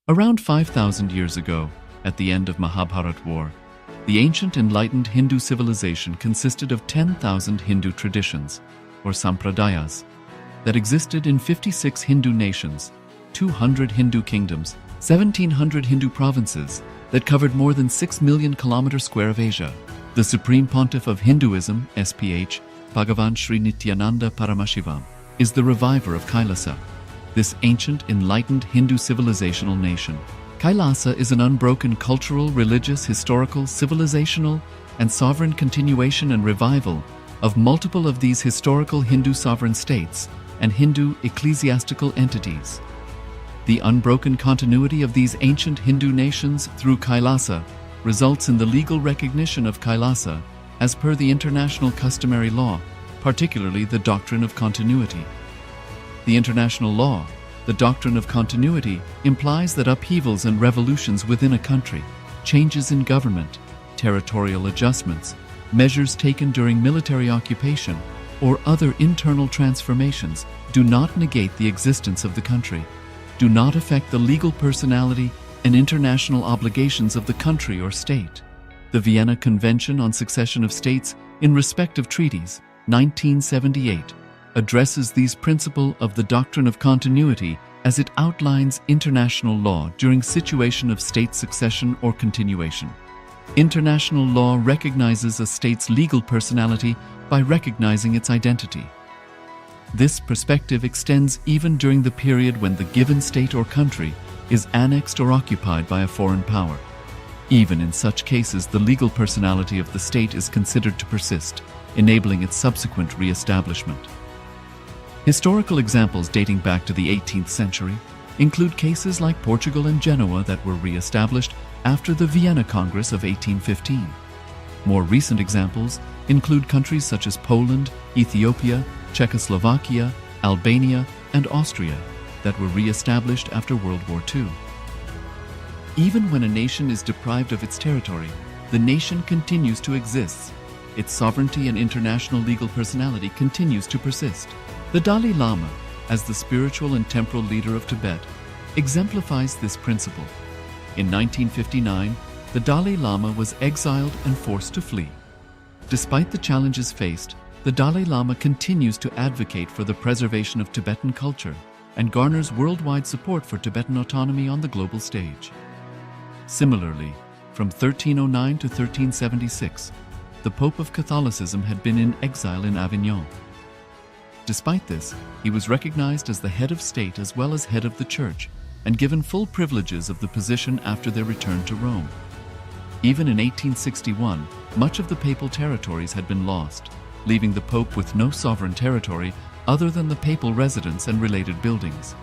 Around 5,000 years ago, at the end of Mahabharat War, the ancient enlightened Hindu civilization consisted of 10,000 Hindu traditions, or sampradayas, that existed in 56 Hindu nations, 200 Hindu kingdoms, 1,700 Hindu provinces that covered more than 6 million kilometers square of Asia. The Supreme Pontiff of Hinduism, SPH, Bhagavan Sri Nithyananda Paramashivoham, is the reviver of Kailasa, this ancient enlightened Hindu civilizational nation. Kailasa is an unbroken cultural, religious, historical, civilizational, and sovereign continuation and revival of multiple of these historical Hindu sovereign states and Hindu ecclesiastical entities. The unbroken continuity of these ancient Hindu nations through Kailasa results in the legal recognition of Kailasa as per the international customary law, particularly the Doctrine of Continuity. The international law, the Doctrine of Continuity, implies that upheavals and revolutions within a country, changes in government, territorial adjustments, measures taken during military occupation, or other internal transformations do not negate the existence of the country, do not affect the legal personality and international obligations of the country or state. The Vienna Convention on Succession of States in Respect of Treaties, 1978, addresses these principles of the doctrine of continuity as it outlines international law during situation of state succession or continuation. International law recognizes a state's legal personality by recognizing its identity. This perspective extends even during the period when the given state or country is annexed or occupied by a foreign power. Even in such cases, the legal personality of the state is considered to persist, enabling its subsequent re-establishment. Historical examples dating back to the 18th century include cases like Portugal and Genoa that were re-established after the Vienna Congress of 1815. More recent examples include countries such as Poland, Ethiopia, Czechoslovakia, Albania, and Austria that were re-established after World War II. Even when a nation is deprived of its territory, the nation continues to exist. Its sovereignty and international legal personality continues to persist. The Dalai Lama, as the spiritual and temporal leader of Tibet, exemplifies this principle. In 1959, the Dalai Lama was exiled and forced to flee. Despite the challenges faced, the Dalai Lama continues to advocate for the preservation of Tibetan culture and garners worldwide support for Tibetan autonomy on the global stage. Similarly, from 1309 to 1376, the Pope of Catholicism had been in exile in Avignon. Despite this, he was recognized as the head of state as well as head of the church and given full privileges of the position after their return to Rome. Even in 1861, much of the papal territories had been lost, leaving the Pope with no sovereign territory other than the papal residence and related buildings.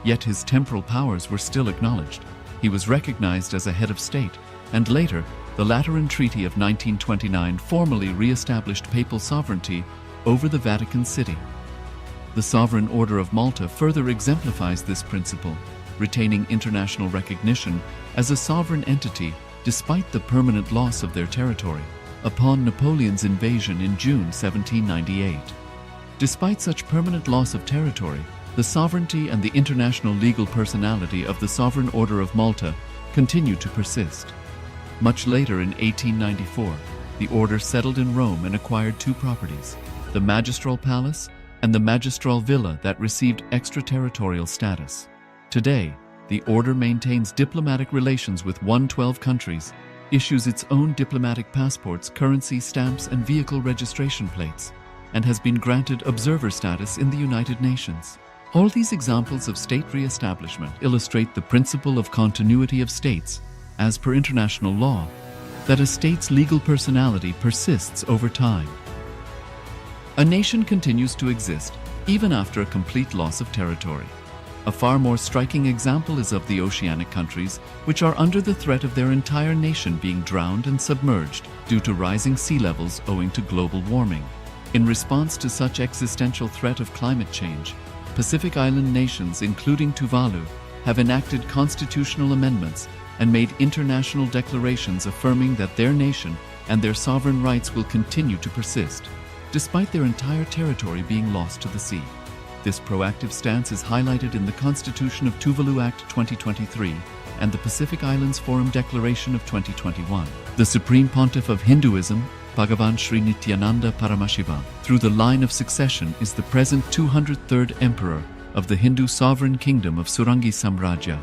Yet his temporal powers were still acknowledged. He was recognized as a head of state, and later, the Lateran Treaty of 1929 formally re-established papal sovereignty over the Vatican City. The Sovereign Order of Malta further exemplifies this principle, retaining international recognition as a sovereign entity despite the permanent loss of their territory upon Napoleon's invasion in June 1798. Despite such permanent loss of territory, the sovereignty and the international legal personality of the Sovereign Order of Malta continue to persist. Much later in 1894, the order settled in Rome and acquired two properties, the Magistral Palace and the Magistral Villa that received extraterritorial status. Today, the order maintains diplomatic relations with 112 countries, issues its own diplomatic passports, currency, stamps, and vehicle registration plates, and has been granted observer status in the United Nations. All these examples of state re-establishment illustrate the principle of continuity of states, as per international law, that a state's legal personality persists over time. A nation continues to exist even after a complete loss of territory. A far more striking example is of the oceanic countries, which are under the threat of their entire nation being drowned and submerged due to rising sea levels owing to global warming. In response to such existential threat of climate change, Pacific Island nations, including Tuvalu, have enacted constitutional amendments and made international declarations affirming that their nation and their sovereign rights will continue to persist, despite their entire territory being lost to the sea. This proactive stance is highlighted in the Constitution of Tuvalu Act 2023, and the Pacific Islands Forum Declaration of 2021. The Supreme Pontiff of Hinduism, Bhagavan Sri Nithyananda Paramashivoham, through the line of succession is the present 203rd Emperor of the Hindu sovereign kingdom of Surangi Samrajyam.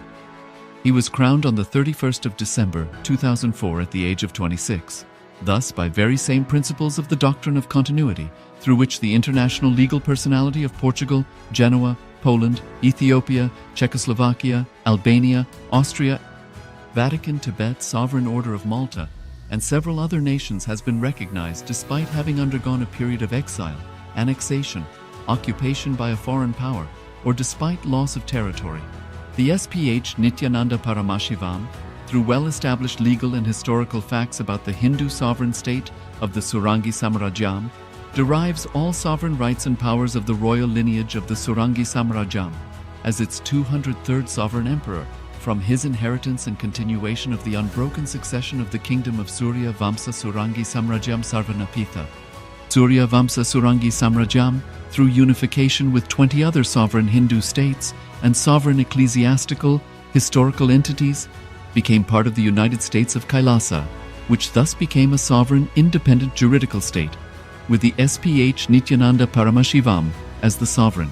He was crowned on the 31st of December 2004 at the age of 26. Thus, by very same principles of the Doctrine of Continuity, through which the international legal personality of Portugal, Genoa, Poland, Ethiopia, Czechoslovakia, Albania, Austria, Vatican, Tibet, Sovereign Order of Malta, and several other nations has been recognized despite having undergone a period of exile, annexation, occupation by a foreign power, or despite loss of territory. The SPH Nithyananda Paramashivoham, through well-established legal and historical facts about the Hindu sovereign state of the Surangi Samrajyam, derives all sovereign rights and powers of the royal lineage of the Surangi Samrajyam as its 203rd sovereign emperor, from his inheritance and continuation of the unbroken succession of the kingdom of Surya Vamsa Surangi Samrajyam Sarvanapitha. Surya Vamsa Surangi Samrajyam, through unification with 20 other sovereign Hindu states and sovereign ecclesiastical, historical entities, became part of the United States of Kailasa, which thus became a sovereign, independent juridical state, with the SPH Nithyananda Paramashivoham as the sovereign.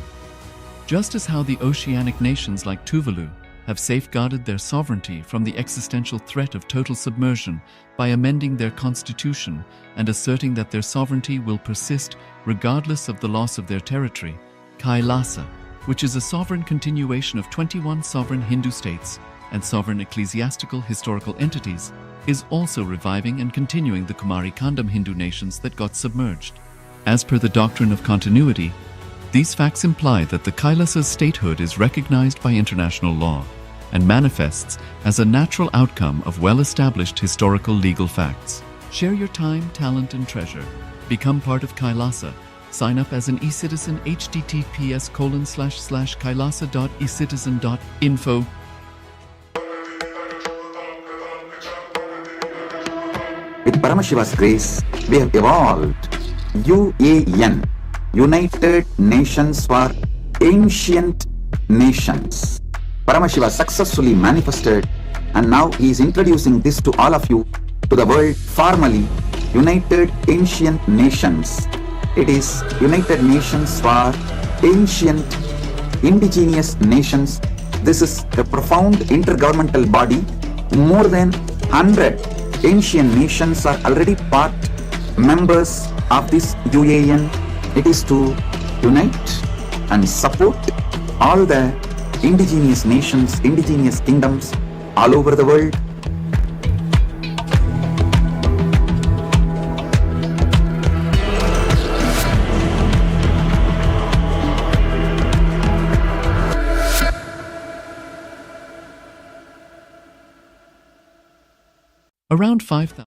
Just as how the oceanic nations like Tuvalu have safeguarded their sovereignty from the existential threat of total submersion by amending their constitution and asserting that their sovereignty will persist regardless of the loss of their territory, Kailasa, which is a sovereign continuation of 21 sovereign Hindu states and sovereign ecclesiastical historical entities, is also reviving and continuing the Kumari Kandam Hindu nations that got submerged. As per the Doctrine of Continuity, these facts imply that the Kailasa's statehood is recognized by international law and manifests as a natural outcome of well-established historical legal facts. Share your time, talent, and treasure. Become part of Kailasa. Sign up as an e-citizen https://kailasa.ecitizen.info. With Paramashiva's grace, we have evolved UAN, United Nations for Ancient Nations. Paramashiva successfully manifested, and now he is introducing this to all of you, to the world formally, United Ancient Nations. It is United Nations for Ancient Indigenous Nations. This is a profound intergovernmental body. More than 100 ancient nations are already part members of this UAN. It is to unite and support all the indigenous nations, indigenous kingdoms all over the world. Around 5,000.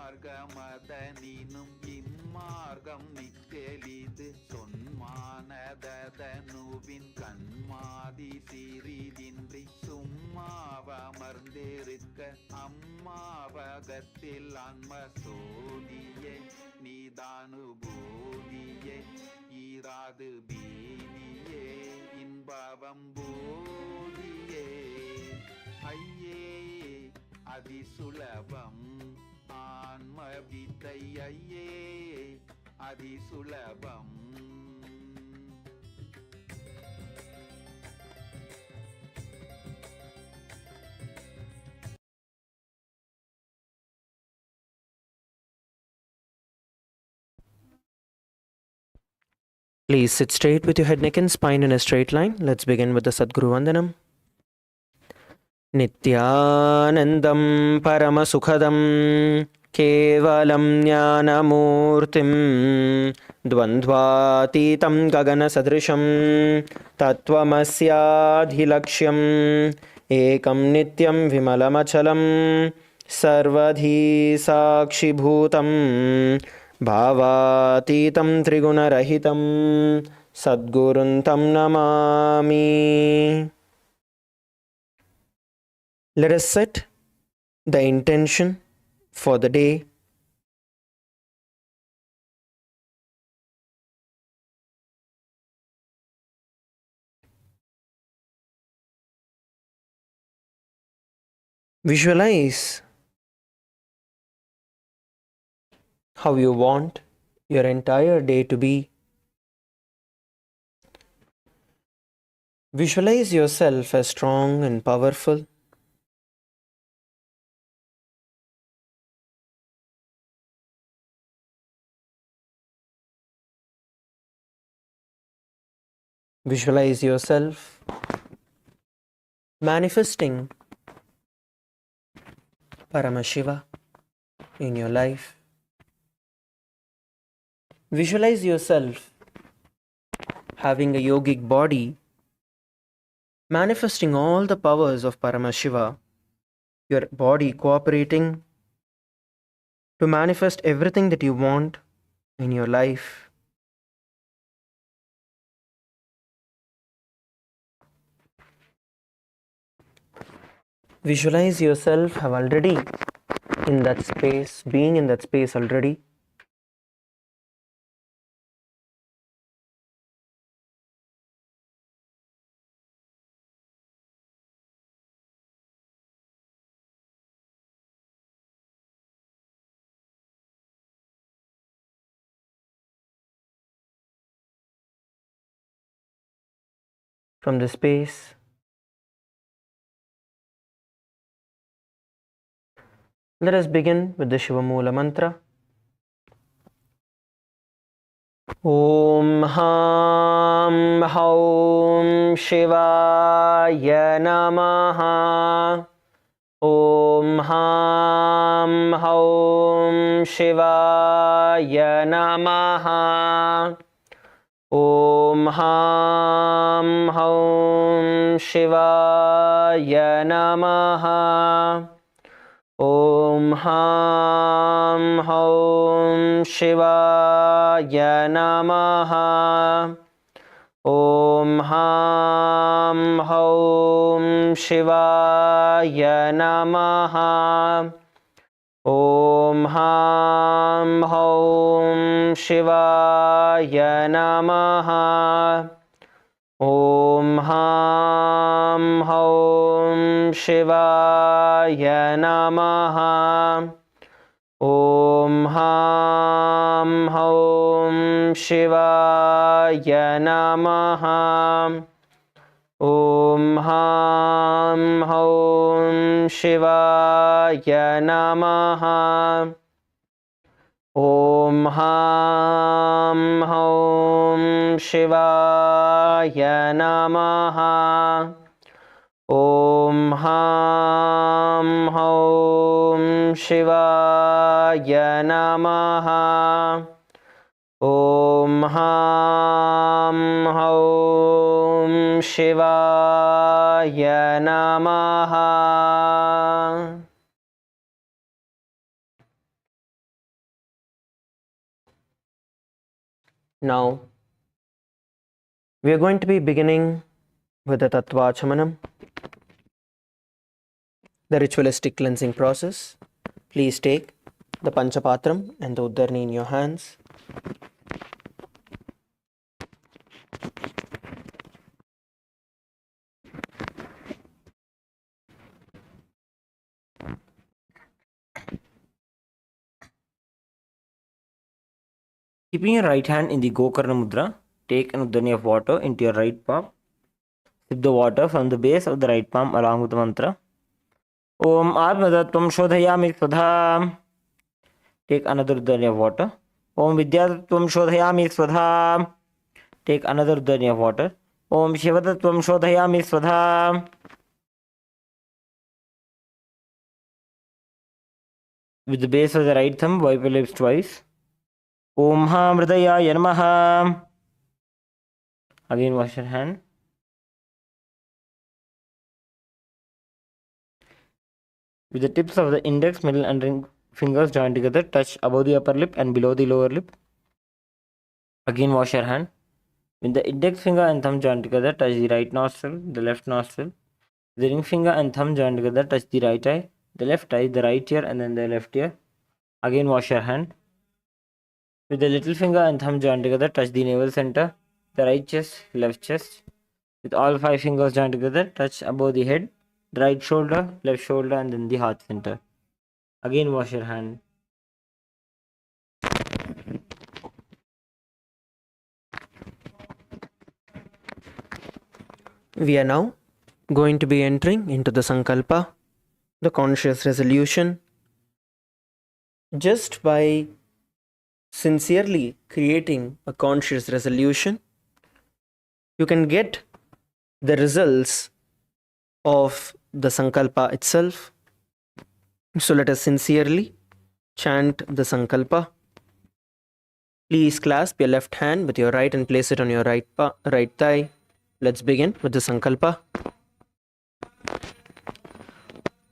மார்கமதனினும் இம்மார்க்கம் மிக்கெளிது சொன்மானதனுவின் கண்மாதி சிறிதின்றி சும்மாவமர்ந்திருக்க அம்மாவகத்தில் அன்ம சோதியே நீதானுபூதியே ஈராது பீதியே இன்பவம் பூதியே ஐயே அதிசுலபம் ஆன்ம வித்தையே அதிசுலபம். Please sit straight with your head, neck and spine in a straight line. Let's begin with the Sadguru Vandanam. Nithyanandam Paramasukhadam Kevalam Jnanamurtim Dvandvatitam Gagana Sadrisham Tattvamasyaadhilaksham Ekam Nityam Vimalamachalam Sarvadhi Sakshibhutam Bhavatitam Trigunarahitam Sadguruntam Namami. Let us set the intention for the day. Visualize how you want your entire day to be. Visualize yourself as strong and powerful. Visualize yourself manifesting Paramashiva in your life. Visualize yourself having a yogic body, manifesting all the powers of Paramashiva, your body cooperating to manifest everything that you want in your life. Visualize yourself have already in that space, being in that space already. From the space, let us begin with the Shiva Mula mantra. Om Ham Haum Shivaya Namaha. Om Ham Haum Shivaya Namaha. Om Ham Haum Shivaya Namaha. Om Ham Haum Shivaya Namaha. Om Ham Haum Shivaya Namaha. Om Ham Haum Shivaya Namaha. Om Ham Haum Shivaya Namaha. Om Ham Haum Shivaya Namaha. Om Ham Haum Shivaya Namaha. Om Ham Haum Shivaya Namaha. Om Ham Haum Shivaya Namaha. Om Ham Haum Shivaya Namaha. Now, we are going to be beginning with the Tattvachamanam, the ritualistic cleansing process. Please take the Panchapatram and the Uddarni in your hands. Keeping your right hand in the Gokarna Mudra, take an uddhani of water into your right palm. Sip the water from the base of the right palm along with the mantra. Om Atmadattvam Shodhayami Svadha. Take another uddhani of water. Om Vidyadattvam Shodhayami Svadha. Take another uddhani of water. Om Shivadattvam Shodhayami Svadha. With the base of the right thumb, wipe your lips twice. Om Ha Mridayaya Namaha. Again wash your hand. With the tips of the index, middle and ring fingers joined together, touch above the upper lip and below the lower lip. Again wash your hand. With the index finger and thumb joined together, touch the right nostril, the left nostril. The ring finger and thumb joined together, touch the right eye, the left eye, the right ear and then the left ear. Again wash your hand. With the little finger and thumb joined together, touch the navel center, the right chest, left chest. With all 5 fingers joined together, touch above the head, the right shoulder, left shoulder and then the heart center. Again wash your hand. We are now going to be entering into the Sankalpa, the conscious resolution. Just by sincerely creating a conscious resolution, you can get the results of the Sankalpa itself. So let us sincerely chant the Sankalpa. Please clasp your left hand with your right and place it on your right thigh. Let's begin with the Sankalpa.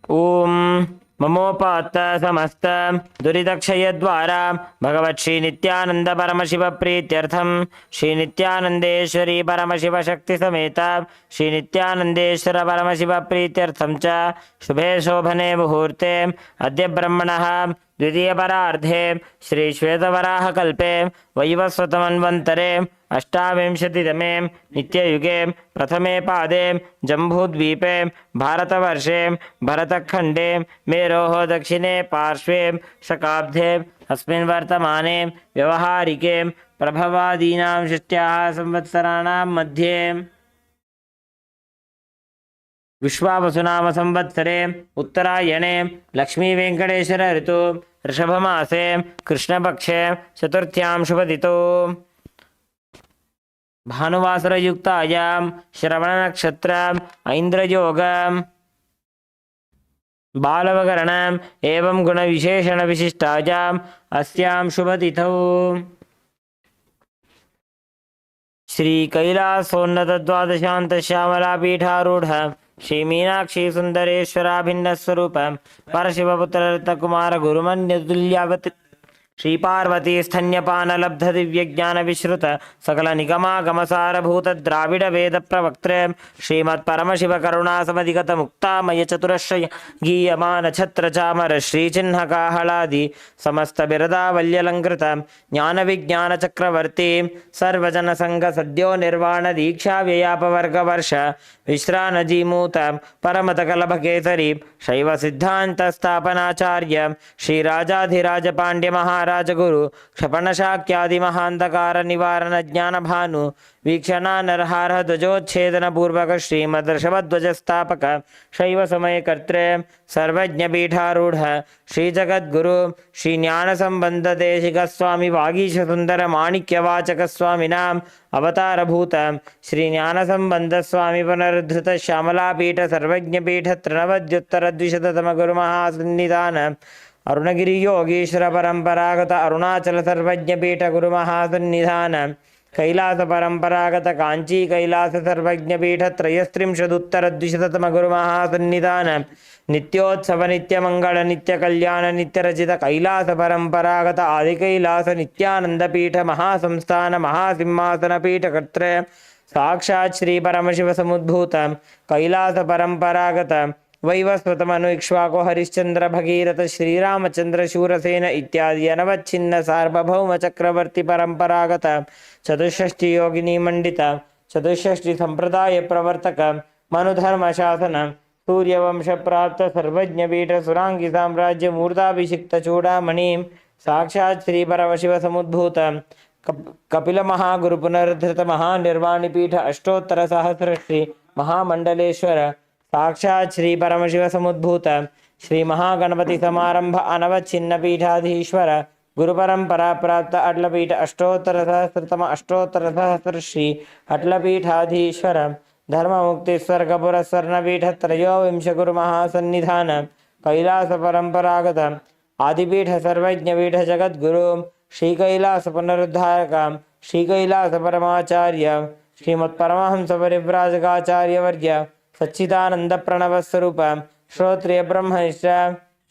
Om Mamopata Samasta Duridakshayadvara Bhagavat Shri Nithyananda Paramashiva Prityartham Shri Nithyanandeshwari Paramashiva Shakti Sameta Shri Nithyanandeshwara Paramashiva Prityartham Cha Shubhe Shobhane Muhurte Adya Brahmanaha द्वितीय परार्धे श्री श्वेतवराह कल्पे वैवस्वतमन्वन्तरे अष्टाविंशतितमे नित्ययुगे प्रथमे पादे जम्बूद्वीपे भारतवर्षे भरतखण्डे मेरोः दक्षिणे पार्श्वे शकाब्दे अस्मिन् वर्तमाने व्यवहारिके प्रभवादीनां षष्ट्याः संवत्सराणां मध्ये विश्वावसुनाम संवत्सरे उत्तरायणे लक्ष्मी वेंकटेश्वर ऋतु ऋषभमासे कृष्णपक्षे चतुर्थ्यां शुभदितो भानुवासरयुक्तायां श्रवणनक्षत्रम् ऐन्द्रयोगम् बालवकरणम् एवं गुणविशेषणविशिष्टायाम् अस्यां शुभतिथौ श्री कैलासोन्नत द्वादशांत श्यामला पीठारूढ़ श्री मीनाक्षी सुंदरेश्वराभिन्न स्वरूप परशिवपुत्र रत्नकुमार गुरुमन्यतुल्यावत श्री पार्वती स्तन्यपान लब्ध दिव्य ज्ञान विश्रुत सकल निगमागमसारभूत द्राविड वेद प्रवक्त्रे श्रीमत् परमशिव करुणा समधिगत मुक्तामय चतुरश्रय गीयमान छत्र चामर श्री चिन्ह काहलादि समस्त बिरदावल्यलंकृत ज्ञान विज्ञान चक्रवर्ती सर्वजन संघ सद्यो निर्वाण दीक्षा व्ययापवर्ग वर्ष विश्रानजीमूत परमत कलभ केसरी शैव सिद्धांत स्थापनाचार्य श्री राजाधिराज पांड्य महाराजगुरु क्षपण शाक्यादि महांधकार निवारण ज्ञान भानु वीक्षणा नरहार ध्वजोच्छेदन पूर्वक श्रीमद् स्थापक शैव समय कर्त्रे सर्वज्ञ पीठारूढ़ श्री जगद्गुरु श्री ज्ञान संबंध देशिक स्वामी वागीश सुंदर माणिक्यवाचक स्वामिनाम अवतारभूत श्री ज्ञान संबंध स्वामी पुनरुद्धृत श्यामलापीठ सर्वज्ञ पीठ त्रिनवद्युत्तर द्विशततम गुरु महासन्निधान अरुणगिरि योगीश्वर परंपरागत अरुणाचल सर्वज्ञ पीठ गुरु महासन्निधान कैलास परंपरागत कांची कैलास सर्वज्ञ पीठ त्रयस्त्रिंशदुत्तर द्विशततम गुरु महासन्निधान नित्योत्सव नित्य मंगल नित्य कल्याण नित्य रचित कैलास परंपरागत आदि कैलास नित्यानंद पीठ महासंस्थान महासिंहासन पीठ कर्त्रे साक्षात् श्री परमशिव समुद्भूत कैलास परंपरागत वैवस्वतमनु इक्ष्वाको हरिश्चंद्र भगीरथ श्रीरामचंद्र शूरसेन इत्यादि अनवच्छिन्न सार्वभौम चक्रवर्ती परंपरागत चतुष्षष्टि योगिनी मंडित चतुष्षष्टि संप्रदाय प्रवर्तक मनुधर्म शासन सूर्यवंश प्राप्त सर्वज्ञ पीठ सुरांगी साम्राज्य मूर्ताभिषिक्त चूड़ामणि साक्षात् श्री परमशिव समुद्भूत कपिल महागुरु पुनरुद्धृत महानिर्वाणी पीठ अष्टोत्तर सहस्र श्री महामंडलेश्वर साक्षात् श्री परमशिव समुद्भूत श्री महागणपति समारंभ अनवच्छिन्न पीठाधीश्वर गुरु परंपरा प्राप्त अट्लपीठ अष्टोत्तर सहस्रतम अष्टोत्तर सहस्र श्री अट्लपीठाधीश्वर धर्म मुक्ति स्वर्गपुर स्वर्णपीठ त्रयोविंश गुरु महासन्निधान कैलास परंपरागत आदिपीठ सर्वज्ञपीठ जगद्गुरु श्री कैलास पुनरुद्धारक श्री कैलास परमाचार्य श्रीमत्परमहंस परिव्राजकाचार्य वर्य सच्चिदानंद प्रणव स्वरूप श्रोत्रिय ब्रह्मनिष्ठ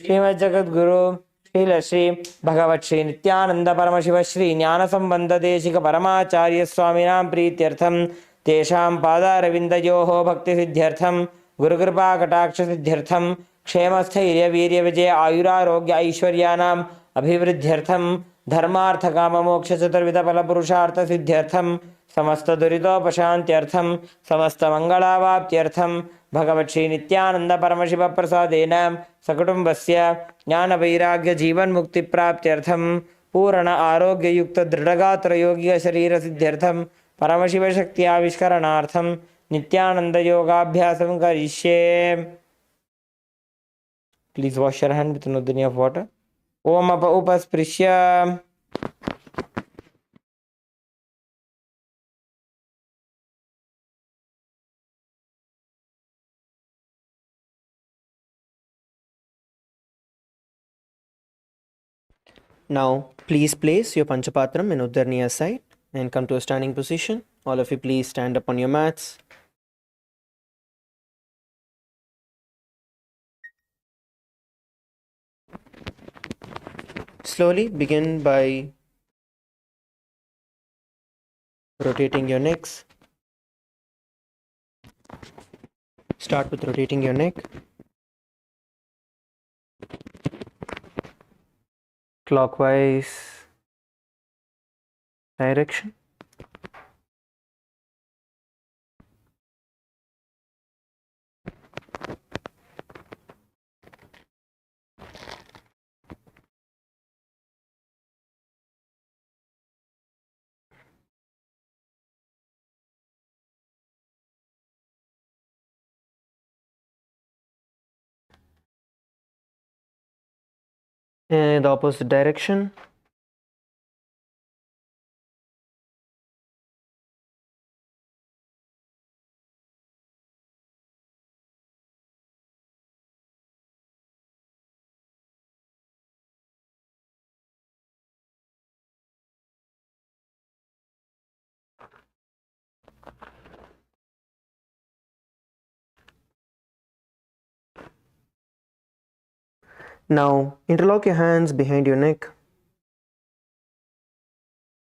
श्रीमज्जगद्गुरु श्रील श्री भगवत श्री नित्यानंद परमशिव श्री ज्ञान संबंध देशिक परमाचार्य स्वामिनां प्रीत्यर्थम तेषां पादारविन्दयोः भक्ति सिद्ध्यर्थम गुरुकृपा कटाक्ष सिद्ध्यर्थम क्षेमस्थैर्य वीर्य विजय आयुरारोग्य ऐश्वर्यानाम् अभिवृद्ध्यर्थम धर्मार्थ काम मोक्ष चतुर्विध फल पुरुषार्थ सिद्ध्यर्थम समस्त दुरितोपशान्त्यर्थम समस्त मंगलावाप्त्यर्थम भगवत् श्री नित्यानंद परमशिव प्रसादेन सकुटुम्बस्य ज्ञान वैराग्य जीवन मुक्ति प्राप्त्यर्थम पूर्ण आरोग्य युक्त दृढ़गात्र योगिक शरीर सिद्ध्यर्थम परमशिव शक्ति आविष्करणार्थम नित्यानंद योगाभ्यासं करिष्ये. Please wash your hand with nudini of water. Om apa upasprisya. Now, please place your Panchapatram in Uddharniya side and come to a standing position. All of you please stand up on your mats. Slowly begin by rotating your necks. Start with rotating your neck. Clockwise direction. And the opposite direction. Now interlock your hands behind your neck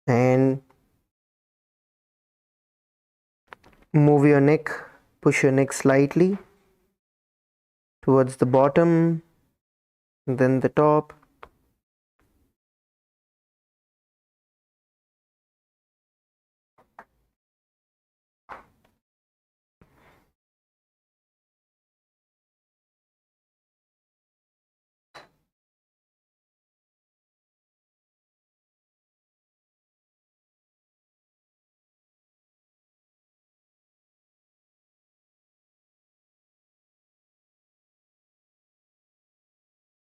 and move your neck, push your neck slightly towards the bottom, then the top.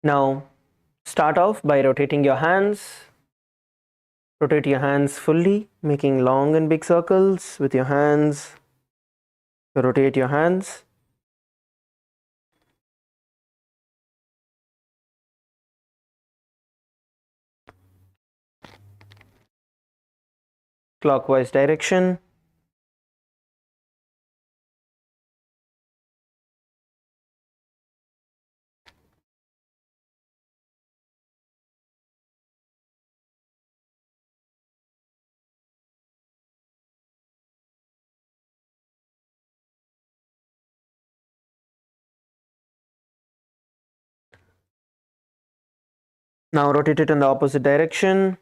Now start off by rotating your hands. Rotate your hands fully, making long and big circles with your hands. Rotate your hands. Clockwise direction. Now rotate it in the opposite direction.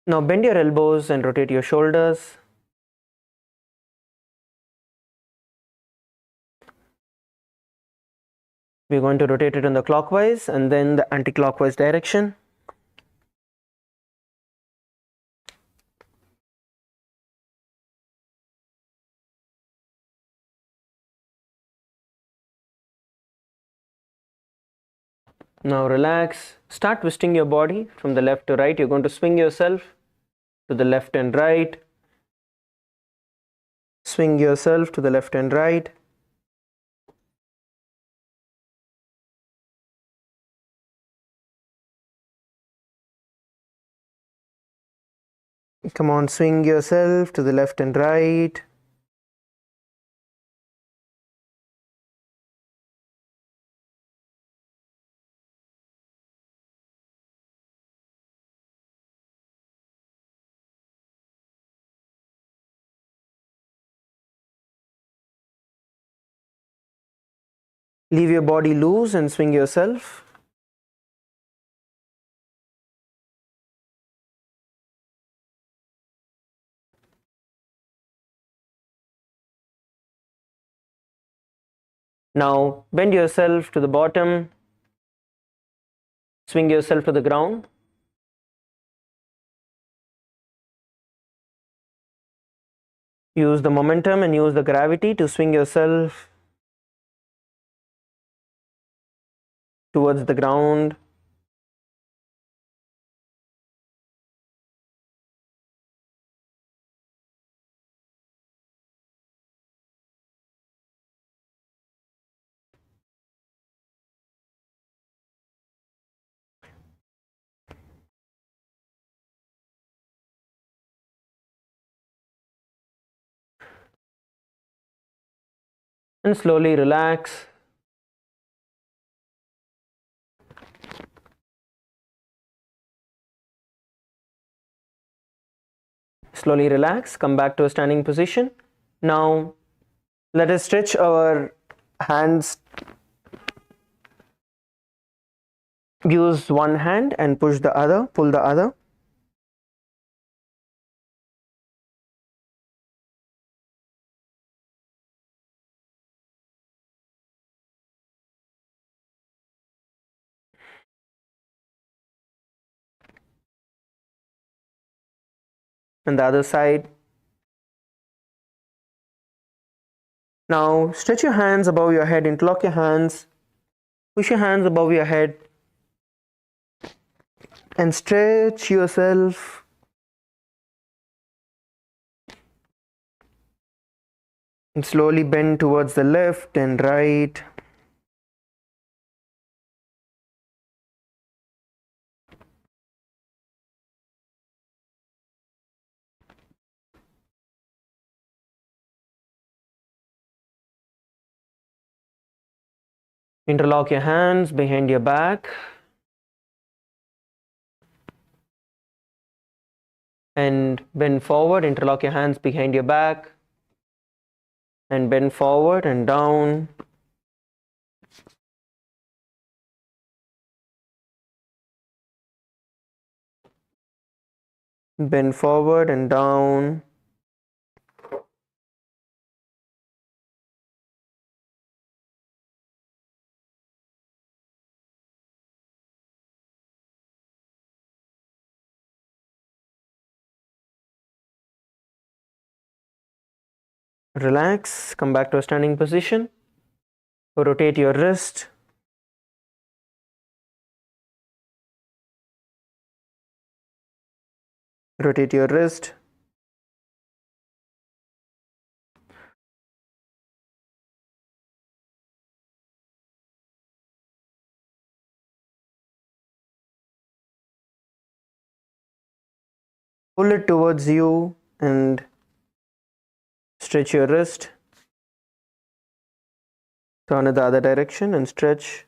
Now bend your elbows and rotate your shoulders. We're going to rotate it in the clockwise and then the anti-clockwise direction. Now relax. Start twisting your body from the left to right. You're going to swing yourself to the left and right. Swing yourself to the left and right. Come on, swing yourself to the left and right. Leave your body loose and swing yourself. Now bend yourself to the bottom. Swing yourself to the ground. Use the momentum and use the gravity to swing yourself towards the ground. And slowly relax. Slowly relax, come back to a standing position. Now let us stretch our hands. Use one hand and push the other, pull the other. And the other side. Now stretch your hands above your head, interlock your hands, push your hands above your head and stretch yourself. And slowly bend towards the left and right. Interlock your hands behind your back and bend forward. Interlock your hands behind your back and bend forward and down. Bend forward and down. Relax, come back to a standing position. Rotate your wrist. Rotate your wrist. Pull it towards you and stretch your wrist. Turn it the other direction and stretch.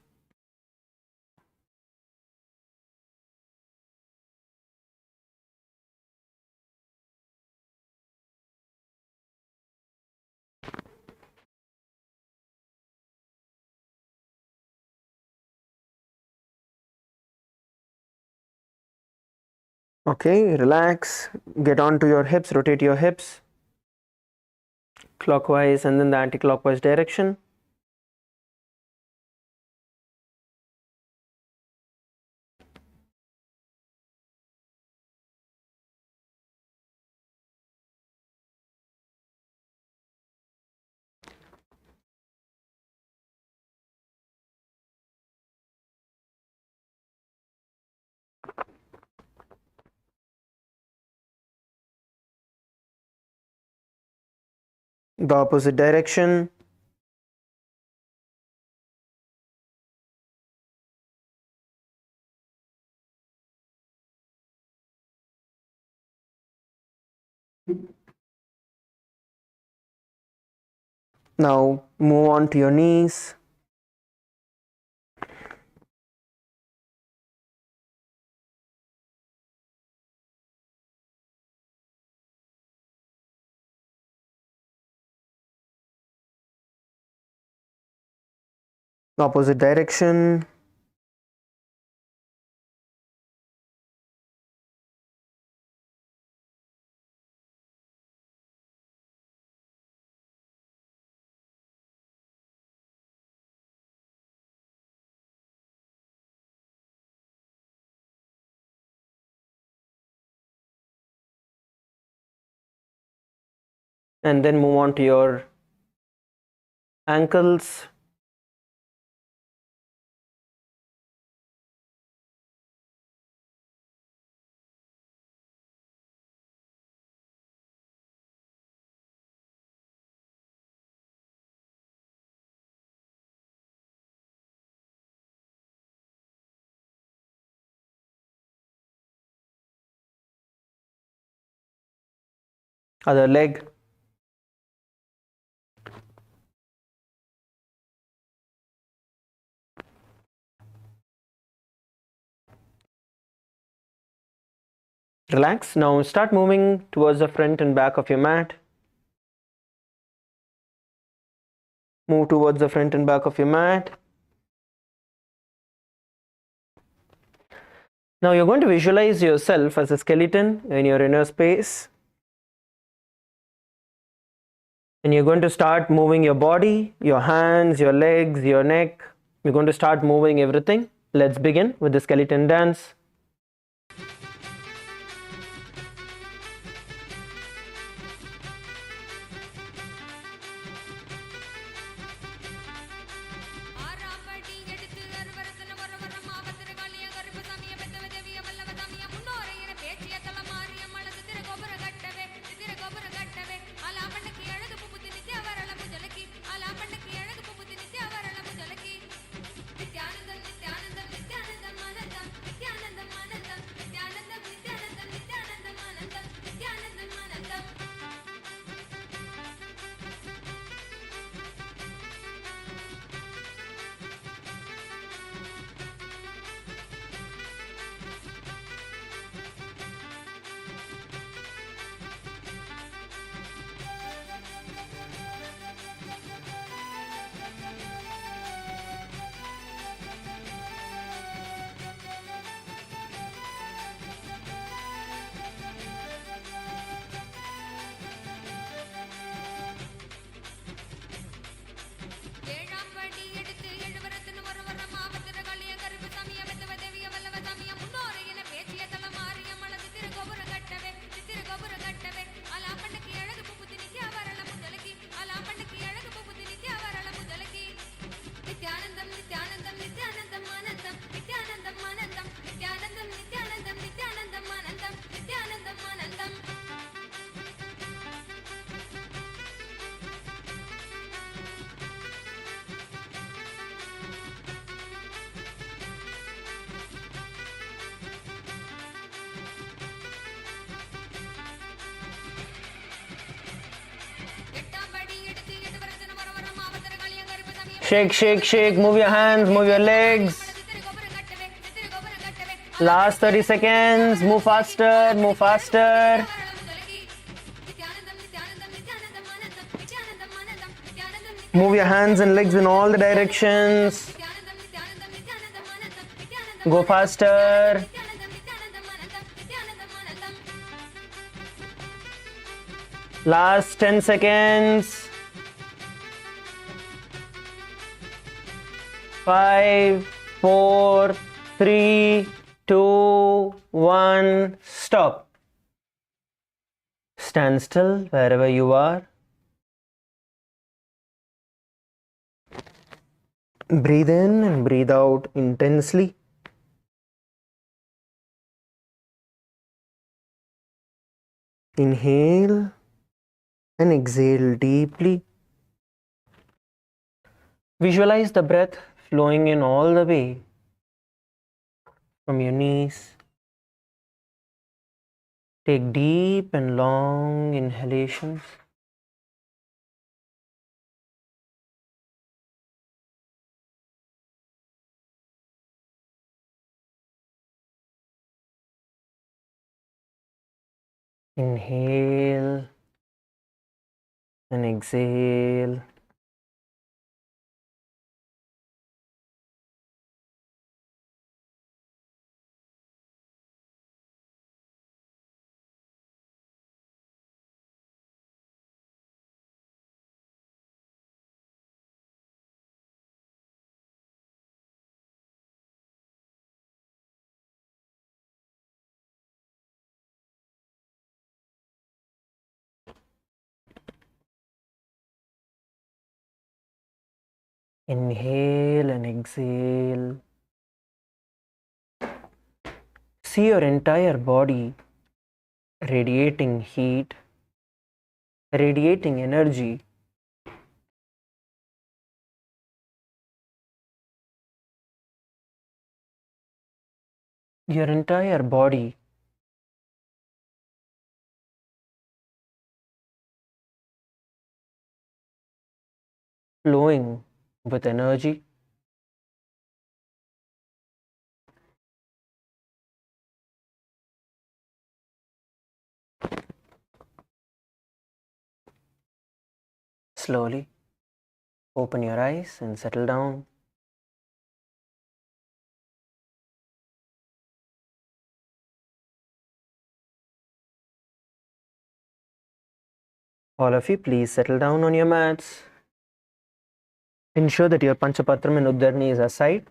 Okay, relax. Get onto your hips, rotate your hips clockwise and then the anti-clockwise direction. the opposite direction. Now move on to your knees. Opposite direction. And then move on to your ankles. Other leg. Relax. Now start moving towards the front and back of your mat. Move towards the front and back of your mat. Now you're going to visualize yourself as a skeleton in your inner space. And you're going to start moving your body, your hands, your legs, your neck. You're going to start moving everything. Let's begin with the skeleton dance. Shake, shake, shake. Move your hands, move your legs. Last 30 seconds. Move faster, move faster. Move your hands and legs in all the directions. Go faster. Last 10 seconds. 5, 4, 3, 2, 1. Stop. Stand still wherever you are. Breathe in and breathe out intensely. Inhale and exhale deeply. Visualize the breath flowing in all the way from your knees. Take deep and long inhalations. Inhale and exhale. Inhale and exhale. See your entire body radiating heat, radiating energy. Your entire body flowing with energy. Slowly open your eyes and settle down. All of you, please settle down on your mats. Ensure that your Panchapatram and Uddarni is aside.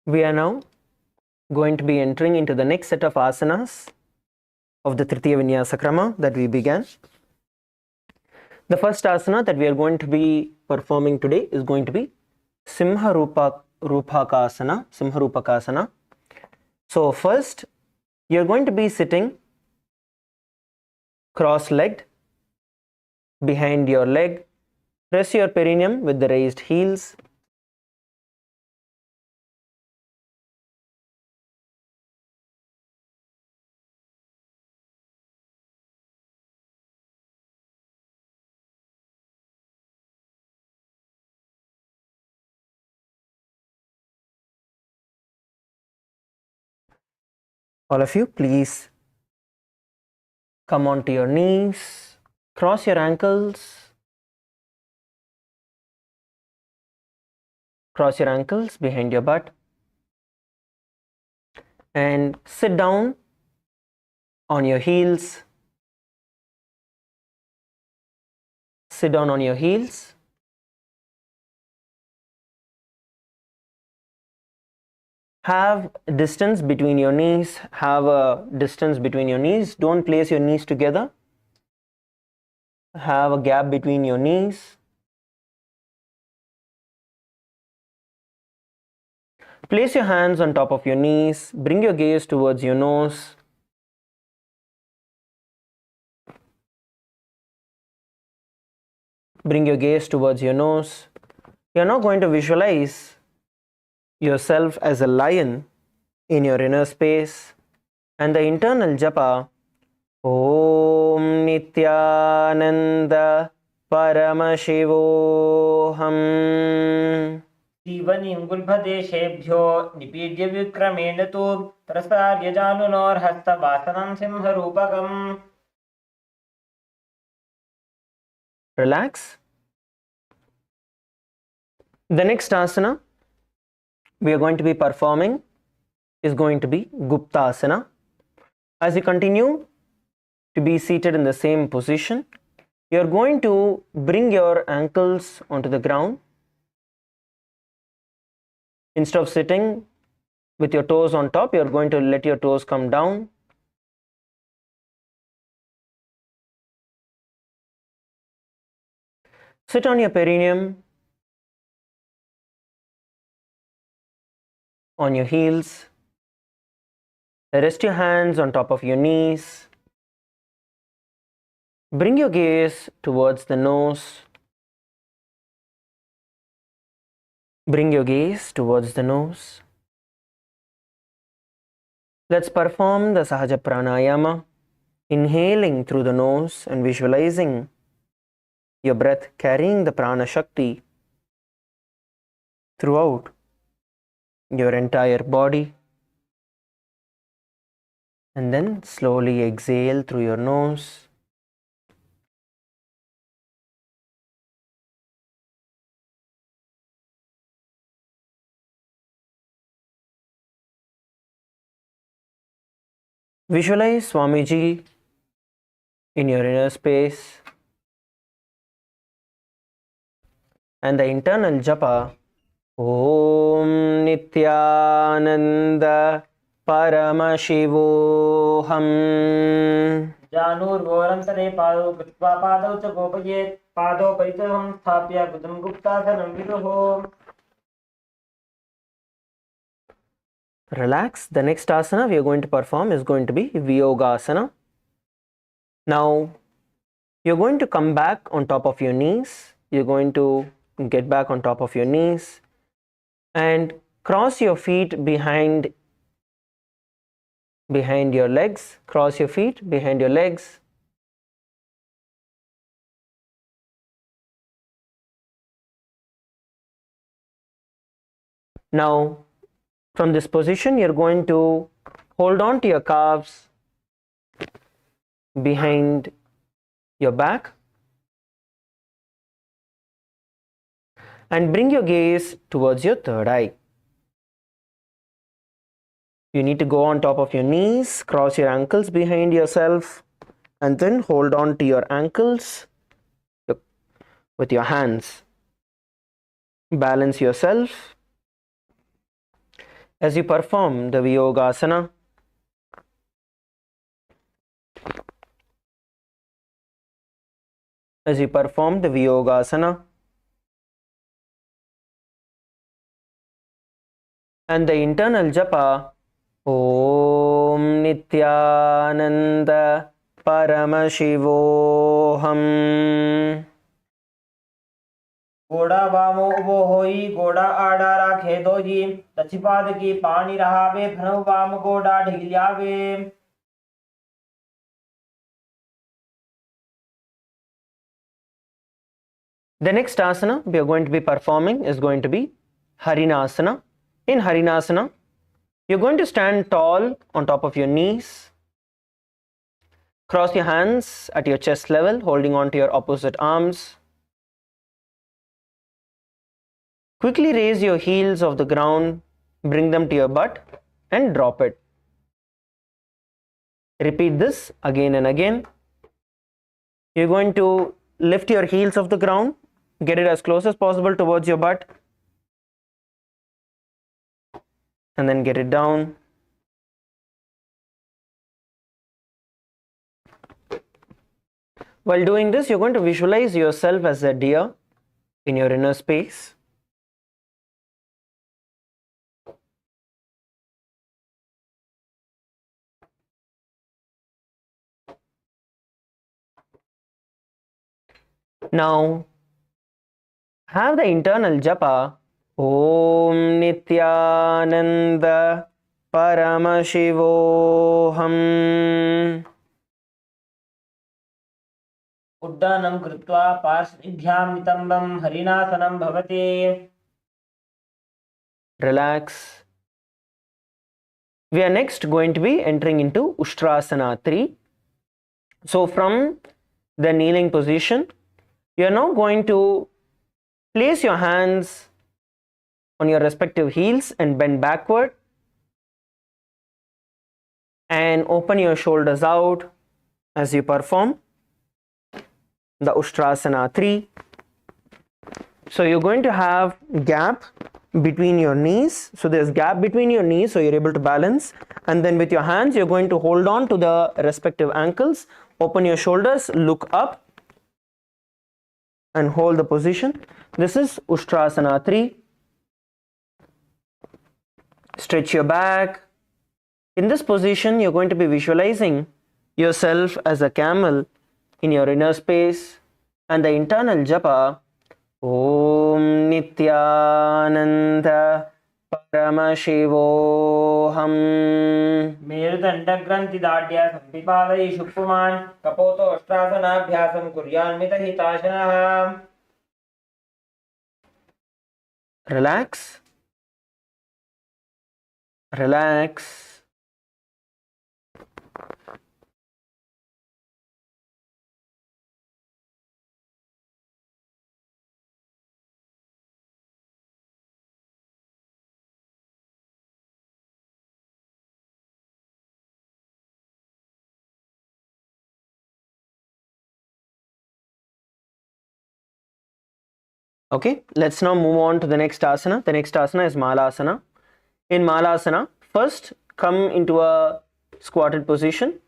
We are now going to be entering into the next set of asanas of the Tritiya Vinyasa Krama that we began. The first asana that we are going to be performing today is going to be Simha Rupakasana. So first, you are going to be sitting cross-legged behind your leg. Press your perineum with the raised heels. All of you, please come onto your knees, cross your ankles, behind your butt, and sit down on your heels. Sit down on your heels. Have distance between your knees. Have a distance between your knees. Don't place your knees together. Have a gap between your knees. Place your hands on top of your knees. Bring your gaze towards your nose. Bring your gaze towards your nose. You're now going to visualize yourself as a lion in your inner space, and the internal japa Om Nithyananda Paramashivoham जीवनिङ्गुल्भदेशेभ्यो निपीड्य विक्रमेण तु प्रसार्य जानुनोर्हस्तवासनं सिंहरूपकम्. Relax. The next asana we are going to be performing is going to be Gupta asana. As you continue to be seated in the same position, you are going to bring your ankles onto the ground. Instead of sitting with your toes on top, you are going to let your toes come down. Sit on your perineum, on your heels. Rest your hands on top of your knees. Bring your gaze towards the nose. Bring your gaze towards the nose. Let's perform the Sahaja Pranayama, inhaling through the nose and visualizing your breath carrying the prana shakti throughout your entire body. And then slowly exhale through your nose. Visualize Swamiji in your inner space and the internal japa Om Nithyananda Paramashivoham. जानूर्घोरन्तरे पादौ कृत्वा पादौ च गोपयेत् पादौ परितः स्थाप्य कृतं गुप्तासनं विदुः. Relax. The next asana we are going to perform is going to be Viyogasana. Now, you're going to come back on top of your knees. You're going to get back on top of your knees and cross your feet behind your legs. Cross your feet behind your legs. Now, from this position, you're going to hold on to your calves behind your back and bring your gaze towards your third eye. You need to go on top of your knees, cross your ankles behind yourself, and then hold on to your ankles with your hands. Balance yourself as you perform the Viyogasana. As you perform the Viyogasana, and the internal japa Om Nithyananda Paramashivoham. घोड़ा वामो उबो होई घोड़ा आड़ा राखे doji दक्षिपाद की पानी रहावे भनव वाम घोड़ा ढिलियावे. The next asana we are going to be performing is going to be Harinasana. In Harinasana, you're going to stand tall on top of your knees. Cross your hands at your chest level, holding on to your opposite arms. Quickly raise your heels off the ground, bring them to your butt and drop it. Repeat this again and again. You're going to lift your heels off the ground, get it as close as possible towards your butt, and then get it down. While doing this, you're going to visualize yourself as a deer in your inner space. Now, have the internal japa Om Nithyananda Paramashivoham. उड्डानं कृत्वा पार्श्वभ्यां नितम्बं हरिनासनं भवति. Relax. We are next going to be entering into Ushtrasana 3. So from the kneeling position, you are now going to place your hands on your respective heels and bend backward and open your shoulders out as you perform the Ushtrasana 3. So you're going to have gap between your knees. So there's gap between your knees, so you're able to balance. And then with your hands, you're going to hold on to the respective ankles, open your shoulders, look up, and hold the position. This is Ustrasana 3. Stretch your back. In this position, you're going to be visualizing yourself as a camel in your inner space, and the internal japa Om Nithyananda Paramashivoham मेरुदण्डग्रन्थि दाढ्या संपिपादयि शुक्पुमान् कपोतो अष्टासनाभ्यासं कुर्यान्मितहिताशनः. Relax. Relax. Okay, let's now move on to the next asana. The next asana is Malasana. In Malasana, first come into a squatted position.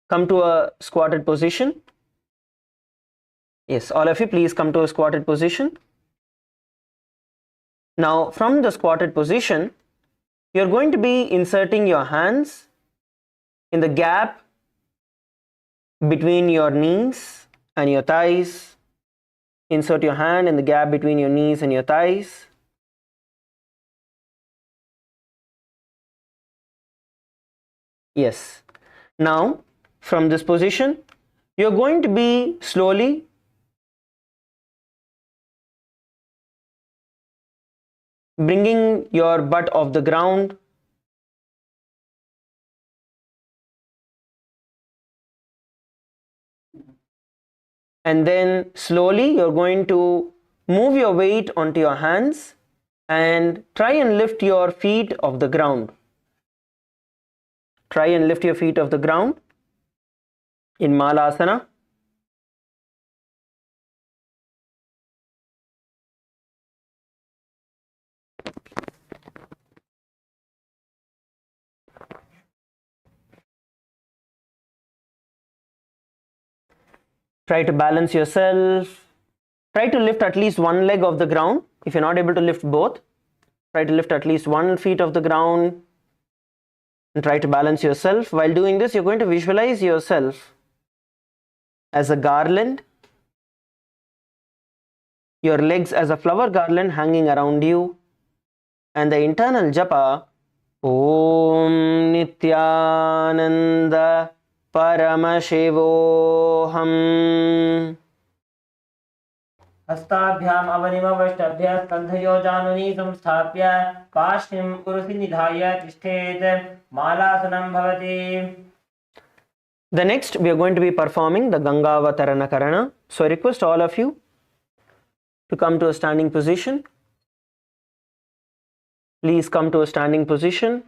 Come to a squatted position. Yes, all of you please come to a squatted position. Now from the squatted position, you're going to be inserting your hands in the gap between your knees and your thighs. Insert your hand in the gap between your knees and your thighs. Yes. Now, from this position, you're going to be slowly bringing your butt off the ground. And then slowly you're going to move your weight onto your hands and try and lift your feet off the ground. Try and lift your feet off the ground in Malasana. Try to balance yourself. Try to lift at least one leg off the ground. If you're not able to lift both, try to lift at least 1 foot off the ground and try to balance yourself. While doing this, you're going to visualize yourself as a garland, your legs as a flower garland hanging around you, and the internal japa Om Nithyananda Paramashivoham. हस्ताभ्याम अवनिमवष्टभ्य स्कन्धयो जानुनी संस्थाप्य पार्श्वं उरुसि निधाय तिष्ठेत्. मालासनं भवति. The next we are going to be performing the Gangavatarana Karana. So I request all of you to come to a standing position. Please come to a standing position.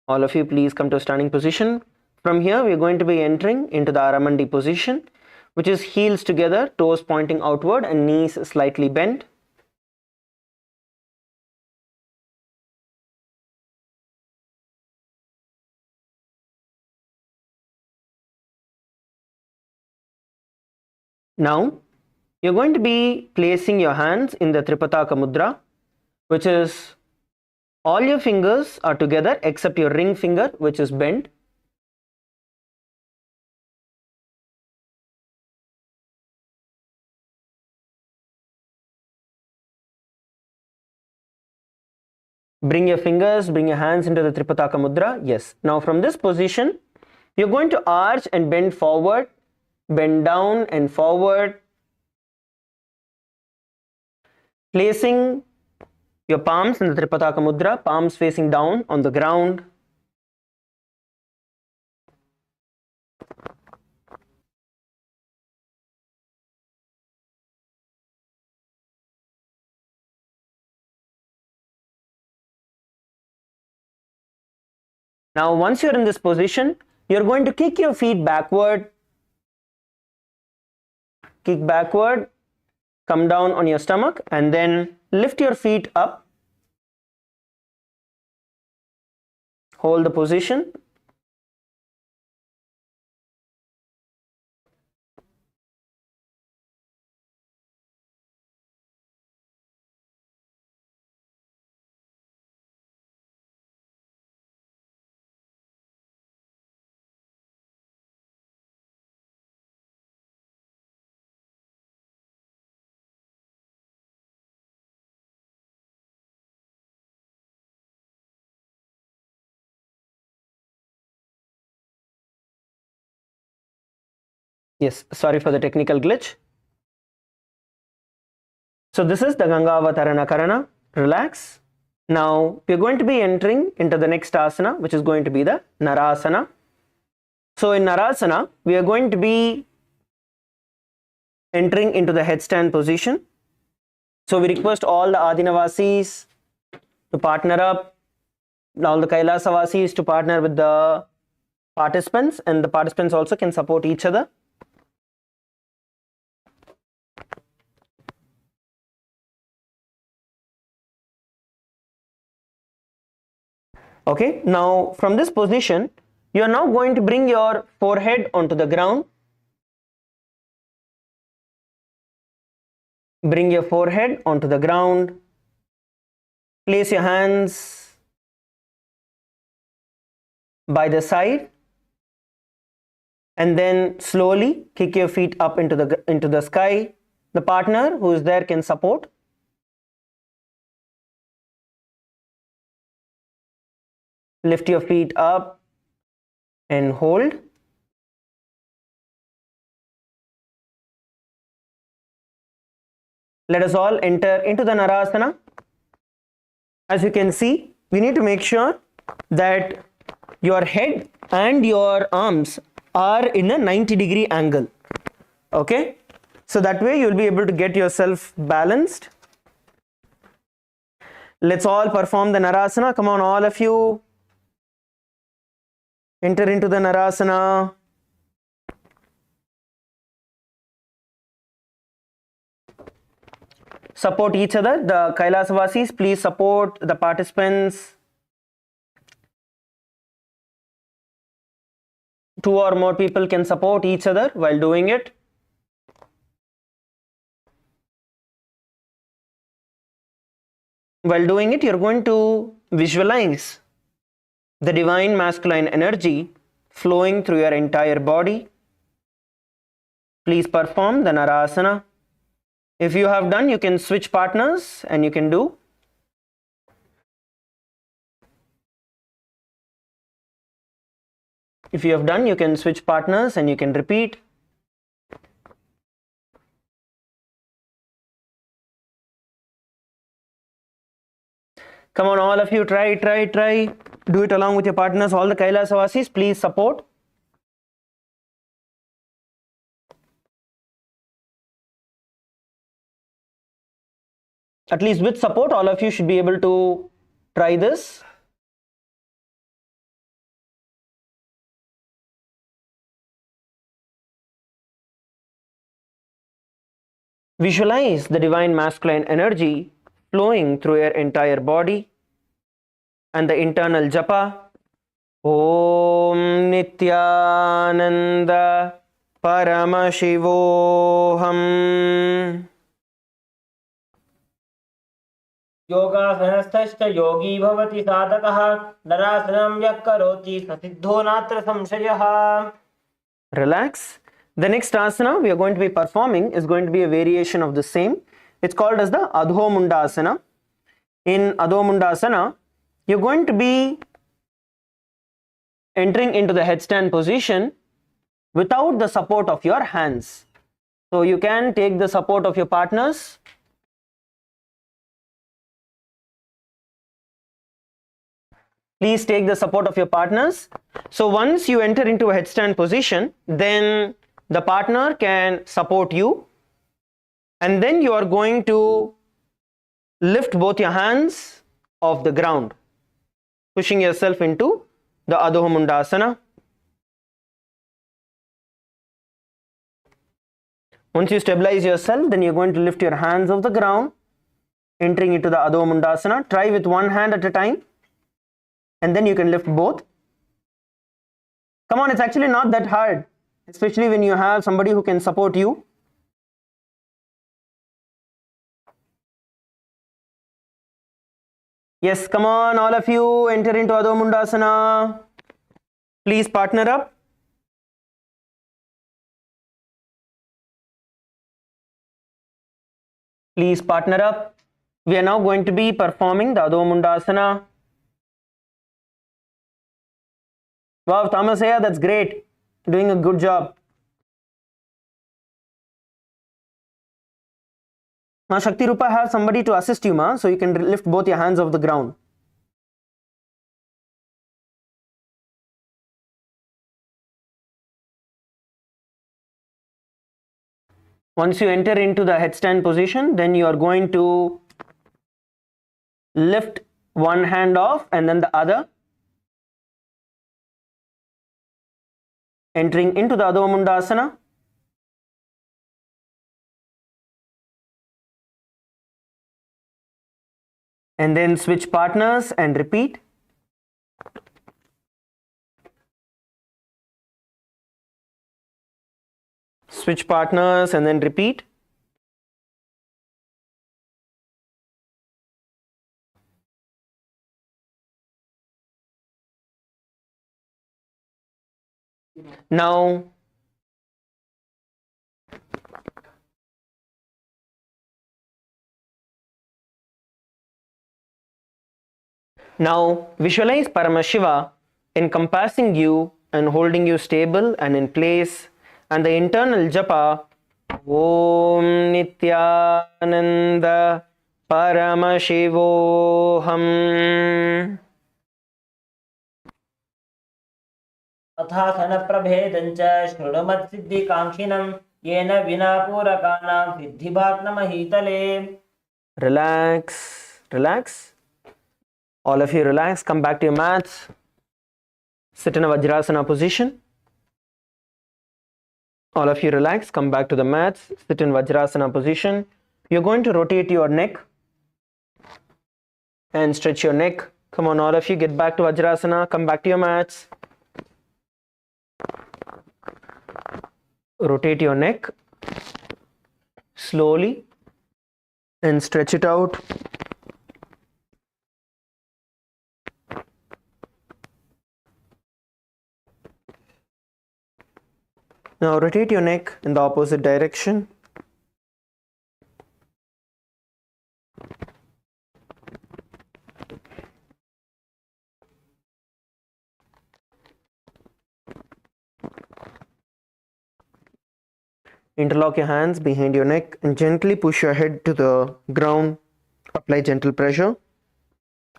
All of you please come to a standing position. From here we are going to be entering into the Aramandi position, which is heels together, toes pointing outward and knees slightly bent. Now you're going to be placing your hands in the Tripataka Mudra, which is all your fingers are together except your ring finger, which is bent. Bring your fingers, bring your hands into the Tripataka Mudra. Yes. Now from this position, you're going to arch and bend forward, bend down and forward, placing your palms in the Tripataka Mudra, palms facing down on the ground. Now once you're in this position, you're going to kick your feet backward, kick backward, come down on your stomach and then lift your feet up. Hold the position Yes, sorry for the technical glitch. So this is the Gangavatarana Karana. Relax. Now we are going to be entering into the next asana, which is going to be the Narasana. So in Narasana, we are going to be entering into the headstand position. So we request all the Adinavasis to partner up, all the Kailasavasis to partner with the participants, and the participants also can support each other. Okay, now from this position, you are now going to bring your forehead onto the ground. Bring your forehead onto the ground. Place your hands by the side, and then slowly kick your feet up into the sky. The partner who is there can support. Lift your feet up and hold. Let us all enter into the Narasana. As you can see, we need to make sure that your head and your arms are in a 90-degree angle. Okay, so that way you'll be able to get yourself balanced. Let's all perform the Narasana. Come on, all of you. Enter into the Narasana. Support each other. The Kailasavasis, please support the participants. 2 or more people can support each other while doing it. While doing it, you're going to visualize the divine masculine energy flowing through your entire body. Please perform the Narasana. If you have done, you can switch partners and you can do. If you have done, you can switch partners and you can repeat. Come on, all of you, try. Do it along with your partners. All the Kailasavasis, please support. At least with support, all of you should be able to try this. Visualize the divine masculine energy flowing through your entire body, and the internal japa. Om Nithyananda Paramashivoham. योगासनस्थश्च योगी भवति साधकः नरासनं यः करोति स सिद्धो नात्र संशयः. Relax. The next asana we are going to be performing is going to be a variation of the same. It's called as the Adho Mundasana. In Adho Mundasana, you're going to be entering into the headstand position without the support of your hands. So you can take the support of your partners. Please take the support of your partners. So once you enter into a headstand position, then the partner can support you, and then you are going to lift both your hands off the ground, pushing yourself into the Adho Mundasana. Once you stabilize yourself, then you're going to lift your hands off the ground, entering into the Adho Mundasana. Try with one hand at a time, and then you can lift both. Come on, it's actually not that hard, especially when you have somebody who can support you. Yes, come on, all of you, enter into Adho Mundasana. Please partner up. Please partner up. We are now going to be performing the Adho Mundasana. Wow, Tamasaya, that's great. Doing a good job. Ma Shakti Rupa, have somebody to assist you, ma, so you can lift both your hands off the ground. Once you enter into the headstand position, then you are going to lift one hand off and then the other, entering into the Adho Mundasana. And then switch partners and repeat. Switch partners and then repeat. Now, visualize Paramashiva encompassing you and holding you stable and in place, and the internal japa Om Nithyananda Paramashivoham अथासन प्रभेदं च शृणुमत्सिद्धिकाङ्क्षिणं येन विना पूरकानां सिद्धिभाक्नमहीतले. Relax, relax. All of you relax, come back to your mats. Sit in a Vajrasana position. All of you relax, come back to the mats. Sit in Vajrasana position. You're going to rotate your neck and stretch your neck. Come on, all of you, get back to Vajrasana, come back to your mats. Rotate your neck slowly and stretch it out. Now rotate your neck in the opposite direction. Interlock your hands behind your neck and gently push your head to the ground. Apply gentle pressure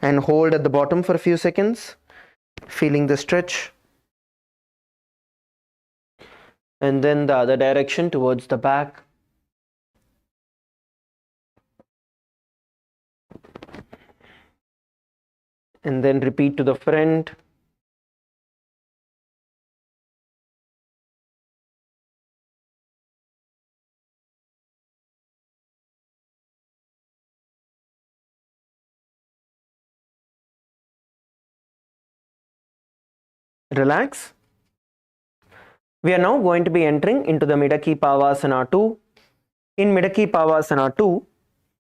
and hold at the bottom for a few seconds, feeling the stretch. And then the other direction towards the back. And then repeat to the front. Relax. We are now going to be entering into the Midaki Pavasana 2. In Midaki Pavasana 2,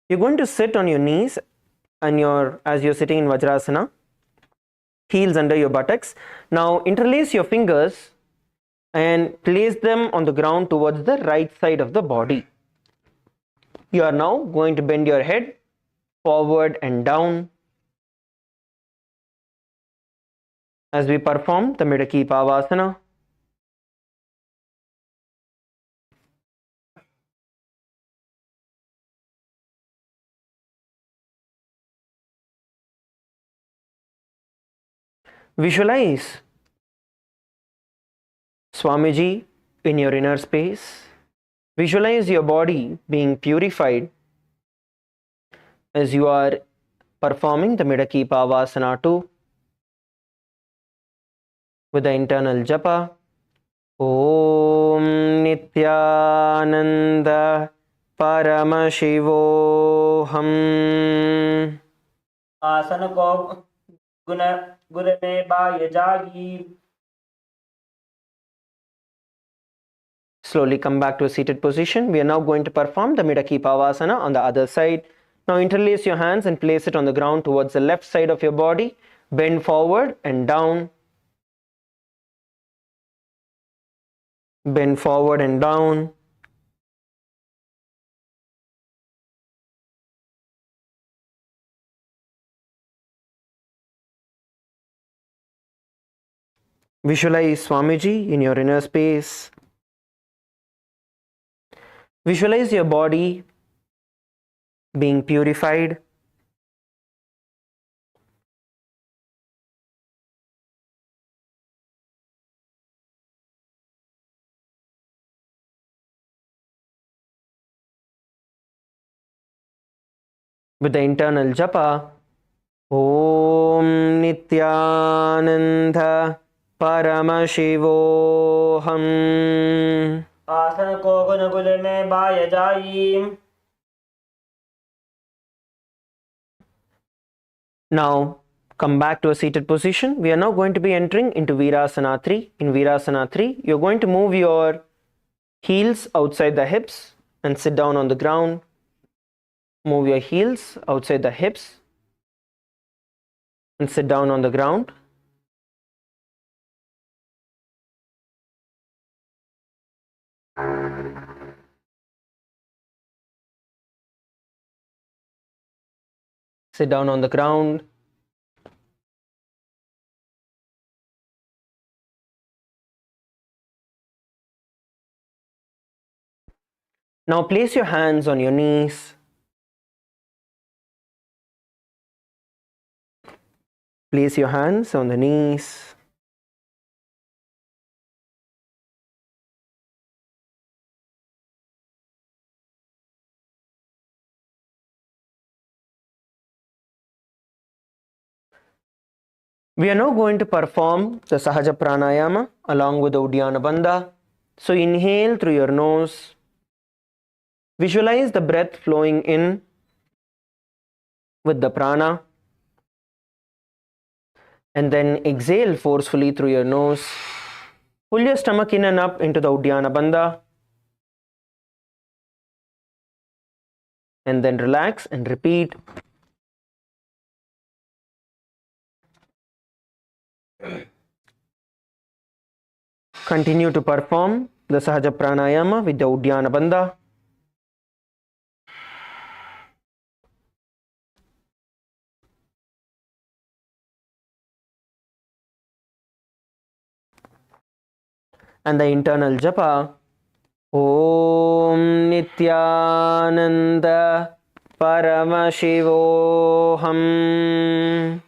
you're going to sit on your knees and as you're sitting in Vajrasana, heels under your buttocks. Now interlace your fingers and place them on the ground towards the right side of the body. You are now going to bend your head forward and down as we perform the Midaki Pavasana. Visualize Swamiji in your inner space. Visualize your body being purified as you are performing the Midaki Pavasana 2 with the internal japa Om Nithyananda Paramashivoham. आसन को गुण में बाह्य जागी. Slowly come back to a seated position. We are now going to perform the Midaki Pavasana on the other side. Now interlace your hands and place it on the ground towards the left side of your body. Bend forward and down. Bend forward and down. Visualize Swamiji in your inner space. Visualize your body being purified. With the internal japa, Om Nithyananda Paramashivoham. आसन को गुनगुल में bye जाई. Now come back to a seated position. We are now going to be entering into Virasana 3. In Virasana 3, you're going to move your heels outside the hips and sit down on the ground. Move your heels outside the hips and sit down on the ground. Sit down on the ground. Now place your hands on your knees. Place your hands on the knees. We are now going to perform the Sahaja Pranayama along with the Uddiyana Bandha. So inhale through your nose. Visualize the breath flowing in with the prana. And then exhale forcefully through your nose. Pull your stomach in and up into the Uddiyana Bandha. And then relax and repeat. Continue to perform the Sahaja Pranayama with the Uddiyana Bandha. And the internal japa, Om Nithyananda Paramashivoham.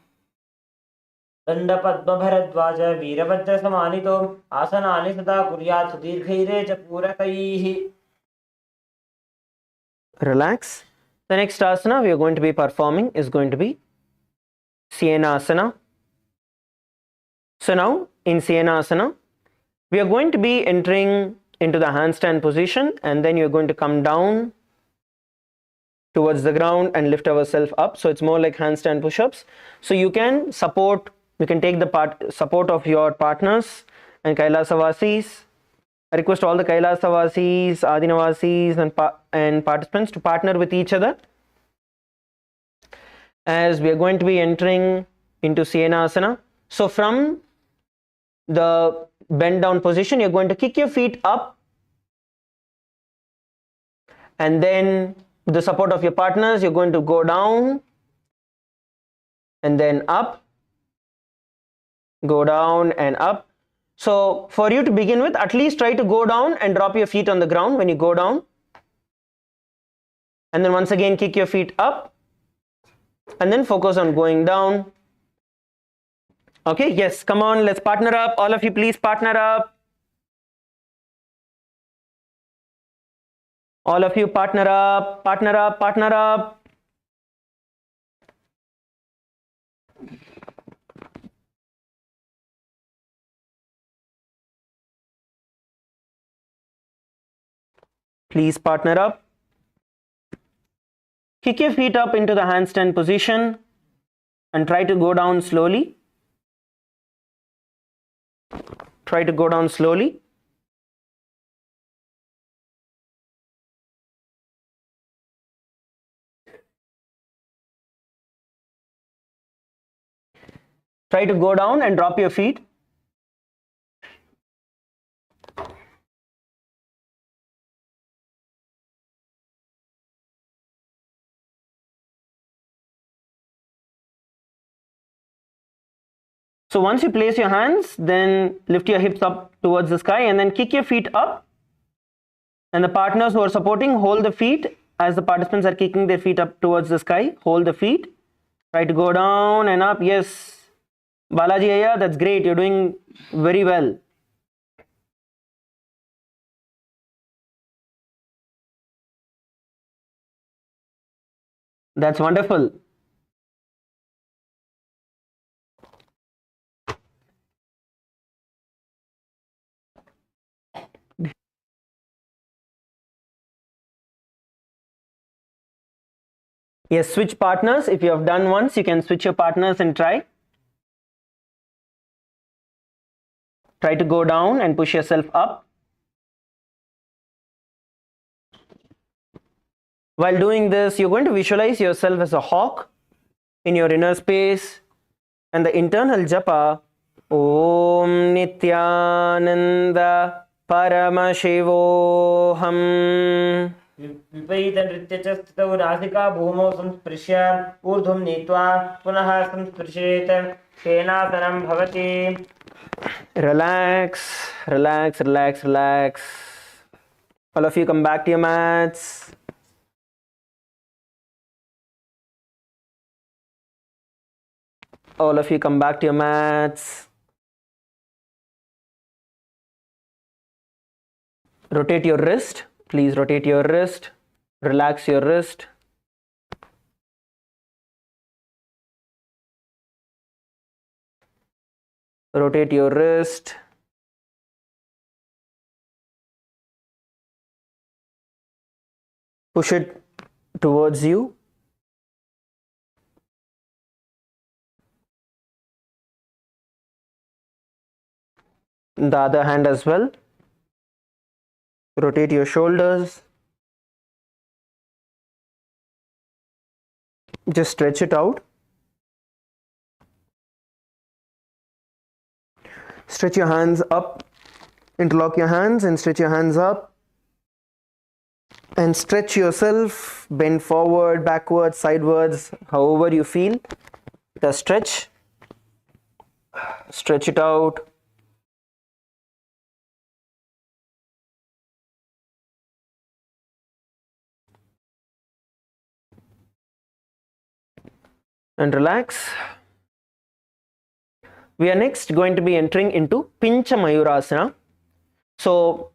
दंड पद्म भरद्वाज वीरभद्र समानितो आसनानि सदा कुर्यात् सुदीर्घैरे च पूरकैः. Relax. The next asana we are going to be performing is going to be Syenasana. So now in Syenasana, we are going to be entering into the handstand position, and then you're going to come down towards the ground and lift ourselves up. So it's more like handstand push-ups. So you can take the support of your partners and Kailasa-vasis. I request all the Kailasa-vasis, Adinavasis and participants to partner with each other, as we are going to be entering into Syenasana. So from the bend down position, you're going to kick your feet up, and then with the support of your partners, you're going to go down and then up, go down and up. So for you to begin with, at least try to go down and drop your feet on the ground when you go down, and then once again kick your feet up, and then focus on going down. Okay, yes, come on, let's partner up. All of you, please partner up. All of you, partner up, partner up, partner up. Please partner up. Kick your feet up into the handstand position and try to go down slowly. Try to go down slowly. Try to go down and drop your feet. So once you place your hands, then lift your hips up towards the sky and then kick your feet up. And the partners who are supporting, hold the feet as the participants are kicking their feet up towards the sky, hold the feet. Try to go down and up. Yes. Balaji Ayya, that's great. You're doing very well. That's wonderful. Yes, switch partners. If you have done once, you can switch your partners and try. Try to go down and push yourself up. While doing this, you're going to visualize yourself as a hawk in your inner space, and the internal japa, Om Nithyananda Paramashivoham. विपरीत नृत्य च स्थितौ नासिका भूमौ संस्पृश्य ऊर्ध्वं नीत्वा पुनः संस्पृशेत् तेनासनं भवति. Relax, relax, relax, relax. All of you come back to your mats. All of you come back to your mats. Rotate your wrist. Please rotate your wrist. Relax your wrist. Rotate your wrist. Push it towards you. The other hand as well. Rotate your shoulders. Just stretch it out. Stretch your hands up. Interlock your hands and stretch your hands up. And stretch yourself. Bend forward, backwards, sidewards, however you feel. The stretch. Stretch it out. And relax. We are next going to be entering into Pincha Mayurasana. So,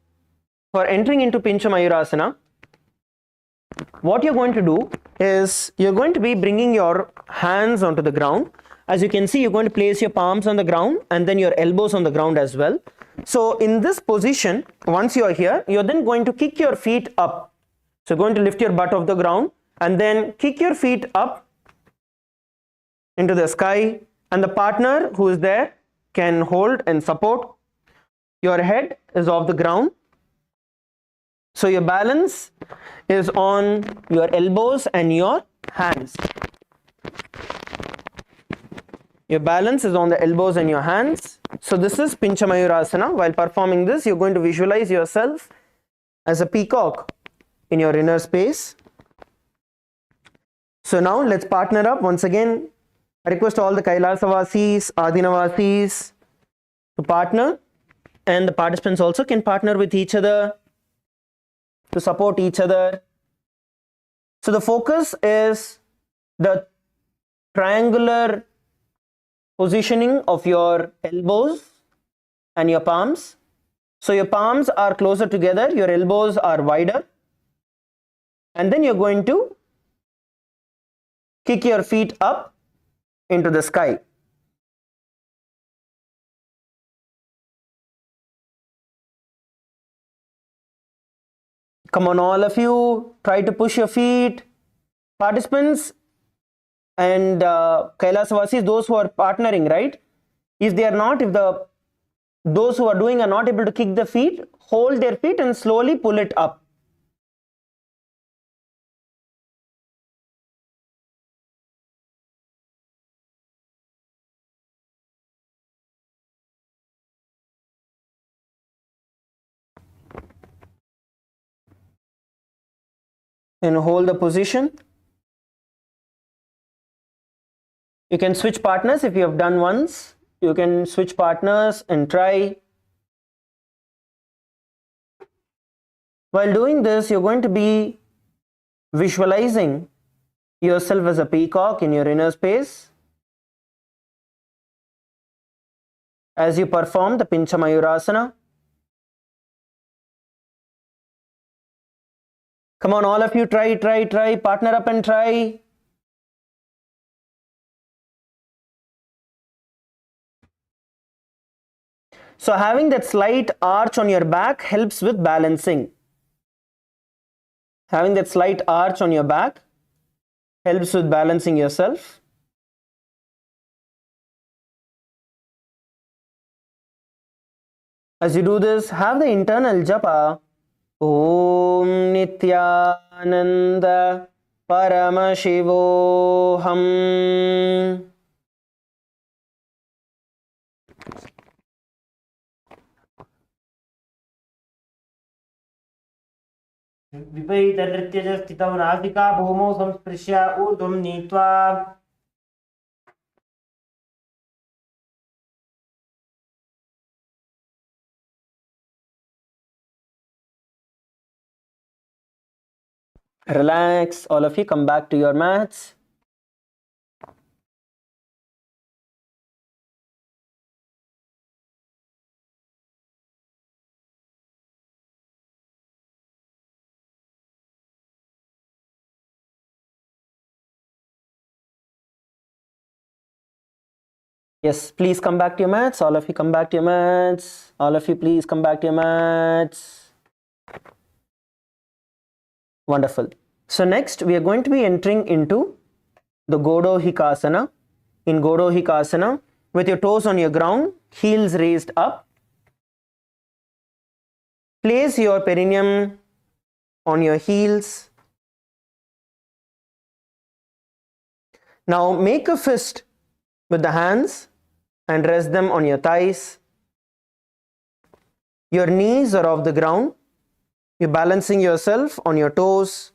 for entering into Pincha Mayurasana, what you're going to do is you're going to be bringing your hands onto the ground. As you can see, you're going to place your palms on the ground and then your elbows on the ground as well. So, in this position, once you are here, you're then going to kick your feet up. So, you're going to lift your butt off the ground and then kick your feet up into the sky, and the partner who is there can hold and support. Your head is off the ground, so your balance is on your elbows and your hands. Your balance is on the elbows and your hands. So this is Pincha Mayurasana. While performing this, you're going to visualize yourself as a peacock in your inner space. So now let's partner up once again. I request all the Kailasa Vasis, Adina Vasis to partner, and the participants also can partner with each other to support each other. So the focus is the triangular positioning of your elbows and your palms. So your palms are closer together, your elbows are wider, and then you're going to kick your feet up into the sky. Come on, all of you, try to push your feet. Participants and Kailasa Vasis, those who are partnering, right? If they are not, those who are doing are not able to kick the feet, hold their feet and slowly pull it up. And hold the position. You can switch partners if you have done once. You can switch partners and try. While doing this, you're going to be visualizing yourself as a peacock in your inner space as you perform the Pincha Mayurasana. Come on, all of you, try, partner up and try. So having that slight arch on your back helps with balancing. Having that slight arch on your back helps with balancing yourself. As you do this, have the internal japa. Om Nithyananda Paramashivoham. विपरीत नृत्यज स्थितौ नासिका भूमौ संस्पृश्य ऊर्ध्वं नीत्वा Relax, all of you, come back to your mats. Yes, please come back to your mats. All of you come back to your mats. All of you, please come back to your mats. Wonderful. So next, we are going to be entering into the Godo Hikasana. In Godo Hikasana, with your toes on your ground, heels raised up. Place your perineum on your heels. Now make a fist with the hands and rest them on your thighs. Your knees are off the ground. You're balancing yourself on your toes.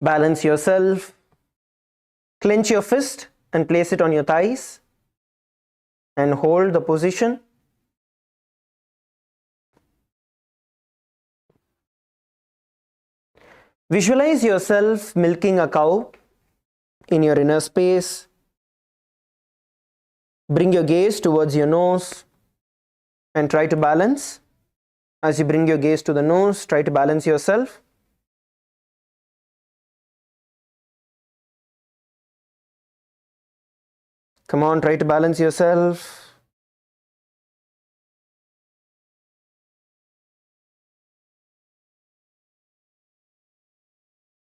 Balance yourself. Clench your fist and place it on your thighs and hold the position. Visualize yourself milking a cow in your inner space. Bring your gaze towards your nose and try to balance. As you bring your gaze to the nose, try to balance yourself. Come on, try to balance yourself.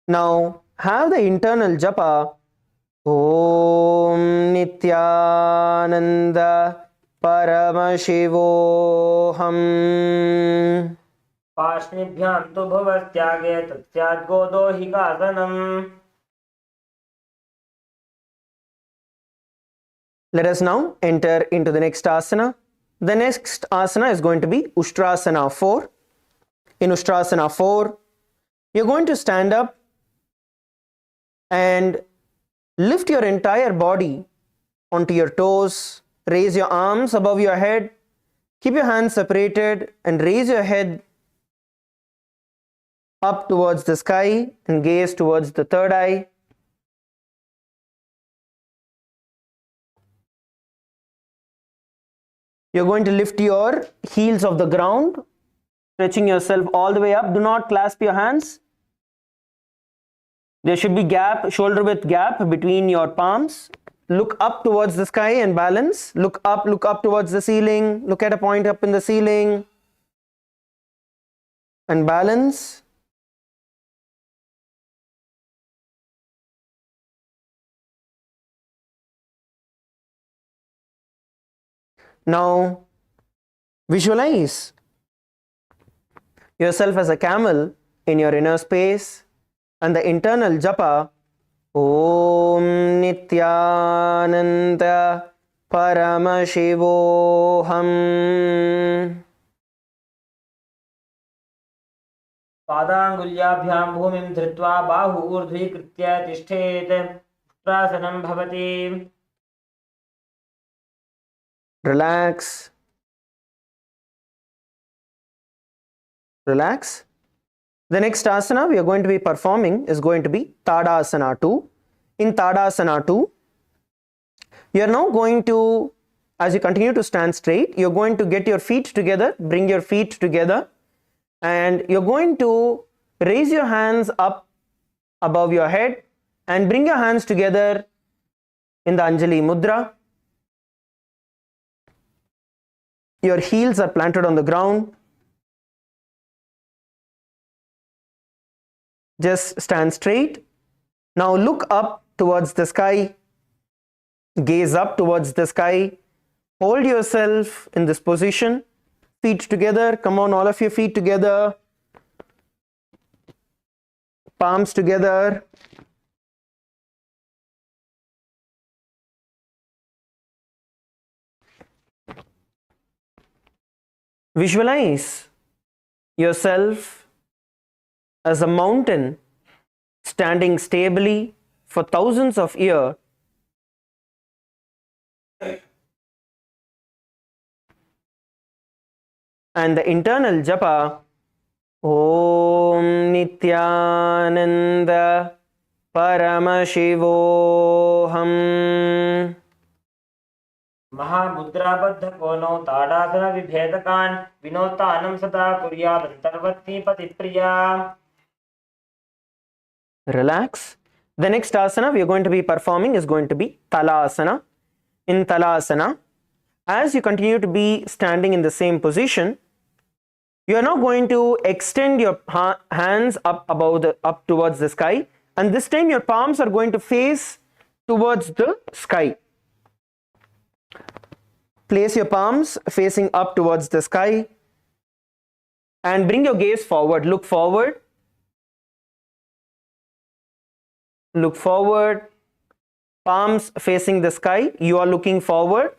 Now, have the internal japa. Om Nithyananda Paramashivoham. पार्ष्णिभ्यां तु भवत्यागे तत्स्यात् गोदो हिकासनम्. Let us now enter into the next asana. The next asana is going to be Ushtrasana 4. In Ushtrasana 4, you're going to stand up and lift your entire body onto your toes. Raise your arms above your head. Keep your hands separated and raise your head up towards the sky and gaze towards the third eye. You're going to lift your heels off the ground, stretching yourself all the way up. Do not clasp your hands. There should be gap, shoulder width gap between your palms. Look up towards the sky and balance. Look up towards the ceiling. Look at a point up in the ceiling and balance. Now, visualize yourself as a camel in your inner space and the internal japa. Om Nithyananda Paramashivoham. पादाङ्गुल्याभ्यां भूमिं धृत्वा बाहु ऊर्ध्वीकृत्य तिष्ठेत् उत्तरासनं भवति. Relax. Relax. The next asana we are going to be performing is going to be Tadasana 2. In Tadasana 2, you are now going to, as you continue to stand straight, you're going to get your feet together, bring your feet together, and you're going to raise your hands up above your head and bring your hands together in the Anjali Mudra. Your heels are planted on the ground. Just stand straight. Now look up towards the sky. Gaze up towards the sky. Hold yourself in this position. Feet together. Come on, all of your feet together. Palms together. Visualize yourself as a mountain standing stably for thousands of years. And the internal japa, Om Nithyananda Paramashivoham. महामुद्राबद्ध कोनो ताडासन विभेदकान् विनोतानं सदा कुर्यादन्तर्वर्ती पतिप्रिया. Relax. The next asana we are going to be performing is going to be Talasana. In Talasana, as you continue to be standing in the same position, you are now going to extend your hands up towards the sky, and this time your palms are going to face towards the sky. Place your palms facing up towards the sky and bring your gaze forward. Look forward. Look forward. Palms facing the sky. You are looking forward.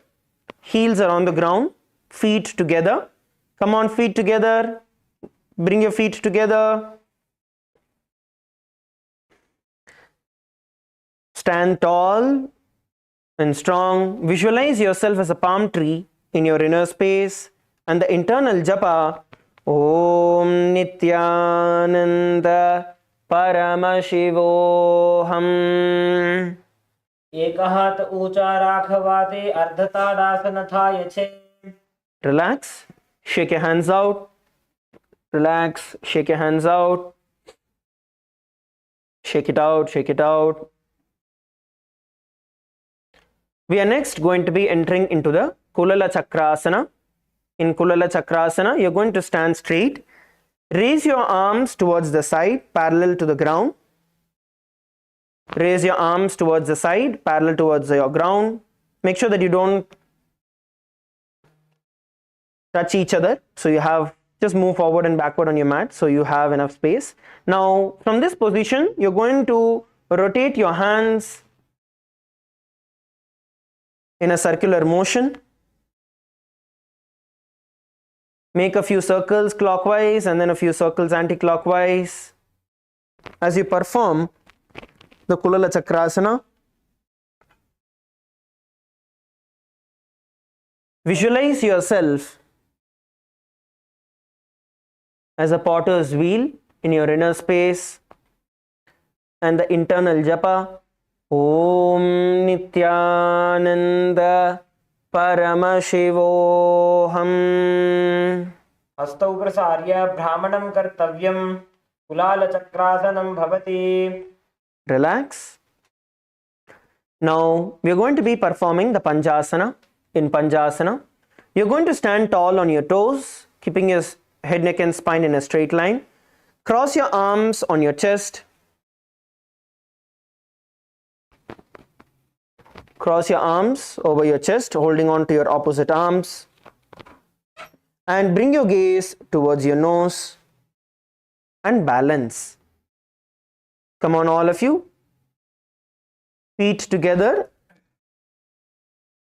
Heels are on the ground. Feet together. Come on, feet together. Bring your feet together. Stand tall and strong. Visualize yourself as a palm tree in your inner space, and the internal japa, Om Nithyananda Paramashivoham. एकः हात ऊंचा राखवाते अर्धताड़ासन था यछे. Relax. Shake your hands out. Relax. Shake your hands out. Shake it out. Shake it out. We are next going to be entering into the Kulala Chakrasana. In Kulala Chakrasana, you're going to stand straight. Raise your arms towards the side, parallel to the ground. Raise your arms towards the side, parallel towards your ground. Make sure that you don't touch each other. So you have, just move forward and backward on your mat so you have enough space. Now, from this position, you're going to rotate your hands in a circular motion. Make a few circles clockwise and then a few circles anti-clockwise as you perform the Kulala Chakrasana. Visualize yourself as a potter's wheel in your inner space, and the internal japa, Om Nithyananda Paramashivoham. हस्तौ प्रसार्य भ्रामणं कर्तव्यं. कुलालचक्रासनं भवति. Relax. Now we are going to be performing the Panchasana. In Panchasana, you're going to stand tall on your toes, keeping your head, neck and spine in a straight line. Cross your arms on your chest. Cross your arms over your chest, holding on to your opposite arms. And bring your gaze towards your nose and balance. Come on, all of you. Feet together.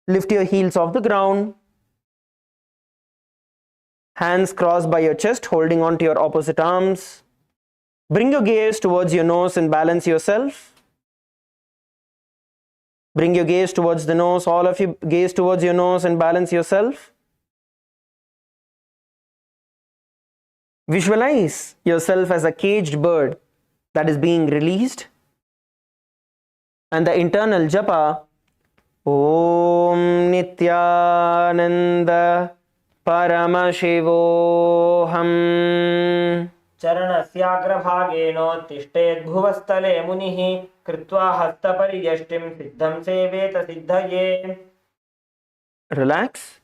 Lift your heels off the ground. Hands crossed by your chest, holding on to your opposite arms. Bring your gaze towards your nose and balance yourself. Bring your gaze towards the nose. All of you gaze towards your nose and balance yourself. Visualize yourself as a caged bird that is being released. And the internal japa, Om Nithyananda Paramashivoham. चरणस्याग्रभागेनो तिष्ठेत् भुवस्तले मुनिः कृत्वा हस्तपरियष्टिं सिद्धं सेवेत सिद्धये. Relax.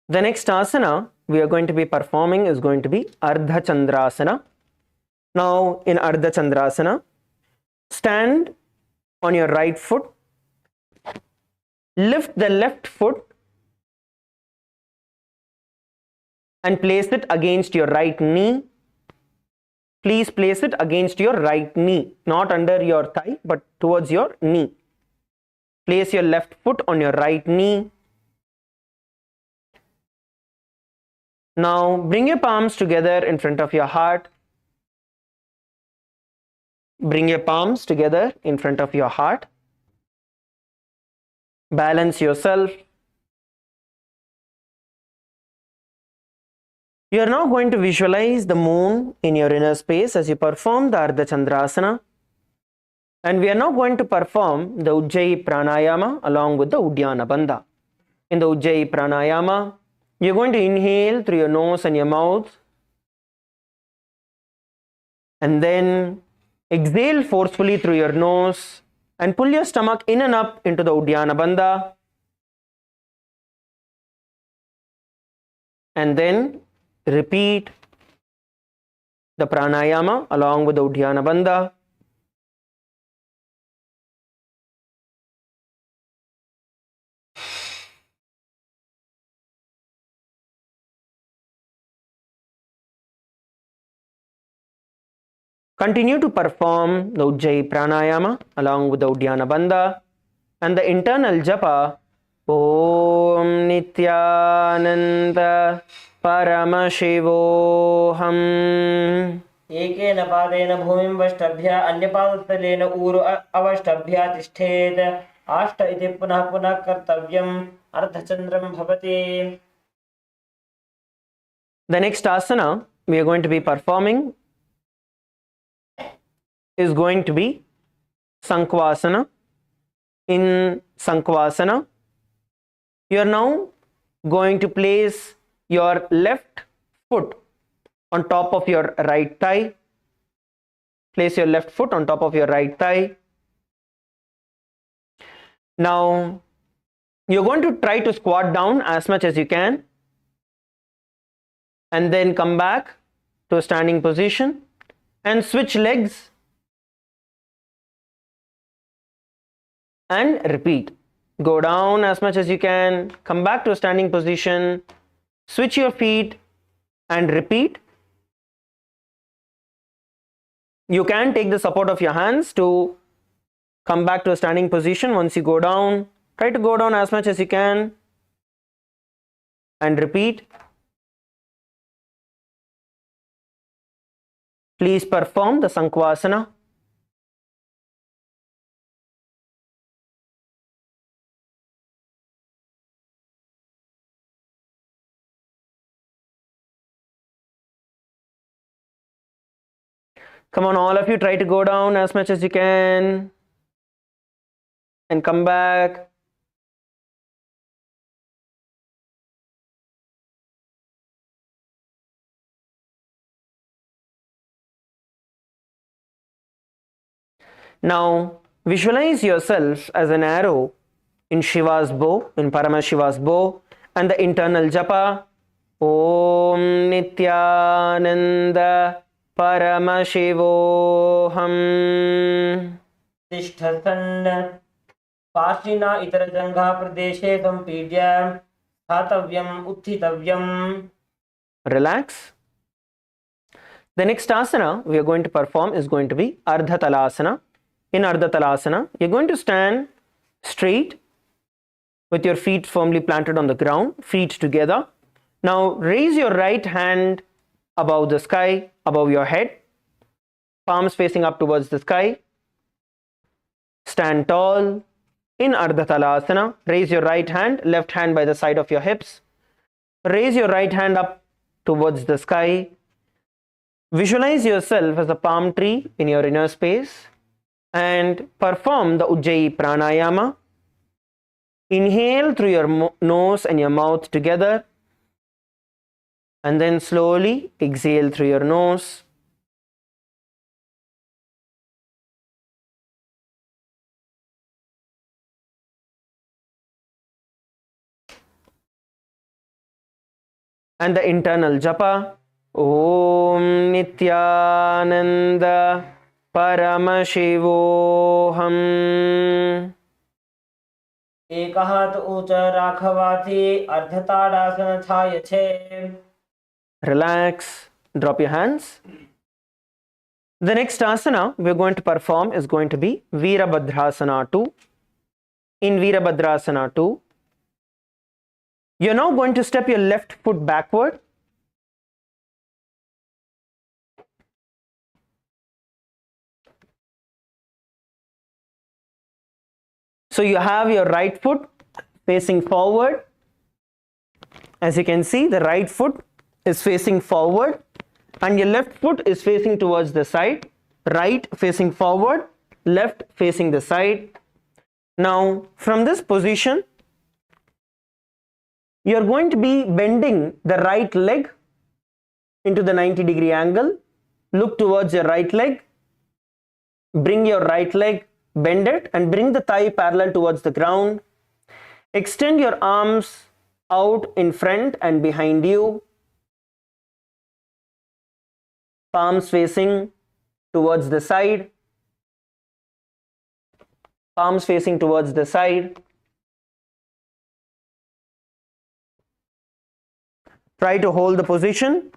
The next asana we are going to be performing is going to be Ardha Chandrasana. Now in Ardha Chandrasana, stand on your right foot, lift the left foot and place it against your right knee. Please place it against your right knee, not under your thigh, but towards your knee. Place your left foot on your right knee. Now bring your palms together in front of your heart. Bring your palms together in front of your heart. Balance yourself. You are now going to visualize the moon in your inner space as you perform the Ardha Chandrasana. And we are now going to perform the Ujjayi Pranayama along with the Uddiyana Bandha. In the Ujjayi Pranayama, you're going to inhale through your nose and your mouth. And then exhale forcefully through your nose and pull your stomach in and up into the Uddiyana Bandha. And then repeat the pranayama along with the Uddiyana Bandha. Continue to perform the Ujjayi Pranayama along with the Uddiyana Bandha and the internal japa Om Nithyananda Paramashivoham. एकेन पादेन भूमिं वष्टभ्य अन्यपादतलेन ऊरु अवष्टभ्य तिष्ठेत्. आष्ट इति पुनः पुनः कर्तव्यम्. अर्धचन्द्रं भवति. The next asana we are going to be performing is going to be Sankhvasana. In Sankhvasana, you are now going to place your left foot on top of your right thigh. Place your left foot on top of your right thigh. Now, you're going to try to squat down as much as you can and then come back to a standing position and switch legs and repeat. Go down as much as you can, come back to a standing position, switch your feet and repeat. You can take the support of your hands to come back to a standing position once you go down. Try to go down as much as you can and repeat. Please perform the Sankhvasana. Come on, all of you, try to go down as much as you can and come back. Now, visualize yourself as an arrow in Shiva's bow, in Paramashiva's bow, and the internal japa Om Nithyananda Paramashivoham. तिष्ठन् पार्श्विना इतरजङ्घाप्रदेशे सम्पीड्य स्थातव्यम् उत्थितव्यम्. Relax. The next asana we are going to perform is going to be Ardha Talasana. In Ardha Talasana, you're going to stand straight with your feet firmly planted on the ground, feet together. Now raise your right hand above the sky, above your head. palms facing up towards the sky. Stand tall in Ardha Talasana. Raise your right hand, left hand by the side of your hips. Raise your right hand up towards the sky. Visualize yourself as a palm tree in your inner space and perform the Ujjayi Pranayama. Inhale through your nose and your mouth together, and then slowly exhale through your nose. And the internal japa, Om Nithyananda Paramashivoham. एक हाथ ऊंचा राखवाती अर्धताड़ासन छाय छे. Relax, drop your hands. The next asana we're going to perform is going to be Virabhadrasana 2. In Virabhadrasana 2, you're now going to step your left foot backward. So you have your right foot facing forward. As you can see, the right foot is facing forward and your left foot is facing towards the side. Right facing forward, left facing the side. Now, from this position, you are going to be bending the right leg into the 90-degree angle. Look towards your right leg. Bring your right leg, bend it, and bring the thigh parallel towards the ground. Extend your arms out in front and behind you. Palms facing towards the side. Palms facing towards the side. Try to hold the position.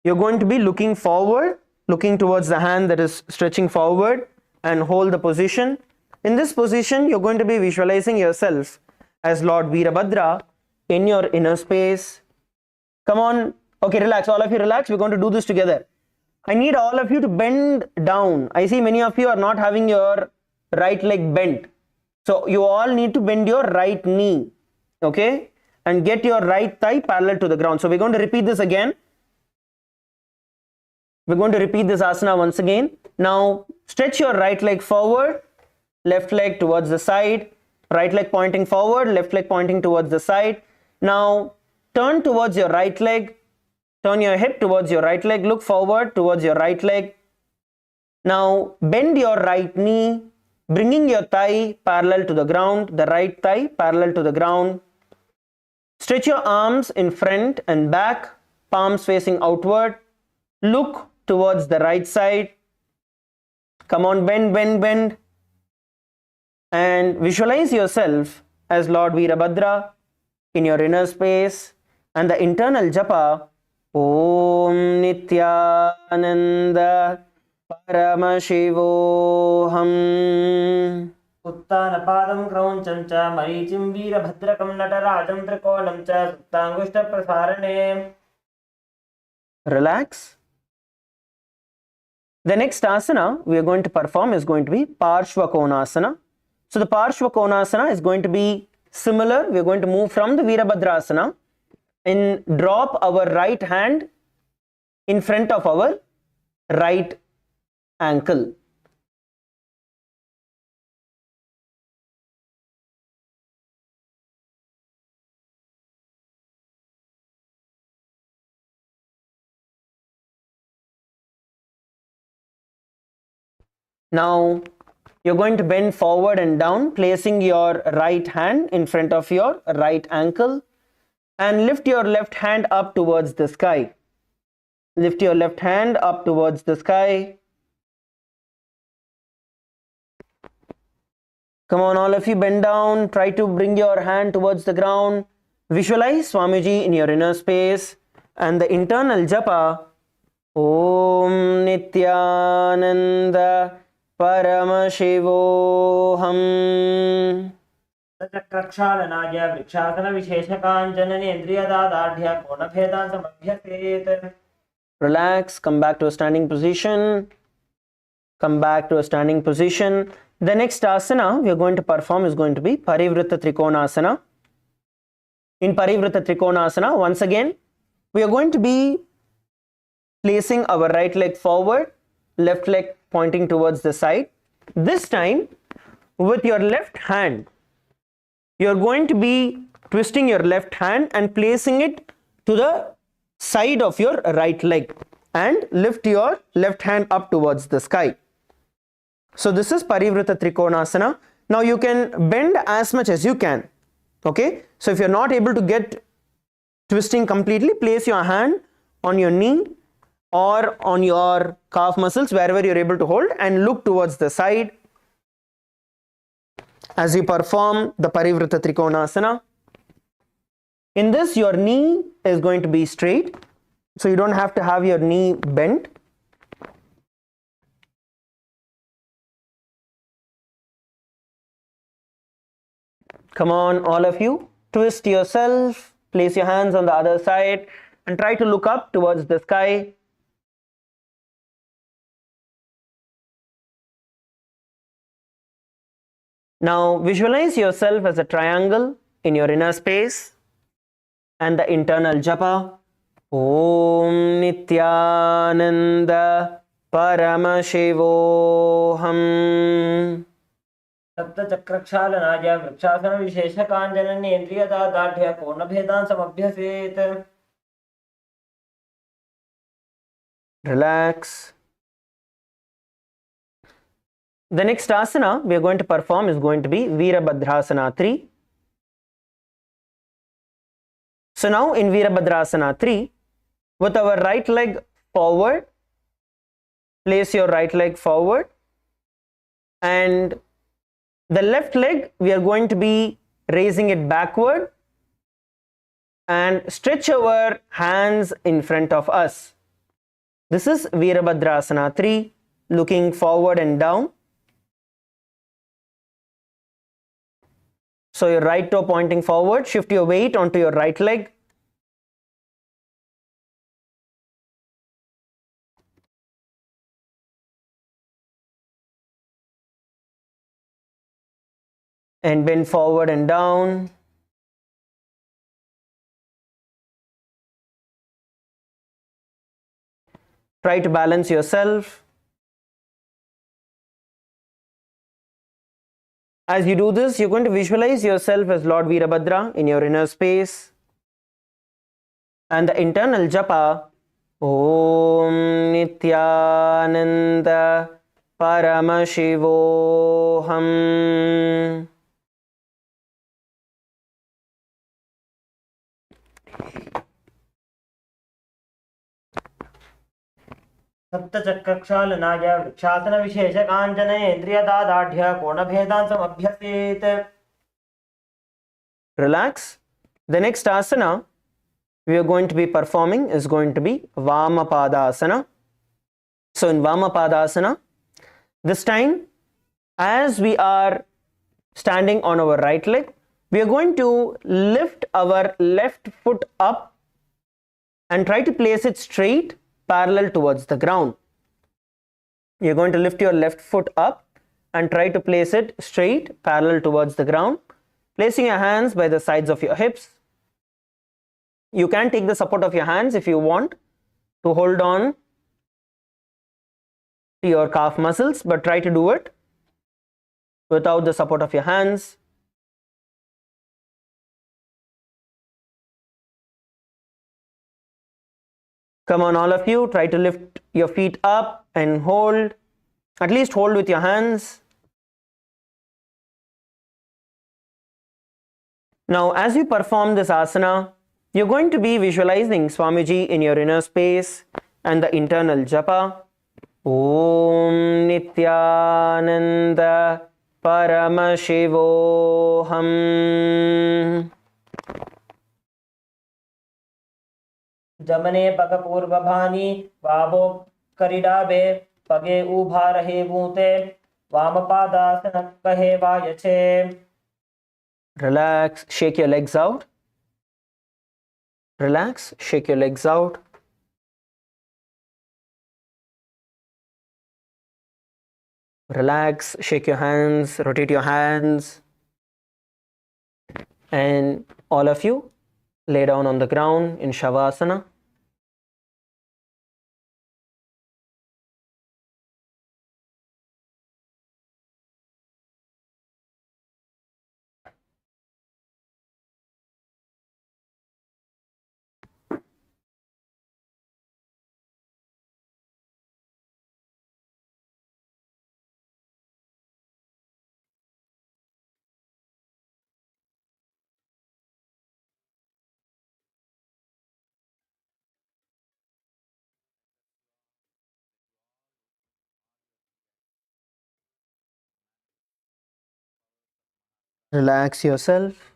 You're going to be looking forward, looking towards the hand that is stretching forward, and hold the position. In this position, you're going to be visualizing yourself as Lord Virabhadra in your inner space. Come on. Okay, relax. All of you relax. We're going to do this together. I need all of you to bend down. I see many of you are not having your right leg bent. So you all need to bend your right knee. Okay? And get your right thigh parallel to the ground. So we're going to repeat this again. We're going to repeat this asana once again. Now stretch your right leg forward, left leg towards the side, right leg pointing forward, left leg pointing towards the side. Now turn towards your right leg, turn your hip towards your right leg, look forward towards your right leg. Now bend your right knee, bringing your thigh parallel to the ground, the right thigh parallel to the ground. Stretch your arms in front and back, palms facing outward. Look towards the right side. Come on, bend, bend, bend. And visualize yourself as Lord Virabhadra in your inner space. And the internal japa, Om Nithyananda Paramashivoham. उत्तानपादं क्रौञ्चं च मरीचिं वीरभद्रकं नटराजं त्रिकोणं च सुप्ताङ्गुष्ठप्रसारणे. Relax. The next asana we are going to perform is going to be Parshvakonasana. So the Parshvakonasana is going to be similar. We are going to move from the Virabhadrasana and drop our right hand in front of our right ankle. Now you're going to bend forward and down, placing your right hand in front of your right ankle, and lift your left hand up towards the sky. Lift your left hand up towards the sky. Come on, all of you, bend down. Try to bring your hand towards the ground. Visualize Swamiji in your inner space and the internal japa, Om Nithyananda Paramashivoham. चक्रक्षालनाय वृक्षासनविशेषकाञ्चननेन्द्रियदादाढ्य कोणभेदान् समभ्यसेत्. Relax, come back to a standing position. Come back to a standing position. The next asana we are going to perform is going to be Parivrtta Trikonasana. In Parivrtta Trikonasana, once again, we are going to be placing our right leg forward, left leg pointing towards the side. This time, with your left hand, you are going to be twisting your left hand and placing it to the side of your right leg and lift your left hand up towards the sky. So this is Parivrtta Trikonasana. Now you can bend as much as you can. Okay, so if you're not able to get twisting completely, place your hand on your knee or on your calf muscles, wherever you're able to hold, and look towards the side as you perform the Parivrtta Trikonasana. In this, your knee is going to be straight, so you don't have to have your knee bent. Come on, all of you, twist yourself, place your hands on the other side and try to look up towards the sky. Now visualize yourself as a triangle in your inner space and the internal japa. Om Nithyananda Paramashivoham. सप्त चक्रक्षालनाय vrikshasana विशेषकाञ्जननेन्द्रियदार्ढ्य पूर्णभेदान् समभ्यसेत्. Relax. The next asana we are going to perform is going to be Virabhadrasana 3. So now in Virabhadrasana 3, with our right leg forward, place your right leg forward, and the left leg we are going to be raising it backward and stretch our hands in front of us. This is Virabhadrasana 3, looking forward and down. So your right toe pointing forward, shift your weight onto your right leg. And bend forward and down. Try to balance yourself. As you do this, you're going to visualize yourself as Lord Virabhadra in your inner space. And the internal japa, Om Nithyananda Paramashivoham. सप्तचक्रक्षालनाय vrikshasana विशेषकाञ्जनेन्द्रियदार्ढ्य पूर्णभेदान् समभ्यसेत्. Relax. The next asana we are going to be performing is going to be Vamapadasana. So in Vamapadasana, this time as we are standing on our right leg, we are going to lift our left foot up and try to place it straight, parallel towards the ground. You're going to lift your left foot up and try to place it straight, parallel towards the ground, placing your hands by the sides of your hips. You can take the support of your hands if you want to hold on to your calf muscles, but try to do it without the support of your hands. Come on, all of you, try to lift your feet up and hold. At least hold with your hands. Now, as you perform this asana, you're going to be visualizing Swamiji in your inner space and the internal japa. Om Nithyananda Paramashivoham. जमने पग पूर्वभानी wow करिडाबे पगे उभा रहे बूते वामपादासन कहे वायछे. Relax, shake your legs out. Relax, shake your legs out. Relax, shake your hands, rotate your hands, and all of you lay down on the ground in Shavasana. Relax yourself.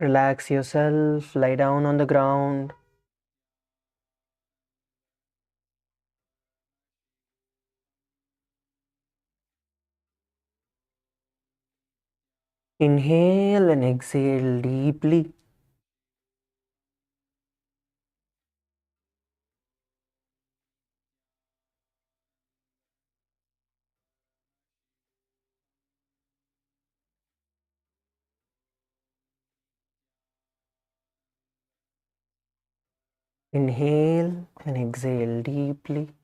Relax yourself, lie down on the ground. Inhale and exhale deeply. Inhale and exhale deeply.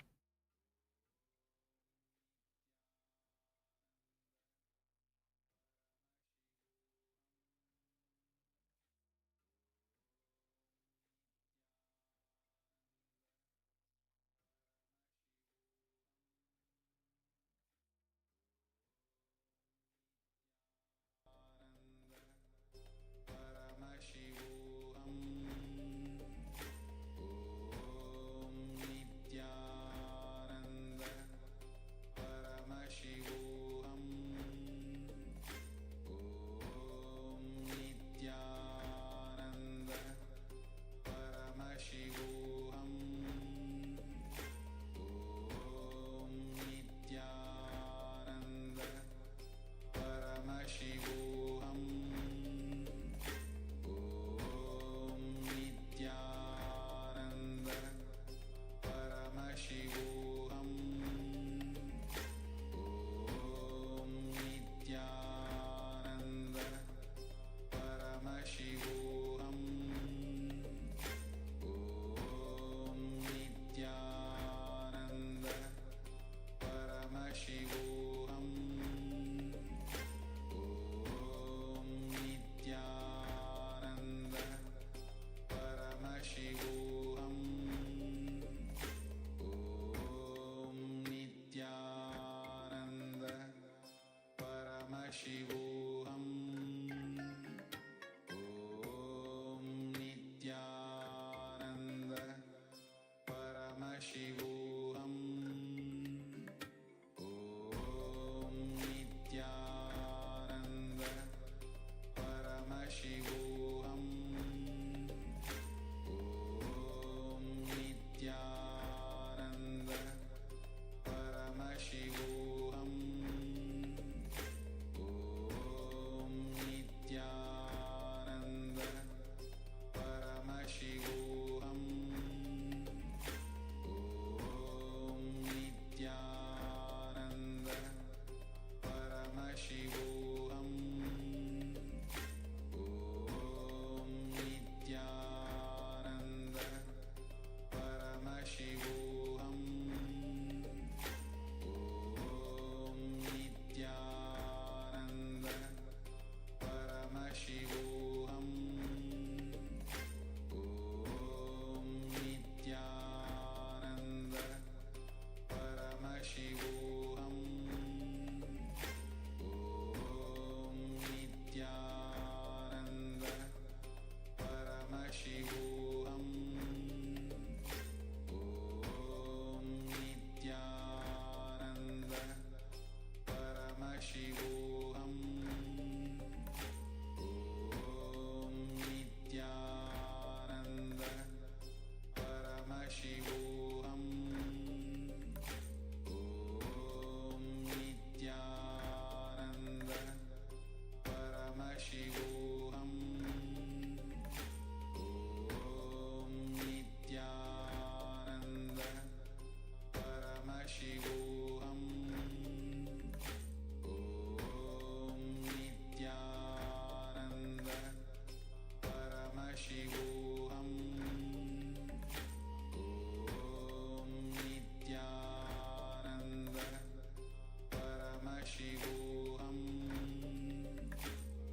Paramashivoham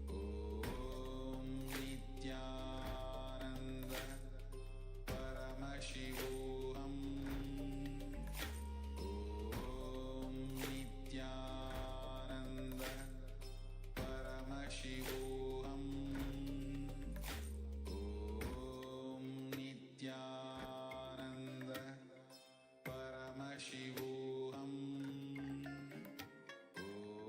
Om Nithyananda Paramashivoham Om Nithyananda Paramashivoham Om Nithyananda Paramashivoham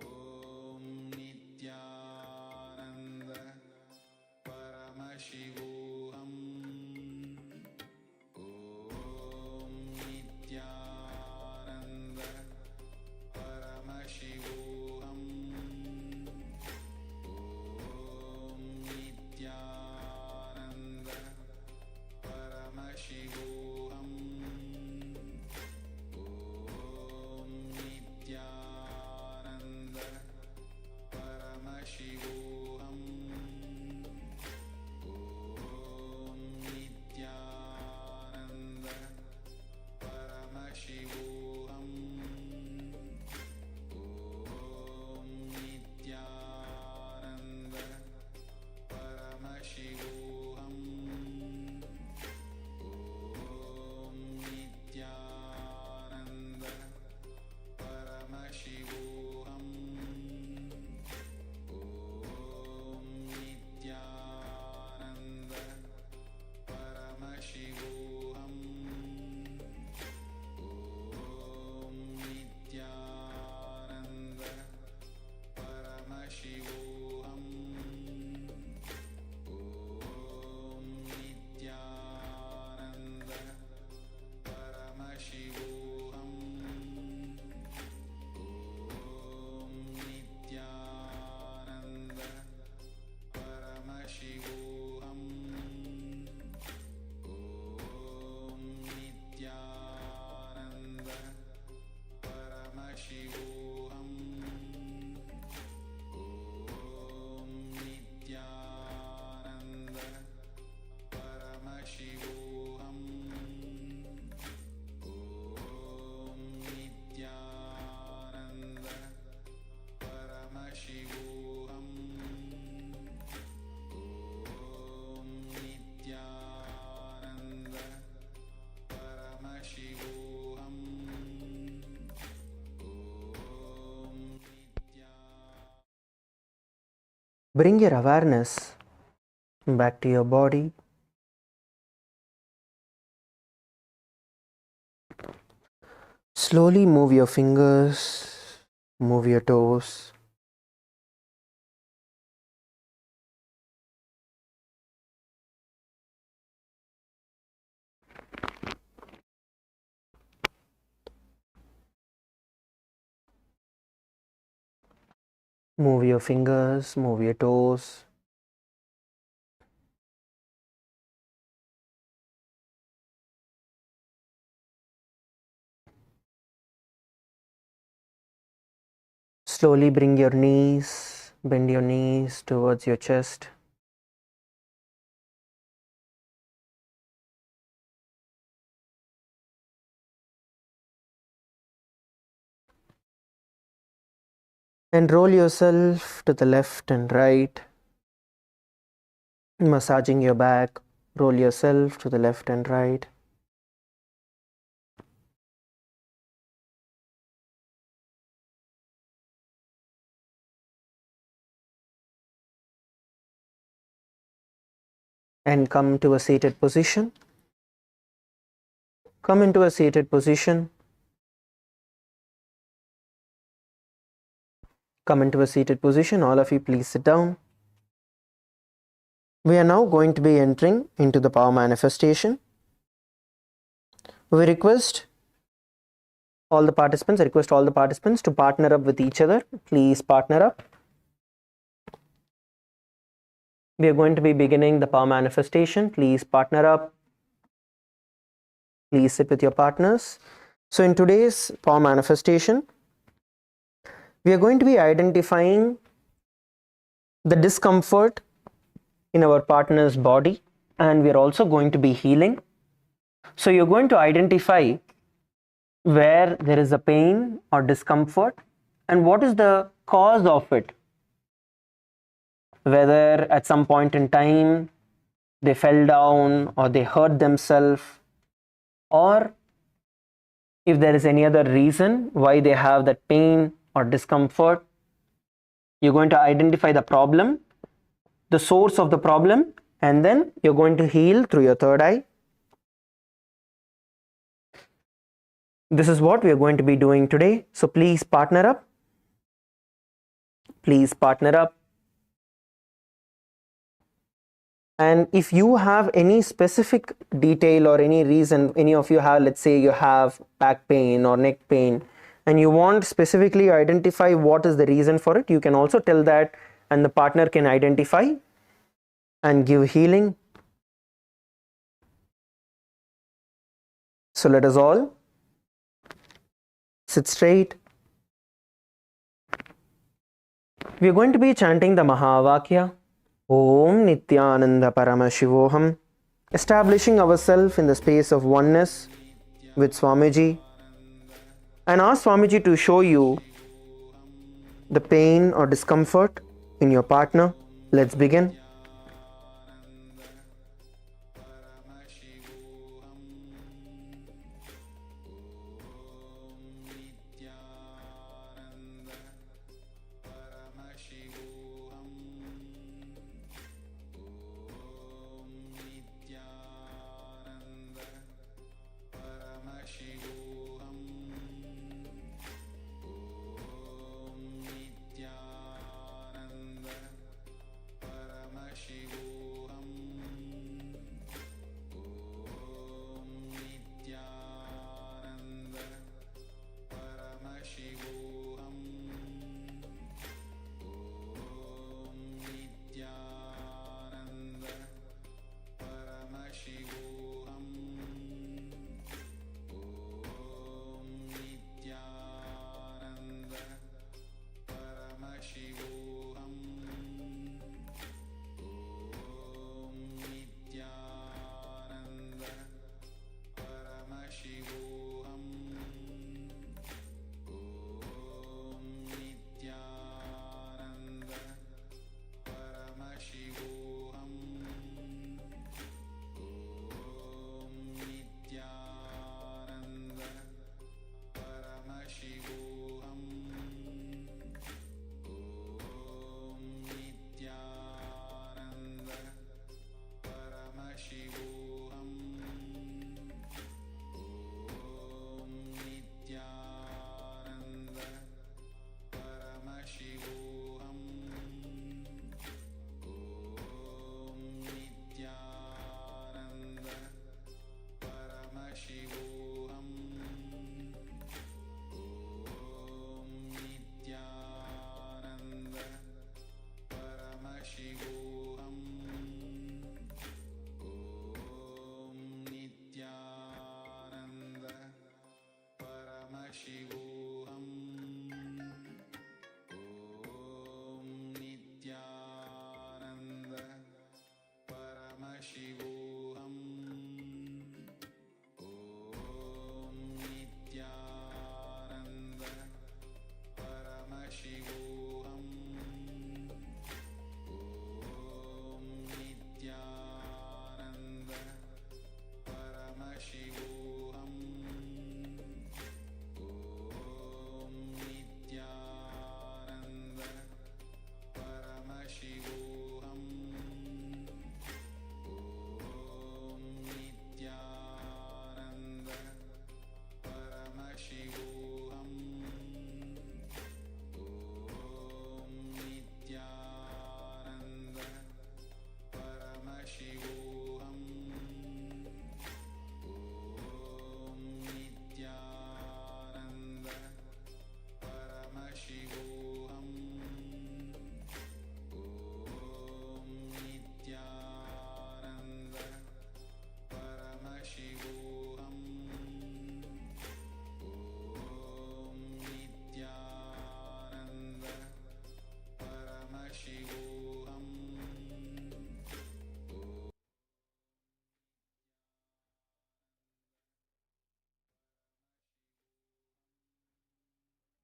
Om Nithyananda Paramashivoham Om Nithyananda Paramashivoham Om Nithyananda Paramashivoham Om Nithyananda Paramashivoham Om Nithyananda Paramashivoham Om Nithyananda Paramashivoham Om Nithyananda Paramashivoham Om Nithyananda Paramashivoham Om Nithyananda Paramashivoham Om Nithyananda Paramashivoham Om Nithyananda Paramashivoham Om Nithyananda Paramashivoham Om Nithyananda Paramashivoham Om Nithyananda Paramashivoham Om Nithyananda Paramashivoham Om Bring your awareness back to your body. Slowly move your fingers, move your toes. Move your fingers, move your toes. Slowly bring your knees, bend your knees towards your chest. And roll yourself to the left and right. Massaging your back, roll yourself to the left and right. And come to a seated position. Come into a seated position. Come into a seated position. All of you, please sit down. We are now going to be entering into the power manifestation. We request all the participants, to partner up with each other. Please partner up. We are going to be beginning the power manifestation. Please partner up. Please sit with your partners. So in today's power manifestation, we are going to be identifying the discomfort in our partner's body, and we are also going to be healing. So you're going to identify where there is a pain or discomfort, and what is the cause of it. Whether at some point in time they fell down or they hurt themselves, or if there is any other reason why they have that pain or discomfort. You're going to identify the problem, the source of the problem, and then you're going to heal through your third eye. This is what we are going to be doing today. So please partner up. Please partner up. And if you have any specific detail or any reason, any of you have, let's say you have back pain or neck pain, and you want specifically identify what is the reason for it, you can also tell that, and the partner can identify and give healing. So let us all sit straight. We are going to be chanting the Mahavakya, Om Nithyananda Paramashivoham, establishing ourselves in the space of oneness with Swamiji, and ask Swamiji to show you the pain or discomfort in your partner. Let's begin.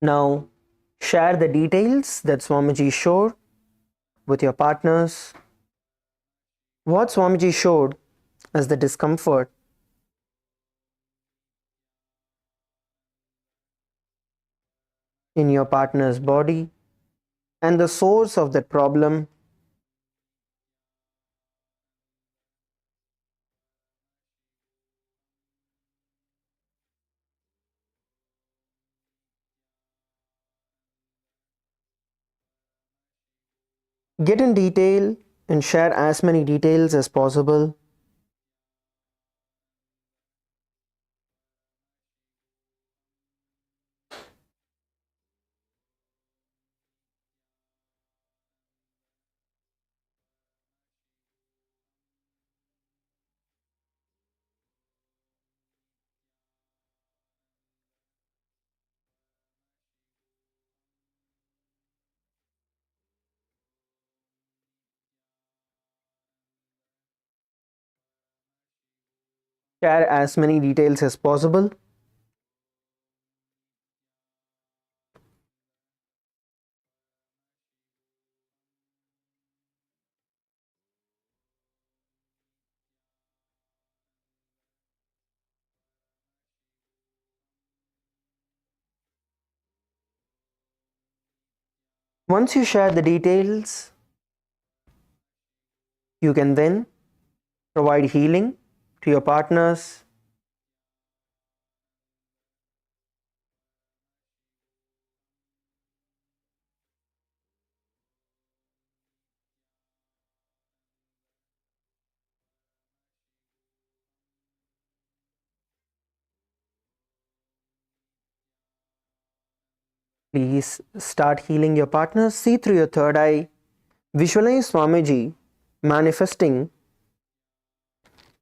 Now Share the details that Swamiji showed with your partners. What Swamiji showed as the discomfort in your partner's body and the source of that problem. Get in detail and share as many details as possible. Share as many details as possible. Once you share the details, you can then provide healing to your partners. Please start healing your partners. See through your third eye. Visualize Swamiji manifesting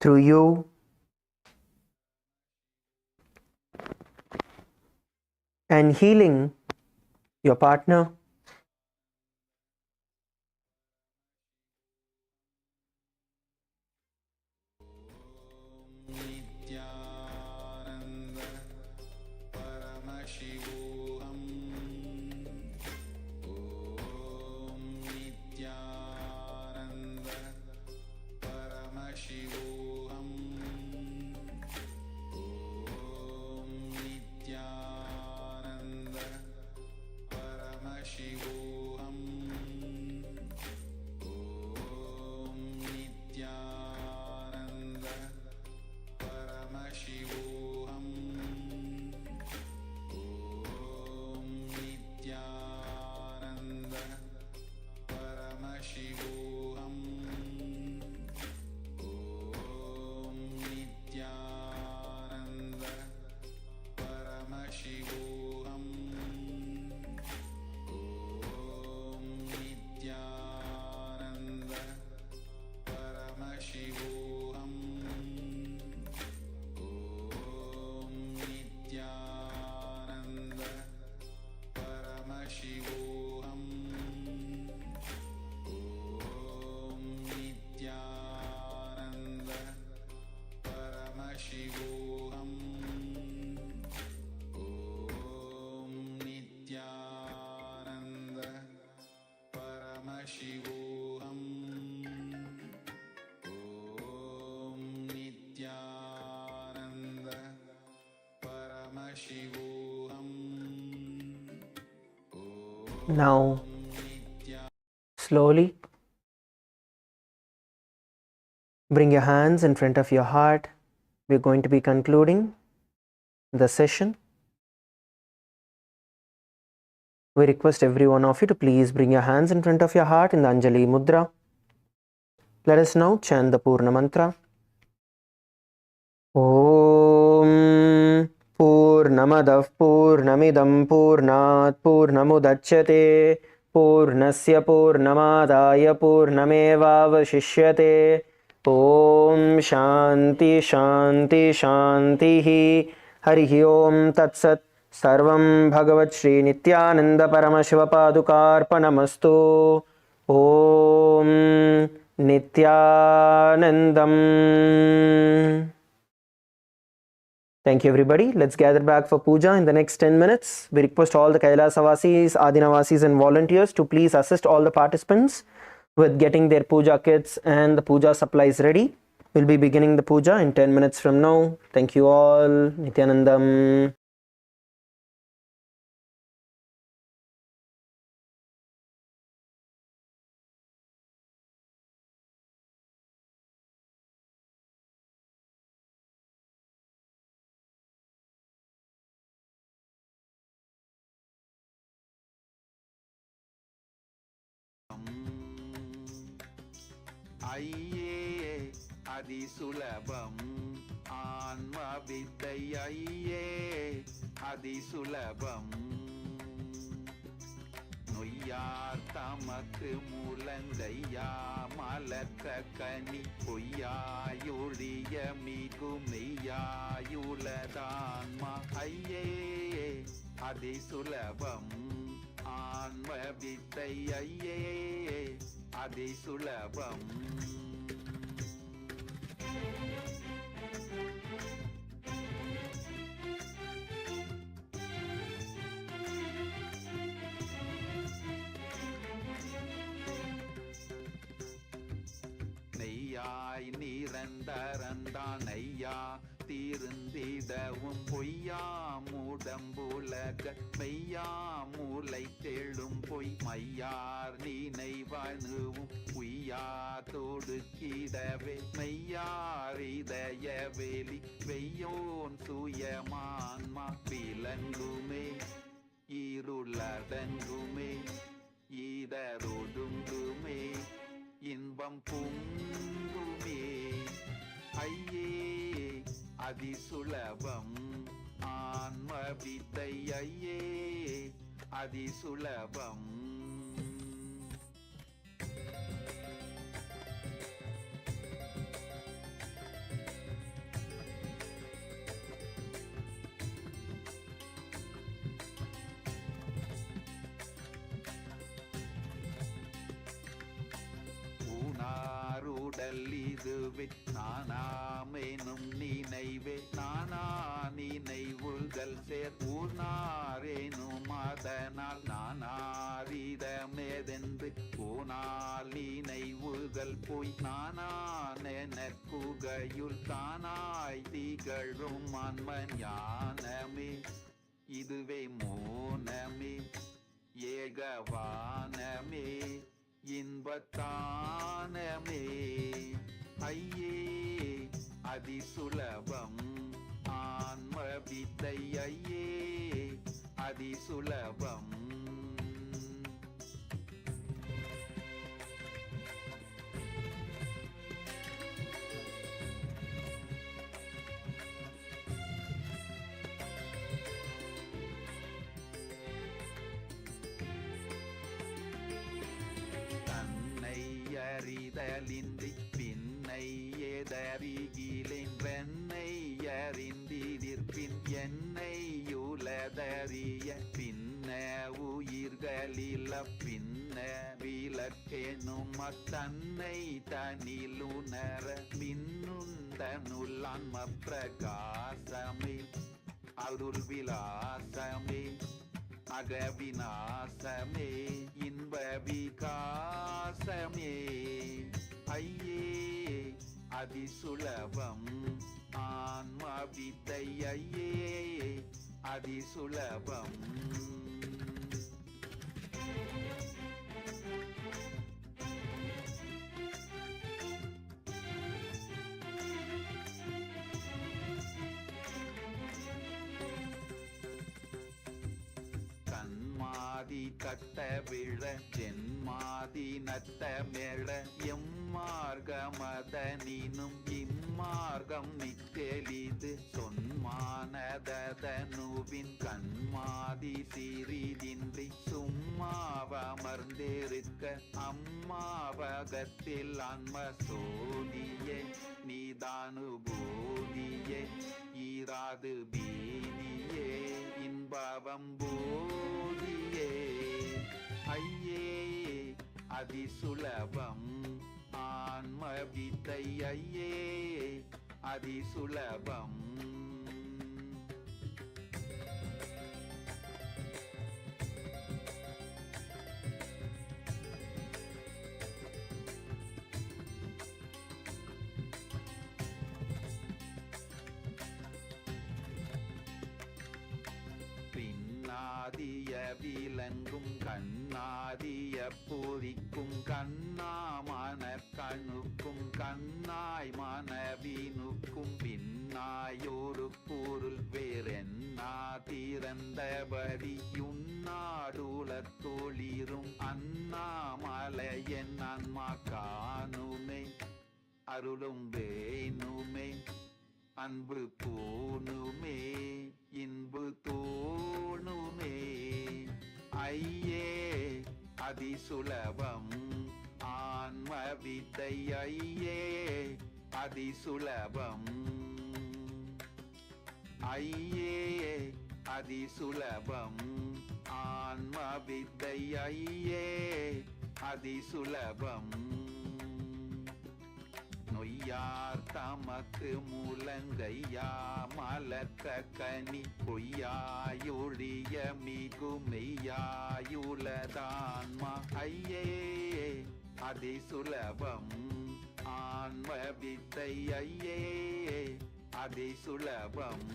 through you and healing your partner. Nithyananda Paramashivoham Om Nithyananda Paramashivoham Om Nithyananda Paramashivoham Om Nithyananda Paramashivoham Om Nithyananda Paramashivoham Om Nithyananda Paramashivoham Om Nithyananda Paramashivoham Om Nithyananda Paramashivoham Om Nithyananda Paramashivoham Om Nithyananda Paramashivoham Om Nithyananda Paramashivoham Now, slowly bring your hands in front of your heart. We're going to be concluding the session. We request every one of you to please bring your hands in front of your heart in the Anjali Mudra. Let us now chant the Purna Mantra. Om Purnamadav Purnamidam Purnat Purnamudachyate Purnasya Purnamadaya Purnamevavashishyate. Om Shanti Shanti Shanti Harihi Om Tat Sat. Sarvam Bhagavat Shri Nithyananda Paramashiva Padukarpanamastu. Om Nithyanandam. Thank you, everybody. Let's gather back for puja in the next 10 minutes. We request all the Kailasa-vasis, Adinavasis and volunteers to please assist all the participants with getting their puja kits and the puja supplies ready. We'll be beginning the puja in 10 minutes from now. Thank you all. Nithyanandam. ஐயே அதிசுலபம் ஆன்ம வித்தை ஐயே அதிசுலபம் நொய்யார் தமக்கு மூலங்கையா மலக்க கனி பொய்யாயொழிய மிகு மெய்யாயுலதான்மா ஐயே அதிசுலபம் ஆன்ம வித்தை ஐயே அதிசுலபம் நெய்யாய் நிரந்தரந்தான் நெய்யா தீர்ந்திடவும் பொய்யா மூடம்புலக மெய்யா மூளை தெழும் பொய் மையார் நினைவனுவும் உய்யா தொடுக்கிடவே மெய்யார் இதய வெளி வெய்யோன் சுயமான்மா விலங்குமே இருளடங்குமே இதரொடுங்குமே இன்பம் பொங்குமே ஐயே அதிசுலபம் ஆன்ம வித்தை ஐயே அதிசுலபம் ஊனாருடல் இதுவே நானாமெனும் நினைவே நானா நினைவுகள் சேர் ஊனாரேனும் அதனால் நானாரிடமேதென்று ஊனால் நினைவுகள் போய் நானானெனக்குகையுள் தானாய் திகழும் ஆன்ம ஞானமே இதுவே மோனமே ஏகவானமே இன்பத்தானமே ஐயே அதிசுலபம் ஆன்ம வித்தை ஐயே அதிசுலபம் அறிதலின்றி பின்னை எதறிகிலேன் வெண்ணை அறிந்திருப்பின் என்னை உலதறிய பின்ன உயிர்களில பின்ன விளக்கெனும் தன்னை தனிலுணர மின்னுந்தனுள்ளான்ம பிரகாசமே அருள் விலாசமே அகவிநாசமே இன்ப விகாசமே ஐயே அதிசுலபம் ஆன்ம வித்தை ஐயே அதிசுலபம் கண்மாதி கட்ட விழ ஜென்மாதி நட்ட மேள எம்மார்கமதனினும் இம்மார்க்கம் நித்தெளிது சொன்மானதனுவின் கண்மாதி சிறிதின்றி சும்மாவமர்ந்திருக்க அம்மாவகத்தில் ஆன்ம சோதியே நீதானுபூதியே ஈராது பீதியே இன்பவம் போதியே ஐயே அதிசுலபம் ஆன்ம வித்தை ஐயே அதிசுலபம் விலங்கும் கண்ணாதிய பூரிக்கும் கண்ணாமான கணுக்கும் கண்ணாய் மனவினுக்கும் பின்னாயோரு பொருள் வேறென்னா திறந்தபடி யுன்னாடுலத் தொழிரும் அண்ணாமலையன் ஆன்மா காணுமே அருளும் வேணுமே அன்பு பூணுமே இன்பு தோணுமே ஐயே அதிசுலபம் ஆன்ம வித்தை ஐயே அதிசுலபம் ஐயே அதிசுலபம் ஆன்ம வித்தை ஐயே அதிசுலபம் நொய்யார் தமக்கு முழங்கையா மலக்க கனி பொய்யாயொழிய மிகுமெய்யாயுளதான்மா ஐயே அதிசுலபம் ஆன்ம வித்தை ஐயே அதிசுலபம்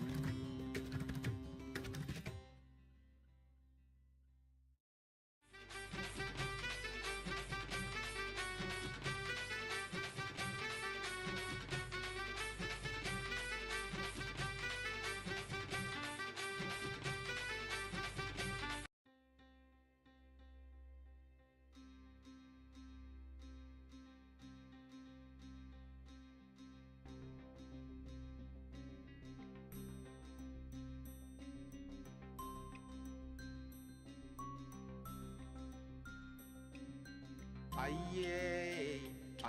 ஐயே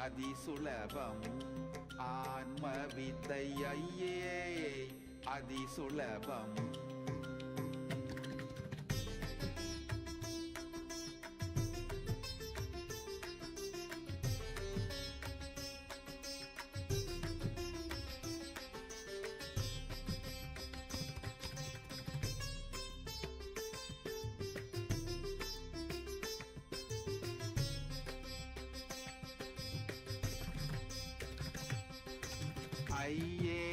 அதிசுலபம் ஆன்ம வித்தை ஐயே அதிசுலபம் ஐயே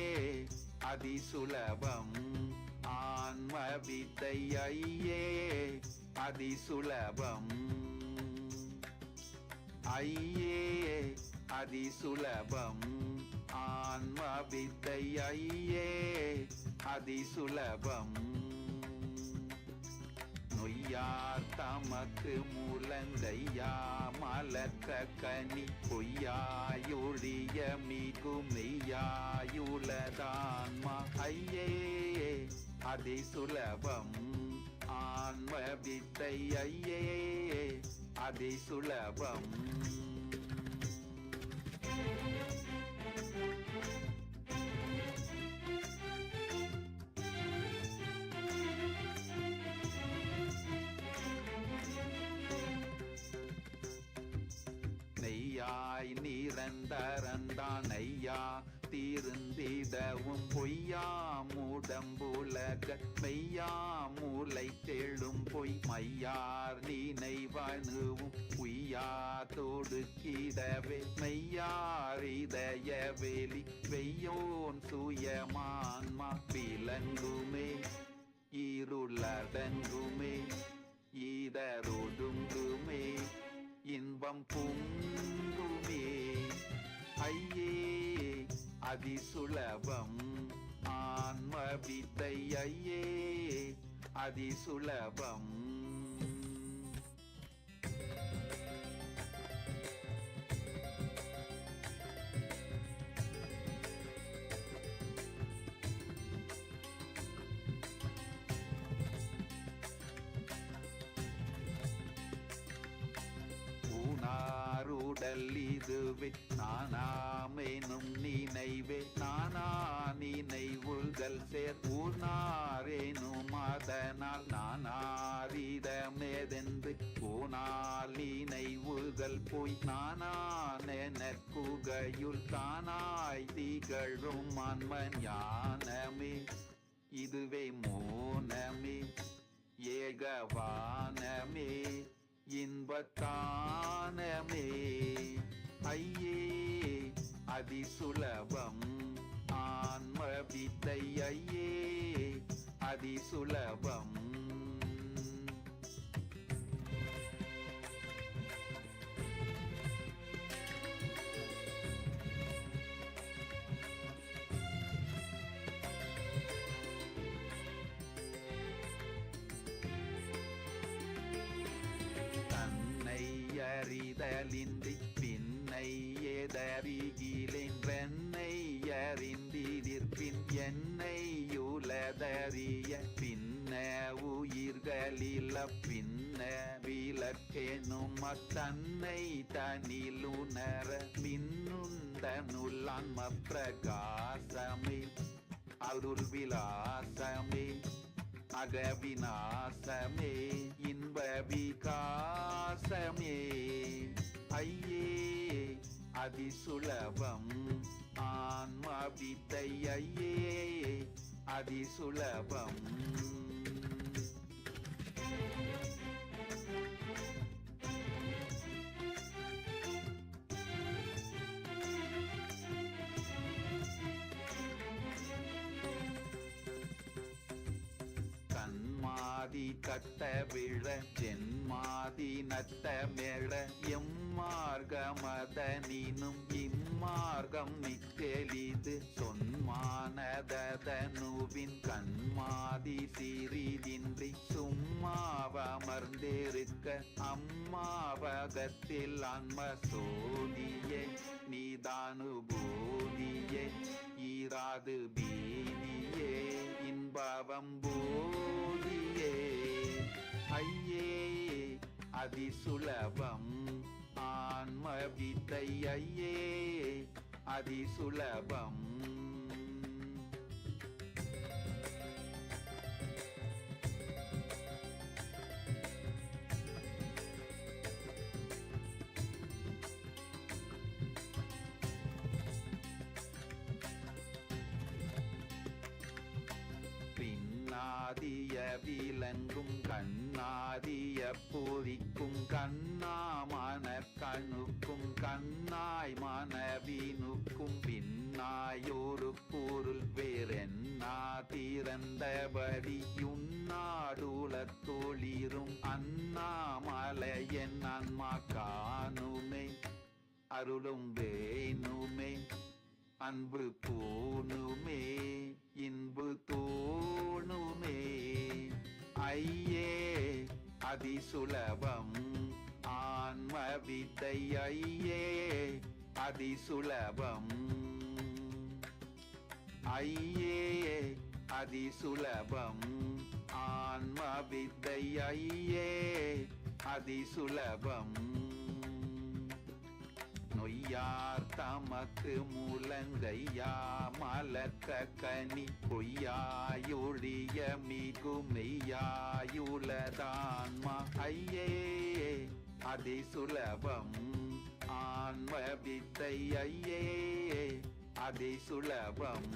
அதிசுலபம் ஆன்ம வித்தை ஐயே அதிசுலபம் ஐயே அதிசுலபம் ஆன்ம வித்தை ஐயே அதிசுலபம் நொய்யார் தமக்கு முழங்கையா மலக்க கனி பொய்யாயொழிய மிகுமெய்யாயுளதான்மா ஐயே அதிசுலபம் ஆன்ம வித்தை ஐயே அதிசுலபம் நெய்யாய் நிரந்தரந்தான் ஐயா தீர்ந்திடவும் பொய்யா மூடம்புலக மெய்யா மூளை தேழும் பொய் மையார் நினைவணுவும் உய்யா தொடுக்கிடவே மெய்யார் இதய வெளி வெய்யோன் சுயமான்மா விலங்குமே இருளடங்குமே இதரொடுங்குமே இன்பம் பொங்குமே ஐயே அதிசுலபம் ஆன்ம வித்தை ஐயே அதிசுலபம் நாருடல் இதுவே நானாமெனும் நினைவே நானா நினைவுகள் சேர் ஊர்நாரேனும் அதனால் நானாரிடமேதென்று போனால் நினைவுகள் போய் நானானெனக்குகையுள் தானாய் திகழும் ஆன்மன் ஞானமே இதுவே மோனமே ஏகவானமே இன்பத்தானமே ஐயே அதிசுலபம் ஆன்ம வித்தை ஐயே அதிசுலபம் ஈர்கலின்றி பின்னை எதறிகிலென்றென்னை அறிந்திதிர்பின் என்னை யுலதறிய பின்ன உயிர்களில பின்ன விளக்கெனும் அத்தன்னை தனிலுணர மின்னுந்தனுள்ளான்ம பிரகாசமே அருள் விலாசமே அகவிநாசமே இன்ப விகாசமே ஐயே அதிசுலபம் ஆன்ம வித்தை ஐயே அதிசுலபம். கண்மாதி கட்ட விழ ஜென்மாதி நட்ட மேழ எம்மார்கமதனினும் இம்மார்க்கம் மிக்கெளிது சொன்மானதனுவின் கண்மாதி சிறிதின்றி சும்மாவமர்ந்திருக்க அம்மாவகத்தில் ஆன்ம சோதியே நீதானுபூதியே ஈராது பீதியே இன்பவம் போதியே ஐயே அதிசுலபம் ஆன்ம வித்தை ஐயே அதிசுலபம். பின்னாதிய விலங்கும் கண்ணாதிய பொறிக்கும் கண்ணாமன கணுக்கும் கண்ணாய் மனவினுக்கும் பின்னாயொரு பொருள் வேறென்னா திறந்தபடி யுன்னாடுல தொழிரும் அண்ணாமலையன் அன்மா காணுமே அருளும் வேணுமே அன்பு பூணுமே இன்பு தோணுமே ஐயே அதிசுலபம் ஆன்ம வித்தை ஐயே அதிசுலபம் ஐயே அதிசுலபம் ஆன்ம வித்தை ஐயே அதிசுலபம். நொய்யார் தமக்கு முழங்கையா மலக்க கனி பொய்யாயொழிய மிகுமெய்யாயுலதான்மா ஐயே அதிசுலபம் ஆன்ம வித்தை ஐயே அதிசுலபம்.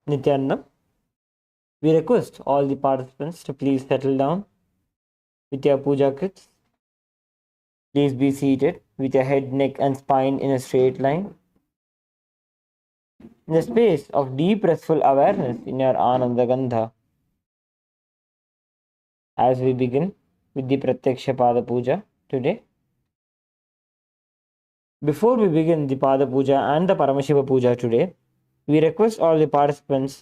Nithyananda, we request all the participants to please settle down with your puja kits. Please be seated with your head, neck and spine in a straight line. In the space of deep restful awareness in your Ananda Gandha. As we begin with the Pratyaksha Pada Puja today. Before we begin the Pada Puja and the Paramashiva Puja today, we request all the participants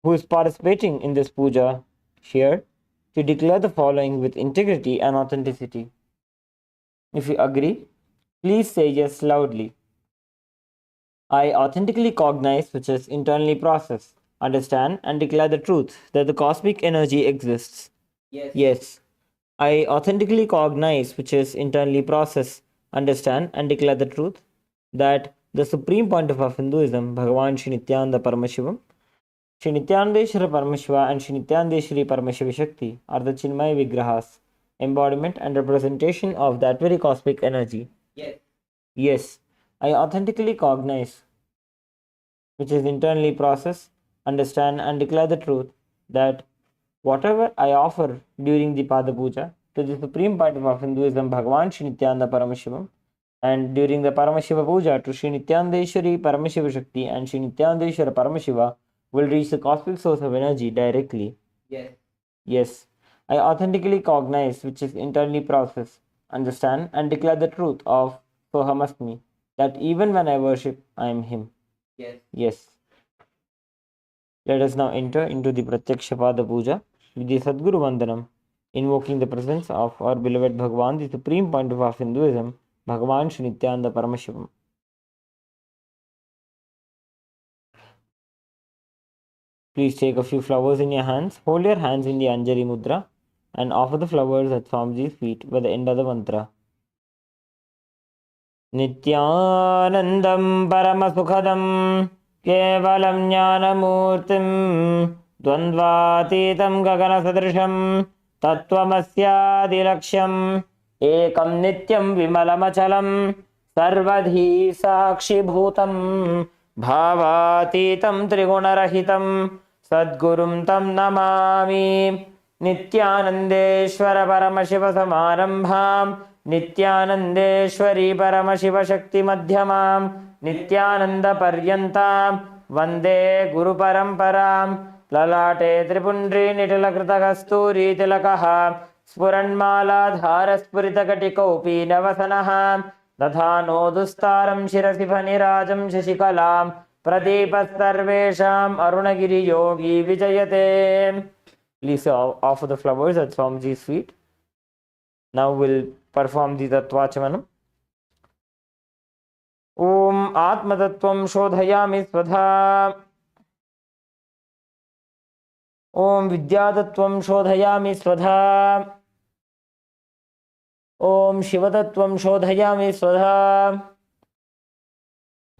who is participating in this puja here to declare the following with integrity and authenticity. If you agree, please say yes loudly. I authentically cognize, which is internally process, understand, and declare the truth that the cosmic energy exists. Yes. I authentically cognize, which is internally process, understand, and declare the truth that the Supreme Pontiff of Hinduism, Bhagavan Shri Nithyananda Paramashivam, Shri Nithyanandeshwara Paramashiva, and Shri Nithyanandeshwari Paramashiva Shakti are the Chinmaya Vigrahas, embodiment and representation of that very cosmic energy. Yes. I authentically cognize, which is internally process, understand, and declare the truth that whatever I offer during the Pada Puja to the Supreme Pontiff of Hinduism, Bhagavan Shri Nithyananda Paramashivam, and during the Paramashiva Puja to Shri Nithyanandeshwari Paramashiva Shakti and Shri Nithyanandeshwara Paramashiva will reach the cosmic source of energy directly. Yes. I authentically cognize, which is internally process, understand, and declare the truth of Sohamasmi, that even when I worship, I am Him. Yes. Let us now enter into the Pratyaksha Pada Puja with the Sadguru Vandanam, invoking the presence of our beloved Bhagavan, the Supreme Pontiff of Hinduism, Bhagavan Shri Nithyananda Paramashivam. Please take a few flowers in your hands, hold your hands in the Anjali Mudra, and offer the flowers at Swamiji's feet by the end of the mantra. Nithyanandam Paramasukhadam Kevalam Jnanamurtim Dvandvatitam Gaganasadrisham Tattvamasyadilaksham Ekam Nityam Vimalamachalam Sarvadhi Sakshibhutam Bhavatitam Trigunarahitam Sadgurum Tam Namami Nithyanandeshwara Paramashiva Samarambham Nithyanandeshwari Paramashiva Shakti Madhyamam Nithyananda Paryantam Vande Guru Paramparam Lalate Tripundri Nitalakrita Kasturi Tilakaha Spuranmala Dhara Spurita Katikopi Navasanaha Dathano Dustaram Shirasi Phanirajam Shashikalam Pradeepas Sarvesham Arunagiri Yogi Vijayate. Please offer the flowers at Swamiji's feet. Now we'll perform the Tattvachamanam. Om Atmatattvam Shodhayami Svadha. Om Vidyatattvam Shodhayami Svadha. Om Shivatattvam Shodhayami Svadha.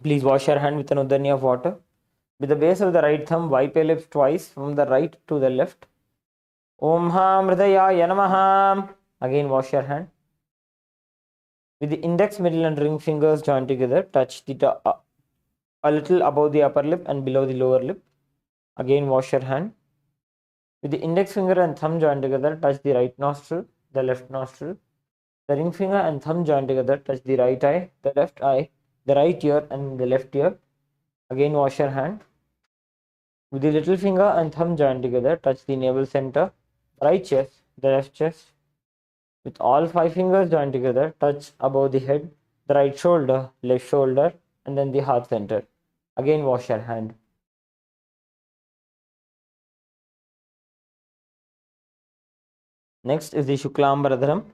Please wash your hand with an udani of water. With the base of the right thumb, wipe your lips twice from the right to the left. Om Ham Hridayaya Namaha. Again wash your hand. With the index, middle and ring fingers joined together, touch a little above the upper lip and below the lower lip. Again wash your hand. With the index finger and thumb joined together, touch the right nostril, the left nostril. The ring finger and thumb joined together, touch the right eye, the left eye, the right ear and the left ear. Again wash your hand. With the little finger and thumb joined together, touch the navel center, right chest, the left chest. With all 5 fingers joined together, touch above the head, the right shoulder, left shoulder, and then the heart center. Again wash your hand. Next is the Shuklambaradharam.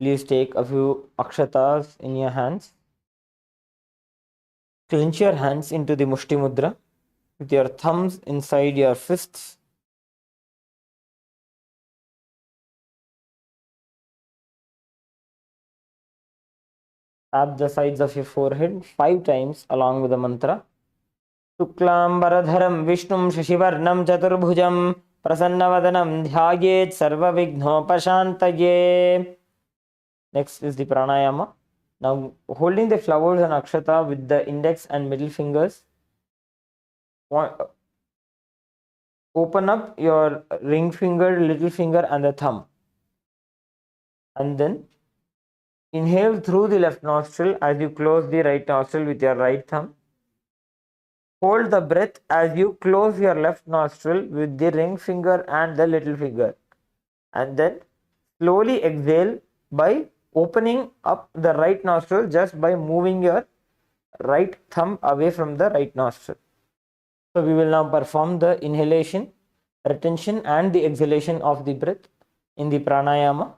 Please take a few akshatas in your hands. Clench your hands into the Mushti Mudra with your thumbs inside your fists. Tap the sides of your forehead 5 times along with the mantra. Shuklambaradharam Vishnum Shashivarnam Chaturbhujam Prasannavadanam Dhyayet Sarvavighnopashantaye. Next is the pranayama. Now holding the flowers and akshata with the index and middle fingers, open up your ring finger, little finger and the thumb. And then inhale through the left nostril as you close the right nostril with your right thumb. Hold the breath as you close your left nostril with the ring finger and the little finger. And then slowly exhale by opening up the right nostril just by moving your right thumb away from the right nostril. So we will now perform the inhalation, retention and the exhalation of the breath in the pranayama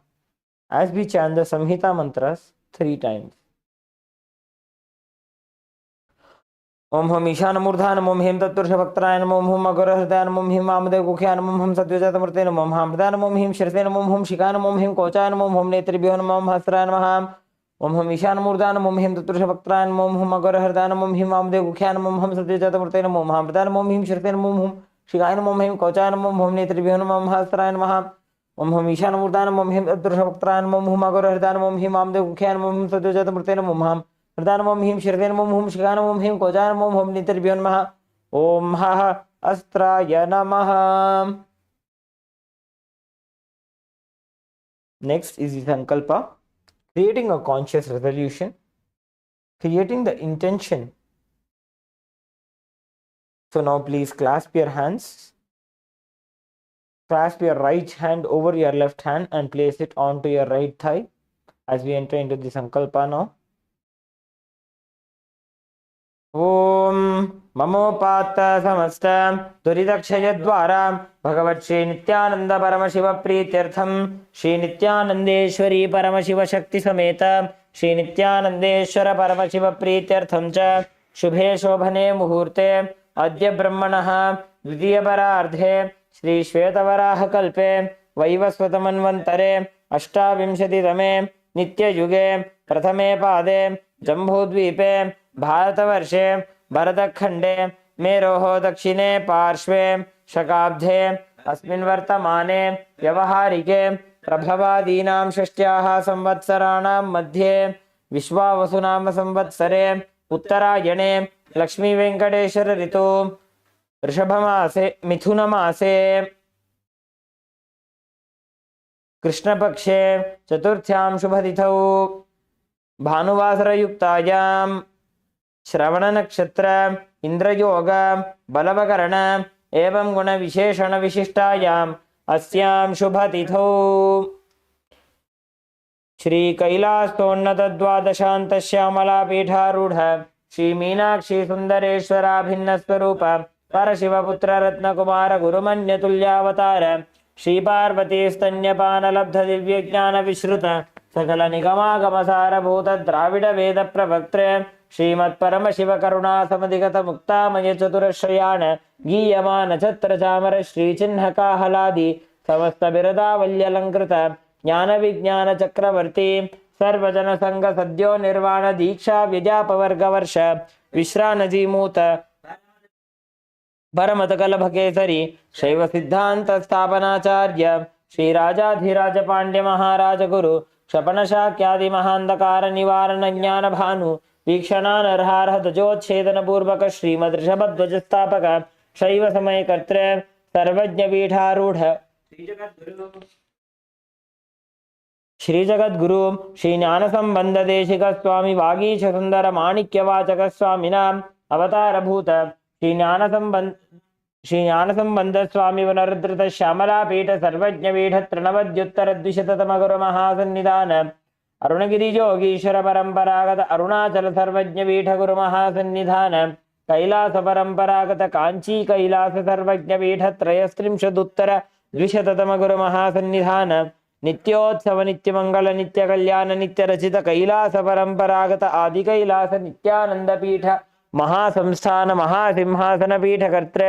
as we chant the Samhita mantras 3 times. ओम हम ईशान मूर्धा नमो हेम तत्पुरुष भक्तराय नमो हम अघोर हृदय नमो हेम वामदेव गुख्या नमो हम सत्योजात मूर्ते नमो हम हृदय नमो हेम शिरसे नमो हम शिखा नमो हेम कोचाय नमो हम नेत्रेभ्यो नमो हस्राय नमः ओम हम ईशान मूर्धा नमो हेम तत्पुरुष भक्तराय नमो हम अघोर हृदय नमो हेम वामदेव गुख्या नमो हम सत्योजात मूर्ते नमो हम हृदय नमो हेम शिरसे नमो हम शिखाय नमो हेम कोचाय नमो हम नेत्रेभ्यो नमो हस्राय नमः ओम हम ईशान मूर्धा नमो हेम तत्पुरुष भक्तराय नमो हम अघोर हृदय नमो हेम वामदेव गुख्या नमो हम सत्योजात मूर्ते नमो हम हृदय नमो हेम शिरसे नमो हम शिखा नमो हेम कोचाय नमो हम नेत्रेभ्यो नमः ओम हः अस्त्राय नमः. Next is the sankalpa, creating a conscious resolution, creating the intention. So now please clasp your hands, clasp your right hand over your left hand and place it onto your right thigh as we enter into the sankalpa now. ओम ममोपात्त समस्त दुरितक्षय द्वारा भगवत् श्री नित्यानंद परमशिव प्रीत्यर्थम श्री नित्यानंदेश्वरी परमशिव शक्ति समेत श्री नित्यानंदेश्वर परमशिव प्रीत्यर्थम च शुभे शोभने मुहूर्ते अद्य ब्रह्मणः द्वितीय परार्धे श्री श्वेतवराह कल्पे वैवस्वत मन्वन्तरे अष्टाविंशतितमे नित्ययुगे प्रथमे पादे जम्बूद्वीपे भारतवर्षे भरतखंडे मेरोः दक्षिणे पार्श्वे शकाब्धे अस्मिन् वर्तमाने व्यवहारिके प्रभवादीनां षष्ट्याः संवत्सराणां मध्ये विश्वावसुनाम संवत्सरे उत्तरायणे लक्ष्मी वेंकटेश्वर ऋतु ऋषभमासे मिथुनमासे कृष्णपक्षे चतुर्थ्यां शुभतिथौ भानुवासरयुक्तायां श्रवण नक्षत्र इंद्रयोग बलवकरण एवं गुण विशेषण विशिष्टायाम अस्यां शुभतिथौ श्री कैलासोन्नत द्वादशांत श्यामला पीठारूढ़ श्री मीनाक्षी सुंदरेश्वराभिन्न स्वरूप परशिवपुत्र रत्नकुमार गुरुमन्यतुल्यावतार श्री पार्वती स्तन्यपान लब्ध दिव्य ज्ञान विश्रुत सकल निगमागम सारभूत द्राविड वेद प्रवक्त्र श्रीमत् परमशिव करुणा समधिगत मुक्तामय चतुरश्रयाण गीयमान छत्र चामर श्री चिन्ह काहलादि समस्त बिरदावल्यलंकृत ज्ञान विज्ञान चक्रवर्ती सर्वजन संग सद्यो निर्वाण दीक्षा विद्यापवर्ग वर्ष विश्रानजीमूत परमतकल भकेसरी शैव सिद्धांत स्थापनाचार्य श्री राजाधिराज पांड्य महाराज गुरु क्षपण शाक्यादि महांधकार निवारण ज्ञान भानु वीक्षणानर्हारः ध्वजोच्छेदन पूर्वक श्रीमद् ऋषभध्वज स्थापक शैव समय कर्तृ सर्वज्ञ पीठारूढ़ श्री जगद्गुरु श्री ज्ञान संबंध देशिक स्वामी वागीश सुंदर माणिक्यवाचक स्वामिनाम अवतार भूत श्री ज्ञान संबंध स्वामी वनरुद्रत श्यामला पीठ सर्वज्ञ पीठ तृणवद्युत्तर द्विशततम गुरु महासन्निधान अरुणगिरी योगीश्वर परंपरागत अरुणाचल सर्वज्ञ पीठ गुरु महासन्निधान कैलास परंपरागत कांची कैलास सर्वज्ञ पीठ त्रयस्त्रिंशदुत्तर द्विशततम गुरु महासन्निधान नित्योत्सव नित्य मंगल नित्य कल्याण नित्य रचित कैलास परंपरागत आदि कैलास नित्यानंद पीठ महासंस्थान महासिंहासन पीठ कर्तृ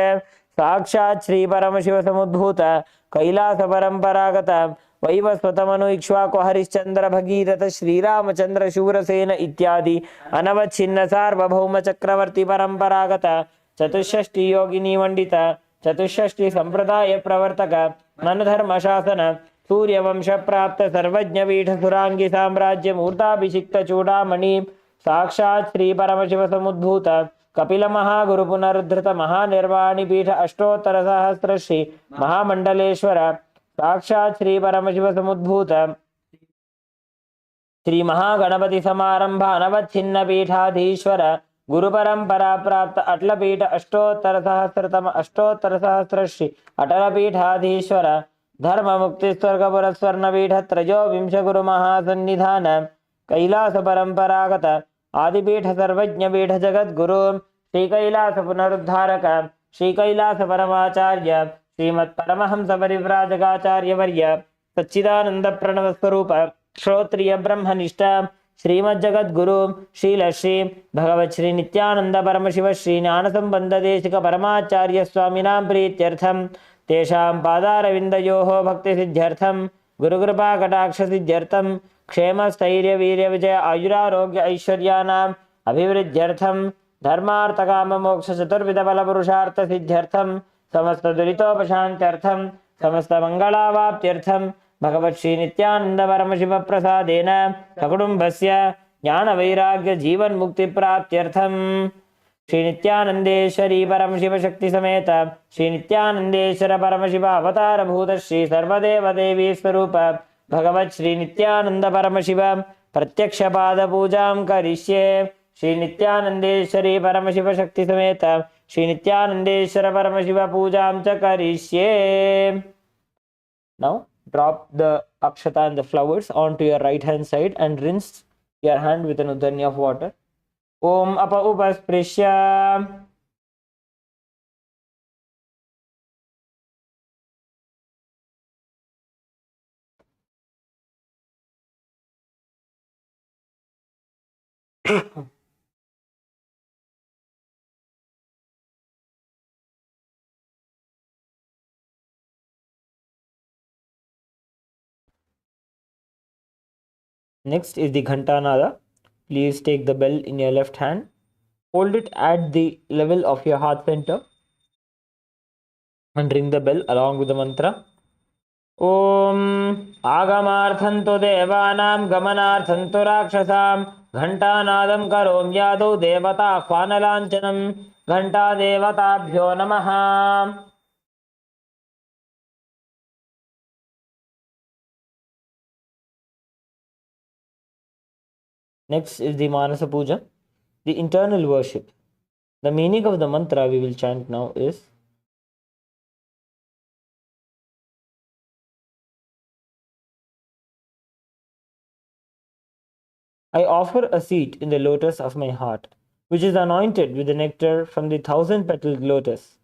साक्षात् श्री परमशिव समुद्भूत कैलास परंपरागत वैवस्वतमनु इक्ष्वाकु हरिश्चंद्र भगीरथ श्रीरामचंद्र शूरसेन इत्यादि अनवच्छिन्न सार्वभौम चक्रवर्ती परंपरागत चतुष्षष्टि योगिनी मंडित चतुष्षष्टि संप्रदाय प्रवर्तक मन धर्म शासन सूर्यवंश प्राप्त सर्वज्ञ पीठ सुरांगी साम्राज्य मूर्ताभिषिक्त चूड़ामणि साक्षात् श्री परमशिव समुद्भूत कपिल महागुरु पुनरुद्धृत महानिर्वाणी पीठ अष्टोत्तर सहस्र श्री महामंडलेश्वर साक्षात् श्री परमशिव समुद्भूत श्री महागणपति समारंभ अनवच्छिन्न पीठाधीश्वर गुरु परंपरा प्राप्त अटल पीठ अष्टोत्तर सहस्र श्री अटल पीठाधीश्वर धर्म मुक्ति स्वर्ग पुरस्वर्ण पीठ त्रयोविंश गुरु महासन्निधान कैलास परंपरागत आदिपीठ सर्वज्ञ पीठ जगद्गुरु श्री कैलास पुनरुद्धारक श्री कैलास परमाचार्य श्रीमत् परमहंस परिव्राजकाचार्य वर्य सच्चिदानंद प्रणव स्वरूप श्रोत्रिय ब्रह्मनिष्ठ श्रीमज्जगद्गुरु श्रील श्री भगवत् श्री नित्यानंद परमशिव श्री ज्ञान संबंध देशिक परमाचार्य स्वामिनां प्रीत्यर्थम तेषां पादारविन्दयोः भक्ति सिद्ध्यर्थम गुरुकृपा कटाक्ष सिद्ध्यर्थम क्षेम स्थैर्य वीर्य विजय आयुरारोग्य ऐश्वर्यानाम् अभिवृद्ध्यर्थम धर्मार्थ काम मोक्ष चतुर्विध बल पुरुषार्थ सिद्ध्यर्थम समस्त दुरितोपशान्त्यर्थम समस्त मंगलावाप्त्यर्थम भगवत् श्री नित्यानंद परमशिव प्रसादेन सकुटुम्बस्य ज्ञान वैराग्य जीवन मुक्ति प्राप्त्यर्थम श्री नित्यानंदेश्वरी परमशिव शक्ति समेत श्री नित्यानंदेश्वर परमशिव अवतार भूत श्री सर्वदेव देवी स्वरूप भगवत् श्री नित्यानंद परमशिव प्रत्यक्ष पाद पूजां करिष्ये श्री नित्यानंदेश्वरी परमशिव शक्ति समेत श्री नित्यानंदेश्वर परमशिव पूजां च करिष्ये. Now drop the akshata and the flowers onto your right hand side and rinse your hand with an udhanya of water. Om apa upasprishya. Next is the Ghantanada. Please take the bell in your left hand. Hold it at the level of your heart center and ring the bell along with the mantra. Om Agamarthanto Devanam Gamanarthanto Rakshasam Ghantanadam Karom Yado Devata Kvanalanchanam Ghanta Devatabhyo Namaha. Next is the Manasa Puja, the internal worship. The meaning of the mantra we will chant now is I offer a seat in the lotus of my heart, which is anointed with the nectar from the 1,000-petaled lotus.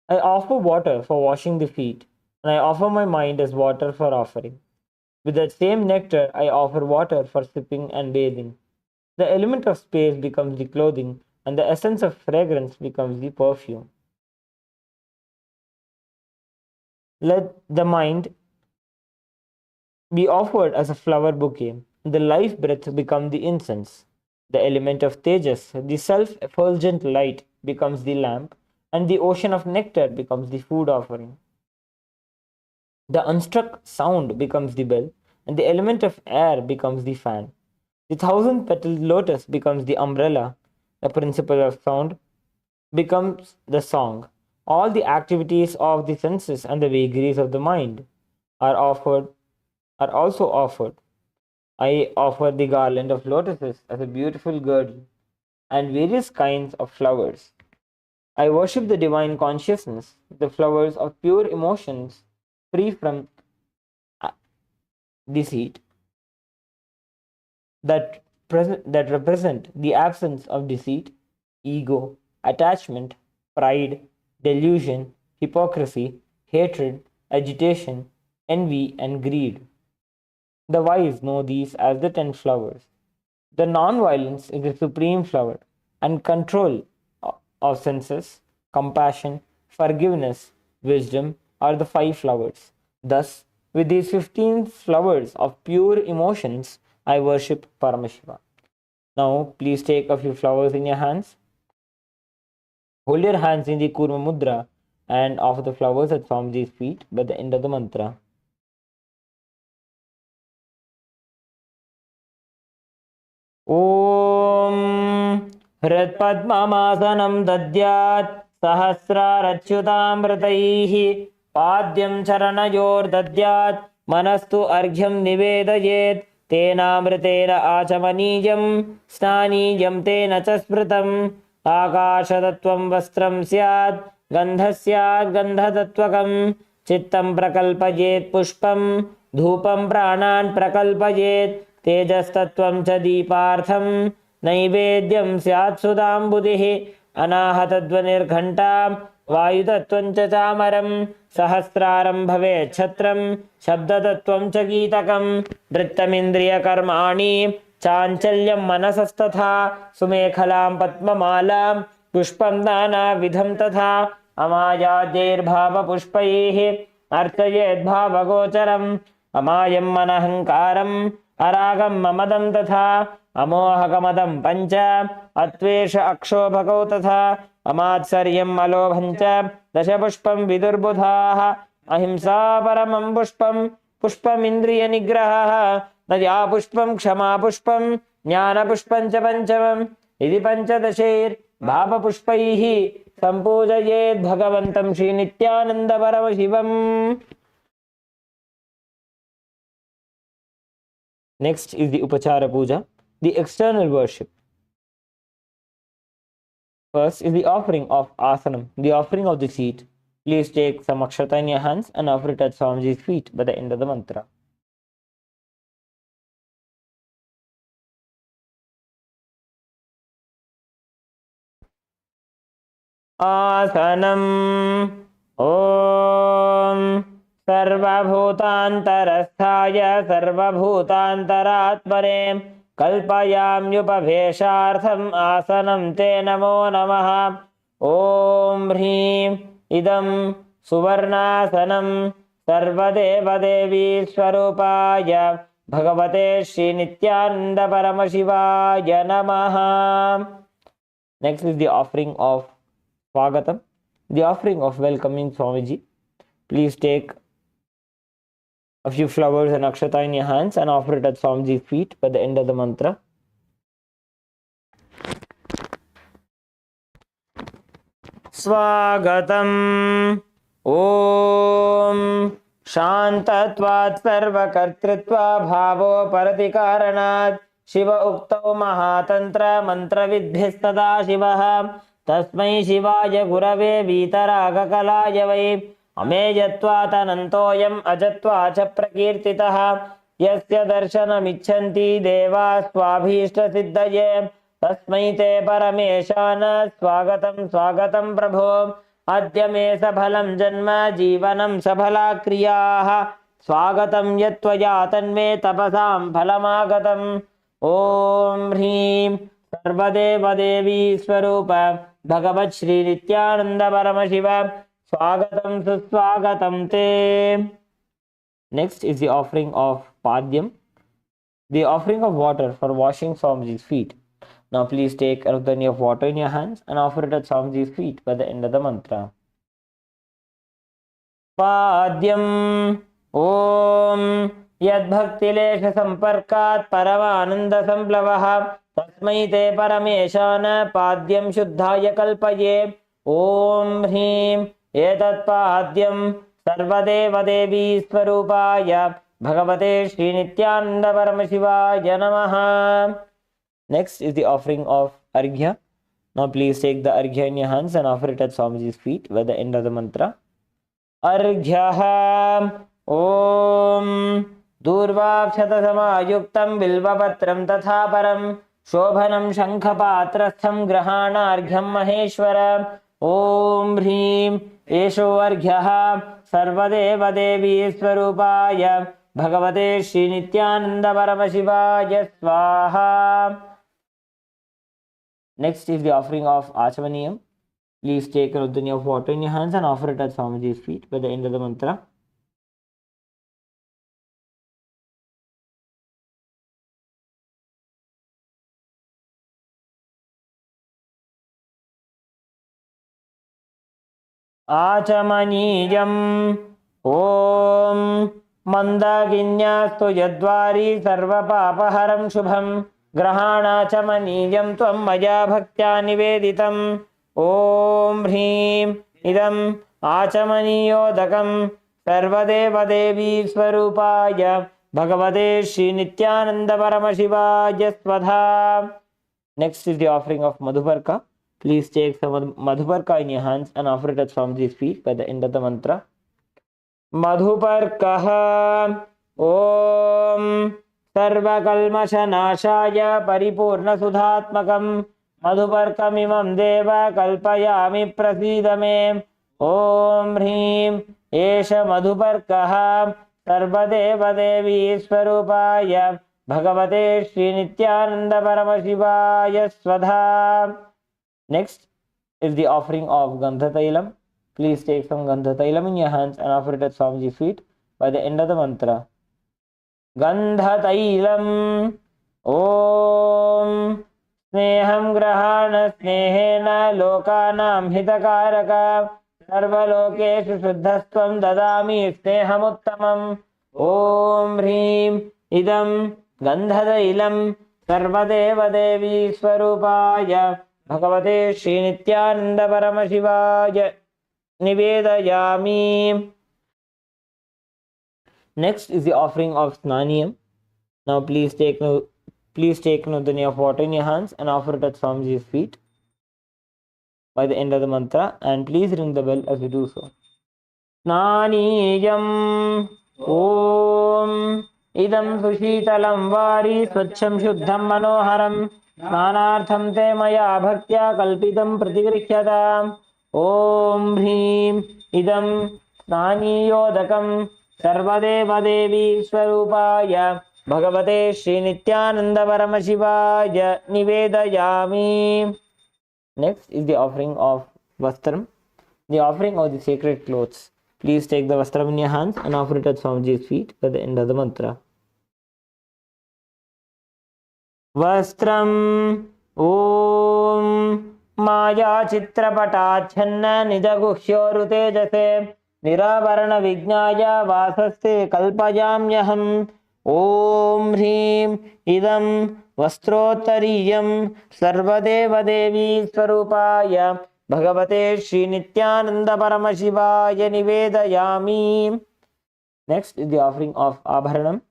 I offer water for washing the feet, and I offer my mind as water for offering. With that same nectar, I offer water for sipping and bathing. The element of space becomes the clothing, and the essence of fragrance becomes the perfume. Let the mind be offered as a flower bouquet. The life breath becomes the incense. The element of tejas, the self-effulgent light, becomes the lamp, and the ocean of nectar becomes the food offering. The unstruck sound becomes the bell, and the element of air becomes the fan. The 1,000-petaled lotus becomes the umbrella. The principle of sound becomes the song. All the activities of the senses and the vagaries of the mind are also offered. I offer the garland of lotuses as a beautiful girdle and various kinds of flowers. I worship the divine consciousness, the flowers of pure emotions free from deceit that represent the absence of deceit, ego, attachment, pride, delusion, hypocrisy, hatred, agitation, envy, and greed. The wise know these as the 10 flowers. The non-violence is the supreme flower, and control of senses, compassion, forgiveness, wisdom are the 5 flowers. Thus, with these 15 flowers of pure emotions, I worship Paramashiva. Now, please take a few flowers in your hands. Hold your hands in the Kurma Mudra and offer the flowers that form these feet by the end of the mantra. Om Hritpadmamasanam Dadyat Sahasrarachyutamritaihi Padyam Charanayor Dadyat Manastu Arghyam Nivedayet Tenamritena Achamanijam Snanijam Tena Chasprutam Akashadattvam Vastram Syat Gandhasyat Gandhadatvakam Chittam Prakalpayet Pushpam Dhupam Pranan Prakalpayet तेजस्तत्वं च दीपार्थं नैवेद्यं स्यात् सुधां बुधिः अनाहतध्वनिर्घण्टाम् वायुतत्त्वं च चामरं सहस्रारं भवेत् छत्रं शब्दतत्त्वं च गीतकं नृत्यमिन्द्रियकर्माणि चाञ्चल्यं मनसस्तथा सुमेखलां पद्ममालां पुष्पं नानाविधं तथा अमायाद्यैर्भावपुष्पैः अर्चयेद्भावगोचरम् अमायं मनहङ्कारम् अरागं ममदं तथा अमोहकमदं पञ्च अत्वेष अक्षोभकौ तथा अमात्सर्यम् अलोभं च दशपुष्पं विदुर्बुधाः अहिंसा परमं पुष्पं पुष्पमिन्द्रियनिग्रहः दया पुष्पं क्षमा पुष्पं ज्ञानपुष्पं च पञ्चमम् इति पञ्चदशैर्भावपुष्पैः सम्पूजयेत् भगवन्तं श्रीनित्यानन्दपरमशिवम्. Next is the Upachara Puja, the external worship. First is the offering of asanam, the offering of the seat. Please take some akshata in your hands and offer it at Swamiji's feet by the end of the mantra. Asanam Om सर्वभूतान्तरस्थाय सर्वभूतान्तरात्मने कल्पयाम्युपवेशार्थम् आसनं ते नमो नमः. ॐ ह्रीं इदं सुवर्णासनं सर्वदेवदेवी स्वरूपाय भगवते श्रीनित्यानन्दपरमशिवाय नमः. Next is the offering of Swagatam, the offering of welcoming Swamiji. Please take a few flowers and akshata in your hands and offer it at Swamiji's feet by the end of the mantra. Swagatam Om Shantatvat Sarvakartritva Bhavo Paratikaranat Shiva Uktau Mahatantra Mantra Vidbhistada Shivaha Tasmai Shivaya Gurave Vitaraga Kalaya Vai अमेयत्वातनन्तोऽयम् अजत्वा च प्रकीर्तितः यस्य दर्शनमिच्छन्ति देवाः स्वाभीष्टसिद्धये तस्मै ते परमेशान स्वागतं स्वागतं प्रभो. अद्य मे सफलं जन्म जीवनं सफला क्रियाः स्वागतं यत्त्वया तन्मे तपसां फलमागतम्. ॐ ह्रीं सर्वदेवदेवी स्वरूप भगवत् श्रीनित्यानन्दपरमशिव Swagatam suswagatam te. Next is the offering of Padyam, the offering of water for washing Swamiji's feet. Now please take a rudani of water in your hands and offer it at Swamiji's feet by the end of the mantra. Padyam Om Yadbhaktilesha Samparkat Paramananda Samplavaha Tasmai te Parameshana Padyam Shuddhaya Kalpaye. Om Hrim एतत्पाद्यं सर्वदेवदेवी स्वरूपाय भगवते श्रीनित्यानन्दपरमशिवाय नमः. Next is the offering of Arghya. Now please take the Arghya in your hands and offer it at Swamiji's feet by the end of the mantra. Arghyaha Om Durvakshatasamayuktam Bilvapatram Tatha Param Shobhanam Shankhapatrastham Grahanarghyam Maheshwara. Om Hrim एषो अर्घ्यः सर्वदेवदेवी स्वरूपाय भगवते श्रीनित्यानन्दपरमशिवाय स्वाहा. Next is the offering of Achamaniyam. Please take a rudani of water in your hands and offer it at Swamiji's feet by the end of the mantra. Achamaniyam Om Mandaginyasthu Yadvari Sarvapapaharam Shubham Grahanachamaniyam Tvam Maya Bhaktya Niveditam. Om Hrim Idam Achamaniyodakam Sarvadevadevi Swarupaya Bhagavate Srinityanandaparamashivaja Swadha. Next is the offering of Madhuparka. Please take some Madhuparka in your hands and offer it at Swamiji's feet by the end of the mantra. Madhuparkaha Om Sarvakalmashanashaya Paripurna Sudhatmakam Madhuparkamimam Deva Kalpayami Prasidame. ॐ ह्रीं एष मधुपर्कः सर्वदेवदेवी स्वरूपाय भगवते श्रीनित्यानंद परमशिवाय स्वधा. Next is the offering of Gandha Tailam. Please take some Gandha Tailam in your hands and offer it at Swamiji's feet by the end of the mantra. Gandha Tailam Om Sneham Grahana Snehena Lokanam Hitakaraka Sarvalokeshu Shuddhastvam Dadami Snehamuttamam. Om Hrim Idam Gandha Tailam Sarvadevadevi Swarupaya Bhagavate Shri Nithyananda Paramashivaya Nivedayami. Next is the offering of Snaniyam. Now please take Nudani of water in your hands and offer it at Swamiji's feet by the end of the mantra, and please ring the bell as you do so. Snaniyam Om Idam Sushitalam Vari Swachham Shuddham Manoharam Snanartham te maya bhaktya kalpitam pratigrihyata. Om Hrim Idam Snaniyodakam Sarvadevadevi Swarupaya Bhagavate Shri Nithyananda Paramashivaya Nivedayami. Next is the offering of Vastram, the offering of the sacred clothes. Please take the Vastram in your hands and offer it at Swamiji's feet by the end of the mantra. Vastram Om Maya Chitrapatachanna Nijaguhyoru Tejase Niravarana Vignaya Vasaste Kalpayamyaham. Om Hrim Idam Vastrottariyam Sarvadevadevi Swarupaya Bhagavate Shri Nithyananda Paramashivaya Nivedayami. Next is the offering of Abharanam,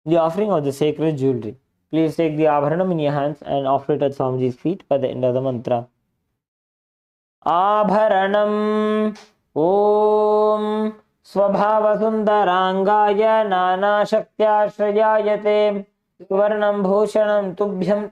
the offering of the sacred jewelry. Please take the Abharanam in your hands and offer it at Swamiji's feet by the end of the mantra. Abharanam Om Swabhavasundarangaya Nana Shaktyashrayayate Suvarnam Bhushanam Tubhyam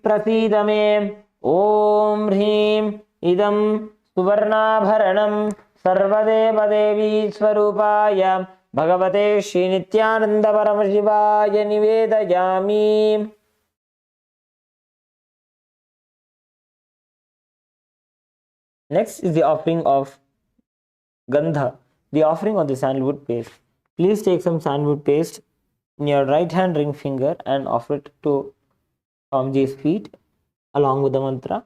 Prasidame. Om Hrim Idam Suvarnabharanam Sarvadevadevi Swarupaya Bhagavate Shri Nithyananda Paramashivaya Nivedayami. Next is the offering of Gandha, the offering of the sandalwood paste. Please take some sandalwood paste in your right hand ring finger and offer it to Swamiji's feet along with the mantra.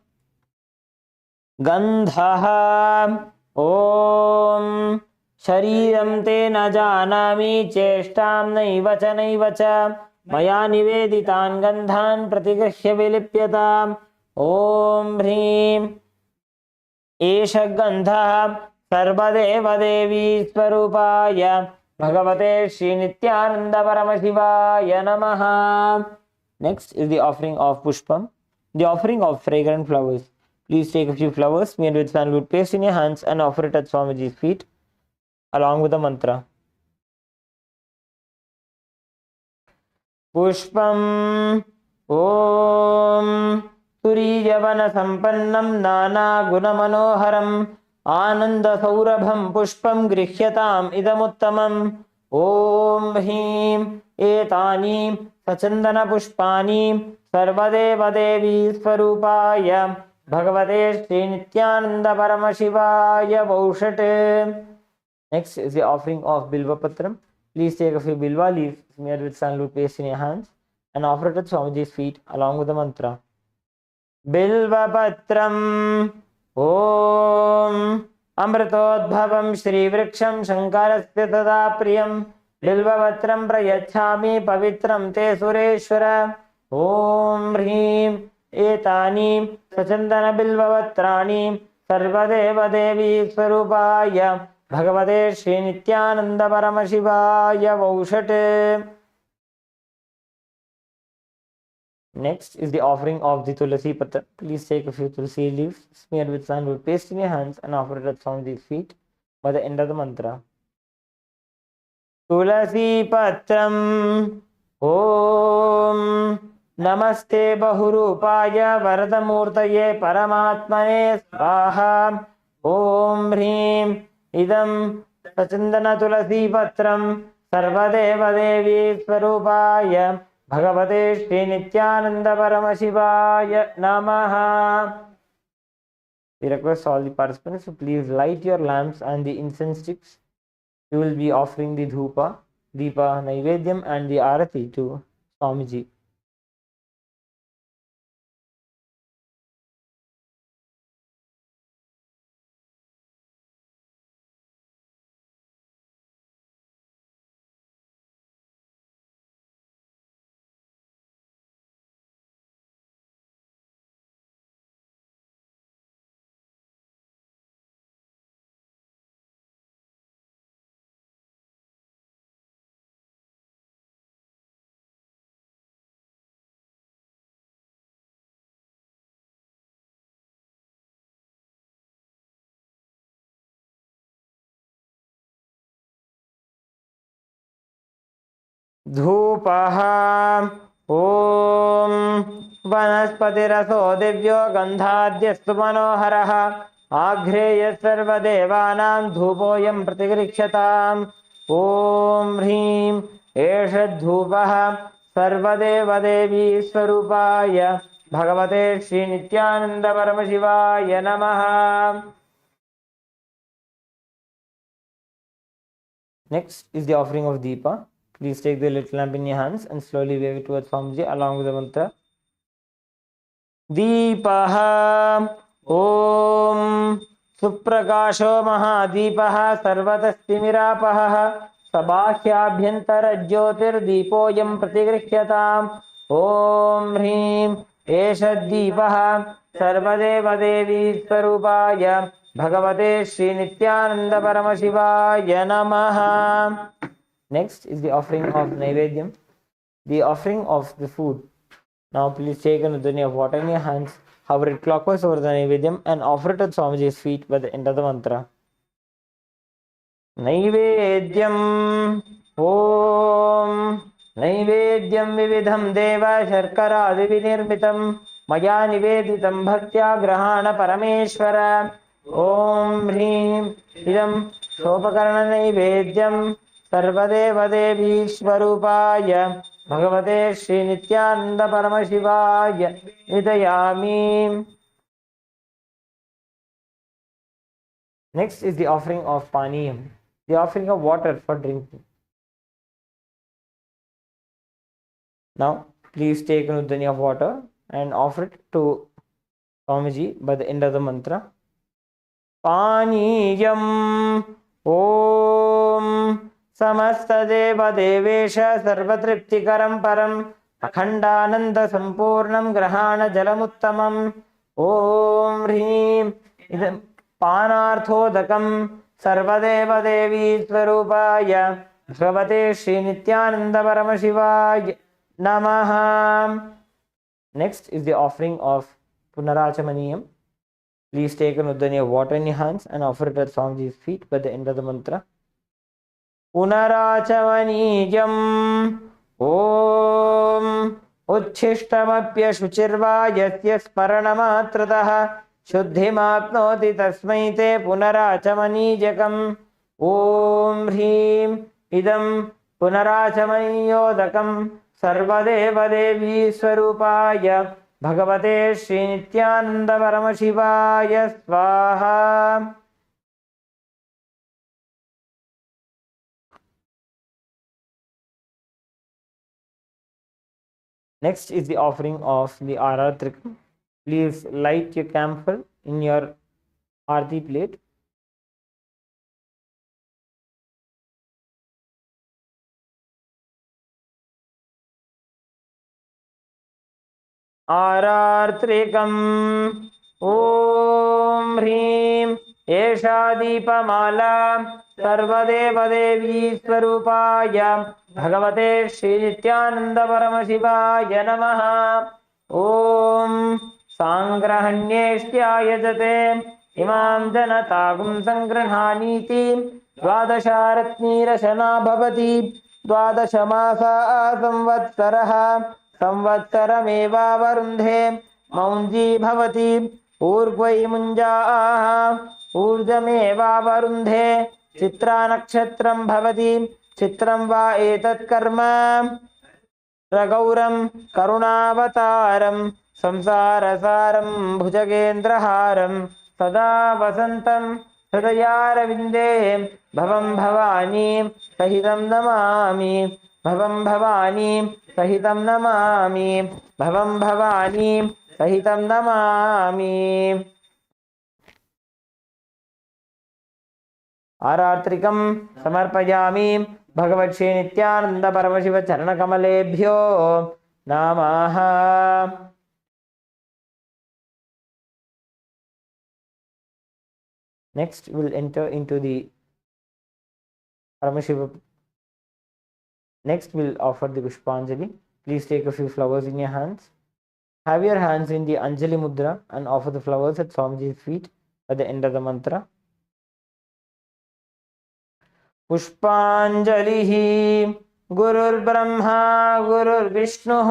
Gandha Om Shariram te na janami cheshtam naiva cha maya niveditan gandhan pratigrihya vilipyatam. Om Hrim Esha Gandha Sarvadevadevi Swarupaya Bhagavate Shri Nithyananda Paramashivaya Namaha. Next is the offering of Pushpam, the offering of fragrant flowers. Please take a few flowers made with sandalwood paste in your hands and offer it at Swamiji's feet along with the mantra. Pushpam Om Turiyavana Sampannam Nana Gunamanoharam Ananda Saurabham Pushpam Grihyatam Idamuttamam. Om Him Etani Sachandana Pushpani Sarvadevadevi Swarupaya Bhagavate Shri Nithyananda Paramashivaya Vaushate. Next is the offering of Bilva Patram. Please take a few Bilva leaves smeared with sandalwood paste in your hands and offer it at Swamiji's feet along with the mantra. Bilva Patram Om Amritodbhavam Shri Vriksham Shankarasya Tada Priyam Bilva Patram Prayachami Pavitram Te Sureshwara. Om Hrim Etani Sachandana Bilva Patrani Sarvadevadevi Swarupaya Bhagavate Shri Nithyananda Paramashivaya Vaushate. Next is the offering of the Tulasi Patra. Please take a few Tulasi leaves smeared with sandalwood paste in your hands and offer it at Swamiji's feet by the end of the mantra. Tulasi Patram Om नमस्ते बहुरूपाय वरदमूर्तये परमात्मने स्वाहा। ॐ ह्रीं इदं सचन्दनतुलसीपत्रं सर्वदेवदेवी स्वरूपाय भगवते श्रीनित्यानन्दपरमशिवाय नमः. We request all the participants to please light your lamps and the incense sticks. We will be offering the dhupa, deepa, naivedyam and the arati to Swamiji. धूपः ॐ वनस्पतिरसो दिव्यो गन्धाद्यस्तु मनोहरः आघ्रेयः सर्वदेवानां धूपोऽयं प्रतिगृह्यताम्. ॐ ह्रीं एष धूपः सर्वदेवदेवी स्वरूपाय भगवते श्रीनित्यानन्दपरमशिवाय नमः. Next is the offering of Deepa. Please take the little lamp in your hands and slowly wave it towards Swamiji along with the mantra. Deepaha Om Suprakasho Mahadipah Sarvatasthimirapah Sabakhyabhyantara Jyotir Deepoyam Pratigrikhyatam. Om Hrim Esha Sarvadeva Devi Swarupaya Bhagavate Sri Nithyananda Paramasivaya Namaha. Next is the offering of Naivedyam, the offering of the food. Now please take an udhani of water in your hands, hover it clockwise over the Naivedyam and offer it at Swamiji's feet by the end of the mantra. Naivedyam Om Naivedyam Vividham Deva Sharkara Divinirmitam Maya Niveditam Bhaktya Grahana Parameshwara. Om Hrim Idam Shopakarana Naivedyam Sarvadeva Devi Swarupaya Bhagavate Sri Nithyananda Paramashivaya Vidayami. Next is the offering of Paniyam, the offering of water for drinking. Now please take an udhani of water and offer it to Swamiji by the end of the mantra. Paniyam Om Samastadeva Devesha Sarvatriptikaram Param Akhandananda Sampurnam Grahana Jalamuttamam. Om Hrim Idam Panarthodakam Sarvadeva Devi Swarupaya Bhagavate Sri Nithyananda Paramashivaya Namaha. Next is the offering of Punarachamaniyam. Please take an udhani of water in your hands and offer it at Swamiji's feet by the end of the mantra. Punarachamaniyam Om Uchchishtamapya Shuchirva Yasya Smaranamatrataha Shuddhimapnoti Tasmai Te Punarachamanijakam. Om Hrim Idam Punarachamaniyodakam Sarvadeva Devi Swarupaya Bhagavate Sri Nithyananda Paramashivaya Swaha. Next is the offering of the Aratrikam. Please light your camphor in your Aarti plate. Arartrikam Om Hrim Esha Deepamala Sarvadeva Devi Swarupaya Bhagavate Sri Nithyananda Paramashivaya Namaha. Om Sangrahanyeshtya Yajate Imam Janatagum Sangrahaniti Dvadasharatnirashana Bhavati Dvadashamasa Samvatsaraha संवत्सरमेवावरुन्धे मौञ्जी भवति ऊर्ध्वै मुञ्जाः ऊर्जमेवावरुन्धे चित्रा नक्षत्रं भवति चित्रं वा एतत् कर्म रगौरं करुणावतारं संसारसारं भुजगेन्द्रहारं सदा वसन्तं हृदयारविन्दे भवं भवानी सहितं नमामि भवं भवानी सहितं नमामि भवं भवानी सहितं नमामि। आरात्रिकं समर्पयामि भगवत् श्री नित्यानंद परमशिव चरणकमलेभ्यो नमः। Next we'll enter into the Paramashiva. Next we'll offer the Pushpanjali. Please take a few flowers in your hands. Have your hands in the Anjali Mudra and offer the flowers at Swamiji's feet at the end of the mantra. Pushpanjalihi Gurur Brahma Gurur Vishnu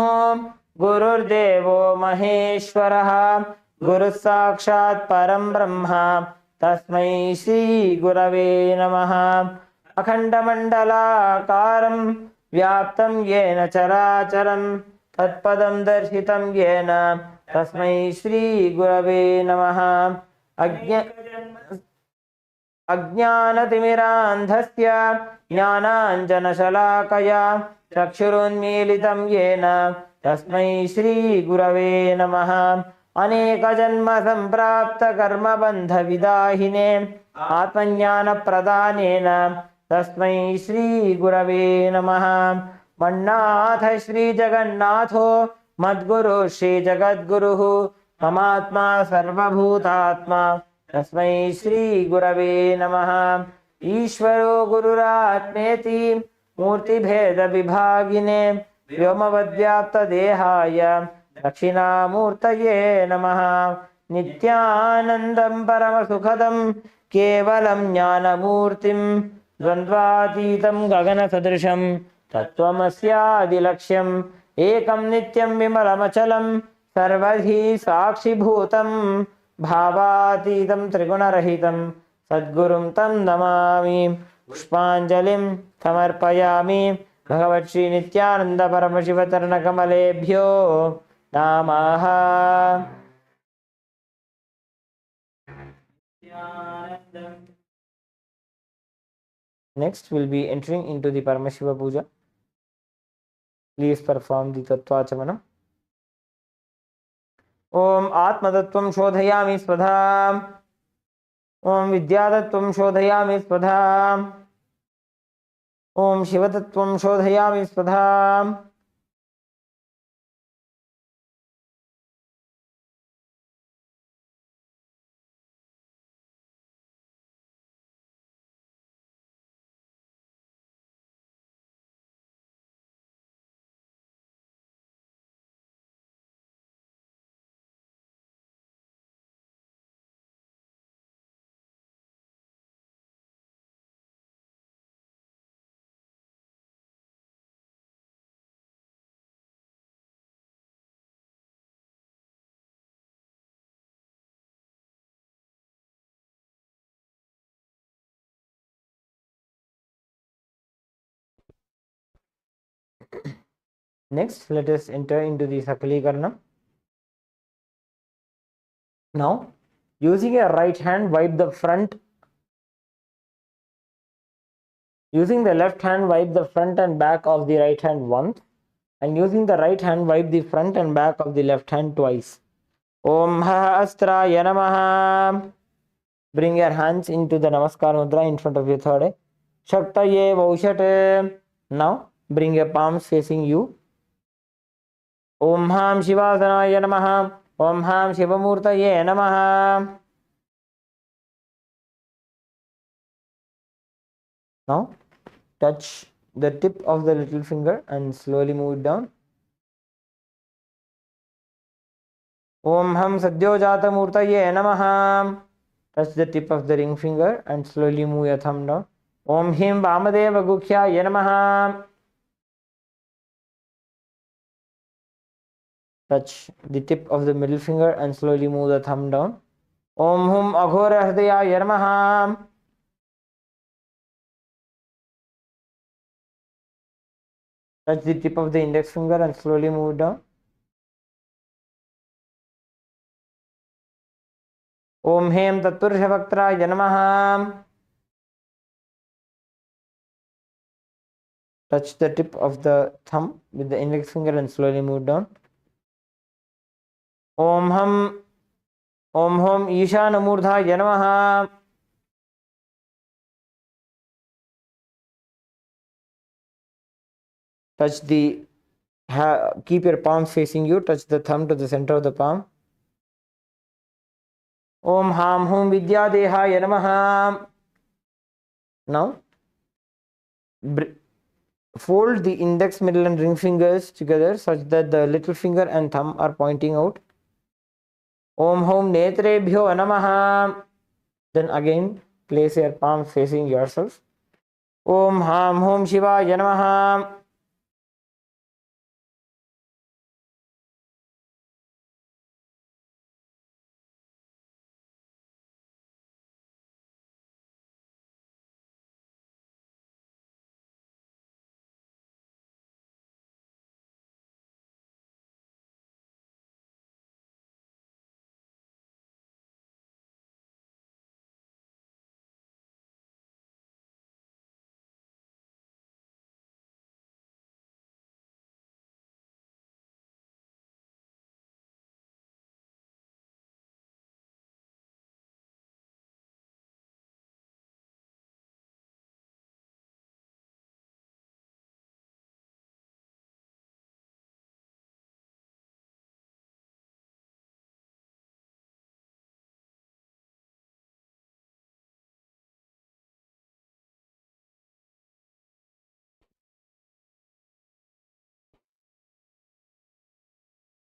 Gurur Devo Maheshwaraha Guru Sakshat Param Brahma Tasmai Shri Gurave Namaha. Akhandamandalakaram Vyaptam Yena Characharam Tatpadam Darshitam Yena Tasmai Shri Gurave Namaha. अज्ञानतिमिरान्धस्य ज्ञानाञ्जनशलाकया चक्षुरुन्मीलितं येन तस्मै श्रीगुरवे नमः। अनेकजन्मसम्प्राप्तकर्मबन्धविदाहिने आत्मज्ञानप्रदानेन तस्मै श्रीगुरवे नमः। मन्नाथ श्रीजगन्नाथो मद्गुरु श्रीजगद्गुरुः ममात्मा सर्वभूतात्मा तस्मै श्री गुरवे नमः। ईश्वरो गुरुरात्मेति मूर्तिभेद विभागिने व्योमवद्व्याप्त देहाय दक्षिणामूर्तये नमः। नित्यानन्दं परमसुखदं केवलं ज्ञानमूर्तिं द्वन्द्वातीतं गगनसदृशं तत्त्वमस्यादिलक्ष्यम् एकं नित्यं विमलमचलं सर्वधी साक्षिभूतं भावातीतं त्रिगुणरहितं सद्गुरुं तं नमामि। पुष्पाञ्जलिं समर्पयामि भगवत् श्री नित्यानंद परमशिव चरणकमलेभ्यो नमः। Next we'll be entering into the Paramashiva Puja. Please perform the Tattvachamanam. ओम आत्मतत्वं शोधयामि स्वधा ओम विद्यातत्वं शोधयामि स्वधा ओम शिवतत्वं शोधयामि स्वधा Next, let us enter into the Sakalikarnam. Now, using your right hand, wipe the front. Using the left hand, wipe the front and back of the right hand once. And using the right hand, wipe the front and back of the left hand twice. Om Astraya Namaha. Bring your hands into the Namaskar Mudra in front of your third eye. Shaktaye Vaushate. Now, bring your palms facing you. Om Ham Shivasanaya Namaha. Om Ham Shivamurtaye Namaha. Now, touch the tip of the little finger and slowly move it down. Om Ham Sadyojata Murtaye Namaha. Touch the tip of the ring finger and slowly move your thumb down. Om Him Vamadeva Gukhyaye Namaha. touch the tip of the middle finger and slowly move the thumb down. Om Hum Aghora Hridayaya Namaha. Touch the tip of the index finger and slowly move it down. Om Hem Tatpurushavakraya Namaha. Touch the tip of the thumb with the index finger and slowly move down. Om Hum Ishanamurdhaya Namaha. Touch the keep your palms facing you. Touch the thumb to the center of the palm. Om Ham Hum Vidyadehaya Namaha. Now fold the index, middle and ring fingers together such that the little finger and thumb are pointing out. Om Hum Netrebhyo Namaha. Then again place your palm facing yourself. Om Ham Hum Shivaya Namaha.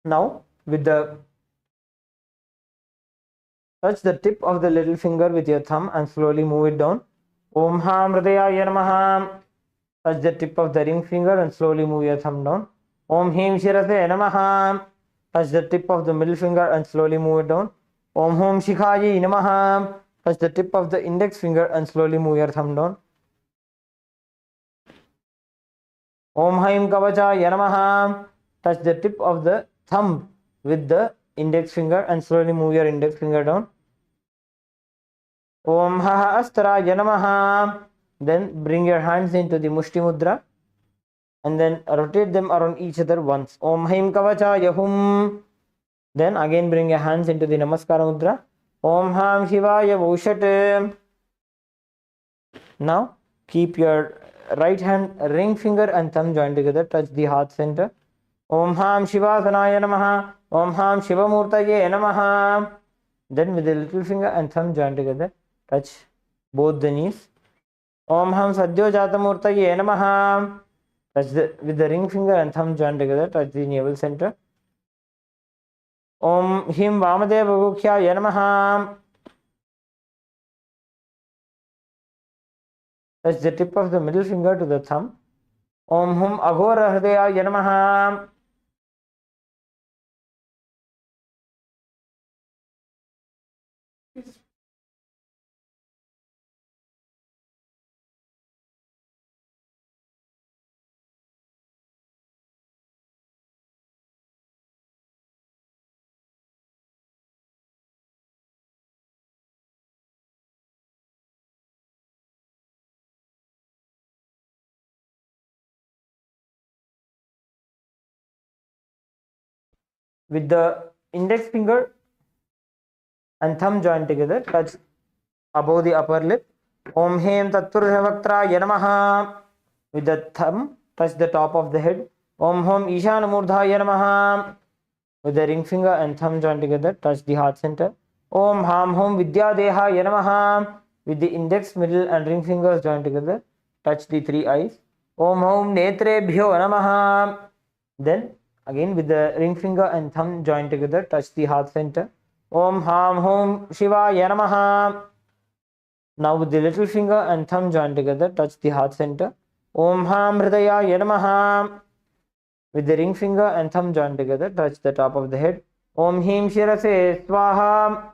Now touch the tip of the little finger with your thumb and slowly move it down. Om Ham Hridayaya Namaha. Touch the tip of the ring finger and slowly move your thumb down. Om Him Shirase Namaha. Touch the tip of the middle finger and slowly move it down. Om Hum Shikhayi Namaha. Touch the tip of the index finger and slowly move your thumb down. Om Haim Kavachaya Namaha. Touch the tip of the thumb with the index finger and slowly move your index finger down. Om Haha Astaraya Namaha. Then bring your hands into the Mushti Mudra and then rotate them around each other once. Om Haim Kavachaya Hum. Then again bring your hands into the Namaskara Mudra. Om Ham Shivaya Vushat. Now keep your right hand ring finger and thumb joined together. Touch the heart center. Om Ham Shivasanaya Namaha. Om Ham Shivamurtaye Namaha. Then with the little finger and thumb joined together, touch both the knees. Om Ham Sadhyo Jatamurtaye Namaha. Touch with the ring finger and thumb joined together, touch the navel center. Om Him Vamadeva Gukhya Namaha. Touch the tip of the middle finger to the thumb. Om Hum Aghora Hridaya Namaha. With the index finger and thumb joined together, touch above the upper lip. Om Hem Tatpurushavakraya Namaha. With the thumb, touch the top of the head. Om Hum Ishanamurdhaya Namaha. With the ring finger and thumb joined together, touch the heart center. Om Ham Hum Vidyadehaya Namaha. With the index, middle and ring fingers joined together, touch the three eyes. Om Hum Netrebhyo Namaha. Then again with the ring finger and thumb joined together, touch the heart center. Om Ham Hum Shivaya Namaha. Now with the little finger and thumb joined together, touch the heart center. Om Ham Hridayaya Namaha. With the ring finger and thumb joined together, touch the top of the head. Om Him Shirase Swaha.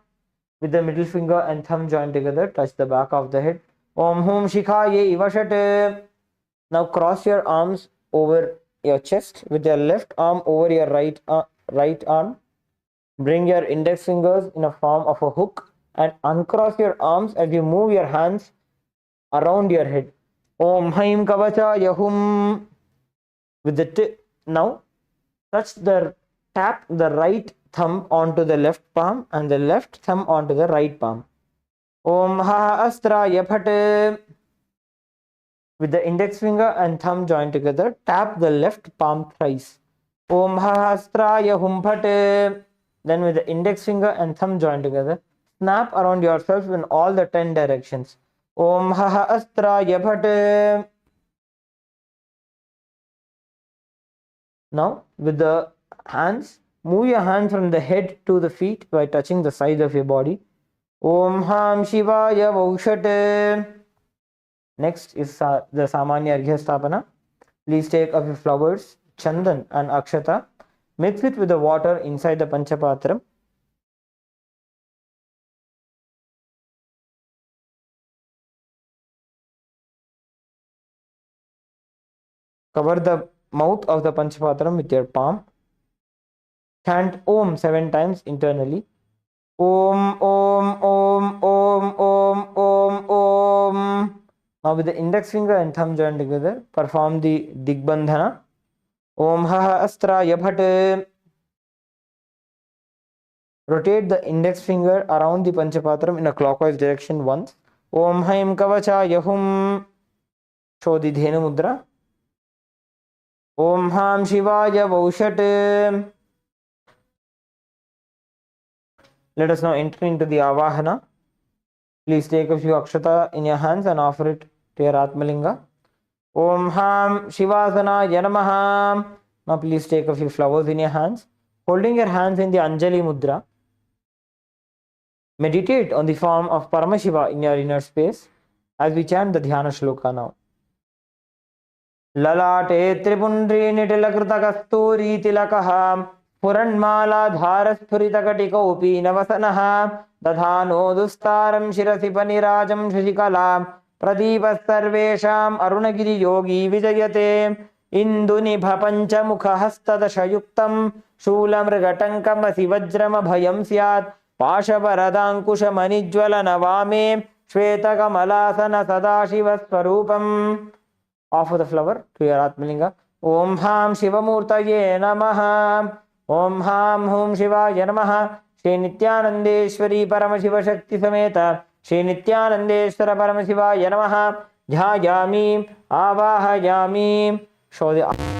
With the middle finger and thumb joined together, touch the back of the head. Om Hum Shikhaye Ivashate. Now cross your arms over your chest with your left arm over your right arm. Bring your index fingers in a form of a hook and uncross your arms as you move your hands around your head. Om Haim Kavacha Yahum. With the tip, now tap the right thumb onto the left palm and the left thumb onto the right palm. Om Ha Astra Yapate. With the index finger and thumb joined together, tap the left palm thrice. Om Ha Astra Yahumpate. Then with the index finger and thumb joined together, snap around yourself in all the 10 directions. Om Ha Astra Yapate. Now, with the hands, move your hands from the head to the feet by touching the sides of your body. Om Ham Shivaya Vaushate. Next is the Samanya Arghya Stapana. Please take a few flowers, chandan and akshata. Mix it with the water inside the Panchapatram. Cover the mouth of the Panchapatram with your palm. Chant Om 7 times internally. Om, Om, Om, Om, Om, Om, Om. Now with the index finger and thumb joined together, perform the Digbandhana. Om Ha Astra Yabhate. Rotate the index finger around the Panchapatram in a clockwise direction once. Om Haim Kavacha Yahum. Show the Dhenu Mudra. Om Ham Shivaya Vaushate. Let us now enter into the Avahana. Please take a few akshata in your hands and offer it to your Atmalinga. Om Ham Shivasana Yanamaha. Now please take a few flowers in your hands. Holding your hands in the Anjali Mudra. Meditate on the form of Paramashiva in your inner space as we chant the Dhyana Shloka now. Lalate Tripundri Nitilakruta Kasturi Tilakaha Puranmala Dharaspuritakatikaupi Navasanaha Dadhano Dustaram Shirasi Panirajam Shashikalam Pradeepas Sarvesham Arunagiri Yogi Vijayate Indunibha Panchamukha Hastadashayuktam Shulamrgatankam Asivajrama Bhayam Syat Pashavaradaankusha Manijwala Navame Shvetakamalāsana Sadashiva Swarupam. Offer the flower to your Atmalinga. Om Ham Shivamurtaye Namaha. Om Ham Hum Shivaya Namaha. Shri Nithyanandeshwari Paramashiva Shakti Sameta. Shri Nithyanandeshwara Paramashiva Namaha. Dhyayami Avahayami. Show the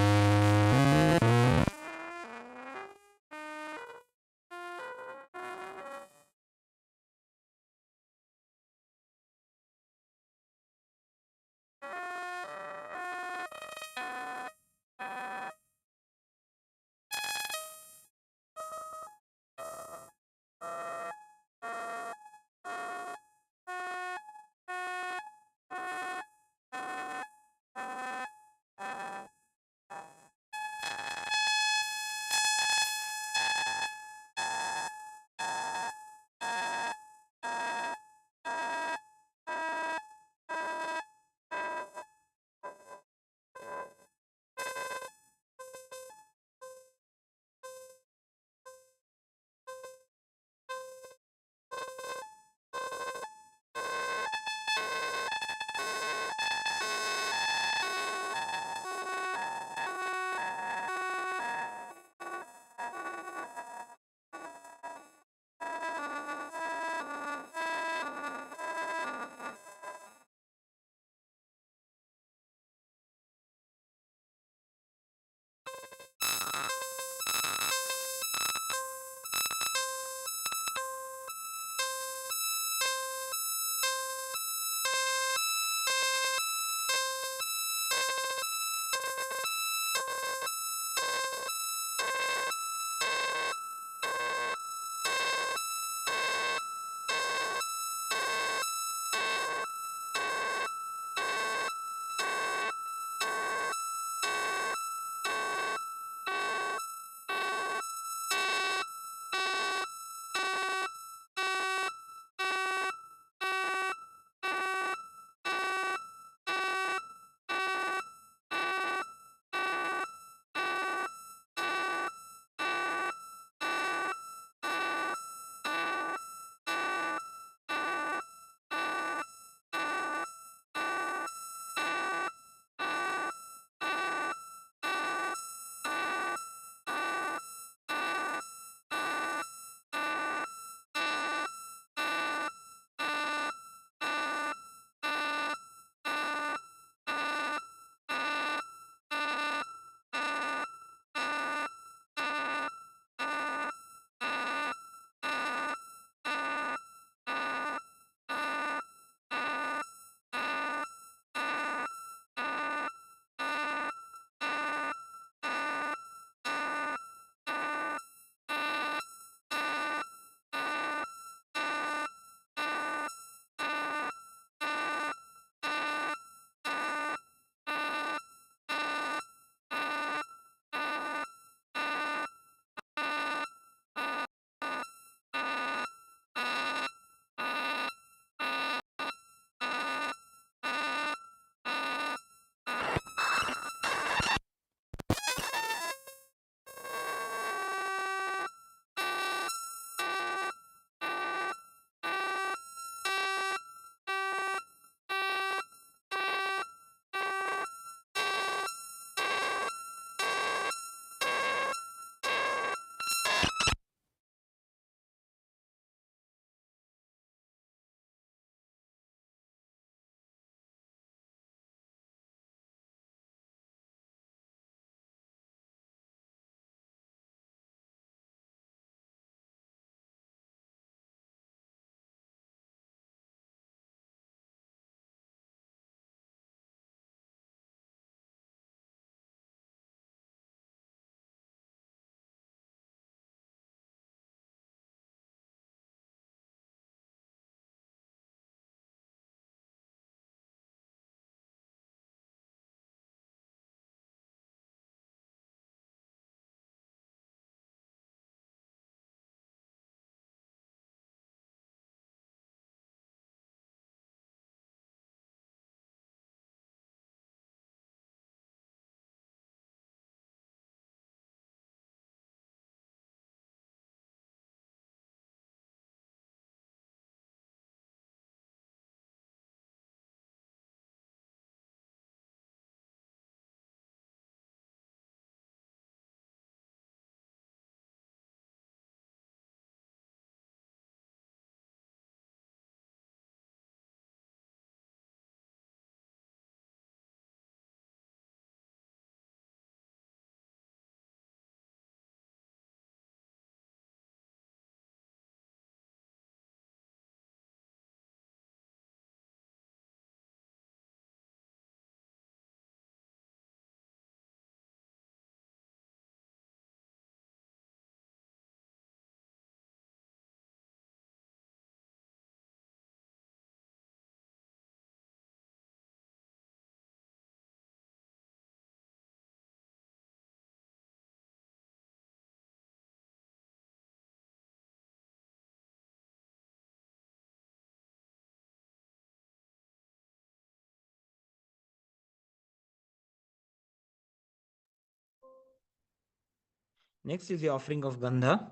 Next is the offering of Gandha.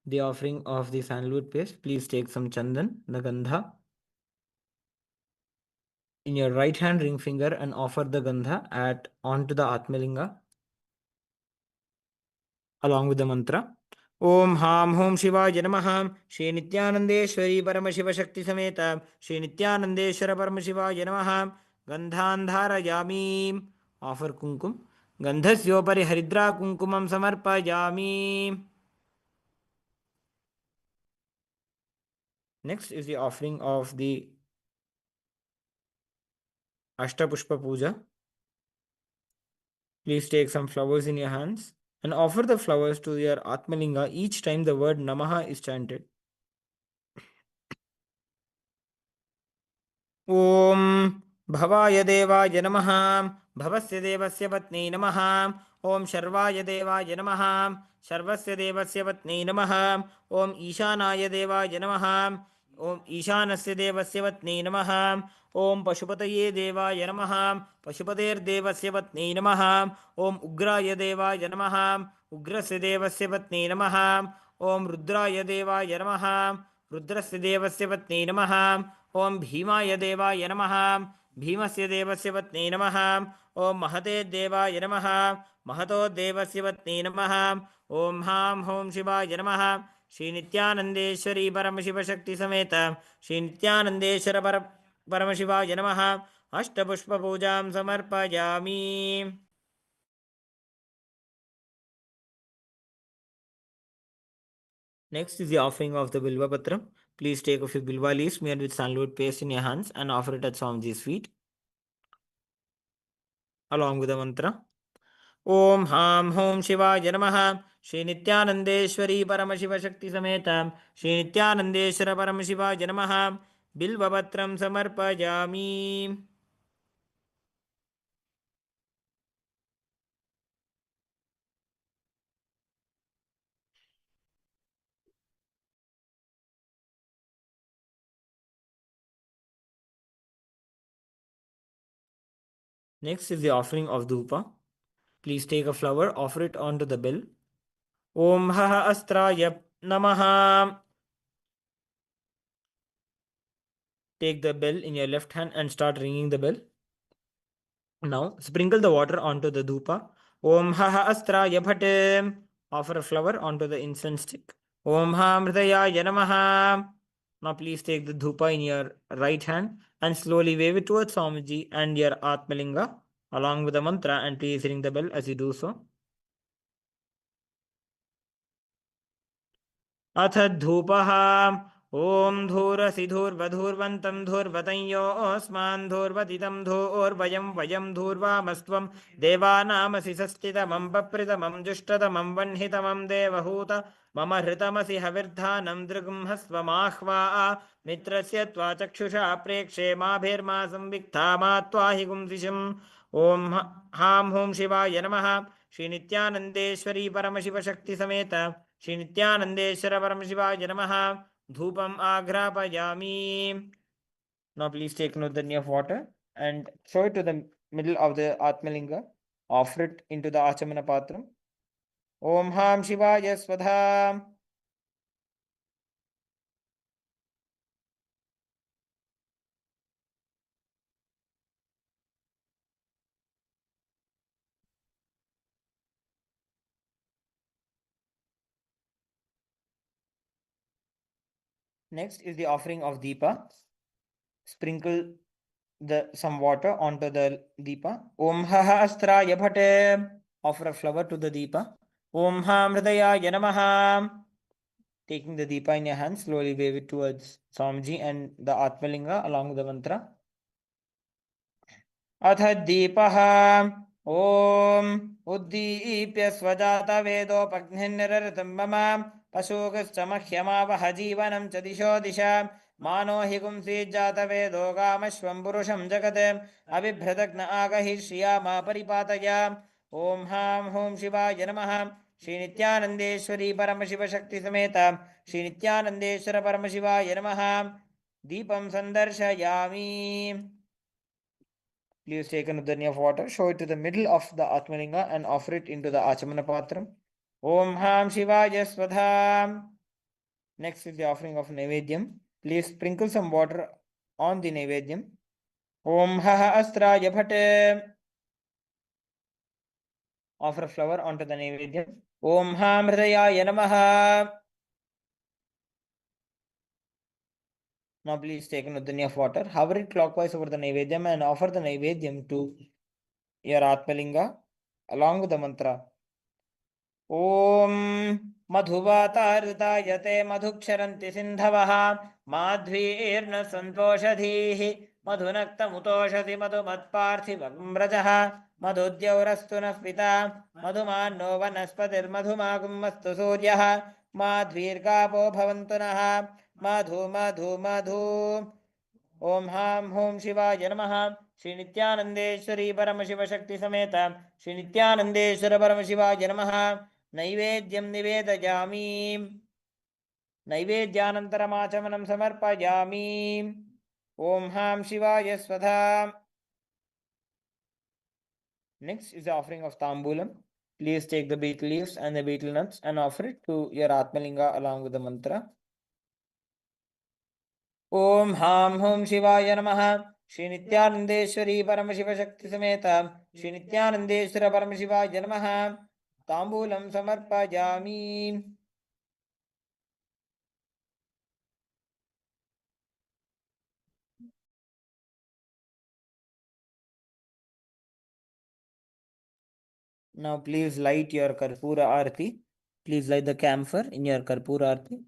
The offering of the sandalwood paste. Please take some chandan, the Gandha, in your right hand ring finger and offer the Gandha onto the Atmalinga along with the mantra. Om Ham Hom Shivaja Namaha. Shri Nithyanandeshwari Paramashiva Shakti Sameta. Shri Nithyanandeshwara Paramashivaja Namaha. Gandhandhara Yami. Offer Kunkum. Gandhasyopari Haridra Kunkumam Samarpayami. Next is the offering of the Ashtapushpa Puja. Please take some flowers in your hands and offer the flowers to your Atmalinga each time the word Namaha is chanted. Om Bhavaya Devaya Namaha. Bhavasya Devasya Patni Namaha. Om Sharvaya Devaya Namaha. Sharvasya Devasya Patni Namaha. Om Ishanaya Devaya Namaha. Om Ishanasya Devasya Patni Namaha. Om Pashupataye Devaya Namaha. Pashupater Devasya Patni Namaha. Om Ugraya Devaya Namaha. Ugrasya Devasya Patni Namaha. Om Rudraya Devaya Namaha. Rudrasya Devasya Patni Namaha. Om Bhimaya Devaya Namaha. Bhimasya Devasya Patni Namaha. Om Mahate Devaya Namaha. Mahato Devasya Patni Namaha. Om Ham Hom Shivaya Namaha. Shri Nithyanandeshwari Paramashiva Shakti Sameta. Shri Nithyanandeshwara Paramashiva Namaha. Ashtapushpa Pujam Samarpayami. Next is the offering of the Bilva Patram. Please take a few Bilva leaves made with sandalwood paste in your hands and offer it at Swamiji's feet along with the mantra. Om Ham Hom Shivaya Namaha. Shri Nithyanandeshwari Paramashiva Shakti Sameta. Shri Nithyanandeshwara Paramashiva Namaha. Bilva Patram Samarpayami. Next is the offering of Dhupa. Please take a flower, offer it onto the bell. Om Haha Astraya Namaha. Take the bell in your left hand and start ringing the bell. Now sprinkle the water onto the dhupa. Om Haha Astraya Bhate. Offer a flower onto the incense stick. Om Ha Mridaya Namaha. Now please take the dhupa in your right hand and slowly wave it towards Swamiji and your Atmalinga along with the mantra, and please ring the bell as you do so. अथ धूपः ॐ धूरसिधूर्वधूर्वन्तं धूर्वतंयोऽस्मान् धूर्वतितं धूर्वयं वयं धूर्वामस्त्वं देवानामसि सस्थितमं पप्रितमं जुष्टतमं वह्नितमं देवहूत मम हृतमसि हविर्धानं दृगंहस्वमाह्वा मित्रस्य त्वा चक्षुषा प्रेक्षे माभिर्मा संविक्ता मा त्वाहि गुंसिषम् ॐ हां हूं शिवाय नमः श्री नित्यानन्देश्वरी परमशिवशक्ति समेत श्री नित्यानंदेश्वर परमशिवाय नमः. Dhupam agrapayami. Now please take nudanya of water and throw it to the middle of the Atmalinga. Offer it into the Achamana Patram. Om Ham Shivaya Swadha. Next is the offering of Deepa. Sprinkle some water onto the Deepa. Om Haha Astraya Bhate. Offer a flower to the Deepa. Om Ha Mridaya Namaha. Taking the Deepa in your hand, slowly wave it towards Swamiji and the Atmalinga along with the mantra. अथ दीपः ॐ उद्दीप्य स्वजातवेदोपघ्निर्निरृतं मम पशुगश्च मह्यमावह जीवनं च दिशो दिशा मानो हि पुंसीज्जातवेदो कामश्वं पुरुषं जगत् अबिभ्रदग्न आगहि श्रिया मा परिपातय ॐ हां हूं शिवाय नमः श्री नित्यानंदेश्वरी परमशिवशक्ति समेत श्री नित्यानंदेश्वर परमशिवाय नमः. दीपं संदर्शयामि. Please take a nudanya of water, show it to the middle of the Atmalinga and offer it into the Achamana Patram. Om Ham Shivaya Swadha. Next is the offering of Naivedyam. Please sprinkle some water on the Naivedyam. Om Haha Astraya Bhate. Offer a flower onto the Naivedyam. Om Ham Hridayaya Namaha. Now please take an udhani of water, hover it clockwise over the Naivedyam and offer the Naivedyam to your Atmalinga along with the mantra. ॐ मधुवातारुतायते मधुक्षरन्ति सिन्धवः माध्वीर्न सन्तोषधीः मधुनक्तमुतोषधि मधुमत्पार्थिवम्रजः मधुद्यौरस्तु नः पिता मधुमान्नो वनस्पतिर्मधुमागुमस्तु सूर्यः माध्वीर्गावो भवन्तु नः मधु मधु मधु ओम हां हों शिवाय नमः श्री नित्यानंदेश्वरी परम शिव शक्ति समेत श्री नित्यानंदेश्वर परम शिवाय नमः नैवेद्यं निवेदयामि नैवेद्यानन्तरमाचमनं समर्पयामि ओम हां शिवाय स्वधा. Next is the offering of tambulam. Please take the betel leaves and the betel nuts and offer it to your Atmalinga along with the mantra. ओम हां हों शिवाय नमः श्री नित्यानंदेश्वरी परम शिव शक्ति समेत श्री नित्यानंदेश्वर परम शिवाय नमः तांबूलं समर्पयामि. Now please light your Karpura Arati. Please light the camphor in your Karpura Arati.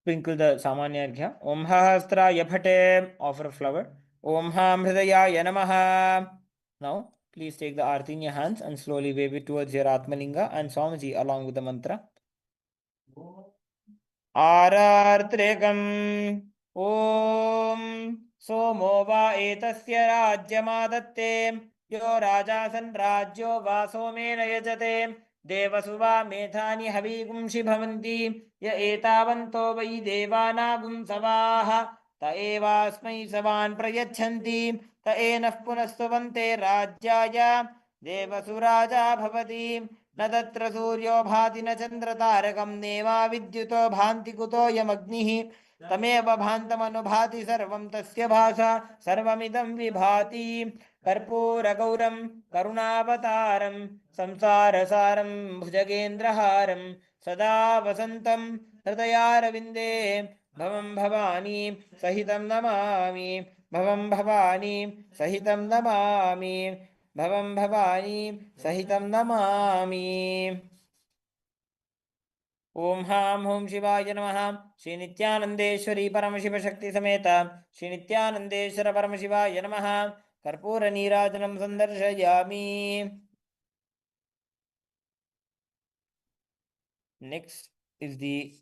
Sprinkle the Samanya Arghya. Om Hahasraya Bhate. Offer a flower. Om Ham Hridayaya Namaha. Now please take the Arati in your hands and slowly wave it towards your Atmalinga and Swamiji along with the mantra. आरार्त्रेकम् ॐ सोमो वा एतस्य राज्यमादत्ते यो राजासन् राज्यो वा सोमेन यजते देवसु वा मेधानि हवीगुंषि भवन्ति य एतावन्तो वै देवानागुंसवाः त एवास्मै सवान् प्रयच्छन्ति त एनः पुनः स्तुवन्ते राज्याय देवसु राजा भवति न तत्र सूर्यो भाति न चन्द्रतारकं नेवा विद्युतो भान्ति कुतोऽयमग्निः तमेव भान्तमनुभाति सर्वं तस्य भासा सर्वमिदं विभाति कर्पूरगौरं करुणावतारं संसारसारं भुजगेन्द्रहारं सदा वसन्तं हृदयारविन्दे भवं भवानी सहितं नमामि भवं भवानी सहितं नमामि भवं भवानी सहितं नमामि. ओम हां हों शिवाय नमः श्री नित्यानंदेश्वरी परम शिव शक्ति समेत श्री नित्यानंदेश्वर परम शिवाय नमः कर्पूर नीराजनं संदर्शयामि. Next is the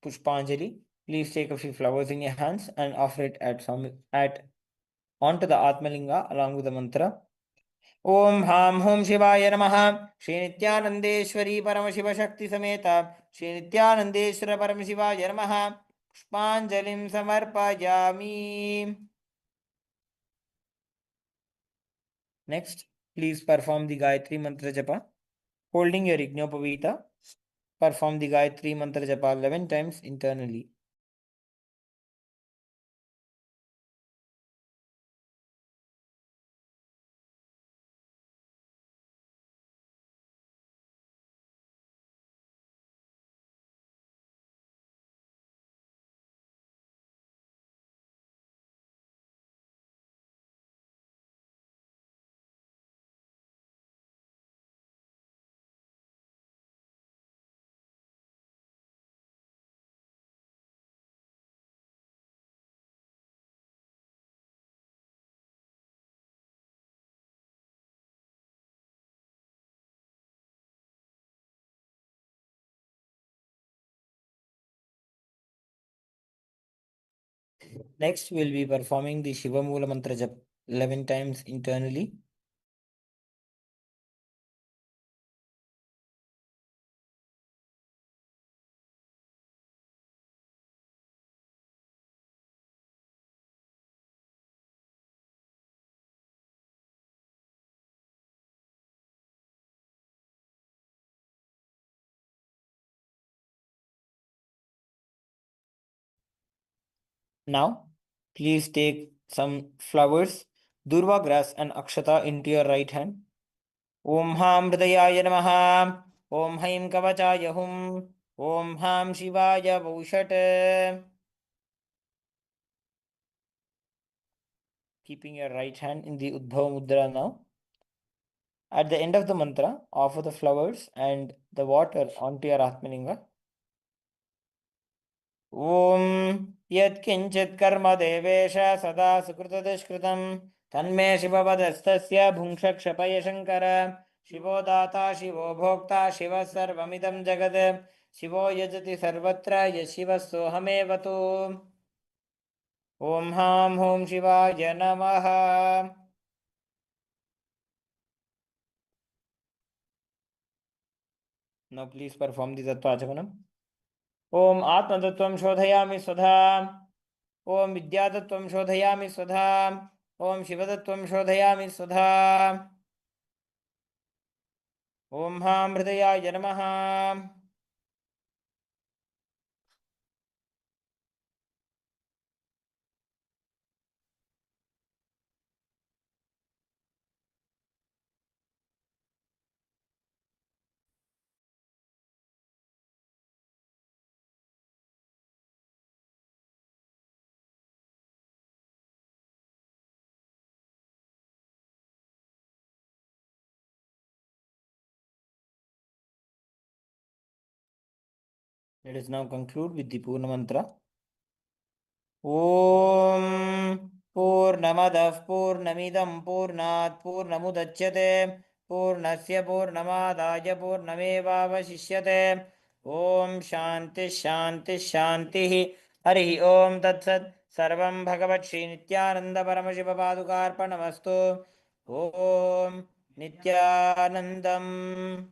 Pushpanjali. Please take a few flowers in your hands and offer it at onto the Atmalinga along with the mantra. ओम हां हों शिवाय नमः श्री नित्यानंदेश्वरी परम शिव शक्ति समेत श्री नित्यानंदेश्वर परम शिवाय नमः पुष्पांजलिं समर्पयामि. Next, please perform the Gayatri mantra japa. Holding your Yajnopavita, perform the Gayatri mantra japa 11 times internally. Next, we'll be performing the Shiva Mula mantra japa 11 times internally. Now, please take some flowers, durva grass and akshata into your right hand. Om Ham Hridayaya Namaha. Om Haim Kavachaya Hum. Om Ham Shivaya Vaushat. Keeping your right hand in the Udbhava Mudra now. At the end of the mantra, offer the flowers and the water onto your Atmalinga. Om Yatkinchit Karma Devesha Sada Sukrutadishkritam Tanme Shivavadastasya Bhungshakshapaya Shankara Shivo Data Shivo Bhokta Shiva Sarvamidam Jagad Shivo Yajati Sarvatra Yashiva Sohamevato Om Ham Hom Shivaya Namaha. Now please perform the Tattva Achamanam. Om Atmatattvam Shodhayami Swadha. Om Vidyatattvam Shodhayami Swadha. Om Shivatattvam Shodhayami Swadha. Om Ham Hridayaya Namaha. Let us now conclude with the Purna Mantra. Om Purnamadah Purnamidam Purnat Purnamudachyate Purnasya Purnamadaya Purnamevavashishyate Om Shanti Shanti Shanti Harihi Om Tatsat Sarvam Bhagavat Shri Nithyananda Paramashiva Padukarpanamastu Om Nithyanandam.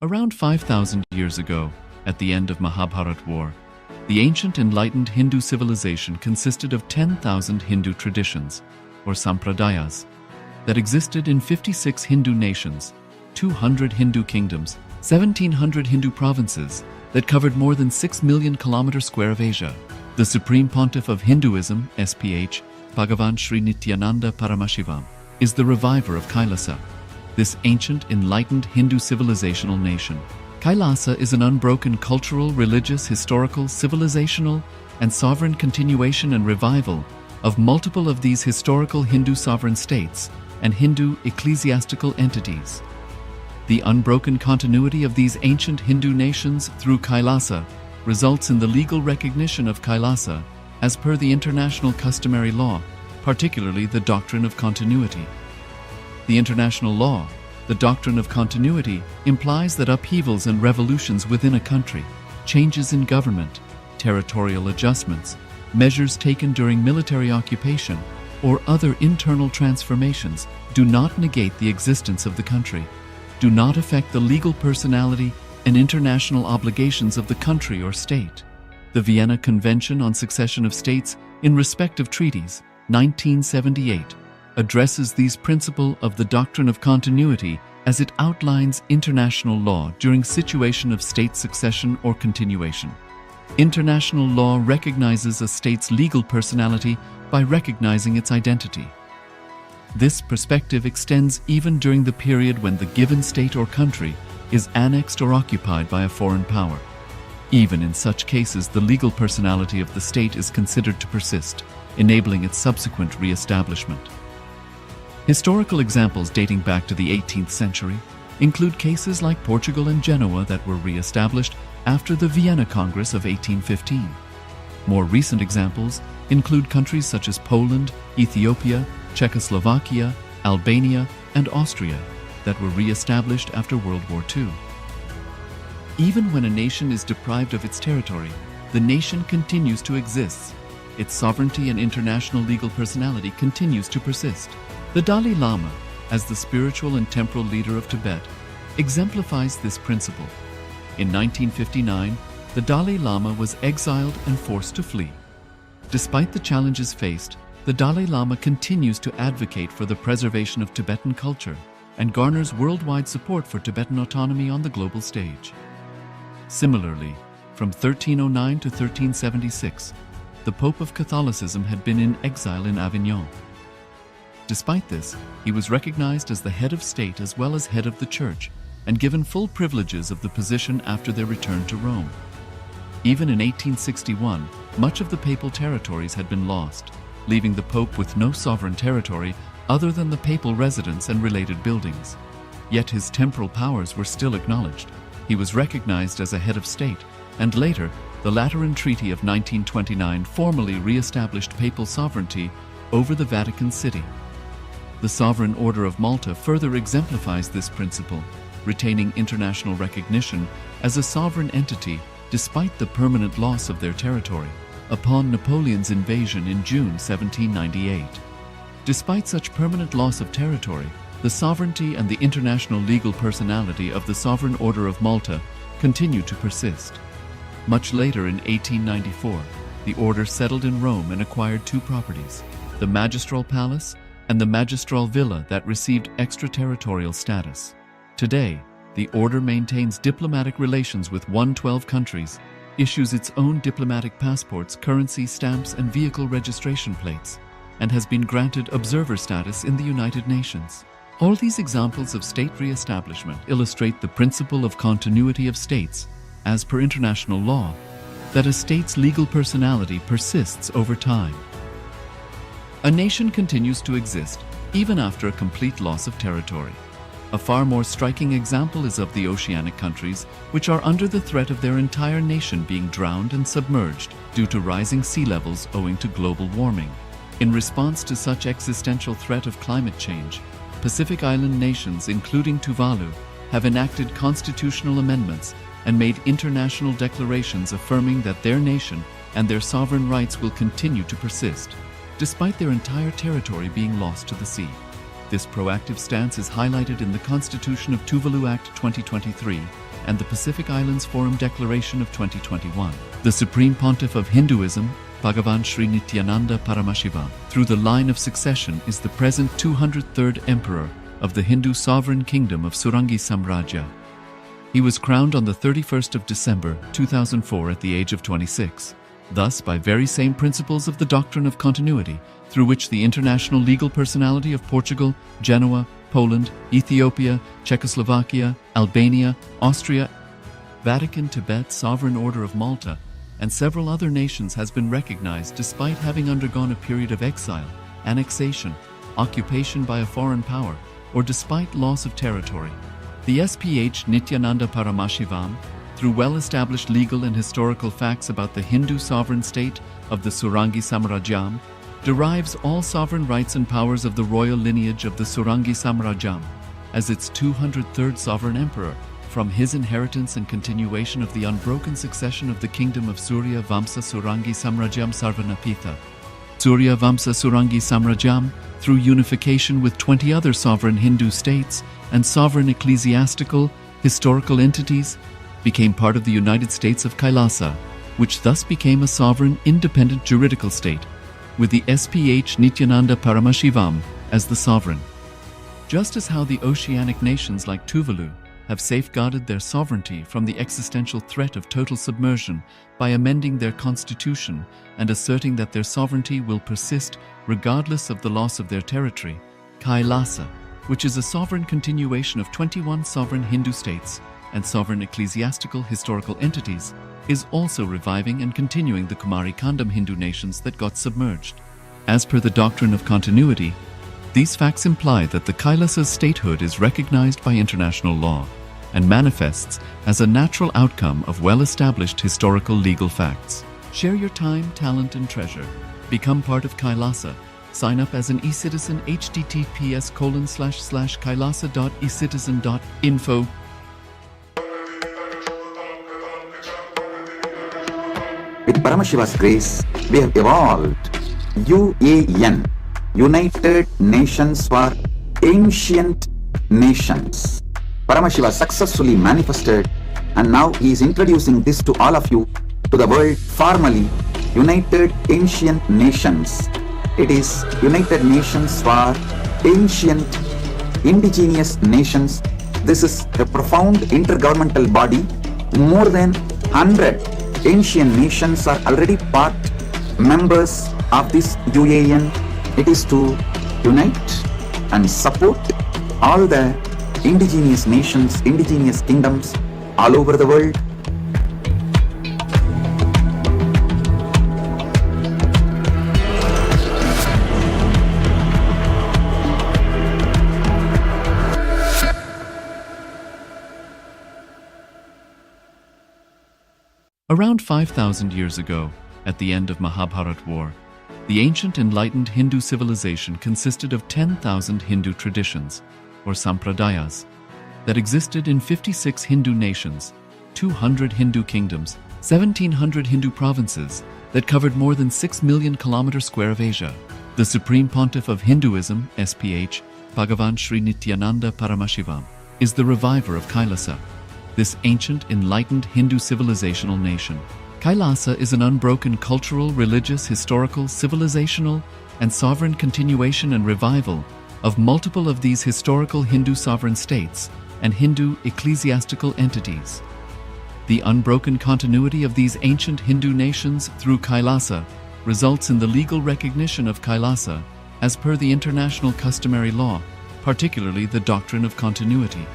Around 5,000 years ago, at the end of Mahabharat War, the ancient enlightened Hindu civilization consisted of 10,000 Hindu traditions, or sampradayas, that existed in 56 Hindu nations, 200 Hindu kingdoms, 1,700 Hindu provinces that covered more than 6 million kilometers square of Asia. The Supreme Pontiff of Hinduism, SPH, Bhagavan Sri Nithyananda Paramashivoham, is the reviver of Kailasa, this ancient enlightened Hindu civilizational nation. Kailasa is an unbroken cultural, religious, historical, civilizational, and sovereign continuation and revival of multiple of these historical Hindu sovereign states and Hindu ecclesiastical entities. The unbroken continuity of these ancient Hindu nations through Kailasa results in the legal recognition of Kailasa as per the international customary law, particularly the Doctrine of Continuity. The international law, the Doctrine of Continuity, implies that upheavals and revolutions within a country, changes in government, territorial adjustments, measures taken during military occupation, or other internal transformations do not negate the existence of the country, do not affect the legal personality and international obligations of the country or state. The Vienna Convention on Succession of States in respect of treaties, 1978, addresses these principles of the doctrine of continuity as it outlines international law during situation of state succession or continuation. International law recognizes a state's legal personality by recognizing its identity. This perspective extends even during the period when the given state or country is annexed or occupied by a foreign power. Even in such cases, the legal personality of the state is considered to persist, enabling its subsequent re-establishment. Historical examples dating back to the 18th century include cases like Portugal and Genoa that were re-established after the Vienna Congress of 1815. More recent examples include countries such as Poland, Ethiopia, Czechoslovakia, Albania, and Austria that were re-established after World War II. Even when a nation is deprived of its territory, the nation continues to exist. Its sovereignty and international legal personality continues to persist. The Dalai Lama, as the spiritual and temporal leader of Tibet, exemplifies this principle. In 1959, the Dalai Lama was exiled and forced to flee. Despite the challenges faced, the Dalai Lama continues to advocate for the preservation of Tibetan culture and garners worldwide support for Tibetan autonomy on the global stage. Similarly, from 1309 to 1376, the Pope of Catholicism had been in exile in Avignon. Despite this, he was recognized as the head of state as well as head of the church and given full privileges of the position after their return to Rome. Even in 1861, much of the papal territories had been lost, leaving the Pope with no sovereign territory other than the papal residence and related buildings. Yet his temporal powers were still acknowledged. He was recognized as a head of state, and later, the Lateran Treaty of 1929 formally re-established papal sovereignty over the Vatican City. The Sovereign Order of Malta further exemplifies this principle, retaining international recognition as a sovereign entity despite the permanent loss of their territory upon Napoleon's invasion in June 1798. Despite such permanent loss of territory, the sovereignty and the international legal personality of the Sovereign Order of Malta continue to persist. Much later in 1894, the order settled in Rome and acquired two properties, the Magistral Palace and the Magistral Villa that received extraterritorial status. Today, the order maintains diplomatic relations with 112 countries, issues its own diplomatic passports, currency, stamps, and vehicle registration plates, and has been granted observer status in the United Nations. All these examples of state re-establishment illustrate the principle of continuity of states, as per international law, that a state's legal personality persists over time. A nation continues to exist even after a complete loss of territory. A far more striking example is of the oceanic countries, which are under the threat of their entire nation being drowned and submerged due to rising sea levels owing to global warming. In response to such existential threat of climate change, Pacific Island nations, including Tuvalu, have enacted constitutional amendments and made international declarations affirming that their nation and their sovereign rights will continue to persist, despite their entire territory being lost to the sea. This proactive stance is highlighted in the Constitution of Tuvalu Act 2023, and the Pacific Islands Forum Declaration of 2021. The Supreme Pontiff of Hinduism, Bhagavan Sri Nithyananda Paramashivoham, through the line of succession is the present 203rd Emperor of the Hindu sovereign kingdom of Surangi Samrajyam. He was crowned on the 31st of December 2004 at the age of 26. Thus, by very same principles of the Doctrine of Continuity, through which the international legal personality of Portugal, Genoa, Poland, Ethiopia, Czechoslovakia, Albania, Austria, Vatican, Tibet, Sovereign Order of Malta, and several other nations has been recognized despite having undergone a period of exile, annexation, occupation by a foreign power, or despite loss of territory. The SPH Nithyananda Paramashivoham, through well-established legal and historical facts about the Hindu sovereign state of the Surangi Samrajyam, derives all sovereign rights and powers of the royal lineage of the Surangi Samrajyam as its 203rd sovereign emperor, from his inheritance and continuation of the unbroken succession of the kingdom of Surya Vamsa Surangi Samrajyam Sarvanapitha. Surya Vamsa Surangi Samrajyam, through unification with 20 other sovereign Hindu states and sovereign ecclesiastical, historical entities, became part of the United States of Kailasa, which thus became a sovereign, independent juridical state, with the SPH Nithyananda Paramashivoham as the sovereign. Just as how the oceanic nations like Tuvalu have safeguarded their sovereignty from the existential threat of total submersion by amending their constitution and asserting that their sovereignty will persist regardless of the loss of their territory, Kailasa, which is a sovereign continuation of 21 sovereign Hindu states and sovereign ecclesiastical historical entities, is also reviving and continuing the Kumari Kandam Hindu nations that got submerged. As per the Doctrine of Continuity, these facts imply that the Kailasa's statehood is recognized by international law and manifests as a natural outcome of well-established historical legal facts. Share your time, talent, and treasure. Become part of Kailasa. Sign up as an eCitizen https://kailasa.ecitizen.info. With Paramashiva's grace, we have evolved UAN, United Nations for Ancient Nations. Paramashiva successfully manifested, and now he is introducing this to all of you, to the world formally, United Ancient Nations. It is United Nations for Ancient Indigenous Nations. This is a profound intergovernmental body. More than 100 ancient nations are already part members of this UAN. It is to unite and support all the indigenous nations, indigenous kingdoms all over the world. Around 5,000 years ago, at the end of Mahabharat War, the ancient enlightened Hindu civilization consisted of 10,000 Hindu traditions, or sampradayas, that existed in 56 Hindu nations, 200 Hindu kingdoms, 1,700 Hindu provinces that covered more than 6 million kilometers square of Asia. The Supreme Pontiff of Hinduism, SPH, Bhagavan Sri Nithyananda Paramashivoham, is the reviver of Kailasa, this ancient enlightened Hindu civilizational nation. Kailasa is an unbroken cultural, religious, historical, civilizational, and sovereign continuation and revival of multiple of these historical Hindu sovereign states and Hindu ecclesiastical entities. The unbroken continuity of these ancient Hindu nations through Kailasa results in the legal recognition of Kailasa as per the international customary law, particularly the Doctrine of Continuity.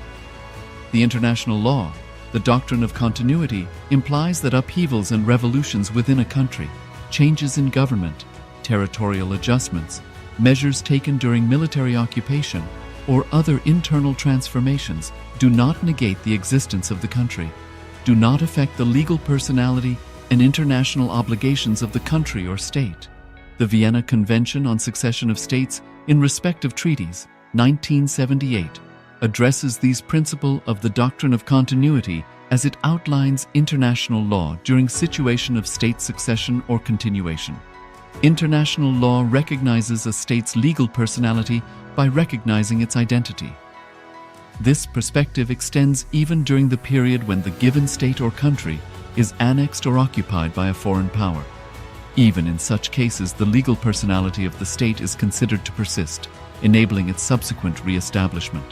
The international law, the Doctrine of Continuity, implies that upheavals and revolutions within a country, changes in government, territorial adjustments, measures taken during military occupation, or other internal transformations do not negate the existence of the country, do not affect the legal personality and international obligations of the country or state. The Vienna Convention on Succession of States in respect of treaties, 1978, addresses these principles of the Doctrine of Continuity as it outlines international law during situation of state succession or continuation. International law recognizes a state's legal personality by recognizing its identity. This perspective extends even during the period when the given state or country is annexed or occupied by a foreign power. Even in such cases, the legal personality of the state is considered to persist, enabling its subsequent re-establishment.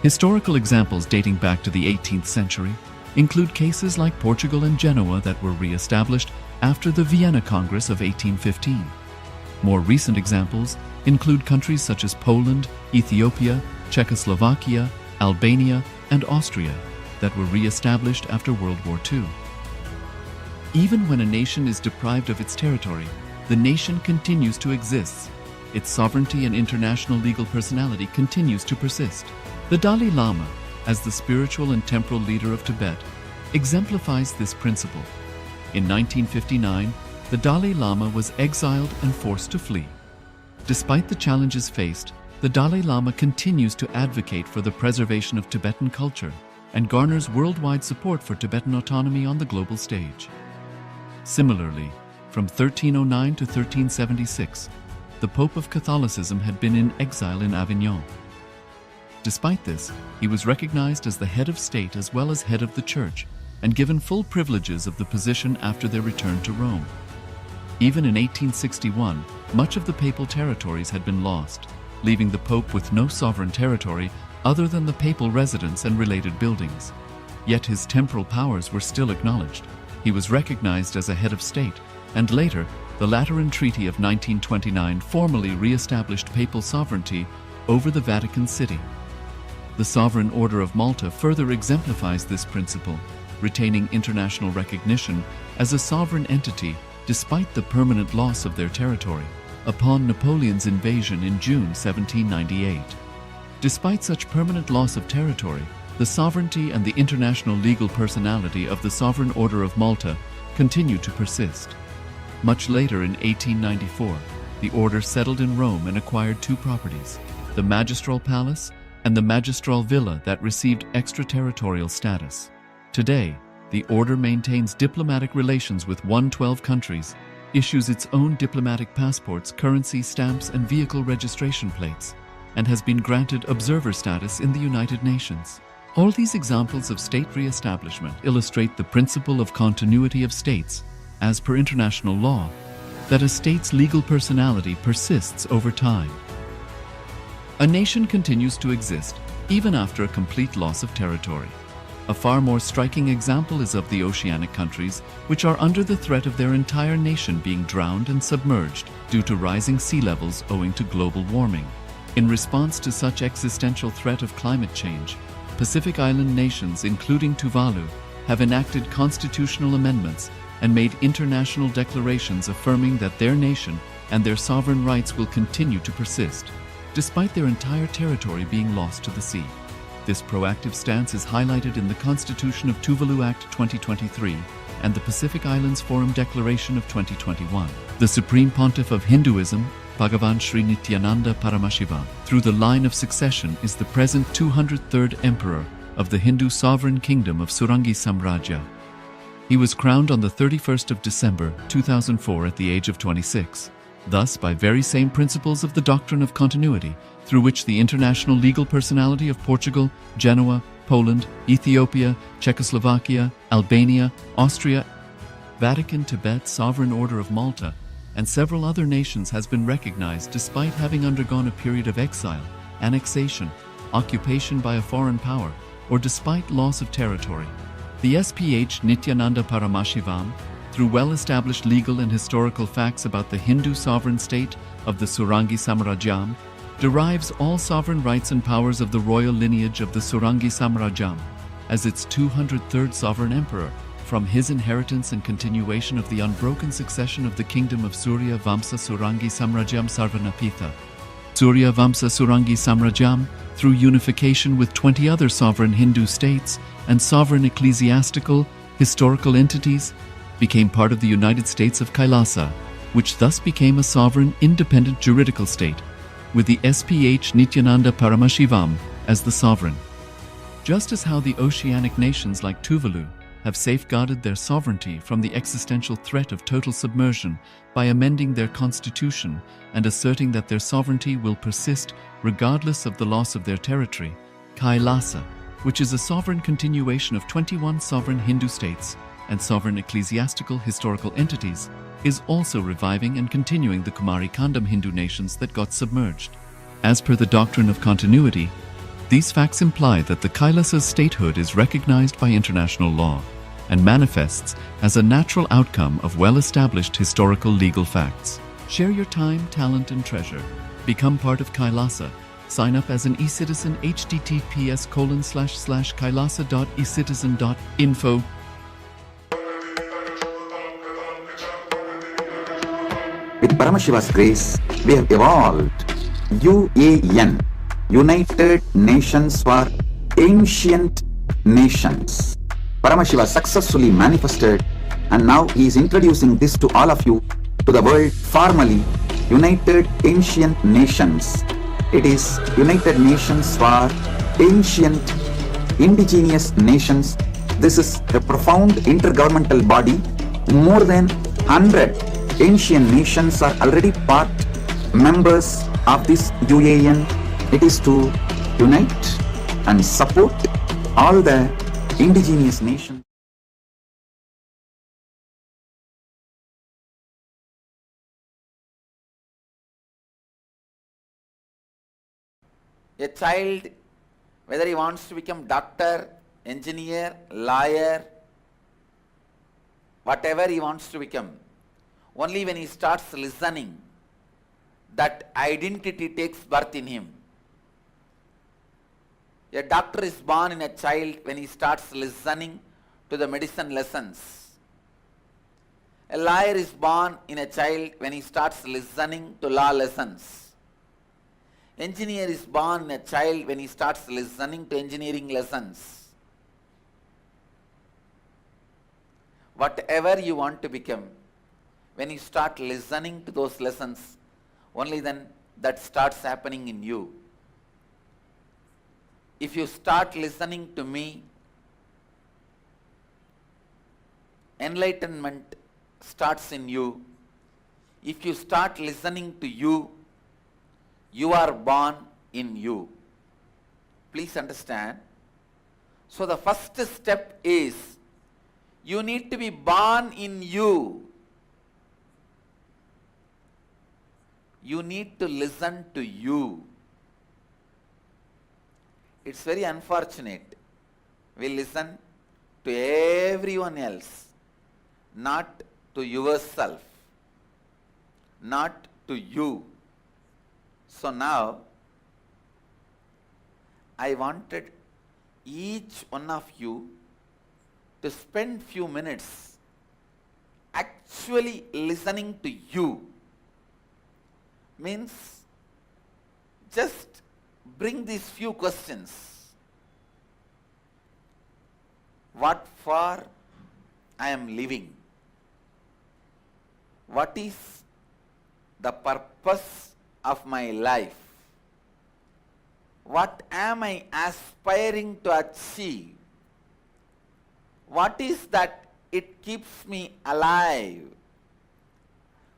Historical examples dating back to the 18th century include cases like Portugal and Genoa that were re-established after the Vienna Congress of 1815. More recent examples include countries such as Poland, Ethiopia, Czechoslovakia, Albania, and Austria that were re-established after World War II. Even when a nation is deprived of its territory, the nation continues to exist. Its sovereignty and international legal personality continues to persist. The Dalai Lama, as the spiritual and temporal leader of Tibet, exemplifies this principle. In 1959, the Dalai Lama was exiled and forced to flee. Despite the challenges faced, the Dalai Lama continues to advocate for the preservation of Tibetan culture and garners worldwide support for Tibetan autonomy on the global stage. Similarly, from 1309 to 1376, the Pope of Catholicism had been in exile in Avignon. Despite this, he was recognized as the head of state as well as head of the Church and given full privileges of the position after their return to Rome. Even in 1861, much of the papal territories had been lost, leaving the Pope with no sovereign territory other than the papal residence and related buildings. Yet his temporal powers were still acknowledged. He was recognized as a head of state, and later, the Lateran Treaty of 1929 formally re-established papal sovereignty over the Vatican City. The Sovereign Order of Malta further exemplifies this principle, retaining international recognition as a sovereign entity despite the permanent loss of their territory upon Napoleon's invasion in June 1798. Despite such permanent loss of territory, the sovereignty and the international legal personality of the Sovereign Order of Malta continue to persist. Much later in 1894, the order settled in Rome and acquired two properties, the Magistral Palace and the Magistral Villa that received extraterritorial status. Today, the order maintains diplomatic relations with 112 countries, issues its own diplomatic passports, currency, stamps, and vehicle registration plates, and has been granted observer status in the United Nations. All these examples of state re-establishment illustrate the principle of continuity of states, as per international law, that a state's legal personality persists over time. A nation continues to exist even after a complete loss of territory. A far more striking example is of the oceanic countries, which are under the threat of their entire nation being drowned and submerged due to rising sea levels owing to global warming. In response to such existential threat of climate change, Pacific Island nations, including Tuvalu, have enacted constitutional amendments and made international declarations affirming that their nation and their sovereign rights will continue to persist, despite their entire territory being lost to the sea. This proactive stance is highlighted in the Constitution of Tuvalu Act 2023 and the Pacific Islands Forum Declaration of 2021. The Supreme Pontiff of Hinduism, Bhagavan Sri Nithyananda Paramashivoham, through the line of succession is the present 203rd Emperor of the Hindu Sovereign Kingdom of Surangi Samrajyam. He was crowned on the 31st of December 2004 at the age of 26. Thus, by very same principles of the doctrine of continuity, through which the international legal personality of Portugal, Genoa, Poland, Ethiopia, Czechoslovakia, Albania, Austria, Vatican, Tibet, Sovereign Order of Malta, and several other nations has been recognized despite having undergone a period of exile, annexation, occupation by a foreign power, or despite loss of territory. The SPH Nithyananda Paramashivoham, through well-established legal and historical facts about the Hindu sovereign state of the Surangi Samrajyam, derives all sovereign rights and powers of the royal lineage of the Surangi Samrajyam as its 203rd sovereign emperor, from his inheritance and continuation of the unbroken succession of the kingdom of Surya Vamsa Surangi Samrajyam Sarvanapitha. Surya Vamsa Surangi Samrajyam, through unification with 20 other sovereign Hindu states and sovereign ecclesiastical, historical entities, became part of the United States of Kailasa, which thus became a sovereign, independent juridical state, with the SPH Nithyananda Paramashivoham as the sovereign. Just as how the oceanic nations like Tuvalu have safeguarded their sovereignty from the existential threat of total submersion by amending their constitution and asserting that their sovereignty will persist regardless of the loss of their territory, Kailasa, which is a sovereign continuation of 21 sovereign Hindu states and sovereign ecclesiastical historical entities, is also reviving and continuing the Kumari Kandam Hindu nations that got submerged. As per the doctrine of continuity, these facts imply that the Kailasa's statehood is recognized by international law and manifests as a natural outcome of well-established historical legal facts. Share your time, talent, and treasure. Become part of Kailasa. Sign up as an eCitizen https://kailasa.ecitizen.info. With Paramashiva's grace, we have evolved UAN, United Nations for Ancient Nations. Paramashiva successfully manifested, and now he is introducing this to all of you, to the world formally United Ancient Nations. It is United Nations for Ancient Indigenous Nations. This is a profound intergovernmental body. More than 100 ancient nations are already part members of this UAN. It is to unite and support all the indigenous nations. A child, whether he wants to become doctor, engineer, lawyer, whatever he wants to become, only when he starts listening, that identity takes birth in him. A doctor is born in a child when he starts listening to the medicine lessons. A lawyer is born in a child when he starts listening to law lessons. Engineer is born in a child when he starts listening to engineering lessons. Whatever you want to become, when you start listening to those lessons, only then that starts happening in you. If you start listening to me, enlightenment starts in you. If you start listening to you, you are born in you. Please understand. So the first step is, you need to be born in you. You need to listen to you. It's very unfortunate. We listen to everyone else, not to yourself, not to you. So now, I wanted each one of you to spend few minutes actually listening to you. Means, just bring these few questions. What for I am living? What is the purpose of my life? What am I aspiring to achieve? What is that it keeps me alive?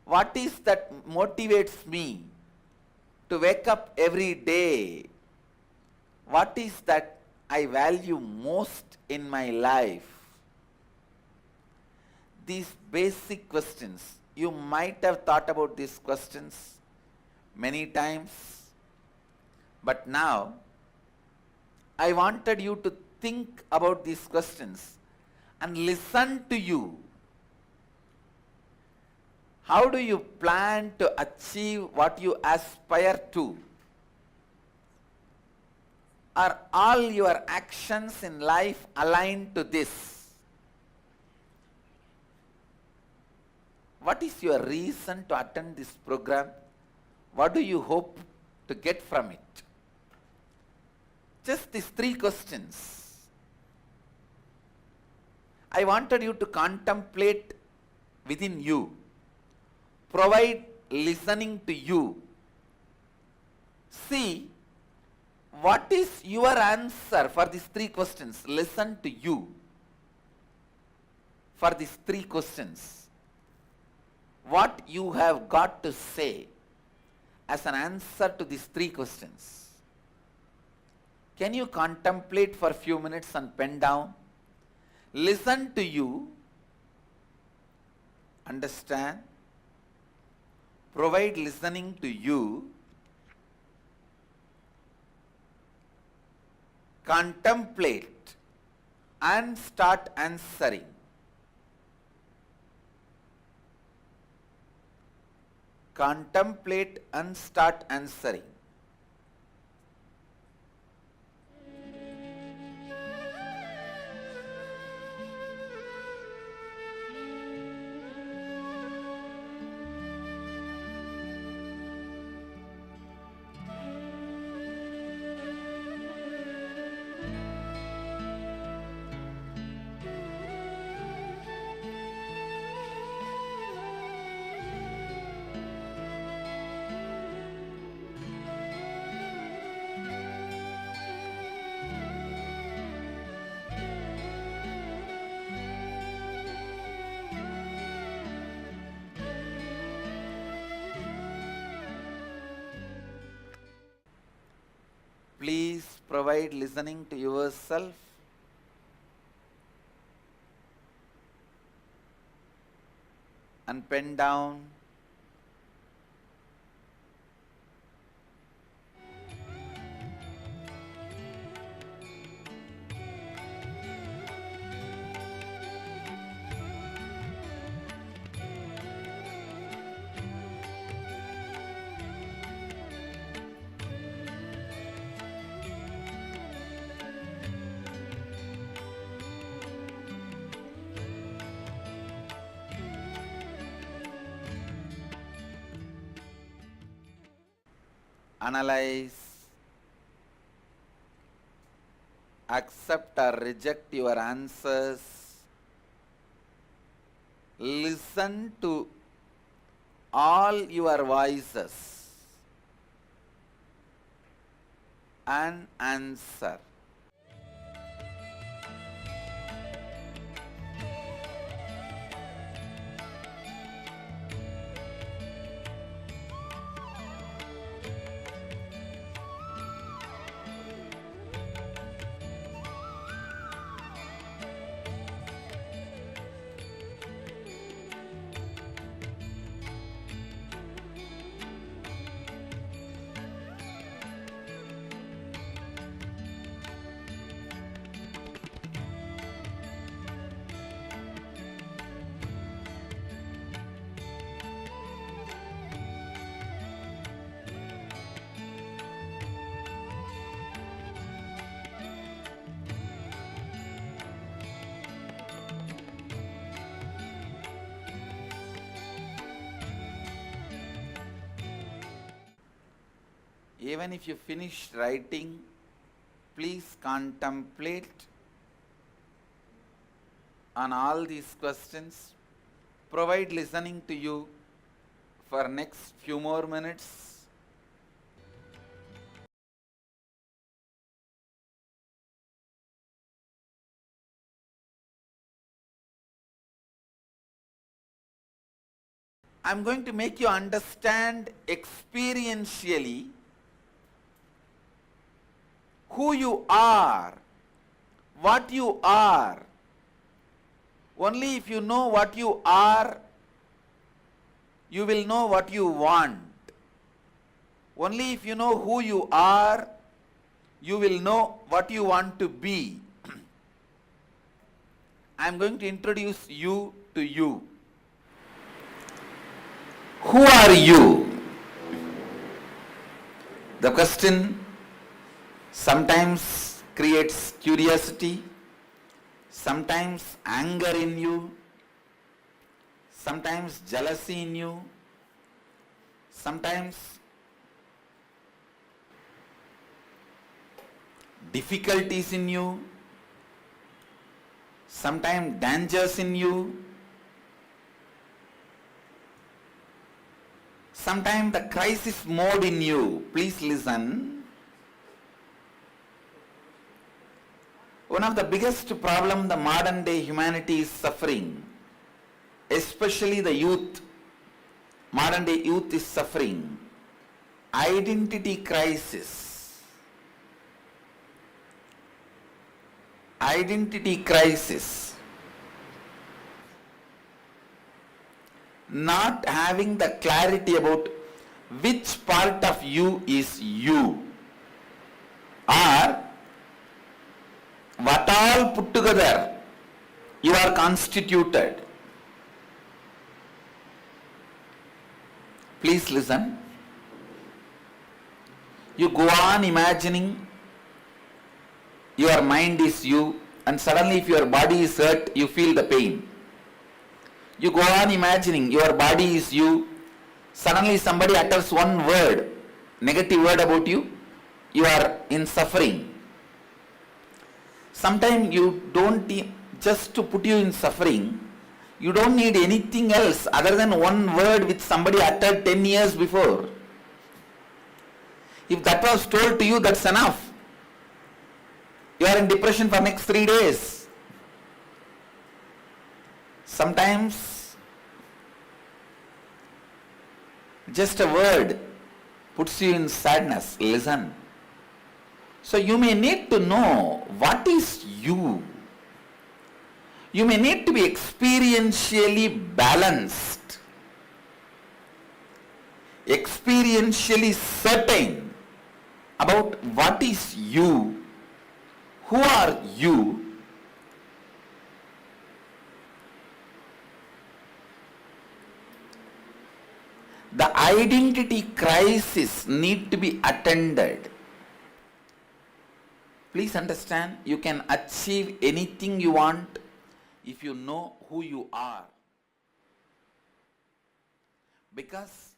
What is that motivates me to wake up every day? What is that I value most in my life? These basic questions, you might have thought about these questions many times, but now I wanted you to think about these questions and listen to you. How do you plan to achieve what you aspire to? Are all your actions in life aligned to this? What is your reason to attend this program? What do you hope to get from it? Just these three questions. I wanted you to contemplate within you. Provide listening to you. See, what is your answer for these three questions? Listen to you. For these three questions, what you have got to say as an answer to these three questions. Can you contemplate for a few minutes and pen down? Listen to you, understand, provide listening to you, contemplate and start answering. Contemplate and start answering. Please provide listening to yourself. And pen down. Analyze, accept or reject your answers, listen to all your voices and answer. Even if you finish writing, please contemplate on all these questions. Provide listening to you for next few more minutes. I'm going to make you understand experientially who you are, what you are. Only if you know what you are, you will know what you want. Only if you know who you are, you will know what you want to be. I am going to introduce you to you. Who are you? The question sometimes creates curiosity, sometimes anger in you, sometimes jealousy in you, sometimes difficulties in you, sometimes dangers in you, sometimes the crisis mode in you. Please listen. One of the biggest problems the modern day humanity is suffering, especially the youth, modern day youth is suffering, identity crisis. identity crisis, not having the clarity about which part of you is you, or what all put together you are constituted. Please listen. You go on imagining your mind is you, and suddenly if your body is hurt, you feel the pain. You go on imagining your body is you, suddenly somebody utters one word, negative word about you, you are in suffering. Sometimes you don't, just to put you in suffering, you don't need anything else other than one word which somebody uttered 10 years before. If that was told to you, that's enough. You are in depression for next 3 days. Sometimes just a word puts you in sadness. Listen. So you may need to know what is you. You may need to be experientially balanced, experientially certain about what is you, who are you, the identity crisis need to be attended. Please understand, you can achieve anything you want if you know who you are. Because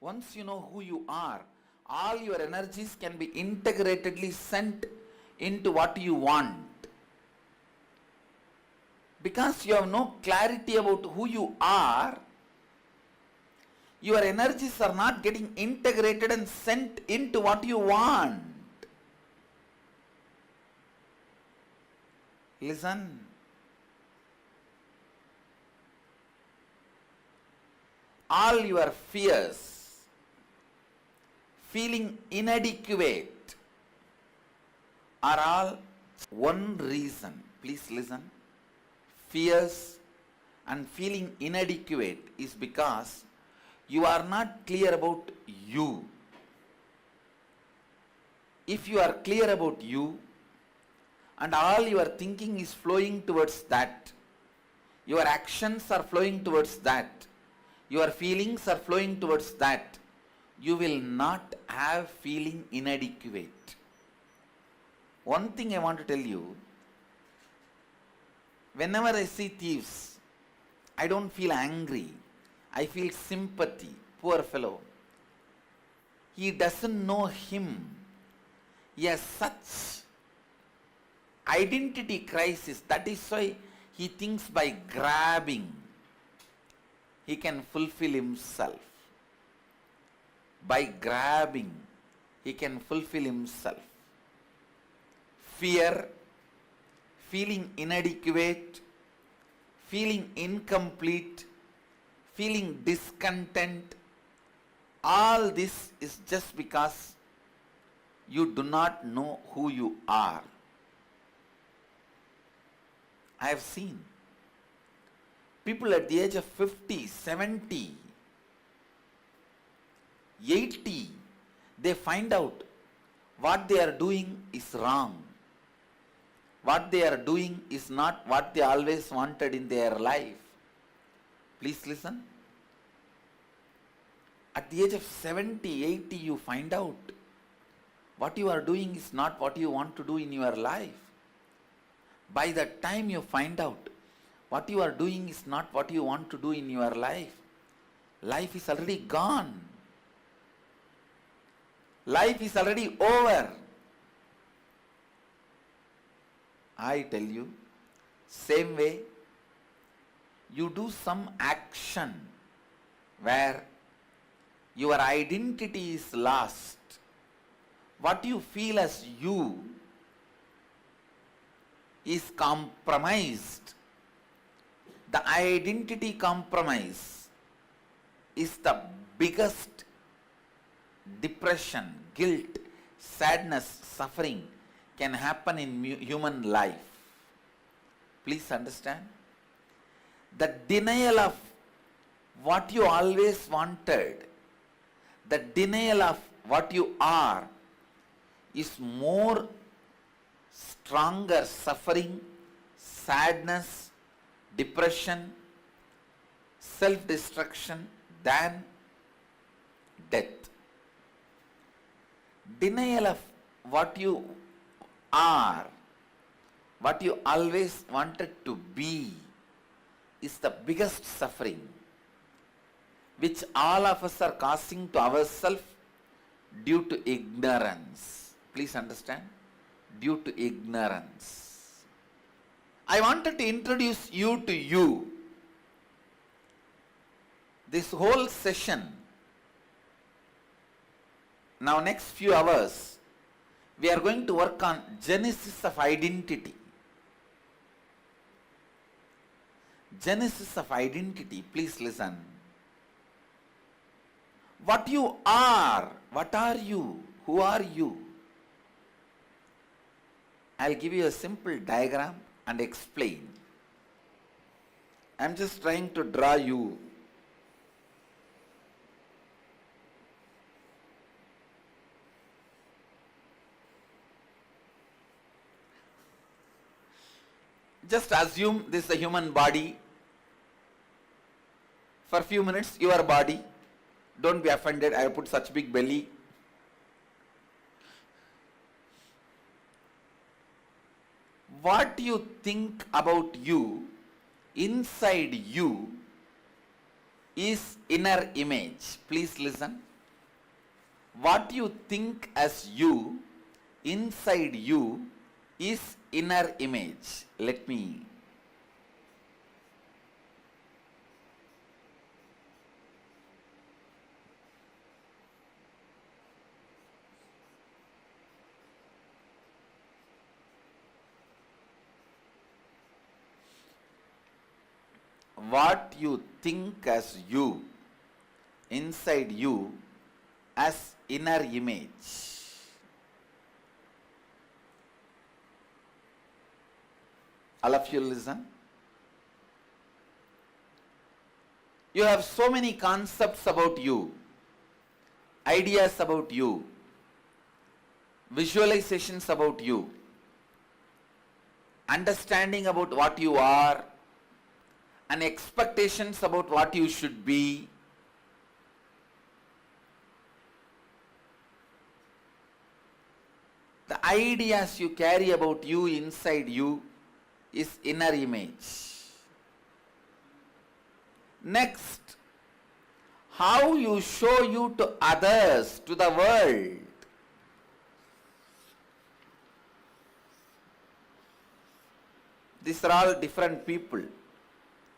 once you know who you are, all your energies can be integratedly sent into what you want. Because you have no clarity about who you are, your energies are not getting integrated and sent into what you want. Listen. All your fears, feeling inadequate, are all one reason. Please listen. Fears and feeling inadequate is because you are not clear about you. If you are clear about you and all your thinking is flowing towards that, your actions are flowing towards that, your feelings are flowing towards that, you will not have feeling inadequate. One thing I want to tell you, whenever I see thieves, I don't feel angry. I feel sympathy. Poor fellow. He doesn't know him. He has such identity crisis. That is why he thinks by grabbing he can fulfill himself. By grabbing he can fulfill himself. Fear, feeling inadequate, feeling incomplete, feeling discontent, all this is just because you do not know who you are. I have seen people at the age of 50, 70, 80, they find out what they are doing is wrong. What they are doing is not what they always wanted in their life. Please listen. At the age of 70, 80, you find out what you are doing is not what you want to do in your life. By the time you find out what you are doing is not what you want to do in your life, life is already gone. Life is already over. I tell you, same way, you do some action where your identity is lost. What you feel as you is compromised. The identity compromise is the biggest depression, guilt, sadness, suffering can happen in human life. Please understand. The denial of what you always wanted, the denial of what you are, is more stronger suffering, sadness, depression, self-destruction than death. Denial of what you are, what you always wanted to be, is the biggest suffering which all of us are causing to ourselves due to ignorance. Please understand, due to ignorance. I wanted to introduce you to you. This whole session, now next few hours, we are going to work on genesis of identity. Genesis of identity, please listen. What you are, what are you, who are you? I'll give you a simple diagram and explain. I'm just trying to draw you. Just assume this is a human body. For a few minutes, your body. Don't be offended, I have put such big belly. What you think about you, inside you, is inner image. Please listen. What you think as you, inside you, is inner image. Let me. What you think as you, inside you, as inner image. All of you listen. You have so many concepts about you, ideas about you, visualizations about you, understanding about what you are, and expectations about what you should be. The ideas you carry about you inside you is inner image. Next, how you show you to others, to the world. These are all different people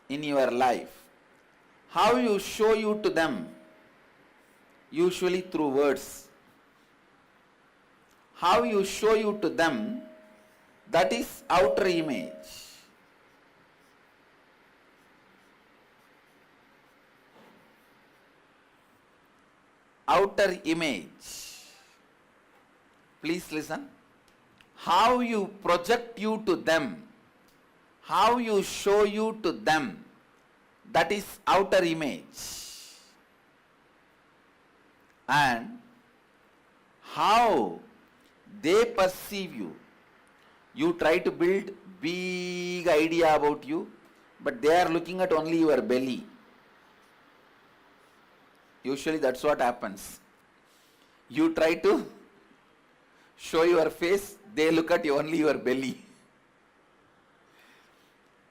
in your life. How you show you to them, usually through words. How you show you to them, that is outer image. Outer image. Please listen. How you project you to them, how you show you to them, that is outer image. And how they perceive you. You try to build big idea about you, but they are looking at only your belly. Usually that's what happens. You try to show your face, they look at only your belly.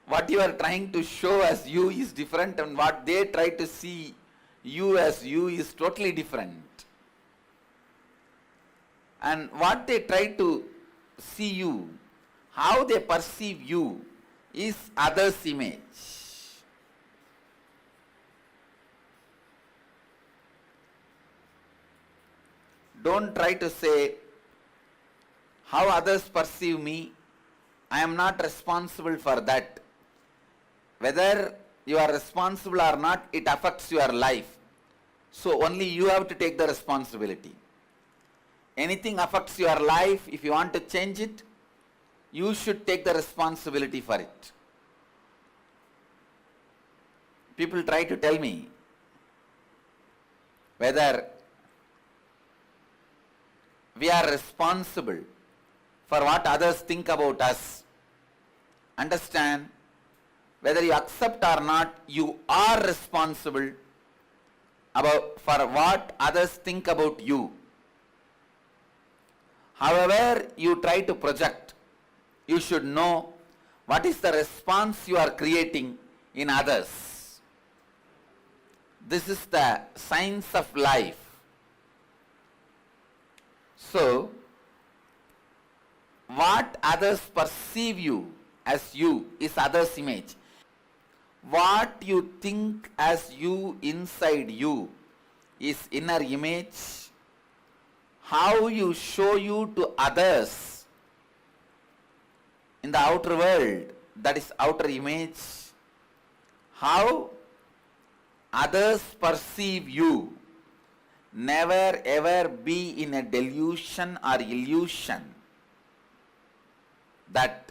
What you are trying to show as you is different, and what they try to see you as you is totally different. And what they try to see you, how they perceive you, is others' image. Don't try to say, how others perceive me, I am not responsible for that. Whether you are responsible or not, it affects your life. So only you have to take the responsibility. Anything affects your life, if you want to change it, you should take the responsibility for it. people try to tell me whether we are responsible for what others think about us. Understand, whether you accept or not, you are responsible for what others think about you. However you try to project, you should know what is the response you are creating in others. This is the science of life. So, what others perceive you as you is others' image. What you think as you inside you is inner image. How you show you to others in the outer world, that is outer image. How others perceive you. Never ever be in a delusion or illusion that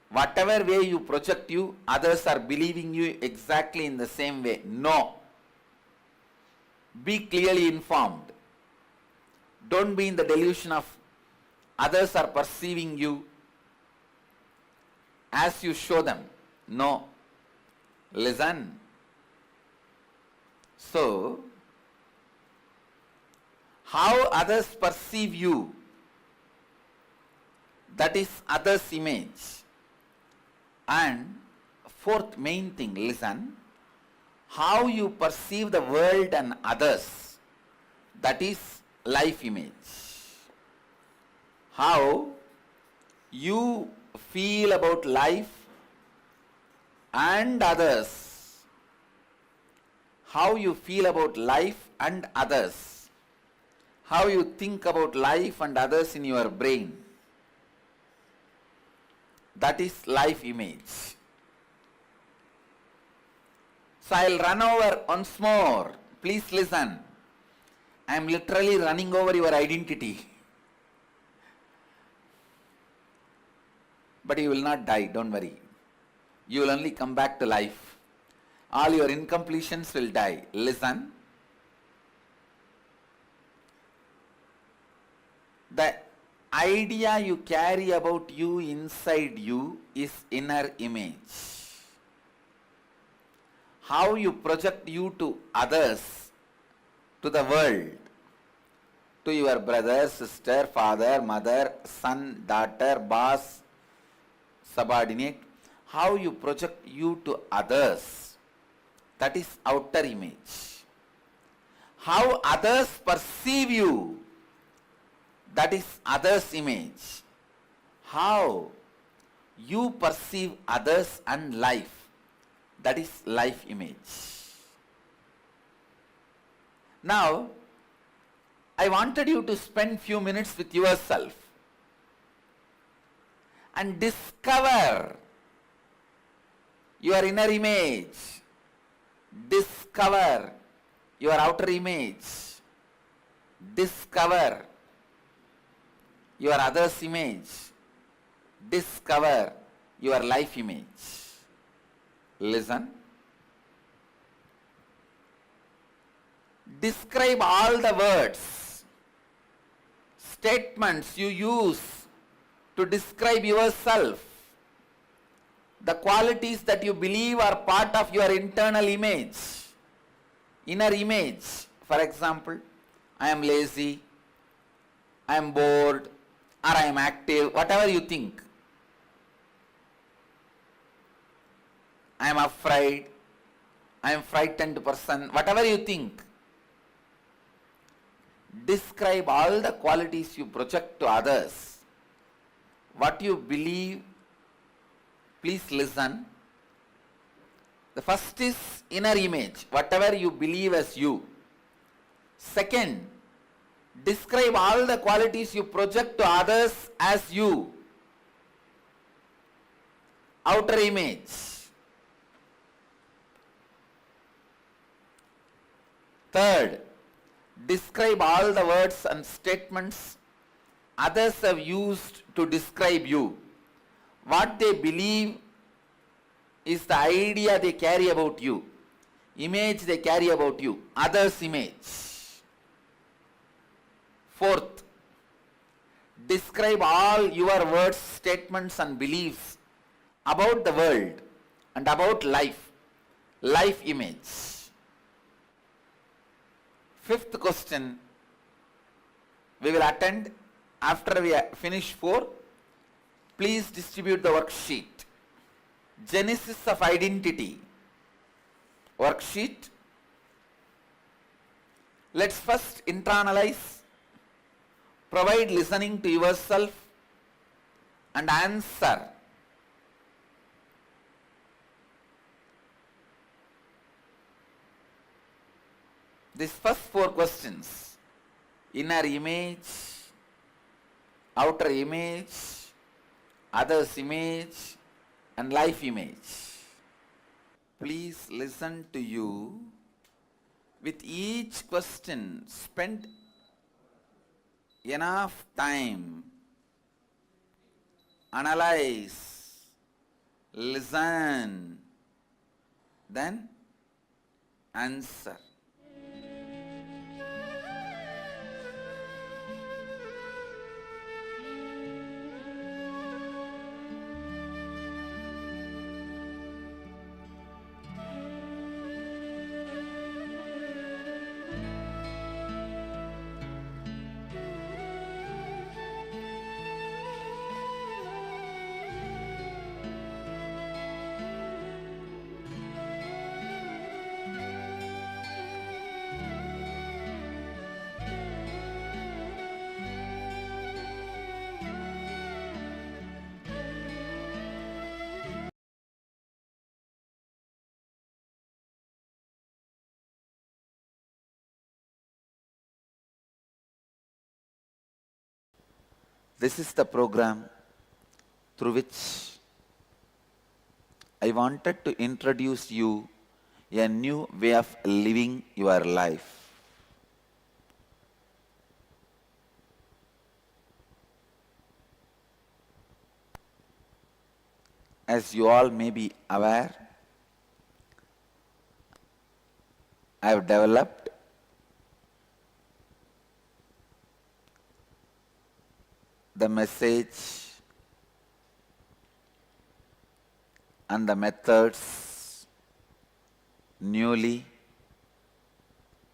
whatever way you project you, others are believing you exactly in the same way. No. Be clearly informed. Don't be in the delusion of others are perceiving you as you show them. No. Listen. So, how others perceive you, that is others' image. And fourth main thing, listen, how you perceive the world and others, that is life image. How you feel about life and others. How you feel about life and others. How you think about life and others in your brain. That is life image. So I'll run over once more. Please listen. I am literally running over your identity. But you will not die, don't worry. You will only come back to life. All your incompletions will die. Listen. The idea you carry about you inside you is inner image. How you project you to others, to the world, to your brother, sister, father, mother, son, daughter, boss, subordinate, how you project you to others, that is outer image. How others perceive you, that is others' image. How you perceive others and life, that is life image. Now, I wanted you to spend few minutes with yourself and discover your inner image, discover your outer image, discover your others' image, discover your life image. Listen. Describe all the words, statements you use to describe yourself, the qualities that you believe are part of your internal image, inner image. For example, I am lazy, I am bored, or I am active, whatever you think. I am afraid, I am frightened person, whatever you think. Describe all the qualities you project to others. What you believe, please listen. The first is inner image, whatever you believe as you. Second, describe all the qualities you project to others as you. Outer image. Third, describe all the words and statements others have used to describe you. What they believe is the idea they carry about you. Image they carry about you, others' image. Fourth, describe all your words, statements and beliefs about the world and about life, life image. Fifth question we will attend after we finish 4. Please distribute the worksheet. Genesis of identity worksheet. Let's first internalize, provide listening to yourself and answer. These first 4 questions: inner image, outer image, others' image and life image. Please listen to you. With each question, spend enough time, analyze, listen, then answer. This is the program through which I wanted to introduce you a new way of living your life. As you all may be aware, I have developed the message and the methods newly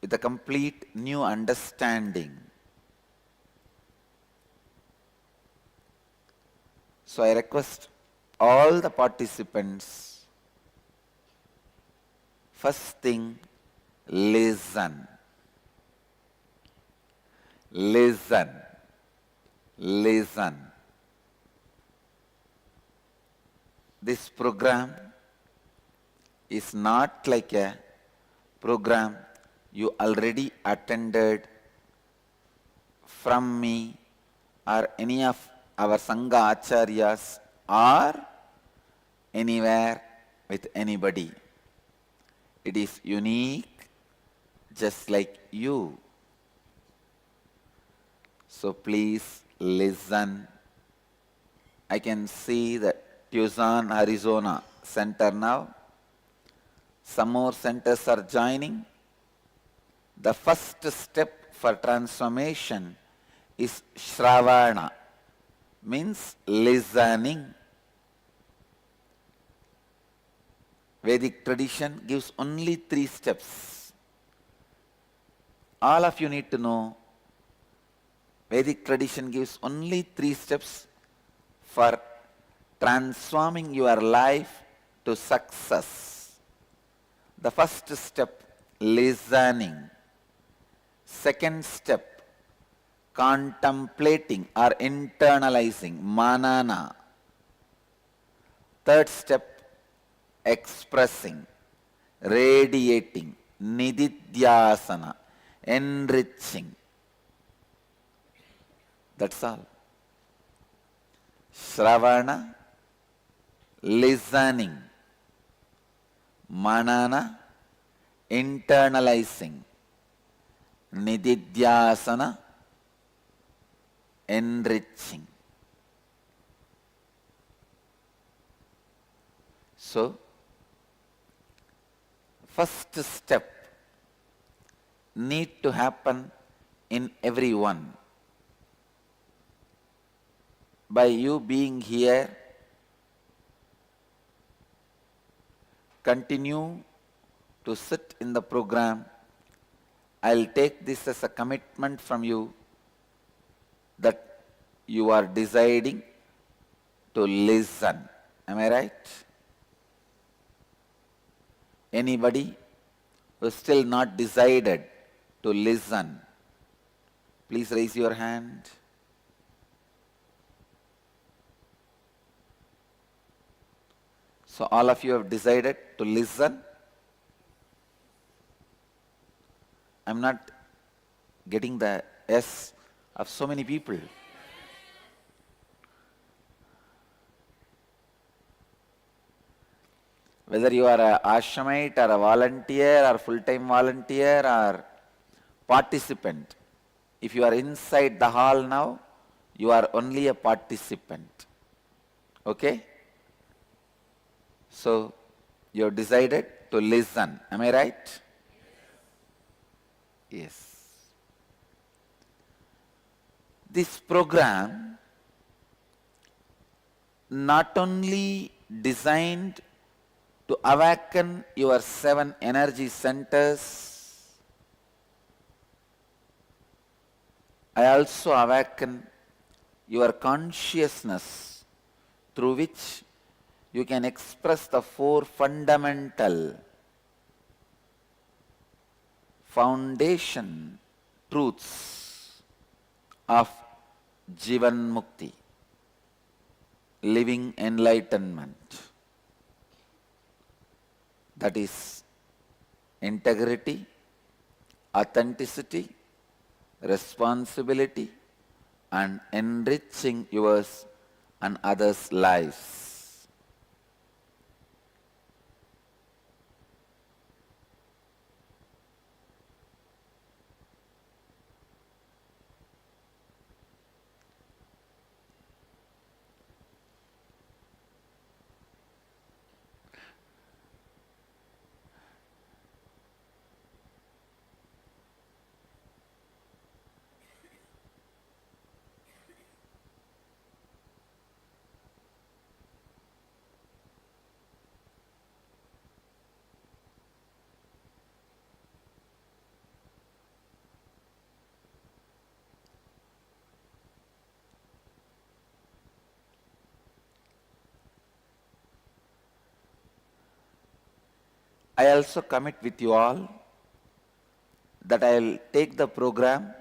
with a complete new understanding. So I request all the participants, first thing, listen. Listen. Listen. This program is not like a program you already attended from me or any of our Sangha Acharyas or anywhere with anybody. It is unique, just like you. So please listen. I can see the Tucson, Arizona center now. Some more centers are joining. The first step for transformation is Shravana, means listening. Vedic tradition gives only 3 steps. All of you need to know Vedic tradition gives only 3 steps for transforming your life to success. The first step, listening. Second step, contemplating or internalizing, manana. Third step, expressing, radiating, nididhyasana, enriching. That's all. Shravana, listening, manana, internalizing, nididhyasana, enriching. So, first step need to happen in everyone. By you being here, continue to sit in the program. I'll take this as a commitment from you that you are deciding to listen. Am I right? Anybody who is still not decided to listen, please raise your hand. So all of you have decided to listen. I'm not getting the yes of so many people. Whether you are an ashramite or a volunteer or full-time volunteer or participant, if you are inside the hall now, you are only a participant. Okay? So, you have decided to listen. Am I right? Yes. This program not only designed to awaken your 7 energy centers, I also awaken your consciousness through which you can express the 4 fundamental foundation truths of Jivan Mukti, living enlightenment. That is integrity, authenticity, responsibility, and enriching yours and others' lives. I also commit with you all that I will take the program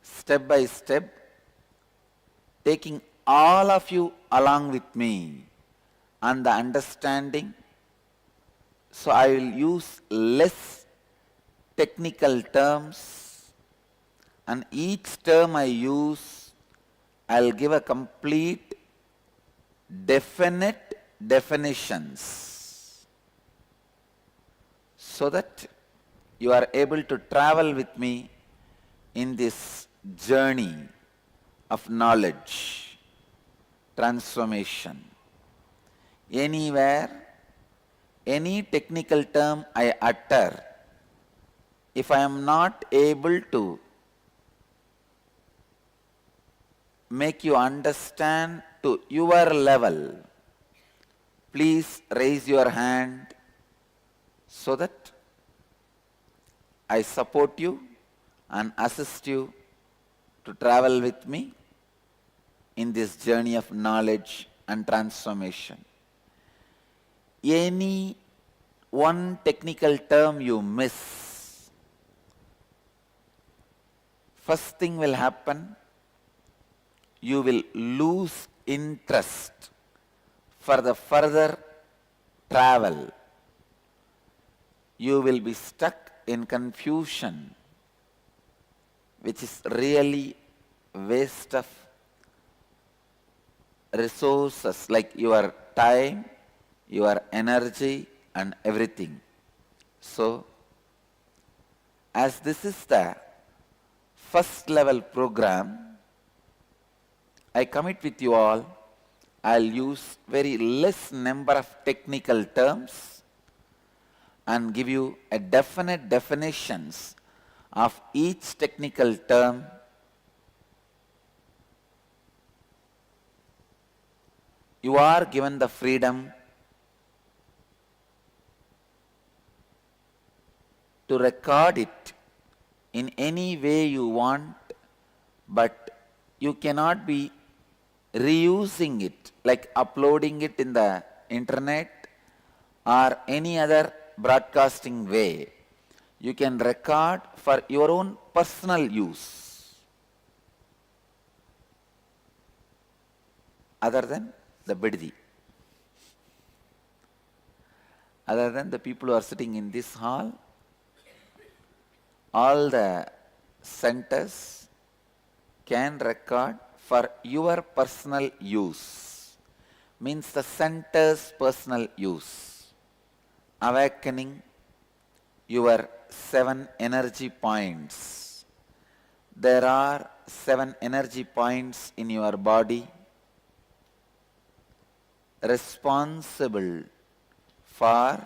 step by step, taking all of you along with me on the understanding. So I will use less technical terms, and each term I use, I'll give a complete, definite definitions, so that you are able to travel with me in this journey of knowledge, transformation. Anywhere, any technical term I utter, if I am not able to make you understand to your level, please raise your hand so that I support you and assist you to travel with me in this journey of knowledge and transformation. Any one technical term you miss, first thing will happen, you will lose interest for the further travel. You will be stuck in confusion, which is really waste of resources like your time, your energy and everything. So, as this is the first level program, I commit with you all, I'll use very less number of technical terms. and give you a definite definitions of each technical term, you are given the freedom to record it in any way you want, but you cannot be reusing it, like uploading it in the internet or any other broadcasting way. You can record for your own personal use, other than the bodily, other than the people who are sitting in this hall. All the centers can record for your personal use, means the center's personal use, awakening your 7 energy points. There are 7 energy points in your body responsible for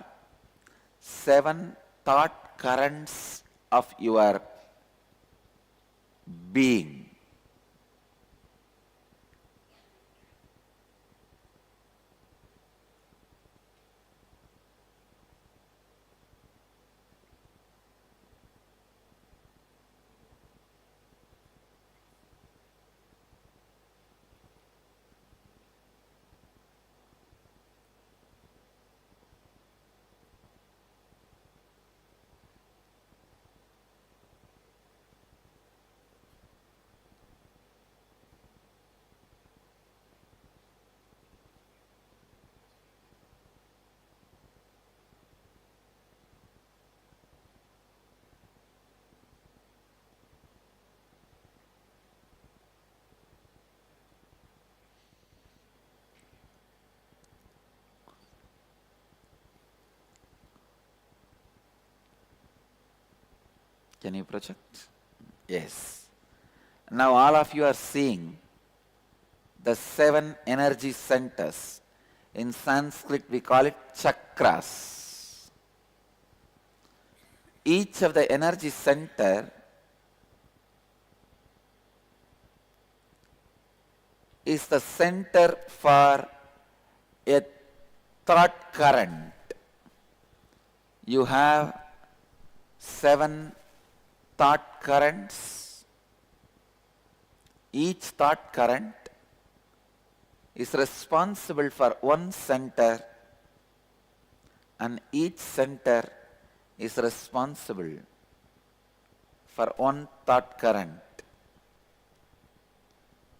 7 thought currents of your being. Can you project? Yes. Now all of you are seeing the 7 energy centers. In Sanskrit we call it chakras. Each of the energy center is the center for a thought current. You have 7 thought currents. Each thought current is responsible for one center, and each center is responsible for one thought current.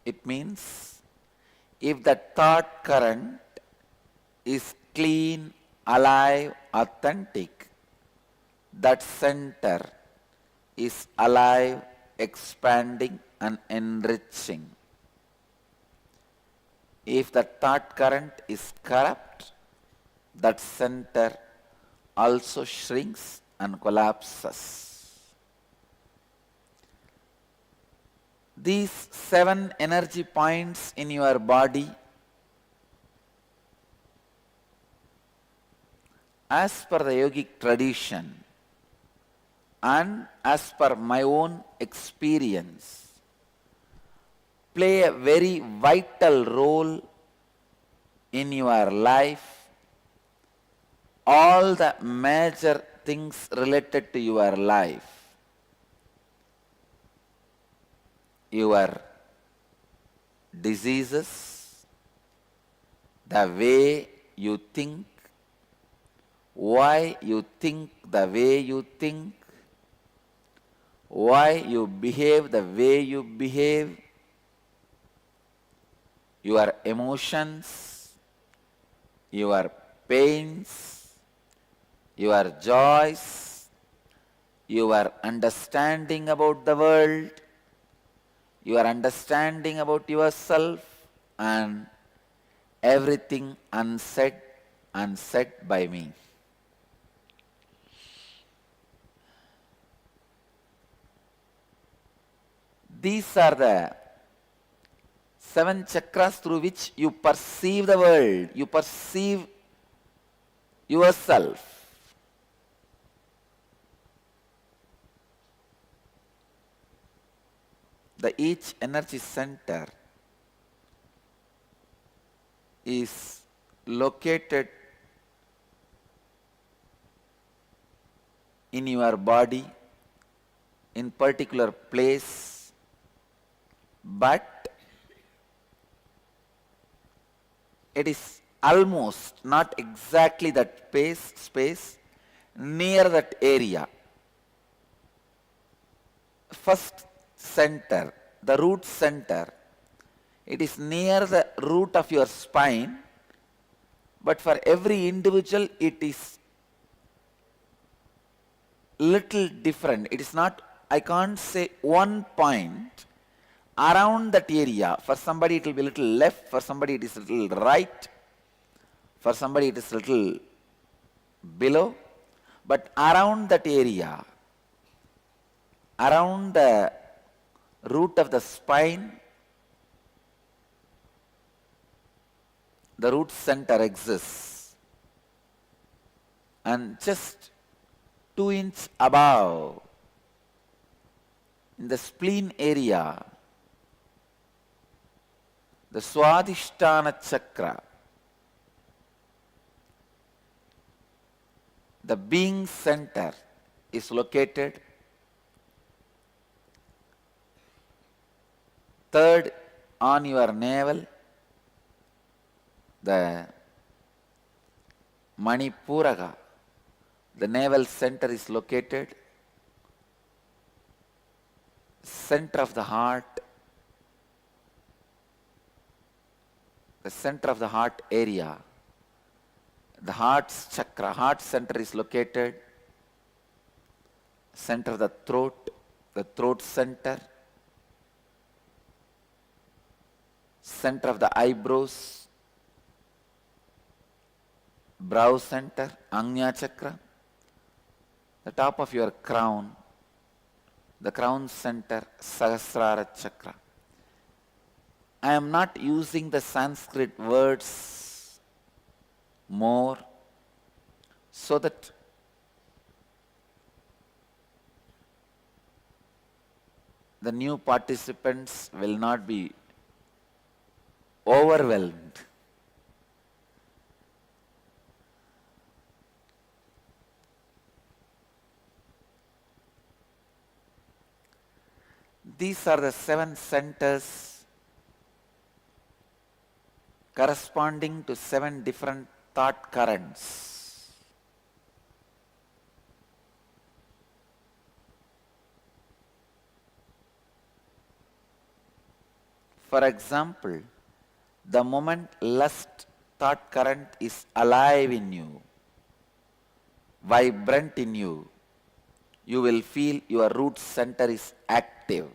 It means if the thought current is clean, alive, authentic, that center is alive, expanding and enriching. If the thought current is corrupt, that center also shrinks and collapses. These 7 energy points in your body, as per the yogic tradition and as per my own experience, play a very vital role in your life. All the major things related to your life, your diseases, the way you think, why you think the way you think, why you behave the way you behave, your emotions, your pains, your joys, your understanding about the world, your understanding about yourself, and everything unsaid by me. These are the 7 chakras through which you perceive the world, you perceive yourself. each energy center is located in your body in particular place, but it is almost, not exactly that space near that area. First center, the root center, it is near the root of your spine, but for every individual it is little different. It is not, I can't say one point around that area. For somebody it will be little left, for somebody it is little right, for somebody it is little below, but around that area, around the root of the spine, the root center exists, and just 2 inches above, in the spleen area, the Swadhisthana Chakra, the being center, is located. Third on your navel, the Manipuraga, the navel center is located. Center of the heart, the center of the heart area, the heart's chakra, heart center is located. Center of the throat center, center of the eyebrows, brow center, Agnya chakra, the top of your crown, the crown center, Sahasrara chakra. I am not using the Sanskrit words more so that the new participants will not be overwhelmed. These are the 7 centers corresponding to 7 different thought currents. For example, the moment lust thought current is alive in you, vibrant in you, you will feel your root center is active,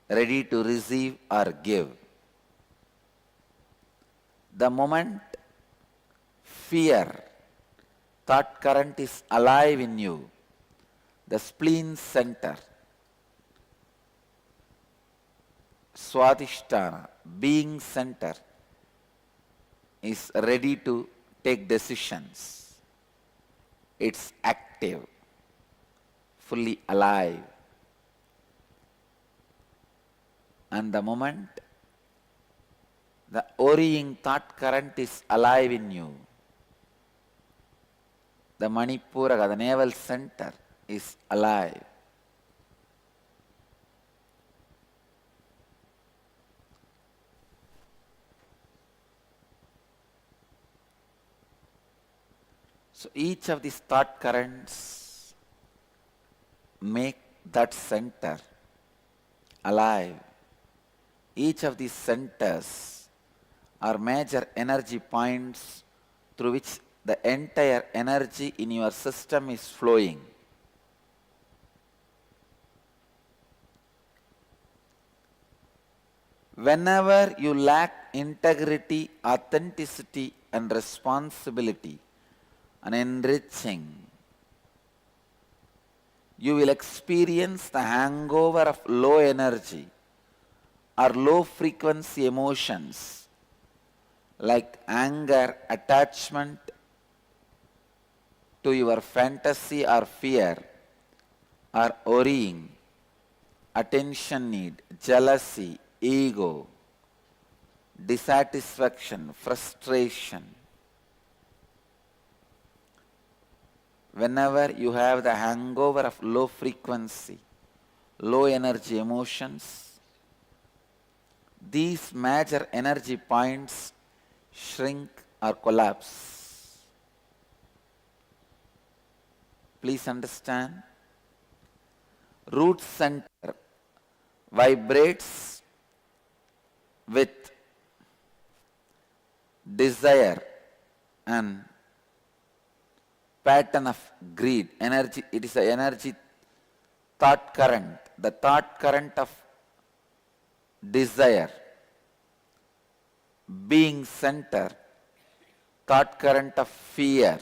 ready to receive or give. The moment fear thought current is alive in you, the spleen center, Swadhisthana, being center, is ready to take decisions. It's active, fully alive. And the moment the worrying thought current is alive in you, the Manipuraga, the navel center, is alive. So each of these thought currents make that center alive. Each of these centers are major energy points through which the entire energy in your system is flowing. Whenever you lack integrity, authenticity, and responsibility, and enriching, you will experience the hangover of low energy or low frequency emotions like anger, attachment to your fantasy or fear, or worrying, attention need, jealousy, ego, dissatisfaction, frustration. Whenever you have the hangover of low frequency, low energy emotions, these major energy points shrink or collapse. Please understand. Root center vibrates with desire and pattern of greed. Energy, it is a energy thought current. The thought current of desire, being center, thought current of fear,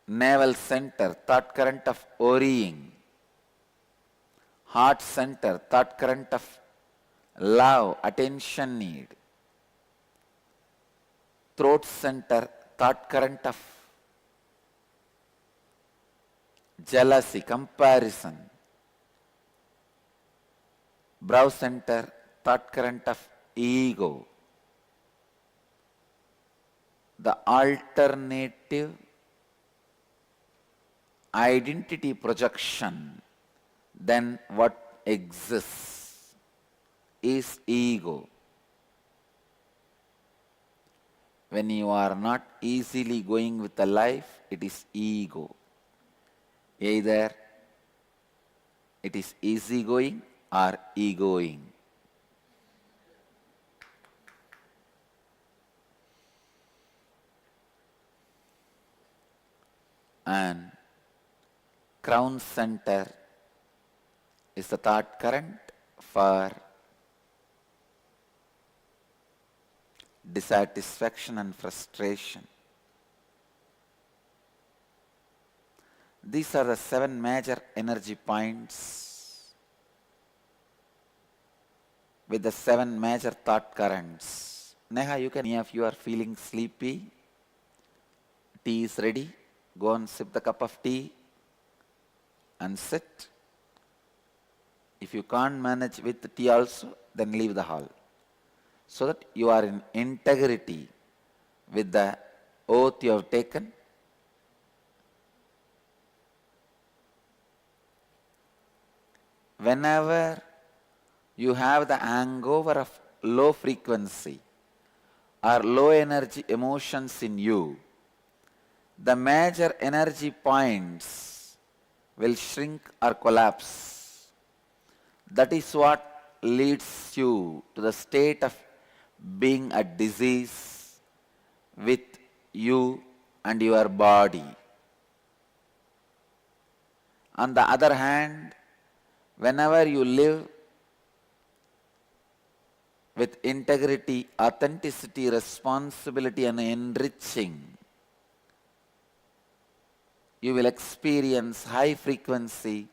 navel center, thought current of worrying, heart center, thought current of love, attention need, throat center, thought current of jealousy, comparison, brow center, thought current of ego. The alternative identity projection then what exists is ego. When you are not easily going with the life, it is ego. Either it is easy going or egoing. And crown center is the thought current for dissatisfaction and frustration. These are the 7 major energy points with the 7 major thought currents. Neha, many of you are feeling sleepy. Tea is ready. Go and sip the cup of tea and sit. If you can't manage with the tea also, then leave the hall, so that you are in integrity with the oath you have taken. Whenever you have the hangover of low frequency or low energy emotions in you, the major energy points will shrink or collapse. That is what leads you to the state of being a disease with you and your body. On the other hand, whenever you live with integrity, authenticity, responsibility and enriching, you will experience high frequency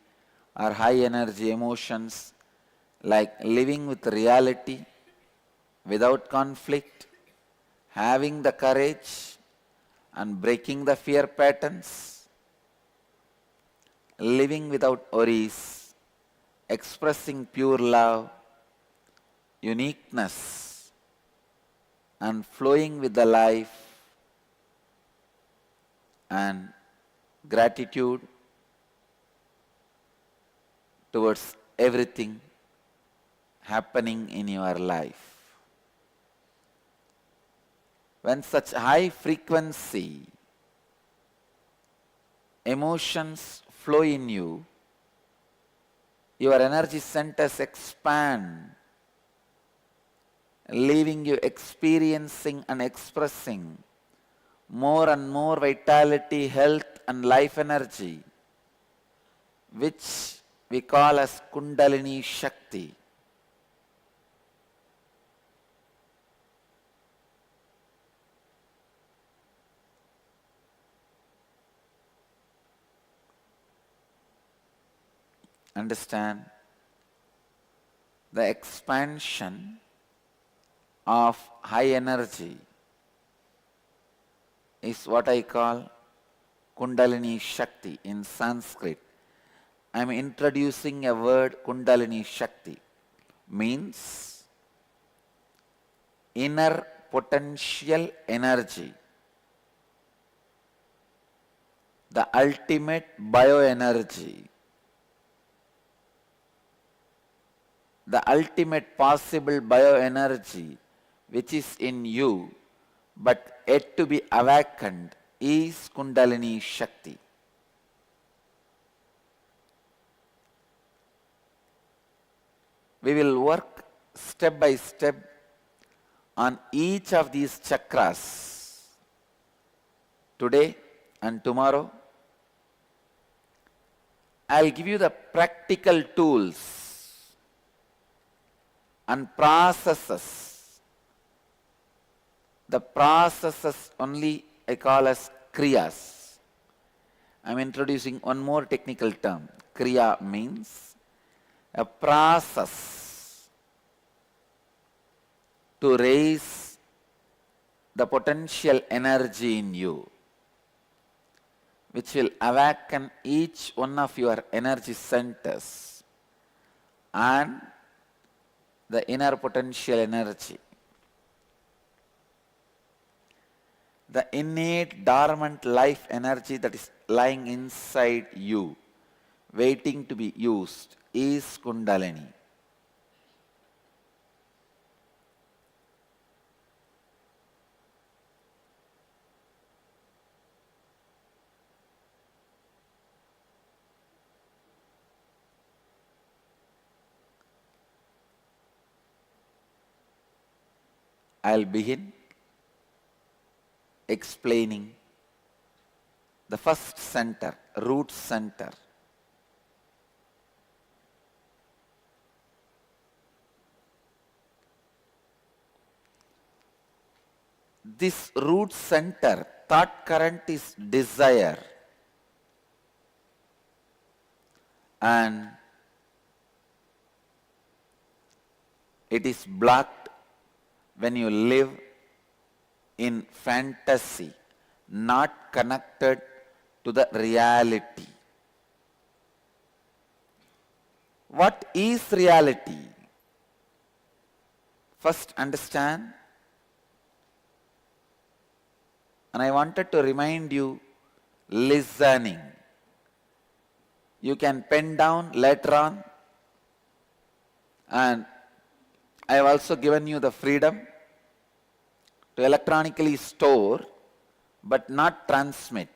or high energy emotions like living with reality without conflict, having the courage and breaking the fear patterns, living without worries, expressing pure love, uniqueness, and flowing with the life and gratitude towards everything happening in your life. When such high frequency emotions flow in you, your energy centers expand, leaving you experiencing and expressing more and more vitality, health and life energy, which we call as Kundalini Shakti. Understand? The expansion of high energy is what I call Kundalini Shakti in Sanskrit. I am introducing a word Kundalini Shakti, means inner potential energy, the ultimate bioenergy, the ultimate possible bioenergy which is in you but yet to be awakened is Kundalini Shakti. We will work step by step on each of these chakras today and tomorrow. I'll give you the practical tools and processes. The processes only I call as Kriyas. I'm introducing one more technical term. Kriya means a process to raise the potential energy in you, which will awaken each one of your energy centers and the inner potential energy. The innate dormant life energy that is lying inside you, waiting to be used, is Kundalini. I'll begin explaining the first center, root center. This root center, thought current is desire, and it is blocked when you live in fantasy, not connected to the reality. What is reality? First understand, and I wanted to remind you, listening. You can pen down later on, and I have also given you the freedom to electronically store but not transmit.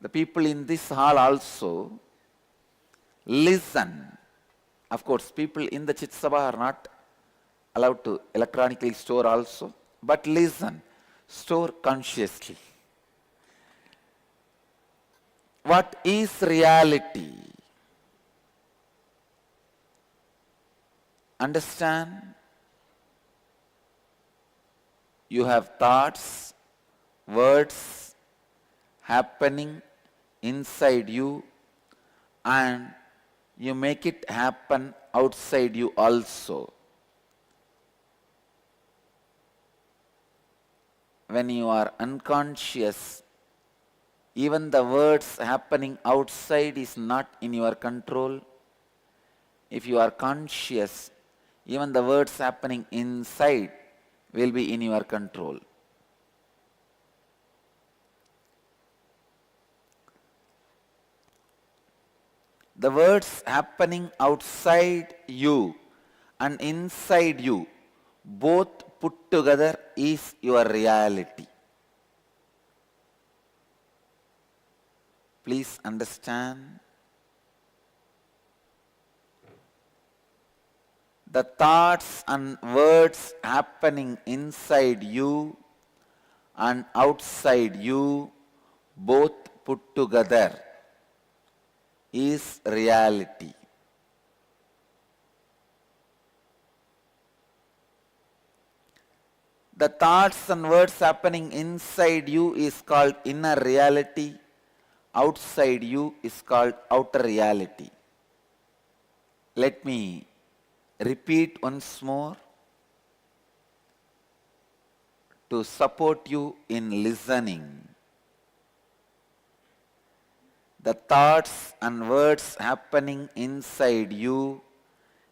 The people in this hall also listen. Of course, people in the Chit Sabha are not allowed to electronically store also, but listen, store consciously. What is reality? Understand? You have thoughts, words happening inside you, and you make it happen outside you also. When you are unconscious, even the words happening outside is not in your control. If you are conscious, even the words happening inside will be in your control. The words happening outside you and inside you, both put together, is your reality. Please understand. The thoughts and words happening inside you and outside you, both put together, is reality. The thoughts and words happening inside you is called inner reality. Outside you is called outer reality. Let me repeat once more. to support you in listening. The thoughts and words happening inside you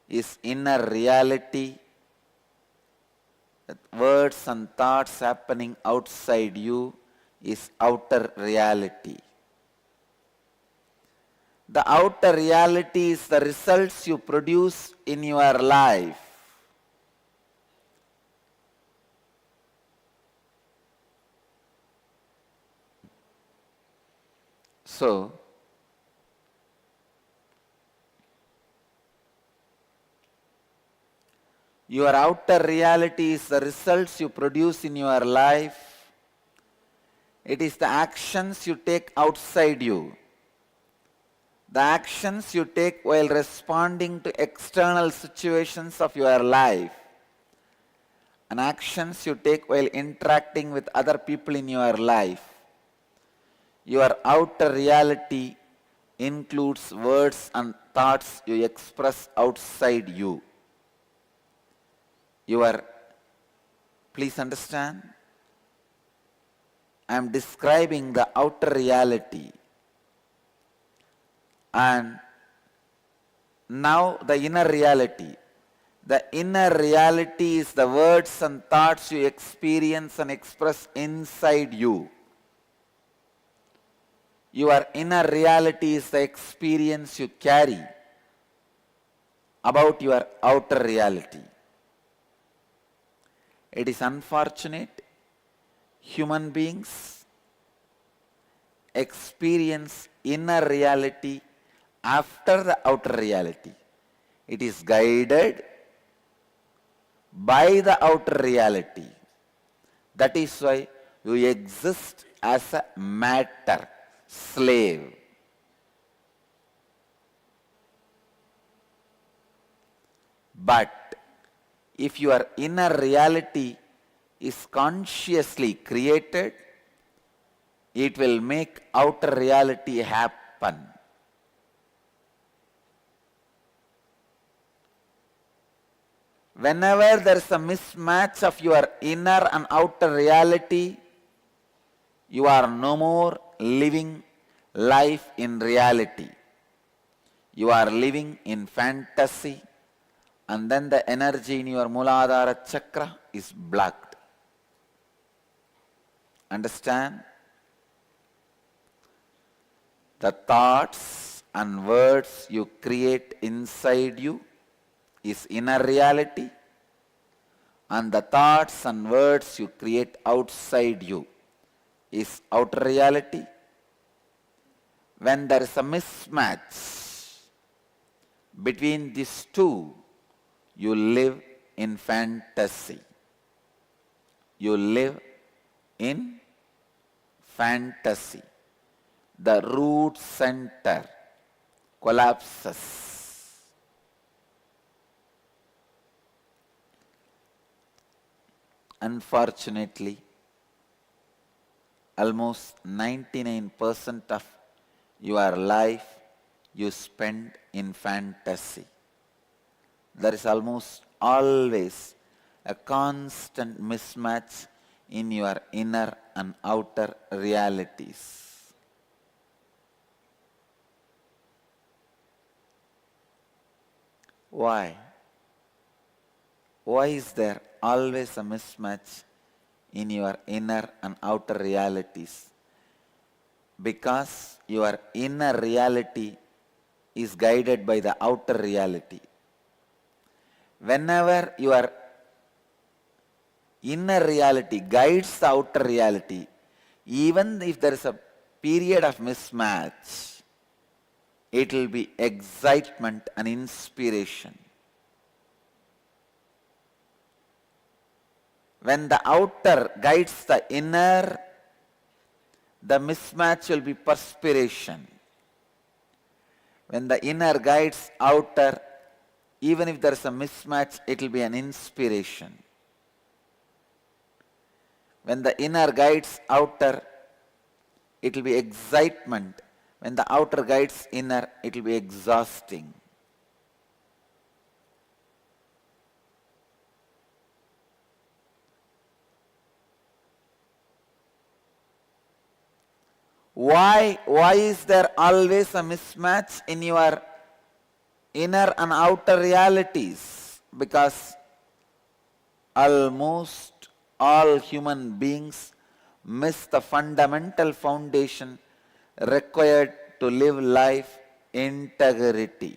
is inner reality. The words and thoughts happening outside you is outer reality. The outer reality is the results you produce in your life. So, your outer reality is the results you produce in your life. It is the actions you take outside you. The actions you take while responding to external situations of your life. And actions you take while interacting with other people in your life. Your outer reality includes words and thoughts you express outside you. Please understand, I am describing the outer reality. And now the inner reality. The inner reality is the words and thoughts you experience and express inside you. Your inner reality is the experience you carry about your outer reality. It is unfortunate human beings experience inner reality after the outer reality. It is guided by the outer reality. That is why you exist as a matter slave. But if your inner reality is consciously created, it will make outer reality happen. Whenever there is a mismatch of your inner and outer reality, you are no more living life in reality. You are living in fantasy, and then the energy in your Muladhara Chakra is blocked. Understand? The thoughts and words you create inside you is inner reality, and the thoughts and words you create outside you is outer reality. When there is a mismatch between these two, you live in fantasy. You live in fantasy. The root center collapses. Unfortunately, almost 99% of your life you spend in fantasy. There is almost always a constant mismatch in your inner and outer realities. Why? Why is there always a mismatch in your inner and outer realities? Because your inner reality is guided by the outer reality. Whenever your inner reality guides the outer reality, even if there is a period of mismatch, it will be excitement and inspiration. When the outer guides the inner, the mismatch will be perspiration. When the inner guides outer, even if there is a mismatch, it will be an inspiration. When the inner guides outer, it will be excitement. When the outer guides inner, it will be exhausting. Why is there always a mismatch in your inner and outer realities? Because almost all human beings miss the fundamental foundation required to live life: integrity.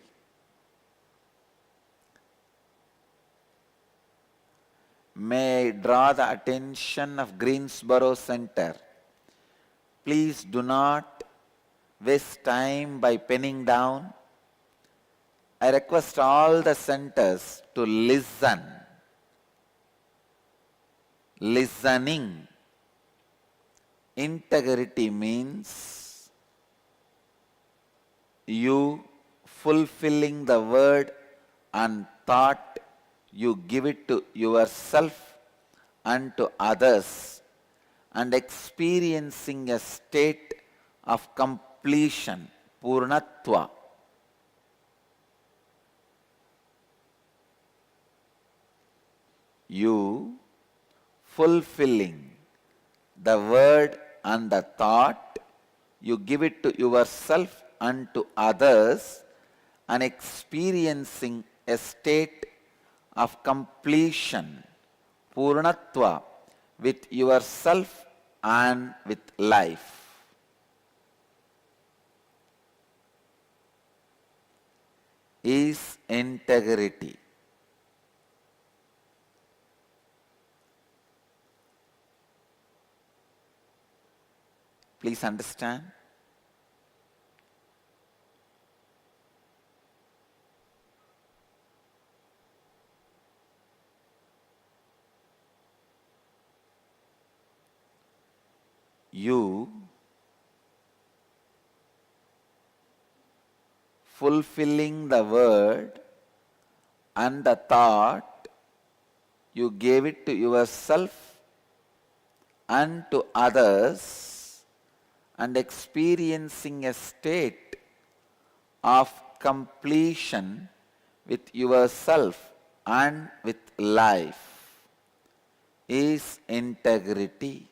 May I draw the attention of Greensboro Center. Please do not waste time by penning down. I request all the centers to listen. Listening. Integrity means you fulfilling the word and thought you give it to yourself and to others, and experiencing a state of completion, purnatva. You fulfilling the word and the thought, you give it to yourself and to others, and experiencing a state of completion, purnatva, with yourself and with life. Is integrity. Please understand. You fulfilling the word and the thought, you gave it to yourself and to others, and experiencing a state of completion with yourself and with life is integrity.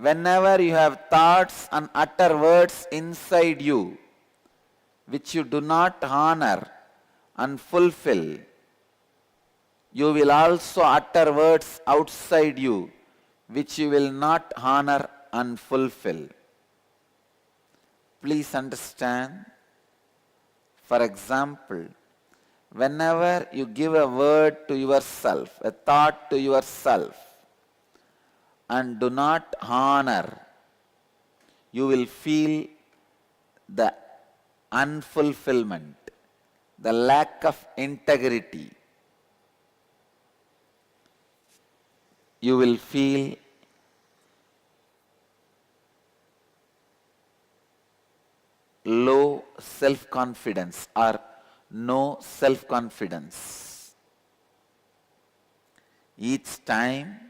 Whenever you have thoughts and utter words inside you which you do not honor and fulfill, you will also utter words outside you which you will not honor and fulfill. Please understand. For example, whenever you give a word to yourself, a thought to yourself, and do not honor, you will feel the unfulfillment, the lack of integrity. You will feel low self-confidence or no self-confidence. Each time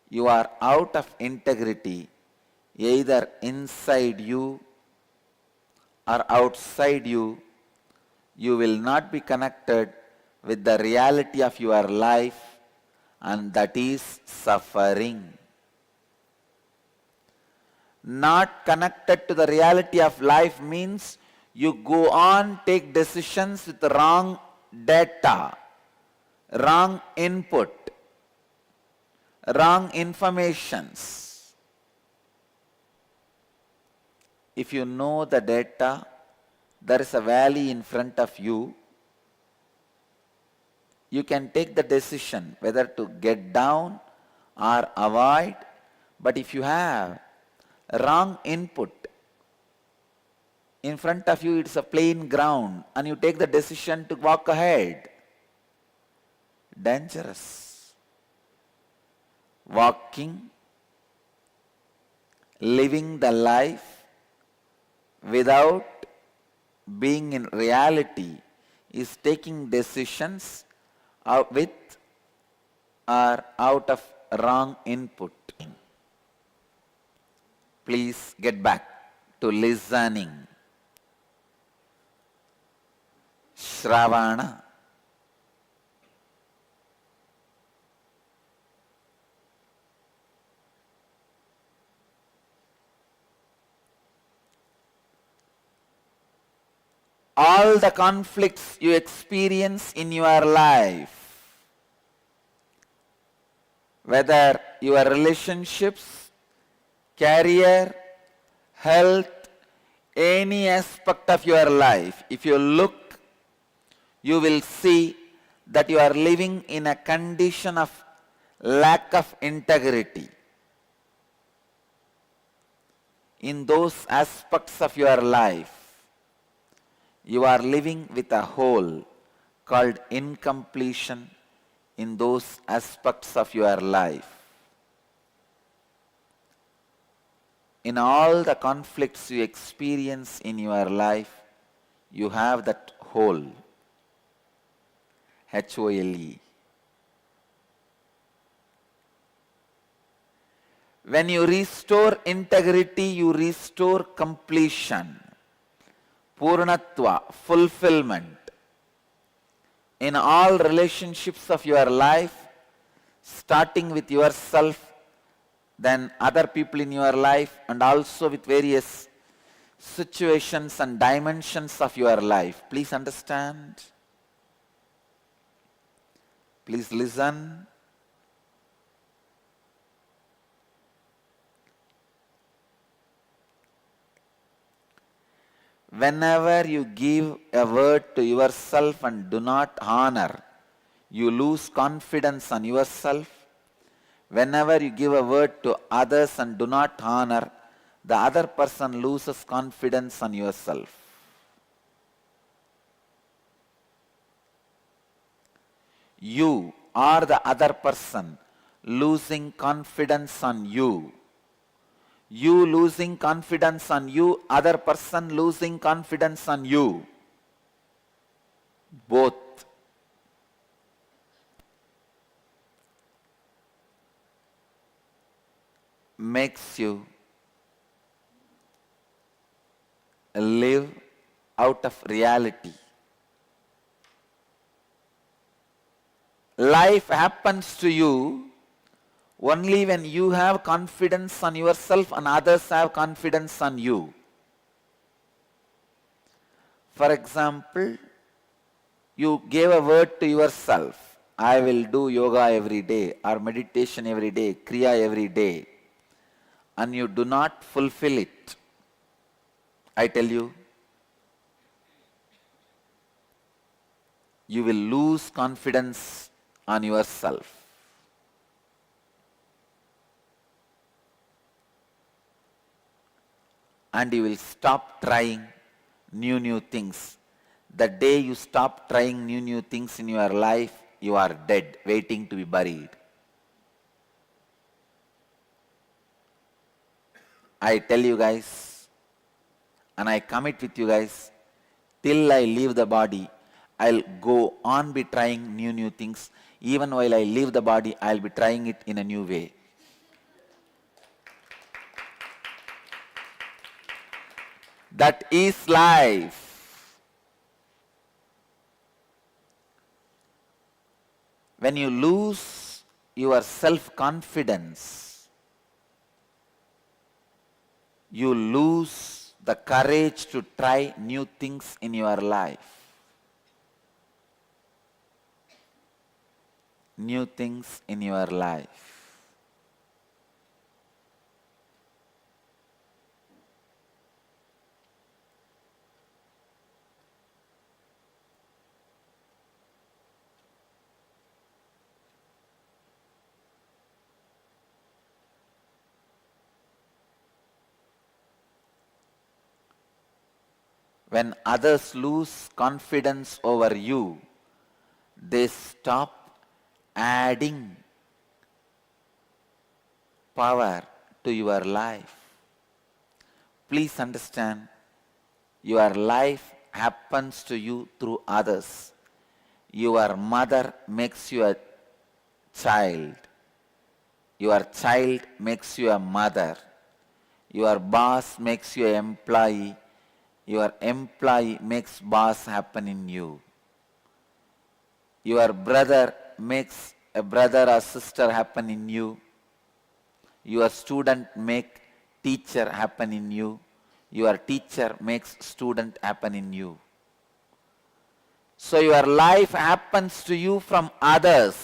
you are out of integrity, either inside you or outside you, you will not be connected with the reality of your life, and that is suffering. Not connected to the reality of life means you go on, take decisions with wrong data, wrong input, wrong informations. If you know the data, there is a valley in front of you, you can take the decision whether to get down or avoid. But if you have wrong input, in front of you it's a plain ground and you take the decision to walk ahead, dangerous. Walking, living the life without being in reality is taking decisions with or out of wrong input. Please get back to listening. Shravana. all the conflicts you experience in your life, whether your relationships, career, health, any aspect of your life, if you look, you will see that you are living in a condition of lack of integrity. In those aspects of your life, you are living with a hole called incompletion in those aspects of your life. In all the conflicts you experience in your life, you have that hole, H-O-L-E. When you restore integrity, you restore completion, Purnatva, fulfillment. In all relationships of your life, starting with yourself, then other people in your life, and also with various situations and dimensions of your life. Please understand. Please listen. Whenever you give a word to yourself and do not honor, you lose confidence on yourself. Whenever you give a word to others and do not honor, the other person loses confidence on yourself. You or the other person losing confidence on you. You losing confidence on you, other person losing confidence on you. Both. Makes you live out of reality. Life happens to you only when you have confidence on yourself and others have confidence on you. For example, you gave a word to yourself, I will do yoga every day or meditation every day, Kriya every day, and you do not fulfill it. I tell you, you will lose confidence on yourself. And you will stop trying new things. The day you stop trying new things in your life, you are dead, waiting to be buried. I tell you guys, and I commit with you guys, till I leave the body, I'll go on be trying new things. Even while I leave the body, I'll be trying it in a new way. That is life. When you lose your self-confidence, you lose the courage to try new things in your life. New things in your life. When others lose confidence over you, they stop adding power to your life. Please understand, your life happens to you through others. Your mother makes you a child. Your child makes you a mother. Your boss makes you an employee. Your employee makes boss happen in you. Your brother makes a brother or sister happen in you. Your student make teacher happen in you. Your teacher makes student happen in you. So your life happens to you from others.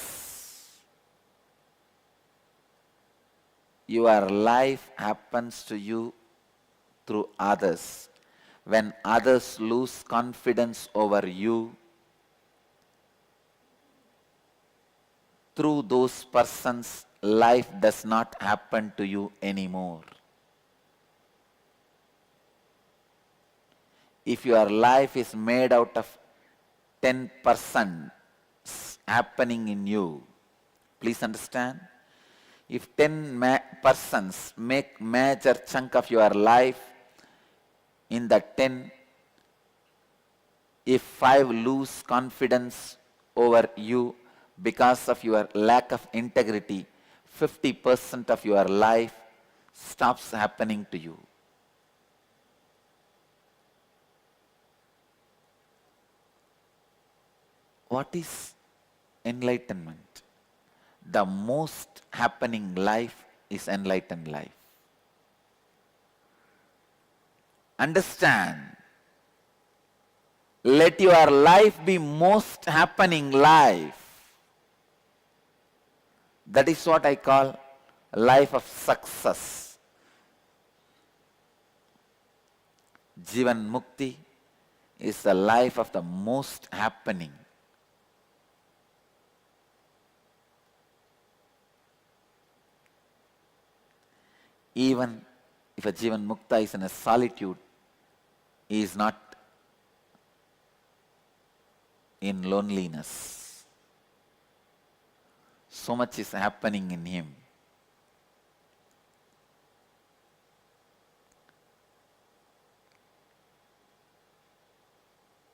Your life happens to you through others. When others lose confidence over you, through those persons, life does not happen to you anymore. If your life is made out of 10% happening in you, please understand, if 10 persons make major chunk of your life, in the 10, if 5 lose confidence over you because of your lack of integrity, 50% of your life stops happening to you. What is enlightenment? The most happening life is enlightened life. Understand. Let your life be most happening life. That is what I call life of success. Jivan Mukti is the life of the most happening. Even if a Jivan Mukta is in a solitude, he is not in loneliness. So much is happening in him.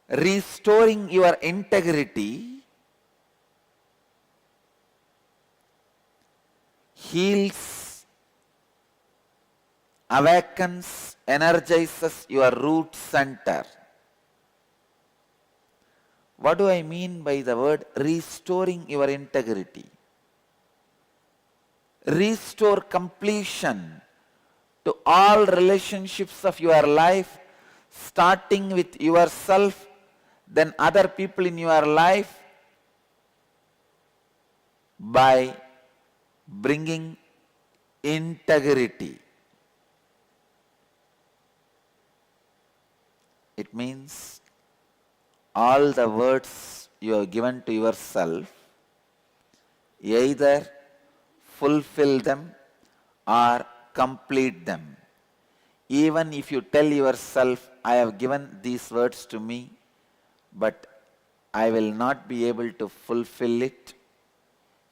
Restoring your integrity heals, awakens, energizes your root center. What do I mean by the word restoring your integrity? Restore completion to all relationships of your life, starting with yourself, then other people in your life, by bringing integrity. It means all the words you have given to yourself, either fulfill them or complete them. Even if you tell yourself, I have given these words to me, but I will not be able to fulfill it,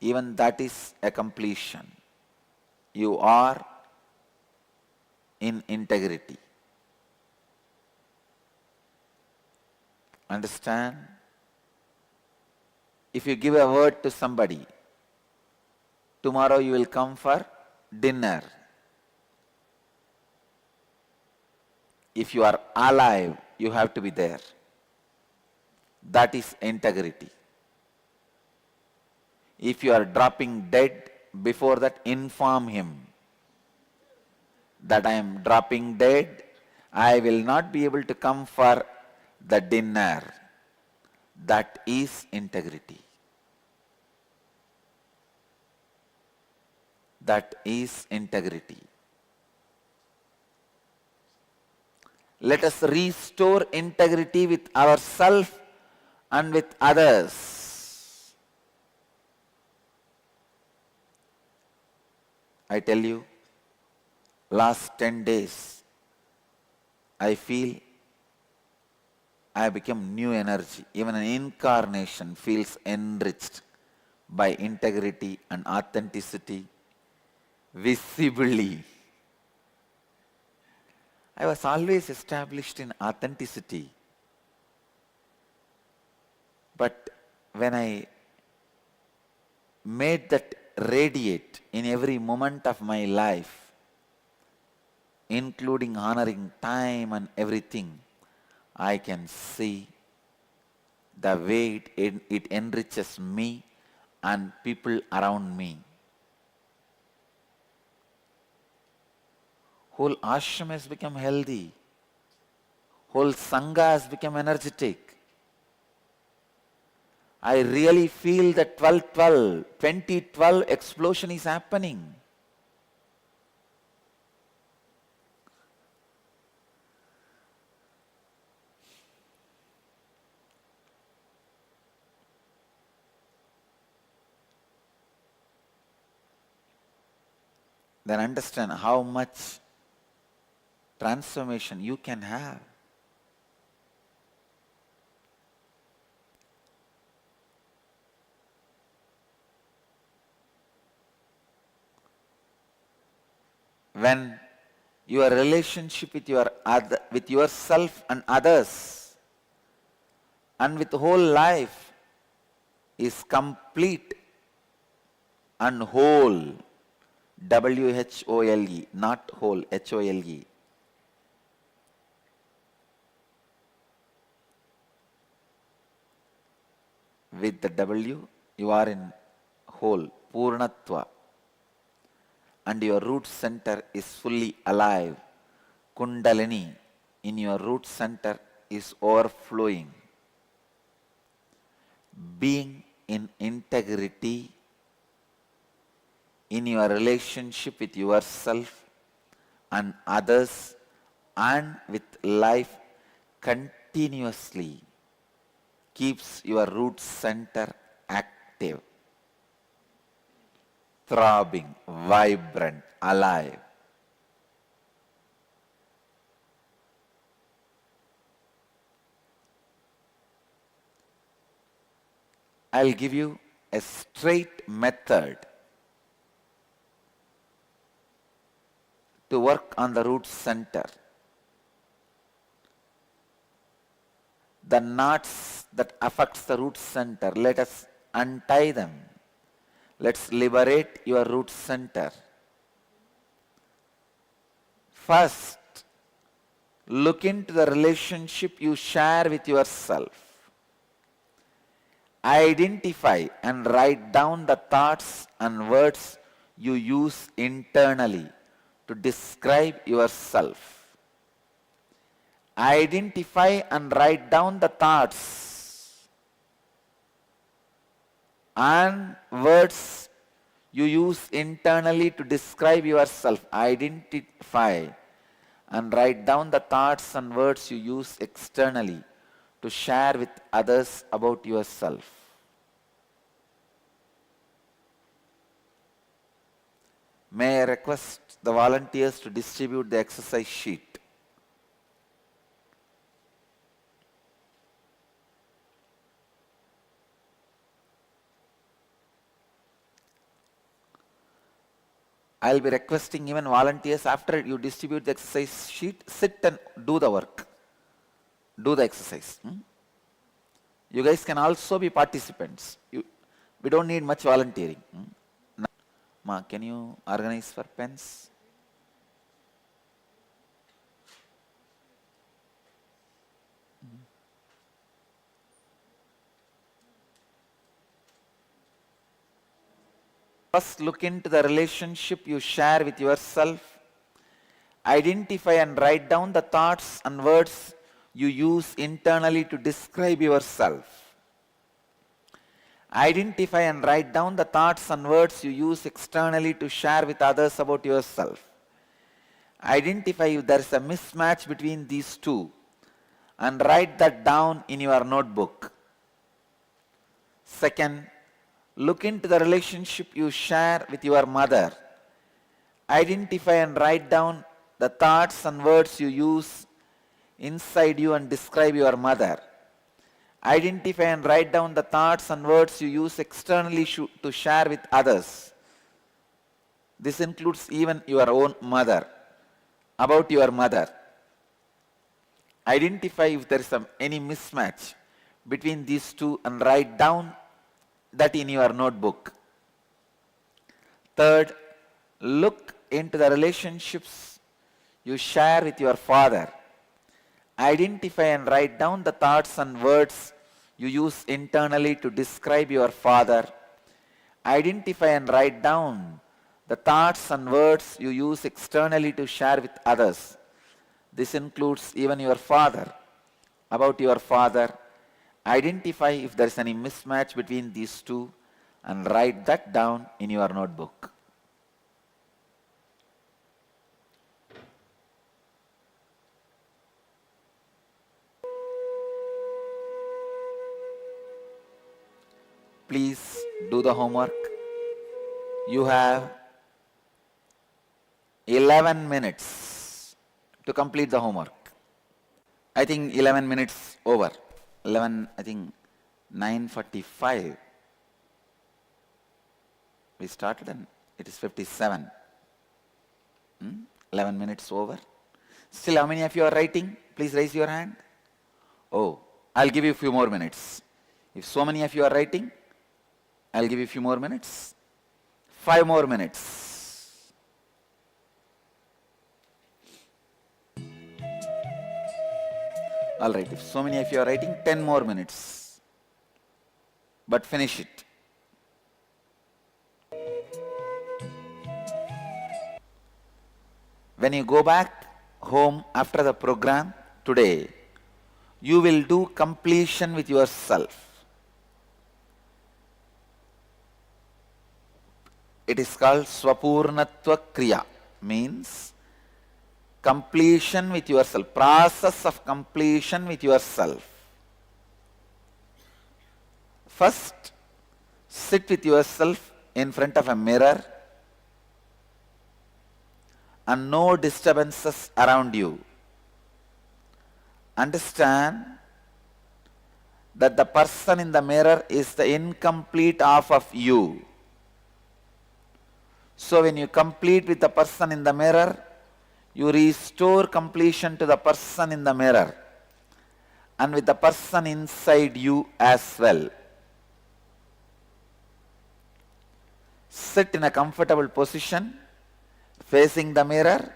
even that is a completion. You are in integrity. Understand? If you give a word to somebody, tomorrow you will come for dinner. If you are alive, you have to be there. That is integrity. If you are dropping dead, before that inform him that I am dropping dead, I will not be able to come for the dinner. That is integrity. That is integrity. Let us restore integrity with ourselves and with others. I tell you, last 10 days, I feel I have become new energy. Even an incarnation feels enriched by integrity and authenticity visibly. I was always established in authenticity. But when I made that radiate in every moment of my life, including honoring time and everything, I can see the way it enriches me and people around me. Whole ashram has become healthy. Whole sangha has become energetic. I really feel that 2012 explosion is happening. Then understand how much transformation you can have. When your relationship with with yourself and others and with whole life is complete and whole, W-H-O-L-E, not whole, H-O-L-E. With the W, you are in whole, Purnatva. And your root center is fully alive. Kundalini in your root center is overflowing. Being in integrity in your relationship with yourself and others and with life continuously keeps your root center active, throbbing, vibrant, alive. I'll give you a straight method to work on the root center. The knots that affects the root center, let us untie them. Let's liberate your root center. First, look into the relationship you share with yourself. Identify and write down the thoughts and words you use internally to describe yourself. Identify and write down the thoughts and words you use internally to describe yourself. Identify and write down the thoughts and words you use externally to share with others about yourself. May I request the volunteers to distribute the exercise sheet. I'll be requesting even volunteers, after you distribute the exercise sheet, sit and do the work. Do the exercise. You guys can also be participants. We don't need much volunteering. Ma, can you organize for pens? First, look into the relationship you share with yourself. Identify and write down the thoughts and words you use internally to describe yourself. Identify and write down the thoughts and words you use externally to share with others about yourself. Identify if there is a mismatch between these two and write that down in your notebook. Second, look into the relationship you share with your mother. Identify and write down the thoughts and words you use inside you and describe your mother. Identify and write down the thoughts and words you use externally to share with others. This includes even your own mother, about your mother. Identify if there is any mismatch between these two and write down that in your notebook. Third, look into the relationships you share with your father. Identify and write down the thoughts and words you use internally to describe your father. Identify and write down the thoughts and words you use externally to share with others. This includes even your father, about your father. Identify if there is any mismatch between these two and write that down in your notebook. Please do the homework. You have 11 minutes to complete the homework. I think 11 minutes over. 11, I think 9:45. We started and it is 57. 11 minutes over. Still, how many of you are writing? Please raise your hand. Oh, I'll give you a few more minutes. If so many of you are writing, I'll give you a few more minutes. 5 more minutes. Alright, if so many of you are writing, 10 more minutes. But finish it. When you go back home after the program today, you will do completion with yourself. It is called Swapurnatva Kriya, means completion with yourself, process of completion with yourself. First, sit with yourself in front of a mirror and no disturbances around you. Understand that the person in the mirror is the incomplete half of you. So when you complete with the person in the mirror, you restore completion to the person in the mirror and with the person inside you as well. Sit in a comfortable position, facing the mirror,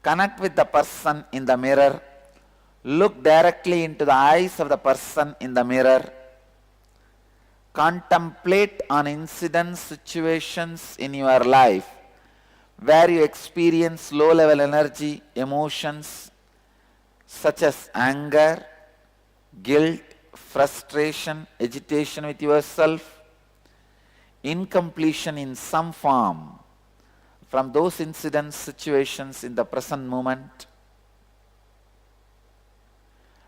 connect with the person in the mirror, look directly into the eyes of the person in the mirror, contemplate on incidents, situations in your life where you experience low-level energy, emotions such as anger, guilt, frustration, agitation with yourself, incompletion in some form from those incidents, situations in the present moment.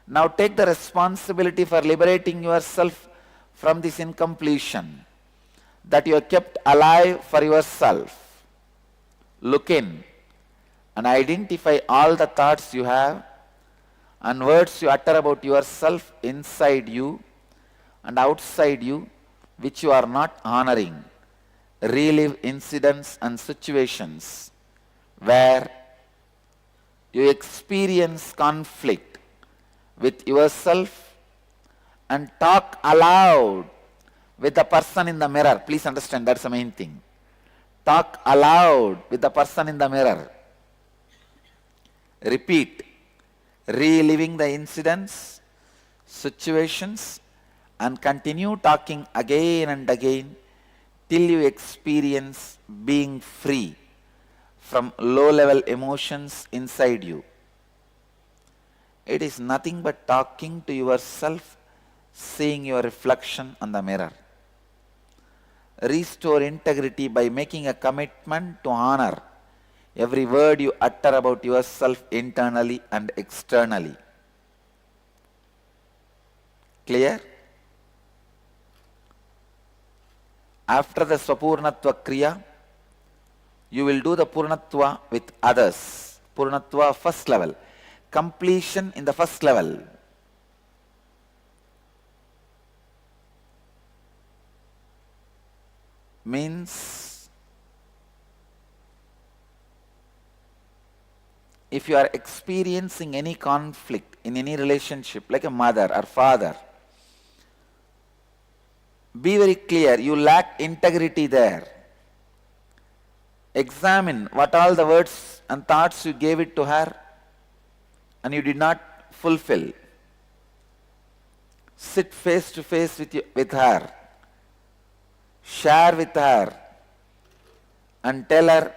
Now take the responsibility for liberating yourself from this incompletion that you are kept alive for yourself. Look in and identify all the thoughts you have and words you utter about yourself inside you and outside you which you are not honoring. Relive incidents and situations where you experience conflict with yourself and talk aloud with the person in the mirror. Please understand, that's the main thing. Talk aloud with the person in the mirror. Repeat, reliving the incidents, situations, and continue talking again and again till you experience being free from low-level emotions inside you. It is nothing but talking to yourself, seeing your reflection on the mirror. Restore integrity by making a commitment to honor every word you utter about yourself internally and externally. Clear? After the Swapurnatva Kriya, you will do the Purnatva with others. Purnatva first level. Completion in the first level. Means if you are experiencing any conflict in any relationship, like a mother or father, be very clear, you lack integrity there. Examine what all the words and thoughts you gave it to her and you did not fulfill. Sit face to face with her. Share with her and tell her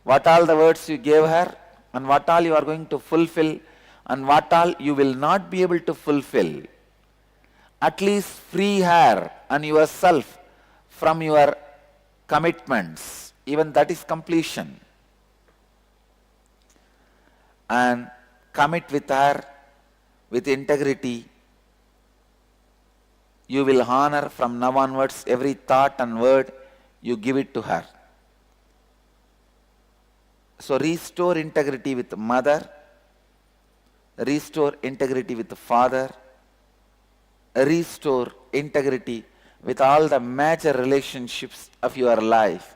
what all the words you gave her and what all you are going to fulfill and what all you will not be able to fulfill. At least free her and yourself from your commitments. Even that is completion. And commit with her with integrity. You will honor from now onwards every thought and word you give it to her. So restore integrity with mother, restore integrity with the father, restore integrity with all the major relationships of your life,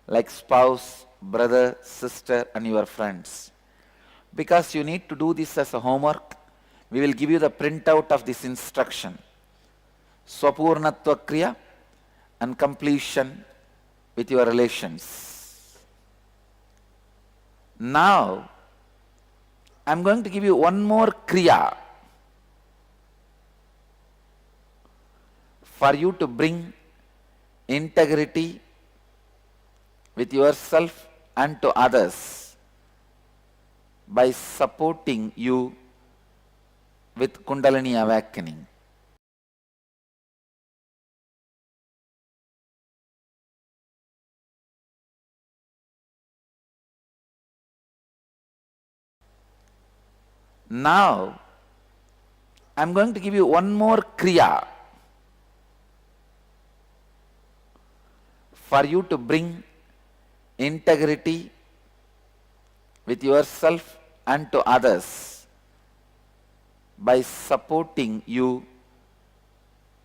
like spouse, brother, sister, and your friends. Because you need to do this as a homework, we will give you the printout of this instruction. Swapurnatva Kriya and completion with your relations. Now, I am going to give you one more Kriya for you to bring integrity with yourself and to others by supporting you with Kundalini awakening. Now, I am going to give you one more Kriya for you to bring integrity with yourself and to others by supporting you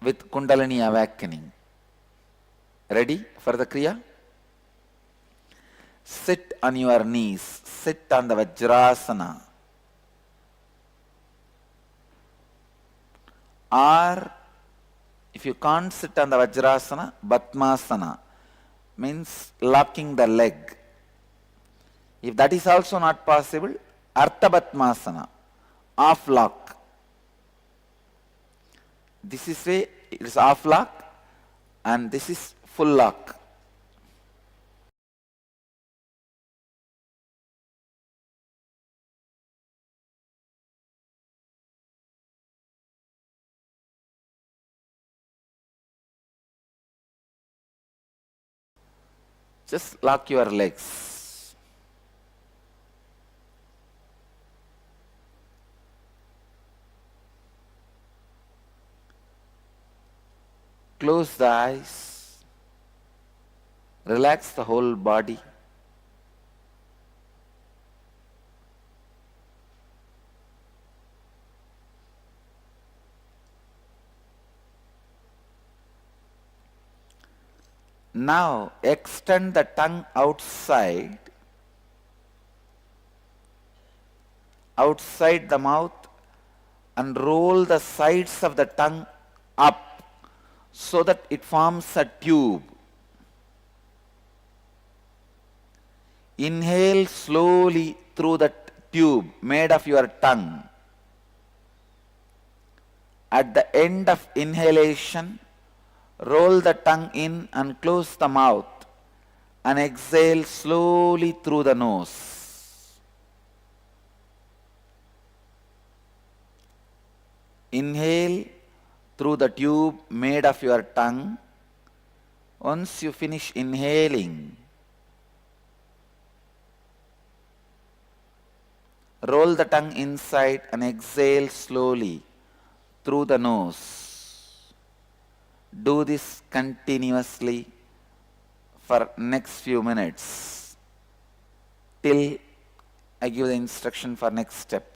with Kundalini awakening. Ready for the Kriya? Sit on your knees, sit on the Vajrasana. Or if you can't sit on the Vajrasana, Batmasana means locking the leg. If that is also not possible, Artha Batmasana, off lock. This is way it is off lock and this is full lock. Just lock your legs. Close the eyes. Relax the whole body. Now extend the tongue outside the mouth and roll the sides of the tongue up so that it forms a tube. Inhale slowly through that tube made of your tongue. At the end of inhalation, roll the tongue in and close the mouth and exhale slowly through the nose. Inhale through the tube made of your tongue. Once you finish inhaling, roll the tongue inside and exhale slowly through the nose. Do this continuously for next few minutes till I give the instruction for next step.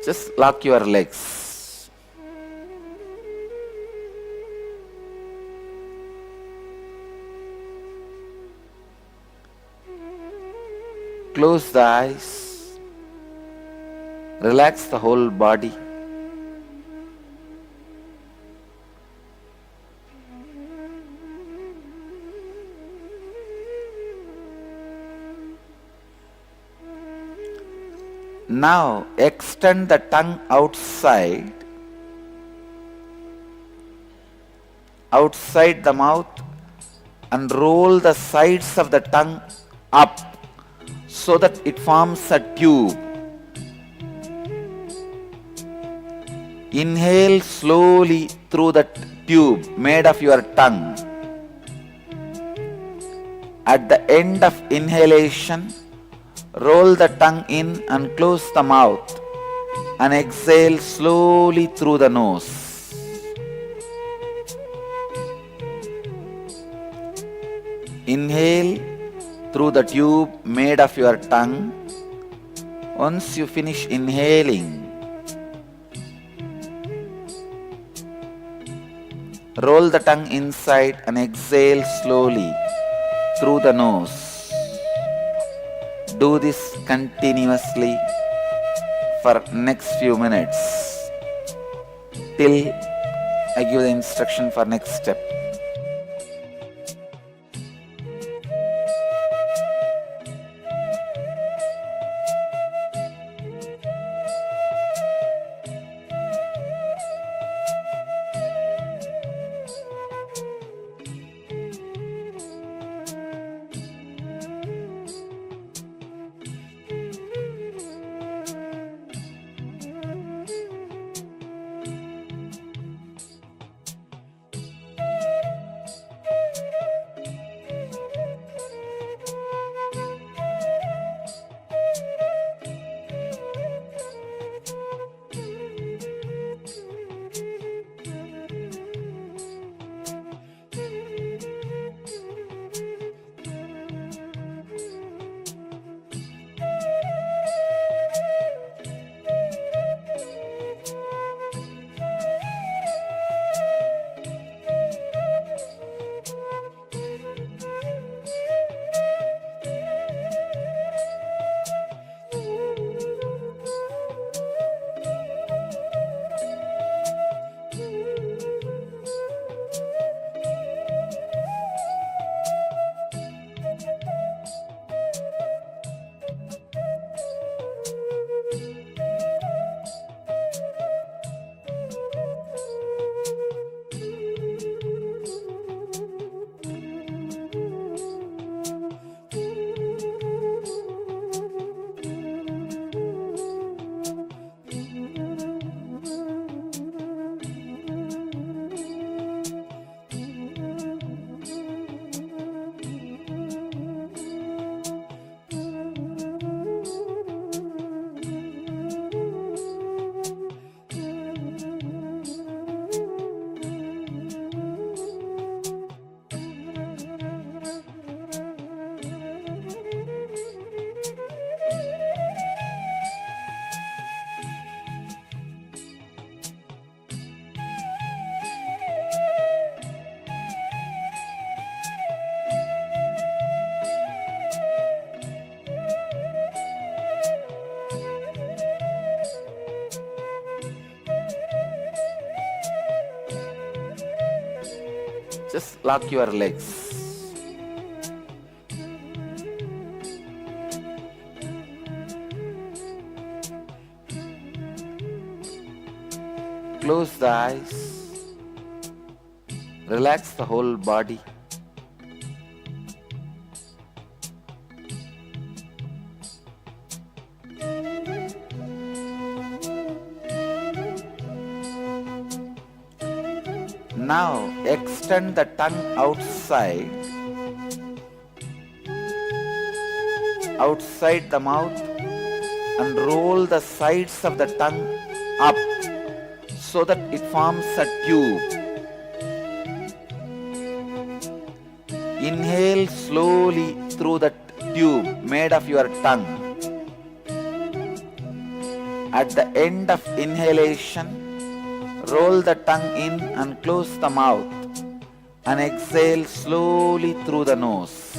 Just lock your legs. Close the eyes. Relax the whole body. Now extend the tongue outside the mouth, and roll the sides of the tongue up so that it forms a tube. Inhale slowly through the tube made of your tongue. At the end of inhalation, roll the tongue in and close the mouth, and exhale slowly through the nose. Inhale through the tube made of your tongue. Once you finish inhaling, roll the tongue inside and exhale slowly through the nose. Do this continuously for next few minutes till I give the instruction for next step. Just lock your legs. Close the eyes. Relax the whole body. Now extend the tongue outside the mouth, and roll the sides of the tongue up so that it forms a tube. Inhale slowly through the tube made of your tongue. At the end of inhalation, roll the tongue in and close the mouth and exhale slowly through the nose.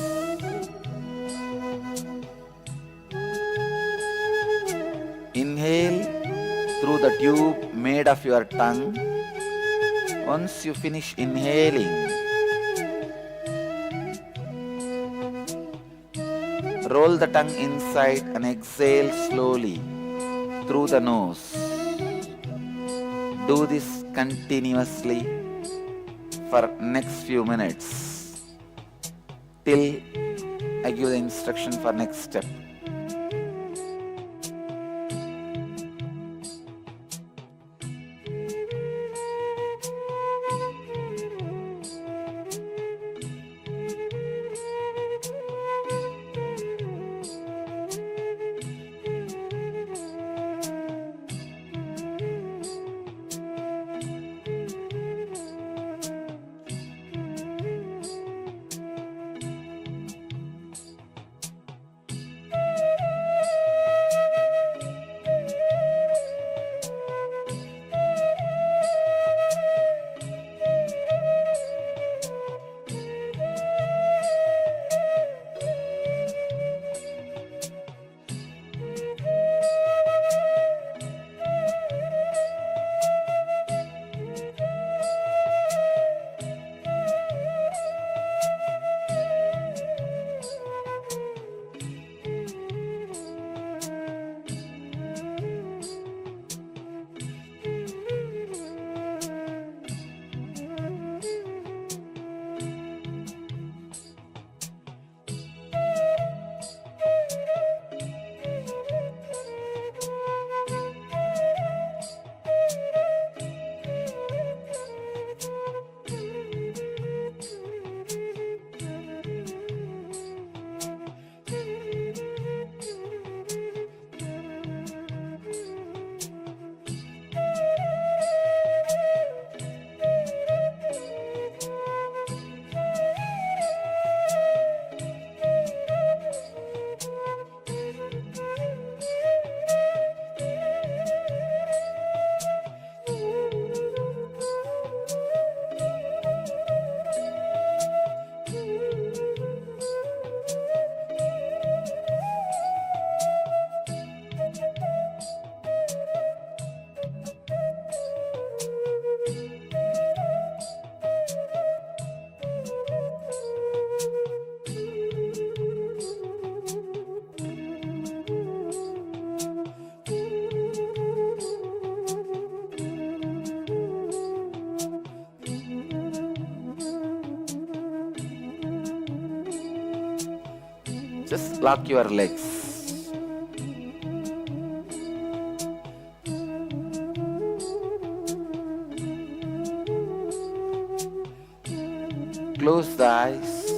Inhale through the tube made of your tongue. Once you finish inhaling, roll the tongue inside and exhale slowly through the nose. Do this continuously for next few minutes till I give the instruction for next step. Just lock your legs. Close the eyes.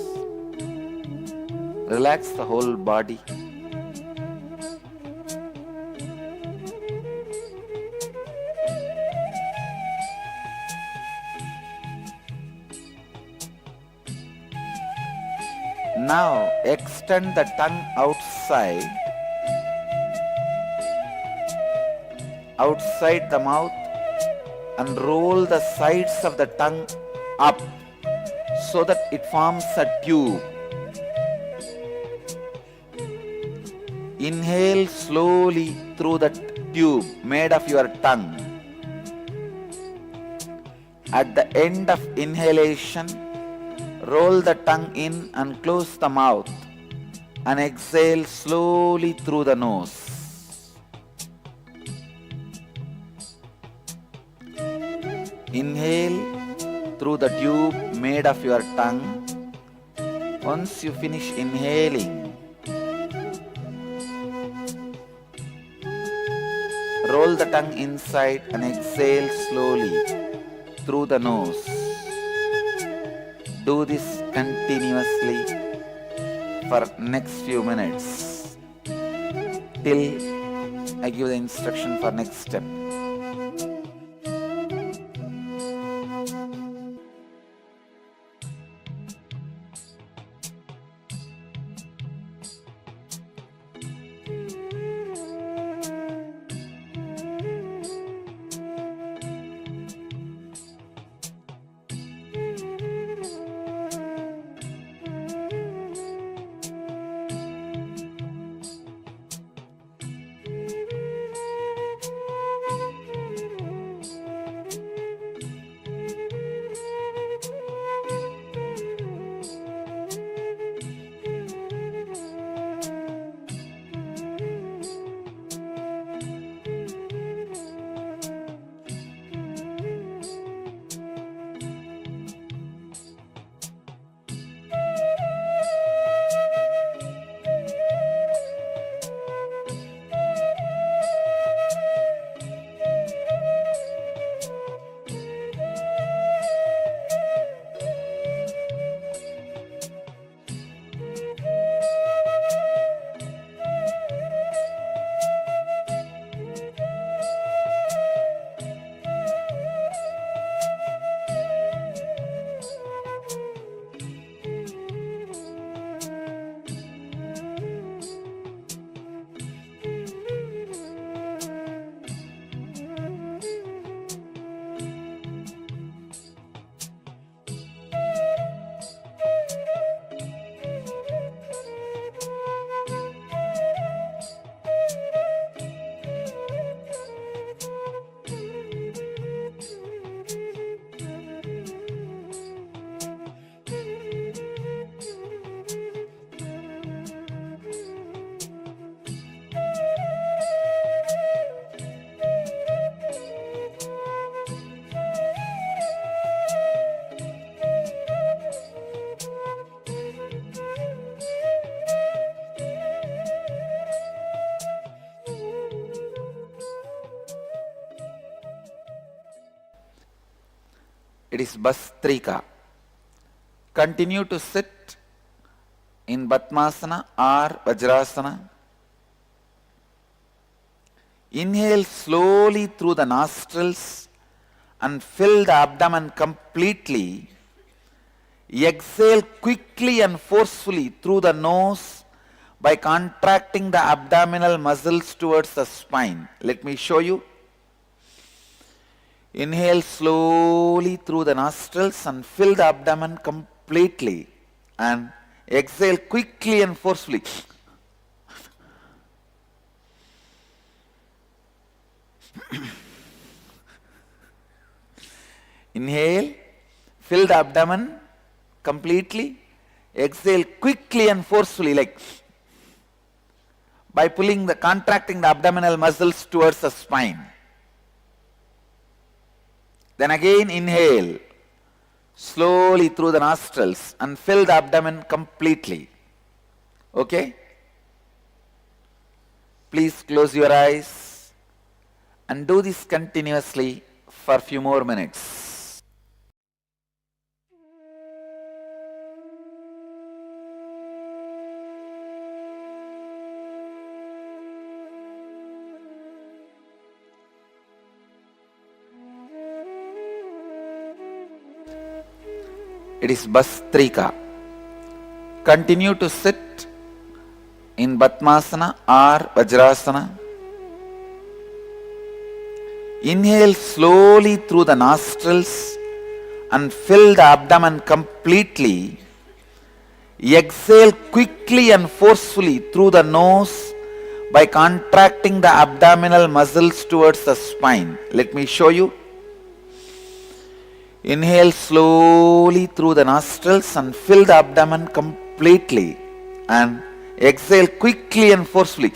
Relax the whole body. Now extend the tongue outside the mouth and roll the sides of the tongue up so that it forms a tube. Inhale slowly through the tube made of your tongue. At the end of inhalation, roll the tongue in and close the mouth and exhale slowly through the nose. Inhale through the tube made of your tongue. Once you finish inhaling, roll the tongue inside and exhale slowly through the nose. Do this continuously for next few minutes till I give the instruction for next step. It is Bastrika. Continue to sit in Padmasana or Vajrasana. Inhale slowly through the nostrils and fill the abdomen completely. Exhale quickly and forcefully through the nose by contracting the abdominal muscles towards the spine. Let me show you. Inhale slowly through the nostrils and fill the abdomen completely. And exhale quickly and forcefully. Inhale, fill the abdomen completely. Exhale quickly and forcefully, like by contracting the abdominal muscles towards the spine. Then again inhale slowly through the nostrils and fill the abdomen completely. Okay? Please close your eyes and do this continuously for a few more minutes. It is Bastrika. Continue to sit in Padmasana or Vajrasana. Inhale slowly through the nostrils and fill the abdomen completely. Exhale quickly and forcefully through the nose by contracting the abdominal muscles towards the spine. Let me show you. Inhale slowly through the nostrils and fill the abdomen completely. And exhale quickly and forcefully.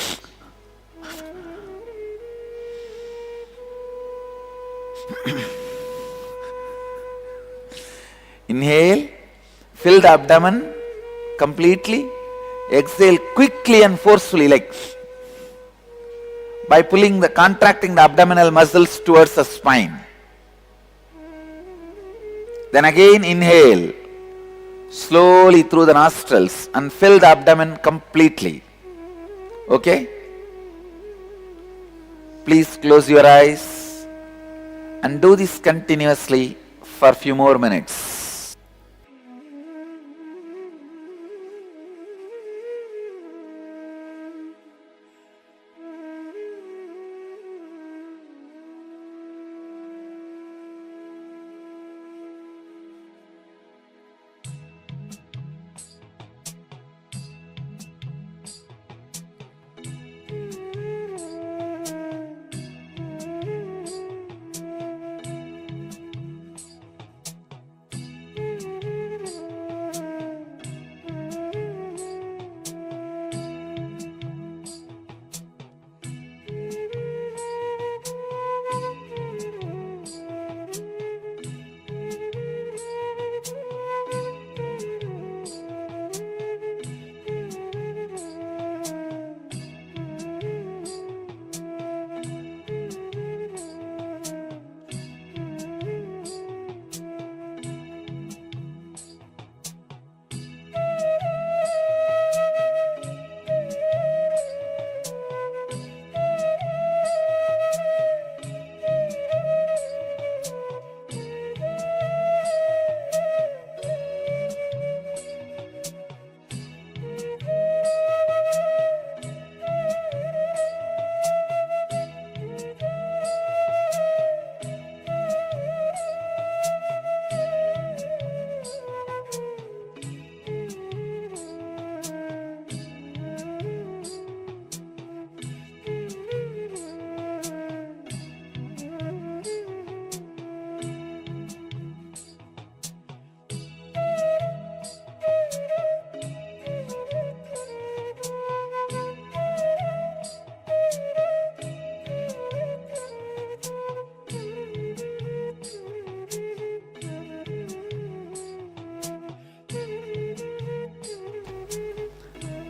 Inhale, fill the abdomen completely. Exhale quickly and forcefully, like by contracting the abdominal muscles towards the spine. Then again inhale slowly through the nostrils and fill the abdomen completely. Okay? Please close your eyes and do this continuously for a few more minutes.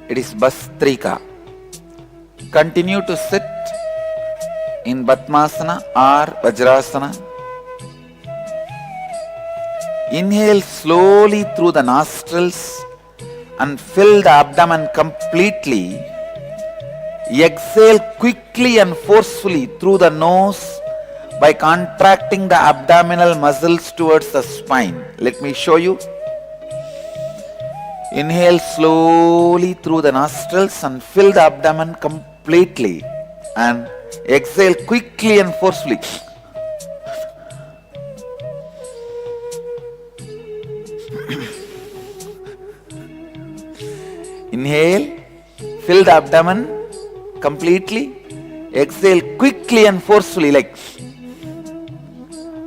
It is Bastrika. Continue to sit in Padmasana or Vajrasana. Inhale slowly through the nostrils and fill the abdomen completely. Exhale quickly and forcefully through the nose by contracting the abdominal muscles towards the spine. Let me show you. Inhale slowly through the nostrils and fill the abdomen completely. And exhale quickly and forcefully. Inhale, fill the abdomen completely. Exhale quickly and forcefully, like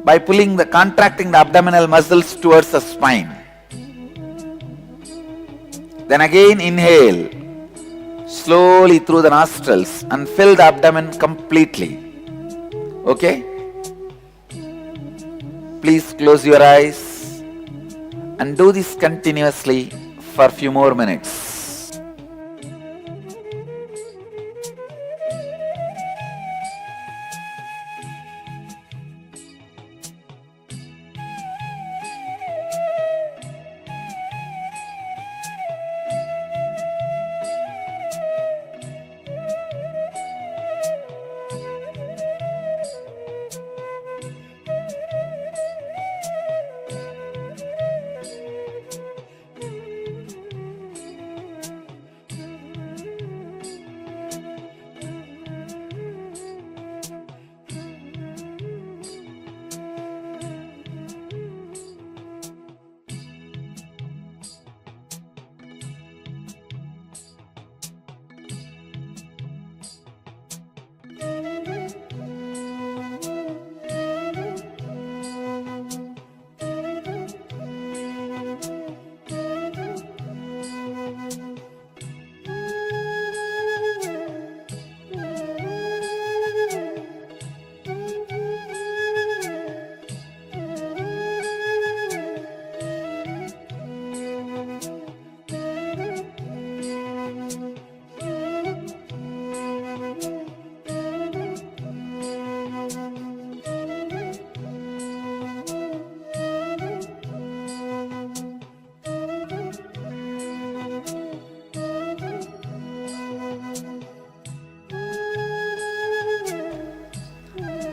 by contracting the abdominal muscles towards the spine. Then again inhale slowly through the nostrils and fill the abdomen completely. Okay? Please close your eyes and do this continuously for a few more minutes.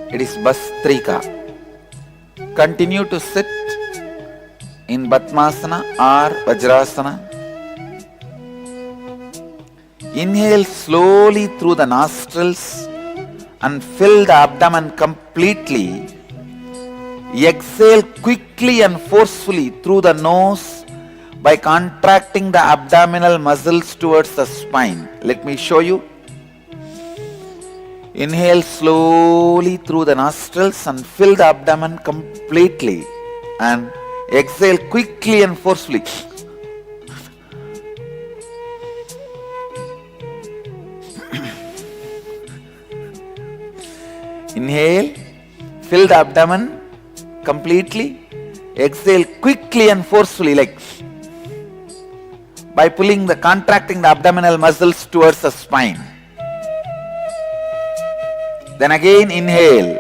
It is Bastrika. Continue to sit in Padmasana or Vajrasana. Inhale slowly through the nostrils and fill the abdomen completely. Exhale quickly and forcefully through the nose by contracting the abdominal muscles towards the spine. Let me show you. Inhale slowly through the nostrils and fill the abdomen completely. And exhale quickly and forcefully. Inhale, fill the abdomen completely. Exhale quickly and forcefully, like by contracting the abdominal muscles towards the spine. Then again inhale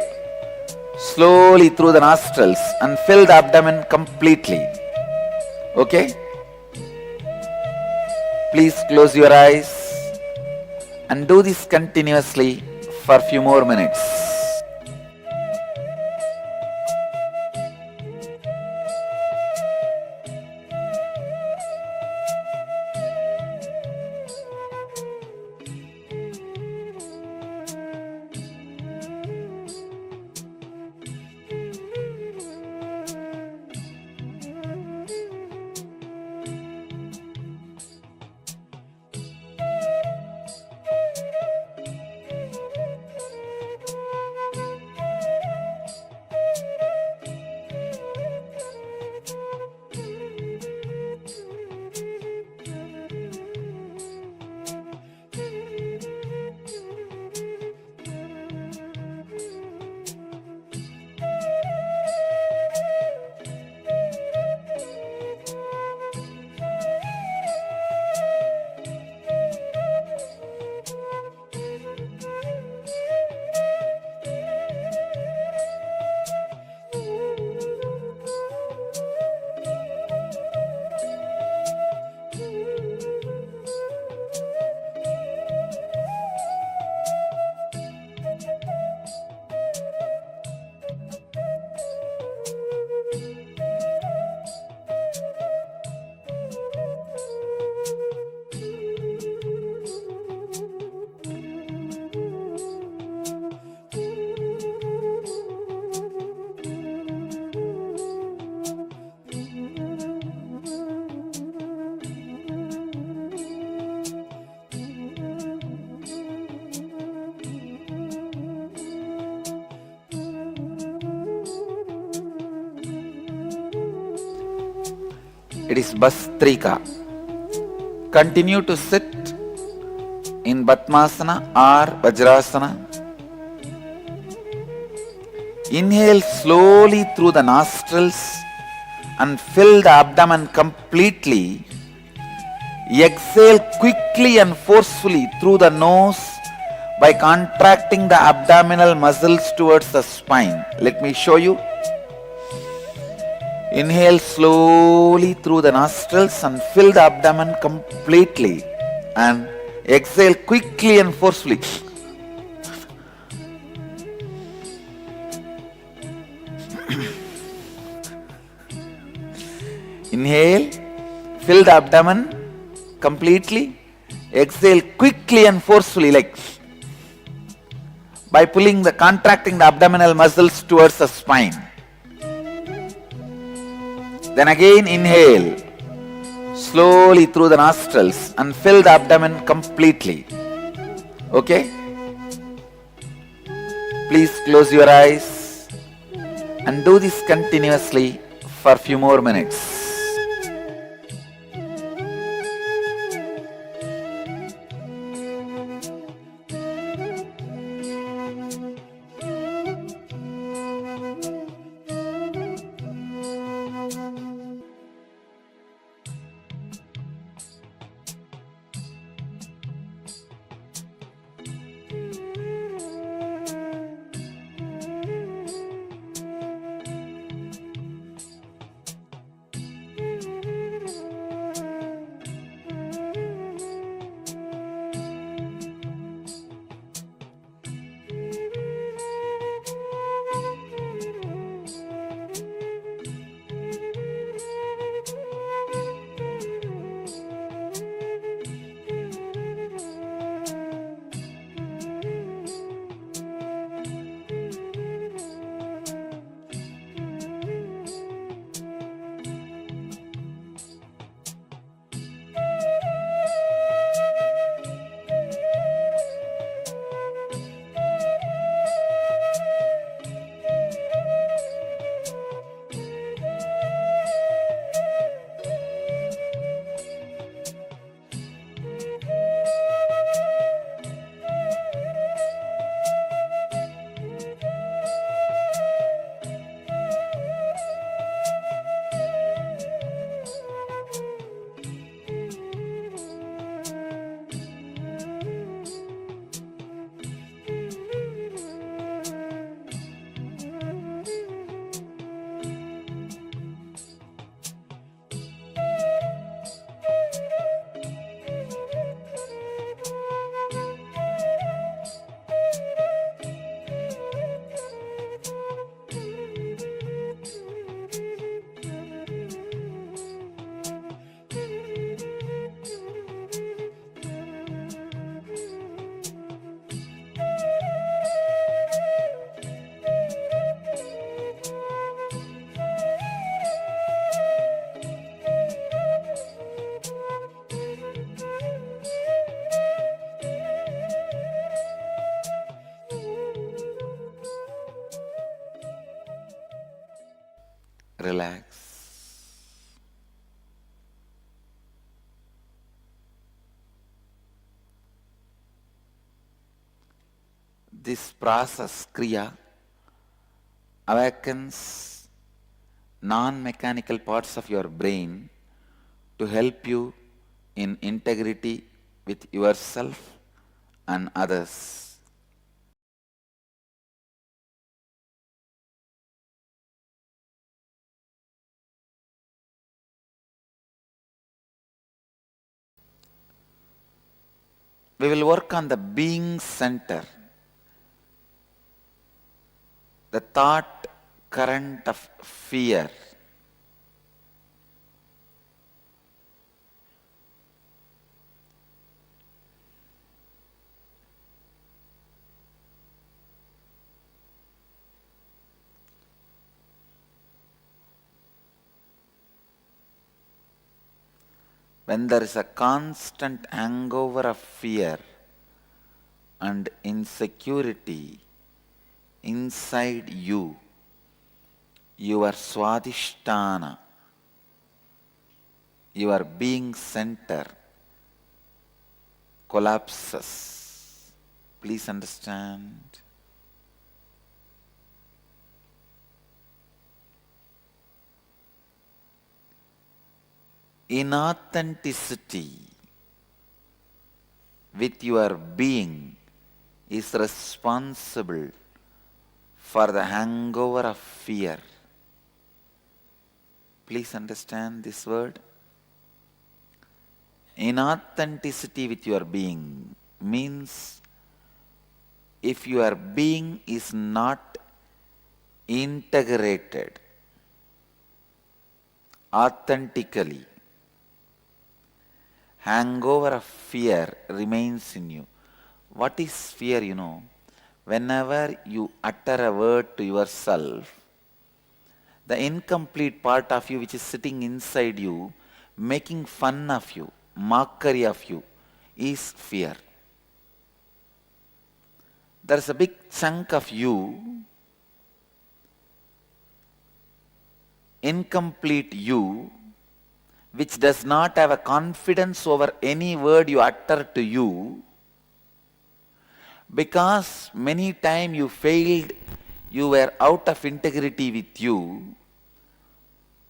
slowly through the nostrils and fill the abdomen completely. Okay? Please close your eyes and do this continuously for a few more minutes. It is Bastrika. Continue to sit in Padmasana or Vajrasana. Inhale slowly through the nostrils and fill the abdomen completely. Exhale quickly and forcefully through the nose by contracting the abdominal muscles towards the spine. Let me show you. Inhale slowly through the nostrils and fill the abdomen completely. And exhale quickly and forcefully. Inhale, fill the abdomen completely. Exhale quickly and forcefully, like by contracting the abdominal muscles towards the spine. Then again inhale slowly through the nostrils and fill the abdomen completely. Okay? Please close your eyes and do this continuously for a few more minutes. Relax. This process, Kriya, awakens non-mechanical parts of your brain to help you in integrity with yourself and others. We will work on the being center, the thought current of fear. When there is a constant hangover of fear and insecurity inside you, your swadhisthana, your being center collapses. Please understand. Inauthenticity with your being is responsible for the hangover of fear. Please understand this word. Inauthenticity with your being means if your being is not integrated authentically, hangover of fear remains in you. What is fear, you know? Whenever you utter a word to yourself, the incomplete part of you which is sitting inside you, making fun of you, mockery of you, is fear. There's a big chunk of you, incomplete you, which does not have a confidence over any word you utter to you, because many times you failed, you were out of integrity with you.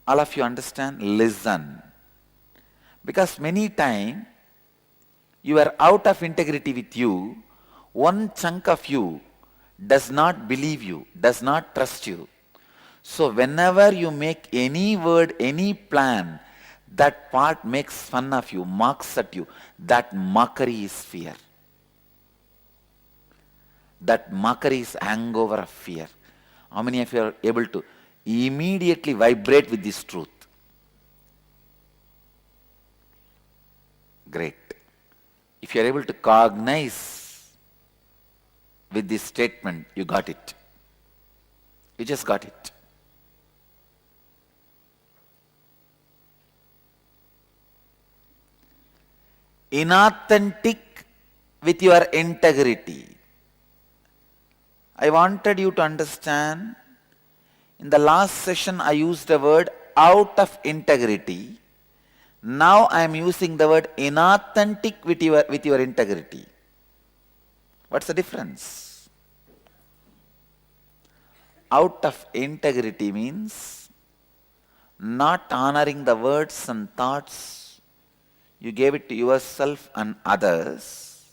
All of you understand? Listen. Because many times you were out of integrity with you, one chunk of you does not believe you, does not trust you. So whenever you make any word, any plan, that part makes fun of you, mocks at you. That mockery is fear. That mockery is hangover of fear. How many of you are able to immediately vibrate with this truth? Great. If you are able to cognize with this statement, you got it. You just got it. Inauthentic with your integrity. I wanted you to understand, in the last session I used the word out of integrity. Now I am using the word inauthentic with your integrity. What's the difference? Out of integrity means not honoring the words and thoughts you gave it to yourself and others.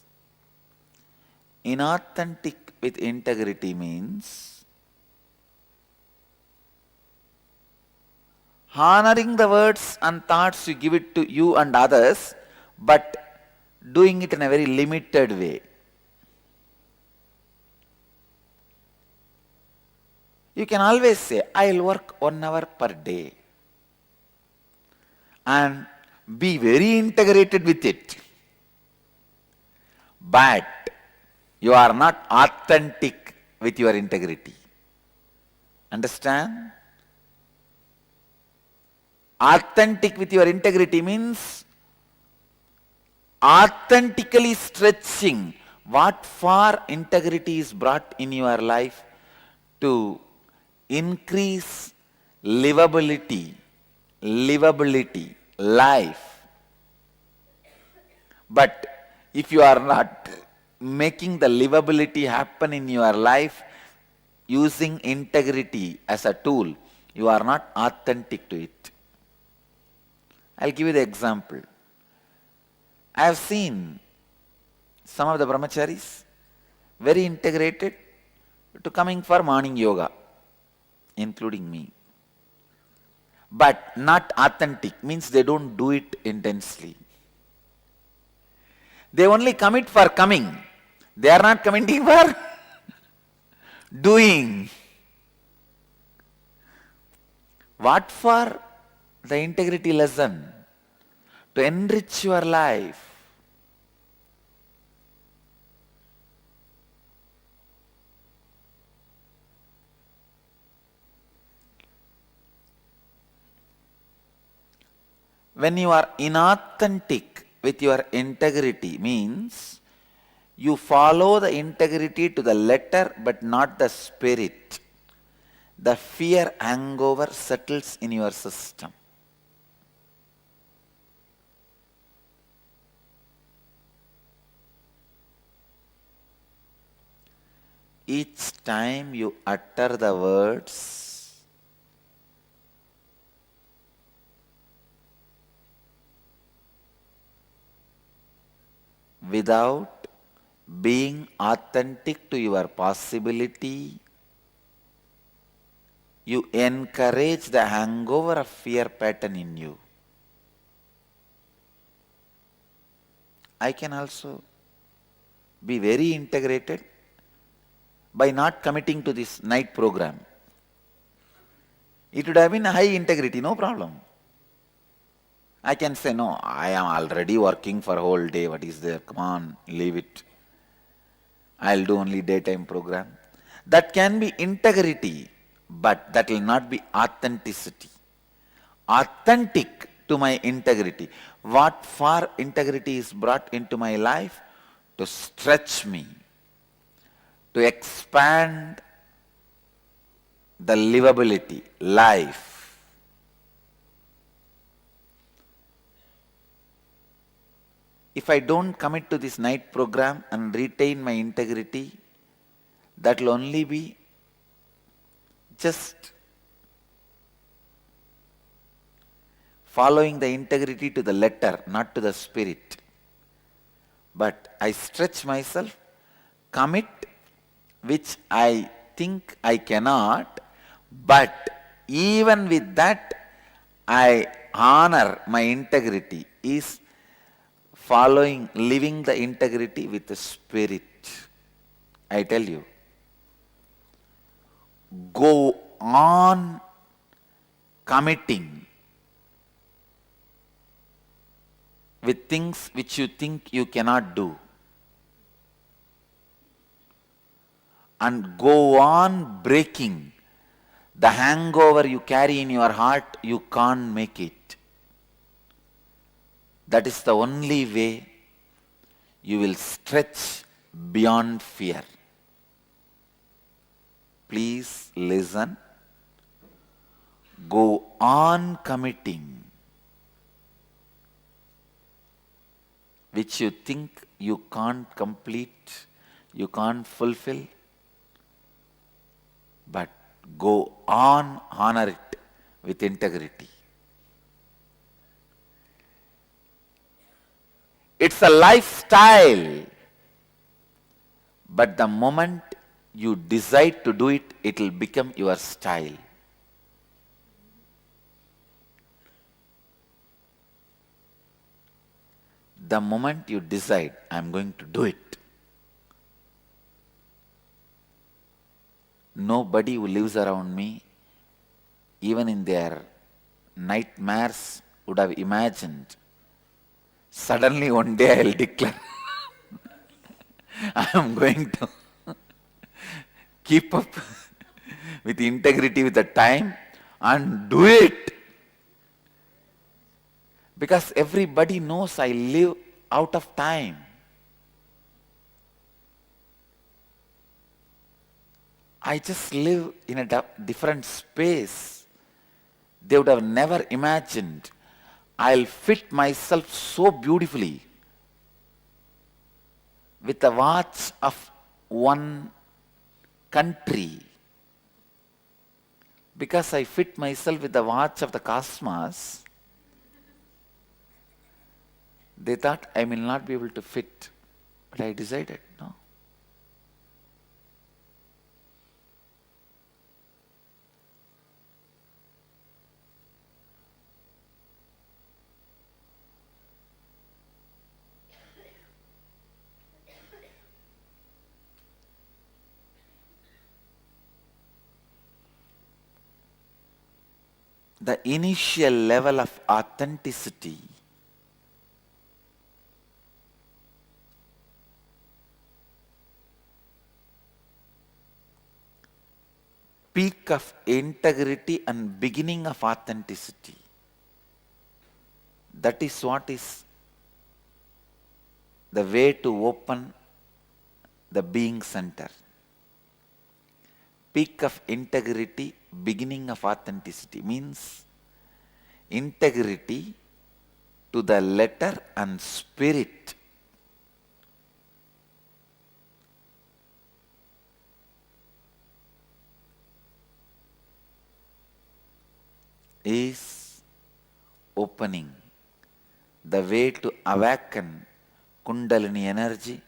Inauthentic with integrity means honoring the words and thoughts you give it to you and others, but doing it in a very limited way. You can always say, I'll work 1 hour per day, and be very integrated with it. But you are not authentic with your integrity. Understand? Authentic with your integrity means authentically stretching what far integrity is brought in your life to increase livability, life. But if you are not making the livability happen in your life using integrity as a tool, you are not authentic to it. I'll give you the example. I have seen some of the brahmacharis very integrated to coming for morning yoga, including me. But not authentic means they don't do it intensely. They only commit for coming. They are not committing for doing. What for? The integrity lesson. To enrich your life. When you are inauthentic with your integrity means you follow the integrity to the letter but not the spirit. The fear hangover settles in your system. each time you utter the words, without being authentic to your possibility, you encourage the hangover of fear pattern in you. I can also be very integrated by not committing to this night program. It would have been high integrity, no problem. I can say, no, I am already working for a whole day. What is there? Come on, leave it. I'll do only daytime program. That can be integrity, but that will not be authenticity. Authentic to my integrity. What for integrity is brought into my life? To stretch me, to expand the livability, life. If I don't commit to this night program and retain my integrity, that will only be just following the integrity to the letter, not to the spirit. But I stretch myself, commit, which I think I cannot, but even with that, I honor my integrity, is following, living the integrity with the spirit. I tell you, go on committing with things which you think you cannot do, and go on breaking the hangover you carry in your heart. You can't make it. That is the only way you will stretch beyond fear. Please listen. Go on committing which you think you can't complete, you can't fulfill, but go on, honor it with integrity. It's a lifestyle, but the moment you decide to do it, it will become your style. The moment you decide, I am going to do it, nobody who lives around me, even in their nightmares, would have imagined. Suddenly one day I will declare, I am going to keep up with integrity with the time and do it. Because everybody knows I live out of time. I just live in a different space. They would have never imagined I'll fit myself so beautifully with the watch of one country. Because I fit myself with the watch of the cosmos, they thought I will not be able to fit. But I decided, no. The initial level of authenticity peak of integrity and beginning of authenticity. That is what is the way to open the being center. Peak of integrity, beginning of authenticity means integrity to the letter and spirit. is opening the way to awaken Kundalini energy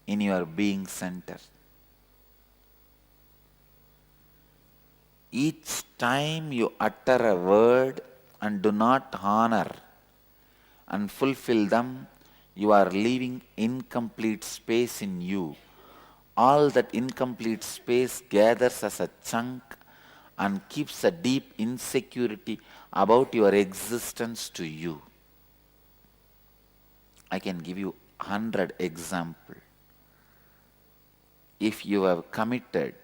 in your being center. Each time you utter a word and do not honor and fulfill them, you are leaving incomplete space in you. All that incomplete space gathers as a chunk and keeps a deep insecurity about your existence to you. I can give you 100 examples. If you have committed,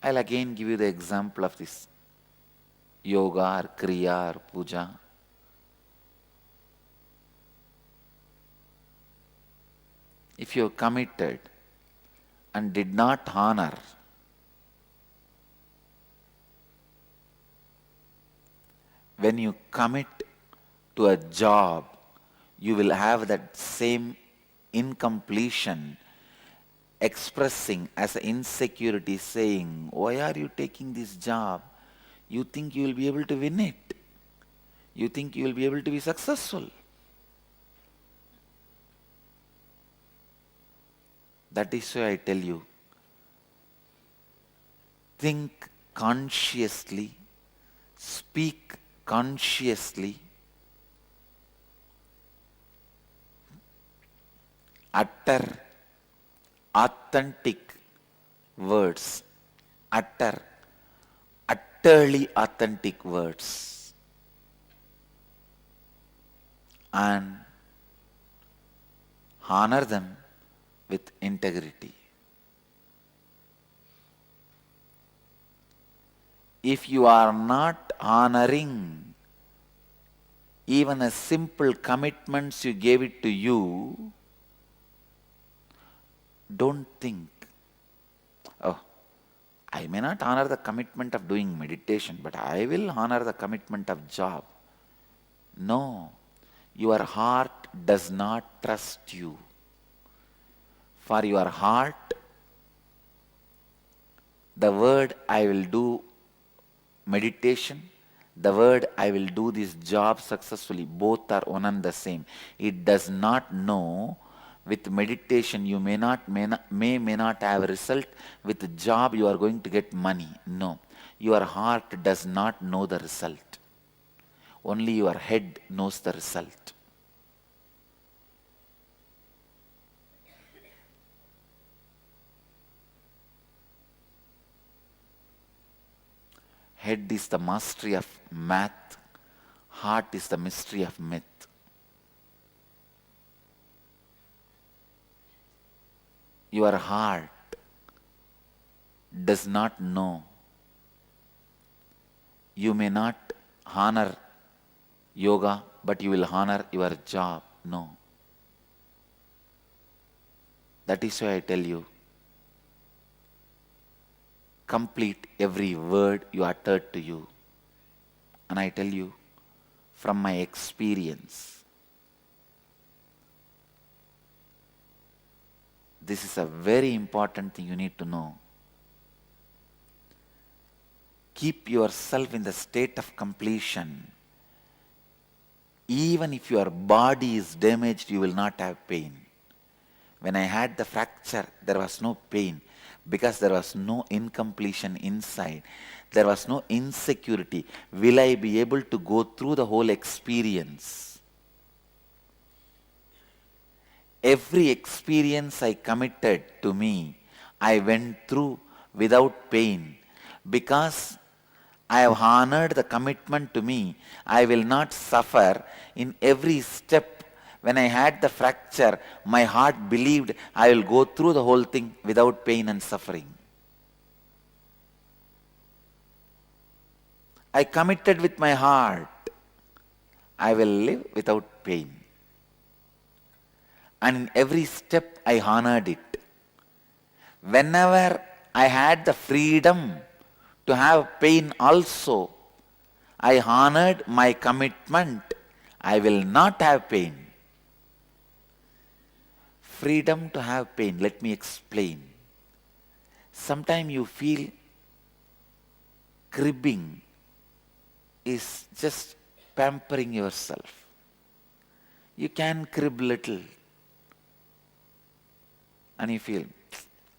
I'll again give you the example of this yoga or Kriya or Puja. If you have committed and did not honor, when you commit to a job, you will have that same incompletion expressing as an insecurity, saying, why are you taking this job? You think you will be able to win it. You think you will be able to be successful. That is why I tell you, think consciously, speak consciously, utter authentic words, utterly authentic words, and honor them with integrity. If you are not honoring even a simple commitments you gave it to you, don't think, oh, I may not honor the commitment of doing meditation, but I will honor the commitment of job. No, your heart does not trust you. For your heart, the word I will do meditation, the word I will do this job successfully, both are one and the same. It does not know with meditation you may not have a result, with the job you are going to get money. No, your heart does not know the result. Only your head knows the result. Head is the mastery of math, heart is the mystery of myth. Your heart does not know. You may not honor yoga, but you will honor your job. No. That is why I tell you, complete every word you uttered to you. And I tell you, from my experience, this is a very important thing you need to know. Keep yourself in the state of completion. Even if your body is damaged, you will not have pain. When I had the fracture, there was no pain because there was no incompletion inside. There was no insecurity. Will I be able to go through the whole experience? Every experience I committed to me, I went through without pain. Because I have honored the commitment to me, I will not suffer in every step. When I had the fracture, my heart believed I will go through the whole thing without pain and suffering. I committed with my heart, I will live without pain. And in every step I honored it. Whenever I had the freedom to have pain also, I honored my commitment, I will not have pain. Freedom to have pain, let me explain. Sometimes you feel cribbing is just pampering yourself. You can crib little and you feel,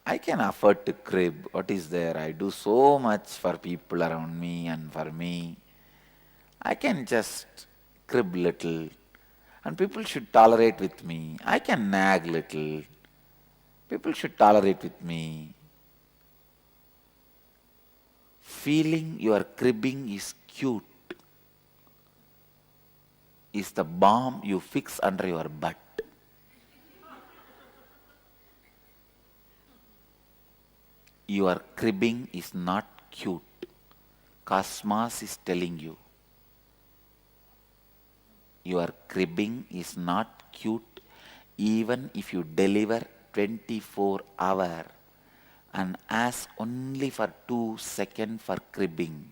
I can afford to crib. What is there? I do so much for people around me and for me. I can just crib little and people should tolerate with me. I can nag little. People should tolerate with me. Feeling your cribbing is cute is the bomb you fix under your butt. Your cribbing is not cute. Cosmos is telling you. Your cribbing is not cute even if you deliver 24 hours and ask only for 2 seconds for cribbing.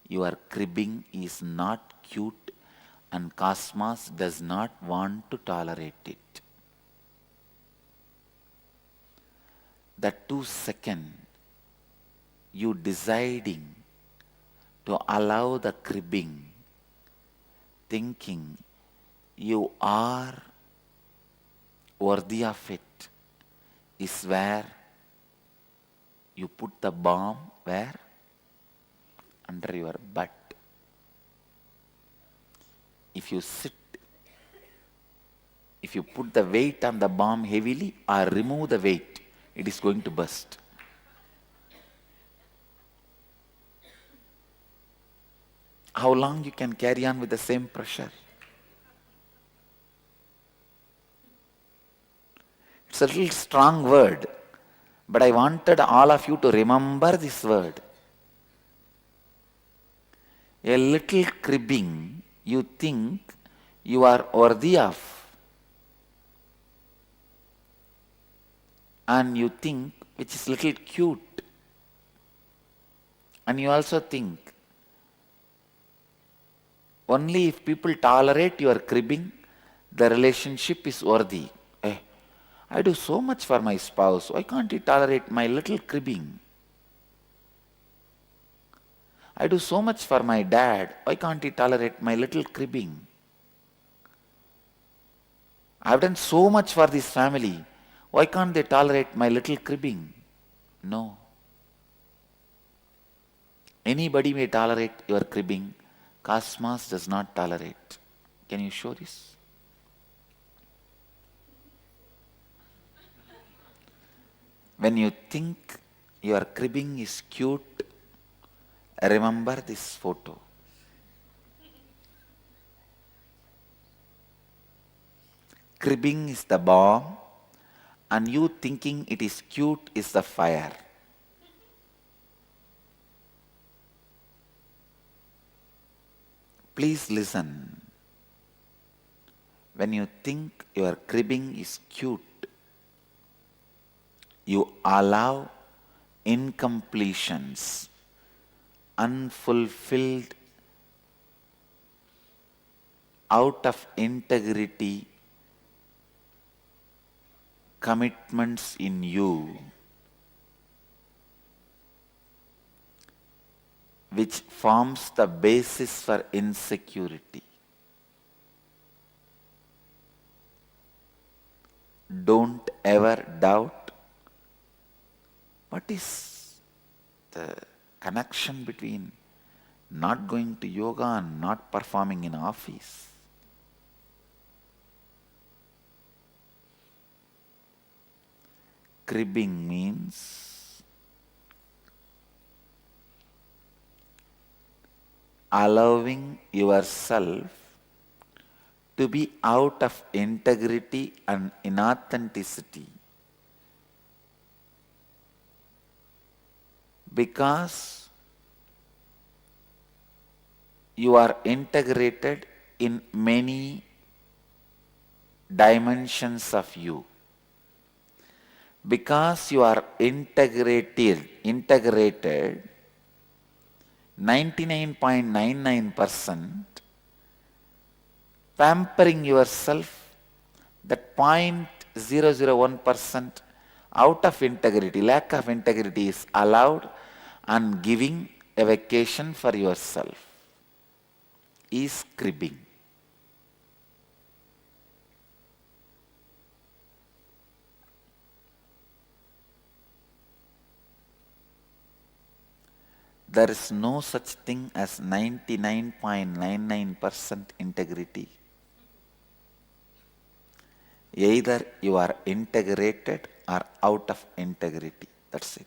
Your cribbing is not cute and Cosmos does not want to tolerate it. The 2 seconds you deciding to allow the cribbing, thinking you are worthy of it, is where you put the bomb. Where? Under your butt. If you sit, if you put the weight on the bomb heavily or remove the weight, it is going to burst. How long you can carry on with the same pressure? It's a little strong word, but I wanted all of you to remember this word. A little cribbing you think you are worthy of, and you think which is little cute, and you also think only if people tolerate your cribbing, the relationship is worthy. I do so much for my spouse, why can't he tolerate my little cribbing? I do so much for my dad, why can't he tolerate my little cribbing? I've done so much for this family, why can't they tolerate my little cribbing? No. Anybody may tolerate your cribbing, Cosmos does not tolerate. Can you show this? When you think your cribbing is cute, remember this photo. Cribbing is the bomb, and you thinking it is cute is the fire. Please listen. When you think your cribbing is cute, you allow incompletions, unfulfilled, out of integrity commitments in you, which forms the basis for insecurity. Don't ever doubt what is the connection between not going to yoga and not performing in office. Cribbing means allowing yourself to be out of integrity and inauthenticity, because you are integrated in many dimensions of you. Because you are integrated 99.99%, pampering yourself, that 0.001% out of integrity, lack of integrity is allowed, and giving a vacation for yourself. is cribbing. There is no such thing as 99.99% integrity. Either you are integrated or out of integrity. That's it.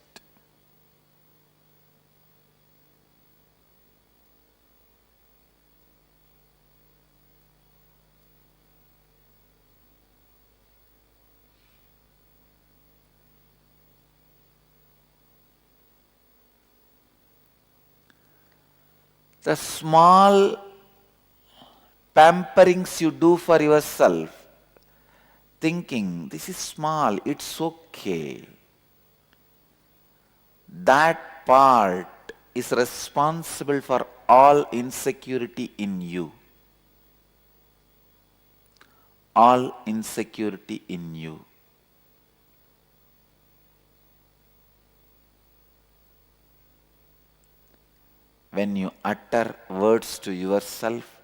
The small pamperings you do for yourself, thinking this is small, it's okay. That part is responsible for all insecurity in you. All insecurity in you. When you utter words to yourself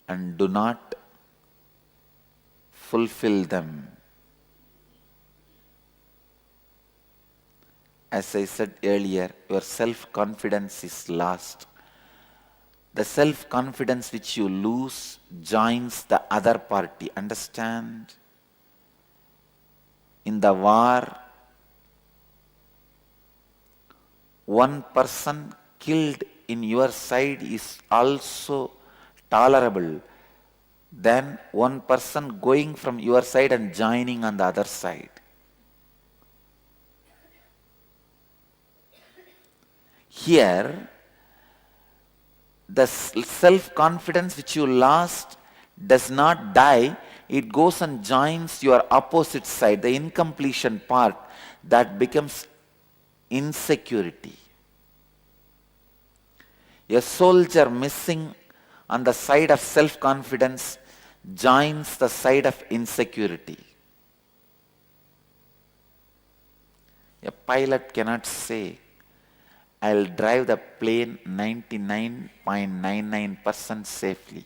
and do not fulfill them, as I said earlier, your self-confidence is lost. The self-confidence which you lose joins the other party. Understand? In the war, one person killed in your side is also tolerable than one person going from your side and joining on the other side. Here, the self-confidence which you lost does not die, it goes and joins your opposite side, the incompletion part, that becomes insecurity. A soldier missing on the side of self-confidence joins the side of insecurity. A pilot cannot say, I'll drive the plane 99.99% safely.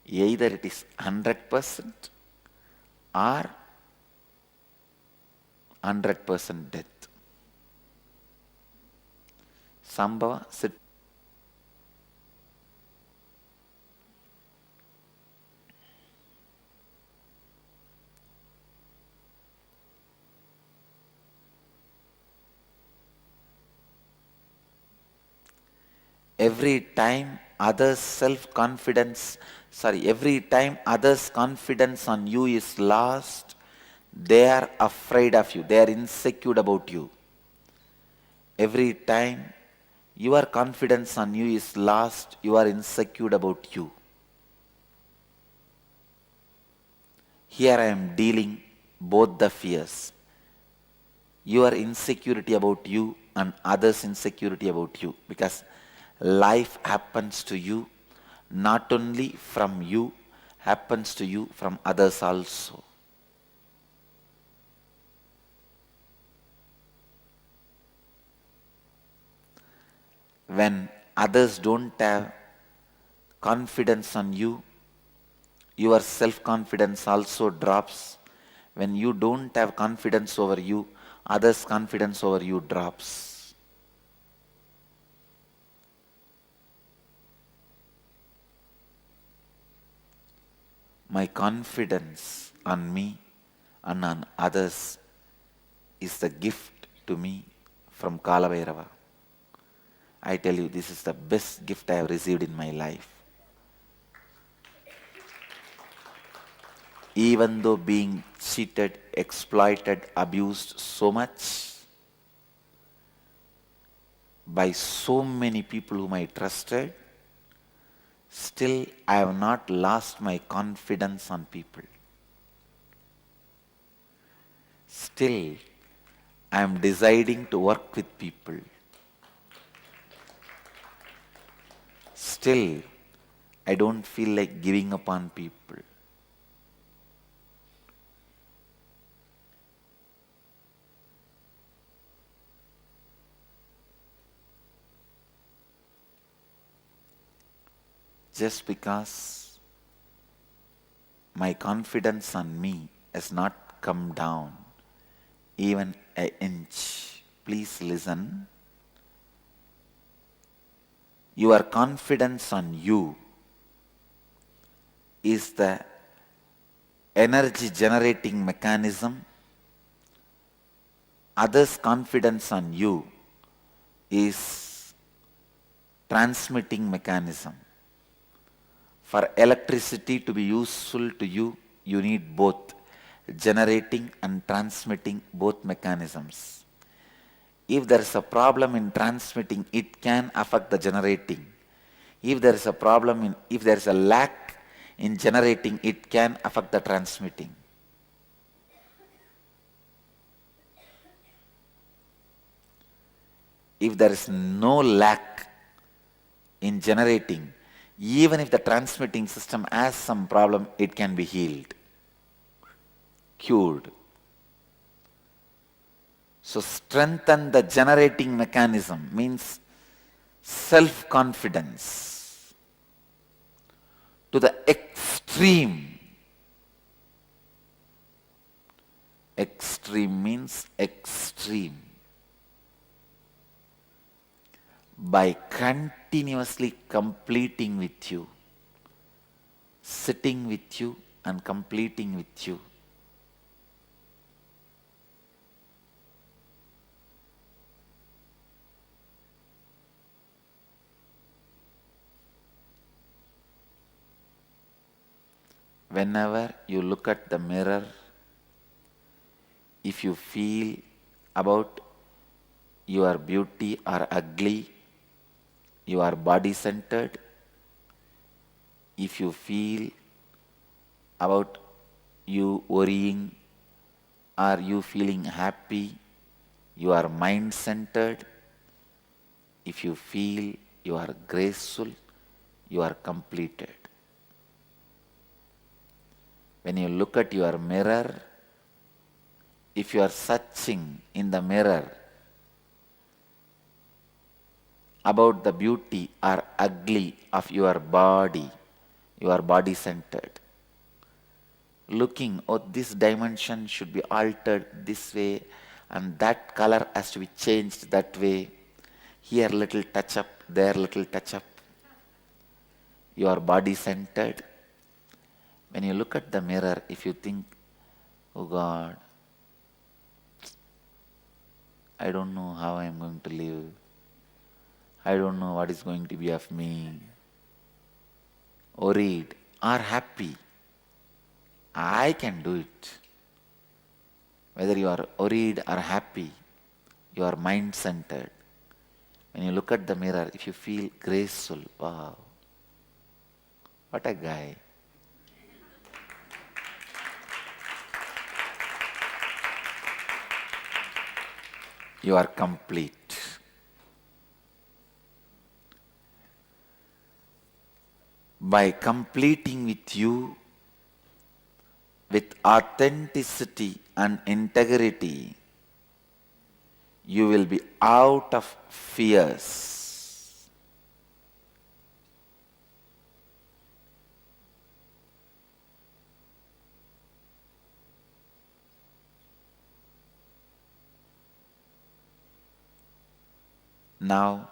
Either it is 100% or 100% death. Sambhava, sit. Every time others' confidence on you is lost, they are afraid of you, they are insecure about you. Every time your confidence on you is lost, you are insecure about you. Here I am dealing both the fears. Your insecurity about you and others' insecurity about you. Because life happens to you, not only from you, happens to you from others also. When others don't have confidence on you, your self-confidence also drops. When you don't have confidence over you, others' confidence over you drops. My confidence on me and on others is the gift to me from Kalabhairava. I tell you, this is the best gift I have received in my life. Even though being cheated, exploited, abused so much by so many people whom I trusted, still I have not lost my confidence on people. Still, I am deciding to work with people. Still, I don't feel like giving up on people. just because my confidence on me has not come down even an inch. Please listen. Your confidence on you is the energy generating mechanism. Others' confidence on you is transmitting mechanism. For electricity to be useful to you, you need both generating and transmitting, both mechanisms. If there is a problem in transmitting, it can affect the generating. If there is a problem if there is a lack in generating, it can affect the transmitting. If there is no lack in generating, even if the transmitting system has some problem, it can be healed, cured. So strengthen the generating mechanism means self-confidence to the extreme. Extreme means extreme. By continuously completing with you, sitting with you and completing with you. Whenever you look at the mirror, if you feel about your beauty or ugly, you are body-centered. If you feel about you worrying or you feeling happy, you are mind-centered. If you feel you are graceful, you are completed. When you look at your mirror, if you are searching in the mirror about the beauty or ugly of your body, you are body-centered. Looking, oh, this dimension should be altered this way and that color has to be changed that way. Here little touch up, there little touch up. You are body-centered. When you look at the mirror, if you think, oh God, I don't know how I am going to live. I don't know what is going to be of me. Worried or happy, I can do it. Whether you are worried or happy, you are mind-centered. When you look at the mirror, if you feel graceful, wow, what a guy. You are complete. By completing with you, with authenticity and integrity, you will be out of fears. Now,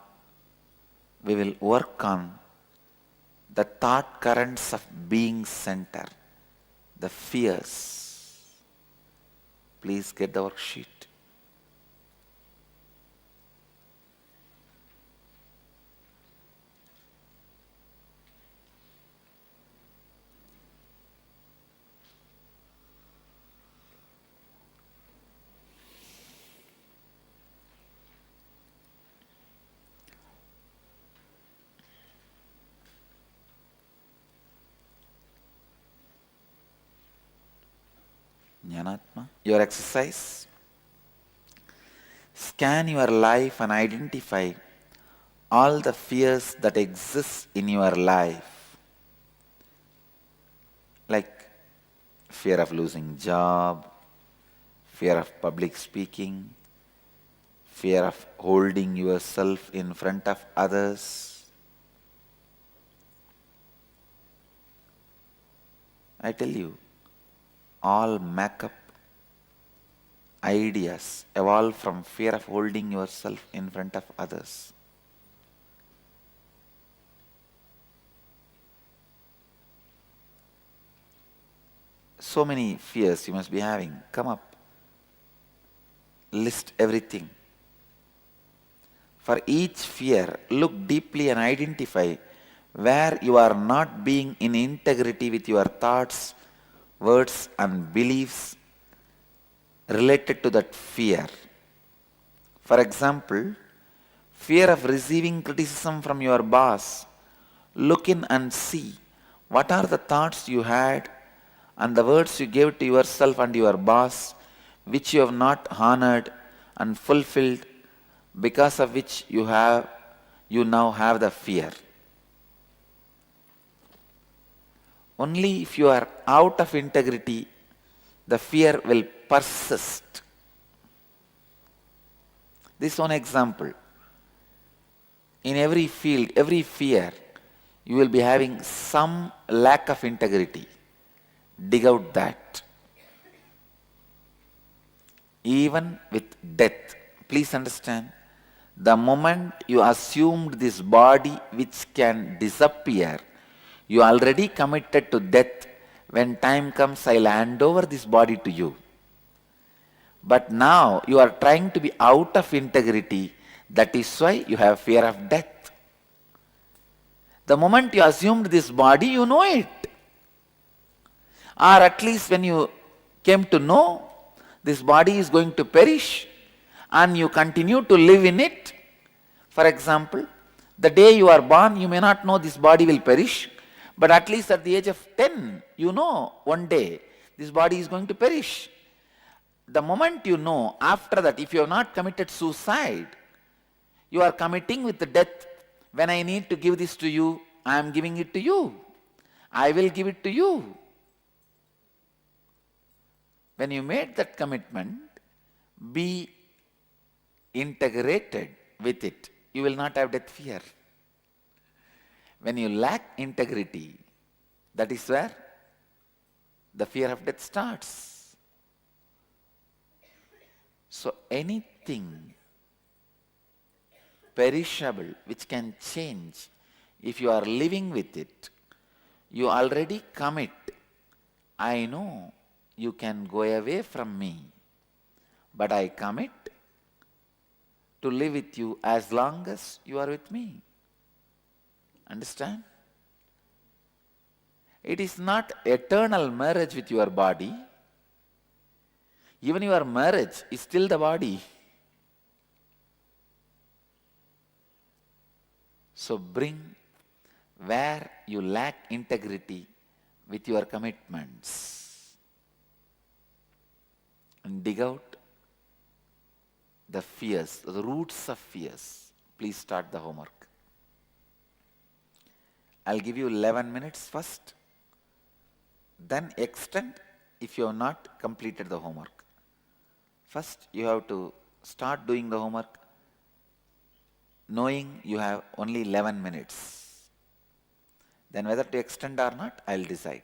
we will work on the thought currents of being center, the fears. Please get the worksheet. Jnanatma. Your exercise. Scan your life and identify all the fears that exist in your life. Like fear of losing job, fear of public speaking, fear of holding yourself in front of others, I tell you, all make-up ideas evolve from fear of holding yourself in front of others. So many fears you must be having. Come up. List everything. For each fear, look deeply and identify where you are not being in integrity with your thoughts, words, and beliefs related to that fear. For example, fear of receiving criticism from your boss. Look in and see what are the thoughts you had and the words you gave to yourself and your boss which you have not honored and fulfilled, because of which you now have the fear. Only if you are out of integrity, the fear will persist. This is one example. In every field, every fear, you will be having some lack of integrity. Dig out that. Even with death, please understand, the moment you assumed this body which can disappear, you already committed to death. When time comes, I'll hand over this body to you. But now you are trying to be out of integrity. That is why you have fear of death. The moment you assumed this body, you know it. Or at least when you came to know this body is going to perish and you continue to live in it. For example, the day you are born, you may not know this body will perish, but at least at the age of 10, you know one day this body is going to perish. The moment you know, after that, if you have not committed suicide, you are committing with the death. When I need to give this to you, I am giving it to you. I will give it to you. When you made that commitment, be integrated with it. You will not have death fear. When you lack integrity, that is where the fear of death starts. So anything perishable which can change, if you are living with it, you already commit. I know you can go away from me, but I commit to live with you as long as you are with me. Understand? It is not eternal marriage with your body. Even your marriage is still the body. So bring where you lack integrity with your commitments and dig out the fears, the roots of fears. Please start the homework. I'll give you 11 minutes first, then extend if you have not completed the homework. First, you have to start doing the homework knowing you have only 11 minutes. Then whether to extend or not, I'll decide.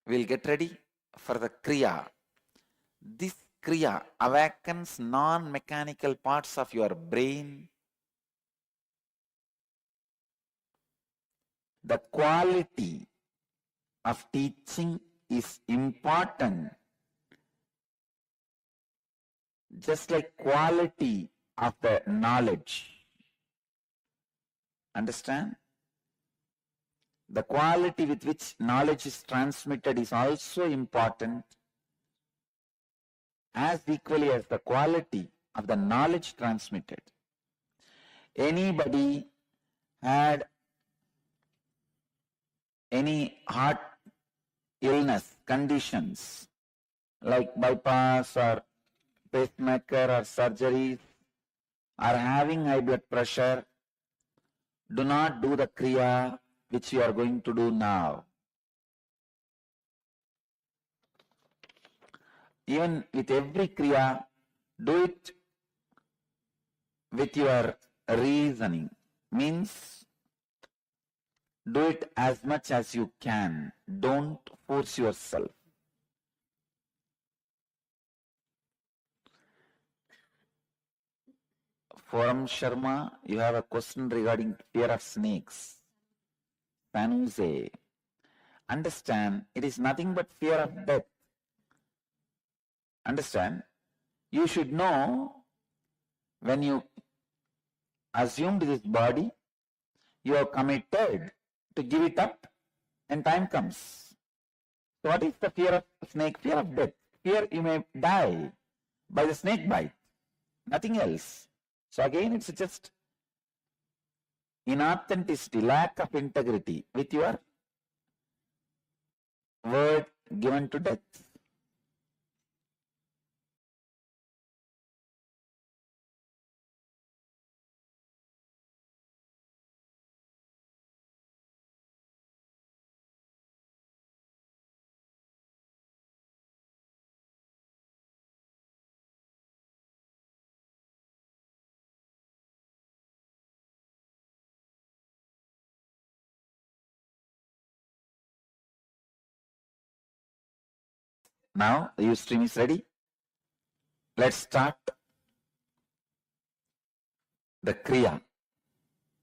We'll get ready for the Kriya. This Kriya awakens non-mechanical parts of your brain. The quality of teaching is important, just like quality of the knowledge. Understand? The quality with which knowledge is transmitted is also important, as equally as the quality of the knowledge transmitted. Anybody had any heart illness, conditions like bypass or pacemaker or surgeries, or having high blood pressure, do not do the Kriya which you are going to do now. Even with every Kriya, do it with your reasoning. Means, do it as much as you can. Don't force yourself. Forum Sharma, you have a question regarding fear of snakes. San Jose, understand, it is nothing but fear of death. Understand? You should know, when you assumed this body, you have committed to give it up, and time comes. So what is the fear of snake? Fear of death. Fear you may die by the snake bite. Nothing else. So again, it's just inauthenticity, lack of integrity with your word given to death. Now the Ustream is ready. Let's start the Kriya.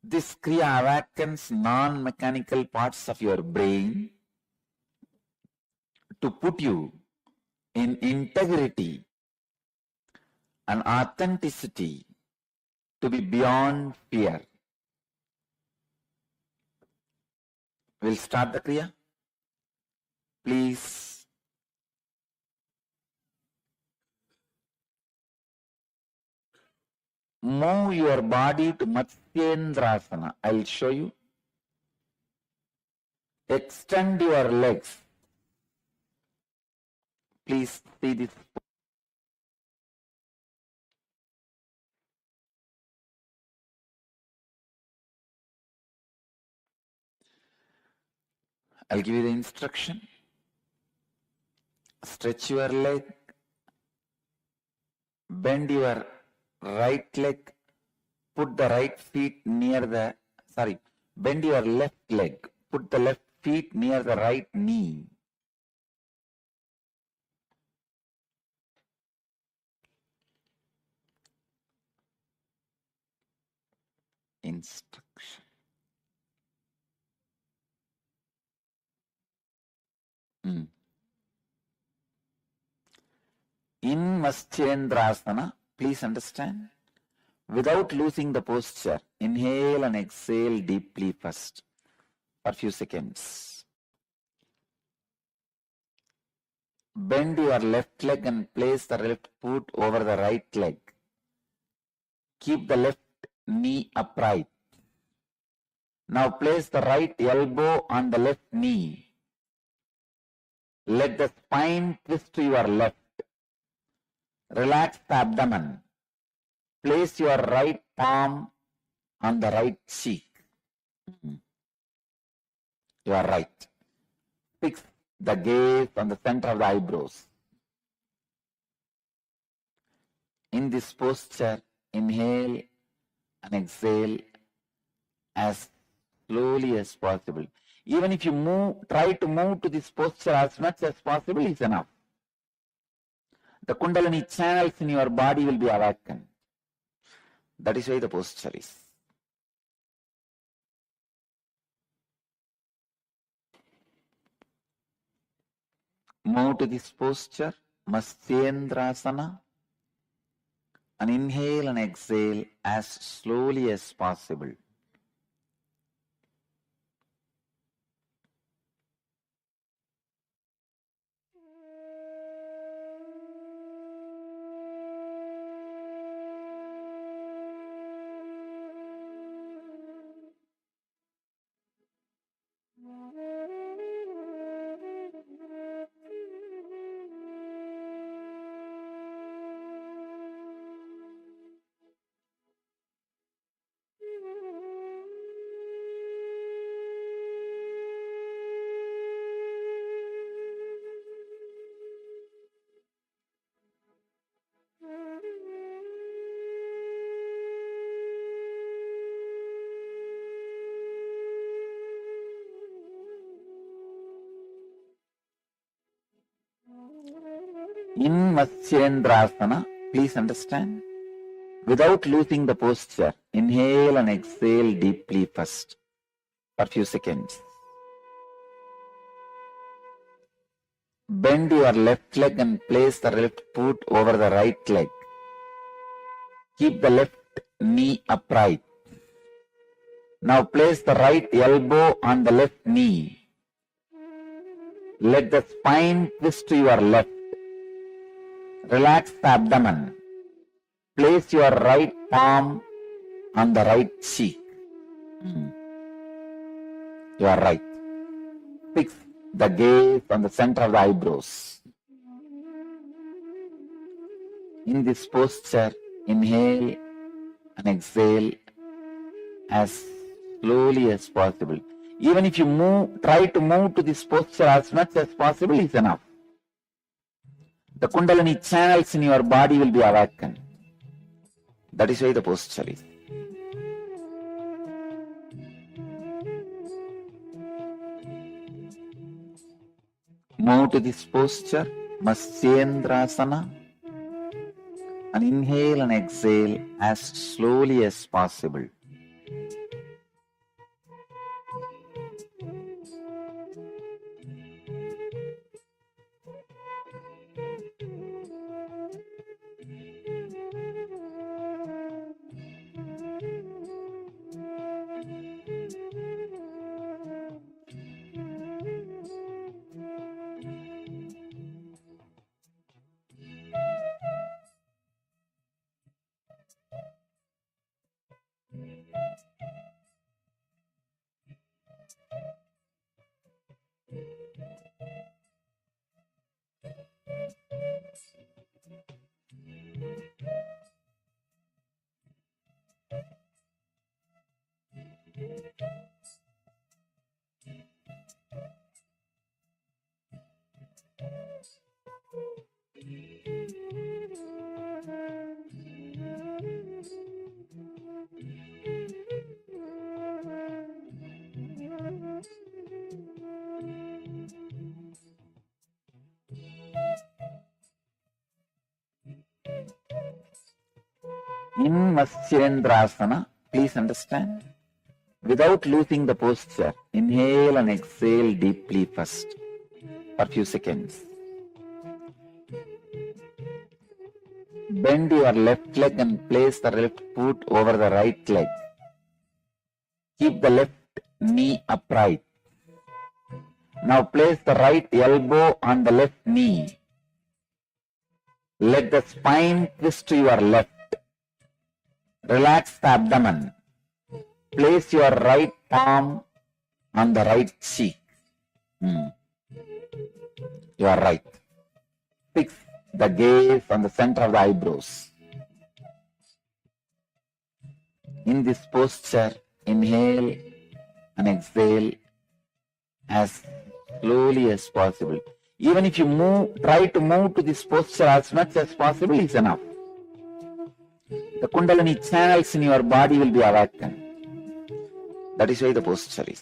This Kriya awakens non-mechanical parts of your brain to put you in integrity and authenticity, to be beyond fear. We'll start the Kriya. Please move your body to Matsyendrasana. I'll show you. Extend your legs. Please see this. I'll give you the instruction. Stretch your leg. Bend your right leg. Put the right feet near the, bend your left leg. Put the left feet near the right knee. Instruction. In Matsyendrasana, please understand, without losing the posture, inhale and exhale deeply first for a few seconds. Bend your left leg and place the left foot over the right leg. Keep the left knee upright. Now place the right elbow on the left knee. Let the spine twist to your left. Relax the abdomen. Place your right palm on the right cheek. You are right. Fix the gaze on the center of the eyebrows. In this posture, inhale and exhale as slowly as possible. Even if you try to move to this posture as much as possible is enough. The Kundalini channels in your body will be awakened. That is why the posture is. Move to this posture, Matsyendrasana, and inhale and exhale as slowly as possible. In Matsyendrasana, please understand, without losing the posture, inhale and exhale deeply first for a few seconds. Bend your left leg and place the left foot over the right leg. Keep the left knee upright. Now place the right elbow on the left knee. Let the spine twist to your left. Relax the abdomen. Place your right palm on the right cheek. You are right. Fix the gaze on the center of the eyebrows. In this posture, inhale and exhale as slowly as possible. Even if you try to move to this posture as much as possible is enough. The Kundalini channels in your body will be awakened. That is why the posture is. Move to this posture, Matsyendrasana, and inhale and exhale as slowly as possible. In Matsyendrasana, please understand, without losing the posture, inhale and exhale deeply first for a few seconds. Bend your left leg and place the left foot over the right leg. Keep the left knee upright. Now place the right elbow on the left knee. Let the spine twist to your left. Relax the abdomen. Place your right palm on the right cheek. You are right. Fix the gaze on the center of the eyebrows. In this posture, inhale and exhale as slowly as possible. Even if you try to move to this posture as much as possible is enough. The Kundalini channels in your body will be awakened. That is why the posture is.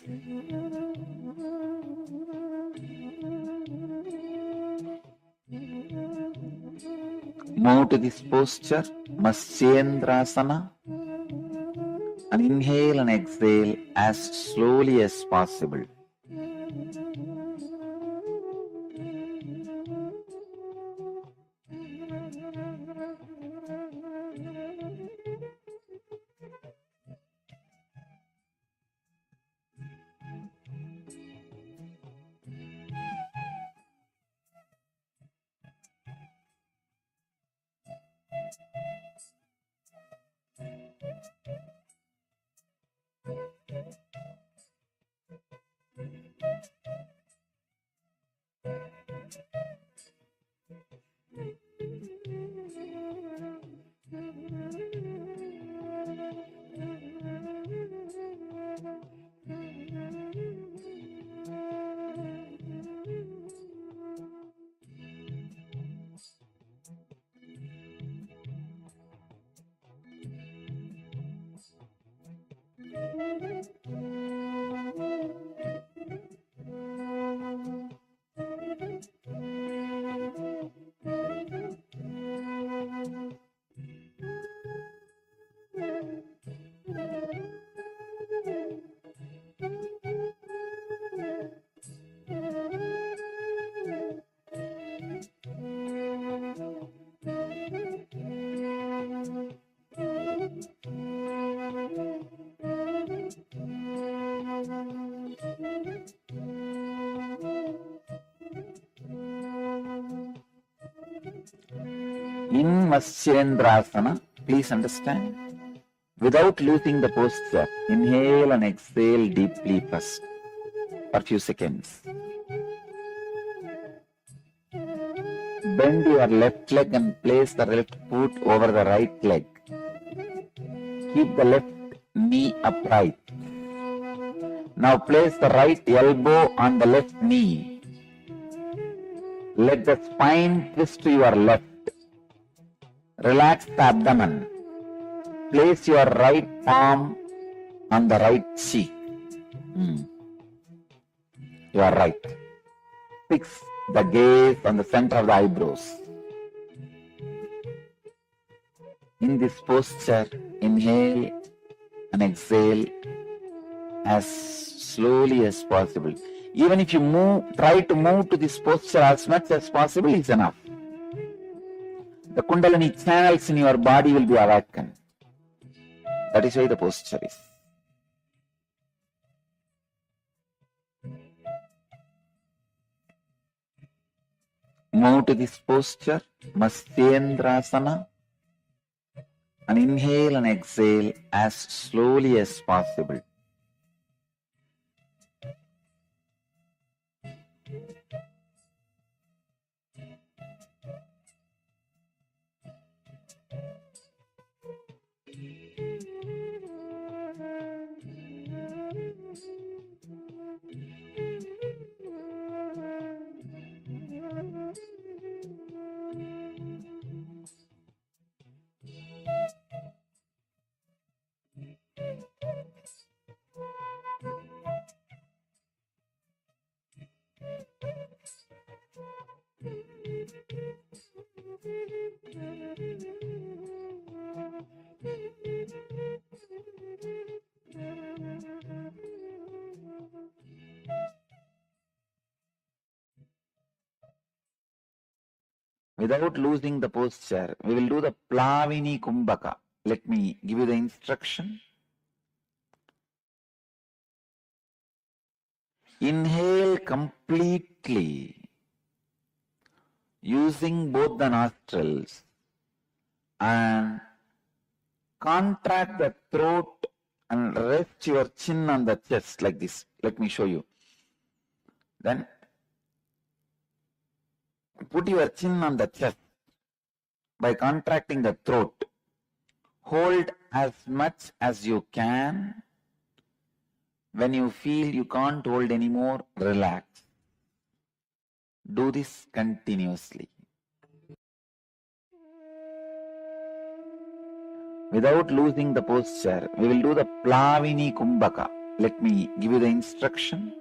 Move to this posture, Matsyendrasana, and inhale and exhale as slowly as possible. In Matsyendrasana, please understand, without losing the posture, inhale and exhale deeply first for a few seconds. Bend your left leg and place the left foot over the right leg. Keep the left knee upright. Now place the right elbow on the left knee. Let the spine twist to your left. Relax the abdomen. Place your right palm on the right cheek. You are right. Fix the gaze on the center of the eyebrows. In this posture, inhale and exhale as slowly as possible. Even if you try to move to this posture as much as possible is enough. The Kundalini channels in your body will be awakened. That is why the posture is. Move to this posture, Matsyendrasana, and inhale and exhale as slowly as possible. Without losing the posture, we will do the Plavini Kumbhaka. Let me give you the instruction. Inhale completely using both the nostrils and contract the throat and rest your chin on the chest like this. Let me show you. Then put your chin on the chest by contracting the throat. Hold as much as you can. When you feel you can't hold anymore, relax. Do this continuously. Without losing the posture, we will do the Plavini Kumbhaka. Let me give you the instruction.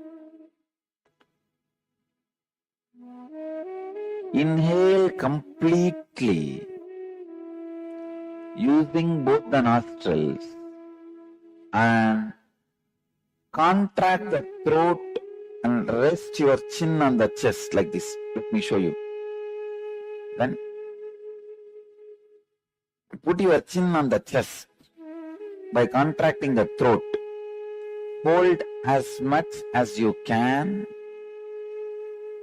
Inhale completely using both the nostrils and contract the throat and rest your chin on the chest like this. Let me show you. Then put your chin on the chest by contracting the throat. Hold as much as you can.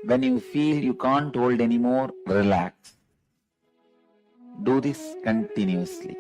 When you feel you can't hold anymore, relax. Do this continuously.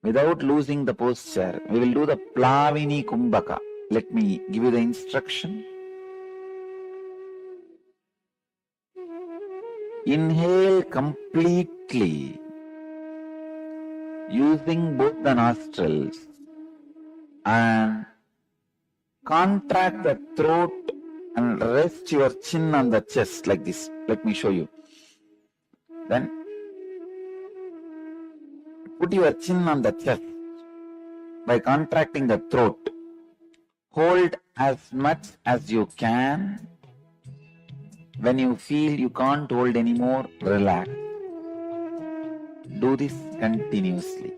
Without losing the posture, we will do the Plavini Kumbhaka. Let me give you the instruction. Inhale completely, using both the nostrils, and contract the throat and rest your chin on the chest like this. Let me show you. Then put your chin on the chest by contracting the throat. Hold as much as you can. When you feel you can't hold anymore, relax. Do this continuously.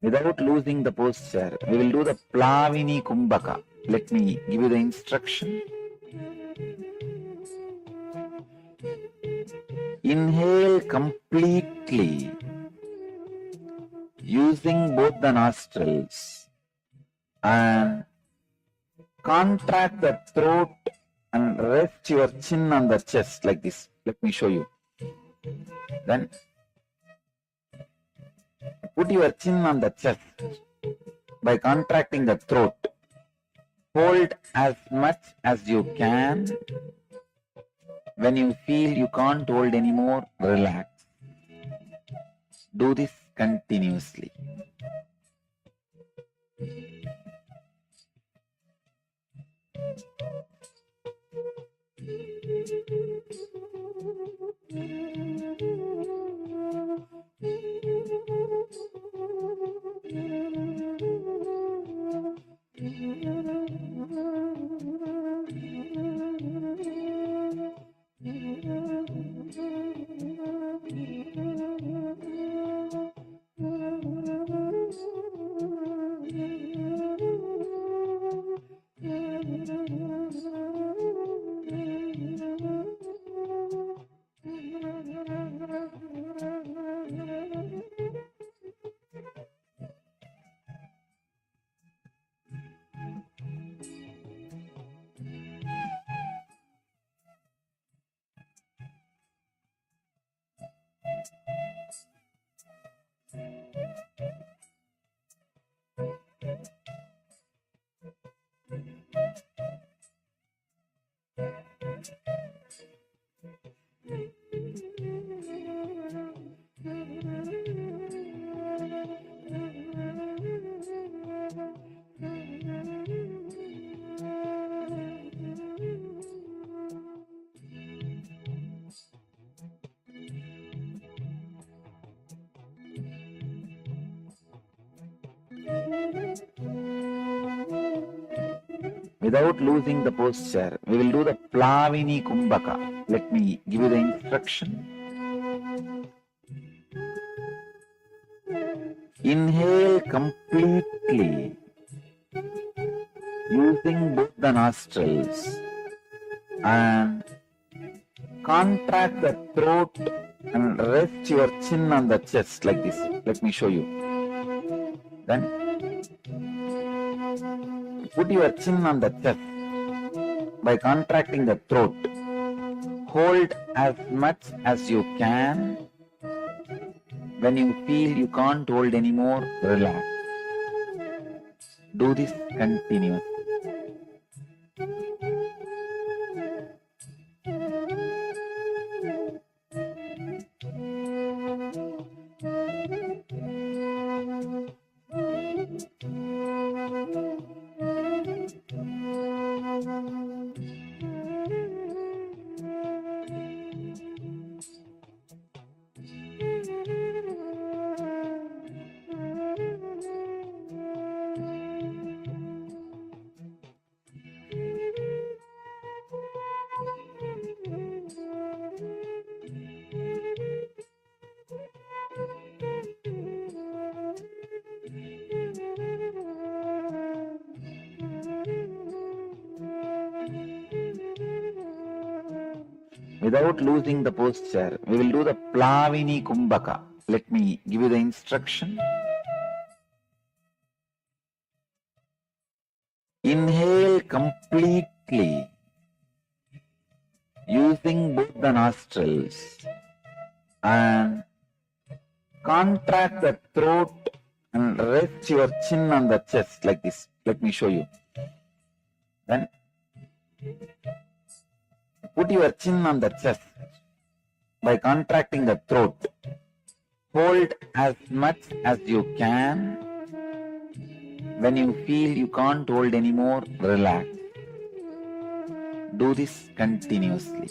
Without losing the posture, we will do the Plavini Kumbhaka. Let me give you the instruction. Inhale completely, using both the nostrils, and contract the throat and rest your chin on the chest like this. Let me show you. Then put your chin on the chest by contracting the throat. Hold as much as you can. When you feel you can't hold anymore, relax. Do this continuously. Without losing the posture, we will do the Plavini Kumbhaka. Let me give you the instruction. Inhale completely using both the nostrils and contract the throat and rest your chin on the chest like this. Let me show you. Then put your chin on the chest by contracting the throat. Hold as much as you can. When you feel you can't hold anymore, relax. Do this continuously. Without losing the posture, we will do the Plavini Kumbhaka. Let me give you the instruction. Inhale completely using both the nostrils and contract the throat and rest your chin on the chest like this. Let me show you. Then put your chin on the chest by contracting the throat. Hold as much as you can. When you feel you can't hold anymore, relax. Do this continuously.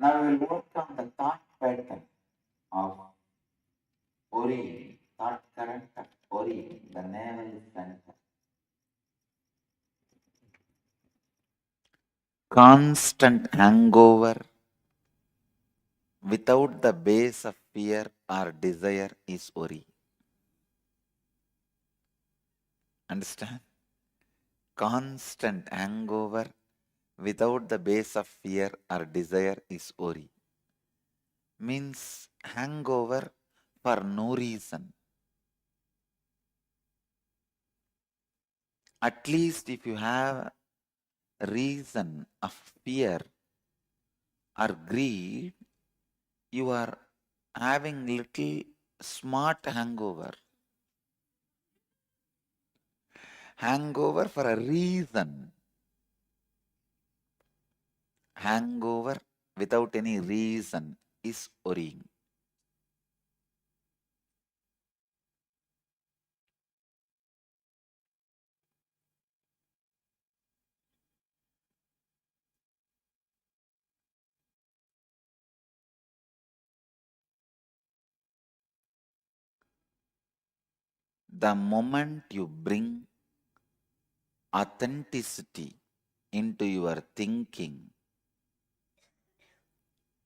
Now we will work on the thought pattern of Ori, thought current of Ori, the navel center. Constant hangover without the base of fear or desire is Ori. Understand? Constant hangover without the base of fear or desire is Ori. Means hangover for no reason. At least if you have reason of fear or greed, you are having little smart hangover. Hangover for a reason. Hangover without any reason is Ori. The moment you bring authenticity into your thinking,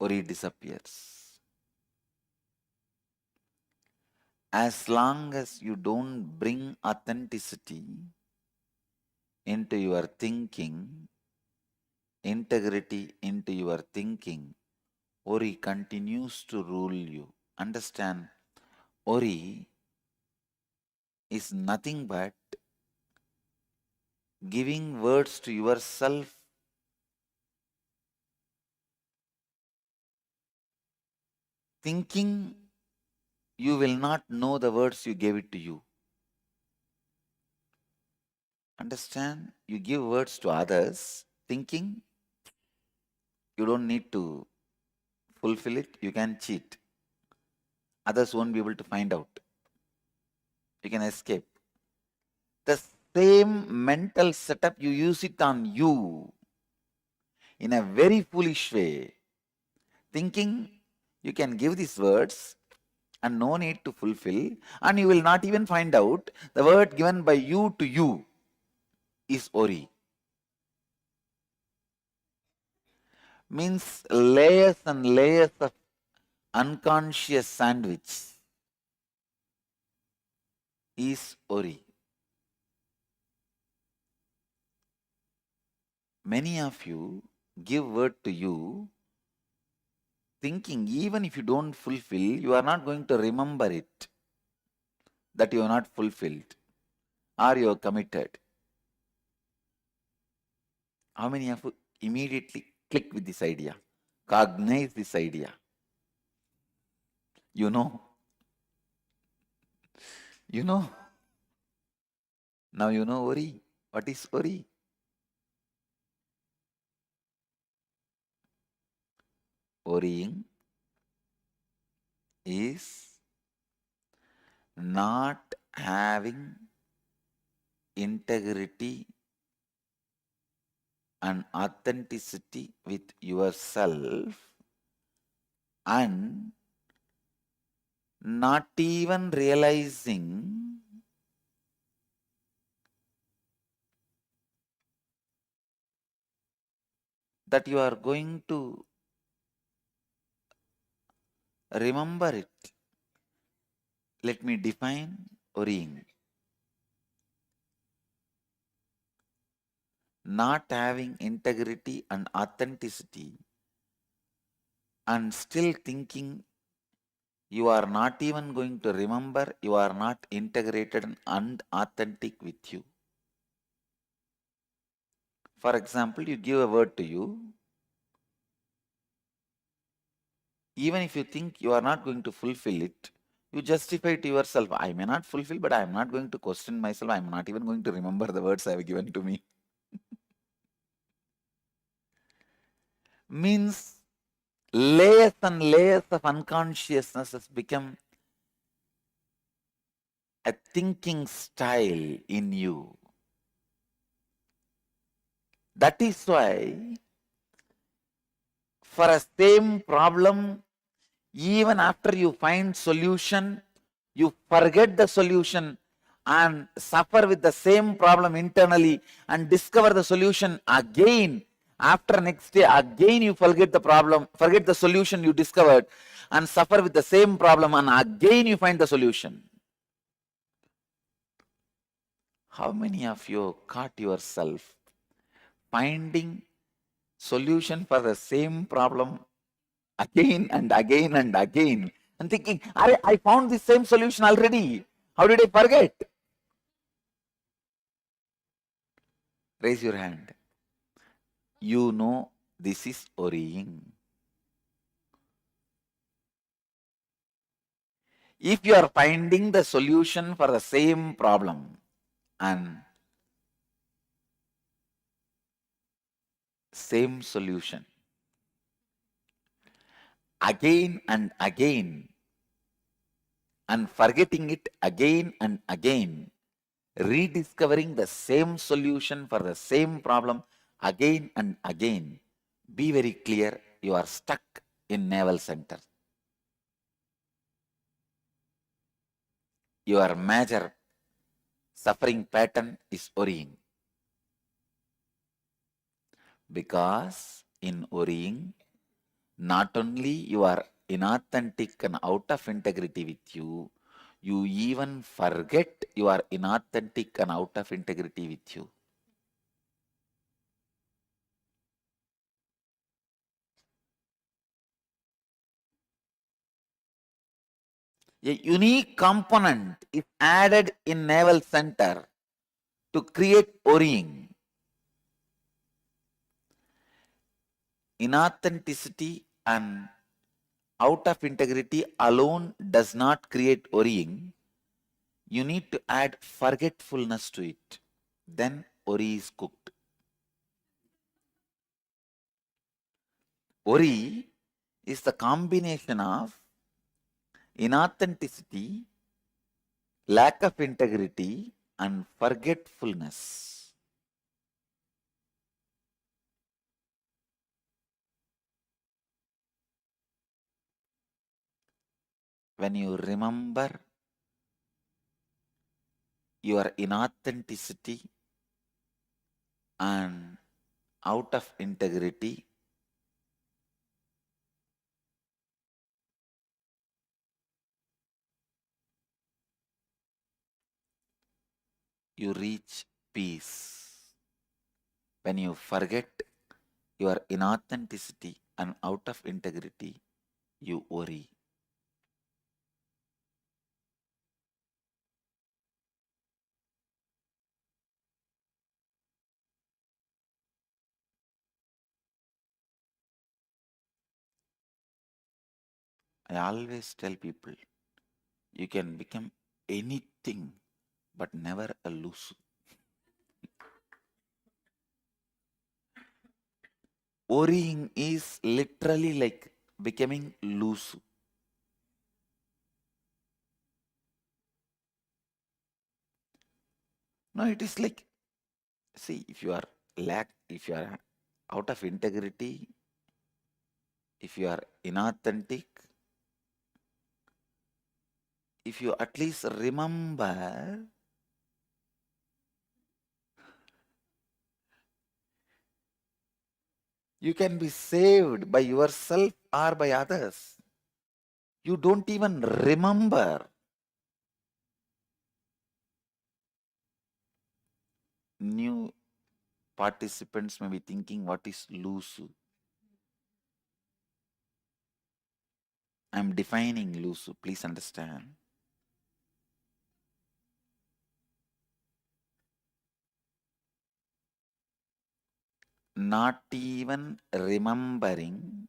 Ori disappears. As long as you don't bring authenticity into your thinking, integrity into your thinking, Ori continues to rule you. Understand, Ori is nothing but giving words to yourself Thinking, you will not know the words you gave it to you. Understand? You give words to others, thinking, you don't need to fulfill it, you can cheat. Others won't be able to find out. You can escape. The same mental setup, you use it on you in a very foolish way. Thinking you can give these words and no need to fulfill, and you will not even find out the word given by you to you is Ori. Means layers and layers of unconscious sandwich is Ori. Many of you give word to you thinking even if you don't fulfill, you are not going to remember it, that you are not fulfilled or you are committed. How many of you immediately click with this idea, cognize this idea? You know. Now you know Ori. What is Ori? Worrying is not having integrity and authenticity with yourself and not even realizing that you are going to remember it. Let me define worrying. Not having integrity and authenticity and still thinking you are not even going to remember, you are not integrated and authentic with you. For example, you give a word to you. Even if you think you are not going to fulfill it, you justify to yourself, I may not fulfill, but I am not going to question myself. I am not even going to remember the words I have given to me. Means layers and layers of unconsciousness has become a thinking style in you. That is why for a same problem, even after you find solution, you forget the solution and suffer with the same problem internally and discover the solution again. After next day, again you forget the problem, forget the solution you discovered and suffer with the same problem, and again you find the solution. How many of you caught yourself finding solution for the same problem again and again and again and thinking, I found the same solution already. How did I forget? Raise your hand. You know this is worrying. If you are finding the solution for the same problem and same solution again and again and forgetting it again and again, rediscovering the same solution for the same problem again and again, be very clear, you are stuck in navel center. Your major suffering pattern is worrying. Because in worrying, not only you are inauthentic and out of integrity with you, you even forget you are inauthentic and out of integrity with you. A unique component is added in navel center to create worrying. Inauthenticity and out of integrity alone does not create worrying. You need to add forgetfulness to it. Then worry is cooked. Worry is the combination of inauthenticity, lack of integrity, and forgetfulness. When you remember your inauthenticity and out of integrity, you reach peace. When you forget your inauthenticity and out of integrity, you worry. I always tell people, you can become anything, but never a loose. Worrying is literally like becoming loose. No, it is like, see, if you are out of integrity, if you are inauthentic, if you at least remember, you can be saved by yourself or by others. You don't even remember. New participants may be thinking, what is loose? I'm defining loose, please understand. Not even remembering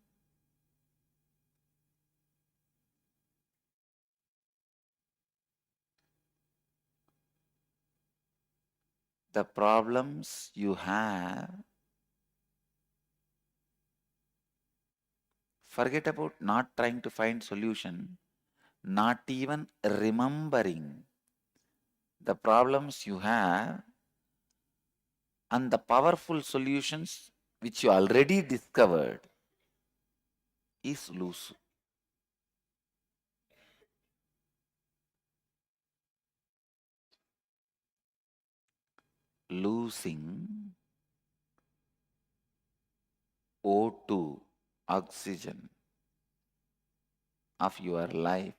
the problems you have. Forget about not trying to find solution, not even remembering the problems you have and the powerful solutions which you already discovered is loose. Losing O2, oxygen of your life.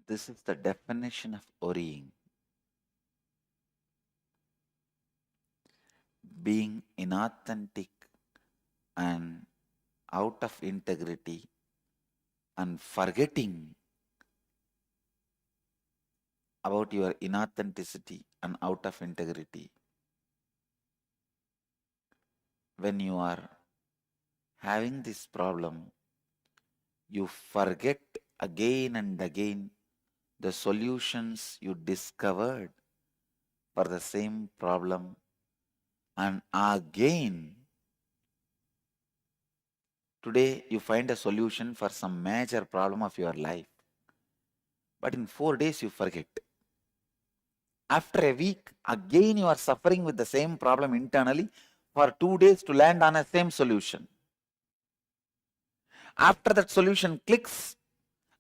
This is the definition of worrying. Being inauthentic and out of integrity and forgetting about your inauthenticity and out of integrity. When you are having this problem, you forget again and again the solutions you discovered for the same problem, and again today you find a solution for some major problem of your life, but in 4 days you forget. After a week, again you are suffering with the same problem internally for 2 days to land on a same solution. After that solution clicks,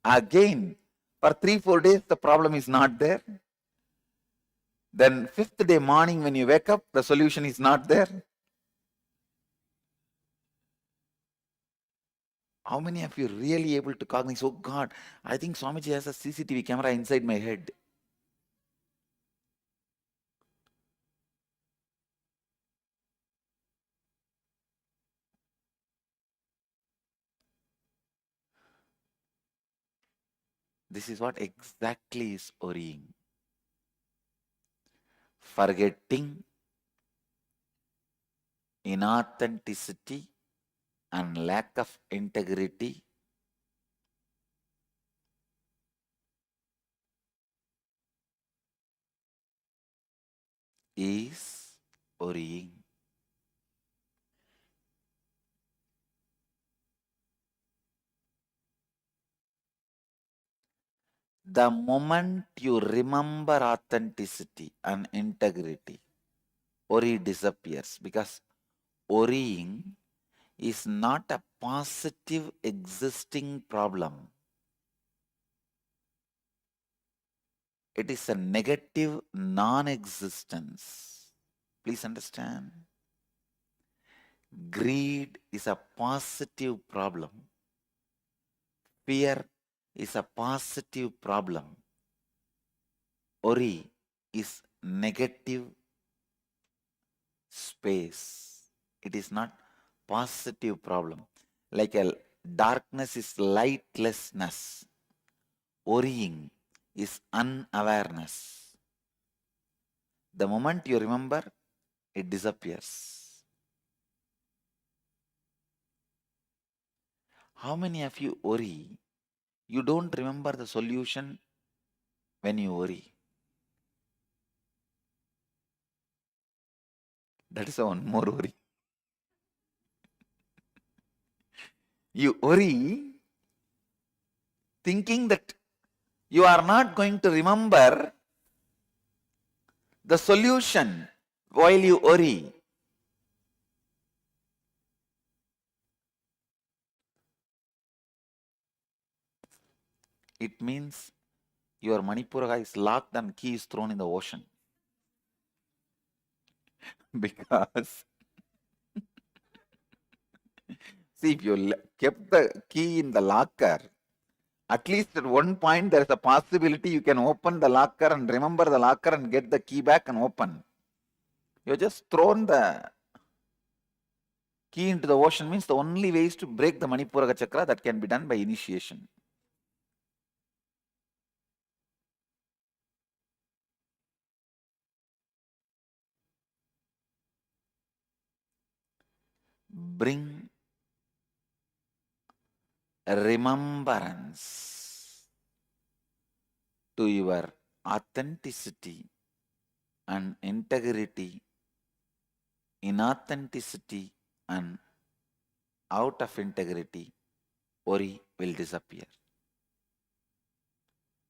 again for 3-4 days the problem is not there. Then fifth day morning when you wake up, the solution is not there. How many of you really able to cognize, oh God, I think Swamiji has a CCTV camera inside my head. This is what exactly is worrying. Forgetting inauthenticity and lack of integrity is worrying. The moment you remember authenticity and integrity, worry disappears, because worrying is not a positive existing problem. It is a negative non-existence. Please understand. Greed is a positive problem. Fear is a positive problem. Worry is negative space. It is not positive problem. Like a darkness is lightlessness. Worrying is unawareness. The moment you remember, it disappears. How many of you worry? You don't remember the solution when you worry. That is one more worry. You worry thinking that you are not going to remember the solution while you worry. It means your Manipura is locked and key is thrown in the ocean. Because, see, if you kept the key in the locker, at least at one point there is a possibility you can open the locker and remember the locker and get the key back and open. You just thrown the key into the ocean, means the only way is to break the Manipura Chakra. That can be done by initiation. Bring remembrance to your authenticity and integrity. Inauthenticity and out of integrity, worry will disappear.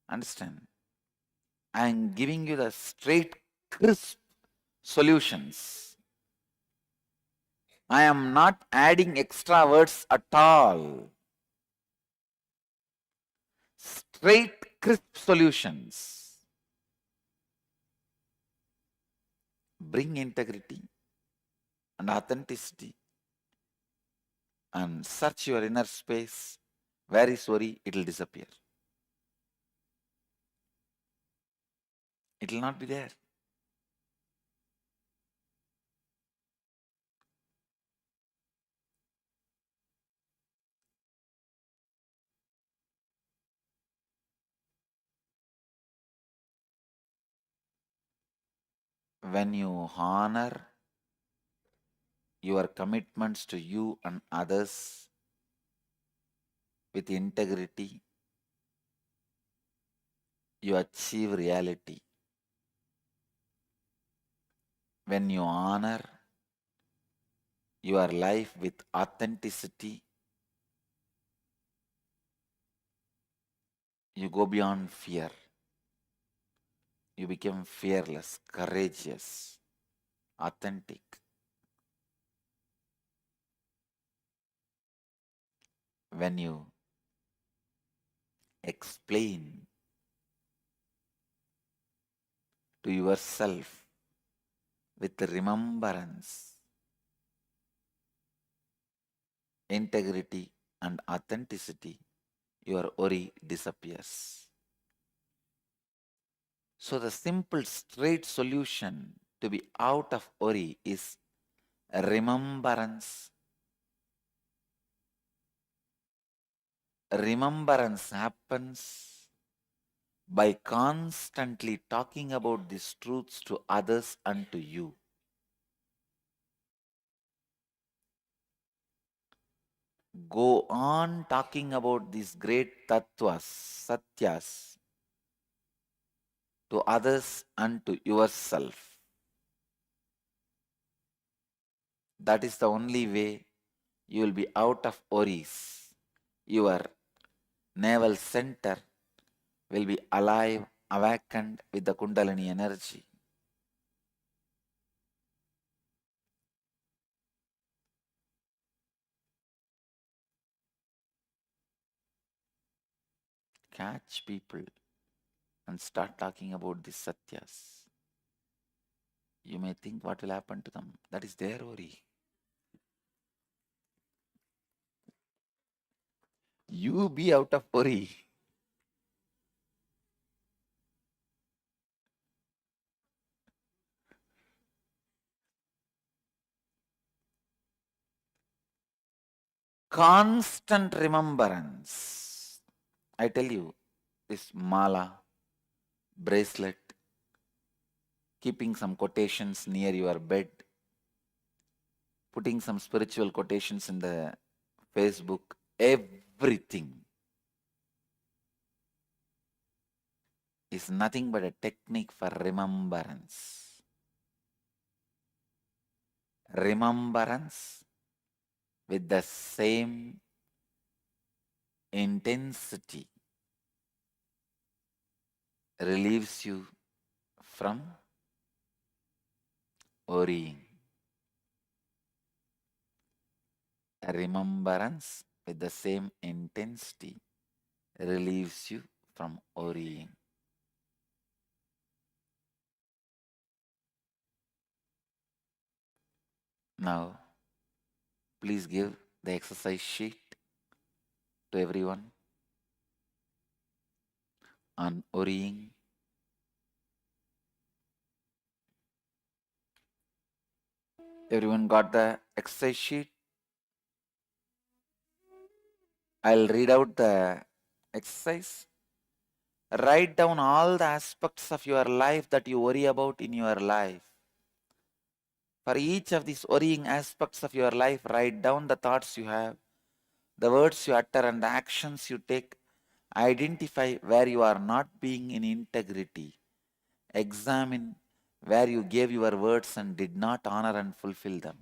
Understand? I am giving you the straight, crisp solutions. I am not adding extra words at all. Straight, crisp solutions. Bring integrity and authenticity and search your inner space. Where is worry? It will disappear. It will not be there. When you honor your commitments to you and others with integrity, you achieve reality. When you honor your life with authenticity, you go beyond fear. You become fearless, courageous, authentic. When you explain to yourself with remembrance, integrity and authenticity, your worry disappears. So the simple straight solution to be out of worry is remembrance. Remembrance happens by constantly talking about these truths to others and to you. Go on talking about these great tattvas, satyas, to others and to yourself. That is the only way you will be out of worries. Your navel center will be alive, awakened with the Kundalini energy. Catch people and start talking about these satyas. You may think what will happen to them. That is their worry. You be out of worry. Constant remembrance. I tell you, this mala, bracelet, keeping some quotations near your bed, putting some spiritual quotations in the Facebook, everything is nothing but a technique for remembrance. Remembrance with the same intensity relieves you from worrying. A remembrance with the same intensity relieves you from worrying. Now, please give the exercise sheet to everyone on worrying. Everyone got the exercise sheet? I'll read out the exercise. Write down all the aspects of your life that you worry about in your life. For each of these worrying aspects of your life, write down the thoughts you have, the words you utter, and the actions you take. Identify where you are not being in integrity. Examine where you gave your words and did not honor and fulfill them.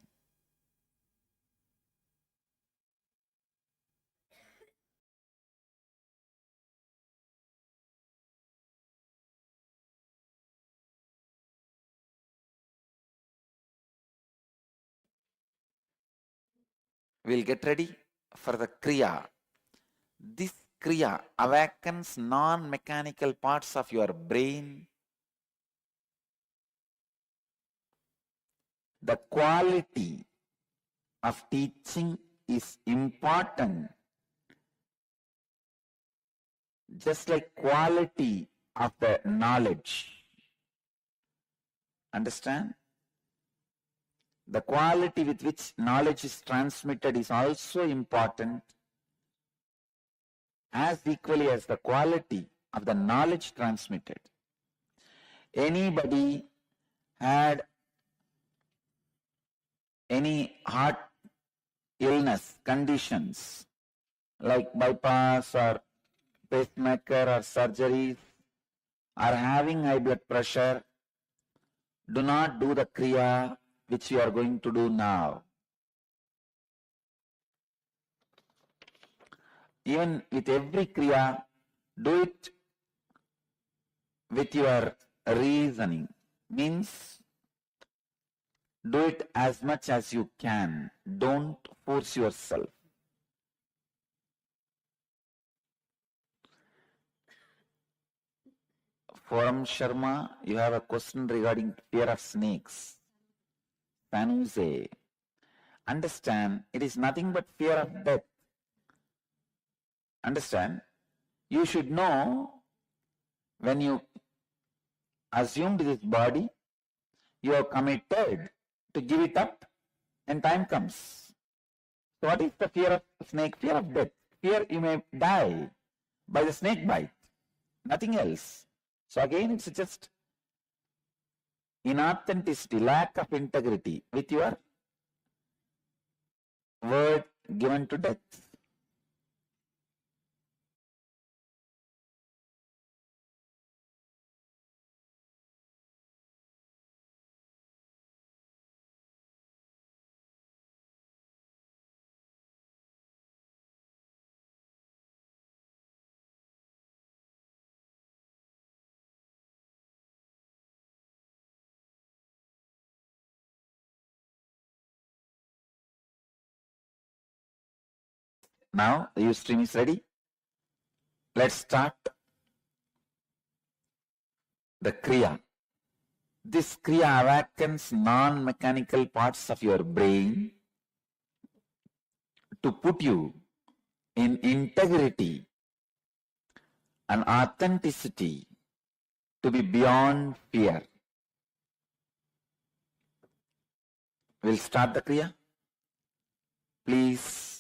We'll get ready for the Kriya. This Kriya awakens non-mechanical parts of your brain. The quality of teaching is important, just like quality of the knowledge. Understand? The quality with which knowledge is transmitted is also important, as equally as the quality of the knowledge transmitted. Anybody had any heart illness, conditions like bypass or pacemaker or surgeries, or having high blood pressure, do not do the Kriya which you are going to do now. Even with every Kriya, do it with your reasoning. Means, do it as much as you can. Don't force yourself. Forum Sharma, you have a question regarding fear of snakes. Sanuse, understand, it is nothing but fear of death. Understand? You should know when you assumed this body, you have committed to give it up and time comes. So what is the fear of snake? Fear of death. Fear you may die by the snake bite. Nothing else. So again it's just inauthenticity, lack of integrity with your word given to death. Now the Ustream is ready. Let's start the Kriya. This Kriya awakens non-mechanical parts of your brain to put you in integrity and authenticity to be beyond fear. We'll start the Kriya. Please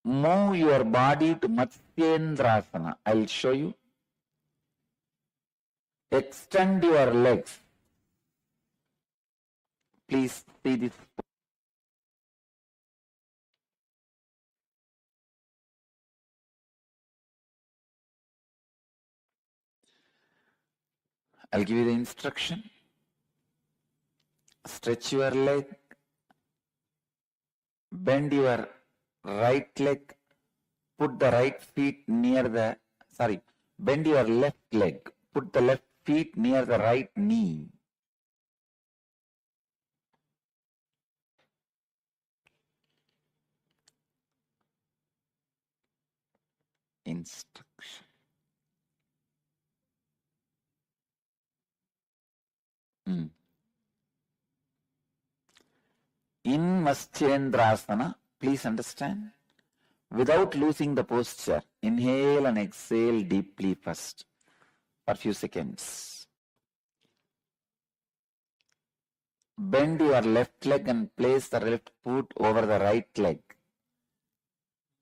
move your body to Matsyendrasana. I'll show you. Extend your legs. Please see this. I'll give you the instruction. Stretch your leg. Bend your right leg. Put the right feet near the, bend your left leg. Put the left feet near the right knee. Instruction. In Matsyendrasana, please understand, without losing the posture, inhale and exhale deeply first for a few seconds. Bend your left leg and place the left foot over the right leg.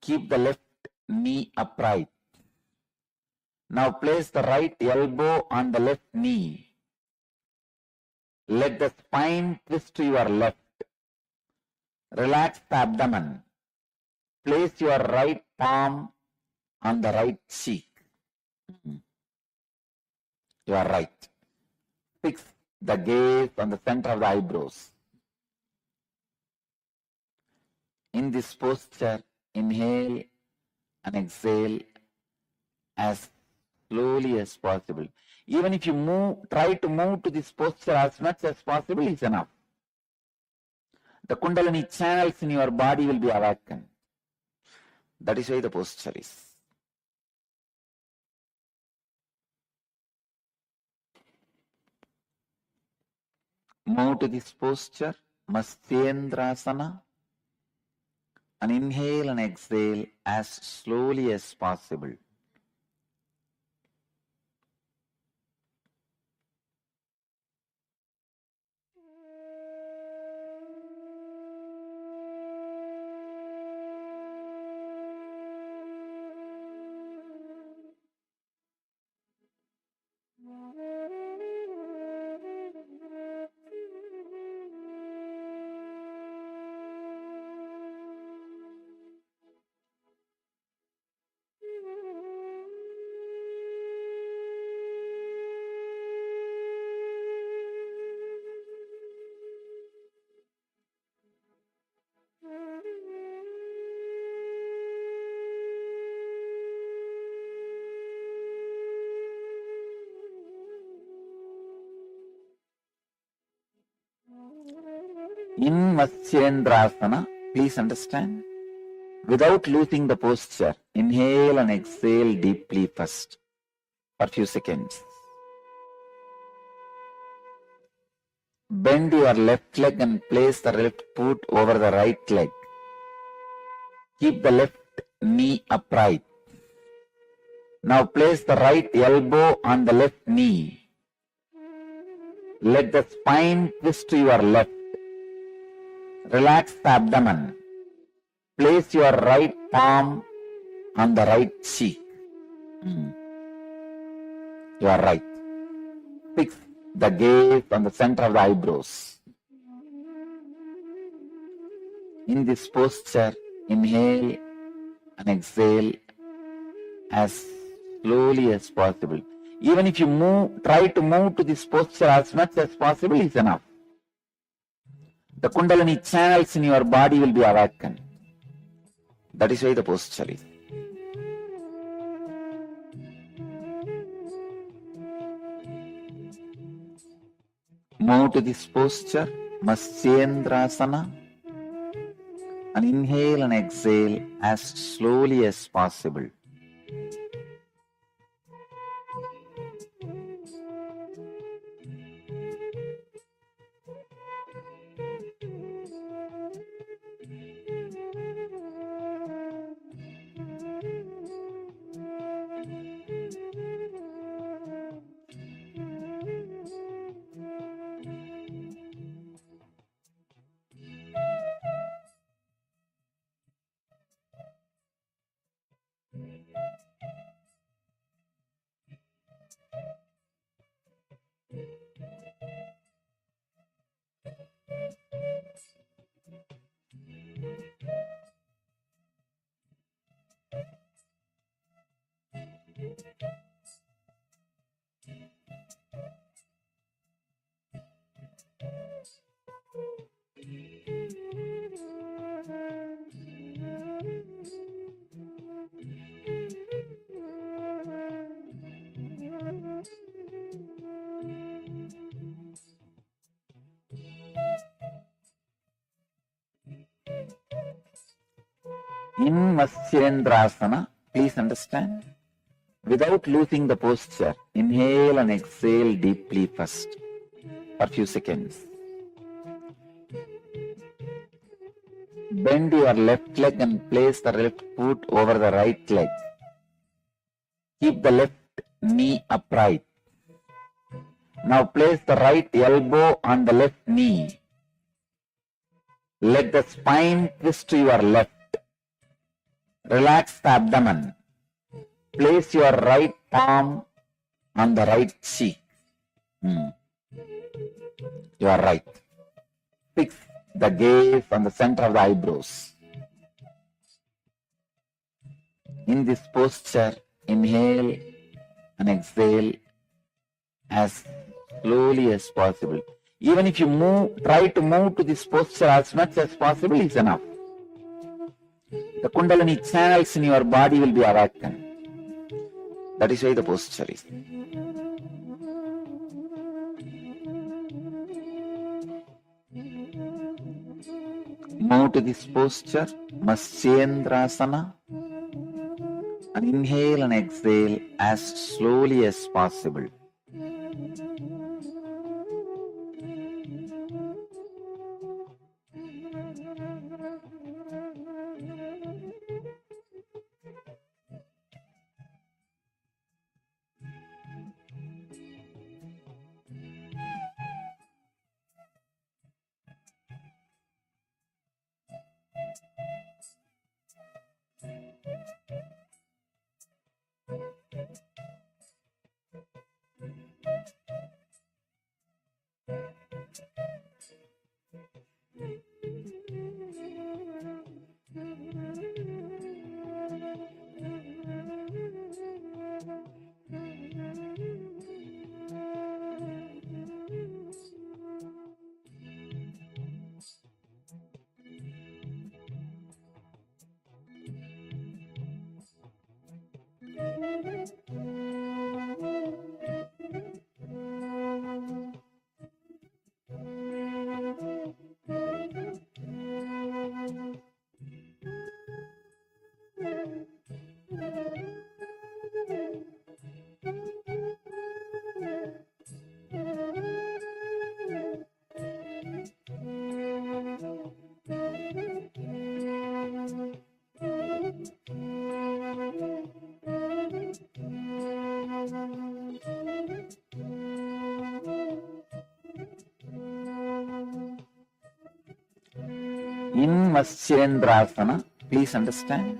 Keep the left knee upright. Now place the right elbow on the left knee. Let the spine twist to your left. Relax the abdomen. Place your right palm on the right cheek. You are right. Fix the gaze on the center of the eyebrows. In this posture, inhale and exhale as slowly as possible. Even if you try to move to this posture as much as possible is enough. The Kundalini channels in your body will be awakened. That is why the posture is. Move to this posture, Matsyendrasana, and inhale and exhale as slowly as possible. In Matsyendrasana, please understand, Without losing the posture, inhale and exhale deeply first for few seconds. Bend your left leg and place the left foot over the right leg. Keep the left knee upright. Now place the right elbow on the left knee. Let the spine twist to your left. Relax the abdomen. Place your right palm on the right cheek. You are right. Fix the gaze on the center of the eyebrows. In this posture, inhale and exhale as slowly as possible. Even if you try to move to this posture as much as possible is enough. The Kundalini channels in your body will be awakened. That is why the posture is. Move to this posture, Matsyendrasana, and inhale and exhale as slowly as possible. In Matsyendrasana, please understand, without losing the posture, inhale and exhale deeply first for few seconds. Bend your left leg and place the left foot over the right leg. Keep the left knee upright. Now place the right elbow on the left knee. Let the spine twist to your left. Relax the abdomen. Place your right palm on the right cheek. You are right. Fix the gaze on the center of the eyebrows. In this posture, inhale and exhale as slowly as possible. Even if you try to move to this posture as much as possible is enough. The Kundalini channels in your body will be awakened. That is why the posture is. Move to this posture, Matsyendrasana, and inhale and exhale as slowly as possible. In Matsyendrasana, please understand,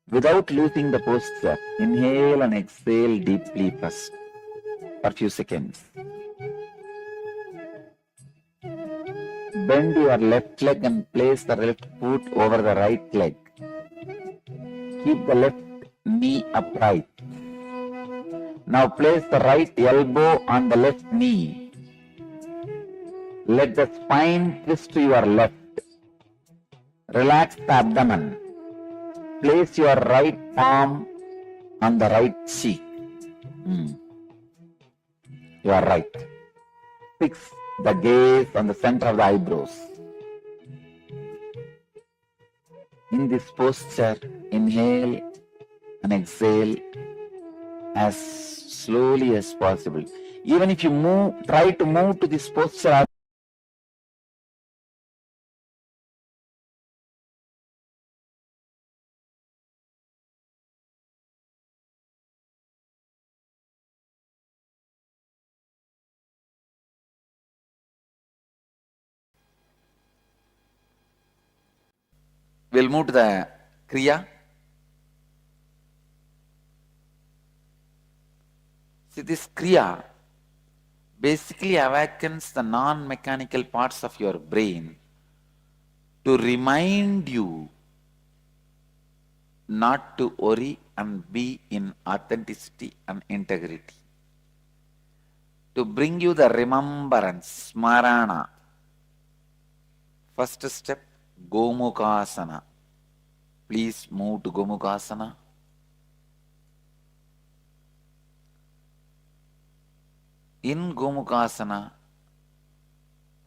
without losing the posture, inhale and exhale deeply first for a few seconds. Bend your left leg and place the left foot over the right leg. Keep the left knee upright. Now place the right elbow on the left knee. Let the spine twist to your left. Relax the abdomen. Place your right palm on the right cheek. You are right. Fix the gaze on the center of the eyebrows. In this posture, inhale and exhale as slowly as possible. Even if you try to move to this posture, we'll move to the Kriya. See, this Kriya basically awakens the non-mechanical parts of your brain to remind you not to worry and be in authenticity and integrity. To bring you the remembrance, smarana. First step, Gomukhasana. Please move to Gomukhasana. In Gomukhasana,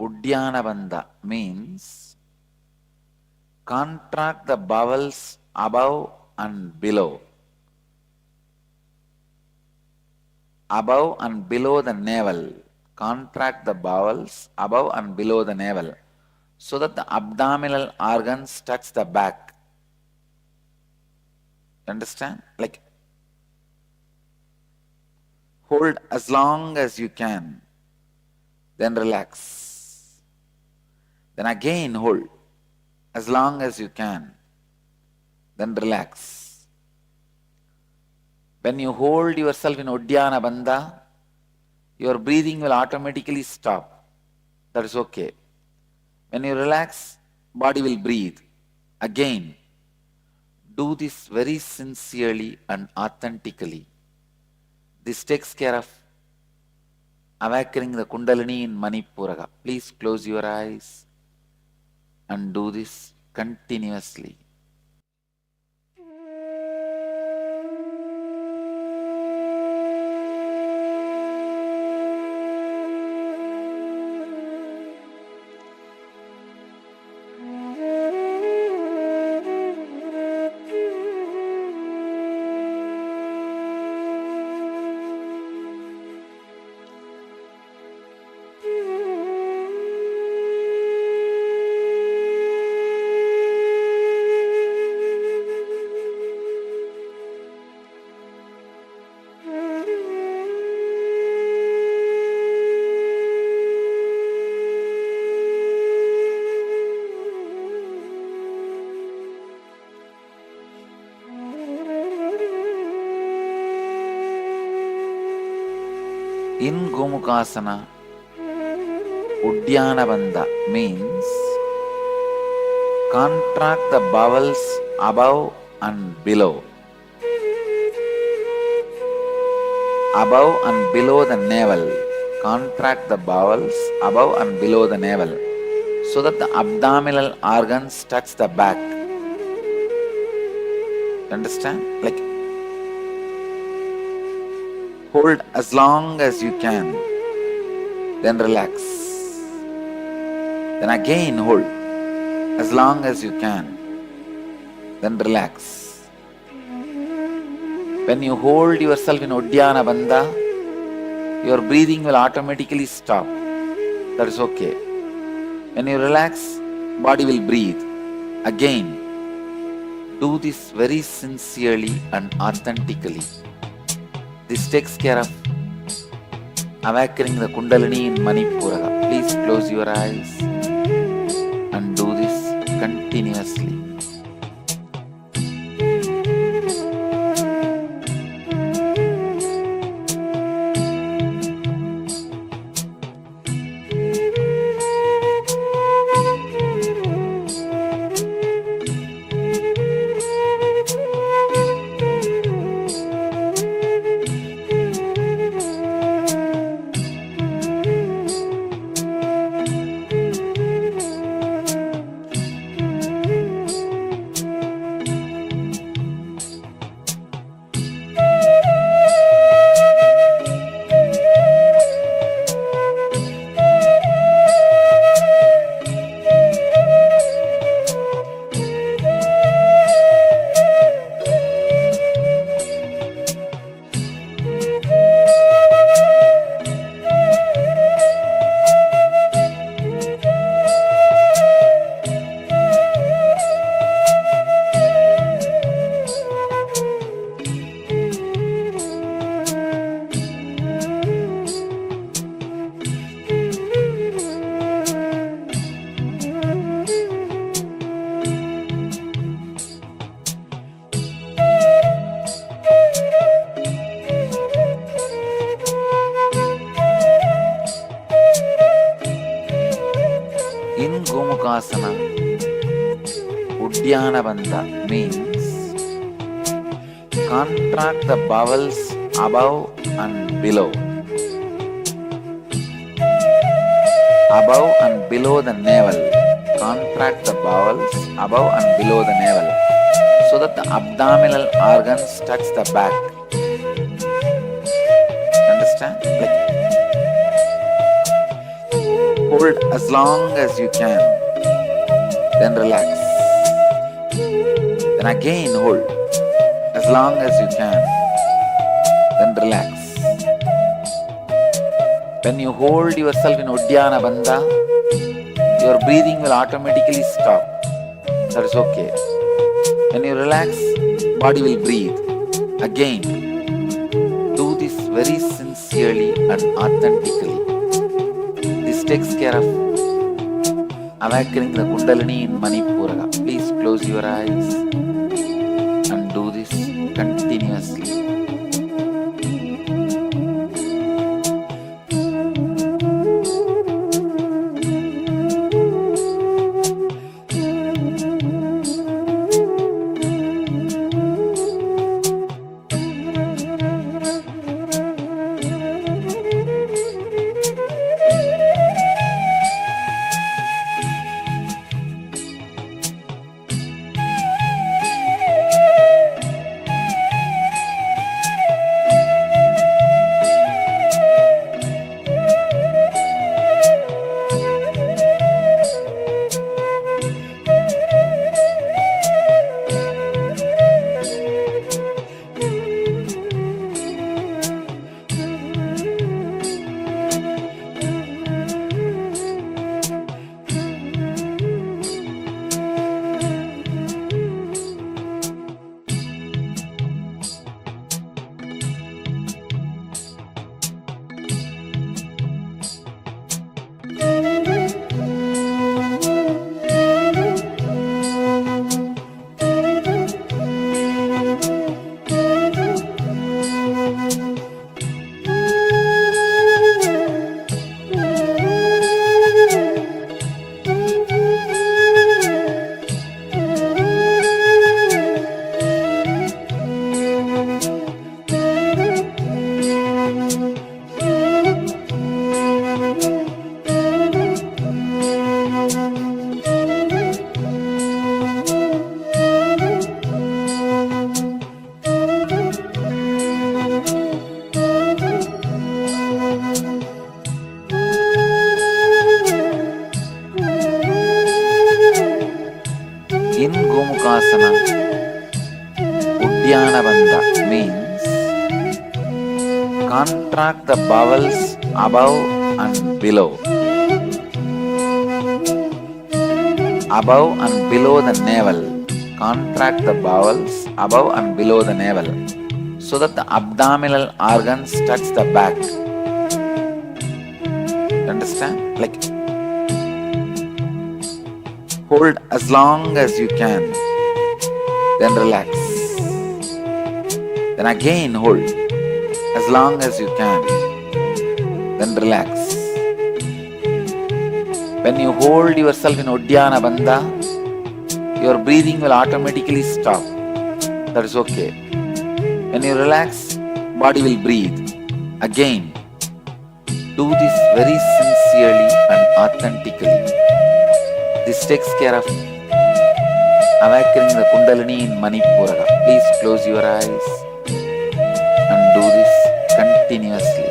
Uddiyana Bandha means contract the bowels above and below. Above and below the navel. Contract the bowels above and below the navel so that the abdominal organs touch the back. Understand? Like, hold as long as you can, then relax. Then again hold as long as you can, then relax. When you hold yourself in Uddiyana Bandha, your breathing will automatically stop. That is okay. When you relax, body will breathe. Again, do this very sincerely and authentically. This takes care of awakening the Kundalini in Manipuraga. Please close your eyes and do this continuously. In Gomukhasana, Uddiyana Bandha means contract the bowels above and below. Above and below the navel. Contract the bowels above and below the navel so that the abdominal organs touch the back. Understand? Like, hold as long as you can, then relax. Then again hold as long as you can, then relax. When you hold yourself in Uddiyana Bandha, your breathing will automatically stop. That is okay. When you relax, body will breathe. Again, do this very sincerely and authentically. This takes care of awakening the Kundalini in Manipuraga. Please close your eyes and do this continuously. continuously. In Gomukasana, Uddiyana Bandha means contract the bowels above and below. Above and below the navel. Contract the bowels above and below the navel so that the abdominal organs touch the back. Understand? Like, hold as long as you can, then relax. Then again hold as long as you can, then relax. When you hold yourself in Uddiyana Bandha, your breathing will automatically stop. That is okay. When you relax, body will breathe. Again, do this very sincerely and authentically. This takes care of awakening the Kundalini in Manipura. Please close your eyes and do this continuously. In Gomukasana, Uddiyana Bandha means contract the bowels above and below. Above and below the navel. Contract the bowels above and below the navel so that the abdominal organs touch the back. Understand? Like, Hold as long as you can. Then relax. Then again hold as long as you can. Then relax. When you hold yourself in Uddiyana Bandha, your breathing will automatically stop. That is okay. When you relax, body will breathe. Again, do this very sincerely and authentically. This takes care of awakening the Kundalini in Manipura. Please close your eyes and do this continuously.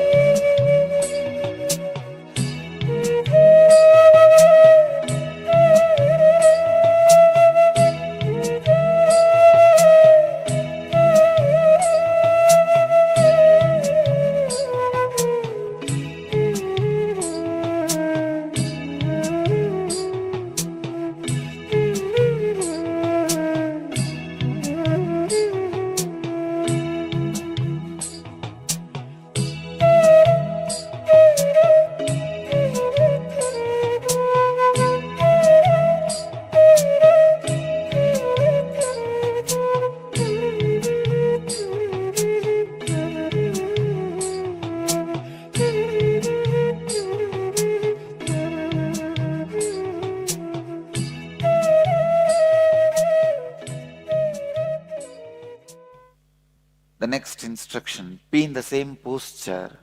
The next instruction, be in the same posture,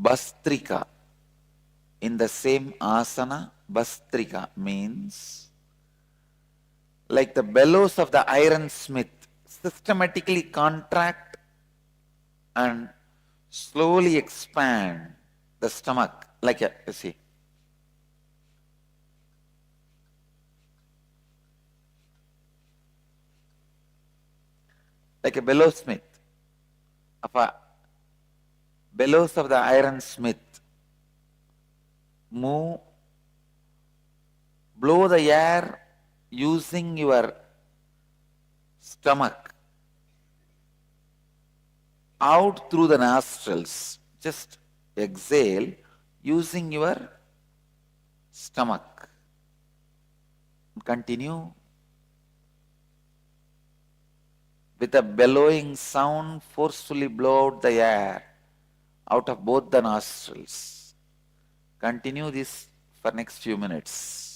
Bastrika, in the same asana. Bastrika means like the bellows of the ironsmith, systematically contract and slowly expand the stomach, like a, you see. Like a bellowsmith, bellows of the ironsmith. Move, blow the air using your stomach out through the nostrils. Just exhale using your stomach. Continue. With a bellowing sound, forcefully blow out the air out of both the nostrils. Continue this for next few minutes.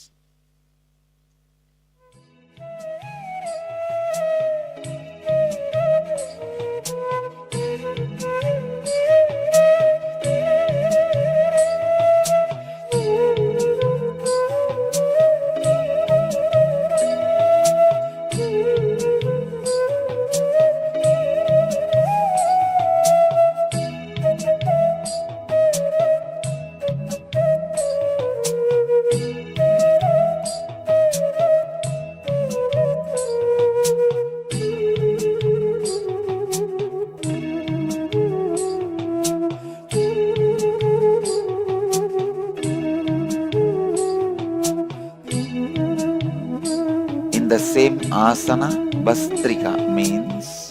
The same asana, Bastrika, means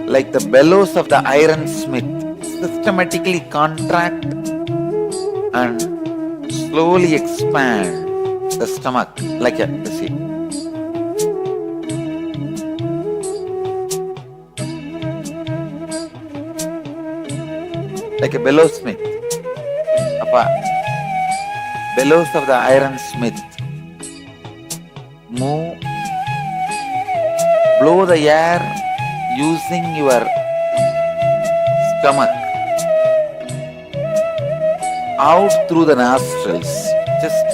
like the bellows of the ironsmith, systematically contract and slowly expand the stomach, like a, you see. Like a bellowsmith, bellows of the ironsmith. Move, blow the air using your stomach out through the nostrils. Just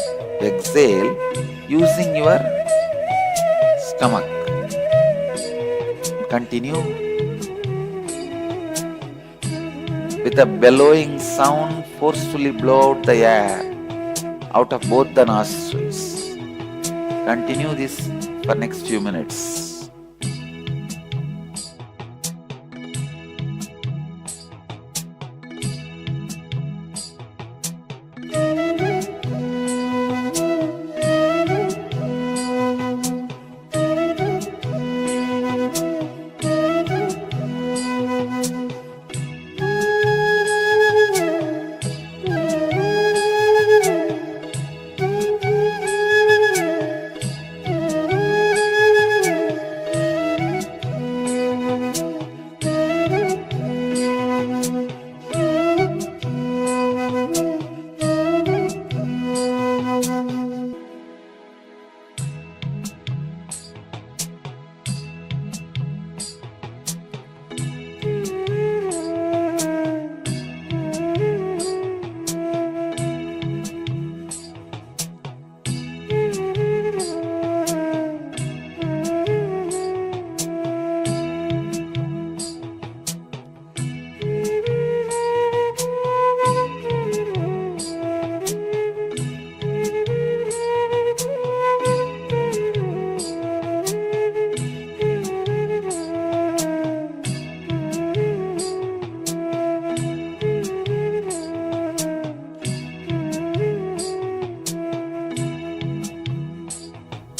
exhale using your stomach. Continue. With a bellowing sound, forcefully blow out the air out of both the nostrils. Continue this for next few minutes.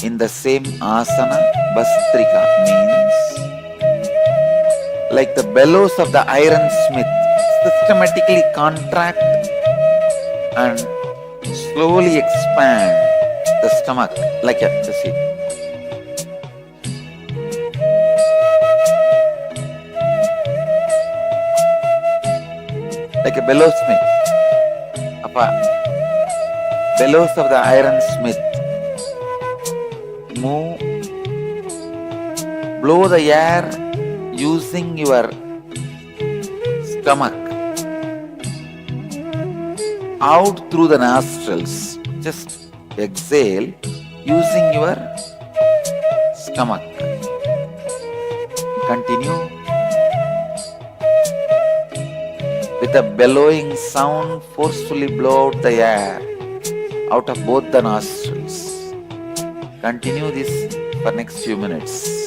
In the same asana, bastrika means like the bellows of the ironsmith systematically contract and slowly expand the stomach like a see. Like a bellowsmith. Bellows of the ironsmith move, blow the air using your stomach out through the nostrils. Just exhale using your stomach. Continue with a bellowing sound. Forcefully blow out the air out of both the nostrils. Continue this for next few minutes.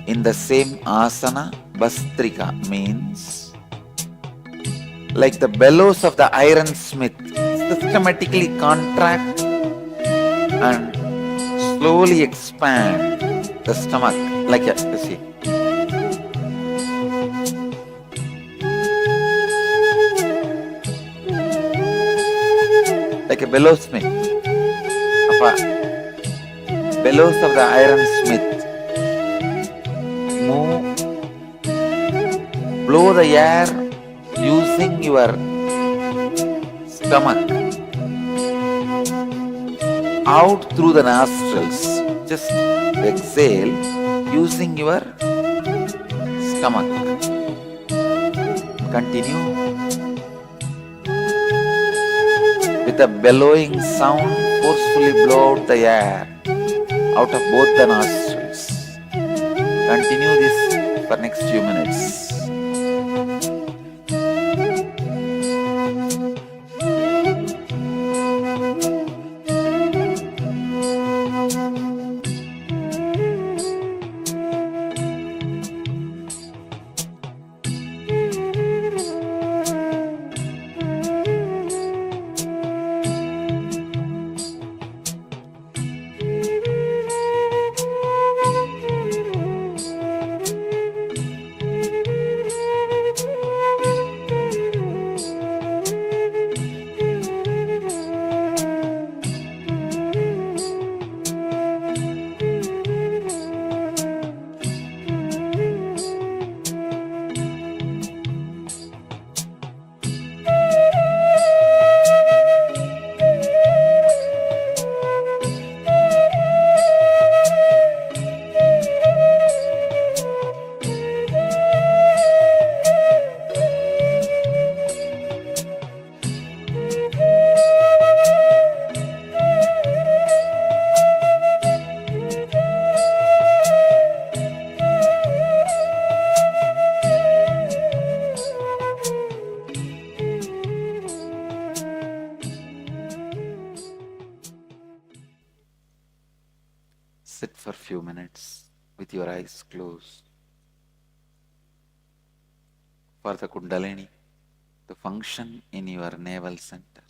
In the same asana, bastrika means like the bellows of the ironsmith systematically contract and slowly expand the stomach like a see. Like a bellowsmith. Bellows of the ironsmith move, blow the air using your stomach out through the nostrils. Just exhale using your stomach. Continue with a bellowing sound. Forcefully blow out the air out of both the nostrils. Continue this for next few minutes. Sit for few minutes with your eyes closed for the Kundalini to function in your navel center.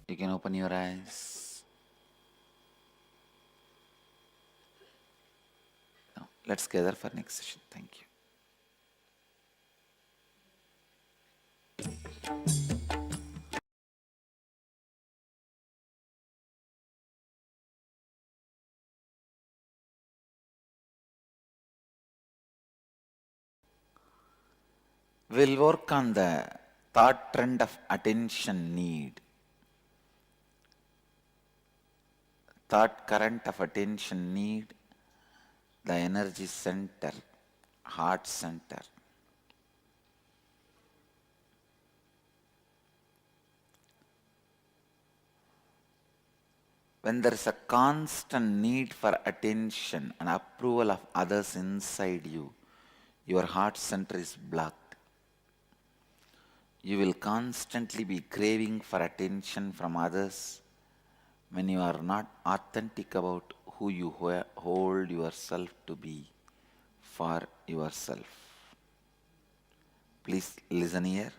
You can open your eyes. Now, let's gather for next session. Thank you. We'll work on the thought trend of attention need. Thought current of attention need, the energy center, heart center. When there is a constant need for attention and approval of others inside you, your heart center is blocked. You will constantly be craving for attention from others when you are not authentic about who you hold yourself to be for yourself. Please listen here.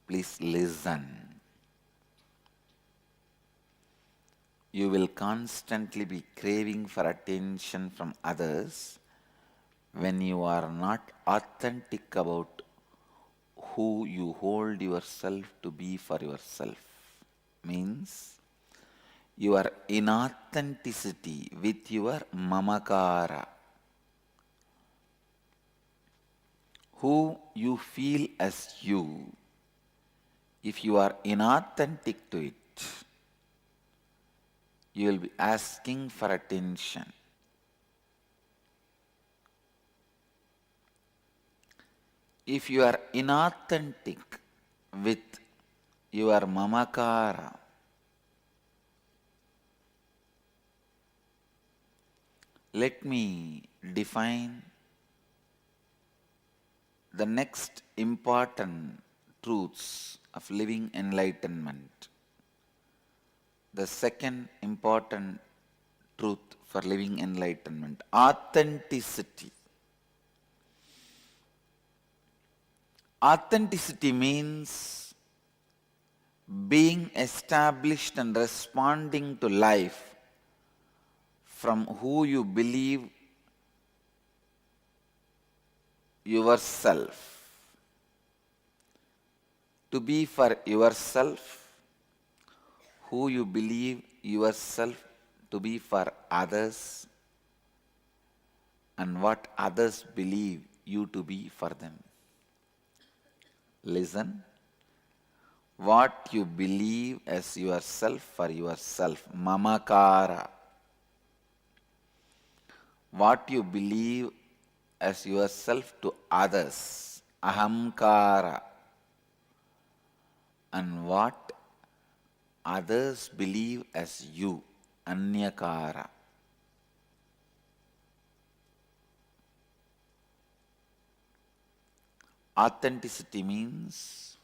Please listen. You will constantly be craving for attention from others when you are not authentic about who you hold yourself to be for yourself. Means your inauthenticity with your mamakara, who you feel as you. If you are inauthentic to it, you will be asking for attention. If you are inauthentic with your mamakara, let me define the next important truths of living enlightenment. The second important truth for living enlightenment, authenticity. Authenticity means being established and responding to life from who you believe yourself. To be for yourself, who you believe yourself to be for others, and what others believe you to be for them. Listen. What you believe as yourself for yourself, mamakara. What you believe as yourself to others, ahamkara. And what others believe as you, anyakara. Authenticity means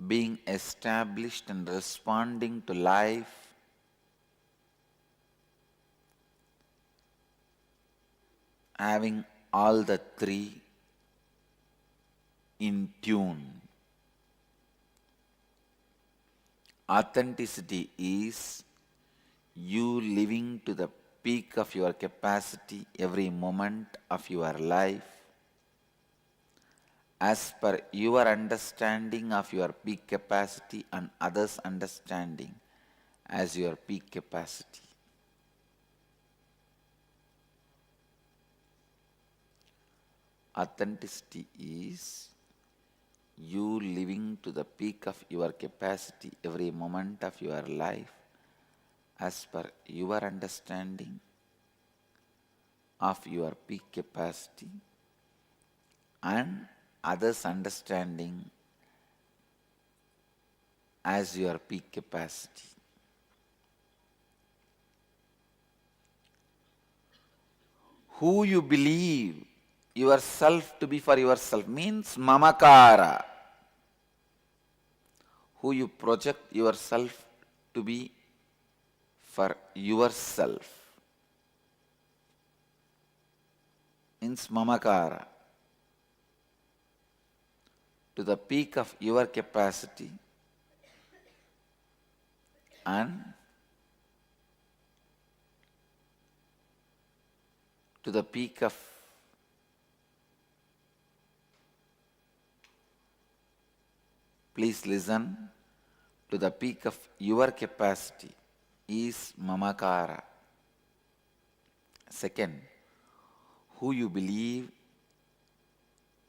being established and responding to life having all the three in tune. Authenticity is you living to the peak of your capacity every moment of your life as per your understanding of your peak capacity and others' understanding as your peak capacity. Authenticity is you living to the peak of your capacity every moment of your life as per your understanding of your peak capacity and others' understanding as your peak capacity. Who you believe yourself to be for yourself means mamakara. Who you project yourself to be for yourself means mamakara. To the peak of your capacity and to the peak of please listen, to the peak of your capacity is mamakara. Second, who you believe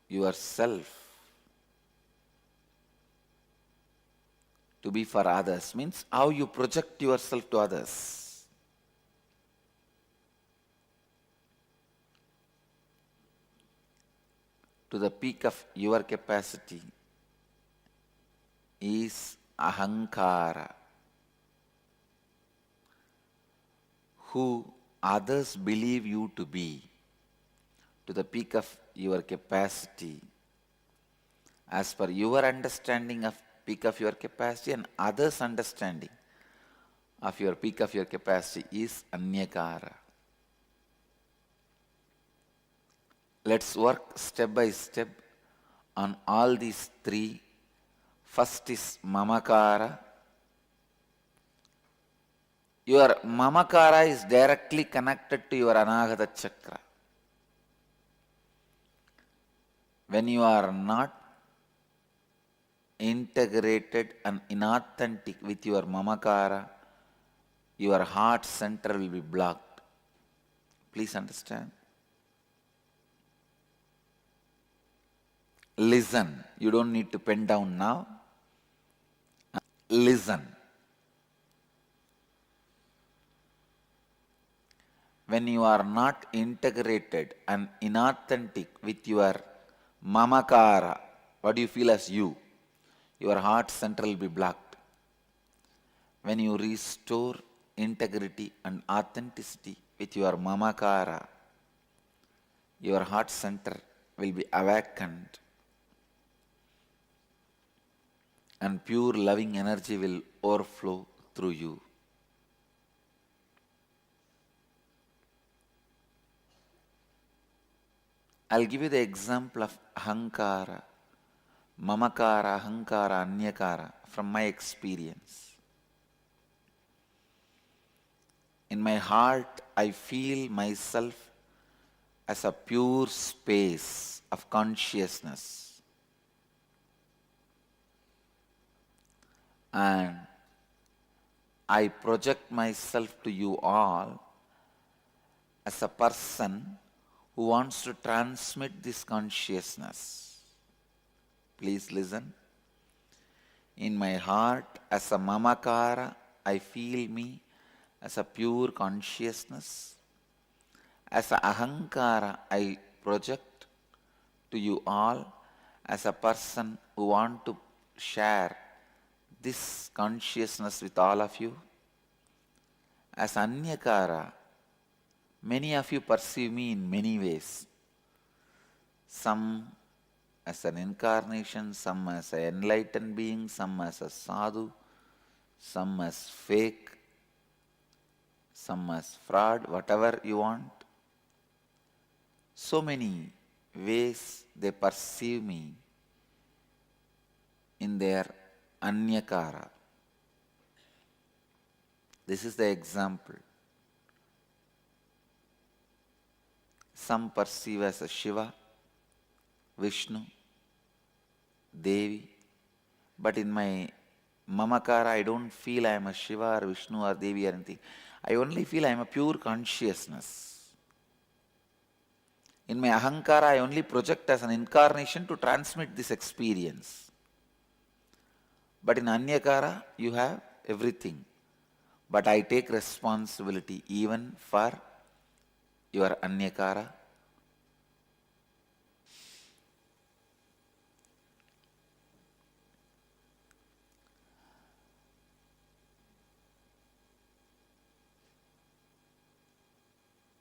yourself to be for others means how you project yourself to others. To the peak of your capacity is ahankara. Who others believe you to be to the peak of your capacity as per your understanding of peak of your capacity and others' understanding of your peak of your capacity is anyakara. Let's work step by step on all these three. First is mamakara. Your mamakara is directly connected to your anahata chakra. When you are not integrated and inauthentic with your mamakara, your heart center will be blocked. Please understand. Listen. You don't need to pen down now. Listen. When you are not integrated and inauthentic with your mamakara, what do you feel as you? Your heart center will be blocked. When you restore integrity and authenticity with your mamakara, your heart center will be awakened and pure loving energy will overflow through you. I'll give you the example of ahankara, mamakara, ahankara, anyakara from my experience. In my heart, I feel myself as a pure space of consciousness. And I project myself to you all as a person who wants to transmit this consciousness. Please listen. In my heart, as a mamakara, I feel me as a pure consciousness. As a ahankara, I project to you all as a person who want to share this consciousness with all of you. As anyakara, many of you perceive me in many ways. Some as an incarnation, some as an enlightened being, some as a sadhu, some as fake, some as fraud, whatever you want. So many ways they perceive me in their anyakara. This is the example. Some perceive as a Shiva, Vishnu, Devi, but in my mamakara I don't feel I am a Shiva or Vishnu or Devi or anything. I only feel I am a pure consciousness. In my ahankara I only project as an incarnation to transmit this experience. But in anyakara you have everything. But I take responsibility even for your anyakara.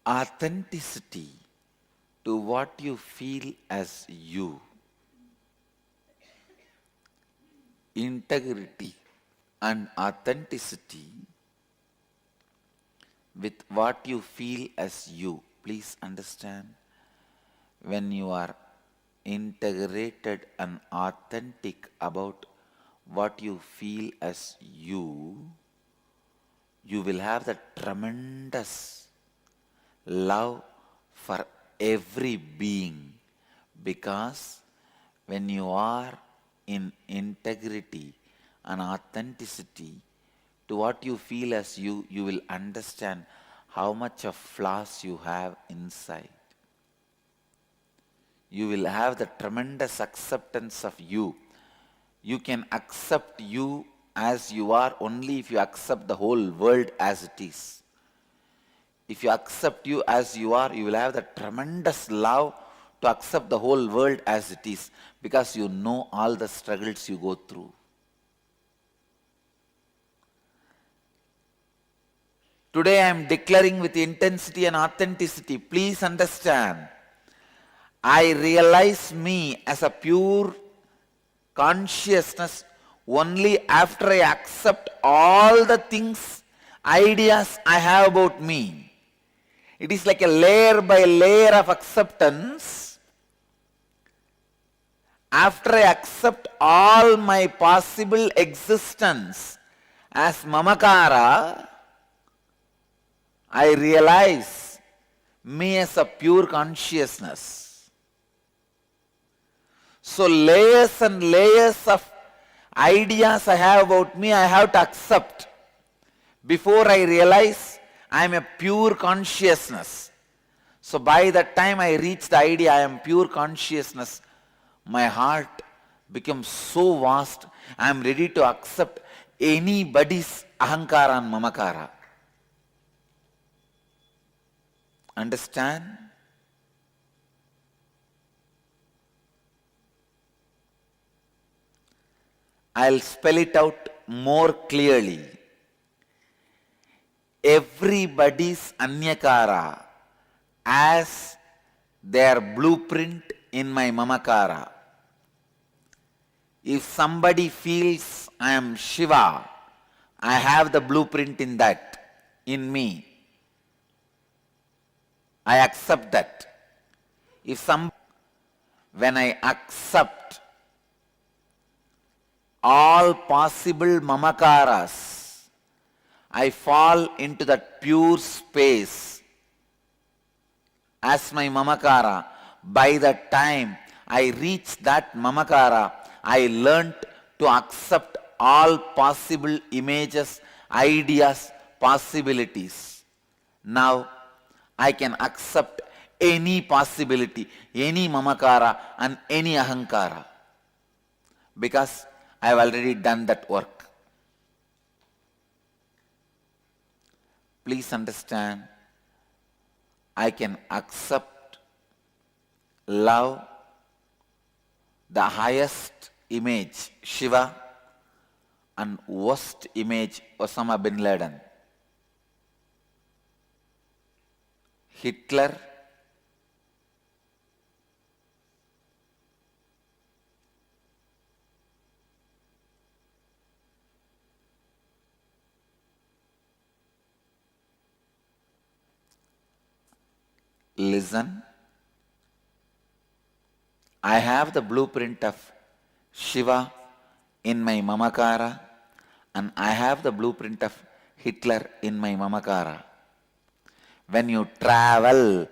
Authenticity to what you feel as you. Integrity and authenticity with what you feel as you. Please understand, when you are integrated and authentic about what you feel as you, you will have the tremendous love for every being, because when you are in integrity and authenticity to what you feel as you, you will understand how much of flaws you have inside. You will have the tremendous acceptance of you. You can accept you as you are only if you accept the whole world as it is. If you accept you as you are, you will have the tremendous love to accept the whole world as it is, because you know all the struggles you go through. Today I am declaring with intensity and authenticity, please understand, I realize me as a pure consciousness only after I accept all the things, ideas I have about me. It is like a layer by layer of acceptance. After I accept all my possible existence as mamakara, I realize me as a pure consciousness. So layers and layers of ideas I have about me, I have to accept before I realize I am a pure consciousness. So by the time I reach the idea I am pure consciousness, my heart becomes so vast, I am ready to accept anybody's ahankara and mamakara. Understand? I'll spell it out more clearly. Everybody's anyakara as their blueprint in my mamakara. If somebody feels I am Shiva, I have the blueprint in that, in me. I accept that. When I accept all possible mamakaras, I fall into that pure space as my mamakara. By the time I reach that mamakara, I learnt to accept all possible images, ideas, possibilities. Now I can accept any possibility, any mamakara and any ahankara, because I have already done that work. Please understand, I can accept, love the highest image, Shiva, and worst image, Osama bin Laden, Hitler, listen, I have the blueprint of Shiva in my mamakara, and I have the blueprint of Hitler in my mamakara. When you travel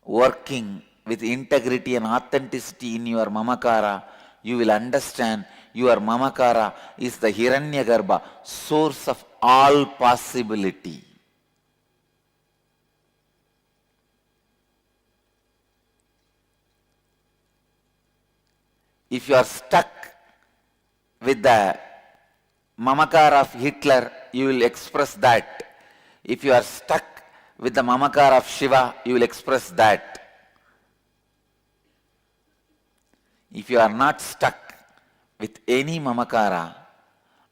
working with integrity and authenticity in your mamakara, you will understand your mamakara is the Hiranyagarbha, source of all possibility. If you are stuck with the mamakara of Hitler, you will express that. If you are stuck with the mamakara of Shiva, you will express that. If you are not stuck with any mamakara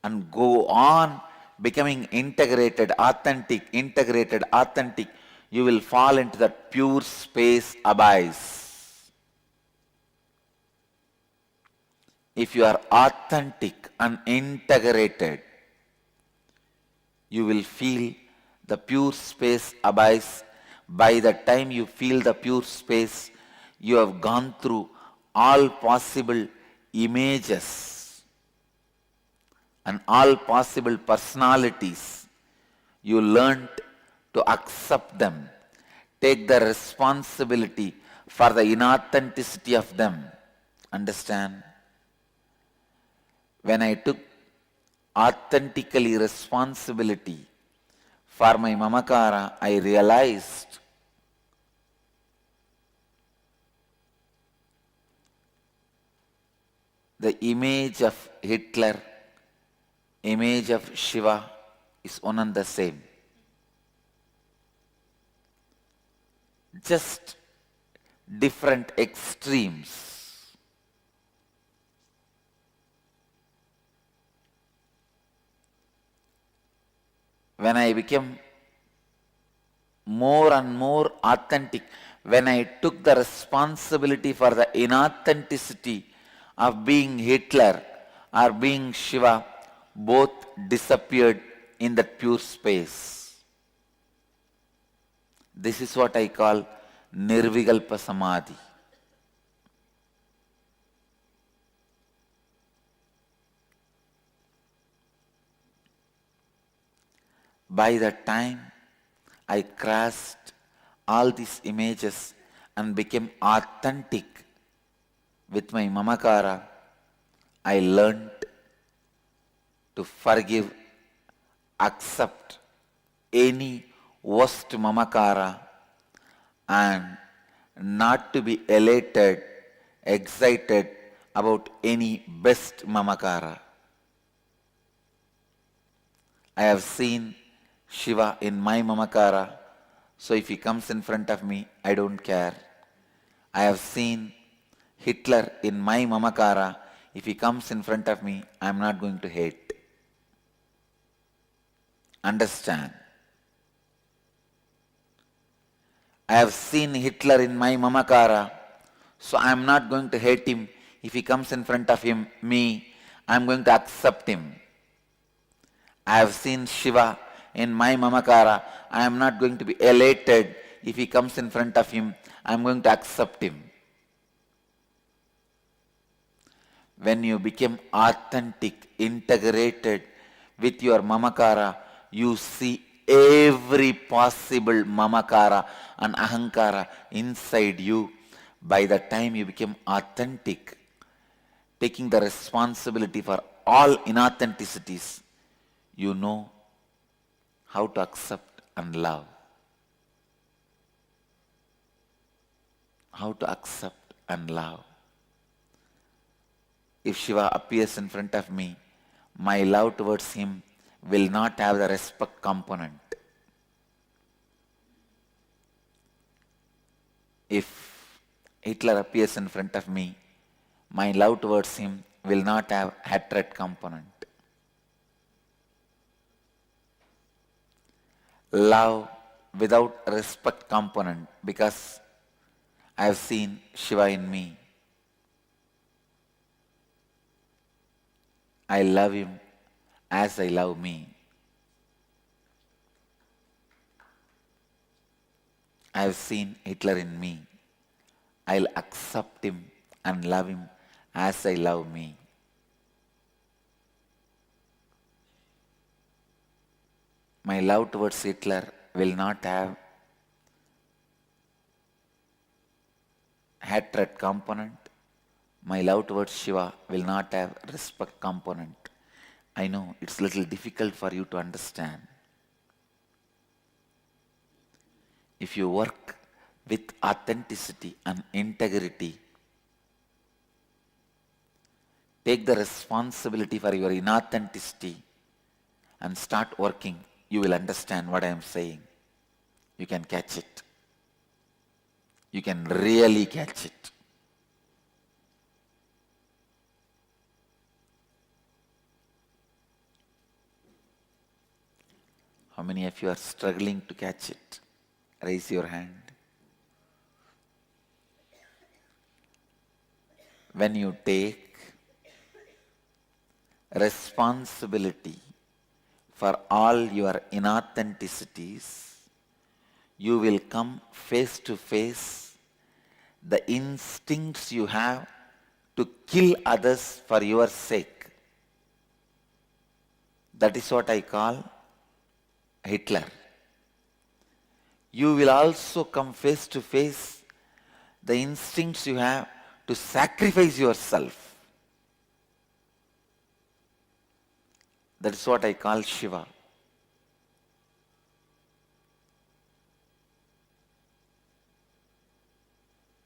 and go on becoming integrated, authentic, you will fall into that pure space abyss. If you are authentic and integrated, you will feel the pure space abyss. By the time you feel the pure space, you have gone through all possible images and all possible personalities. You learned to accept them, take the responsibility for the inauthenticity of them. Understand? When I took authentically responsibility for my mamakara, I realized the image of Hitler, image of Shiva is one and the same. Just different extremes. When I became more and more authentic, when I took the responsibility for the inauthenticity of being Hitler or being Shiva, both disappeared in that pure space. This is what I call Nirvikalpa Samadhi. By the time I crossed all these images and became authentic with my mamakara, I learned to forgive, accept any worst mamakara and not to be elated, excited about any best mamakara. I have seen Shiva in my mamakara, so if he comes in front of me, I don't care. I have seen Hitler in my mamakara. If he comes in front of me, I am not going to hate. Understand? I have seen Hitler in my mamakara, So I am not going to hate him. If he comes in front of me, I am going to accept him. I have seen Shiva in my Mamakara. I am not going to be elated if he comes in front of him. I am going to accept him. When you become authentic, integrated with your Mamakara, you see every possible Mamakara and Ahankara inside you. By the time you become authentic, taking the responsibility for all inauthenticities, you know how to accept and love. How to accept and love. If Shiva appears in front of me, my love towards him will not have the respect component. If Hitler appears in front of me, my love towards him will not have hatred component. Love without respect component, because I have seen Shiva in me. I love him as I love me. I have seen Hitler in me. I'll accept him and love him as I love me. My love towards Hitler will not have hatred component. My love towards Shiva will not have respect component. I know it's a little difficult for you to understand. If you work with authenticity and integrity, take the responsibility for your inauthenticity and start working, you will understand what I am saying. You can catch it. You can really catch it. How many of you are struggling to catch it? Raise your hand. When you take responsibility for all your inauthenticities, you will come face to face the instincts you have to kill others for your sake. That is what I call Hitler. You will also come face to face the instincts you have to sacrifice yourself. That is what I call Shiva.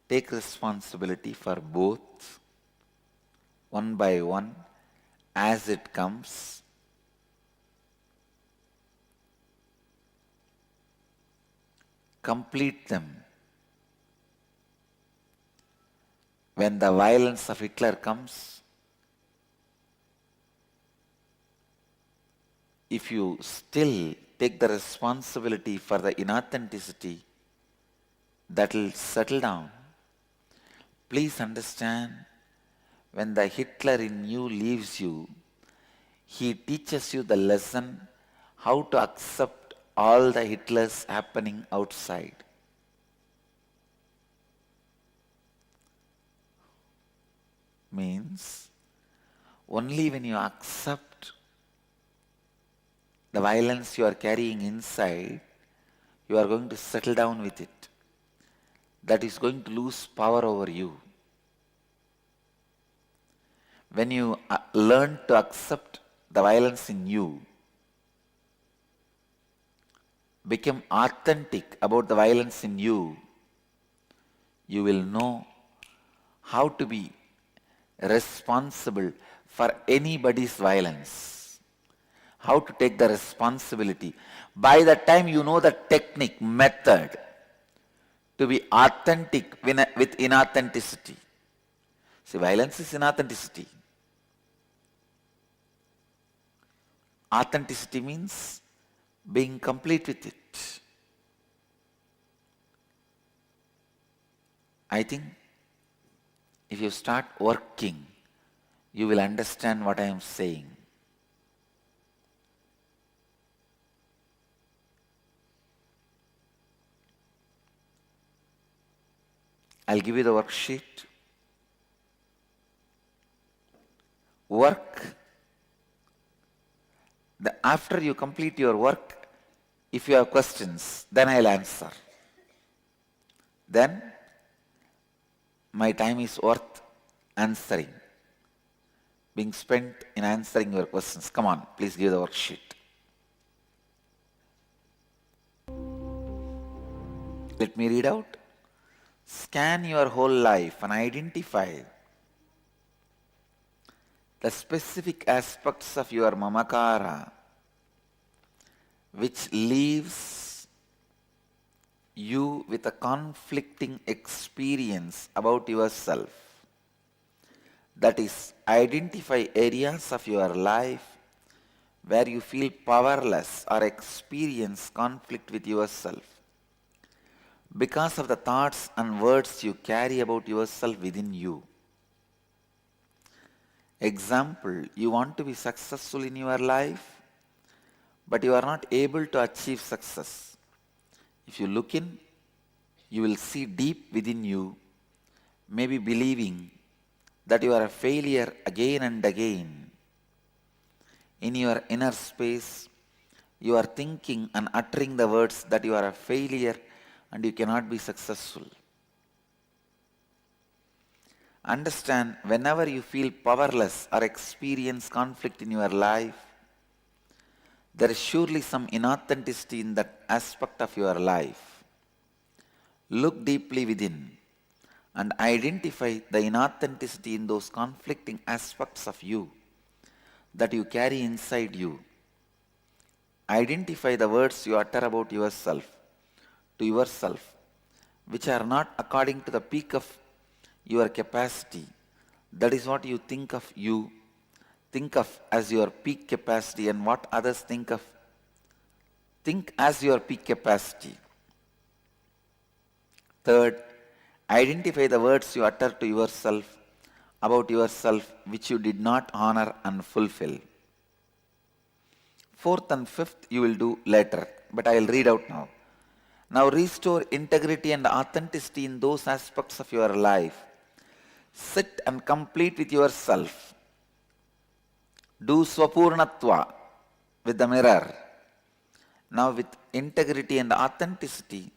Take responsibility for both, one by one, as it comes. Complete them. When the violence of Hitler comes, if you still take the responsibility for the inauthenticity, that will settle down. Please understand, when the Hitler in you leaves you, he teaches you the lesson how to accept all the Hitlers happening outside. Means, only when you accept the violence you are carrying inside, you are going to settle down with it. That is going to lose power over you. When you learn to accept the violence in you, become authentic about the violence in you, you will know how to be responsible for anybody's violence, how to take the responsibility. By the time you know the technique, method to be authentic with inauthenticity. See, violence is inauthenticity. Authenticity means being complete with it. I think if you start working, you will understand what I am saying. I'll give you the worksheet. Work. After you complete your work, if you have questions, then I'll answer. Then my time is worth answering, being spent in answering your questions. Come on, please give the worksheet. Let me read out. Scan your whole life and identify the specific aspects of your mamakara which leaves you with a conflicting experience about yourself. That is, identify areas of your life where you feel powerless or experience conflict with yourself because of the thoughts and words you carry about yourself within you. Example, you want to be successful in your life, but you are not able to achieve success. If you look in, you will see deep within you, maybe believing that you are a failure again and again. In your inner space, you are thinking and uttering the words that you are a failure and you cannot be successful. Understand, whenever you feel powerless or experience conflict in your life, there is surely some inauthenticity in that aspect of your life. Look deeply within and identify the inauthenticity in those conflicting aspects of you that you carry inside you. Identify the words you utter about yourself, to yourself, which are not according to the peak of your capacity. That is what you think of as your peak capacity, and what others think as your peak capacity. Third, identify the words you utter to yourself about yourself which you did not honor and fulfill. Fourth and fifth you will do later, but I will read out now. Now restore integrity and authenticity in those aspects of your life. Sit and complete with yourself. Do swapurnatva with the mirror. Now with integrity and authenticity,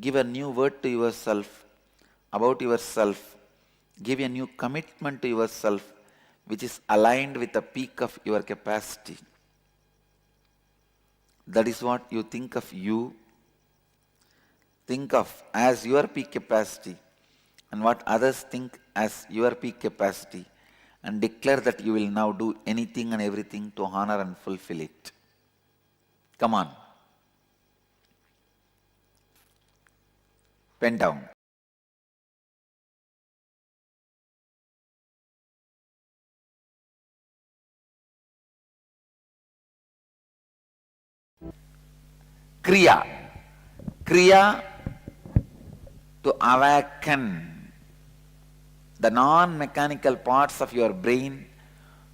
give a new word to yourself, about yourself. Give a new commitment to yourself which is aligned with the peak of your capacity. That is what you think of you. Think of as your peak capacity and what others think as your peak capacity, and declare that you will now do anything and everything to honor and fulfill it. Come on. Pen down. Kriya. Kriya, to awaken the non-mechanical parts of your brain,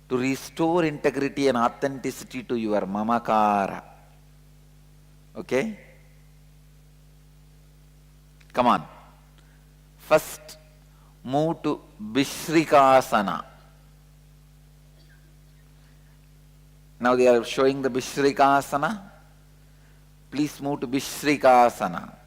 to restore integrity and authenticity to your mamakara. Okay? Come on. First, move to Vishrikasana. Now they are showing the Vishrikasana. Please move to Vishrikasana.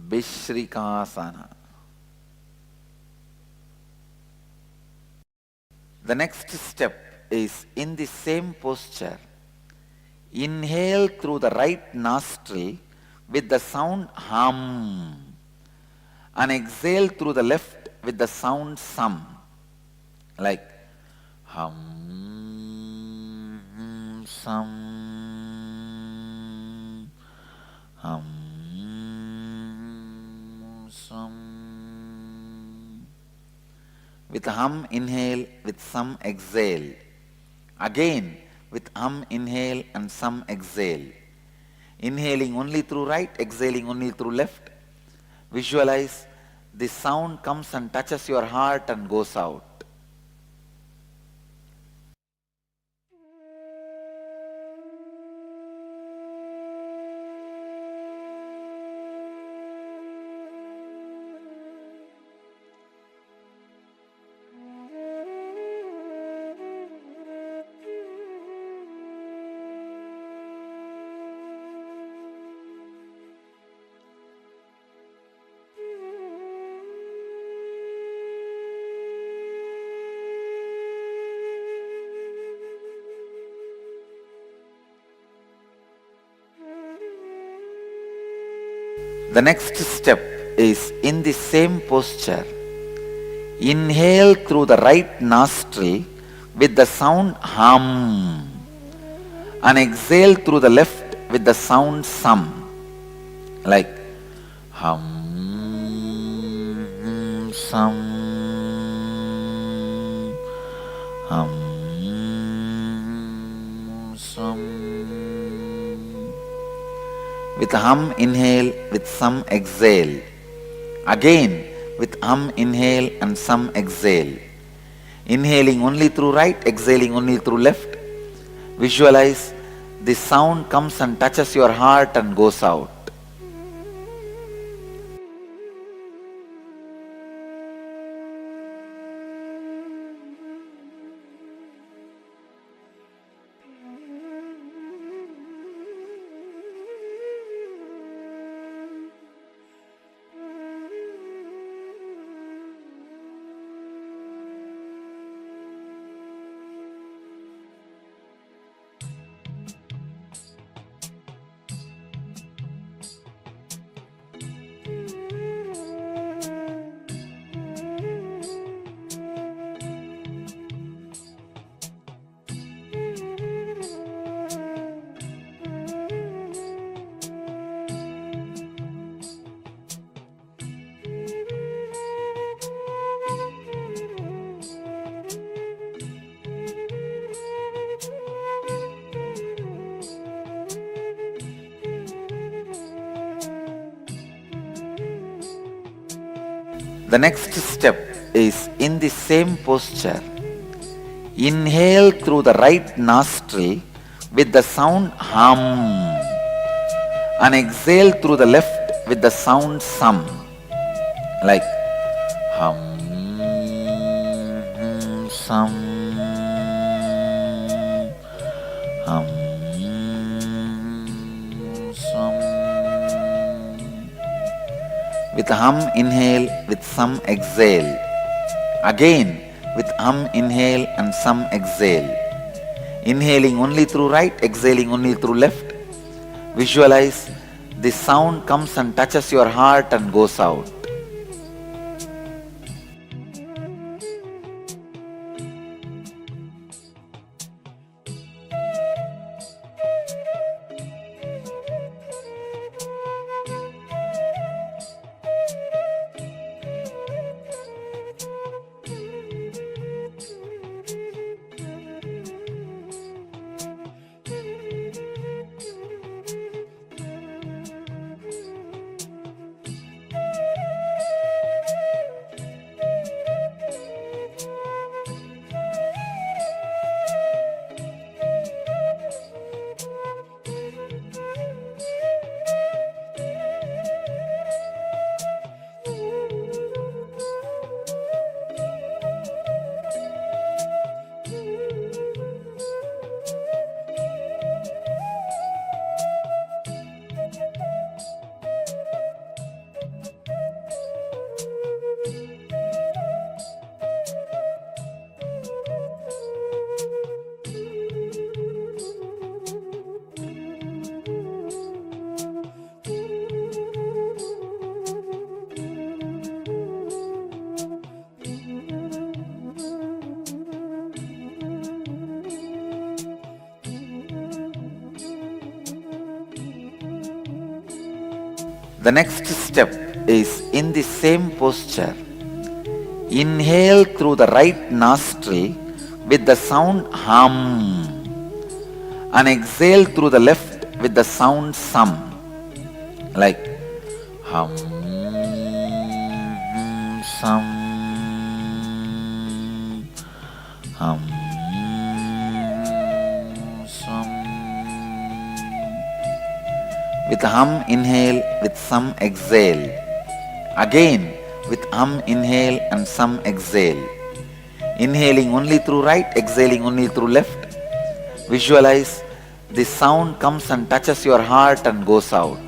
Vishrikasana. The next step is, in the same posture, inhale through the right nostril with the sound hum, and exhale through the left with the sound sum, like hum, sum, hum, sum. With hum inhale, with sum exhale. Again, with hum inhale and some exhale. Inhaling only through right, exhaling only through left. Visualize the sound comes and touches your heart and goes out. The next step is in the same posture. Inhale through the right nostril with the sound hum and exhale through the left with the sound sum, like hum, sum, hum, sum. With hum inhale, with some exhale. Again with hum inhale and some exhale. Inhaling only through right, exhaling only through left. Visualize the sound comes and touches your heart and goes out. The next step is in the same posture. Inhale through the right nostril with the sound hum and exhale through the left with the sound sum, like hum, sum, hum, sum. With hum inhale, with some exhale. Again with hum inhale and some exhale. Inhaling only through right, exhaling only through left. Visualize the sound comes and touches your heart and goes out. The next step is in the same posture. Inhale through the right nostril with the sound hum and exhale through the left with the sound sum, like hum, sum, hum, sum. With hum inhale, with sum exhale. Again with hum inhale and sum exhale. Inhaling only through right, exhaling only through left. Visualize the sound comes and touches your heart and goes out.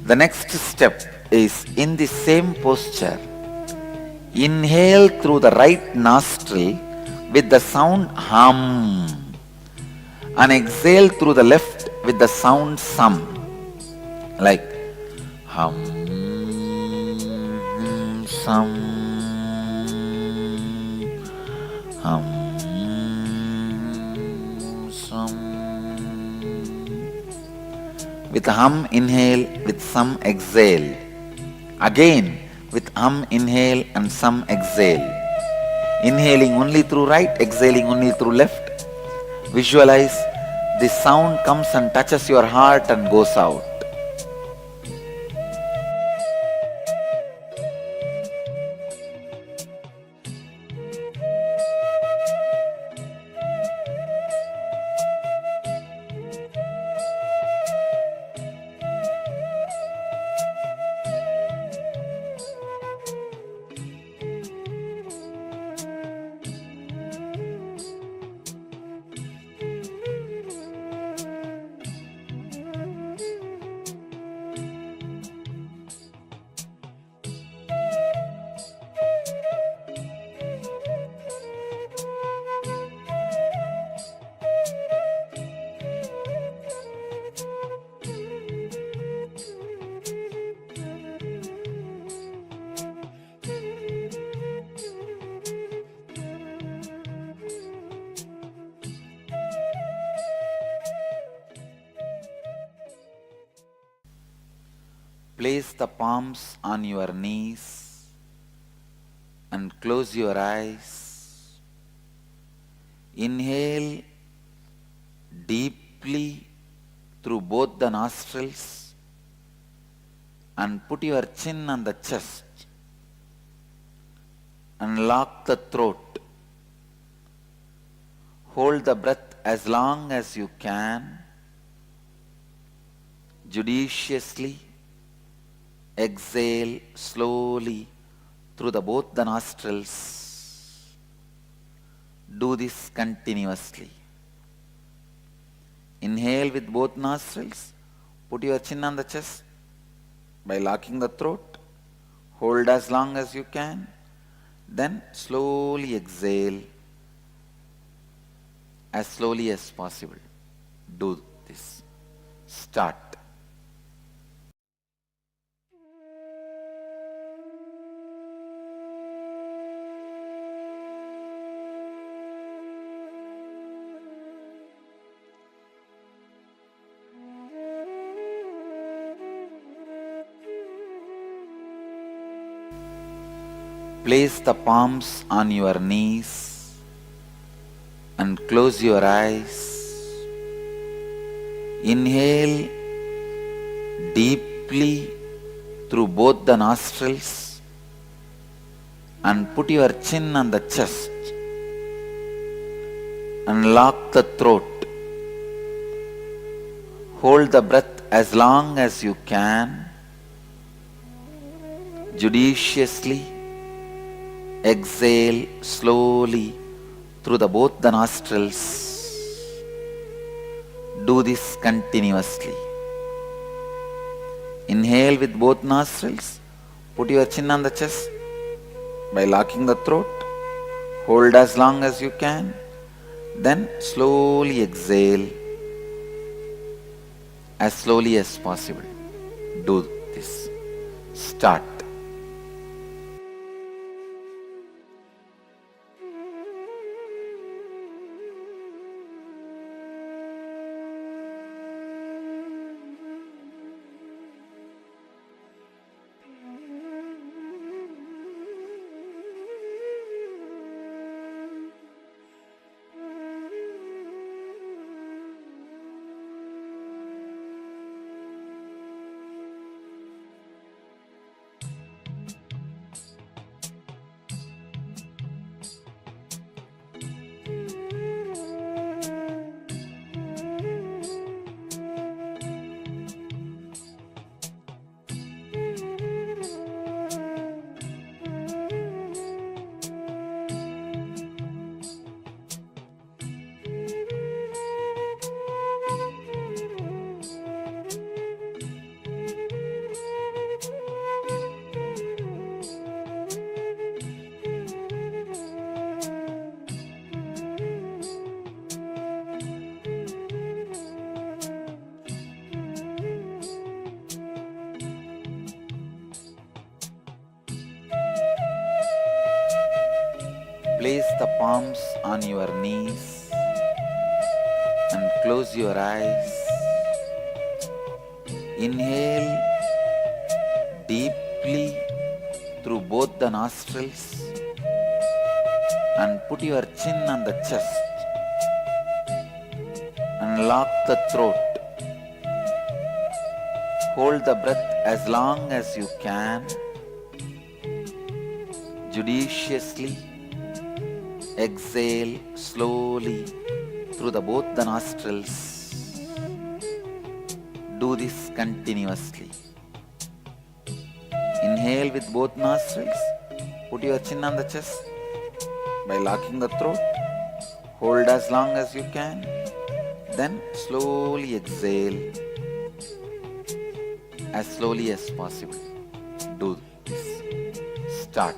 The next step is in the same posture. Inhale through the right nostril with the sound hum and exhale through the left with the sound sum, like hum, sum, hum, sum. With hum inhale, with sum exhale. Again with hum inhale and sum exhale. Inhaling only through right, exhaling only through left. Visualize the sound comes and touches your heart and goes out. Place the palms on your knees and close your eyes. Inhale deeply through both the nostrils and put your chin on the chest and lock the throat. Hold the breath as long as you can. Judiciously exhale slowly through both the nostrils. Do this continuously. Inhale with both nostrils. Put your chin on the chest by locking the throat. Hold as long as you can. Then slowly exhale as slowly as possible. Do this. Start. Place the palms on your knees and close your eyes. Inhale deeply through both the nostrils and put your chin on the chest and lock the throat. Hold the breath as long as you can. Judiciously exhale slowly through both the nostrils. Do this continuously. Inhale with both nostrils. Put your chin on the chest by locking the throat. Hold as long as you can. Then slowly exhale as slowly as possible. Do this. Start. Place the palms on your knees and close your eyes. Inhale deeply through both the nostrils and put your chin on the chest and lock the throat. Hold the breath as long as you can. Judiciously exhale slowly through both the nostrils. Do this continuously. Inhale with both nostrils. Put your chin on the chest by locking the throat. Hold as long as you can. Then slowly exhale as slowly as possible. Do this. Start.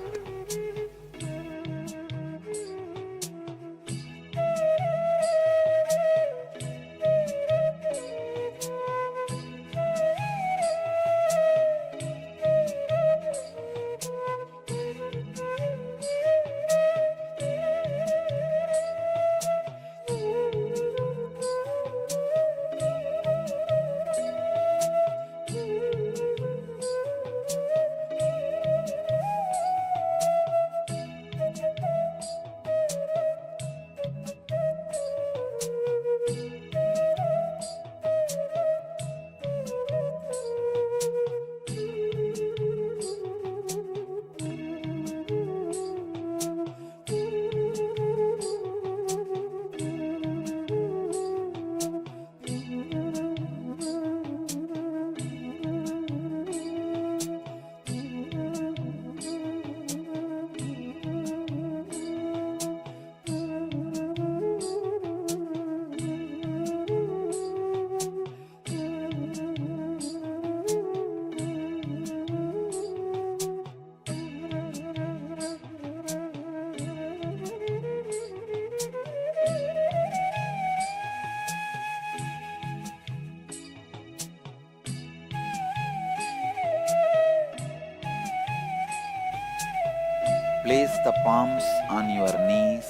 Place the palms on your knees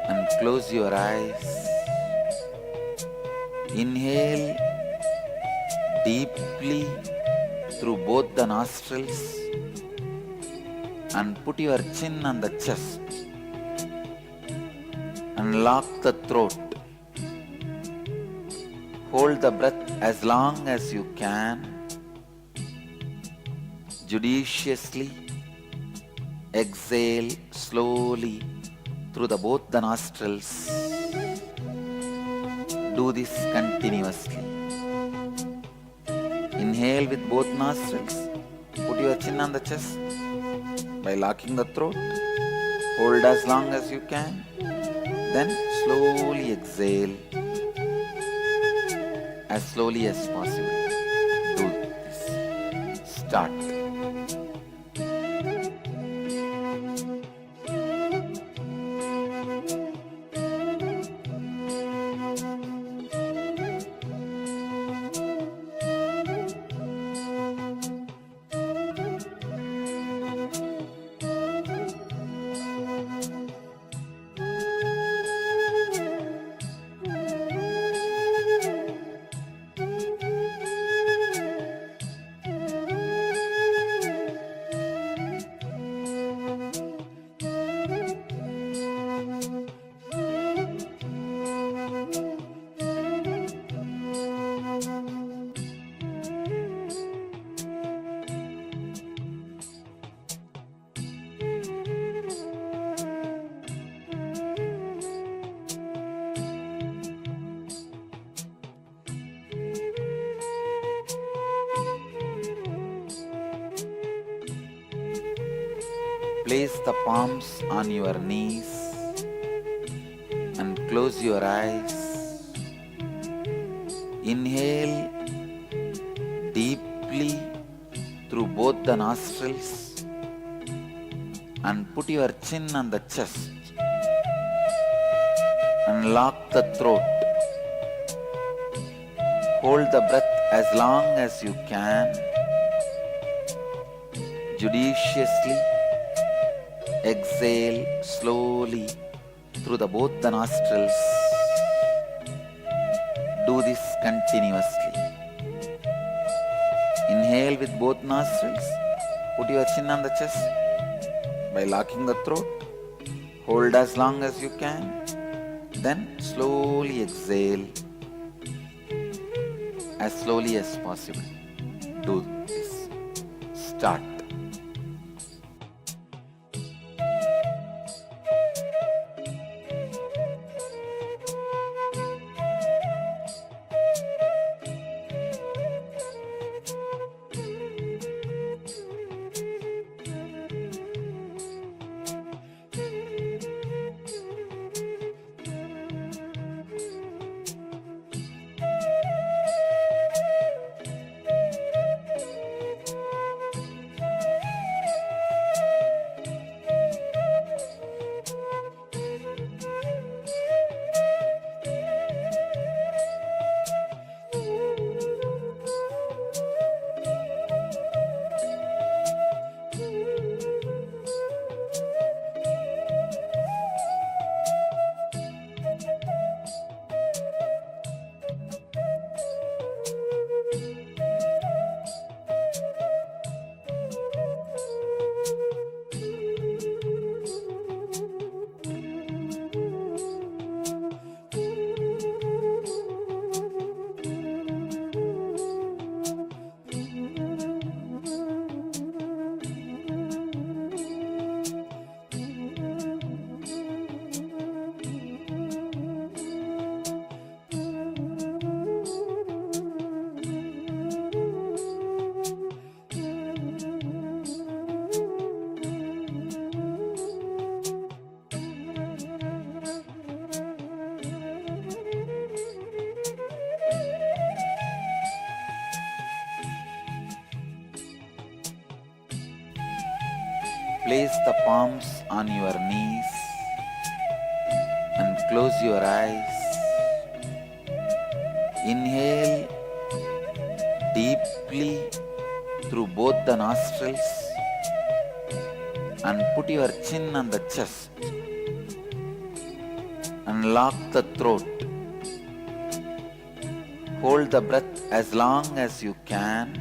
and close your eyes. Inhale deeply through both the nostrils and put your chin on the chest and lock the throat. Hold the breath as long as you can. Judiciously exhale slowly through both the nostrils. Do this continuously. Inhale with both nostrils. Put your chin on the chest by locking the throat. Hold as long as you can. Then slowly exhale as slowly as possible. Do this. Start. Place the palms on your knees and close your eyes. Inhale deeply through both the nostrils and put your chin on the chest and lock the throat. Hold the breath as long as you can. Judiciously exhale slowly through both the nostrils. Do this continuously. Inhale with both nostrils. Put your chin on the chest by locking the throat. Hold as long as you can. Then slowly exhale as slowly as possible. Do this. Start. Place the palms on your knees and close your eyes. Inhale deeply through both the nostrils and put your chin on the chest and lock the throat. Hold the breath as long as you can.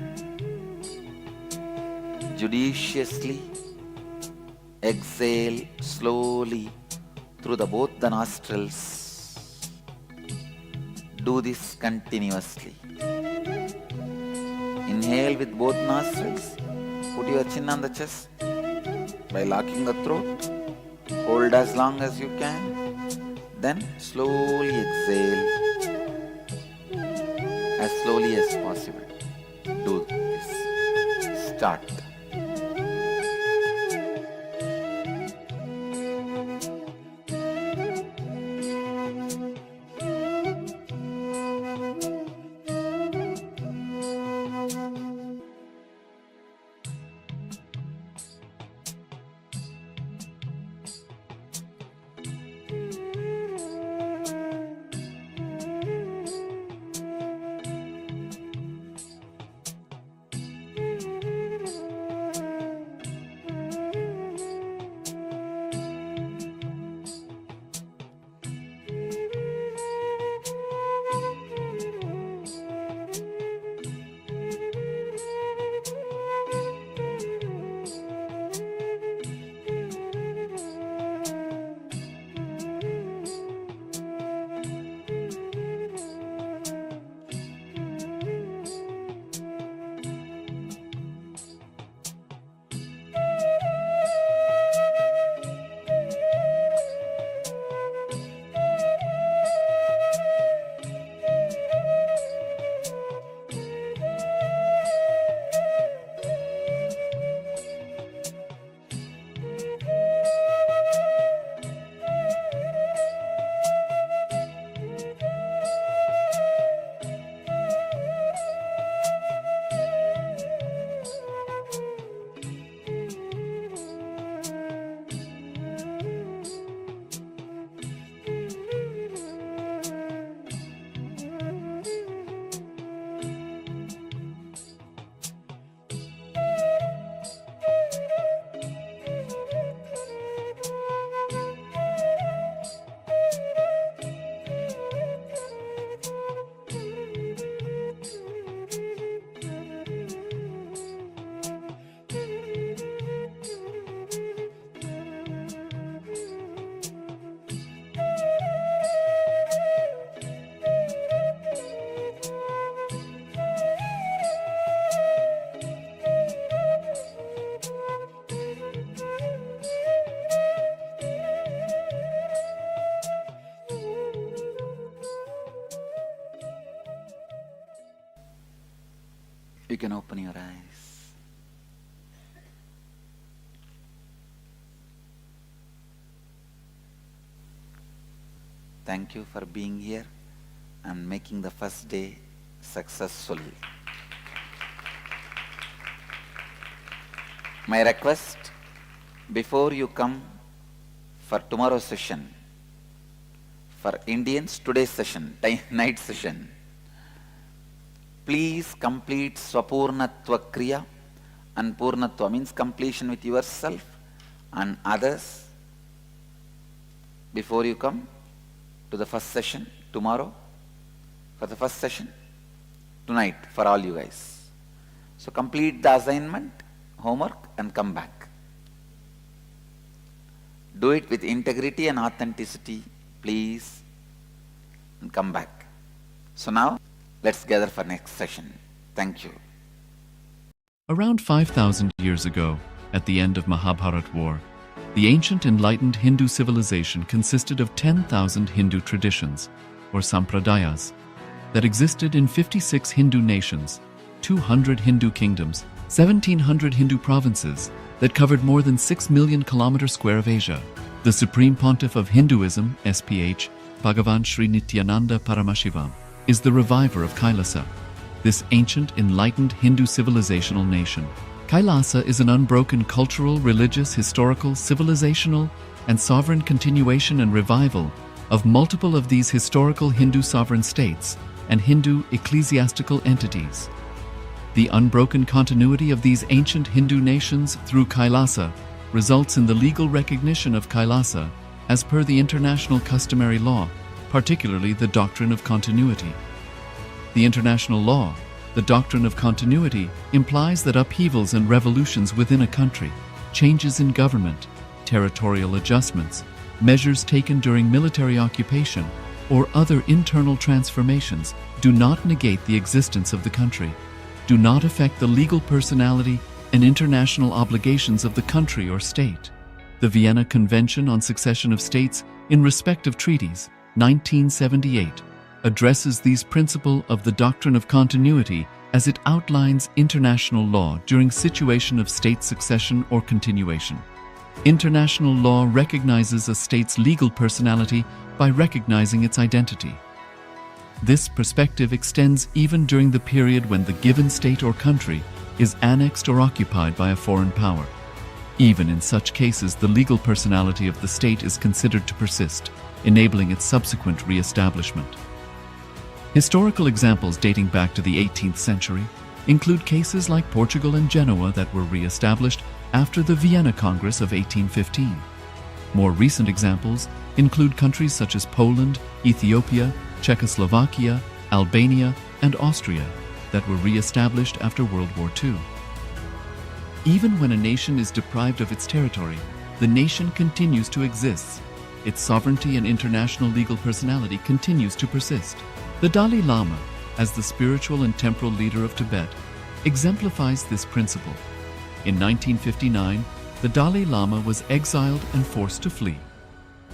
Judiciously exhale slowly through both the nostrils. Do this continuously. Inhale with both nostrils. Put your chin on the chest by locking the throat. Hold as long as you can. Then slowly exhale as slowly as possible. Do this. Start. You can open your eyes. Thank you for being here and making the first day successful. My request, before you come for tomorrow's session, for Indians, today's session, night session, please complete Swapurnatva Kriya, and Purnatva means completion with yourself and others before you come to the first session tomorrow, for the first session tonight for all you guys. So complete the assignment, homework and come back. Do it with integrity and authenticity, please, and come back. So now, let's gather for next session. Thank you. Around 5,000 years ago, at the end of Mahabharat War, the ancient enlightened Hindu civilization consisted of 10,000 Hindu traditions, or sampradayas, that existed in 56 Hindu nations, 200 Hindu kingdoms, 1,700 Hindu provinces that covered more than 6 million kilometers square of Asia. The Supreme Pontiff of Hinduism, SPH, Bhagavan Sri Nithyananda Paramashivoham, is the reviver of Kailasa, this ancient enlightened Hindu civilizational nation. Kailasa is an unbroken cultural, religious, historical, civilizational, and sovereign continuation and revival of multiple of these historical Hindu sovereign states and Hindu ecclesiastical entities. The unbroken continuity of these ancient Hindu nations through Kailasa results in the legal recognition of Kailasa as per the international customary law, particularly the Doctrine of Continuity. The international law, the Doctrine of Continuity, implies that upheavals and revolutions within a country, changes in government, territorial adjustments, measures taken during military occupation, or other internal transformations do not negate the existence of the country, do not affect the legal personality and international obligations of the country or state. The Vienna Convention on Succession of States in Respect of Treaties, 1978, addresses these principles of the doctrine of continuity as it outlines international law during situation of state succession or continuation. International law recognizes a state's legal personality by recognizing its identity. This perspective extends even during the period when the given state or country is annexed or occupied by a foreign power. Even in such cases, the legal personality of the state is considered to persist, enabling its subsequent re-establishment. Historical examples dating back to the 18th century include cases like Portugal and Genoa that were re-established after the Vienna Congress of 1815. More recent examples include countries such as Poland, Ethiopia, Czechoslovakia, Albania, and Austria that were re-established after World War II. Even when a nation is deprived of its territory, the nation continues to exist. Its sovereignty and international legal personality continues to persist. The Dalai Lama, as the spiritual and temporal leader of Tibet, exemplifies this principle. In 1959, the Dalai Lama was exiled and forced to flee.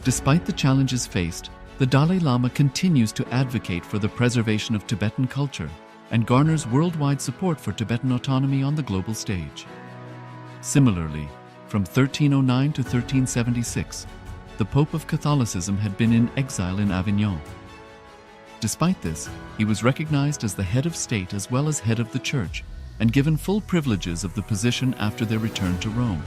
Despite the challenges faced, the Dalai Lama continues to advocate for the preservation of Tibetan culture and garners worldwide support for Tibetan autonomy on the global stage. Similarly, from 1309 to 1376, the Pope of Catholicism had been in exile in Avignon. Despite this, he was recognized as the head of state as well as head of the church and given full privileges of the position after their return to Rome.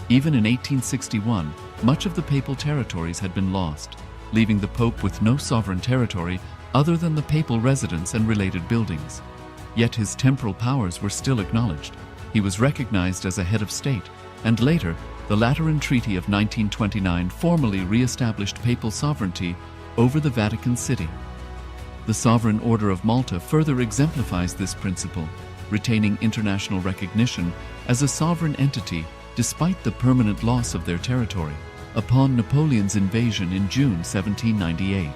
Even in 1861, much of the papal territories had been lost, leaving the Pope with no sovereign territory other than the papal residence and related buildings. Yet his temporal powers were still acknowledged. He was recognized as a head of state, and later, the Lateran Treaty of 1929 formally re-established papal sovereignty over the Vatican City. The Sovereign Order of Malta further exemplifies this principle, retaining international recognition as a sovereign entity despite the permanent loss of their territory upon Napoleon's invasion in June 1798.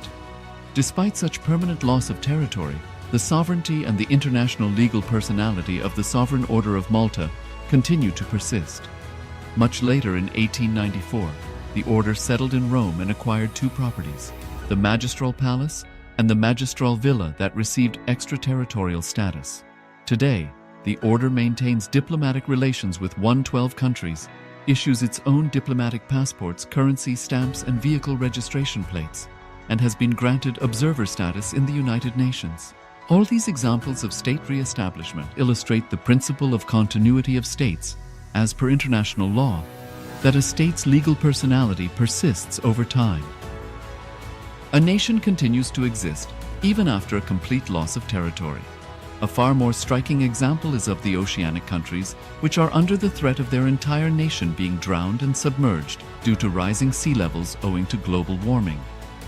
Despite such permanent loss of territory, the sovereignty and the international legal personality of the Sovereign Order of Malta continue to persist. Much later in 1894, the order settled in Rome and acquired two properties, the Magistral Palace and the Magistral Villa that received extraterritorial status. Today, the order maintains diplomatic relations with 112 countries, issues its own diplomatic passports, currency stamps, and vehicle registration plates, and has been granted observer status in the United Nations. All these examples of state re-establishment illustrate the principle of continuity of states, as per international law, that a state's legal personality persists over time. A nation continues to exist even after a complete loss of territory. A far more striking example is of the oceanic countries, which are under the threat of their entire nation being drowned and submerged due to rising sea levels owing to global warming.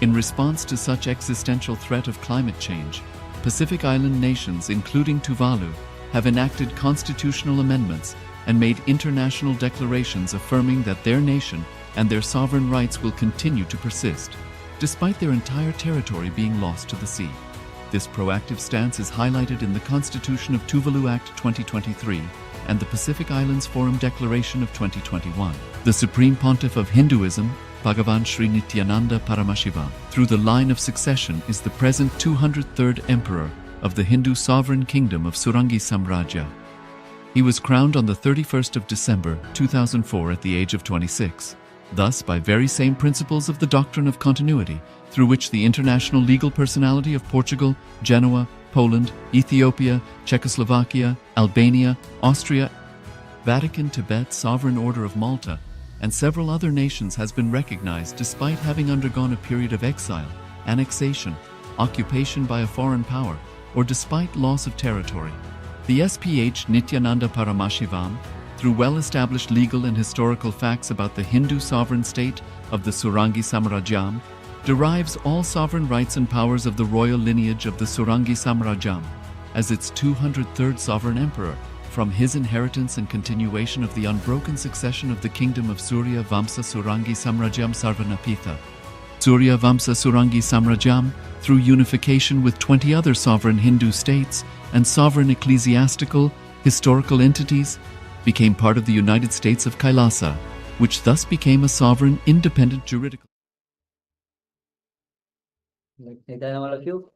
In response to such existential threat of climate change, Pacific Island nations, including Tuvalu, have enacted constitutional amendments and made international declarations affirming that their nation and their sovereign rights will continue to persist, despite their entire territory being lost to the sea. This proactive stance is highlighted in the Constitution of Tuvalu Act 2023 and the Pacific Islands Forum Declaration of 2021. The Supreme Pontiff of Hinduism, Bhagavan Sri Nithyananda Paramashivoham, through the line of succession, is the present 203rd Emperor of the Hindu sovereign kingdom of Surangi Samrajyam. He was crowned on the 31st of December 2004 at the age of 26. Thus, by very same principles of the doctrine of continuity, through which the international legal personality of Portugal, Genoa, Poland, Ethiopia, Czechoslovakia, Albania, Austria, Vatican, Tibet, Sovereign Order of Malta, and several other nations has been recognized despite having undergone a period of exile, annexation, occupation by a foreign power, or despite loss of territory. The SPH Nithyananda Paramashivoham, through well-established legal and historical facts about the Hindu sovereign state of the Surangi Samrajyam, derives all sovereign rights and powers of the royal lineage of the Surangi Samrajyam as its 203rd sovereign emperor from his inheritance and continuation of the unbroken succession of the kingdom of Surya Vamsa Surangi Samrajyam Sarvanapitha. Surya Vamsa Surangi Samrajyam, through unification with 20 other sovereign Hindu states and sovereign ecclesiastical, historical entities, became part of the United States of Kailasa, which thus became a sovereign, independent juridical. Thank all of you.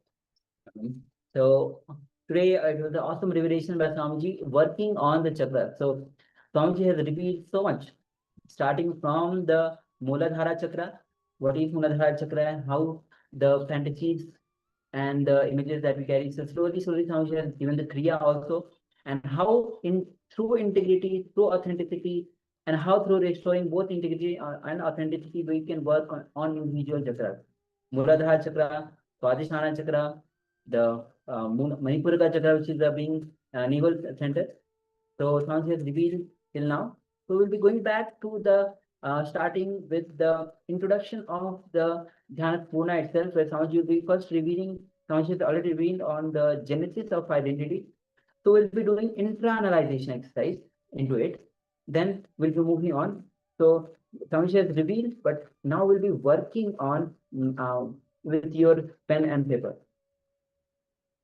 So today it was an awesome revelation by Swamiji working on the chakra. So Swamiji has revealed so much, starting from the Muladhara chakra. What is Muladhara chakra and how the fantasies and the images that we carry. So slowly Swamiji has given the Kriya also, and how through integrity, through authenticity, and how through restoring both integrity and authenticity we can work on individual chakras. Muladhara chakra, Swadhisthana chakra, the Manipuraka chakra, which is the being naval center. So Swamiji has revealed till now. So we'll be going back to the starting with the introduction of the Dhyana Purna itself, where Swamiji will be first revealing. Swamiji has already revealed on the genesis of identity. So we'll be doing intra-analyzation exercise into it. Then we'll be moving on. So Swamiji has revealed, but now we'll be working on with your pen and paper.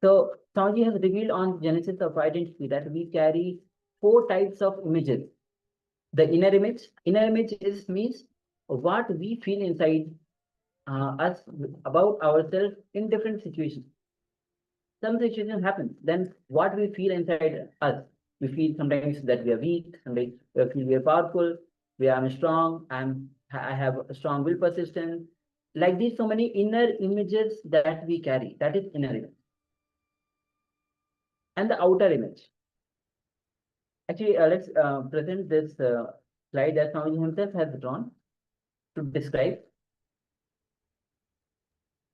So Swamiji has revealed on genesis of identity that we carry 4 types of images. The inner image means what we feel inside us about ourselves in different situations. Some situations happen, then what we feel inside us. We feel sometimes that we are weak, sometimes we feel we are powerful, we are strong, I have a strong will persistence. Like these, so many inner images that we carry, that is inner image. And the outer image. Actually, let's present this slide that Swamiji himself has drawn to describe.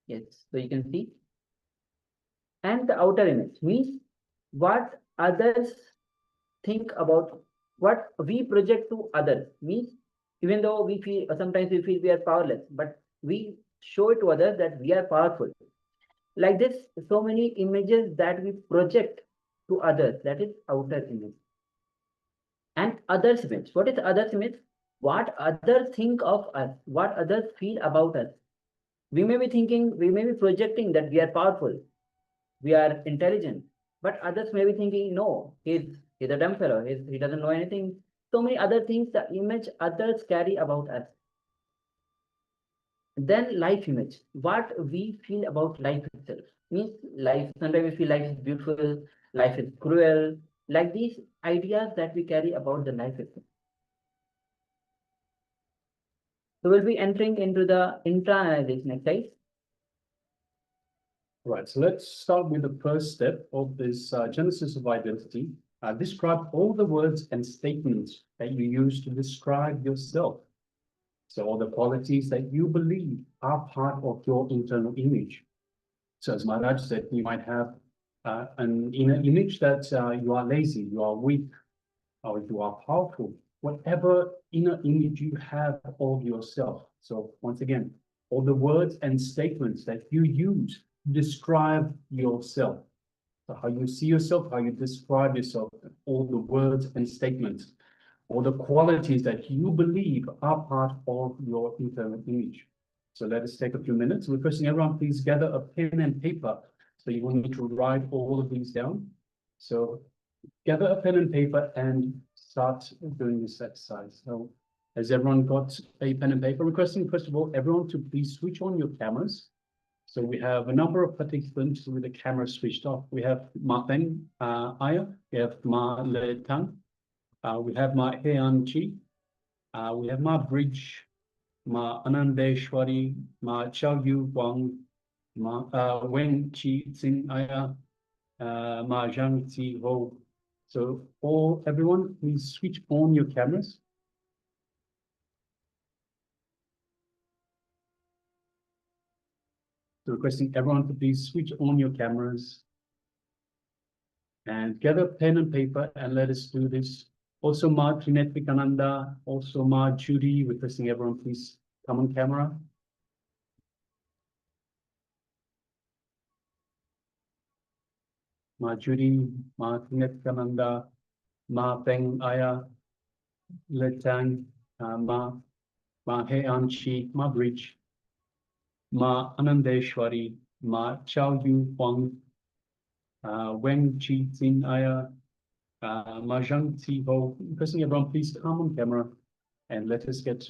Yes, so you can see. And the outer image means what others think about, what we project to others. Means even though we feel, sometimes we feel we are powerless, but we show it to others that we are powerful. Like this, so many images that we project to others, that is outer image. And others image. What is others image? What others think of us, what others feel about us. We may be thinking, we may be projecting that we are powerful, we are intelligent, but others may be thinking, no, he's a dumb fellow, he doesn't know anything. So many other things, the image others carry about us. Then life image, what we feel about life itself. Means life, sometimes we feel life is beautiful, life is cruel, like these ideas that we carry about the life itself. So we'll be entering into the intra-analyzation exercise. Right, so let's start with the first step of this genesis of identity. Describe all the words and statements that you use to describe yourself. So all the qualities that you believe are part of your internal image. So as Maharaj said, you might have an inner image that you are lazy, you are weak, or you are powerful. Whatever inner image you have of yourself. So once again, all the words and statements that you use to describe yourself. So how you see yourself, how you describe yourself, all the words and statements, all the qualities that you believe are part of your internal image. So let us take a few minutes. Requesting everyone, please gather a pen and paper. So you will need to write all of these down. So gather a pen and paper and start doing this exercise. So has everyone got a pen and paper? Requesting, first of all, everyone to please switch on your cameras. So we have a number of participants with the camera switched off. We have Ma Peng Aya, we have Ma Le Tang, we have Ma Hean Chi, we have Ma Bridge, Ma Anandeshwari, Ma Chao Yu Wang, Ma Wen Chi Tsing Aya, Ma Zhang Ti Ho. So everyone, please switch on your cameras. So requesting everyone to please switch on your cameras and gather pen and paper and let us do this. Also Ma Trinitvikananda, also Ma Judy, requesting everyone please come on camera. Ma Judy, Ma Trinitvikananda, Ma Peng Aya Letang Ma He Anchi Ma Bridge Ma Anandeshwari Ma Chao Yu Huang Weng Chi Tin Aya Ma Zhang Ti Ho. Person, everyone, please come on camera and let us get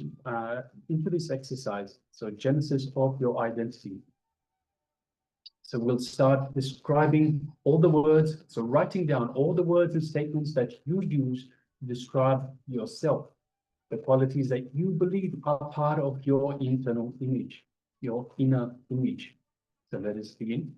into this exercise. So, genesis of your identity. So we'll start describing all the words. So writing down all the words and statements that you use to describe yourself, the qualities that you believe are part of your internal image, your inner image. So let us begin.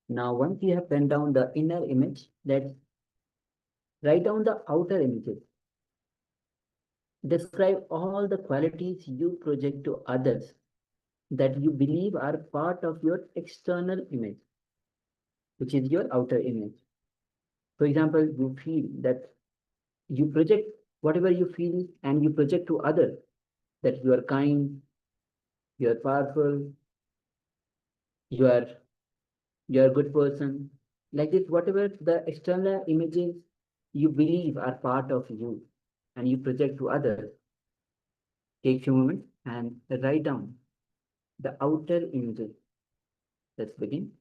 Now, once you have penned down the inner image, let's write down the outer images. Describe all the qualities you project to others that you believe are part of your external image, which is your outer image. For example, you feel that you project whatever you feel and you project to others that you are kind, you are powerful, you are a good person. Like this, whatever the external images you believe are part of you and you project to others, take few moments and write down the outer images. Let's begin.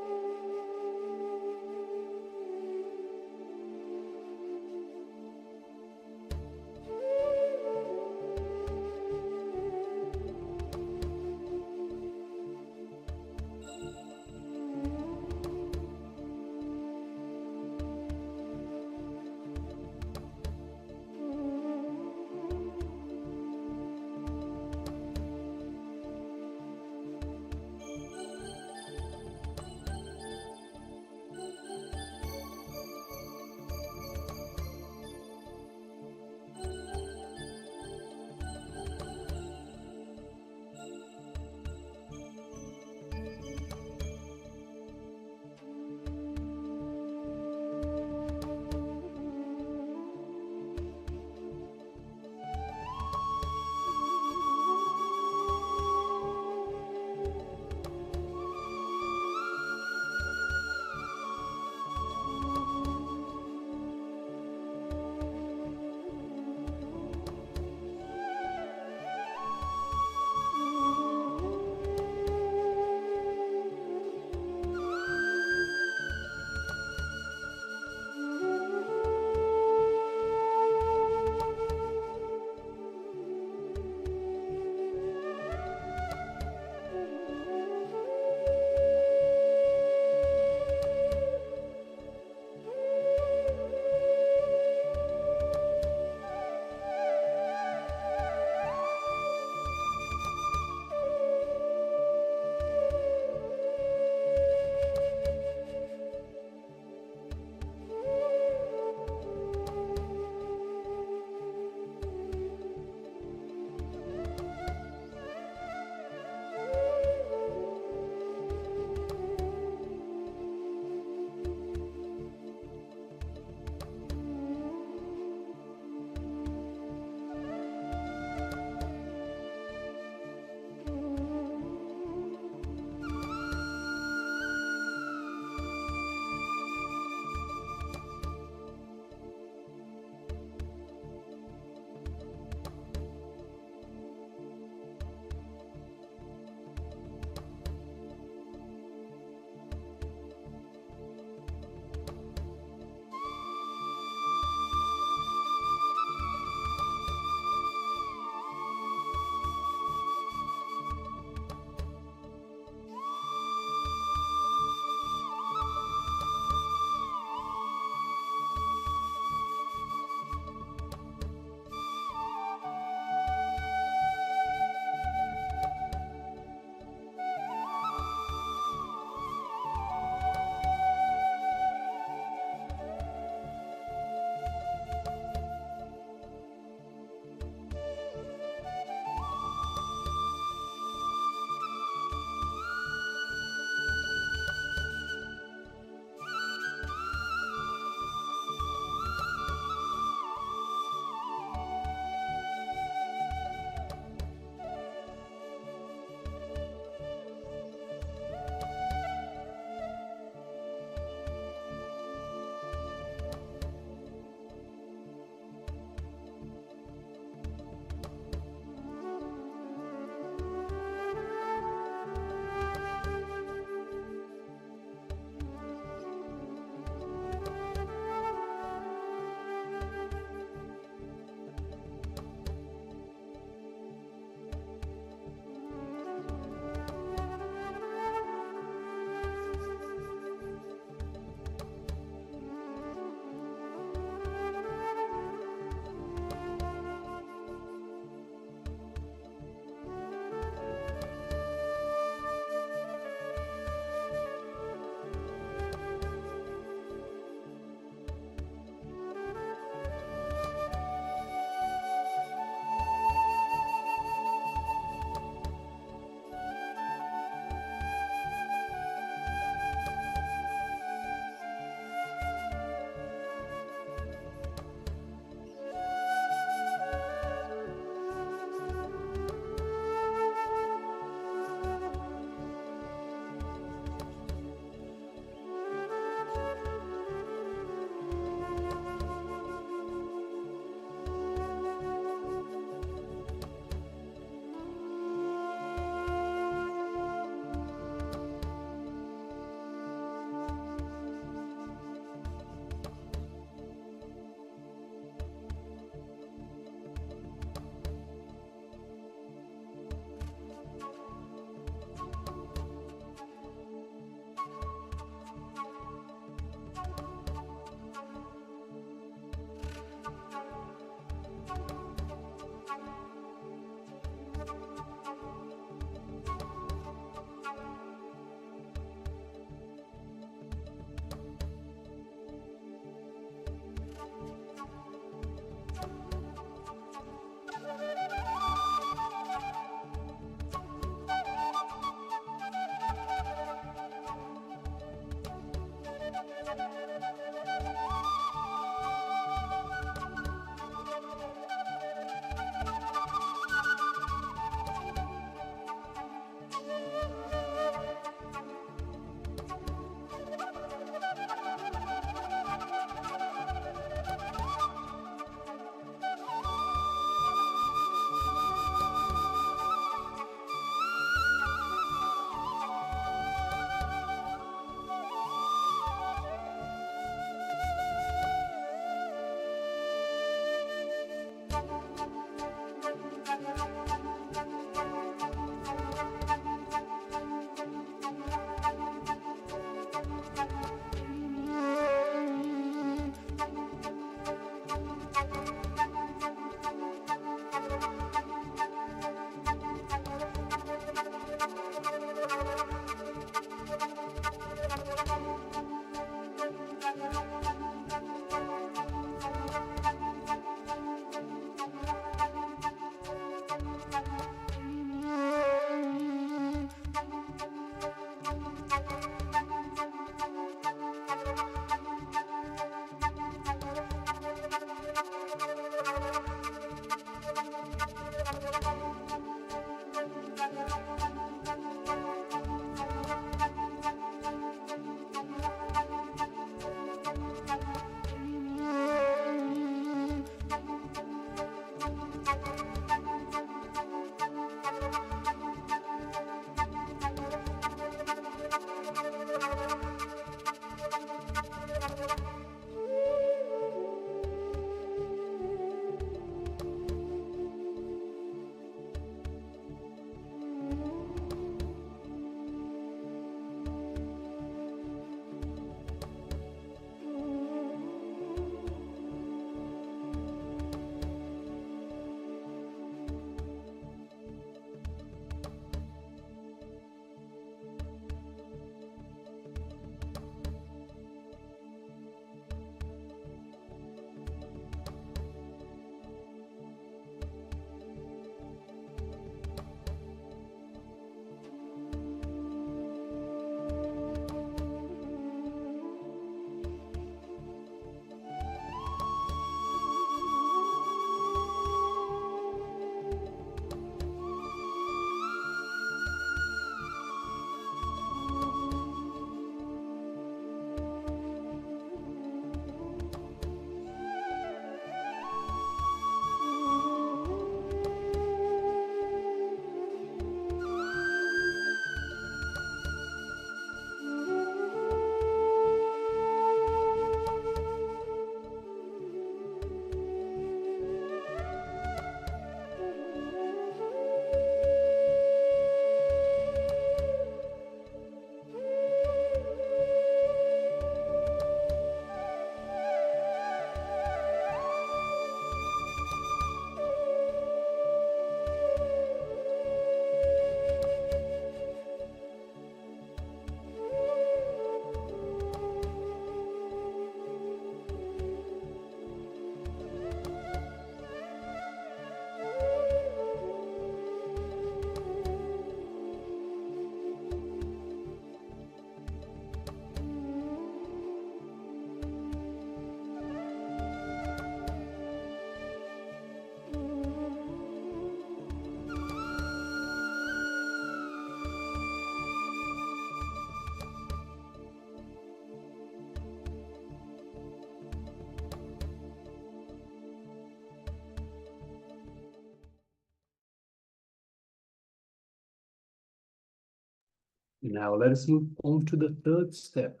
Now let us move on to the third step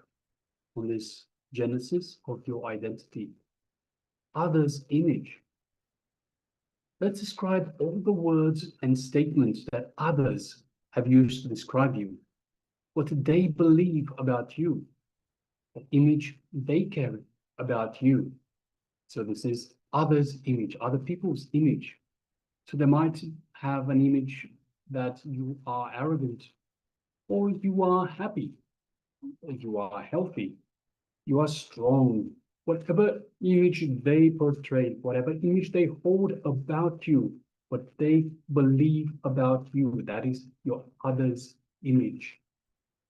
on this genesis of your identity. Others' image. Let's describe all the words and statements that others have used to describe you. What do they believe about you? What image they carry about you? So this is others' image, other people's image. So they might have an image that you are arrogant, or you are happy, or you are healthy, you are strong. Whatever image they portray, whatever image they hold about you, what they believe about you, that is your others' image.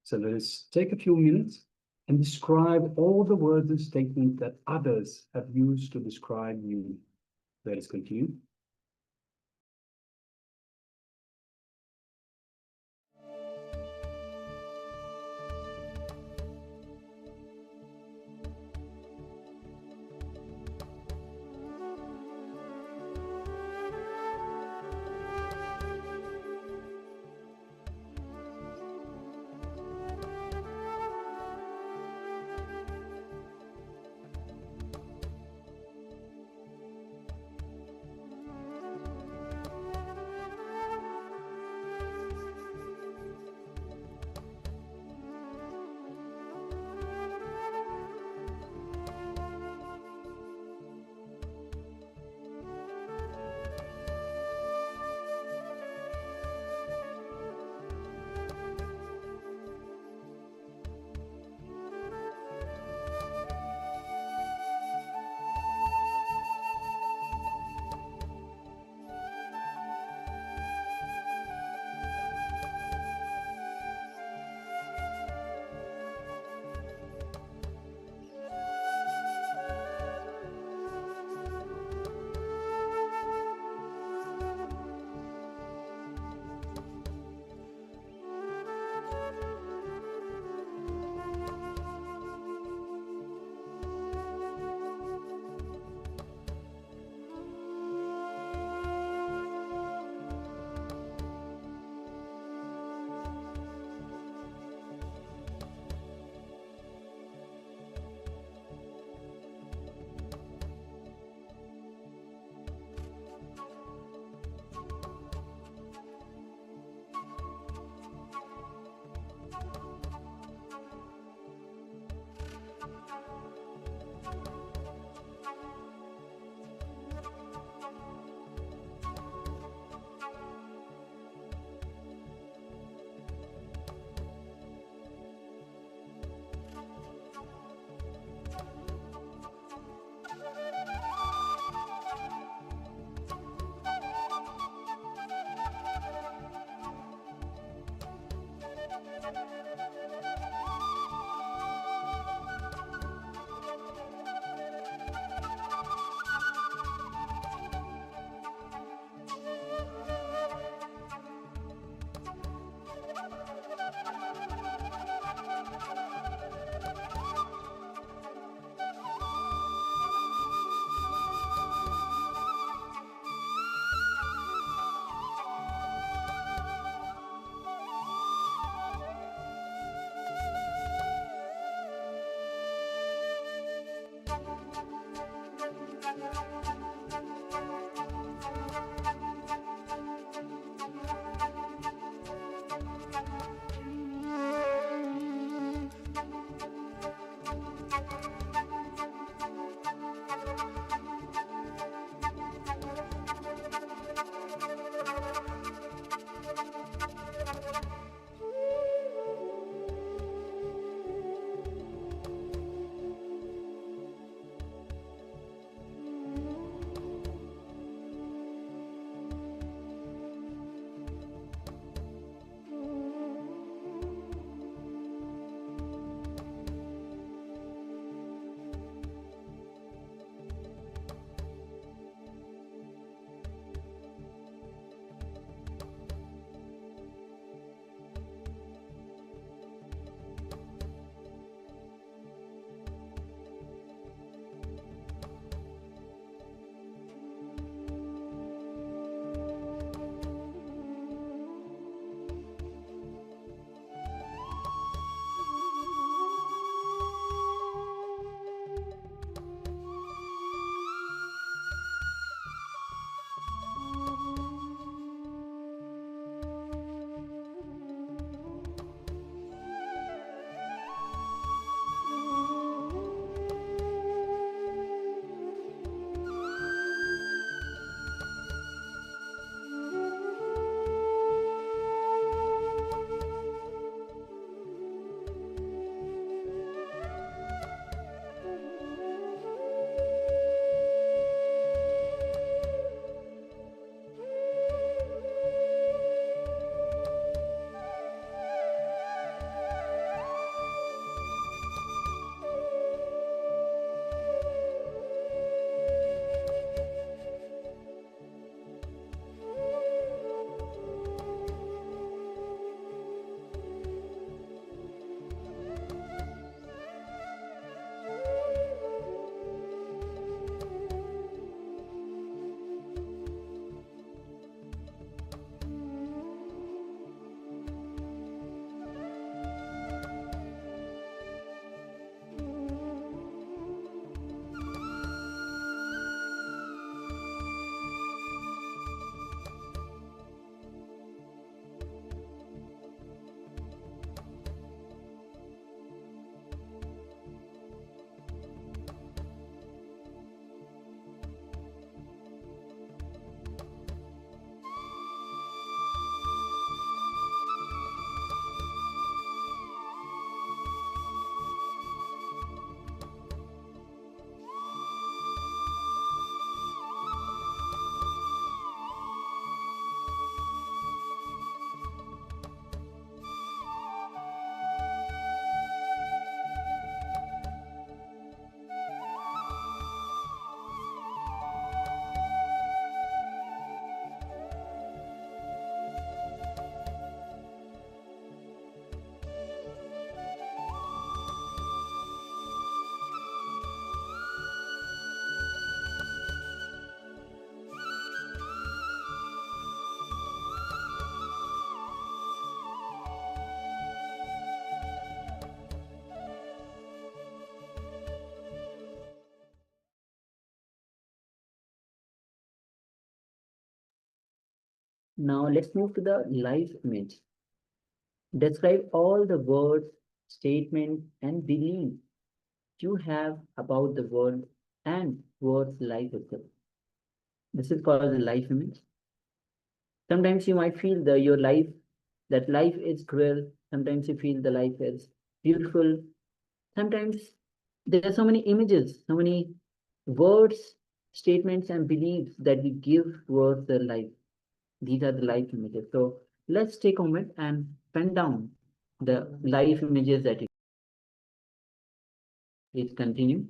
So let us take a few minutes and describe all the words and statements that others have used to describe you. Let us continue. Now let's move to the life image. Describe all the words, statements, and beliefs you have about the world and towards life itself. This is called the life image. Sometimes you might feel that life is cruel. Sometimes you feel the life is beautiful. Sometimes there are so many images, so many words, statements, and beliefs that we give towards the life. These are the life images. So let's take a moment and pen down the life images that you please continue.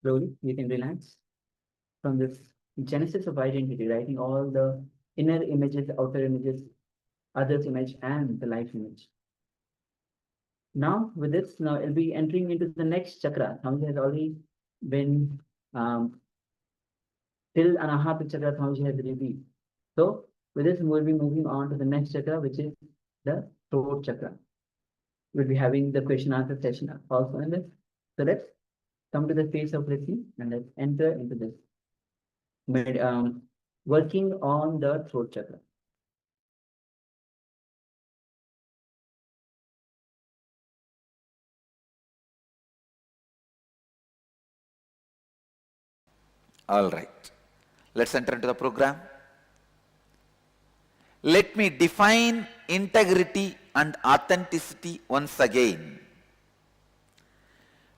Slowly, you can relax from this genesis of identity, writing all the inner images, outer images, others image, and the life image. Now, with this, now it'll be entering into the next chakra. Swamiji has already been till Anahata chakra, Swamiji has revealed. So, with this, we'll be moving on to the next chakra, which is the throat chakra. We'll be having the question answer session also in this. So, let's come to the phase of listening and let's enter into this. Working on the throat chakra. All right. Let's enter into the program. Let me define integrity and authenticity once again.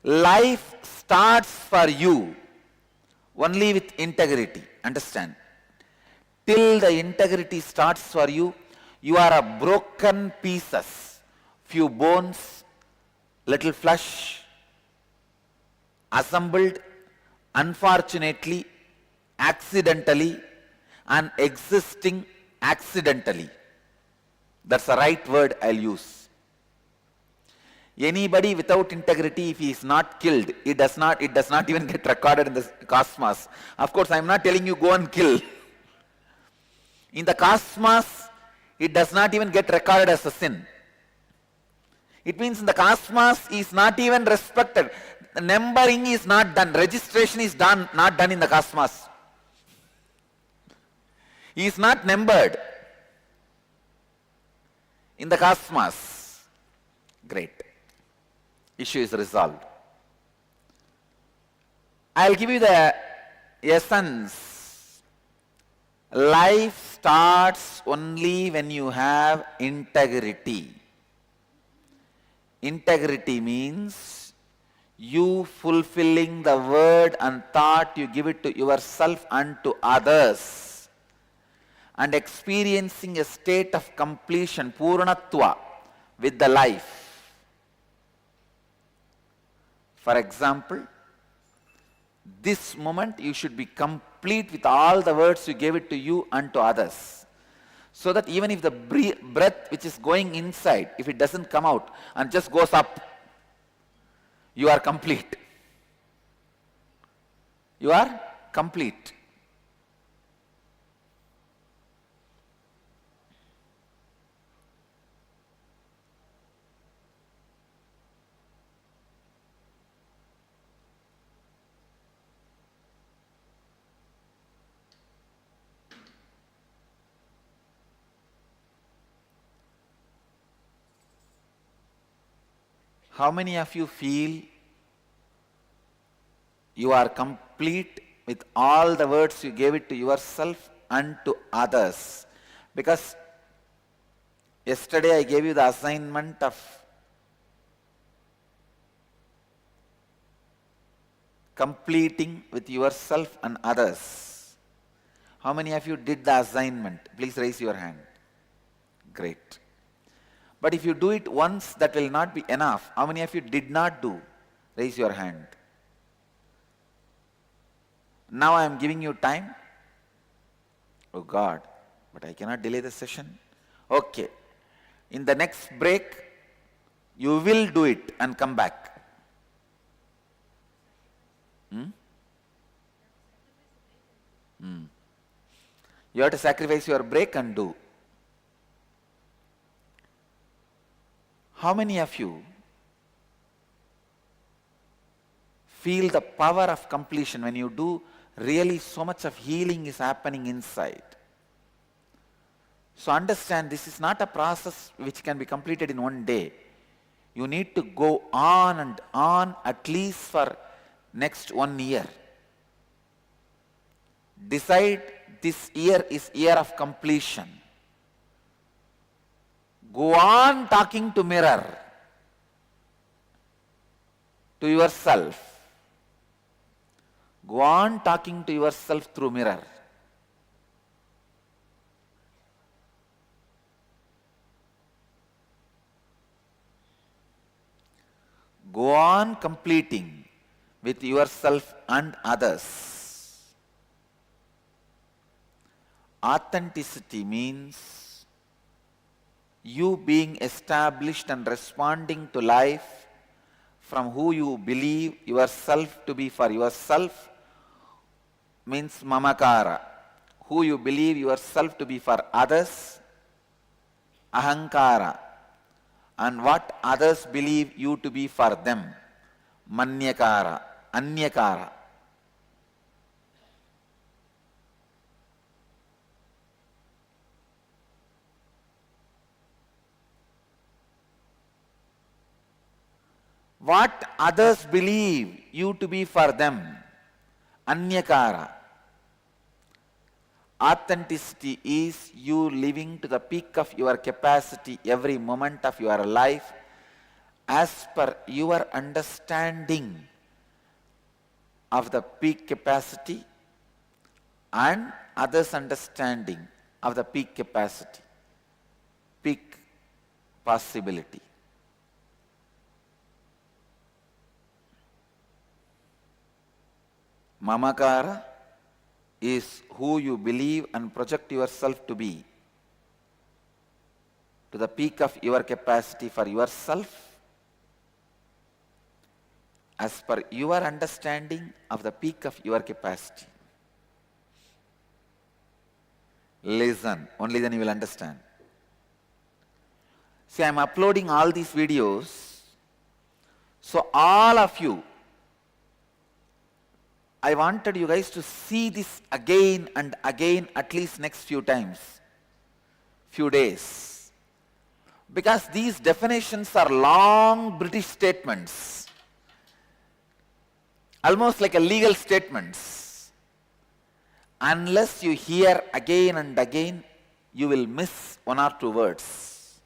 Life starts for you only with integrity. Understand? Till the integrity starts for you, you are a broken pieces, few bones, little flesh, assembled unfortunately, accidentally, and existing accidentally. That's the right word I'll use. Anybody without integrity, if he is not killed, it does not even get recorded in the cosmos. Of course, I'm not telling you go and kill. In the cosmos, it does not even get recorded as a sin. It means in the cosmos is not even respected. The numbering is not done. Registration is not done in the cosmos. He is not numbered in the cosmos. Great. Issue is resolved. I'll give you the essence. Life starts only when you have integrity. Integrity means you fulfilling the word and thought you give it to yourself and to others, and experiencing a state of completion, purnatva, with the life. For example, this moment you should be complete with all the words you gave it to you and to others. So that even if the breath which is going inside, if it doesn't come out and just goes up, you are complete. You are complete. How many of you feel you are complete with all the words you gave it to yourself and to others? Because yesterday I gave you the assignment of completing with yourself and others. How many of you did the assignment? Please raise your hand. Great. But if you do it once, that will not be enough. How many of you did not do? Raise your hand. Now I am giving you time. Oh God, but I cannot delay the session. Okay. In the next break, you will do it and come back. You have to sacrifice your break and do. How many of you feel the power of completion when you do? Really, so much of healing is happening inside. So understand, this is not a process which can be completed in one day. You need to go on and on at least for next 1 year. Decide this year is year of completion. Go on talking to mirror, to yourself. Go on talking to yourself through mirror. Go on completing with yourself and others. Authenticity means you being established and responding to life from who you believe yourself to be for yourself, means mamakara. Who you believe yourself to be for others, ahankara. And what others believe you to be for them, manyakara, anyakara. What others believe you to be for them, anyakara. Authenticity is you living to the peak of your capacity every moment of your life as per your understanding of the peak capacity and others' understanding of the peak capacity, peak possibility. Mamakara is who you believe and project yourself to be, to the peak of your capacity for yourself, as per your understanding of the peak of your capacity. Listen, only then you will understand. See, I am uploading all these videos, so all of you, I wanted you guys to see this again and again at least next few times, few days. Because these definitions are long British statements, almost like a legal statements. Unless you hear again and again, you will miss one or two words.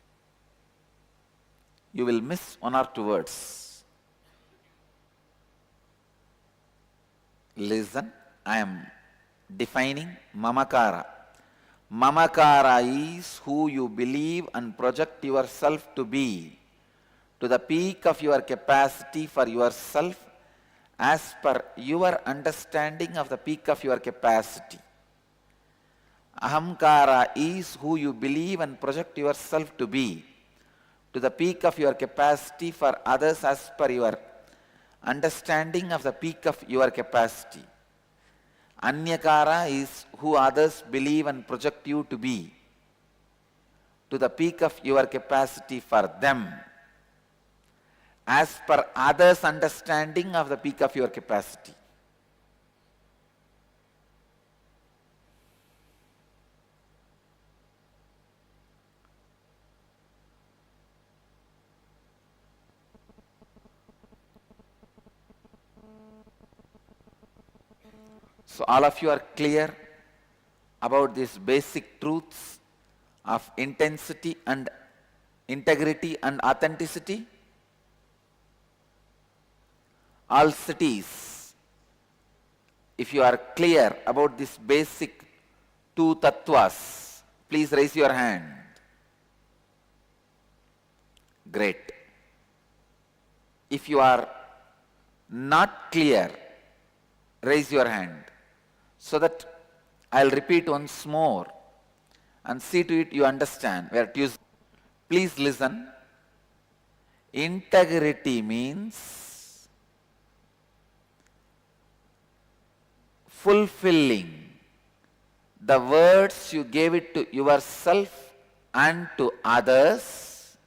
You will miss one or two words. Listen, I am defining mamakara. Mamakara is who you believe and project yourself to be, to the peak of your capacity for yourself as per your understanding of the peak of your capacity. Ahamkara is who you believe and project yourself to be, to the peak of your capacity for others as per your understanding of the peak of your capacity. Anyakara is who others believe and project you to be, to the peak of your capacity for them, as per others' understanding of the peak of your capacity. So all of you are clear about these basic truths of intensity and integrity and authenticity? All cities, if you are clear about this basic two tattvas, please raise your hand. Great. If you are not clear, raise your hand, so that I'll repeat once more and see to it you understand where Tuesday. Please listen. Integrity means fulfilling the words you gave it to yourself and to others,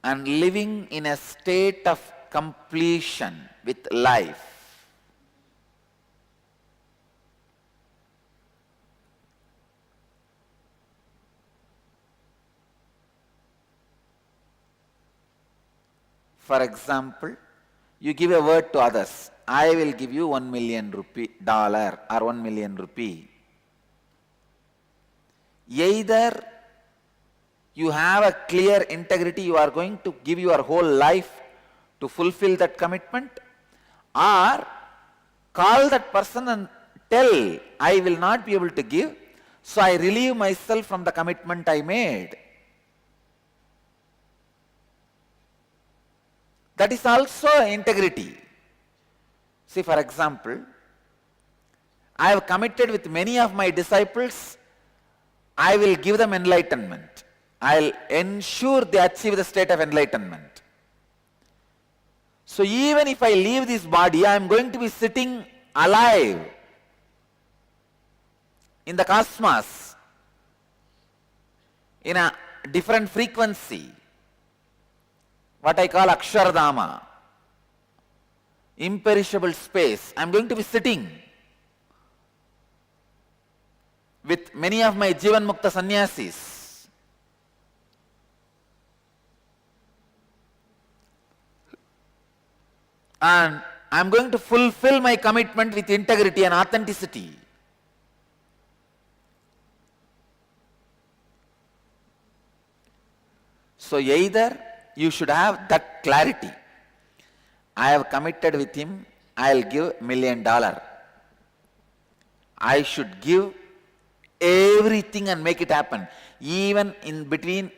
and living in a state of completion with life. For example, you give a word to others. I will give you $1 million or $1 million rupee. Either you have a clear integrity, you are going to give your whole life to fulfill that commitment, or call that person and tell, I will not be able to give, so I relieve myself from the commitment I made. That is also integrity. See, for example, I have committed with many of my disciples, I will give them enlightenment. I'll ensure they achieve the state of enlightenment. So even if I leave this body, I am going to be sitting alive in the cosmos in a different frequency, what I call Akshardhama, imperishable space. I am going to be sitting with many of my Jivan Mukta sannyasis. And I am going to fulfill my commitment with integrity and authenticity. So either you should have that clarity. I have committed with him, I'll give $1 million. I should give everything and make it happen. Even in between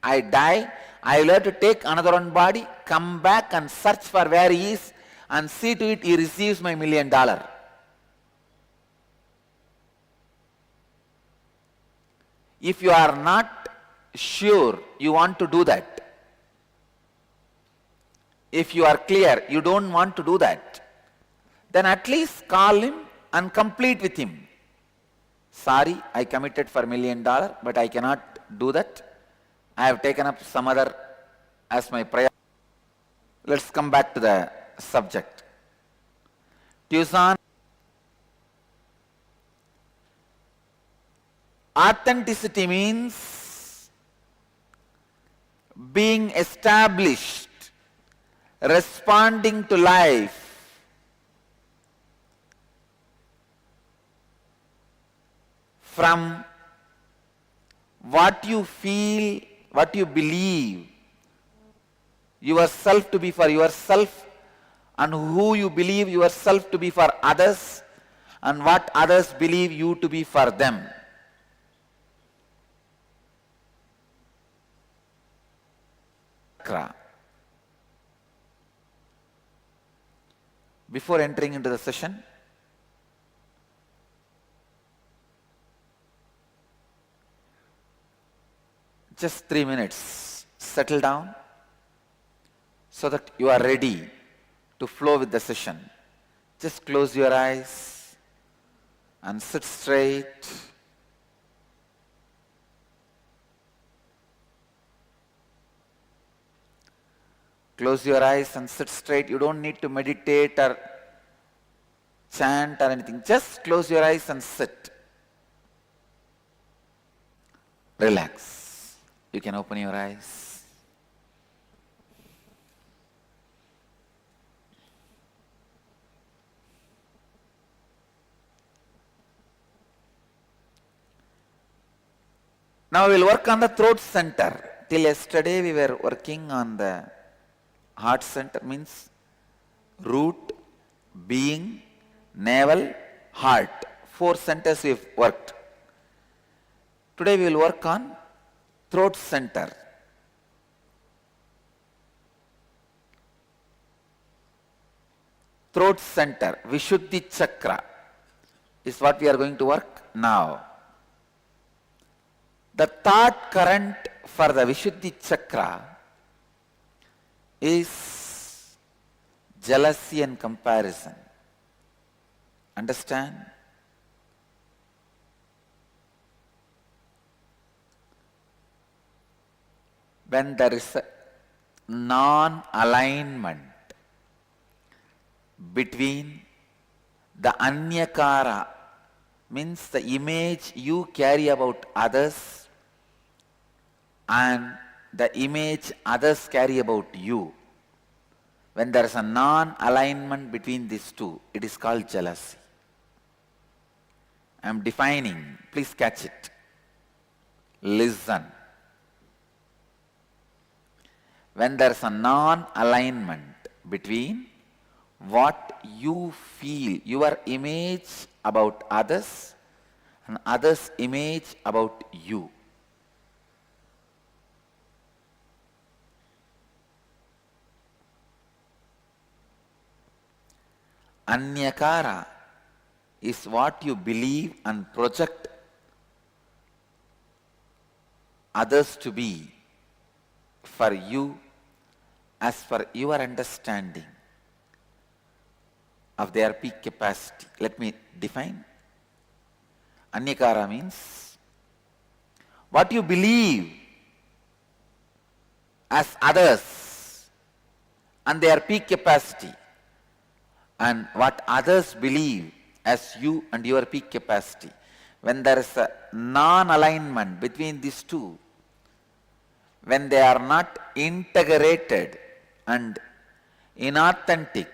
I die, I will have to take another one body, come back and search for where he is and see to it he receives my $1 million. If you are not sure you want to do that, if you are clear you don't want to do that, then at least call him and complete with him. Sorry, I committed for $1 million, but I cannot do that. I have taken up some other as my prayer. Let's come back to the subject. Tucson. Authenticity means being established, responding to life from what you feel, what you believe yourself to be for yourself, and who you believe yourself to be for others, and what others believe you to be for them. Chakra. Before entering into the session, just 3 minutes, settle down so that you are ready to flow with the session. Just close your eyes and sit straight. Close your eyes and sit straight. You don't need to meditate or chant or anything. Just close your eyes and sit. Relax. You can open your eyes. Now we will work on the throat center. Till yesterday we were working on the heart center, means root, being, navel, heart. 4 centers we have worked. Today we will work on throat center. Throat center, Vishuddhi Chakra is what we are going to work now. The thought current for the Vishuddhi Chakra is jealousy and comparison. Understand? When there is a non-alignment between the anyakara, means the image you carry about others, and the image others carry about you. When there is a non-alignment between these two, it is called jealousy. I am defining, please catch it. Listen. When there is a non-alignment between what you feel, your image about others, and others' image about you. Anyakara is what you believe and project others to be for you as per your understanding of their peak capacity. Let me define. Anyakara means what you believe as others and their peak capacity, and what others believe as you and your peak capacity. When there is a non-alignment between these two, when they are not integrated and inauthentic,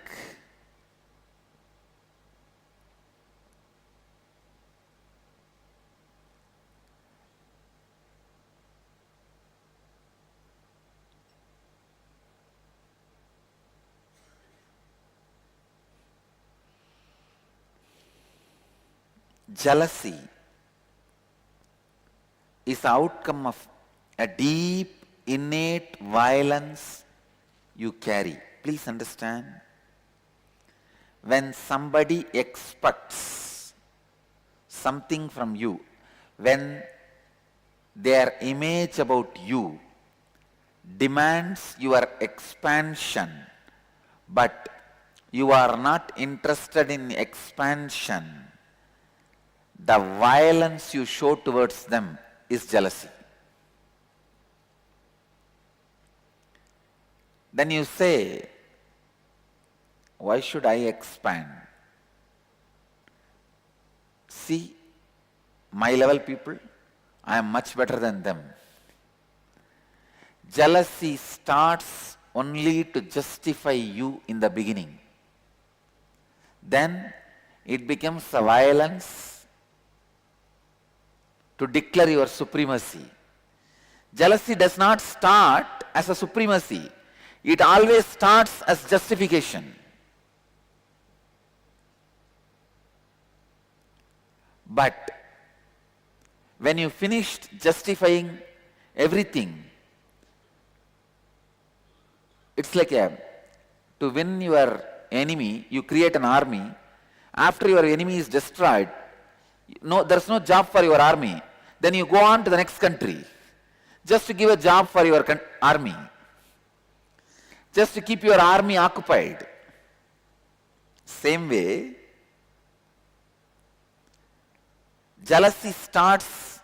jealousy is the outcome of a deep, innate violence you carry. Please understand. When somebody expects something from you, when their image about you demands your expansion, but you are not interested in expansion, the violence you show towards them is jealousy. Then you say, why should I expand? See, my level people, I am much better than them. Jealousy starts only to justify you in the beginning. Then it becomes a violence to declare your supremacy. Jealousy does not start as a supremacy. It always starts as justification. But when you finished justifying everything, it's like to win your enemy, you create an army. After your enemy is destroyed, there's no job for your army. Then you go on to the next country just to give a job for your army, just to keep your army occupied. Same way, jealousy starts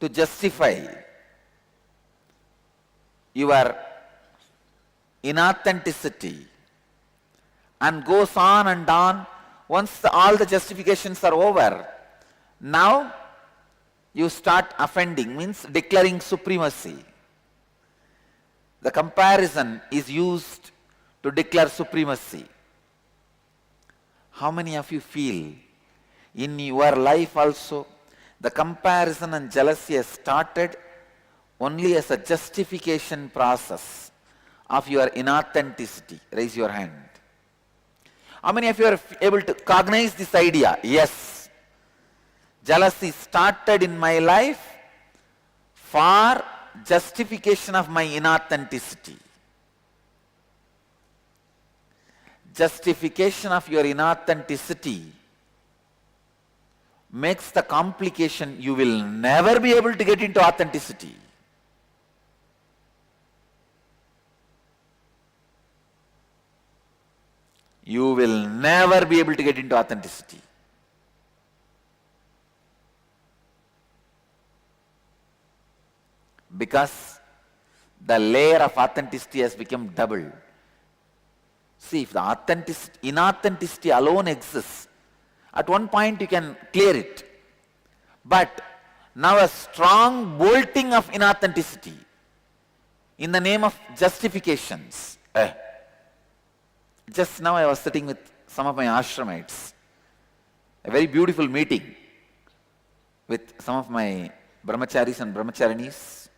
to justify your inauthenticity and goes on and on. Once all the justifications are over, now you start offending, means declaring supremacy. The comparison is used to declare supremacy. How many of you feel in your life also the comparison and jealousy has started only as a justification process of your inauthenticity? Raise your hand. How many of you are able to cognize this idea? Yes. Jealousy started in my life for justification of my inauthenticity. Justification of your inauthenticity makes the complication you will never be able to get into authenticity. You will never be able to get into authenticity. Because the layer of authenticity has become double. See, if the inauthenticity alone exists, at one point you can clear it. But now a strong bolting of inauthenticity in the name of justifications. Just now I was sitting with some of my ashramites. A very beautiful meeting with some of my brahmacharis and brahmacharinis.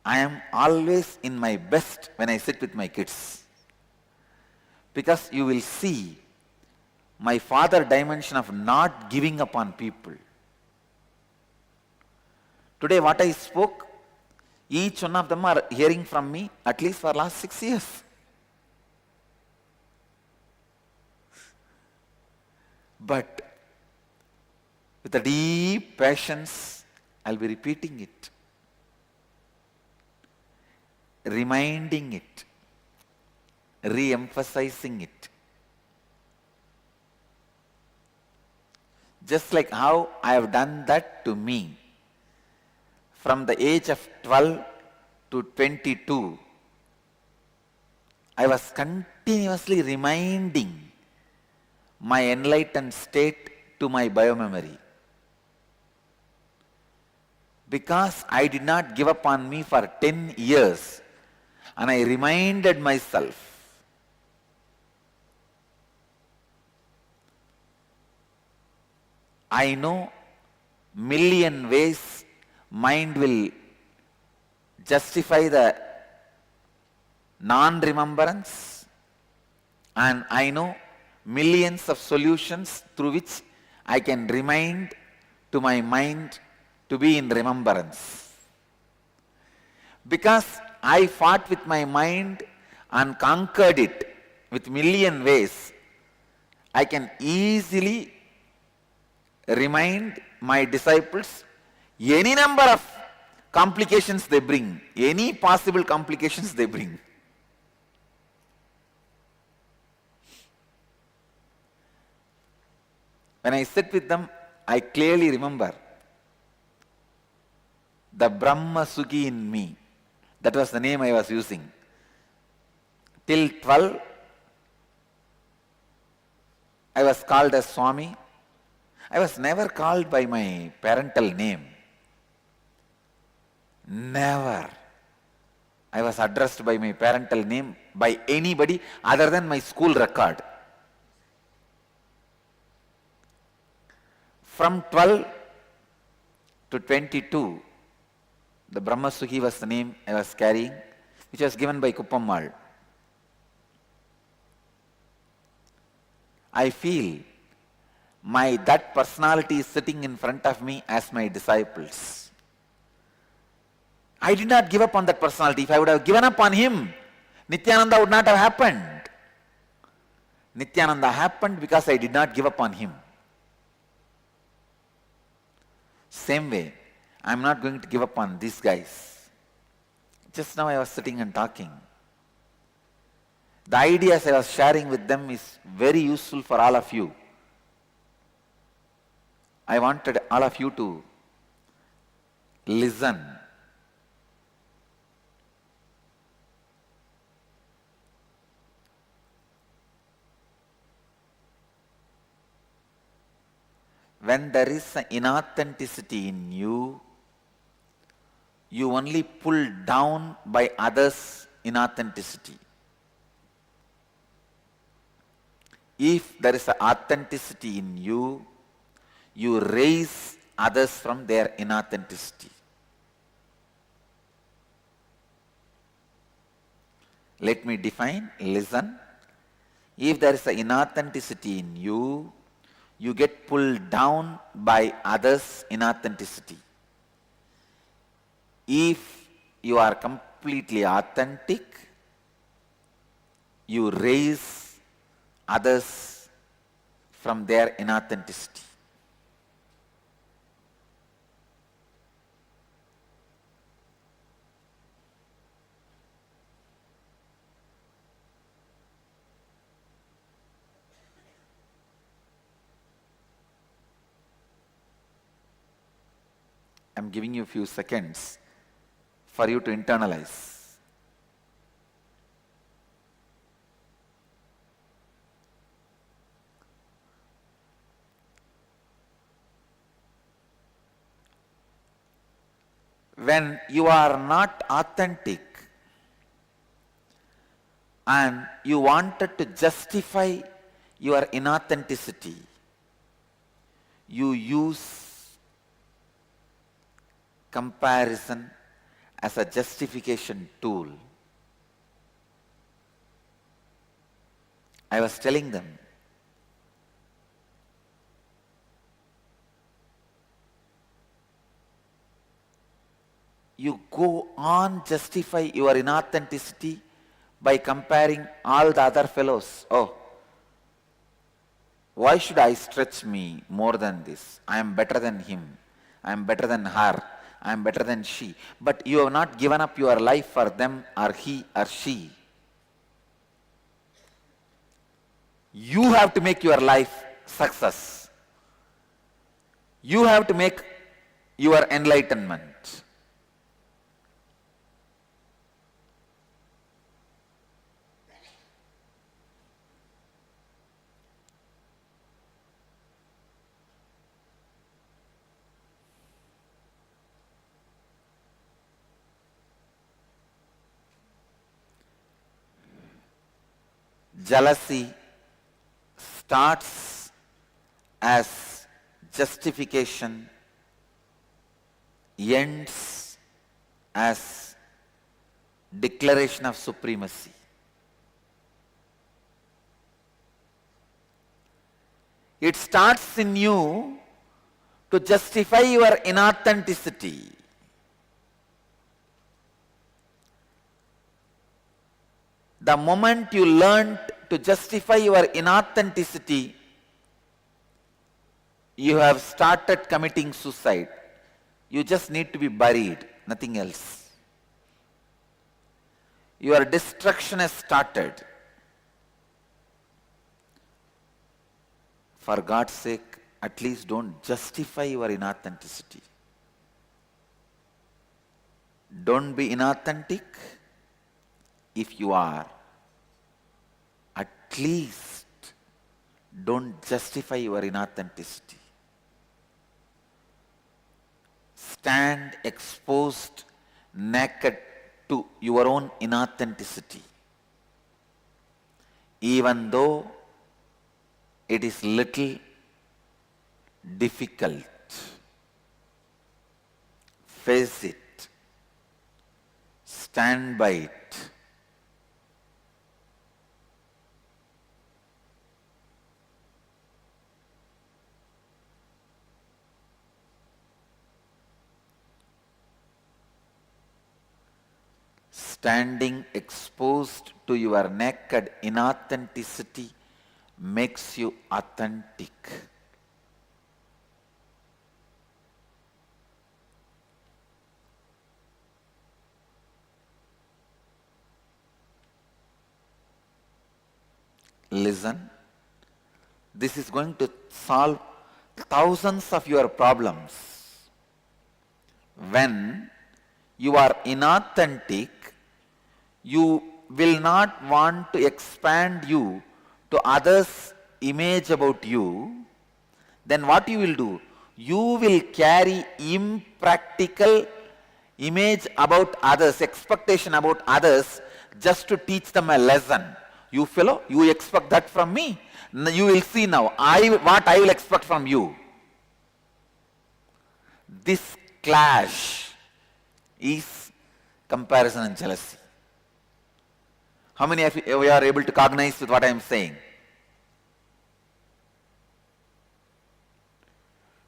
I am always in my best when I sit with my kids. Because you will see my father dimension of not giving up on people. Today what I spoke, Each one of them are hearing from me at least for last 6 years. But with a deep patience, I'll be repeating it, reminding it, re-emphasizing it. Just like how I have done that to me. From the age of 12 to 22, I was continuously reminding my enlightened state to my biomemory. Because I did not give up on me for 10 years, and I reminded myself, I know million ways mind will justify the non-remembrance, and I know millions of solutions through which I can remind to my mind to be in remembrance. Because I fought with my mind and conquered it with million ways, I can easily remind my disciples any number of complications they bring, any possible complications they bring. When I sit with them, I clearly remember the Brahma Sukhi in me. That was the name I was using. Till 12, I was called as Swami. I was never called by my parental name. Never. I was addressed by my parental name by anybody other than my school record. From 12 to 22, the Brahma Sukhi was the name I was carrying, which was given by Kuppammal. I feel that personality is sitting in front of me as my disciples. I did not give up on that personality. If I would have given up on him, Nithyananda would not have happened. Nithyananda happened because I did not give up on him. Same way, I am not going to give up on these guys. Just now I was sitting and talking. The ideas I was sharing with them is very useful for all of you. I wanted all of you to listen. When there is an inauthenticity in you, you only pull down by others' inauthenticity. If there is an authenticity in you, you raise others from their inauthenticity. Let me define, listen. If there is an inauthenticity in you, you get pulled down by others' inauthenticity. If you are completely authentic, you raise others from their inauthenticity. I'm giving you a few seconds for you to internalize. When you are not authentic and you wanted to justify your inauthenticity, you use comparison as a justification tool. I was telling them, you go on justify your inauthenticity by comparing all the other fellows. Oh, why should I stretch me more than this? I am better than him. I am better than her. I am better than she. But you have not given up your life for them or he or she. You have to make your life success. You have to make your enlightenment. Jealousy starts as justification, ends as declaration of supremacy. It starts in you to justify your inauthenticity. The moment you learn to justify your inauthenticity, you have started committing suicide. You just need to be buried, nothing else. Your destruction has started. For God's sake, at least don't justify your inauthenticity. Don't be inauthentic. If you are, at least don't justify your inauthenticity. Stand exposed, naked to your own inauthenticity, even though it is little difficult. Face it. Stand by it. Standing exposed to your naked inauthenticity makes you authentic. Listen, this is going to solve thousands of your problems. When you are inauthentic, you will not want to expand you to others' image about you. Then what you will do? You will carry impractical image about others, expectation about others, just to teach them a lesson. You fellow, you expect that from me. You will see now what I will expect from you. This clash is comparison and jealousy. How many of you are able to cognize with what I am saying?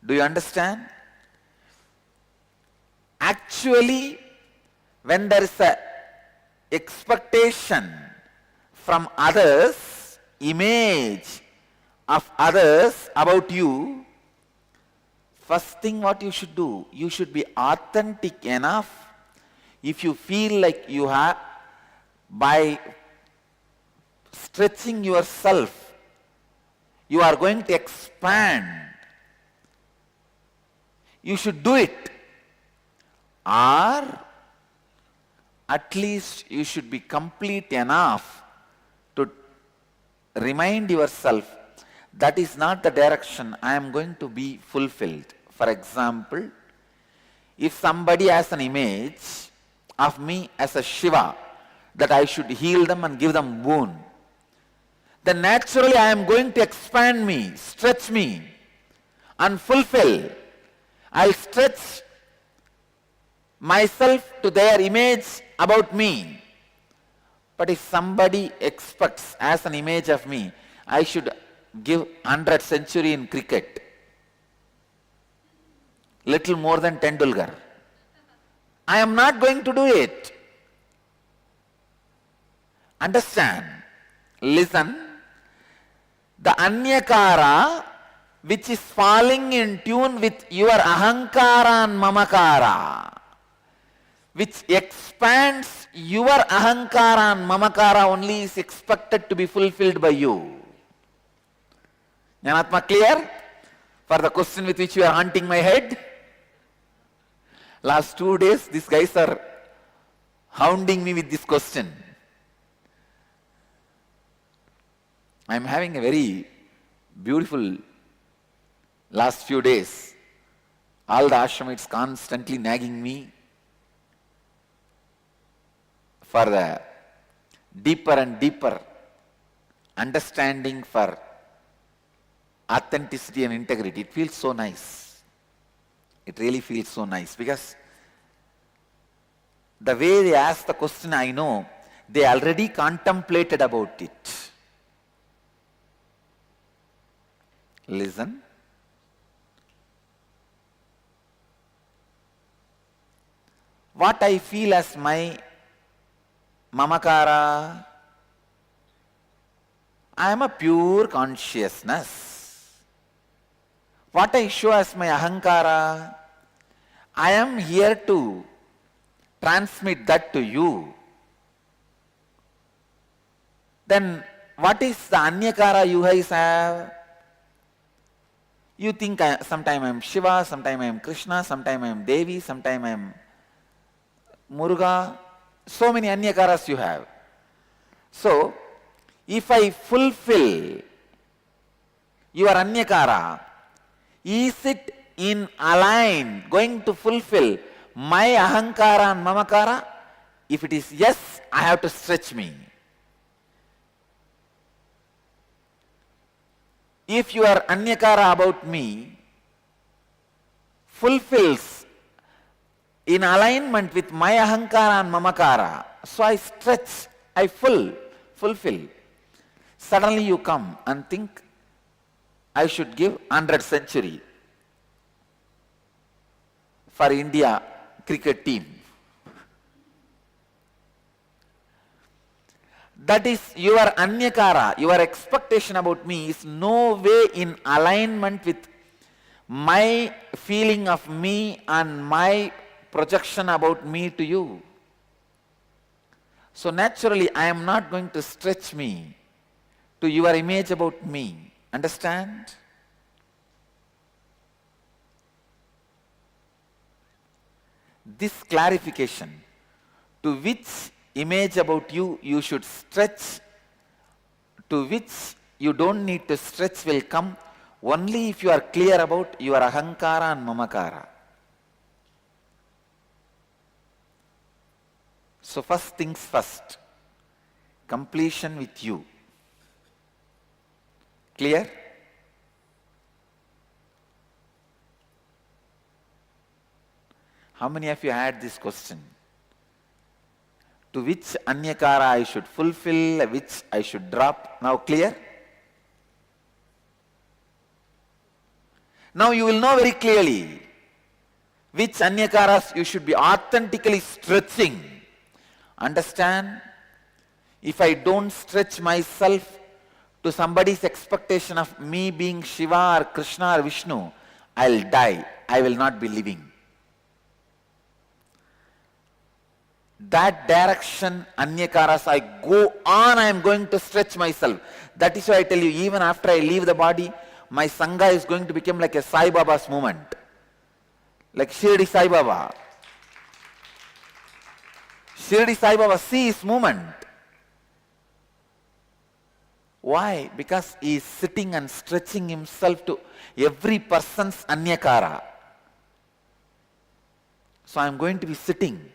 Do you understand? Actually, when there is a expectation from others, image of others about you, first thing what you should do, you should be authentic enough. If you feel like you have, by stretching yourself, you are going to expand, you should do it. Or at least you should be complete enough to remind yourself that is not the direction I am going to be fulfilled. For example, if somebody has an image of me as a Shiva, that I should heal them and give them boon, then naturally I am going to expand me, stretch me, and fulfill. I'll stretch myself to their image about me. But if somebody expects as an image of me, I should give 100 century in cricket, little more than Tendulkar, I am not going to do it. Understand? Listen. The anyakara which is falling in tune with your ahankara and mamakara, which expands your ahankara and mamakara, only is expected to be fulfilled by you. Jnanatma clear? For the question with which you are hunting my head? Last 2 days, these guys are hounding me with this question. I am having a very beautiful last few days. All the ashramites constantly nagging me for the deeper and deeper understanding, for authenticity and integrity. It feels so nice. It really feels so nice, because the way they ask the question, I know they already contemplated about it. Listen. What I feel as my mamakara, I am a pure consciousness. What I show as my ahankara, I am here to transmit that to you. Then what is the anyakara you guys have? You think sometime I am Shiva, sometime I am Krishna, sometime I am Devi, sometime I am Muruga. So many anyakaras you have. So, if I fulfill your anyakara, is it in align, going to fulfill my ahankara and mamakara? If it is yes, I have to stretch me. If your anyakara about me fulfills in alignment with my ahankara and mamakara, so I stretch, I fulfill. Suddenly you come and think, I should give 100th century for India cricket team. That is your anyakara, your expectation about me is no way in alignment with my feeling of me and my projection about me to you. So naturally, I am not going to stretch me to your image about me. Understand? This clarification, to which image about you you should stretch, to which you don't need to stretch, will come only if you are clear about your ahankara and mamakara. So first things first, completion with you. Clear? How many of you had this question? To which anyakara I should fulfill, which I should drop? Now clear? Now you will know very clearly which anyakaras you should be authentically stretching. Understand? If I don't stretch myself to somebody's expectation of me being Shiva or Krishna or Vishnu, I'll die. I will not be living. That direction, anyakaras, I go on, I am going to stretch myself. That is why I tell you, even after I leave the body, my Sangha is going to become like a Sai Baba's movement. Like Shirdi Sai Baba. Shirdi Sai Baba sees movement. Why? Because he is sitting and stretching himself to every person's anyakara. So I am going to be sitting.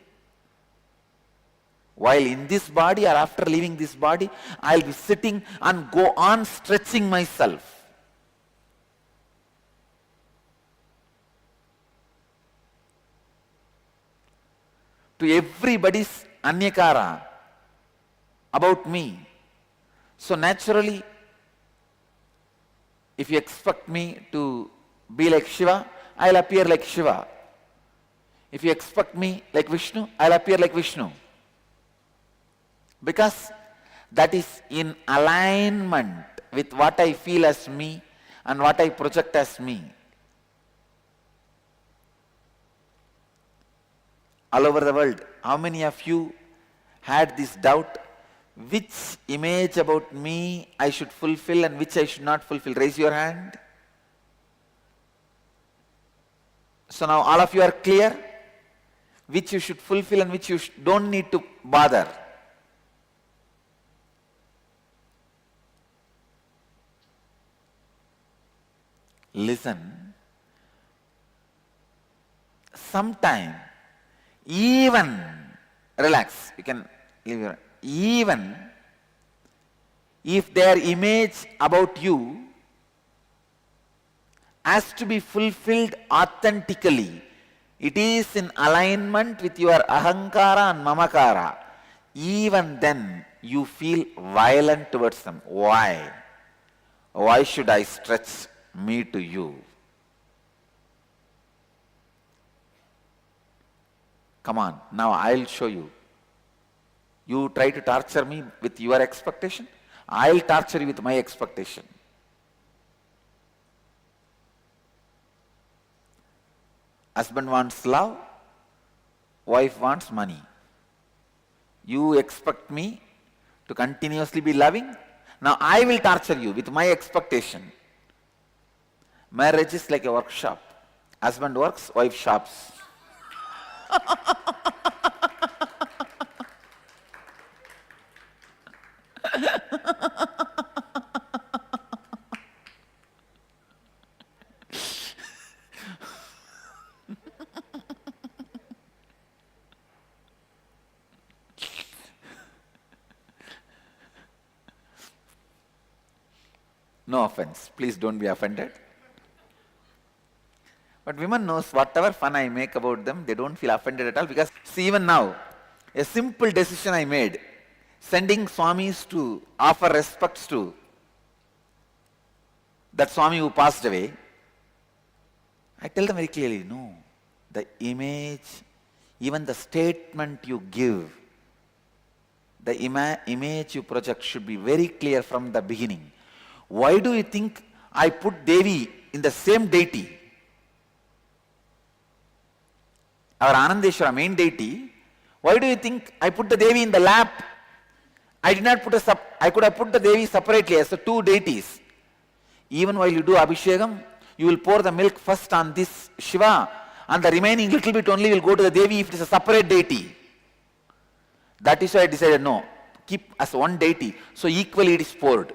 While in this body or after leaving this body, I will be sitting and go on stretching myself. To everybody's anyakara about me. So naturally, if you expect me to be like Shiva, I will appear like Shiva. If you expect me like Vishnu, I'll appear like Vishnu. Because that is in alignment with what I feel as me and what I project as me. All over the world, how many of you had this doubt? Which image about me I should fulfill and which I should not fulfill? Raise your hand. So now all of you are clear? Which you should fulfill and which you don't need to bother. Listen. Sometime, even, relax, you can leave your, even if their image about you has to be fulfilled authentically, it is in alignment with your ahankara and mamakara, even then you feel violent towards them. Why? Why should I stretch me to you? Come on, now I'll show you. You try to torture me with your expectation, I'll torture you with my expectation. Husband wants love, wife wants money. You expect me to continuously be loving, now I will torture you with my expectation. Marriage is like a workshop. Husband works, wife shops. No offense, please don't be offended. But women knows whatever fun I make about them, they don't feel offended at all, because see, even now, a simple decision I made, sending Swamis to offer respects to that Swami who passed away, I tell them very clearly, no, the image, even the statement you give, the image you project should be very clear from the beginning. Why do you think I put Devi in the same deity? Our Anandeshwara, main deity, why do you think I put the Devi in the lap? I did not put I could have put the Devi separately as the two deities. Even while you do Abhishekam, you will pour the milk first on this Shiva, and the remaining little bit only will go to the Devi if it is a separate deity. That is why I decided, no, keep as one deity, so equally it is poured.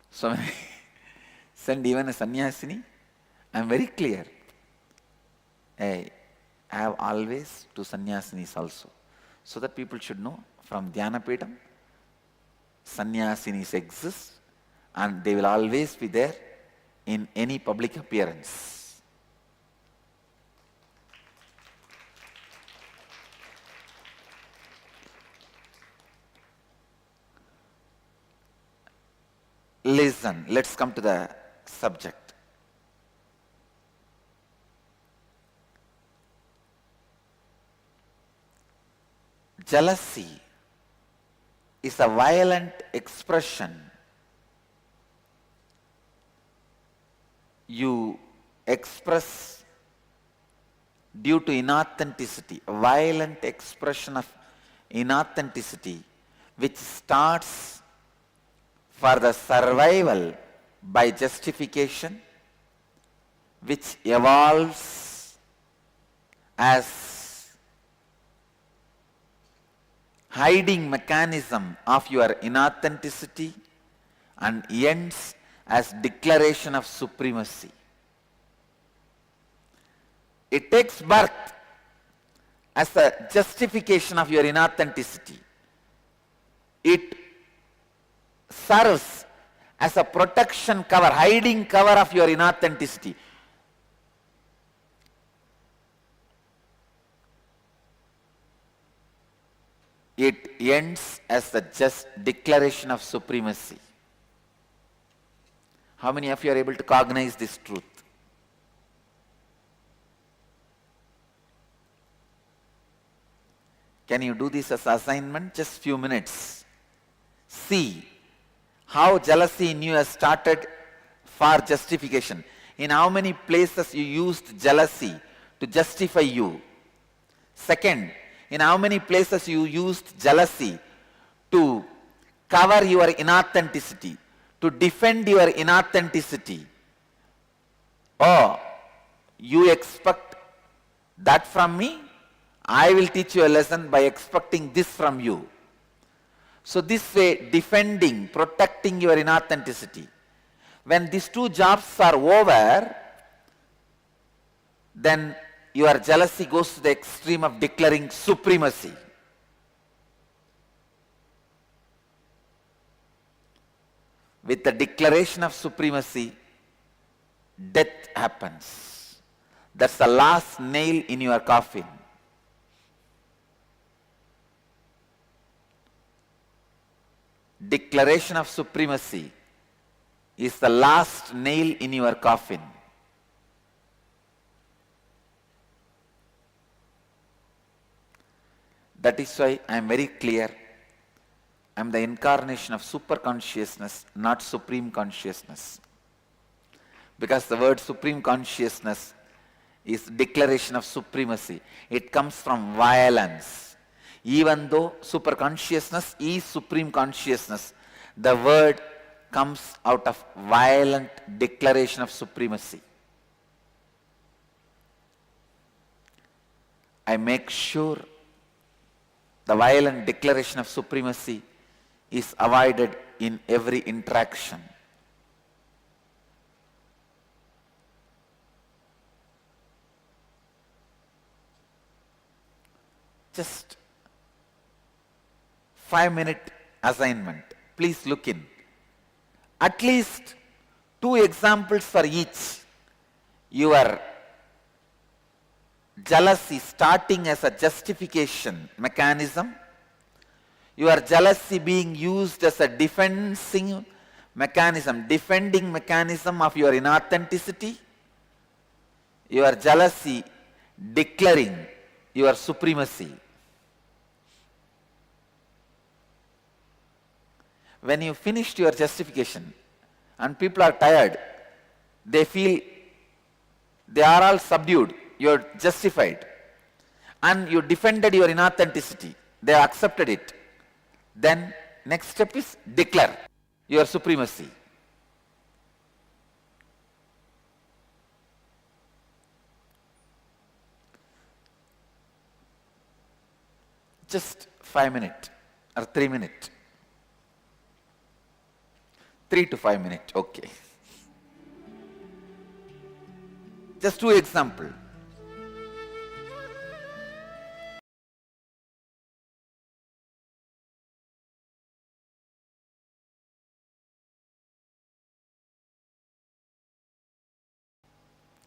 So when I send even a sannyasini, I am very clear. I have always two sannyasinis also, so that people should know from Dhyanapeetham, sannyasinis exist and they will always be there in any public appearance. Listen, let's come to the subject. Jealousy is a violent expression you express due to inauthenticity, a violent expression of inauthenticity which starts for the survival by justification, which evolves as hiding mechanism of your inauthenticity and ends as declaration of supremacy. It takes birth as a justification of your inauthenticity. It serves as a protection cover, hiding cover of your inauthenticity. It ends as the just declaration of supremacy. How many of you are able to cognize this truth? Can you do this as assignment? Just few minutes. See how jealousy in you has started for justification. In how many places you used jealousy to justify you. Second, in how many places you used jealousy to cover your inauthenticity, to defend your inauthenticity. Oh, you expect that from me? I will teach you a lesson by expecting this from you. So this way, defending, protecting your inauthenticity. When these two jobs are over, then your jealousy goes to the extreme of declaring supremacy. With the declaration of supremacy, death happens. That's the last nail in your coffin. Declaration of supremacy is the last nail in your coffin. That is why I am very clear. I am the incarnation of super consciousness, not supreme consciousness. Because the word supreme consciousness is declaration of supremacy. It comes from violence. Even though super consciousness is supreme consciousness, the word comes out of violent declaration of supremacy. I make sure the violent declaration of supremacy is avoided in every interaction. Just 5-minute assignment. Please look in. At least 2 examples for each. Your jealousy starting as a justification mechanism, your jealousy being used as a defending mechanism of your inauthenticity, your jealousy declaring your supremacy. When you finished your justification and people are tired, they feel they are all subdued, you are justified, and you defended your inauthenticity, they accepted it. Then next step is declare your supremacy. Just 5 minutes or 3 minutes. 3 to 5 minutes, okay. Just 2 examples.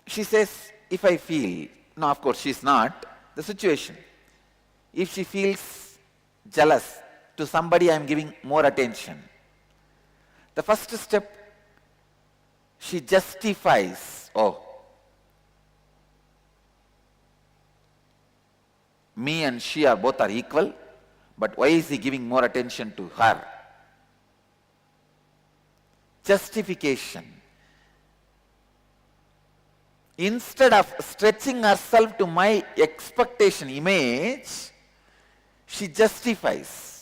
She says, if I feel, no, of course she's not, the situation. If she feels jealous to somebody I am giving more attention, the first step, she justifies, oh, me and she are both are equal, but why is he giving more attention to her? Justification. Instead of stretching herself to my expectation image, she justifies.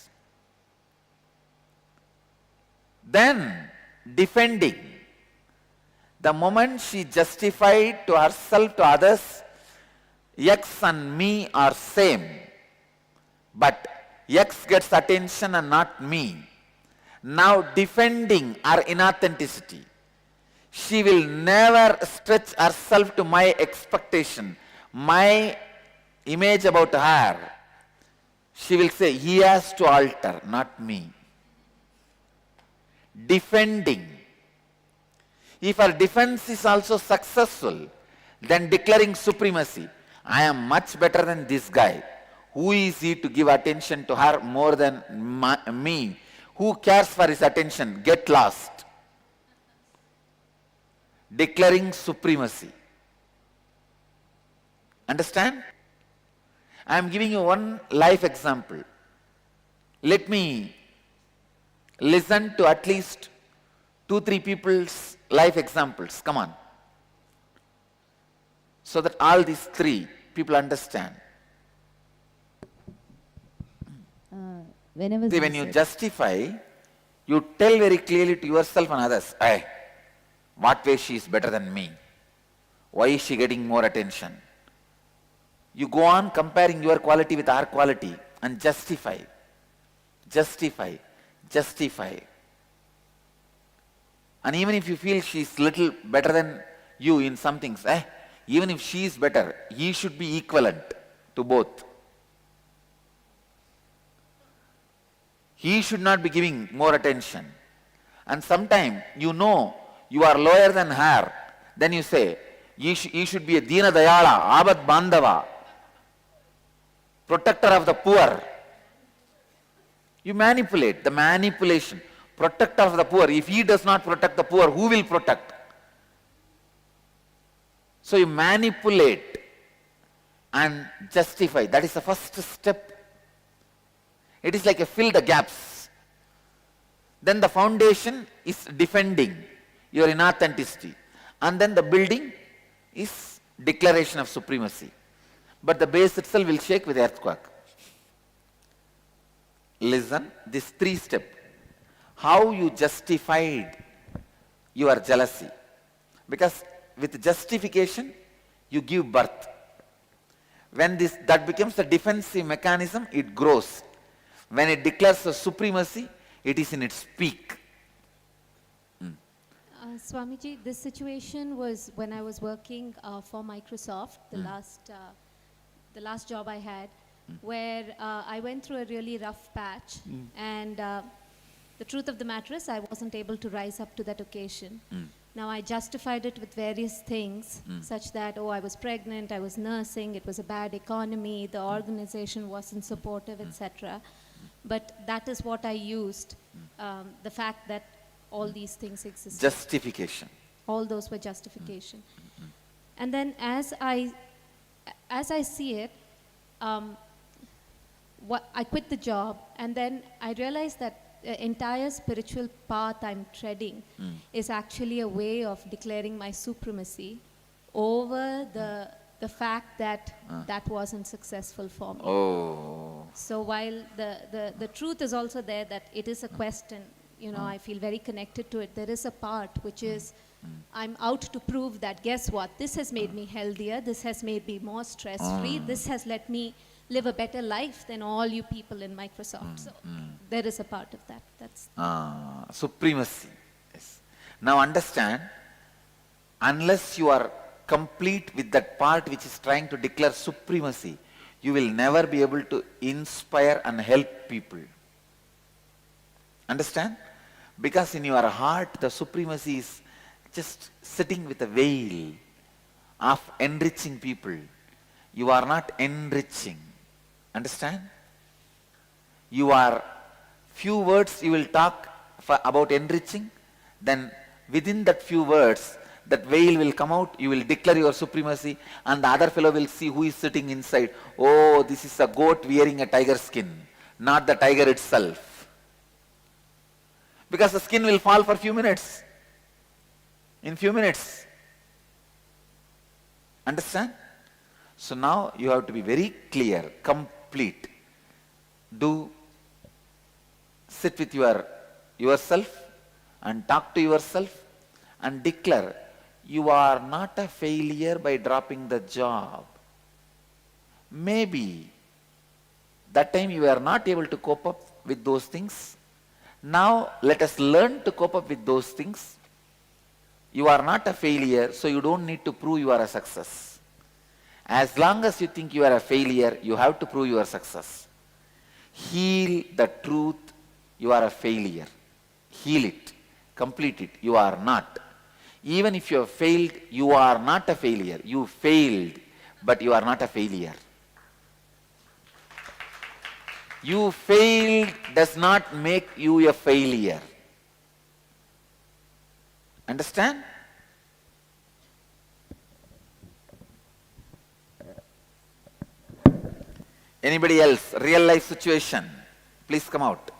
Then defending. The moment she justified to herself, to others, X and me are same, but X gets attention and not me. Now defending her inauthenticity. She will never stretch herself to my expectation, my image about her. She will say, he has to alter, not me. Defending. If her defense is also successful, then declaring supremacy. I am much better than this guy. Who is he to give attention to her more than me? Who cares for his attention? Get lost. declaring supremacy. Understand? I am giving you one life example. Let me listen to at least 2-3 people's life examples. Come on. So that all these 3 people understand. See, when you justify, you tell very clearly to yourself and others, hey, what way she is better than me? Why is she getting more attention? You go on comparing your quality with our quality and justify. And even if you feel she is little better than you in some things, even if she is better, he should be equivalent to both. He should not be giving more attention. And sometimes you know you are lower than her, then you say, he should be a Dina Dayala, Abad Bandava, protector of the poor. You manipulate, the manipulation. Protector of the poor. If he does not protect the poor, who will protect? So you manipulate and justify. That is the first step. It is like a fill the gaps. Then the foundation is defending your inauthenticity. And then the building is declaration of supremacy. But the base itself will shake with earthquake. Listen, this 3 steps. How you justified your jealousy. Because with justification, you give birth. When that becomes a defensive mechanism, it grows. When it declares a supremacy, it is in its peak. Swamiji, this situation was when I was working for Microsoft, the last job I had, where I went through a really rough patch, and the truth of the matter is I wasn't able to rise up to that occasion. Now I justified it with various things, such that, I was pregnant, I was nursing, it was a bad economy, the organization wasn't supportive, etc. But that is what I used, the fact that all these things existed. Justification. All those were justification. And then as I see it, I quit the job, and then I realized that the entire spiritual path I'm treading is actually a way of declaring my supremacy over the fact that that wasn't successful for me. So while the truth is also there, that it is a quest, and I feel very connected to it, there is a part which is I'm out to prove that, guess what, this has made me healthier, this has made me more stress-free, this has let me live a better life than all you people in Microsoft. So there is a part of that. That's supremacy. Yes. Now understand, unless you are complete with that part which is trying to declare supremacy, you will never be able to inspire and help people. Understand? Because in your heart, the supremacy is just sitting with a veil of enriching people. You are not enriching. Understand? You are, few words you will talk about enriching, then within that few words, that veil will come out, you will declare your supremacy, and the other fellow will see who is sitting inside. Oh, this is a goat wearing a tiger skin, not the tiger itself. Because the skin will fall for few minutes. In few minutes. Understand? So now you have to be very clear, complete. Sit with yourself and talk to yourself and declare, you are not a failure by dropping the job. Maybe that time you were not able to cope up with those things. Now let us learn to cope up with those things. You are not a failure, so you don't need to prove you are a success. As long as you think you are a failure, you have to prove your success. Heal the truth, you are a failure. Heal it, complete it, you are not. Even if you have failed, you are not a failure. You failed, but you are not a failure. You failed does not make you a failure. Understand? Anybody else? Real life situation. Please come out.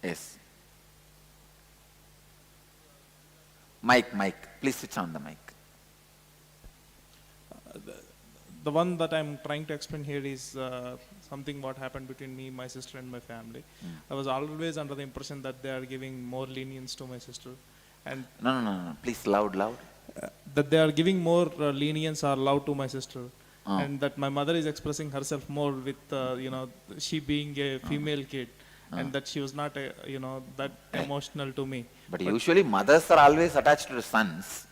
Yes. Mic. Please switch on the mic. The one that I'm trying to explain here is something what happened between me, my sister and my family. I was always under the impression that they are giving more lenience to my sister. And No. Please loud. that they are giving more lenience or love to my sister. And that my mother is expressing herself more with, she being a female kid. And that she was not, that emotional to me. But usually mothers are always attached to sons.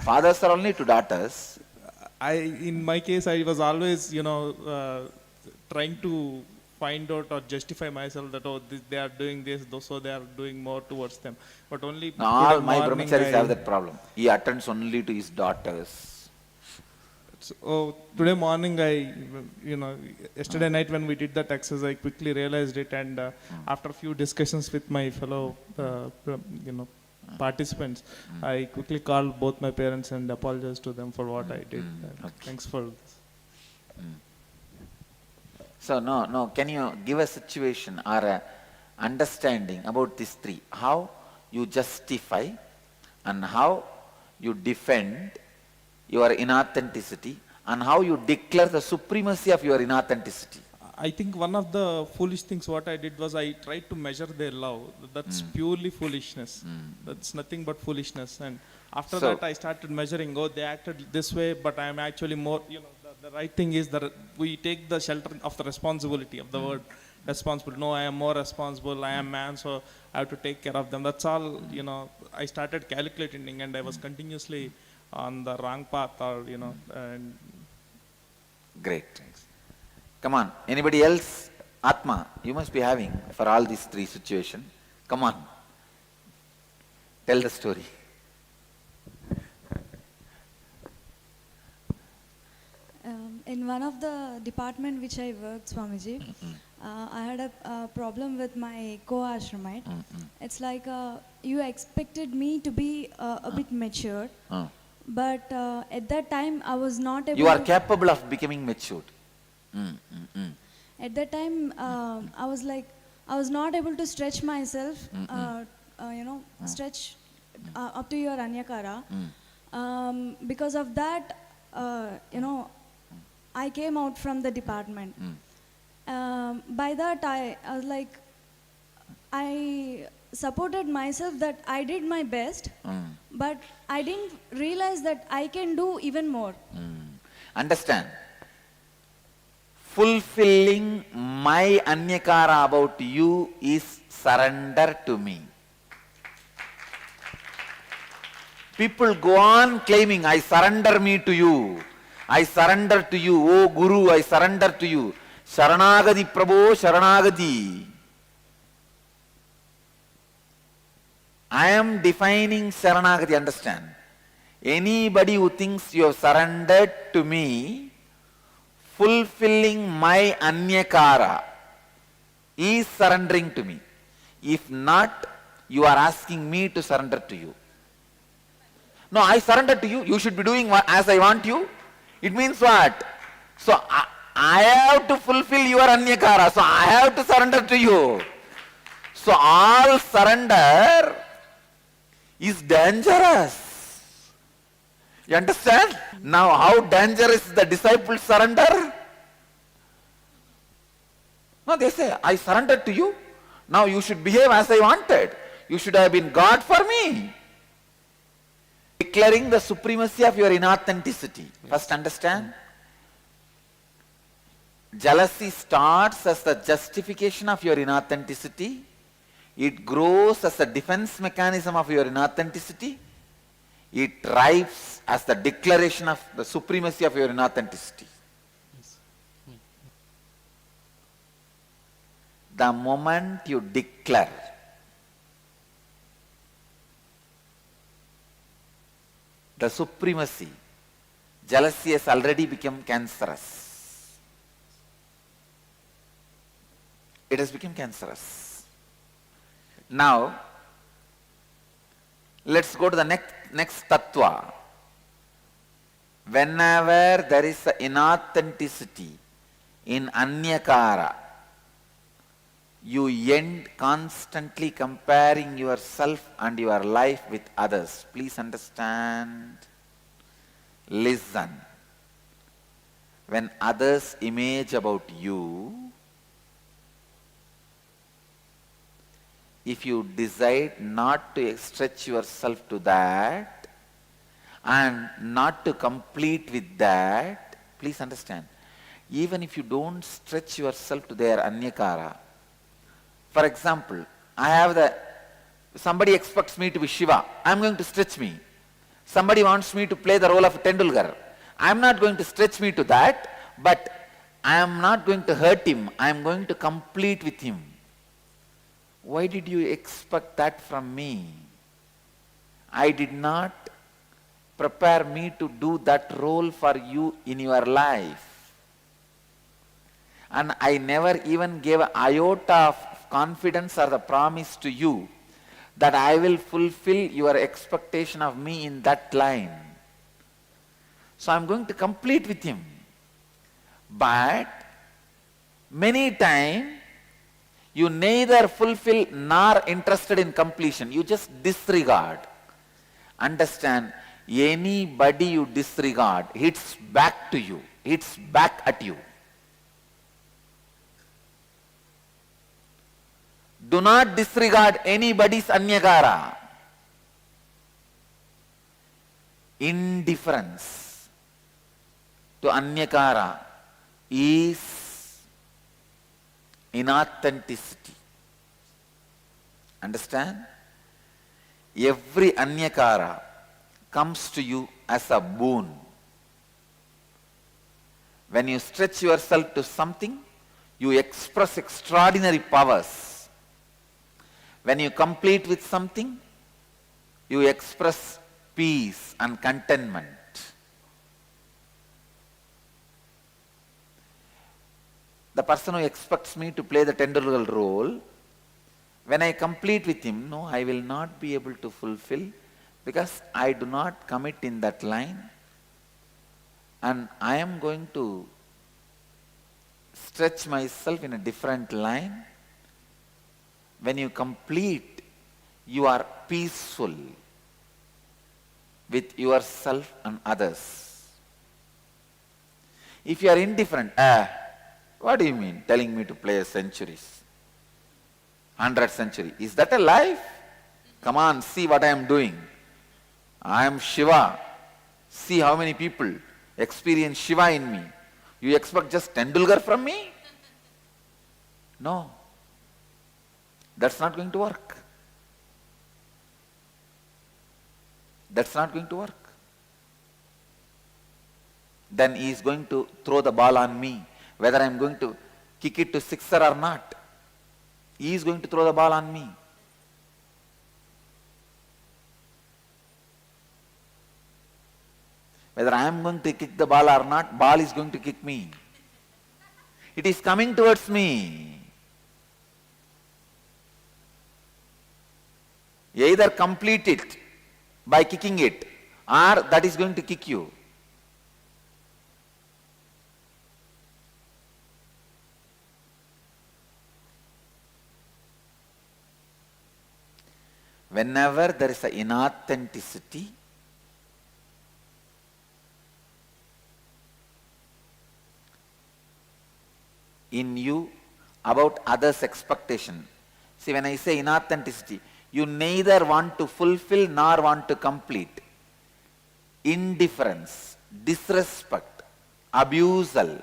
Fathers are only to daughters. In my case, I was always, trying to find out or justify myself that, they are doing this, so they are doing more towards them. But only All my brahmacharis have that problem. He attends only to his daughters. So today morning, yesterday night when we did that exercise, I quickly realized it, and after a few discussions with my fellow, participants, I quickly called both my parents and apologized to them for what I did. Okay. Thanks for this. So no, can you give a situation or a understanding about these three? How you justify and how you defend your inauthenticity and how you declare the supremacy of your inauthenticity. I think one of the foolish things what I did was I tried to measure their love. That's purely foolishness. That's nothing but foolishness. And after that I started measuring, they acted this way, but I am actually more, the right thing is that we take the shelter of the responsibility of the word responsible. No, I am more responsible. I am man, so I have to take care of them. That's all, I started calculating and I was continuously on the wrong path and Great. Come on. Anybody else? Atma, you must be having for all these three situations. Come on. Tell the story. In one of the department which I worked, Swamiji, I had a problem with my co-ashramite. It's like you expected me to be a bit mature, but at that time I was not able. You are capable of becoming matured. At that time, I was not able to stretch myself, stretch up to your Anyakara. Because of that, I came out from the department. By that, I was like, I supported myself that I did my best, but I didn't realize that I can do even more. Understand? Fulfilling my Anyakara about you is surrender to me. People go on claiming, I surrender me to you. I surrender to you. Oh Guru, I surrender to you. Sharanagati Prabhu, Sharanagati. I am defining Sharanagati, understand? Anybody who thinks you have surrendered to me, fulfilling my Anyakara is surrendering to me. If not, you are asking me to surrender to you. No, I surrender to you. You should be doing as I want you. It means what? So I have to fulfill your Anyakara. So I have to surrender to you. So all surrender is dangerous. You understand? Now how dangerous is the disciples' surrender? No, they say, I surrendered to you. Now you should behave as I wanted. You should have been God for me. Declaring the supremacy of your inauthenticity. First understand. Jealousy starts as the justification of your inauthenticity. It grows as a defense mechanism of your inauthenticity. It thrives as the declaration of the supremacy of your inauthenticity. The moment you declare the supremacy, jealousy has already become cancerous. It has become cancerous. Now, Let's go to the next tattva. Whenever there is an inauthenticity in anyakara, you end constantly comparing yourself and your life with others. Please understand. Listen. When others image about you, if you decide not to stretch yourself to that and not to complete with that, please understand, even if you don't stretch yourself to their anyakara, for example, somebody expects me to be Shiva, I'm going to stretch me. Somebody wants me to play the role of Tendulkar, I'm not going to stretch me to that, but I am not going to hurt him, I am going to complete with him. Why did you expect that from me? I did not prepare me to do that role for you in your life. And I never even gave an iota of confidence or the promise to you that I will fulfill your expectation of me in that line. So I am going to complete with him. But many times, you neither fulfill nor interested in completion. You just disregard. Understand, anybody you disregard hits back to you, hits back at you. Do not disregard anybody's anyakara. Indifference to anyakara is inauthenticity. Understand? Every anyakara comes to you as a boon. When you stretch yourself to something, you express extraordinary powers. When you complete with something, you express peace and contentment. The person who expects me to play the Tendulkar role, when I complete with him, no, I will not be able to fulfill because I do not commit in that line, and I am going to stretch myself in a different line. When you complete, you are peaceful with yourself and others. If you are indifferent, what do you mean telling me to play centuries? 100 centuries. Is that a life? Come on, see what I am doing. I am Shiva. See how many people experience Shiva in me. You expect just Tendulkar from me? No. That's not going to work. That's not going to work. Then he is going to throw the ball on me. Whether I am going to kick it to sixer or not, he is going to throw the ball on me. Whether I am going to kick the ball or not, ball is going to kick me. It is coming towards me. Either complete it by kicking it, or that is going to kick you. Whenever there is an inauthenticity, in you about others' expectation. See, when I say inauthenticity, you neither want to fulfill nor want to complete. Indifference, disrespect, abusal.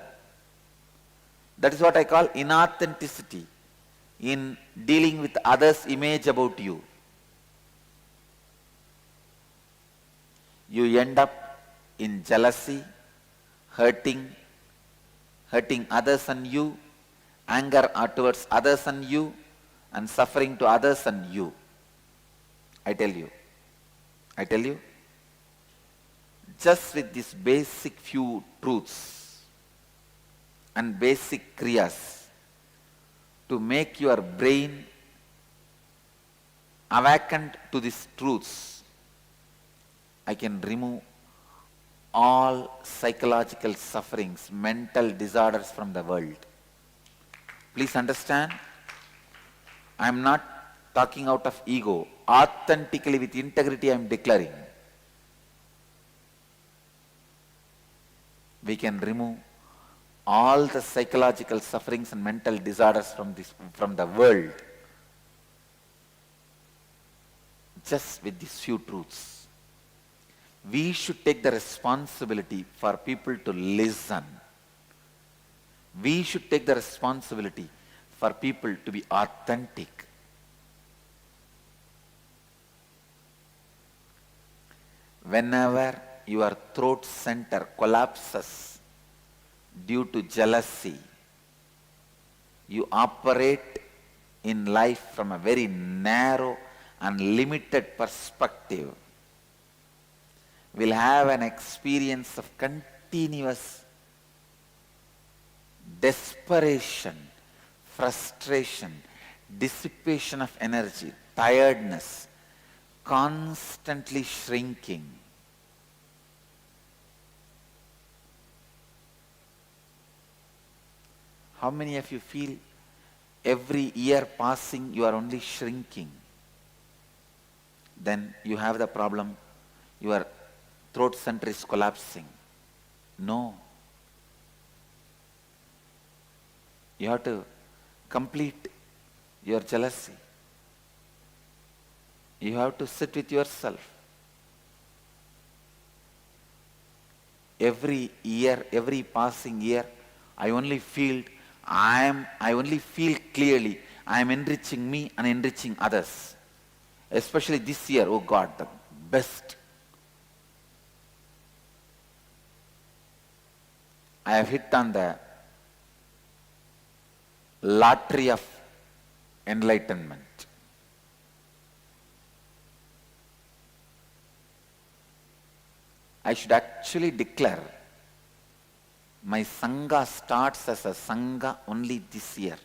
That is what I call inauthenticity in dealing with others' image about you. You end up in jealousy, hurting others and you, anger towards others and you, and suffering to others and you. I tell you, just with these basic few truths and basic kriyas to make your brain awakened to these truths, I can remove all psychological sufferings, mental disorders from the world. Please understand, I am not talking out of ego. Authentically, with integrity, I am declaring. We can remove all the psychological sufferings and mental disorders from the world just with these few truths. We should take the responsibility for people to listen. We should take the responsibility for people to be authentic. Whenever your throat center collapses due to jealousy, you operate in life from a very narrow and limited perspective. Will have an experience of continuous desperation, frustration, dissipation of energy, tiredness, constantly shrinking. How many of you feel every year passing you are only shrinking? Then you have the problem, your throat center is collapsing. No. You have to complete your jealousy. You have to sit with yourself. Every year, every passing year, I only feel clearly I am enriching me and enriching others. Especially this year, oh God, the best. I have hit on the lottery of enlightenment. I should actually declare my Sangha starts as a Sangha only this year.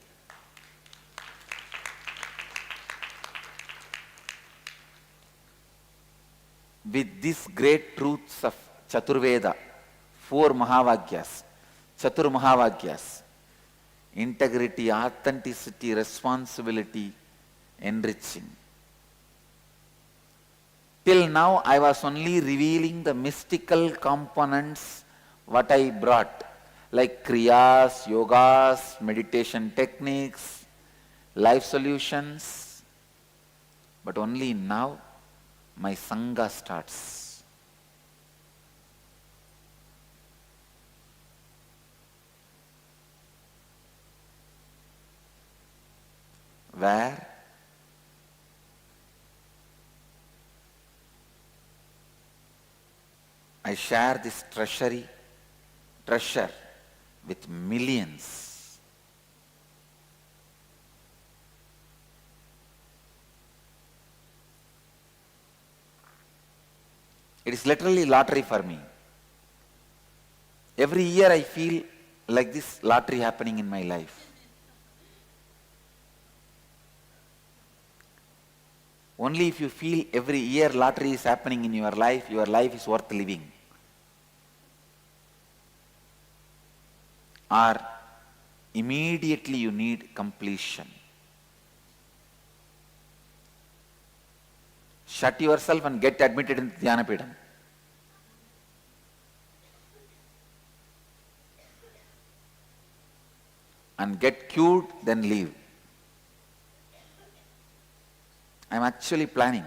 With these great truths of Chaturveda, 4 Mahavagyas, Chatur Mahavagyas, integrity, authenticity, responsibility, enriching. Till now, I was only revealing the mystical components what I brought, like Kriyas, Yogas, meditation techniques, life solutions. But only now, my Sangha starts. Where I share this treasure with millions. It is literally lottery for me. Every year I feel like this lottery happening in my life. Only if you feel every year lottery is happening in your life is worth living. Or immediately you need completion. Shut yourself and get admitted in Dhyanapidam. And get cured, then leave. I am actually planning.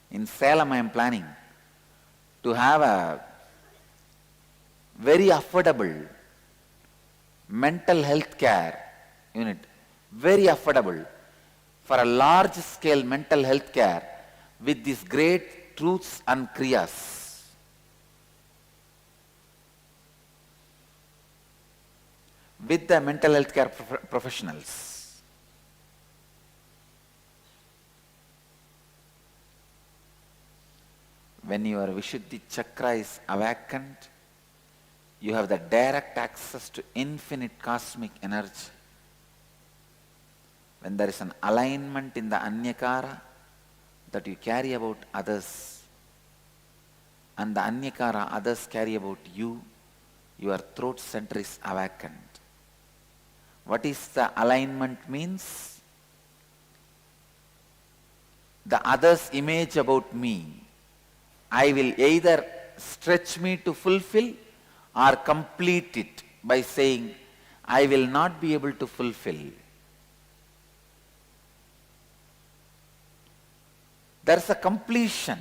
In Salem I am planning to have a very affordable mental health care unit. Very affordable. For a large scale mental health care with these great truths and kriyas. With the mental health care professionals. When your Vishuddhi Chakra is awakened, you have the direct access to infinite cosmic energy. When there is an alignment in the Anyakara that you carry about others, and the Anyakara others carry about you, your throat center is awakened. What is the alignment means? The others' image about me, I will either stretch me to fulfill or complete it by saying, I will not be able to fulfill. There's a completion.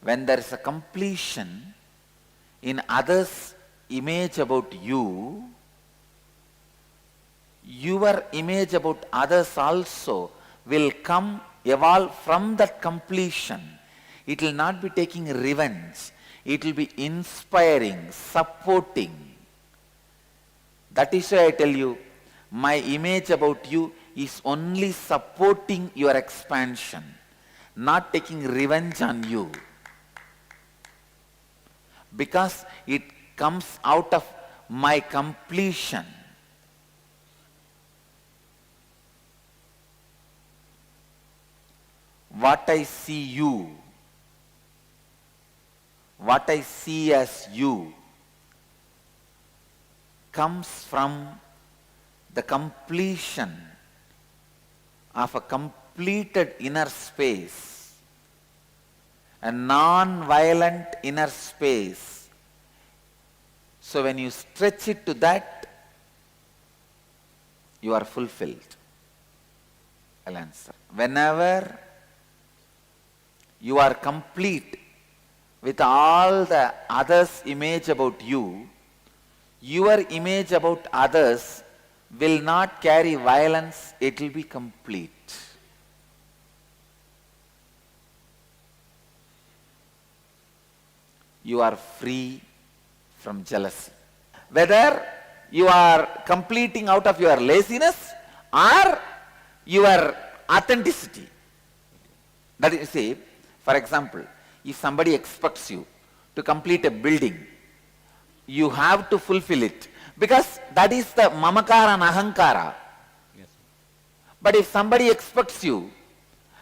When there is a completion in others' image about you, your image about others also will come, evolve from that completion. It will not be taking revenge. It will be inspiring, supporting. That is why I tell you, my image about you is only supporting your expansion, not taking revenge on you. Because it comes out of my completion. What I see you, what I see as you, comes from the completion of a completed inner space, a non-violent inner space. So when you stretch it to that, you are fulfilled. I'll answer. Whenever you are complete with all the others' image about you, your image about others will not carry violence, it will be complete. You are free from jealousy. Whether you are completing out of your laziness or your authenticity. That is, say, for example, if somebody expects you to complete a building, you have to fulfill it. Because that is the mamakara and ahankara. Yes. But if somebody expects you,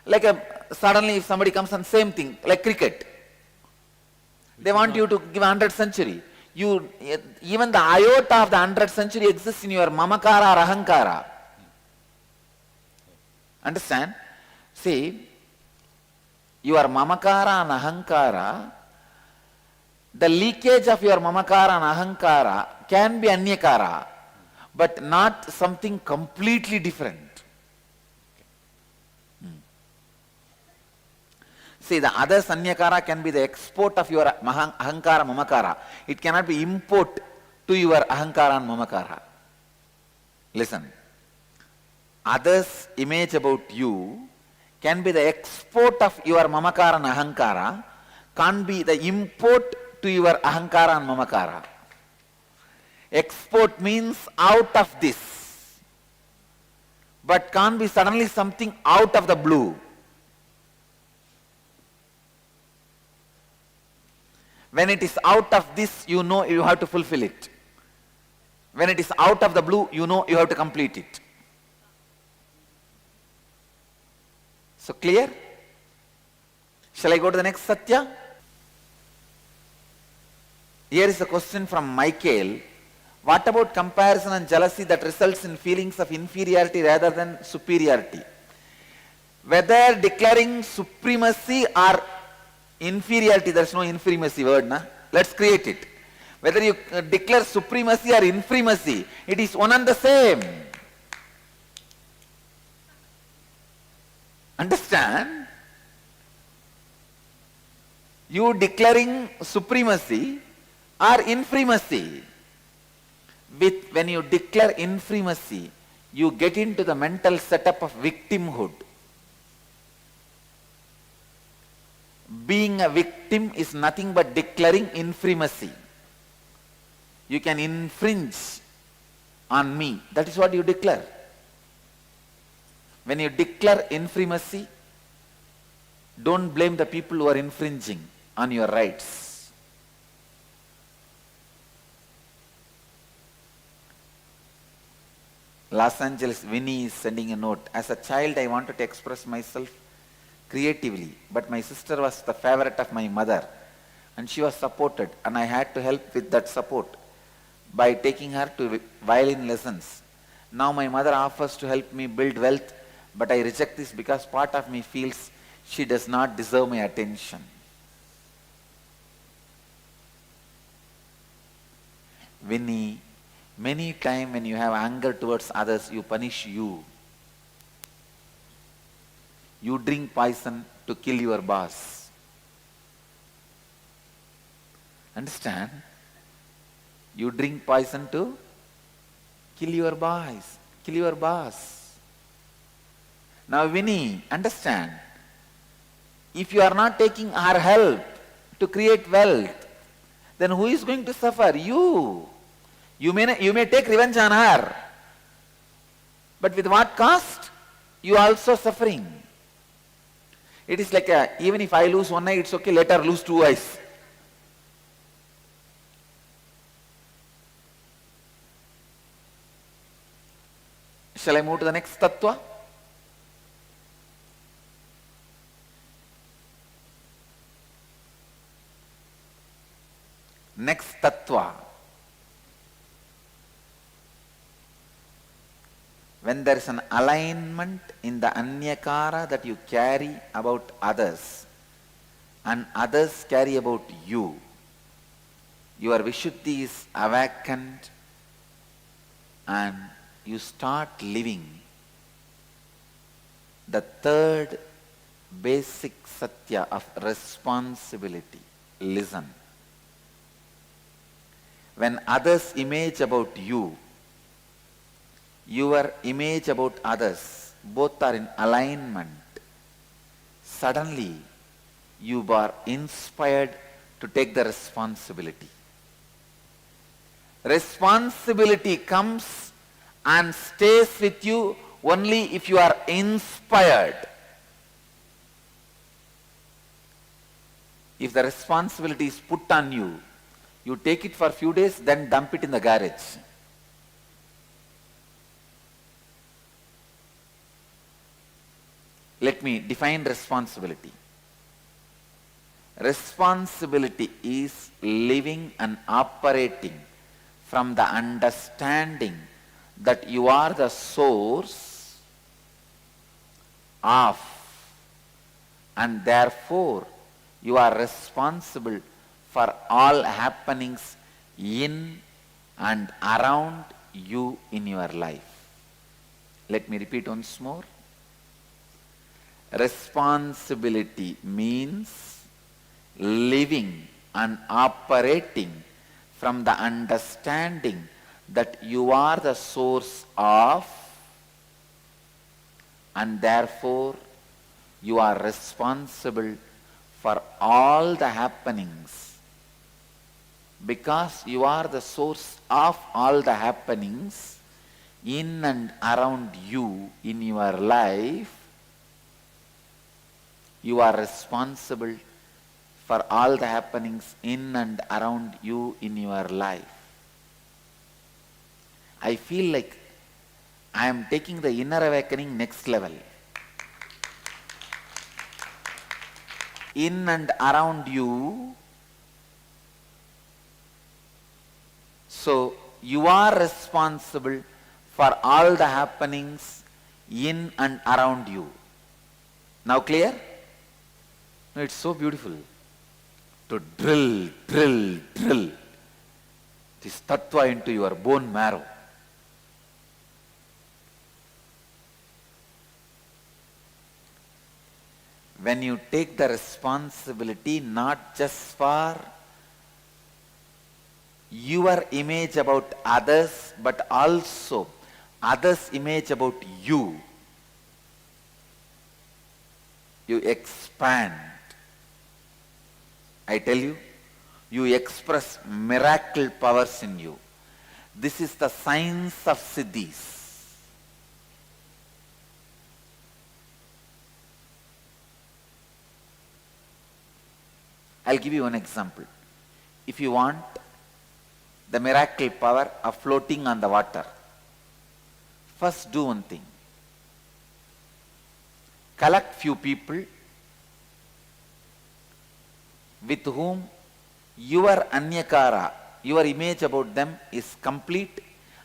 like suddenly if somebody comes on same thing, like cricket, they want you to give 100th century. Even the iota of the 100th century exists in your mamakara or ahankara. Understand? See, your mamakara and ahankara, the leakage of your mamakara and ahankara can be anyakara, but not something completely different. See, the other sanyakara can be the export of your ahankara, mamakara. It cannot be import to your ahankara and mamakara. Listen. Others' image about you can be the export of your mamakara and ahankara, can't be the import to your ahankara and mamakara. Export means out of this, but can't be suddenly something out of the blue. When it is out of this, you know you have to fulfill it. When it is out of the blue, you know you have to complete it. So clear? Shall I go to the next Satya? Here is a question from Michael. What about comparison and jealousy that results in feelings of inferiority rather than superiority? Whether declaring supremacy or inferiority, there is no inferimacy word, na? Let's create it. Whether you declare supremacy or inferimacy, it is one and the same. Understand? You declaring supremacy or inferimacy. When you declare inferimacy, you get into the mental setup of victimhood. Being a victim is nothing but declaring inferimacy. You can infringe on me. That is what you declare. When you declare inferimacy, don't blame the people who are infringing on your rights. Los Angeles, Winnie is sending a note. As a child, I wanted to express myself creatively, but my sister was the favorite of my mother and she was supported, and I had to help with that support by taking her to violin lessons. Now my mother offers to help me build wealth, but I reject this because part of me feels she does not deserve my attention. Winnie, many times when you have anger towards others, you punish you. You drink poison to kill your boss. Understand? You drink poison to kill your boss. Kill your boss. Now Winnie, understand. If you are not taking our help to create wealth, then who is going to suffer? You. You may take revenge on her. But with what cost? You are also suffering. It is like even if I lose one eye, it's okay, let her lose two eyes. Shall I move to the next tattva? Next tattva. When there is an alignment in the anyakara that you carry about others and others carry about you, your Vishuddhi is awakened and you start living the third basic satya of responsibility. Listen. When others image about you, your image about others, both are in alignment, suddenly you are inspired to take the responsibility. Responsibility comes and stays with you only if you are inspired. If the responsibility is put on you, you take it for a few days, then dump it in the garage. Let me define responsibility. Responsibility is living and operating from the understanding that you are the source of, and therefore you are responsible for all happenings in and around you in your life. Let me repeat once more. Responsibility means living and operating from the understanding that you are the source of, and therefore you are responsible for all the happenings. Because you are the source of all the happenings in and around you in your life, you are responsible for all the happenings in and around you in your life. I feel like I am taking the inner awakening next level. In and around you, so you are responsible for all the happenings in and around you. Now clear? No, it's so beautiful to drill this tattva into your bone marrow. When you take the responsibility not just for your image about others, but also others' image about you, you expand. I tell you, you express miracle powers in you. This is the science of siddhis. I'll give you one example. If you want the miracle power of floating on the water, First do one thing. Collect few people with whom your anyakara, your image about them is complete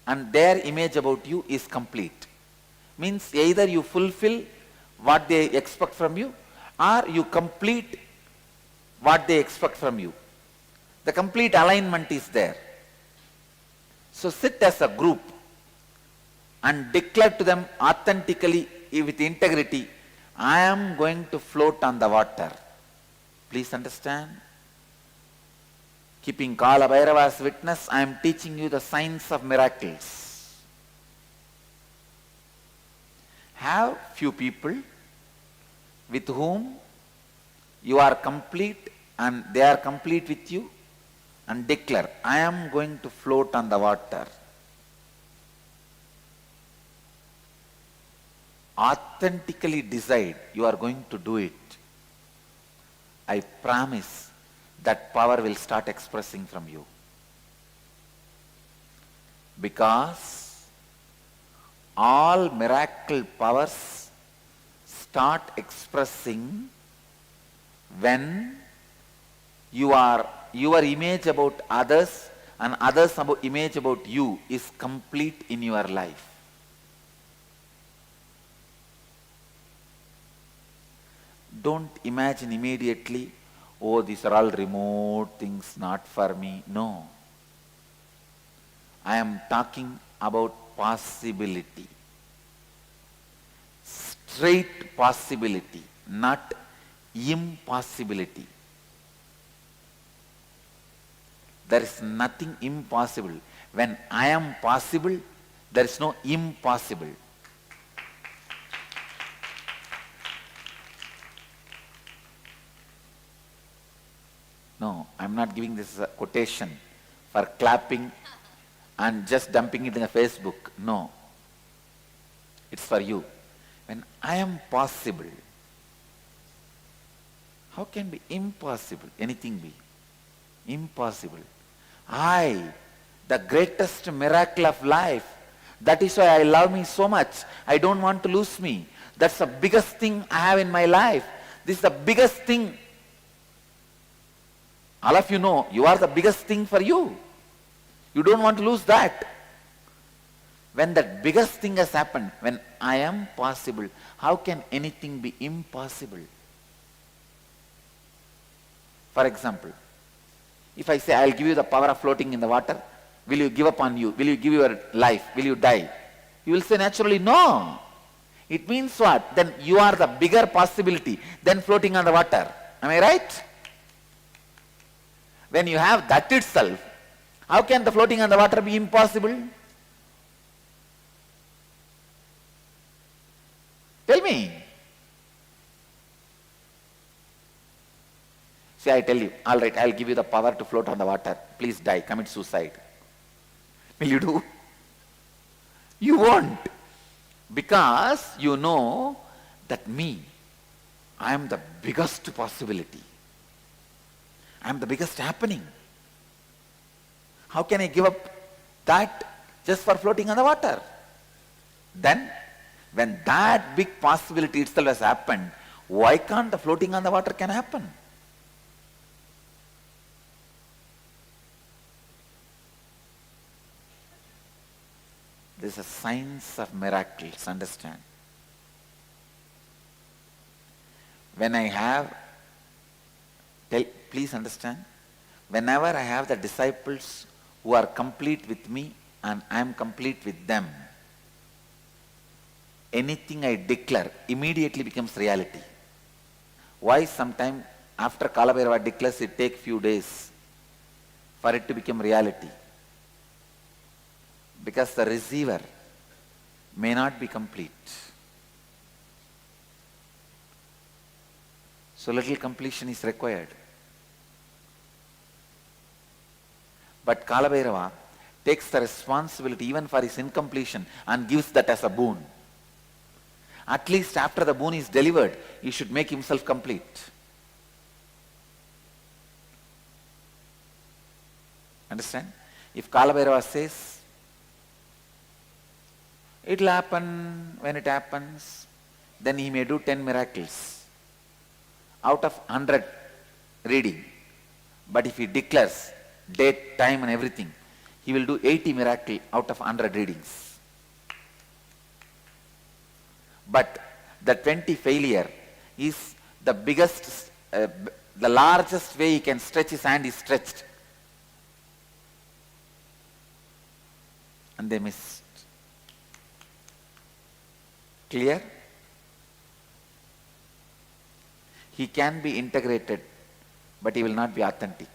and their image about you is complete. Means either you fulfill what they expect from you or you complete what they expect from you. The complete alignment is there. So sit as a group and declare to them authentically with integrity, I am going to float on the water. Please understand. Keeping Kala Bhairava as witness, I am teaching you the science of miracles. Have few people with whom you are complete and they are complete with you, and declare, I am going to float on the water. Authentically decide you are going to do it. I promise that power will start expressing from you. Because all miracle powers start expressing when your image about others and others' image about you is complete in your life. Don't imagine immediately, oh, these are all remote things, not for me. No. I am talking about possibility. Straight possibility, not impossibility. There is nothing impossible. When I am possible, there is no impossible. No, I am not giving this as a quotation for clapping and just dumping it in a Facebook. No. It's for you. When I am possible, how can be impossible? Anything be impossible. I, the greatest miracle of life. That is why I love me so much. I don't want to lose me. That's the biggest thing I have in my life. This is the biggest thing. All of you know, you are the biggest thing for you. You don't want to lose that. When that biggest thing has happened, when I am possible, how can anything be impossible? For example, if I say I will give you the power of floating in the water, will you give up on you? Will you give your life? Will you die? You will say naturally no. It means what? Then you are the bigger possibility than floating on the water. Am I right? When you have that itself, how can the floating on the water be impossible? Tell me. See, I tell you, all right, I'll give you the power to float on the water. Please die, commit suicide. Will you do? You won't. Because you know that me, I am the biggest possibility. I am the biggest happening. How can I give up that just for floating on the water? Then, when that big possibility itself has happened, why can't the floating on the water can happen? This is a science of miracles, understand? When I have, please understand, whenever I have the disciples who are complete with me and I am complete with them, anything I declare immediately becomes reality. Why sometime after Kalabhairava declares it takes few days for it to become reality? Because the receiver may not be complete. So little completion is required. But Kalabhairava takes the responsibility even for his incompletion and gives that as a boon. At least after the boon is delivered, he should make himself complete. Understand? If Kalabhairava says, It will happen when it happens. Then he may do 10 miracles out of 100 reading. But if he declares date, time and everything, he will do 80 miracles out of 100 readings. But the 20 failure is the biggest, the largest way he can stretch his hand is stretched. And they missed. Clear? He can be integrated, but he will not be authentic.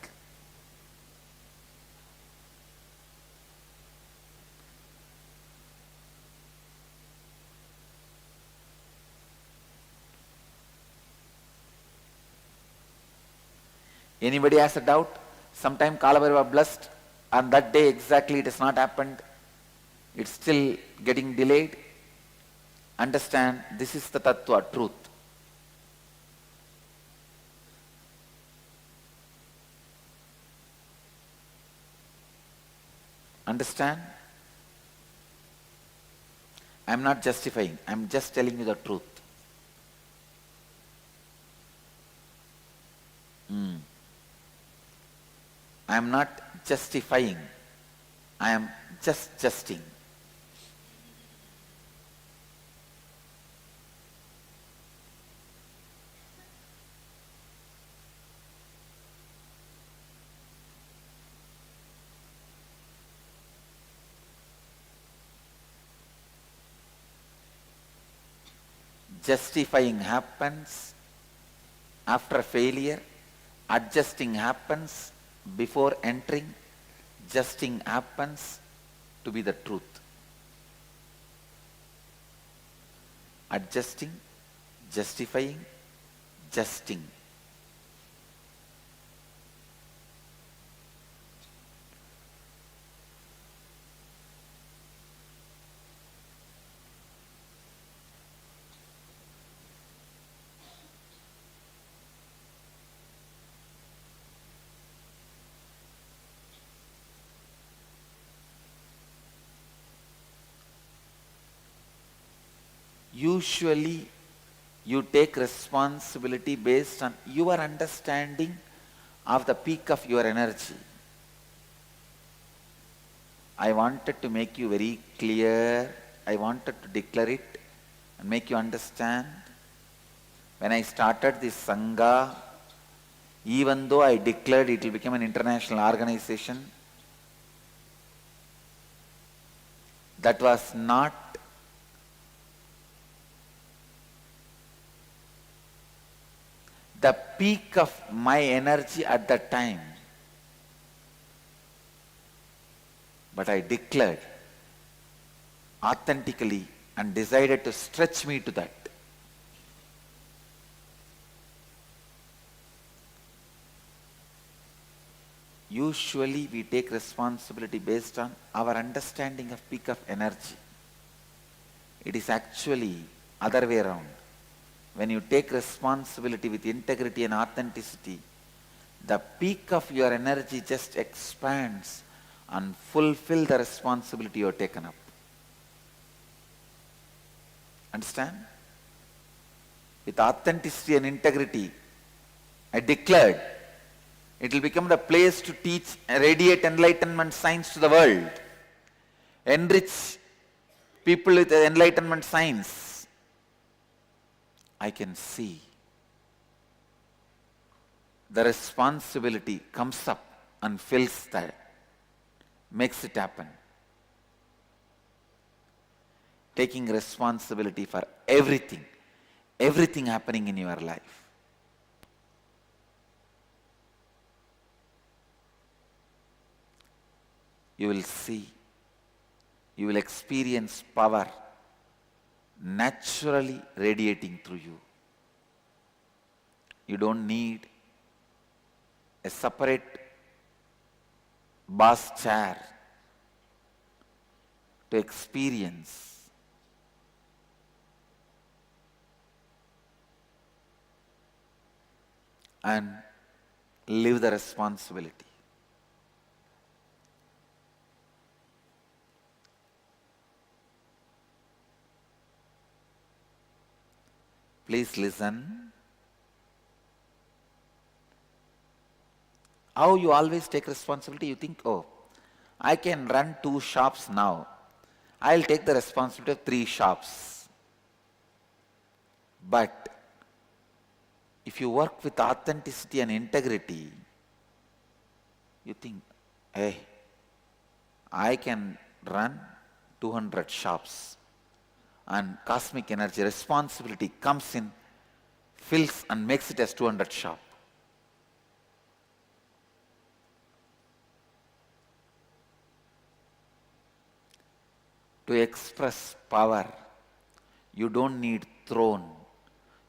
Anybody has a doubt? Sometime Kalabhairava blessed, and that day exactly it has not happened. It's still getting delayed. Understand, this is the Tattva, truth. Understand? I am not justifying, I am just telling you the truth. I am not justifying, I am just justing. Justifying happens after failure, adjusting happens before entering, justing happens to be the truth. Adjusting, justifying, justing. Usually, you take responsibility based on your understanding of the peak of your energy. I wanted to make you very clear. I wanted to declare it and make you understand. When I started this Sangha, even though I declared it will become an international organization, that was not the peak of my energy at that time. But I declared authentically and decided to stretch me to that. Usually we take responsibility based on our understanding of peak of energy. It is actually other way around. When you take responsibility with integrity and authenticity, the peak of your energy just expands and fulfill the responsibility you have taken up. Understand? With authenticity and integrity, I declared it will become the place to teach and radiate enlightenment science to the world. Enrich people with enlightenment science. I can see the responsibility comes up and fills that, makes it happen. Taking responsibility for everything happening in your life. You will see, you will experience power naturally radiating through you. You don't need a separate boss chair to experience and live the responsibility. Please listen. How you always take responsibility, you think, oh, I can run 2 shops now. I'll take the responsibility of 3 shops. But if you work with authenticity and integrity, you think, hey, I can run 200 shops. And cosmic energy responsibility comes in, fills and makes it as 200 shop. To express power, you don't need throne.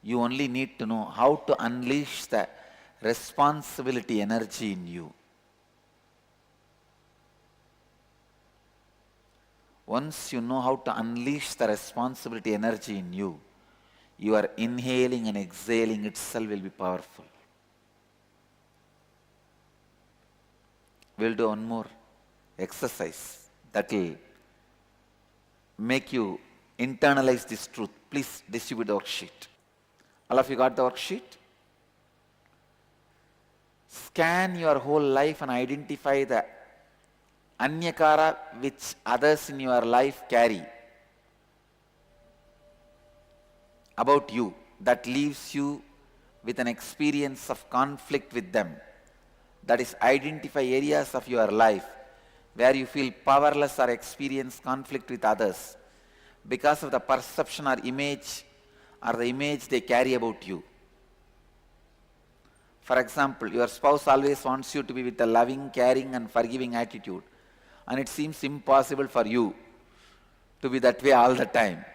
You only need to know how to unleash the responsibility energy in you. Once you know how to unleash the responsibility energy in you, your inhaling and exhaling itself will be powerful. We'll do one more exercise that will make you internalize this truth. Please distribute the worksheet. All of you got the worksheet? Scan your whole life and identify the anyakara which others in your life carry about you that leaves you with an experience of conflict with them. That is, identify areas of your life where you feel powerless or experience conflict with others because of the perception or image they carry about you. For example, your spouse always wants you to be with a loving, caring and forgiving attitude, and it seems impossible for you to be that way all the time.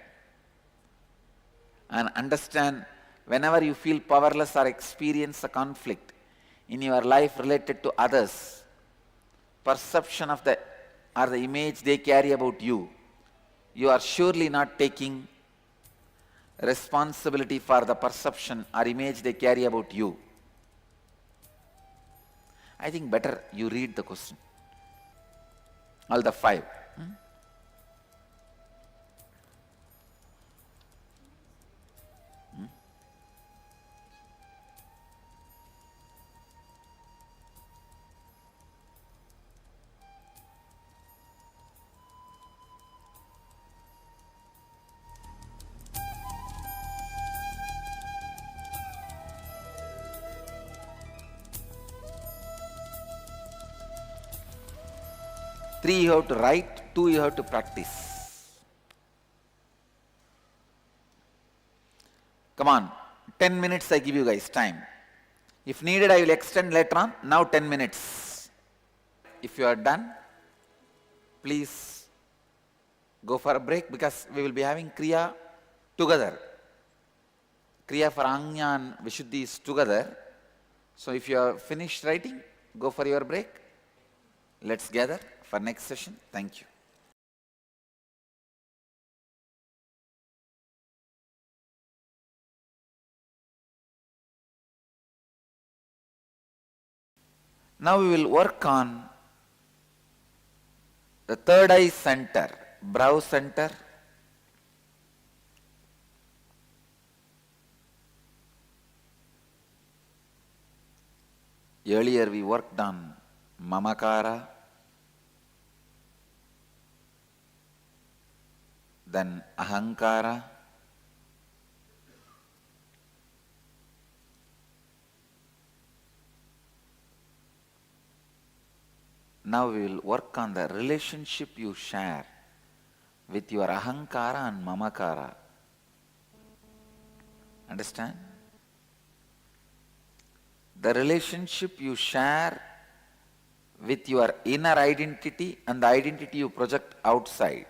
And understand, whenever you feel powerless or experience a conflict in your life related to others, perception of the image they carry about you, you are surely not taking responsibility for the perception or image they carry about you. I think better you read the question. All the 5. 3 you have to write, 2 you have to practice. Come on, 10 minutes I give you guys time. If needed, I will extend later on. Now 10 minutes. If you are done, please go for a break because we will be having Kriya together. Kriya for Anya and Vishuddhi is together. So if you are finished writing, go for your break. Let's gather for next session. Thank you. Now we will work on the third eye center, brow center. Earlier we worked on Mamakara, then Ahankara, now we will work on the relationship you share with your Ahankara and Mamakara. Understand? The relationship you share with your inner identity and the identity you project outside.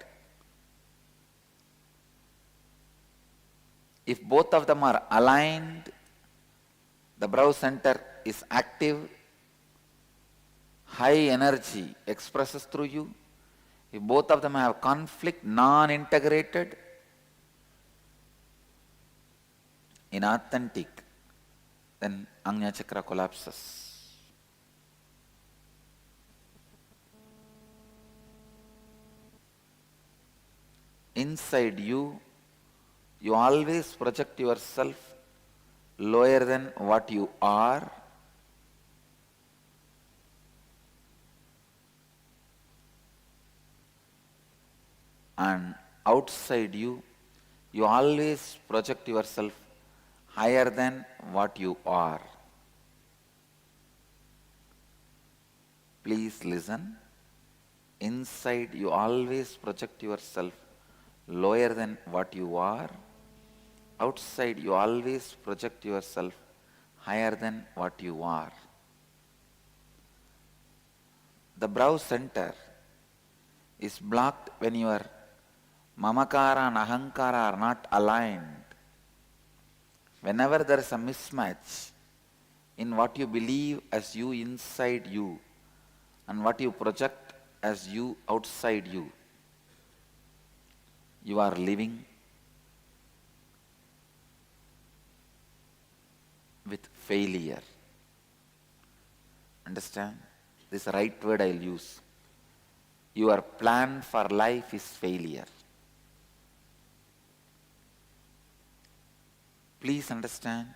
If both of them are aligned, the brow center is active, high energy expresses through you. If both of them have conflict, non-integrated, inauthentic, then Ajna Chakra collapses. Inside you, you always project yourself lower than what you are, and outside you, you always project yourself higher than what you are. Please listen. Inside, you always project yourself lower than what you are. Outside, you always project yourself higher than what you are. The brow center is blocked when your mamakara and ahankara are not aligned. Whenever there is a mismatch in what you believe as you inside you and what you project as you outside you, you are living with failure. Understand? This is the right word I'll use. Your plan for life is failure. Please understand,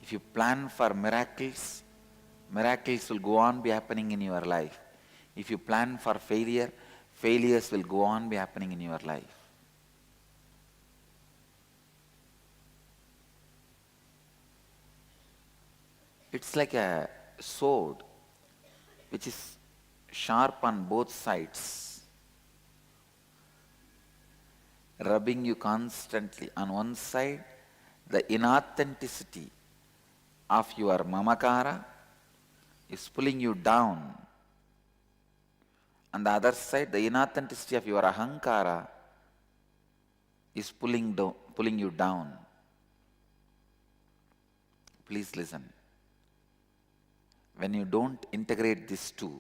if you plan for miracles, miracles will go on be happening in your life. If you plan for failure, failures will go on be happening in your life. It's like a sword which is sharp on both sides, rubbing you constantly. On one side, the inauthenticity of your mamakara is pulling you down. On the other side, the inauthenticity of your ahankara is pulling you down. Please listen. When you don't integrate these two,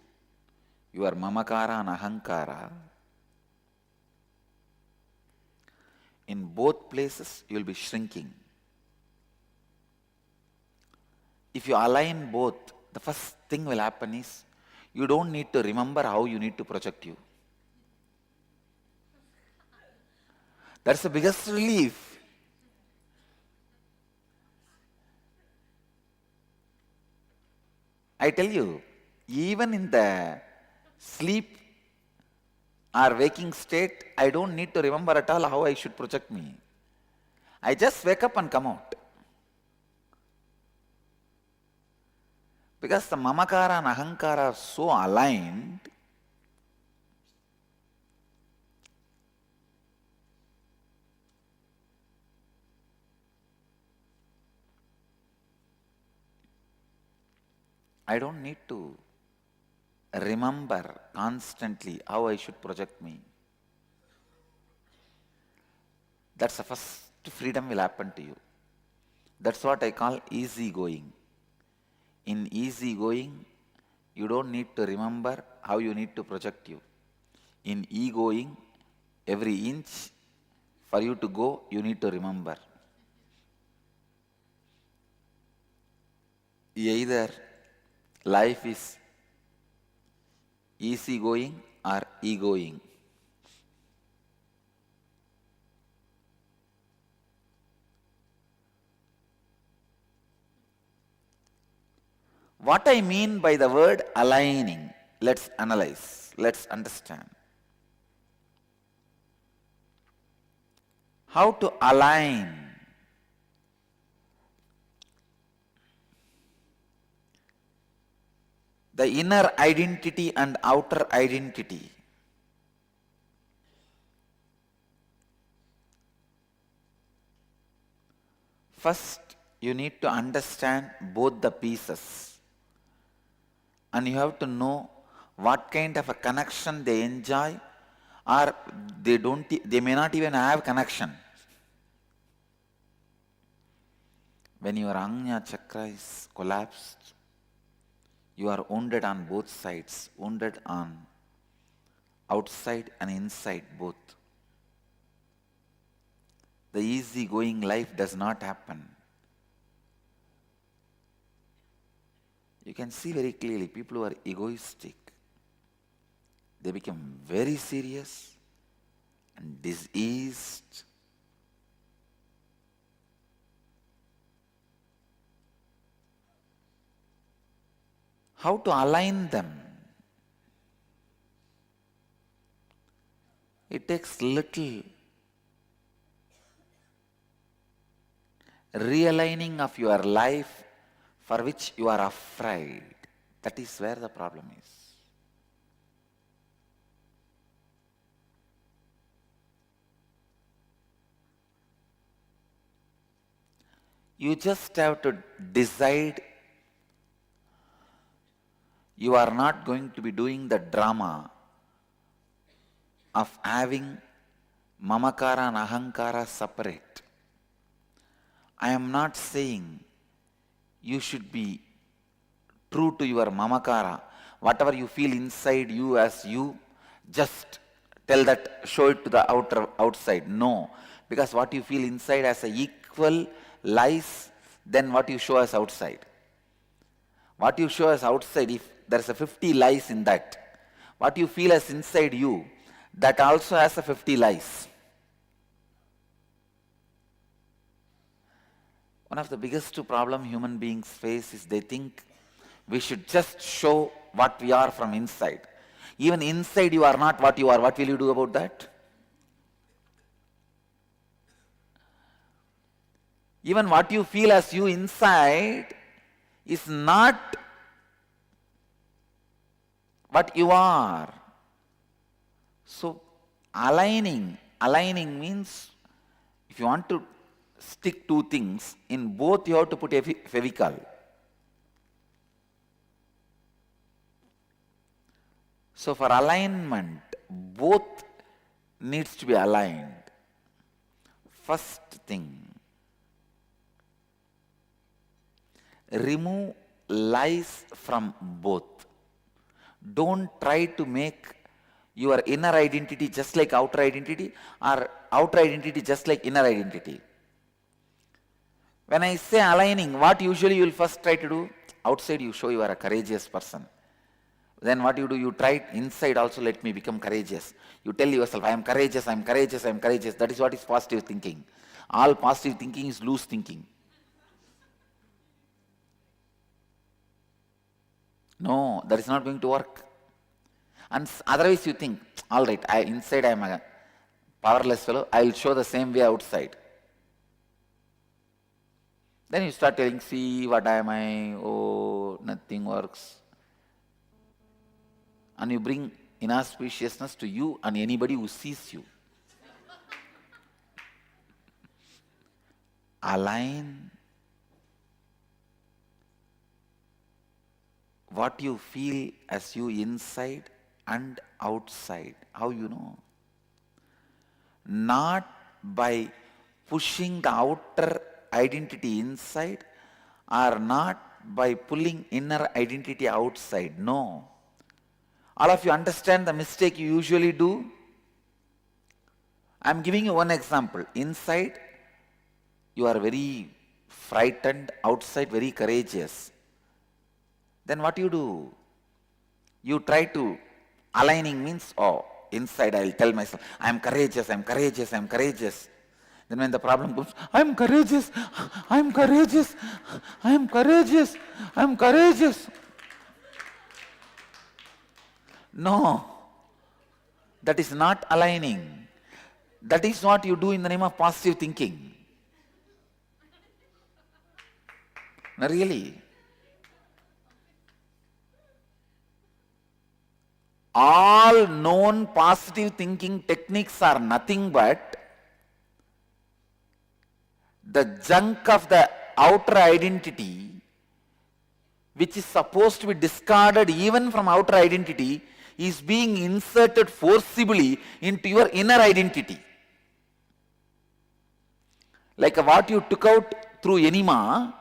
your mamakara and ahankara, in both places you will be shrinking. If you align both, the first thing will happen is you don't need to remember how you need to project you. That's the biggest relief. I tell you, even in the sleep or waking state, I don't need to remember at all how I should project me. I just wake up and come out. Because the mamakara and ahankara are so aligned, I don't need to remember constantly how I should project me. That's the first freedom will happen to you. That's what I call easy going. In easy going, you don't need to remember how you need to project you. In e-going, every inch for you to go, you need to remember. Either life is easy going or e-going. What I mean by the word aligning, let's analyze, let's understand. How to align the inner identity and outer identity. First, you need to understand both the pieces. And you have to know what kind of a connection they enjoy, or they may not even have connection. When your Ajna chakra is collapsed, you are wounded on both sides, wounded on outside and inside both. The easy-going life does not happen. You can see very clearly people who are egoistic, they become very serious and diseased. how to align them. It takes little realigning of your life for which you are afraid. That is where the problem is. You just have to decide you are not going to be doing the drama of having mamakara and ahankara separate. I am not saying you should be true to your mamakara. Whatever you feel inside you as you, just tell that, show it to the outside. No. Because what you feel inside as an equal lies than what you show as outside. What you show as outside, if there is a 50 lies in that, what you feel as inside you, that also has a 50 lies. One of the biggest problem human beings face is they think we should just show what we are from inside. Even inside you are not what you are. What will you do about that? Even what you feel as you inside is not what you are. So aligning means if you want to stick two things, in both you have to put a Fevicol. So for alignment, both needs to be aligned. First thing, remove lies from both. Don't try to make your inner identity just like outer identity or outer identity just like inner identity. When I say aligning, what usually you will first try to do? Outside you show you are a courageous person. Then what you do? You try inside also, let me become courageous. You tell yourself, I am courageous, I am courageous, I am courageous. That is what is positive thinking. All positive thinking is loose thinking. No, that is not going to work. And otherwise you think, all right, inside I am a powerless fellow, I will show the same way outside. Then you start telling, see, what am I? Oh, nothing works. And you bring inauspiciousness to you and anybody who sees you. Align what you feel as you inside and outside. How you know? Not by pushing the outer identity inside or not by pulling inner identity outside. No. All of you understand the mistake you usually do? I am giving you one example. Inside, you are very frightened, outside very courageous. Then what you do? You try to, aligning means, oh, inside I will tell myself, I am courageous, I am courageous, I am courageous. Then when the problem comes, I am courageous, I am courageous, I am courageous, I am courageous. No, that is not aligning. That is what you do in the name of positive thinking. No, really. All known positive thinking techniques are nothing but the junk of the outer identity, which is supposed to be discarded even from outer identity, is being inserted forcibly into your inner identity. Like what you took out through enema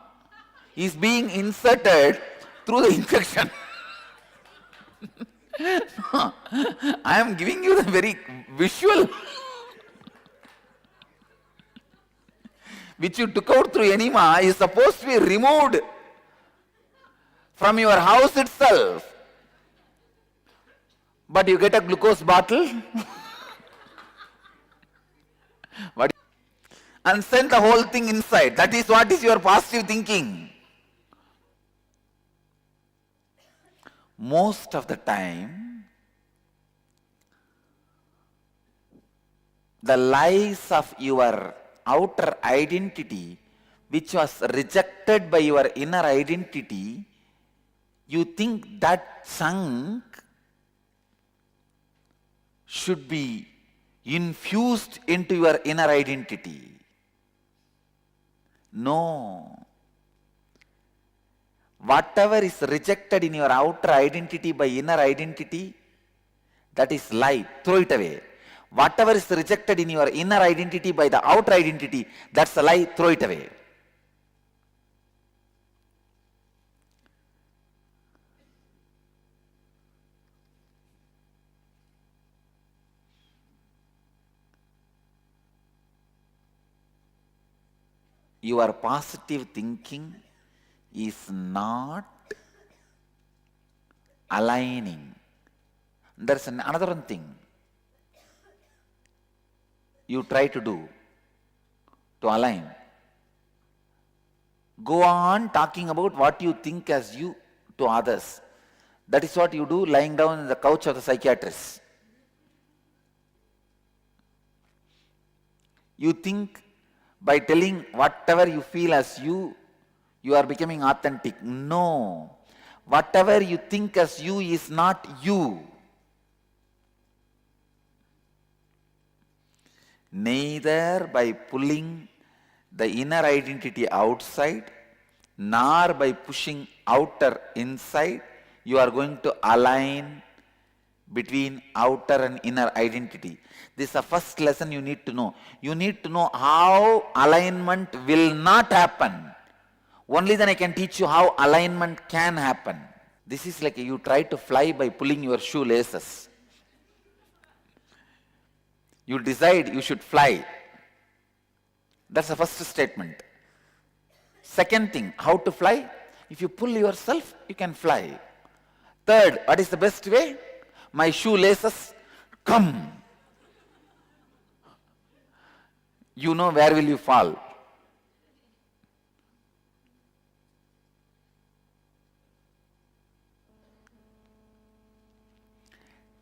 is being inserted through the infection. No, I am giving you the very visual. Which you took out through enema is supposed to be removed from your house itself. But you get a glucose bottle and send the whole thing inside. That is what is your positive thinking. most of the time, the lies of your outer identity, which was rejected by your inner identity, you think that chunk should be infused into your inner identity. No. Whatever is rejected in your outer identity by inner identity, that is lie. Throw it away. Whatever is rejected in your inner identity by the outer identity, that's a lie. Throw it away. Your positive thinking is not aligning. There's another one thing you try to do to align. Go on talking about what you think as you to others. That is what you do lying down on the couch of the psychiatrist. You think by telling whatever you feel as you are becoming authentic. No. Whatever you think as you is not you. Neither by pulling the inner identity outside, nor by pushing outer inside, you are going to align between outer and inner identity. This is the first lesson you need to know. You need to know how alignment will not happen. Only then I can teach you how alignment can happen. This is like you try to fly by pulling your shoelaces. You decide you should fly. That's the first statement. Second thing, how to fly? If you pull yourself, you can fly. Third, what is the best way? My shoelaces, come. You know where will you fall.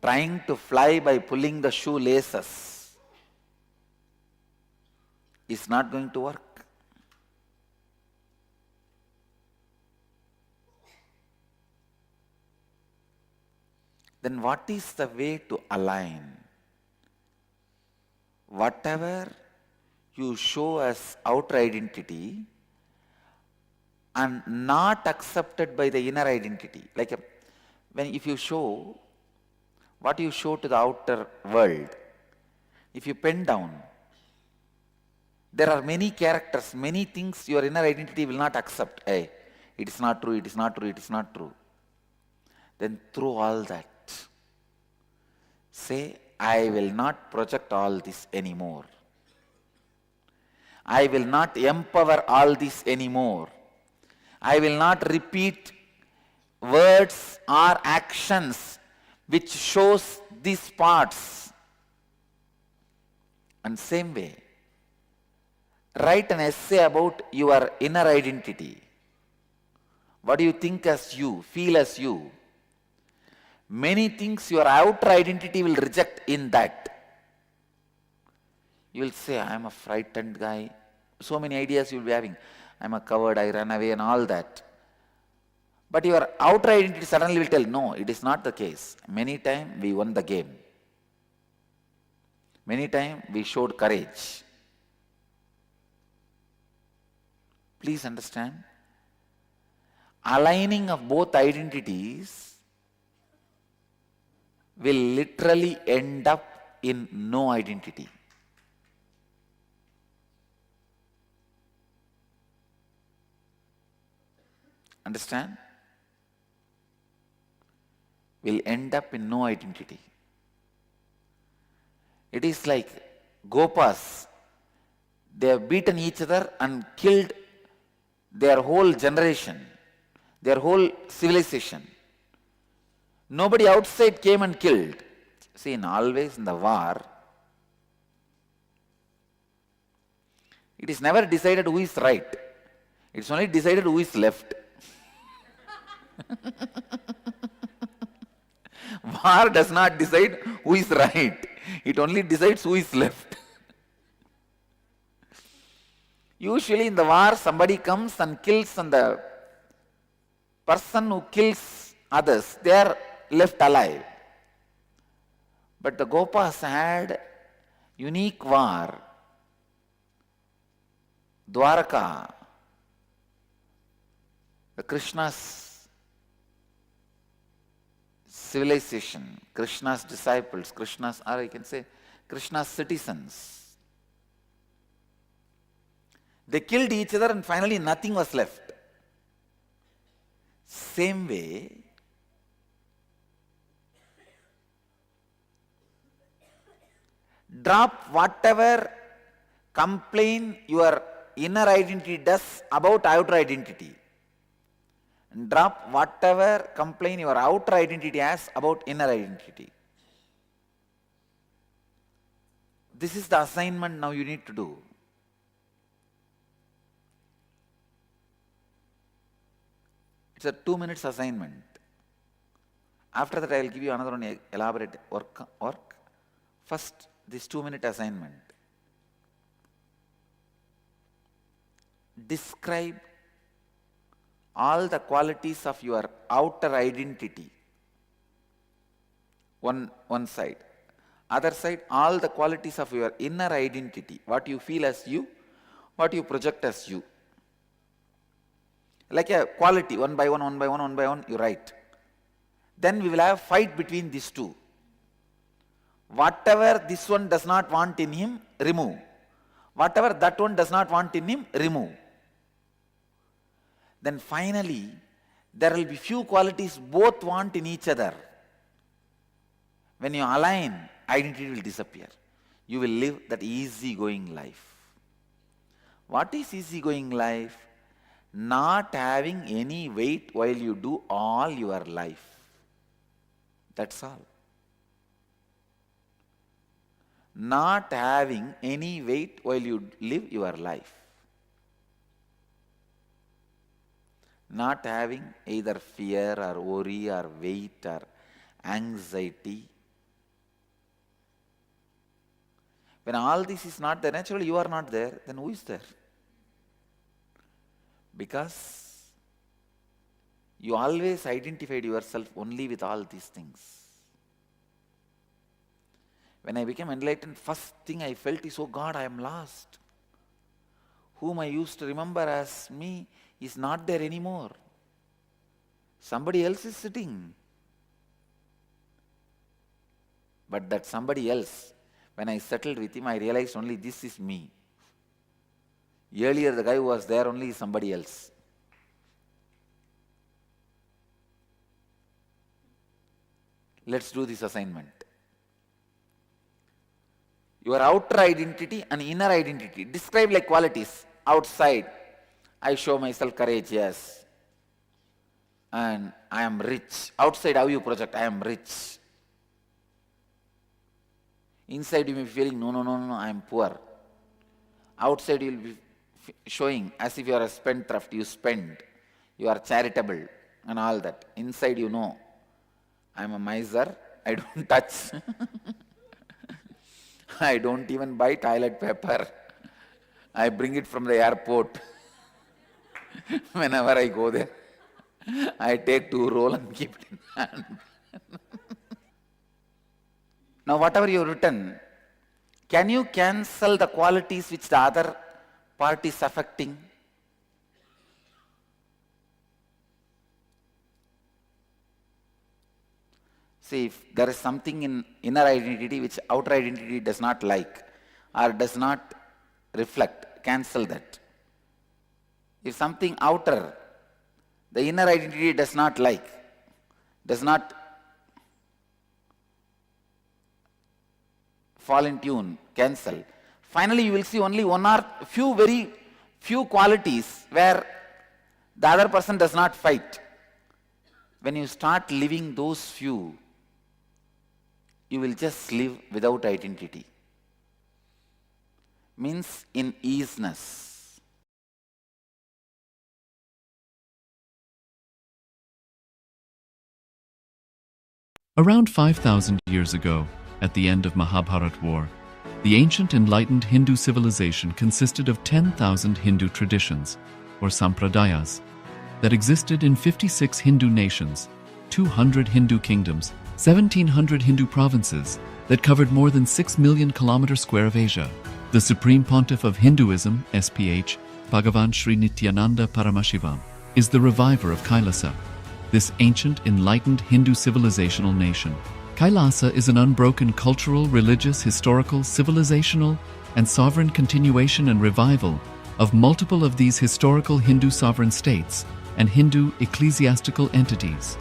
Trying to fly by pulling the shoelaces is not going to work. Then what is the way to align? Whatever you show as outer identity and not accepted by the inner identity. Like if you show what you show to the outer world, if you pen down, there are many characters, many things your inner identity will not accept. Hey, it is not true, it is not true, it is not true. Then throw all that. Say, I will not project all this anymore. I will not empower all this anymore. I will not repeat words or actions which shows these parts. And same way, write an essay about your inner identity. What do you think as you, feel as you? Many things your outer identity will reject in that. You will say, I am a frightened guy. So many ideas you will be having. I am a coward, I run away and all that. But your outer identity suddenly will tell, no, it is not the case. Many times we won the game. Many times we showed courage. Please understand. Aligning of both identities will literally end up in no identity. Understand? Will end up in no identity. It is like Gopas. They have beaten each other and killed their whole generation, their whole civilization. Nobody outside came and killed. See, always in the war, it is never decided who is right. It's only decided who is left. War does not decide who is right. It only decides who is left. Usually in the war, somebody comes and kills, and the person who kills others, they are left alive. But the Gopas had unique war. Dwaraka, the Krishna's civilization, Krishna's disciples, Krishna's, or I can say Krishna's citizens. They killed each other and finally nothing was left. Same way, drop whatever complaint your inner identity does about outer identity. And drop whatever complaint your outer identity has about inner identity. This is the assignment now you need to do. It's a 2 minutes assignment. After that I will give you another one elaborate work. First, this 2-minute assignment. Describe all the qualities of your outer identity. One side. Other side, all the qualities of your inner identity. What you feel as you, what you project as you. Like a quality, one by one, you write. Then we will have a fight between these two. Whatever this one does not want in him, remove. Whatever that one does not want in him, remove. Then finally, there will be few qualities both want in each other. When you align, identity will disappear. You will live that easy-going life. What is easy-going life? Not having any weight while you do all your life. That's all. Not having any weight while you live your life. Not having either fear or worry or weight or anxiety. When all this is not there, naturally you are not there, then who is there? Because you always identified yourself only with all these things. When I became enlightened, first thing I felt is, oh God, I am lost. Whom I used to remember as me is not there anymore. Somebody else is sitting. But that somebody else, when I settled with him, I realized only this is me. Earlier the guy who was there only is somebody else. Let's do this assignment. Your outer identity and inner identity. Describe like qualities. Outside, I show myself courageous. And I am rich. Outside, how you project? I am rich. Inside, you may be feeling, no, I am poor. Outside, you will be showing as if you are a spendthrift. You spend. You are charitable and all that. Inside, you know, I am a miser. I don't touch. I don't even buy toilet paper. I bring it from the airport. Whenever I go there, I take 2 rolls and keep it in hand. Now whatever you have written, can you cancel the qualities which the other part is affecting? See, if there is something in inner identity which outer identity does not like or does not reflect, cancel that. If something outer, the inner identity does not like, does not fall in tune, cancel. Finally, you will see only one or very few qualities where the other person does not fight. When you start living those few, you will just live without identity. Means in easiness. Around 5,000 years ago, at the end of Mahabharat War, the ancient enlightened Hindu civilization consisted of 10,000 Hindu traditions, or sampradayas, that existed in 56 Hindu nations, 200 Hindu kingdoms, 1,700 Hindu provinces that covered more than 6 million kilometer square of Asia. The Supreme Pontiff of Hinduism, SPH, Bhagavan Sri Nithyananda Paramashivoham, is the reviver of Kailasa, this ancient enlightened Hindu civilizational nation. Kailasa is an unbroken cultural, religious, historical, civilizational, and sovereign continuation and revival of multiple of these historical Hindu sovereign states and Hindu ecclesiastical entities.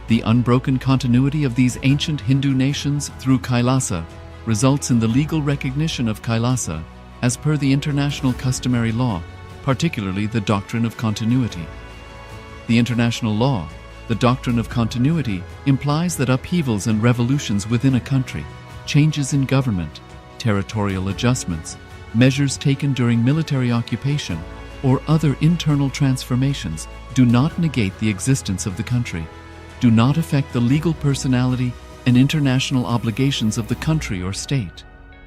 The unbroken continuity of these ancient Hindu nations through Kailasa results in the legal recognition of Kailasa as per the international customary law, particularly the Doctrine of Continuity. The international law, the Doctrine of Continuity, implies that upheavals and revolutions within a country, changes in government, territorial adjustments, measures taken during military occupation, or other internal transformations do not negate the existence of the country, do not affect the legal personality and international obligations of the country or state.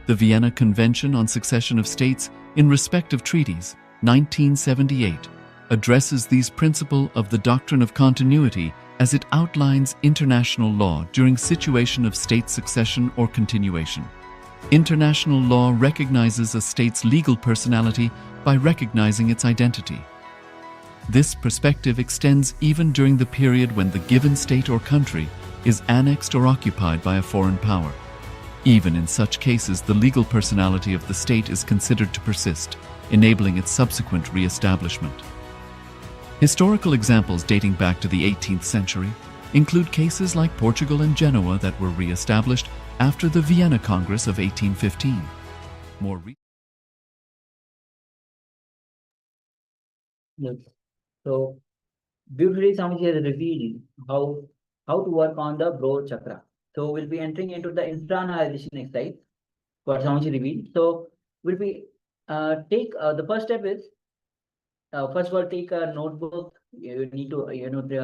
The Vienna Convention on Succession of States in Respect of Treaties, 1978, addresses these principles of the doctrine of continuity as it outlines international law during situation of state succession or continuation. International law recognizes a state's legal personality by recognizing its identity. This perspective extends even during the period when the given state or country is annexed or occupied by a foreign power. Even in such cases, the legal personality of the state is considered to persist, enabling its subsequent re-establishment. Historical examples dating back to the 18th century include cases like Portugal and Genoa that were re-established after the Vienna Congress of 1815. Yes. So beautifully Swamiji has revealed how to work on the broad chakra. So we'll be entering into the internalization exercise, what Swamiji revealed. So we'll be the first step is first of all take a notebook. You need to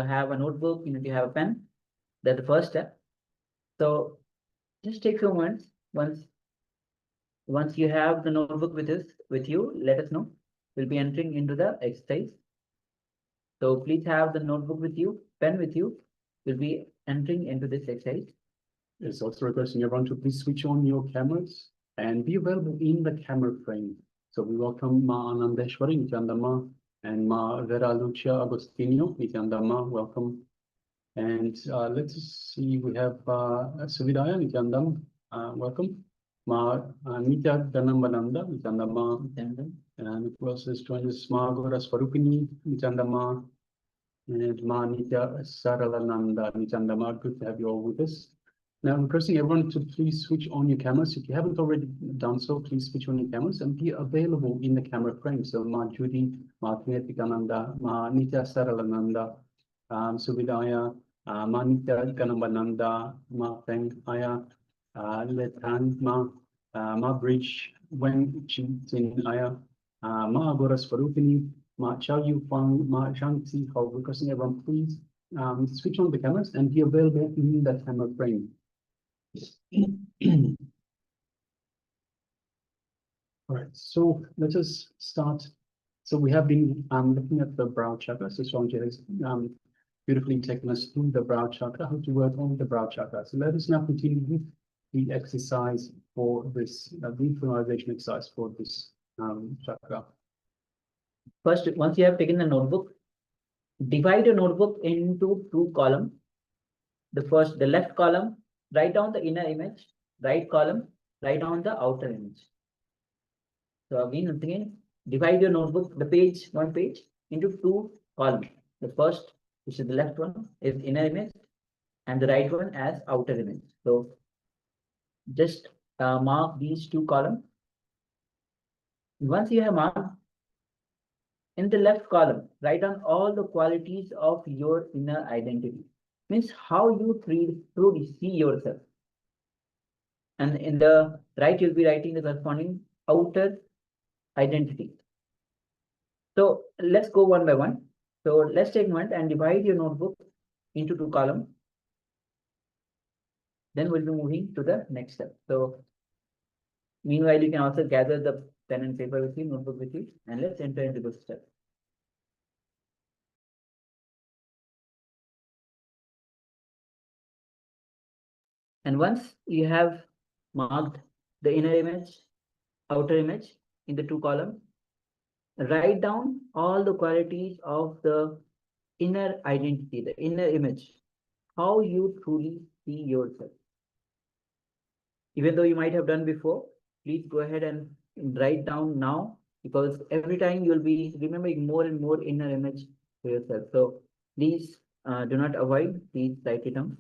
have a notebook. You need to have a pen. That's the first step. So just take a few moments. Once you have the notebook with you, let us know. We'll be entering into the exercise. So please have the notebook with you, pen with you. We'll be entering into this exercise. It's also requesting everyone to please switch on your cameras and be available in the camera frame. So we welcome Ma Anandeshwari Nithyananda and Ma Vera Lucia Agostinho Nithyananda. Welcome. And let's see, we have Suvidaya Nithyananda. Welcome. Ma Nitya Ganambananda Nithyananda. And who else is joining us? Ma Gora Swarupini Nithyananda. And Ma Nitya Saralananda Nithyananda. Good to have you all with us. Now, I'm requesting everyone to please switch on your cameras. If you haven't already done so, please switch on your cameras and be available in the camera frame. So, Ma Judy, Ma Thinetikananda, Ma Nitya Saralananda, Suvidaya, Ma Nitya Ganambananda, Ma Feng Aya, Letan, Ma Bridge, Wen Chin Aya, Ma Agora Swarupini, Ma Chao Yu Fang, Ma Shangti. Requesting everyone, please switch on the cameras and be available in the camera frame. All right, so let us start. So we have been looking at the brow chakra. So Swamiji has beautifully taken us through the brow chakra, how to work on the brow chakra. So let us now continue with the exercise for this, the internalization exercise for this chakra. First, once you have taken the notebook, divide your notebook into two columns. The left column, write down the inner image. Right column, write down the outer image. So again, divide your notebook, one page, into two columns. The first, which is the left one, is inner image, and the right one as outer image. So just mark these two columns. Once you have marked, in the left column, write down all the qualities of your inner identity. Means how you truly see yourself. And in the right, you'll be writing the corresponding outer identity. So let's go one by one. So let's take one and divide your notebook into two columns. Then we'll be moving to the next step. So meanwhile, you can also gather the pen and paper with you, notebook with you, and let's enter into this step. And once you have marked the inner image, outer image in the two columns, write down all the qualities of the inner identity, the inner image, how you truly see yourself. Even though you might have done before, please go ahead and write down now, because every time you'll be remembering more and more inner image for yourself. So please do not avoid, please write it down.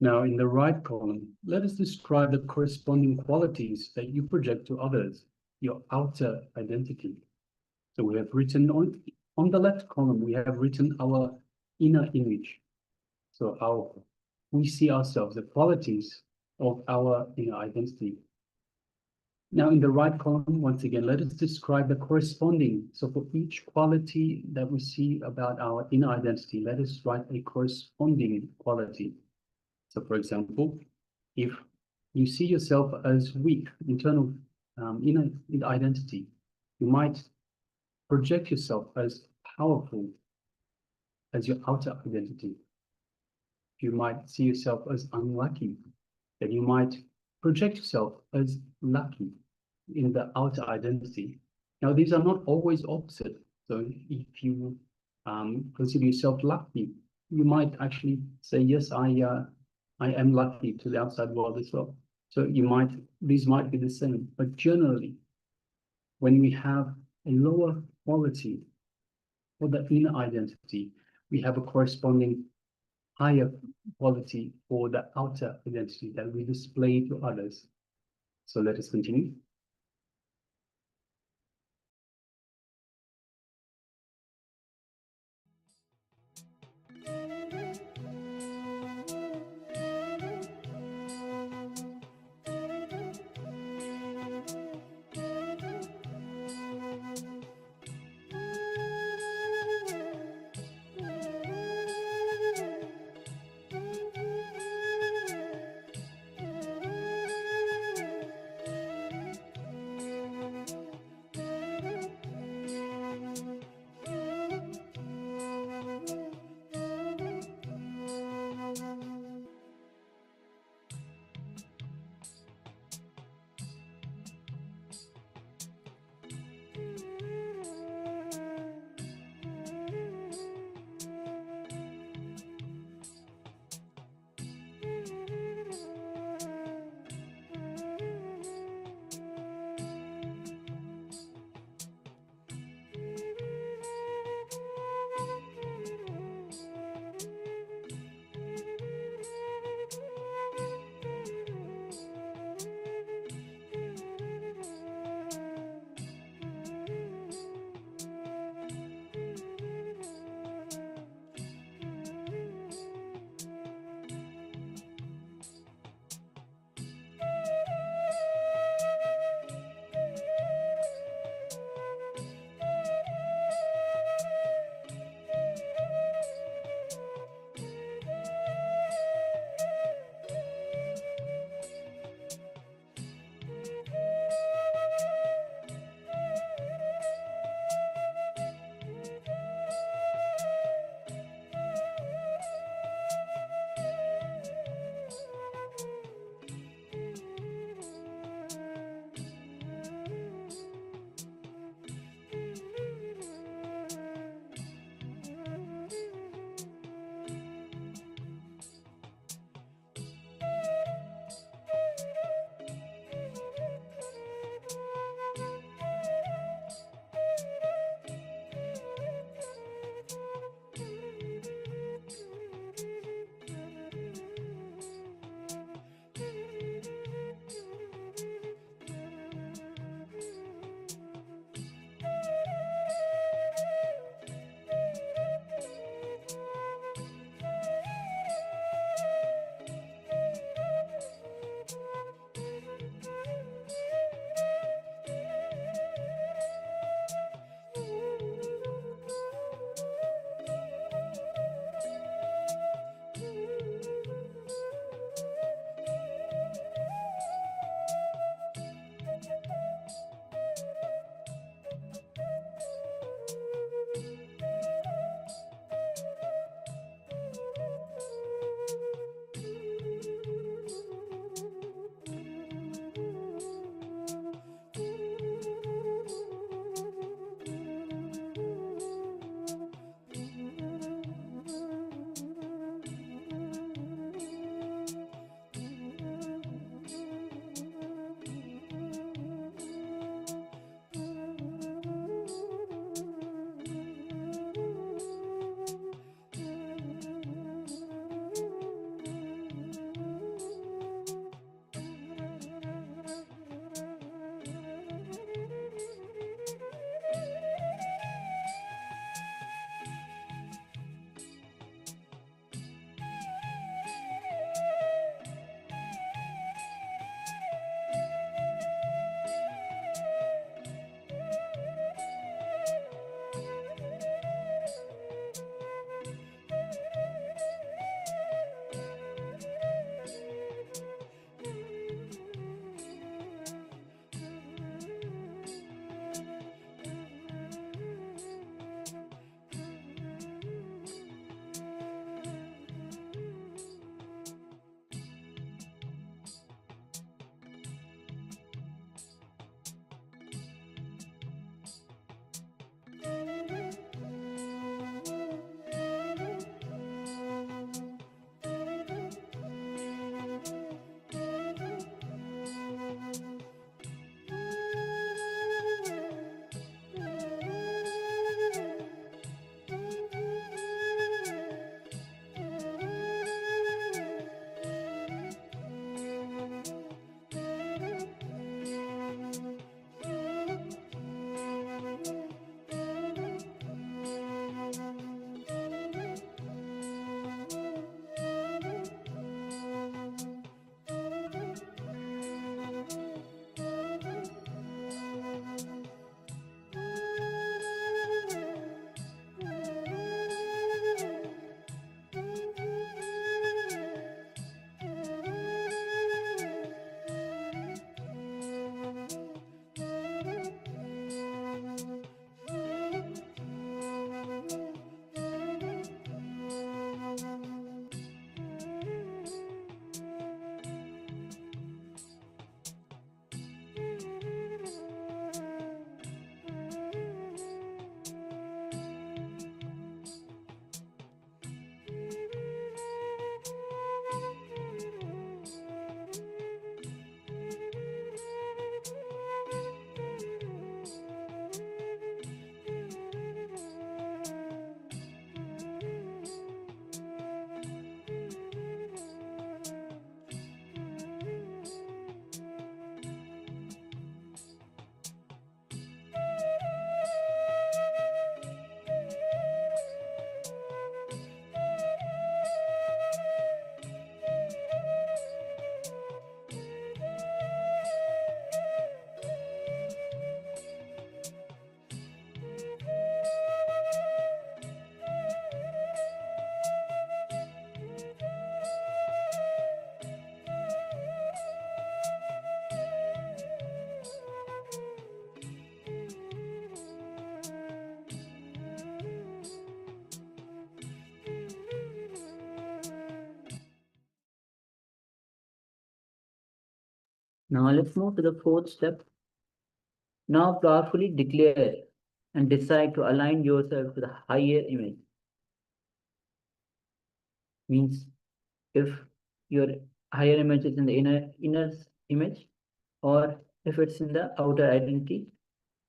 Now, in the right column, let us describe the corresponding qualities that you project to others, your outer identity. So we have written on the left column, we have written our inner image. So how we see ourselves, the qualities of our inner identity. Now, in the right column, once again, let us describe the corresponding. So for each quality that we see about our inner identity, let us write a corresponding quality. So for example, if you see yourself as weak, internal inner identity, you might project yourself as powerful as your outer identity. You might see yourself as unlucky, then you might project yourself as lucky in the outer identity. Now, these are not always opposite. So if you consider yourself lucky, you might actually say, yes, I am lucky to the outside world as well. So these might be the same, but generally, when we have a lower quality for the inner identity, we have a corresponding higher quality for the outer identity that we display to others. So let us continue. Now let's move to the fourth step. Now powerfully declare and decide to align yourself to the higher image. Means if your higher image is in the inner image, or if it's in the outer identity,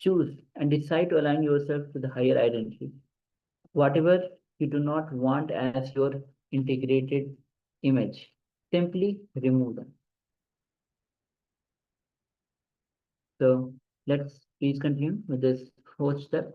choose and decide to align yourself to the higher identity. Whatever you do not want as your integrated image, simply remove them. So let's please continue with this fourth step.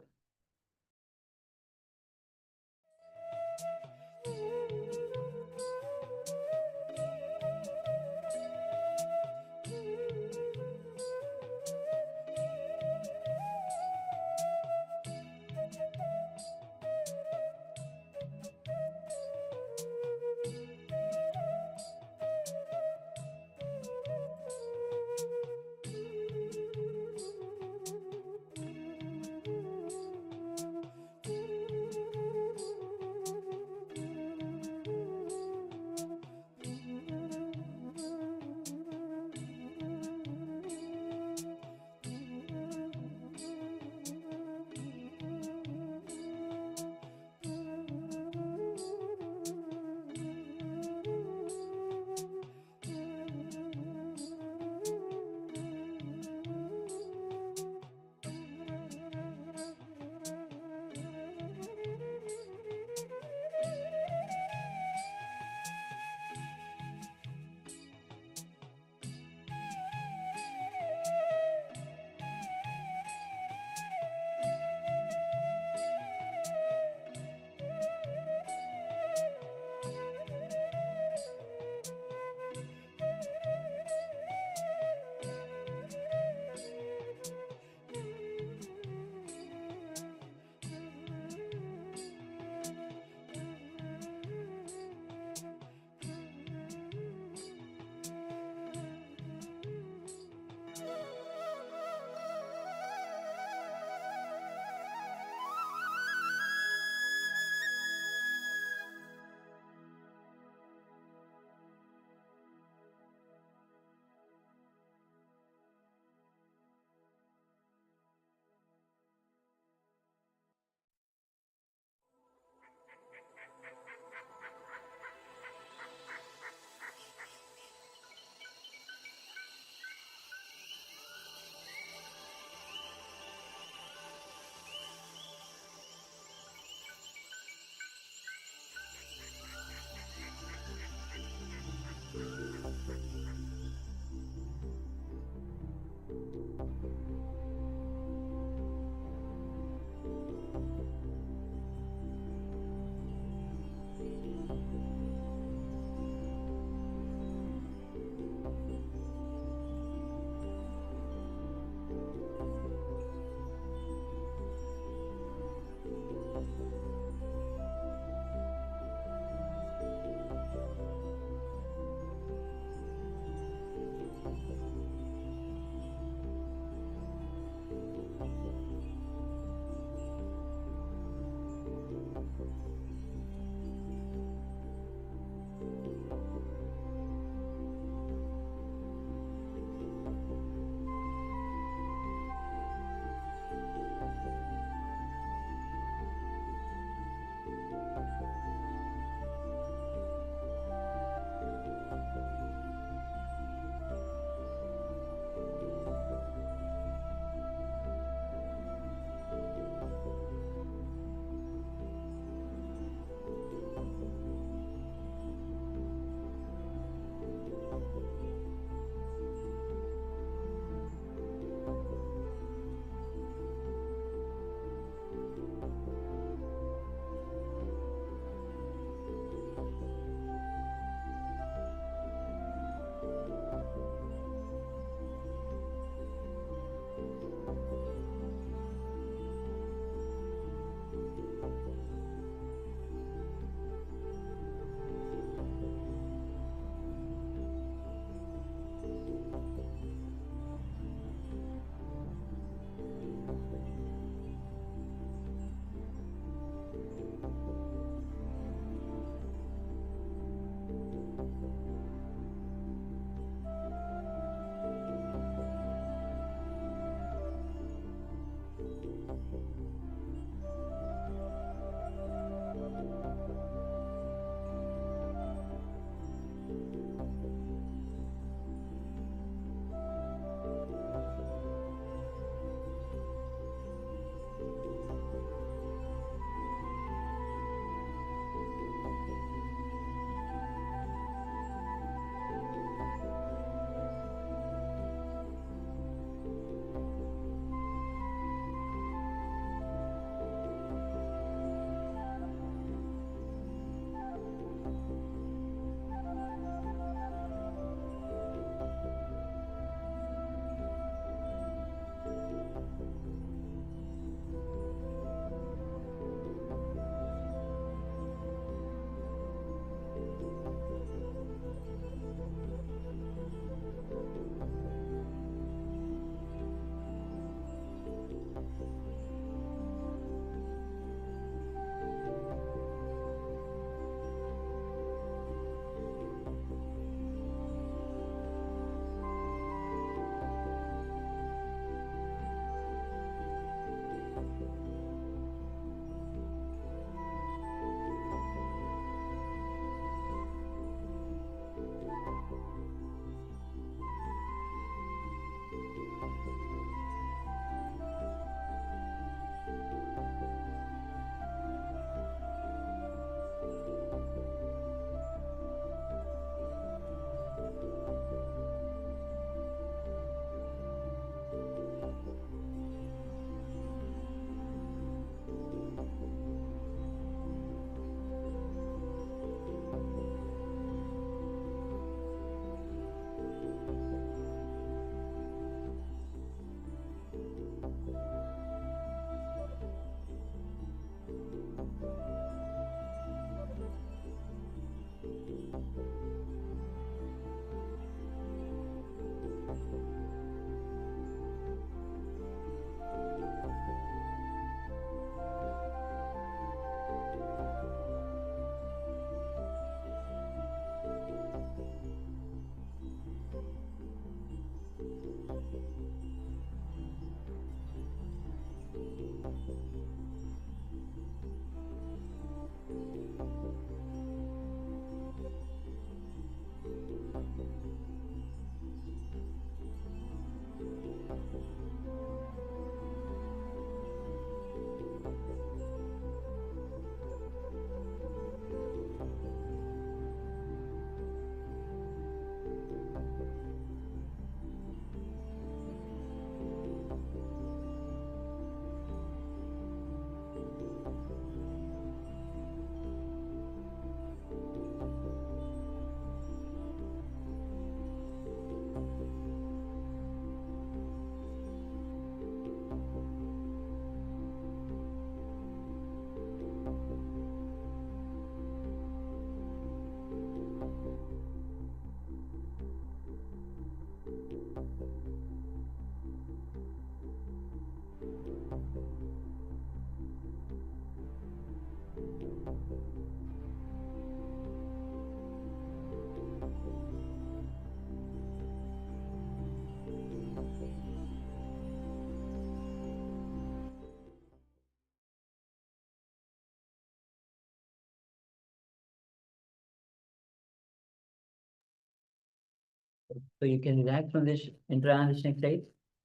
So you can relax from this intransitional state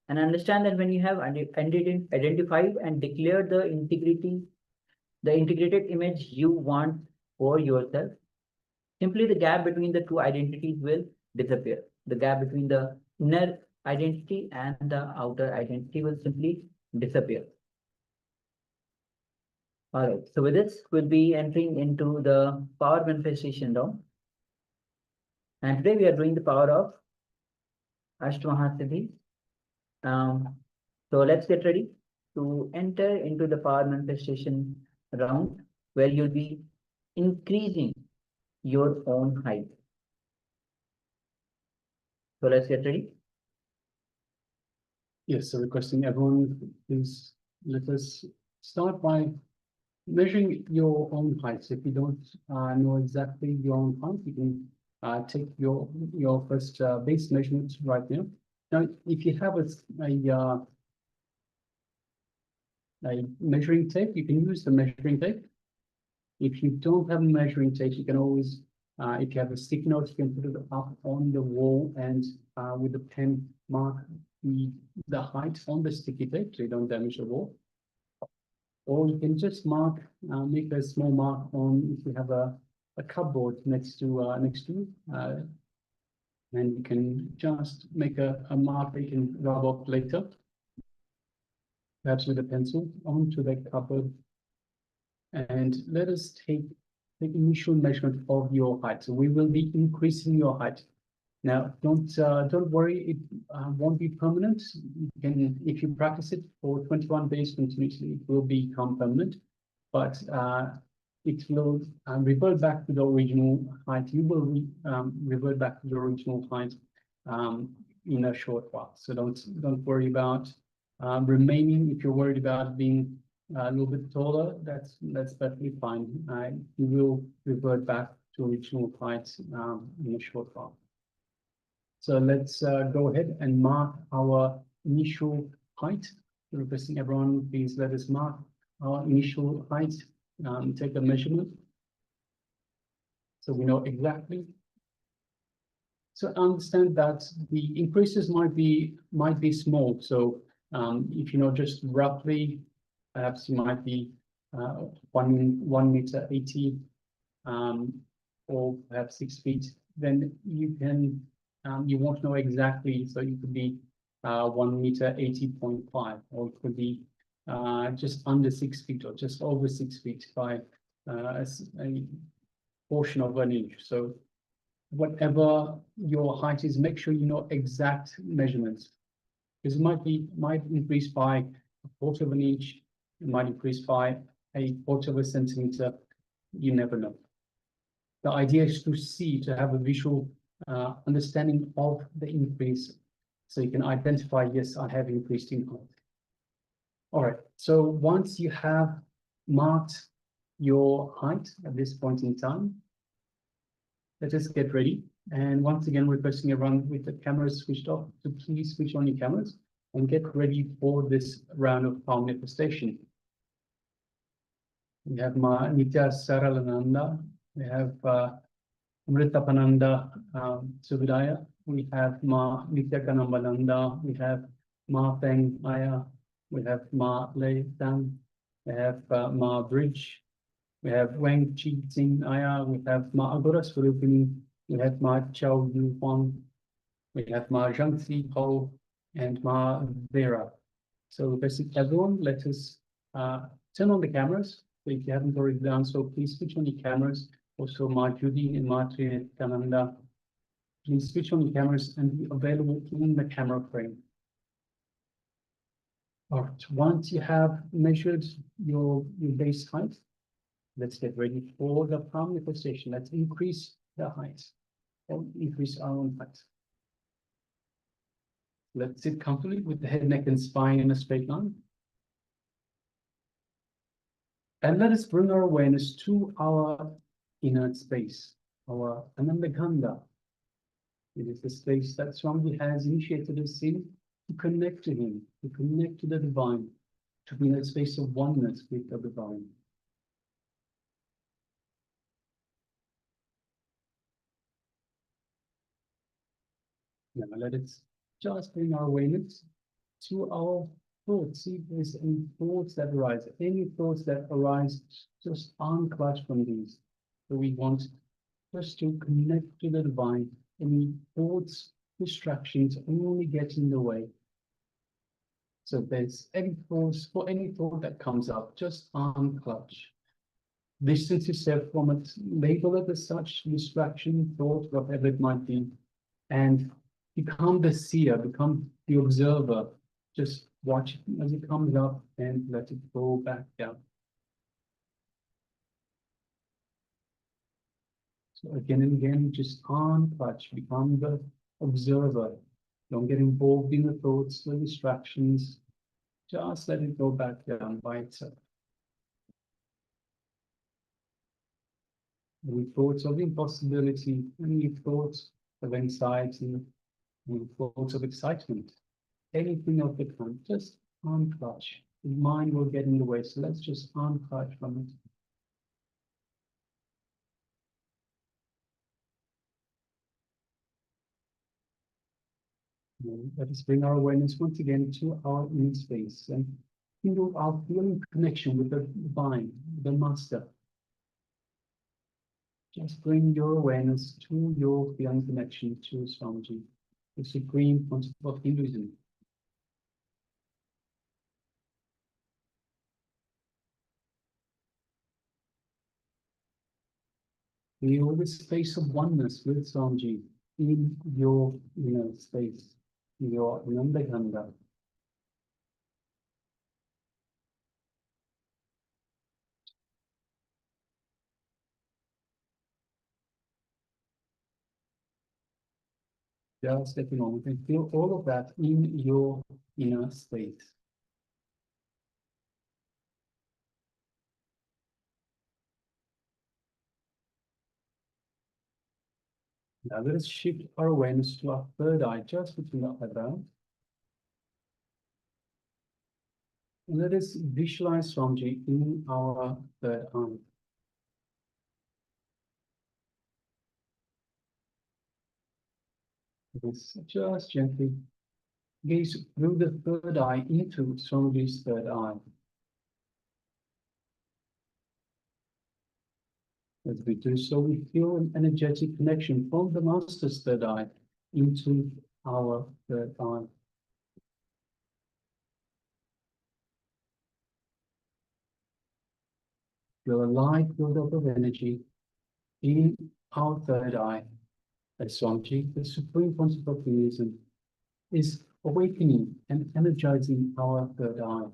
and understand that when you have identified and declared the integrated image you want for yourself, simply the gap between the two identities will disappear. The gap between the inner identity and the outer identity will simply disappear. All right, so with this, we'll be entering into the power manifestation now. And today we are doing the power of Ashtamaha. So let's get ready to enter into the power manifestation round where you'll be increasing your own height. So let's get ready. Yes, so requesting everyone, please let us start by measuring your own height. So if you don't know exactly your own height, you can take your first base measurement right now. Now, if you have a measuring tape, you can use the measuring tape. If you don't have a measuring tape, you can always, if you have a sticky note, you can put it up on the wall and with the pen mark the height on the sticky tape so you don't damage the wall. Or you can just mark, make a small mark on if you have a cupboard next to and you can just make a mark that you can rub off later, perhaps with a pencil onto the cupboard. And let us take the initial measurement of your height. So we will be increasing your height. Now, don't worry, it won't be permanent. You can, if you practice it for 21 days continuously, it will become permanent. But it will revert back to the original height. You will revert back to the original height in a short while. So don't worry about remaining. If you're worried about being a little bit taller, that's perfectly fine. You will revert back to original height in a short while. So let's go ahead and mark our initial height. Requesting everyone, please let us mark our initial height. Take a measurement so we know exactly. So understand that the increases might be small. So if you know just roughly, perhaps you might be 1 meter 80 or perhaps 6 feet. Then you can you won't know exactly. So you could be 1 meter 80.5, or it could be just under 6 feet or just over 6 feet by a portion of an inch. So whatever your height is, make sure you know exact measurements, because it might increase by 1/4 of an inch, it might increase by 1/4 of a centimeter. You never know. The idea is to have a visual understanding of the increase, so you can identify, yes, I have increased in height. All right, so once you have marked your height at this point in time, let us get ready. And once again, requesting everyone with the cameras switched off to please switch on your cameras and get ready for this round of power manifestation. We have Ma Nitya Saralananda. We have Amritapananda Subhidaya. We have Ma Nitya Kanambananda. We have Ma Peng Aya. We have Ma Lei Tang. We have Ma Bridge. We have Wang Chi Tsing Aya. We have Ma Agora Swarupini. We have Ma Chao Yu Huang. We have Ma Zhang Si Ho and Ma Vera. So basically, everyone, let us turn on the cameras. So if you haven't already done so, please switch on your cameras. Also, Ma Judy and Ma Trikananda, please switch on your cameras and be available in the camera frame. All right, once you have measured your base height, let's get ready for the palm manifestation. Let's increase the height or increase our own height. Let's sit comfortably with the head, neck, and spine in a straight line. And let us bring our awareness to our inner space, our Anandaganda. It is the space that Swami has initiated us in to connect to him, to connect to the divine, to be in a space of oneness with the divine. Now let us just bring our awareness to our thoughts. See if there's any thoughts that arise. Any thoughts that arise, just unclutch from these. So we want just to connect to the divine. Any thoughts, distractions only get in the way. So if there's any thoughts, for any thought that comes up, just unclutch. Distance yourself from it, label it as such, distraction, thought, whatever it might be, and become the seer, become the observer. Just watch it as it comes up and let it go back down. So again and again, just unclutch, become the observer. Don't get involved in the thoughts, the distractions. Just let it go back down by itself. Any thoughts of impossibility, any thoughts of anxiety, any thoughts of excitement, anything of the kind, just unclutch. The mind will get in the way, so let's just unclutch from it. Let us bring our awareness once again to our inner space and into our feeling connection with the divine, the master. Just bring your awareness to your feeling connection to Swamiji, the supreme pontiff of Hinduism. Feel the space of oneness with Swamiji in your inner space, in your Nandaganda. Just take a moment and feel all of that in your inner space. Now let us shift our awareness to our third eye, just between our eyebrows. And let us visualize Swamiji in our third eye. Let's just gently gaze through the third eye into Swamiji's third eye. As we do so, we feel an energetic connection from the Master's third eye into our third eye. Feel a light buildup of energy in our third eye, as Swamiji, the Supreme Pontiff of Hinduism, is awakening and energizing our third eye.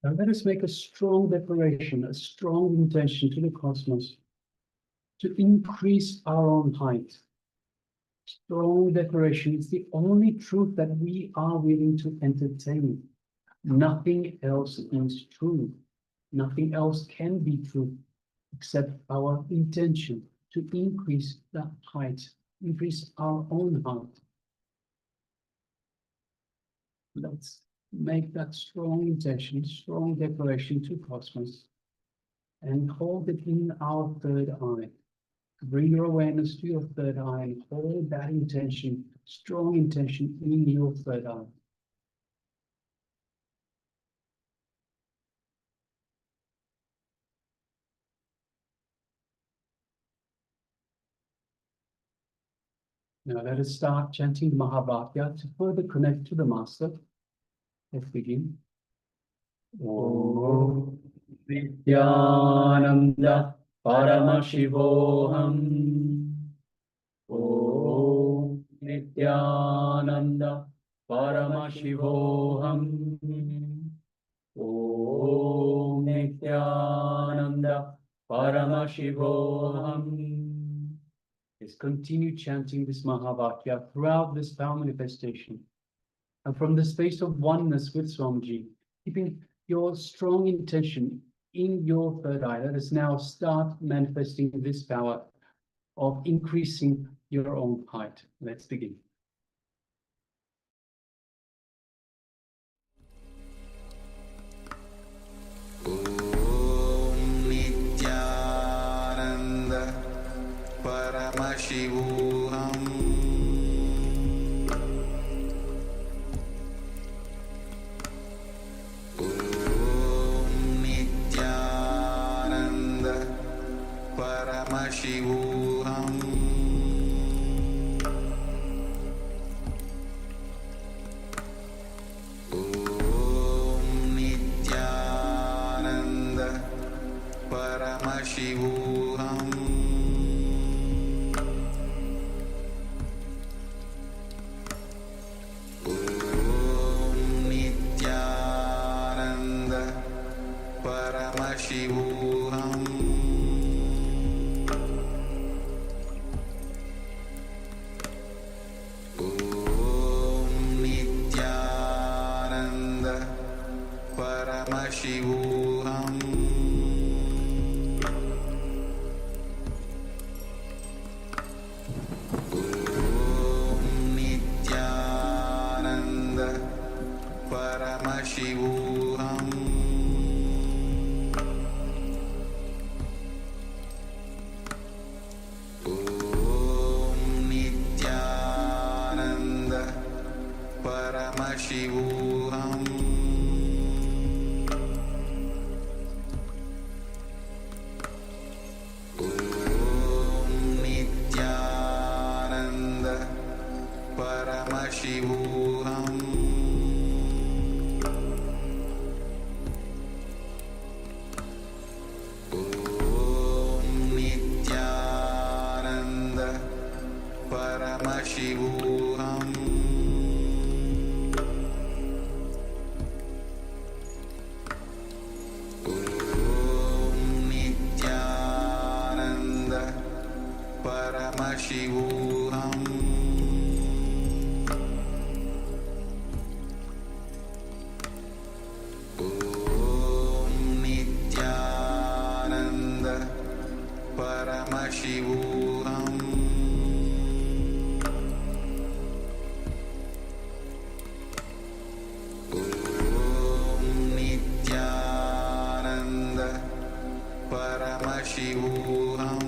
Now let us make a strong declaration, a strong intention to the cosmos to increase our own height. Strong declaration is the only truth that we are willing to entertain. Nothing else is true. Nothing else can be true except our intention to increase the height, increase our own height. Let's make that strong intention, strong declaration to Cosmos, and hold it in our third eye. Bring your awareness to your third eye and hold that intention, strong intention, in your third eye. Now let us start chanting Mahavakya to further connect to the Master. Let's begin. Om Nithyananda Paramashivoham. Om Nithyananda Paramashivoham. Om Nithyananda Paramashivoham. Let's continue chanting this Mahavakya throughout this power manifestation. And from the space of oneness with Swamiji, keeping your strong intention in your third eye, let us now start manifesting this power of increasing your own height. Let's begin. Om Nithyananda Paramashivoham. Paramashivoham. Om Nithyananda Paramashivoham. Om Nithyananda Paramashivoham. Paramashivoham. Om Nithyananda Paramashivoham. Om Nithyananda Paramashivoham. Paramashivoham. Om Nithyananda Paramashivoham. Om Nithyananda Paramashivoham. Paramashivoham. Om Nithyananda Paramashivoham. Om Nithyananda Paramashivoham.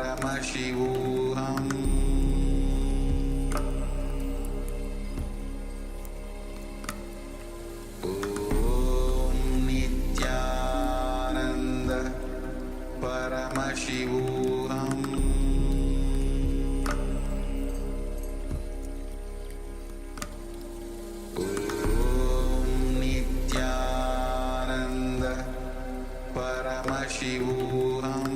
Paramashivoham. Om Nithyananda Paramashivoham. Om Nithyananda Paramashivoham.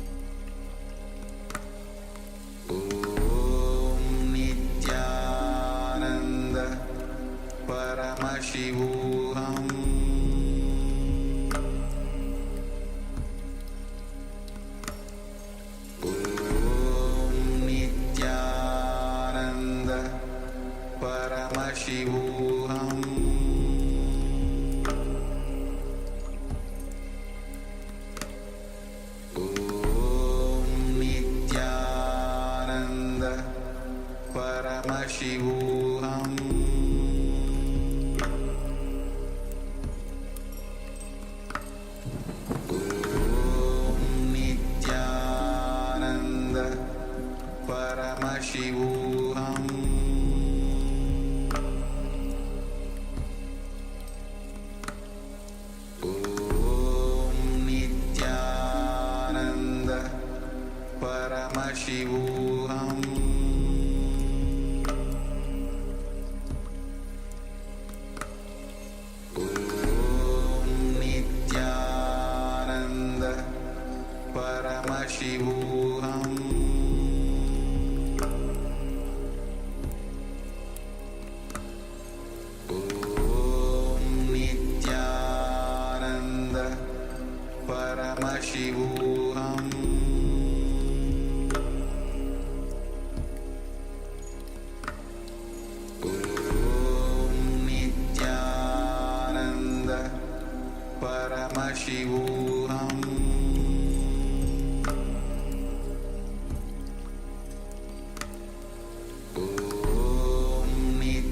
Paramashivoham Nithyananda Paramashivoham Nithyananda Paramashivoham Nithyananda Paramashivoham Nithyananda Paramashivoham Nithyananda Paramashivoham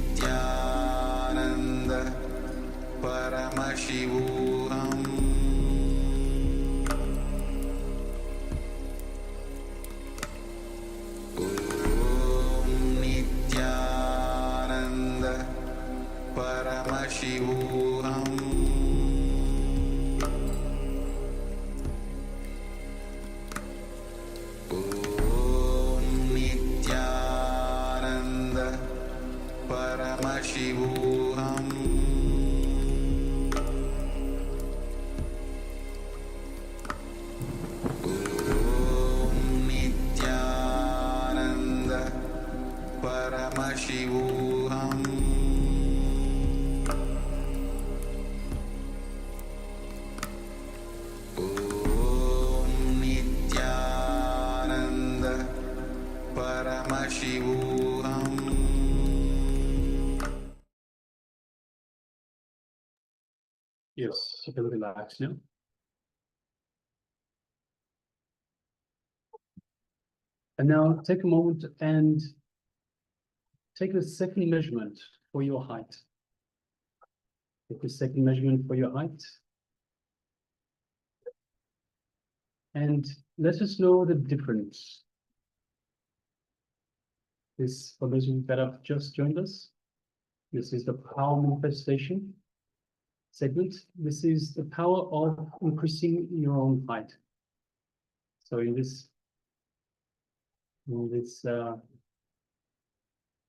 Nithyananda Paramashivoham Nithyananda Paramashivoham Nithyananda Paramashivoham Nithyananda Paramashivoham Nithyananda Paramashivoham. Yes, you can relax now. And now take a moment and take a second measurement for your height. Take a second measurement for your height. And let us know the difference. This, for those of you that have just joined us, this is the power manifestation segment. This is the power of increasing your own height. So in this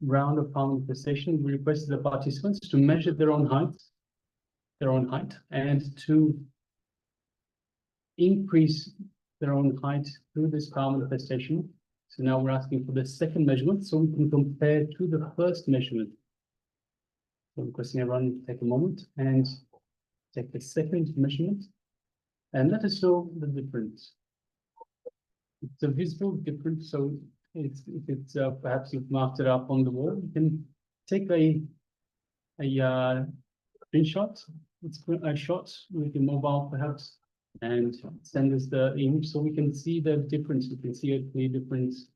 round of power manifestation, we request the participants to measure their own height, and to increase their own height through this power manifestation. So now we're asking for the second measurement so we can compare to the first measurement. So requesting everyone to take a moment and take the second measurement and let us know the difference. It's a visible difference, so if it's perhaps you've marked it up on the wall, you can take a screenshot. It's a shot with your mobile perhaps, and send us the image so we can see the difference. We can see a clear difference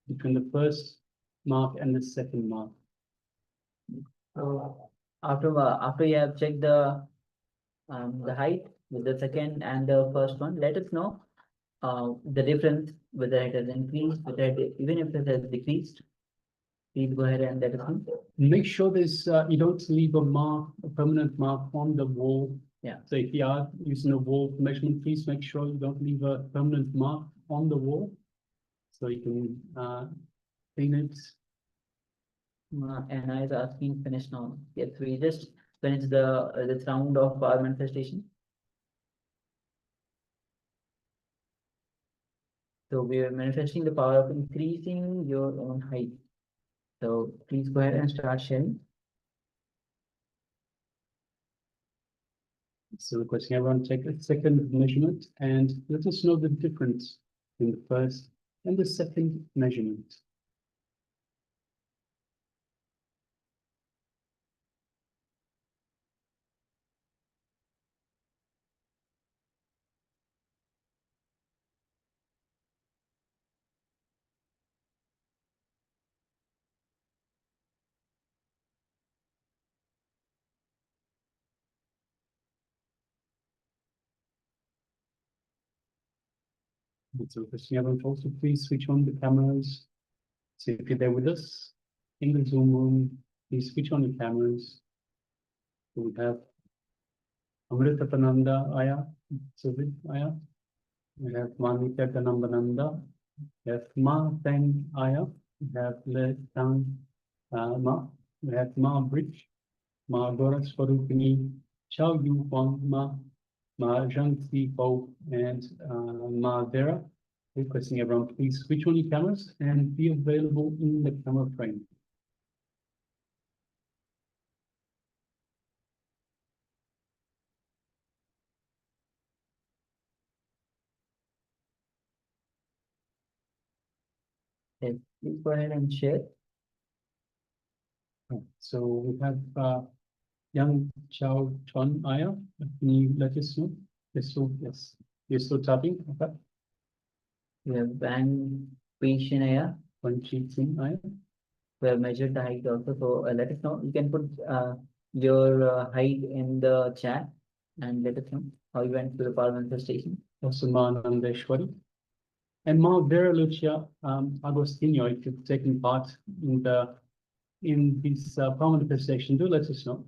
between the first mark and the second mark. So after you have checked the height with the second and the first one, let us know the difference, whether it has increased, even if it has decreased. Please go ahead and let us know. Make sure there's you don't leave a permanent mark on the wall. Yeah. So if you are using a wall measurement, please make sure you don't leave a permanent mark on the wall, so you can clean it. Anna is asking, finish now. Yes, we just finished this round of power manifestation. So we are manifesting the power of increasing your own height. So please go ahead and start sharing. So requesting everyone take a second measurement and let us know the difference in the first and the second measurement. So requesting everyone to also please switch on the cameras. So if you're there with us in the Zoom room, please switch on the cameras. So we have Amritapananda Aya, Suvit Aya. We have Manika Ganambananda. We have Ma Tang Aya. We have Le Tang Ma. We have Ma Bridge. Ma Gora Swarupini. Chao Yu Huang Ma. Ma Zhang Si Ho and Ma Vera. Requesting everyone please switch on your cameras and be available in the camera frame. Yes, please go ahead and share. So we have Young Chao Chon Aya. Can you let us know? Yes, so yes. You're still tapping. Okay. We have Van Pishinaya. Panchi Singh Aya. We have measured the height also. So let us know. You can put your height in the chat and let us know how you went to the power manifestation. Also Ma Nandeshwari. And Ma Vera Lucia Agostino, if you've taken part in this power manifestation, do let us know.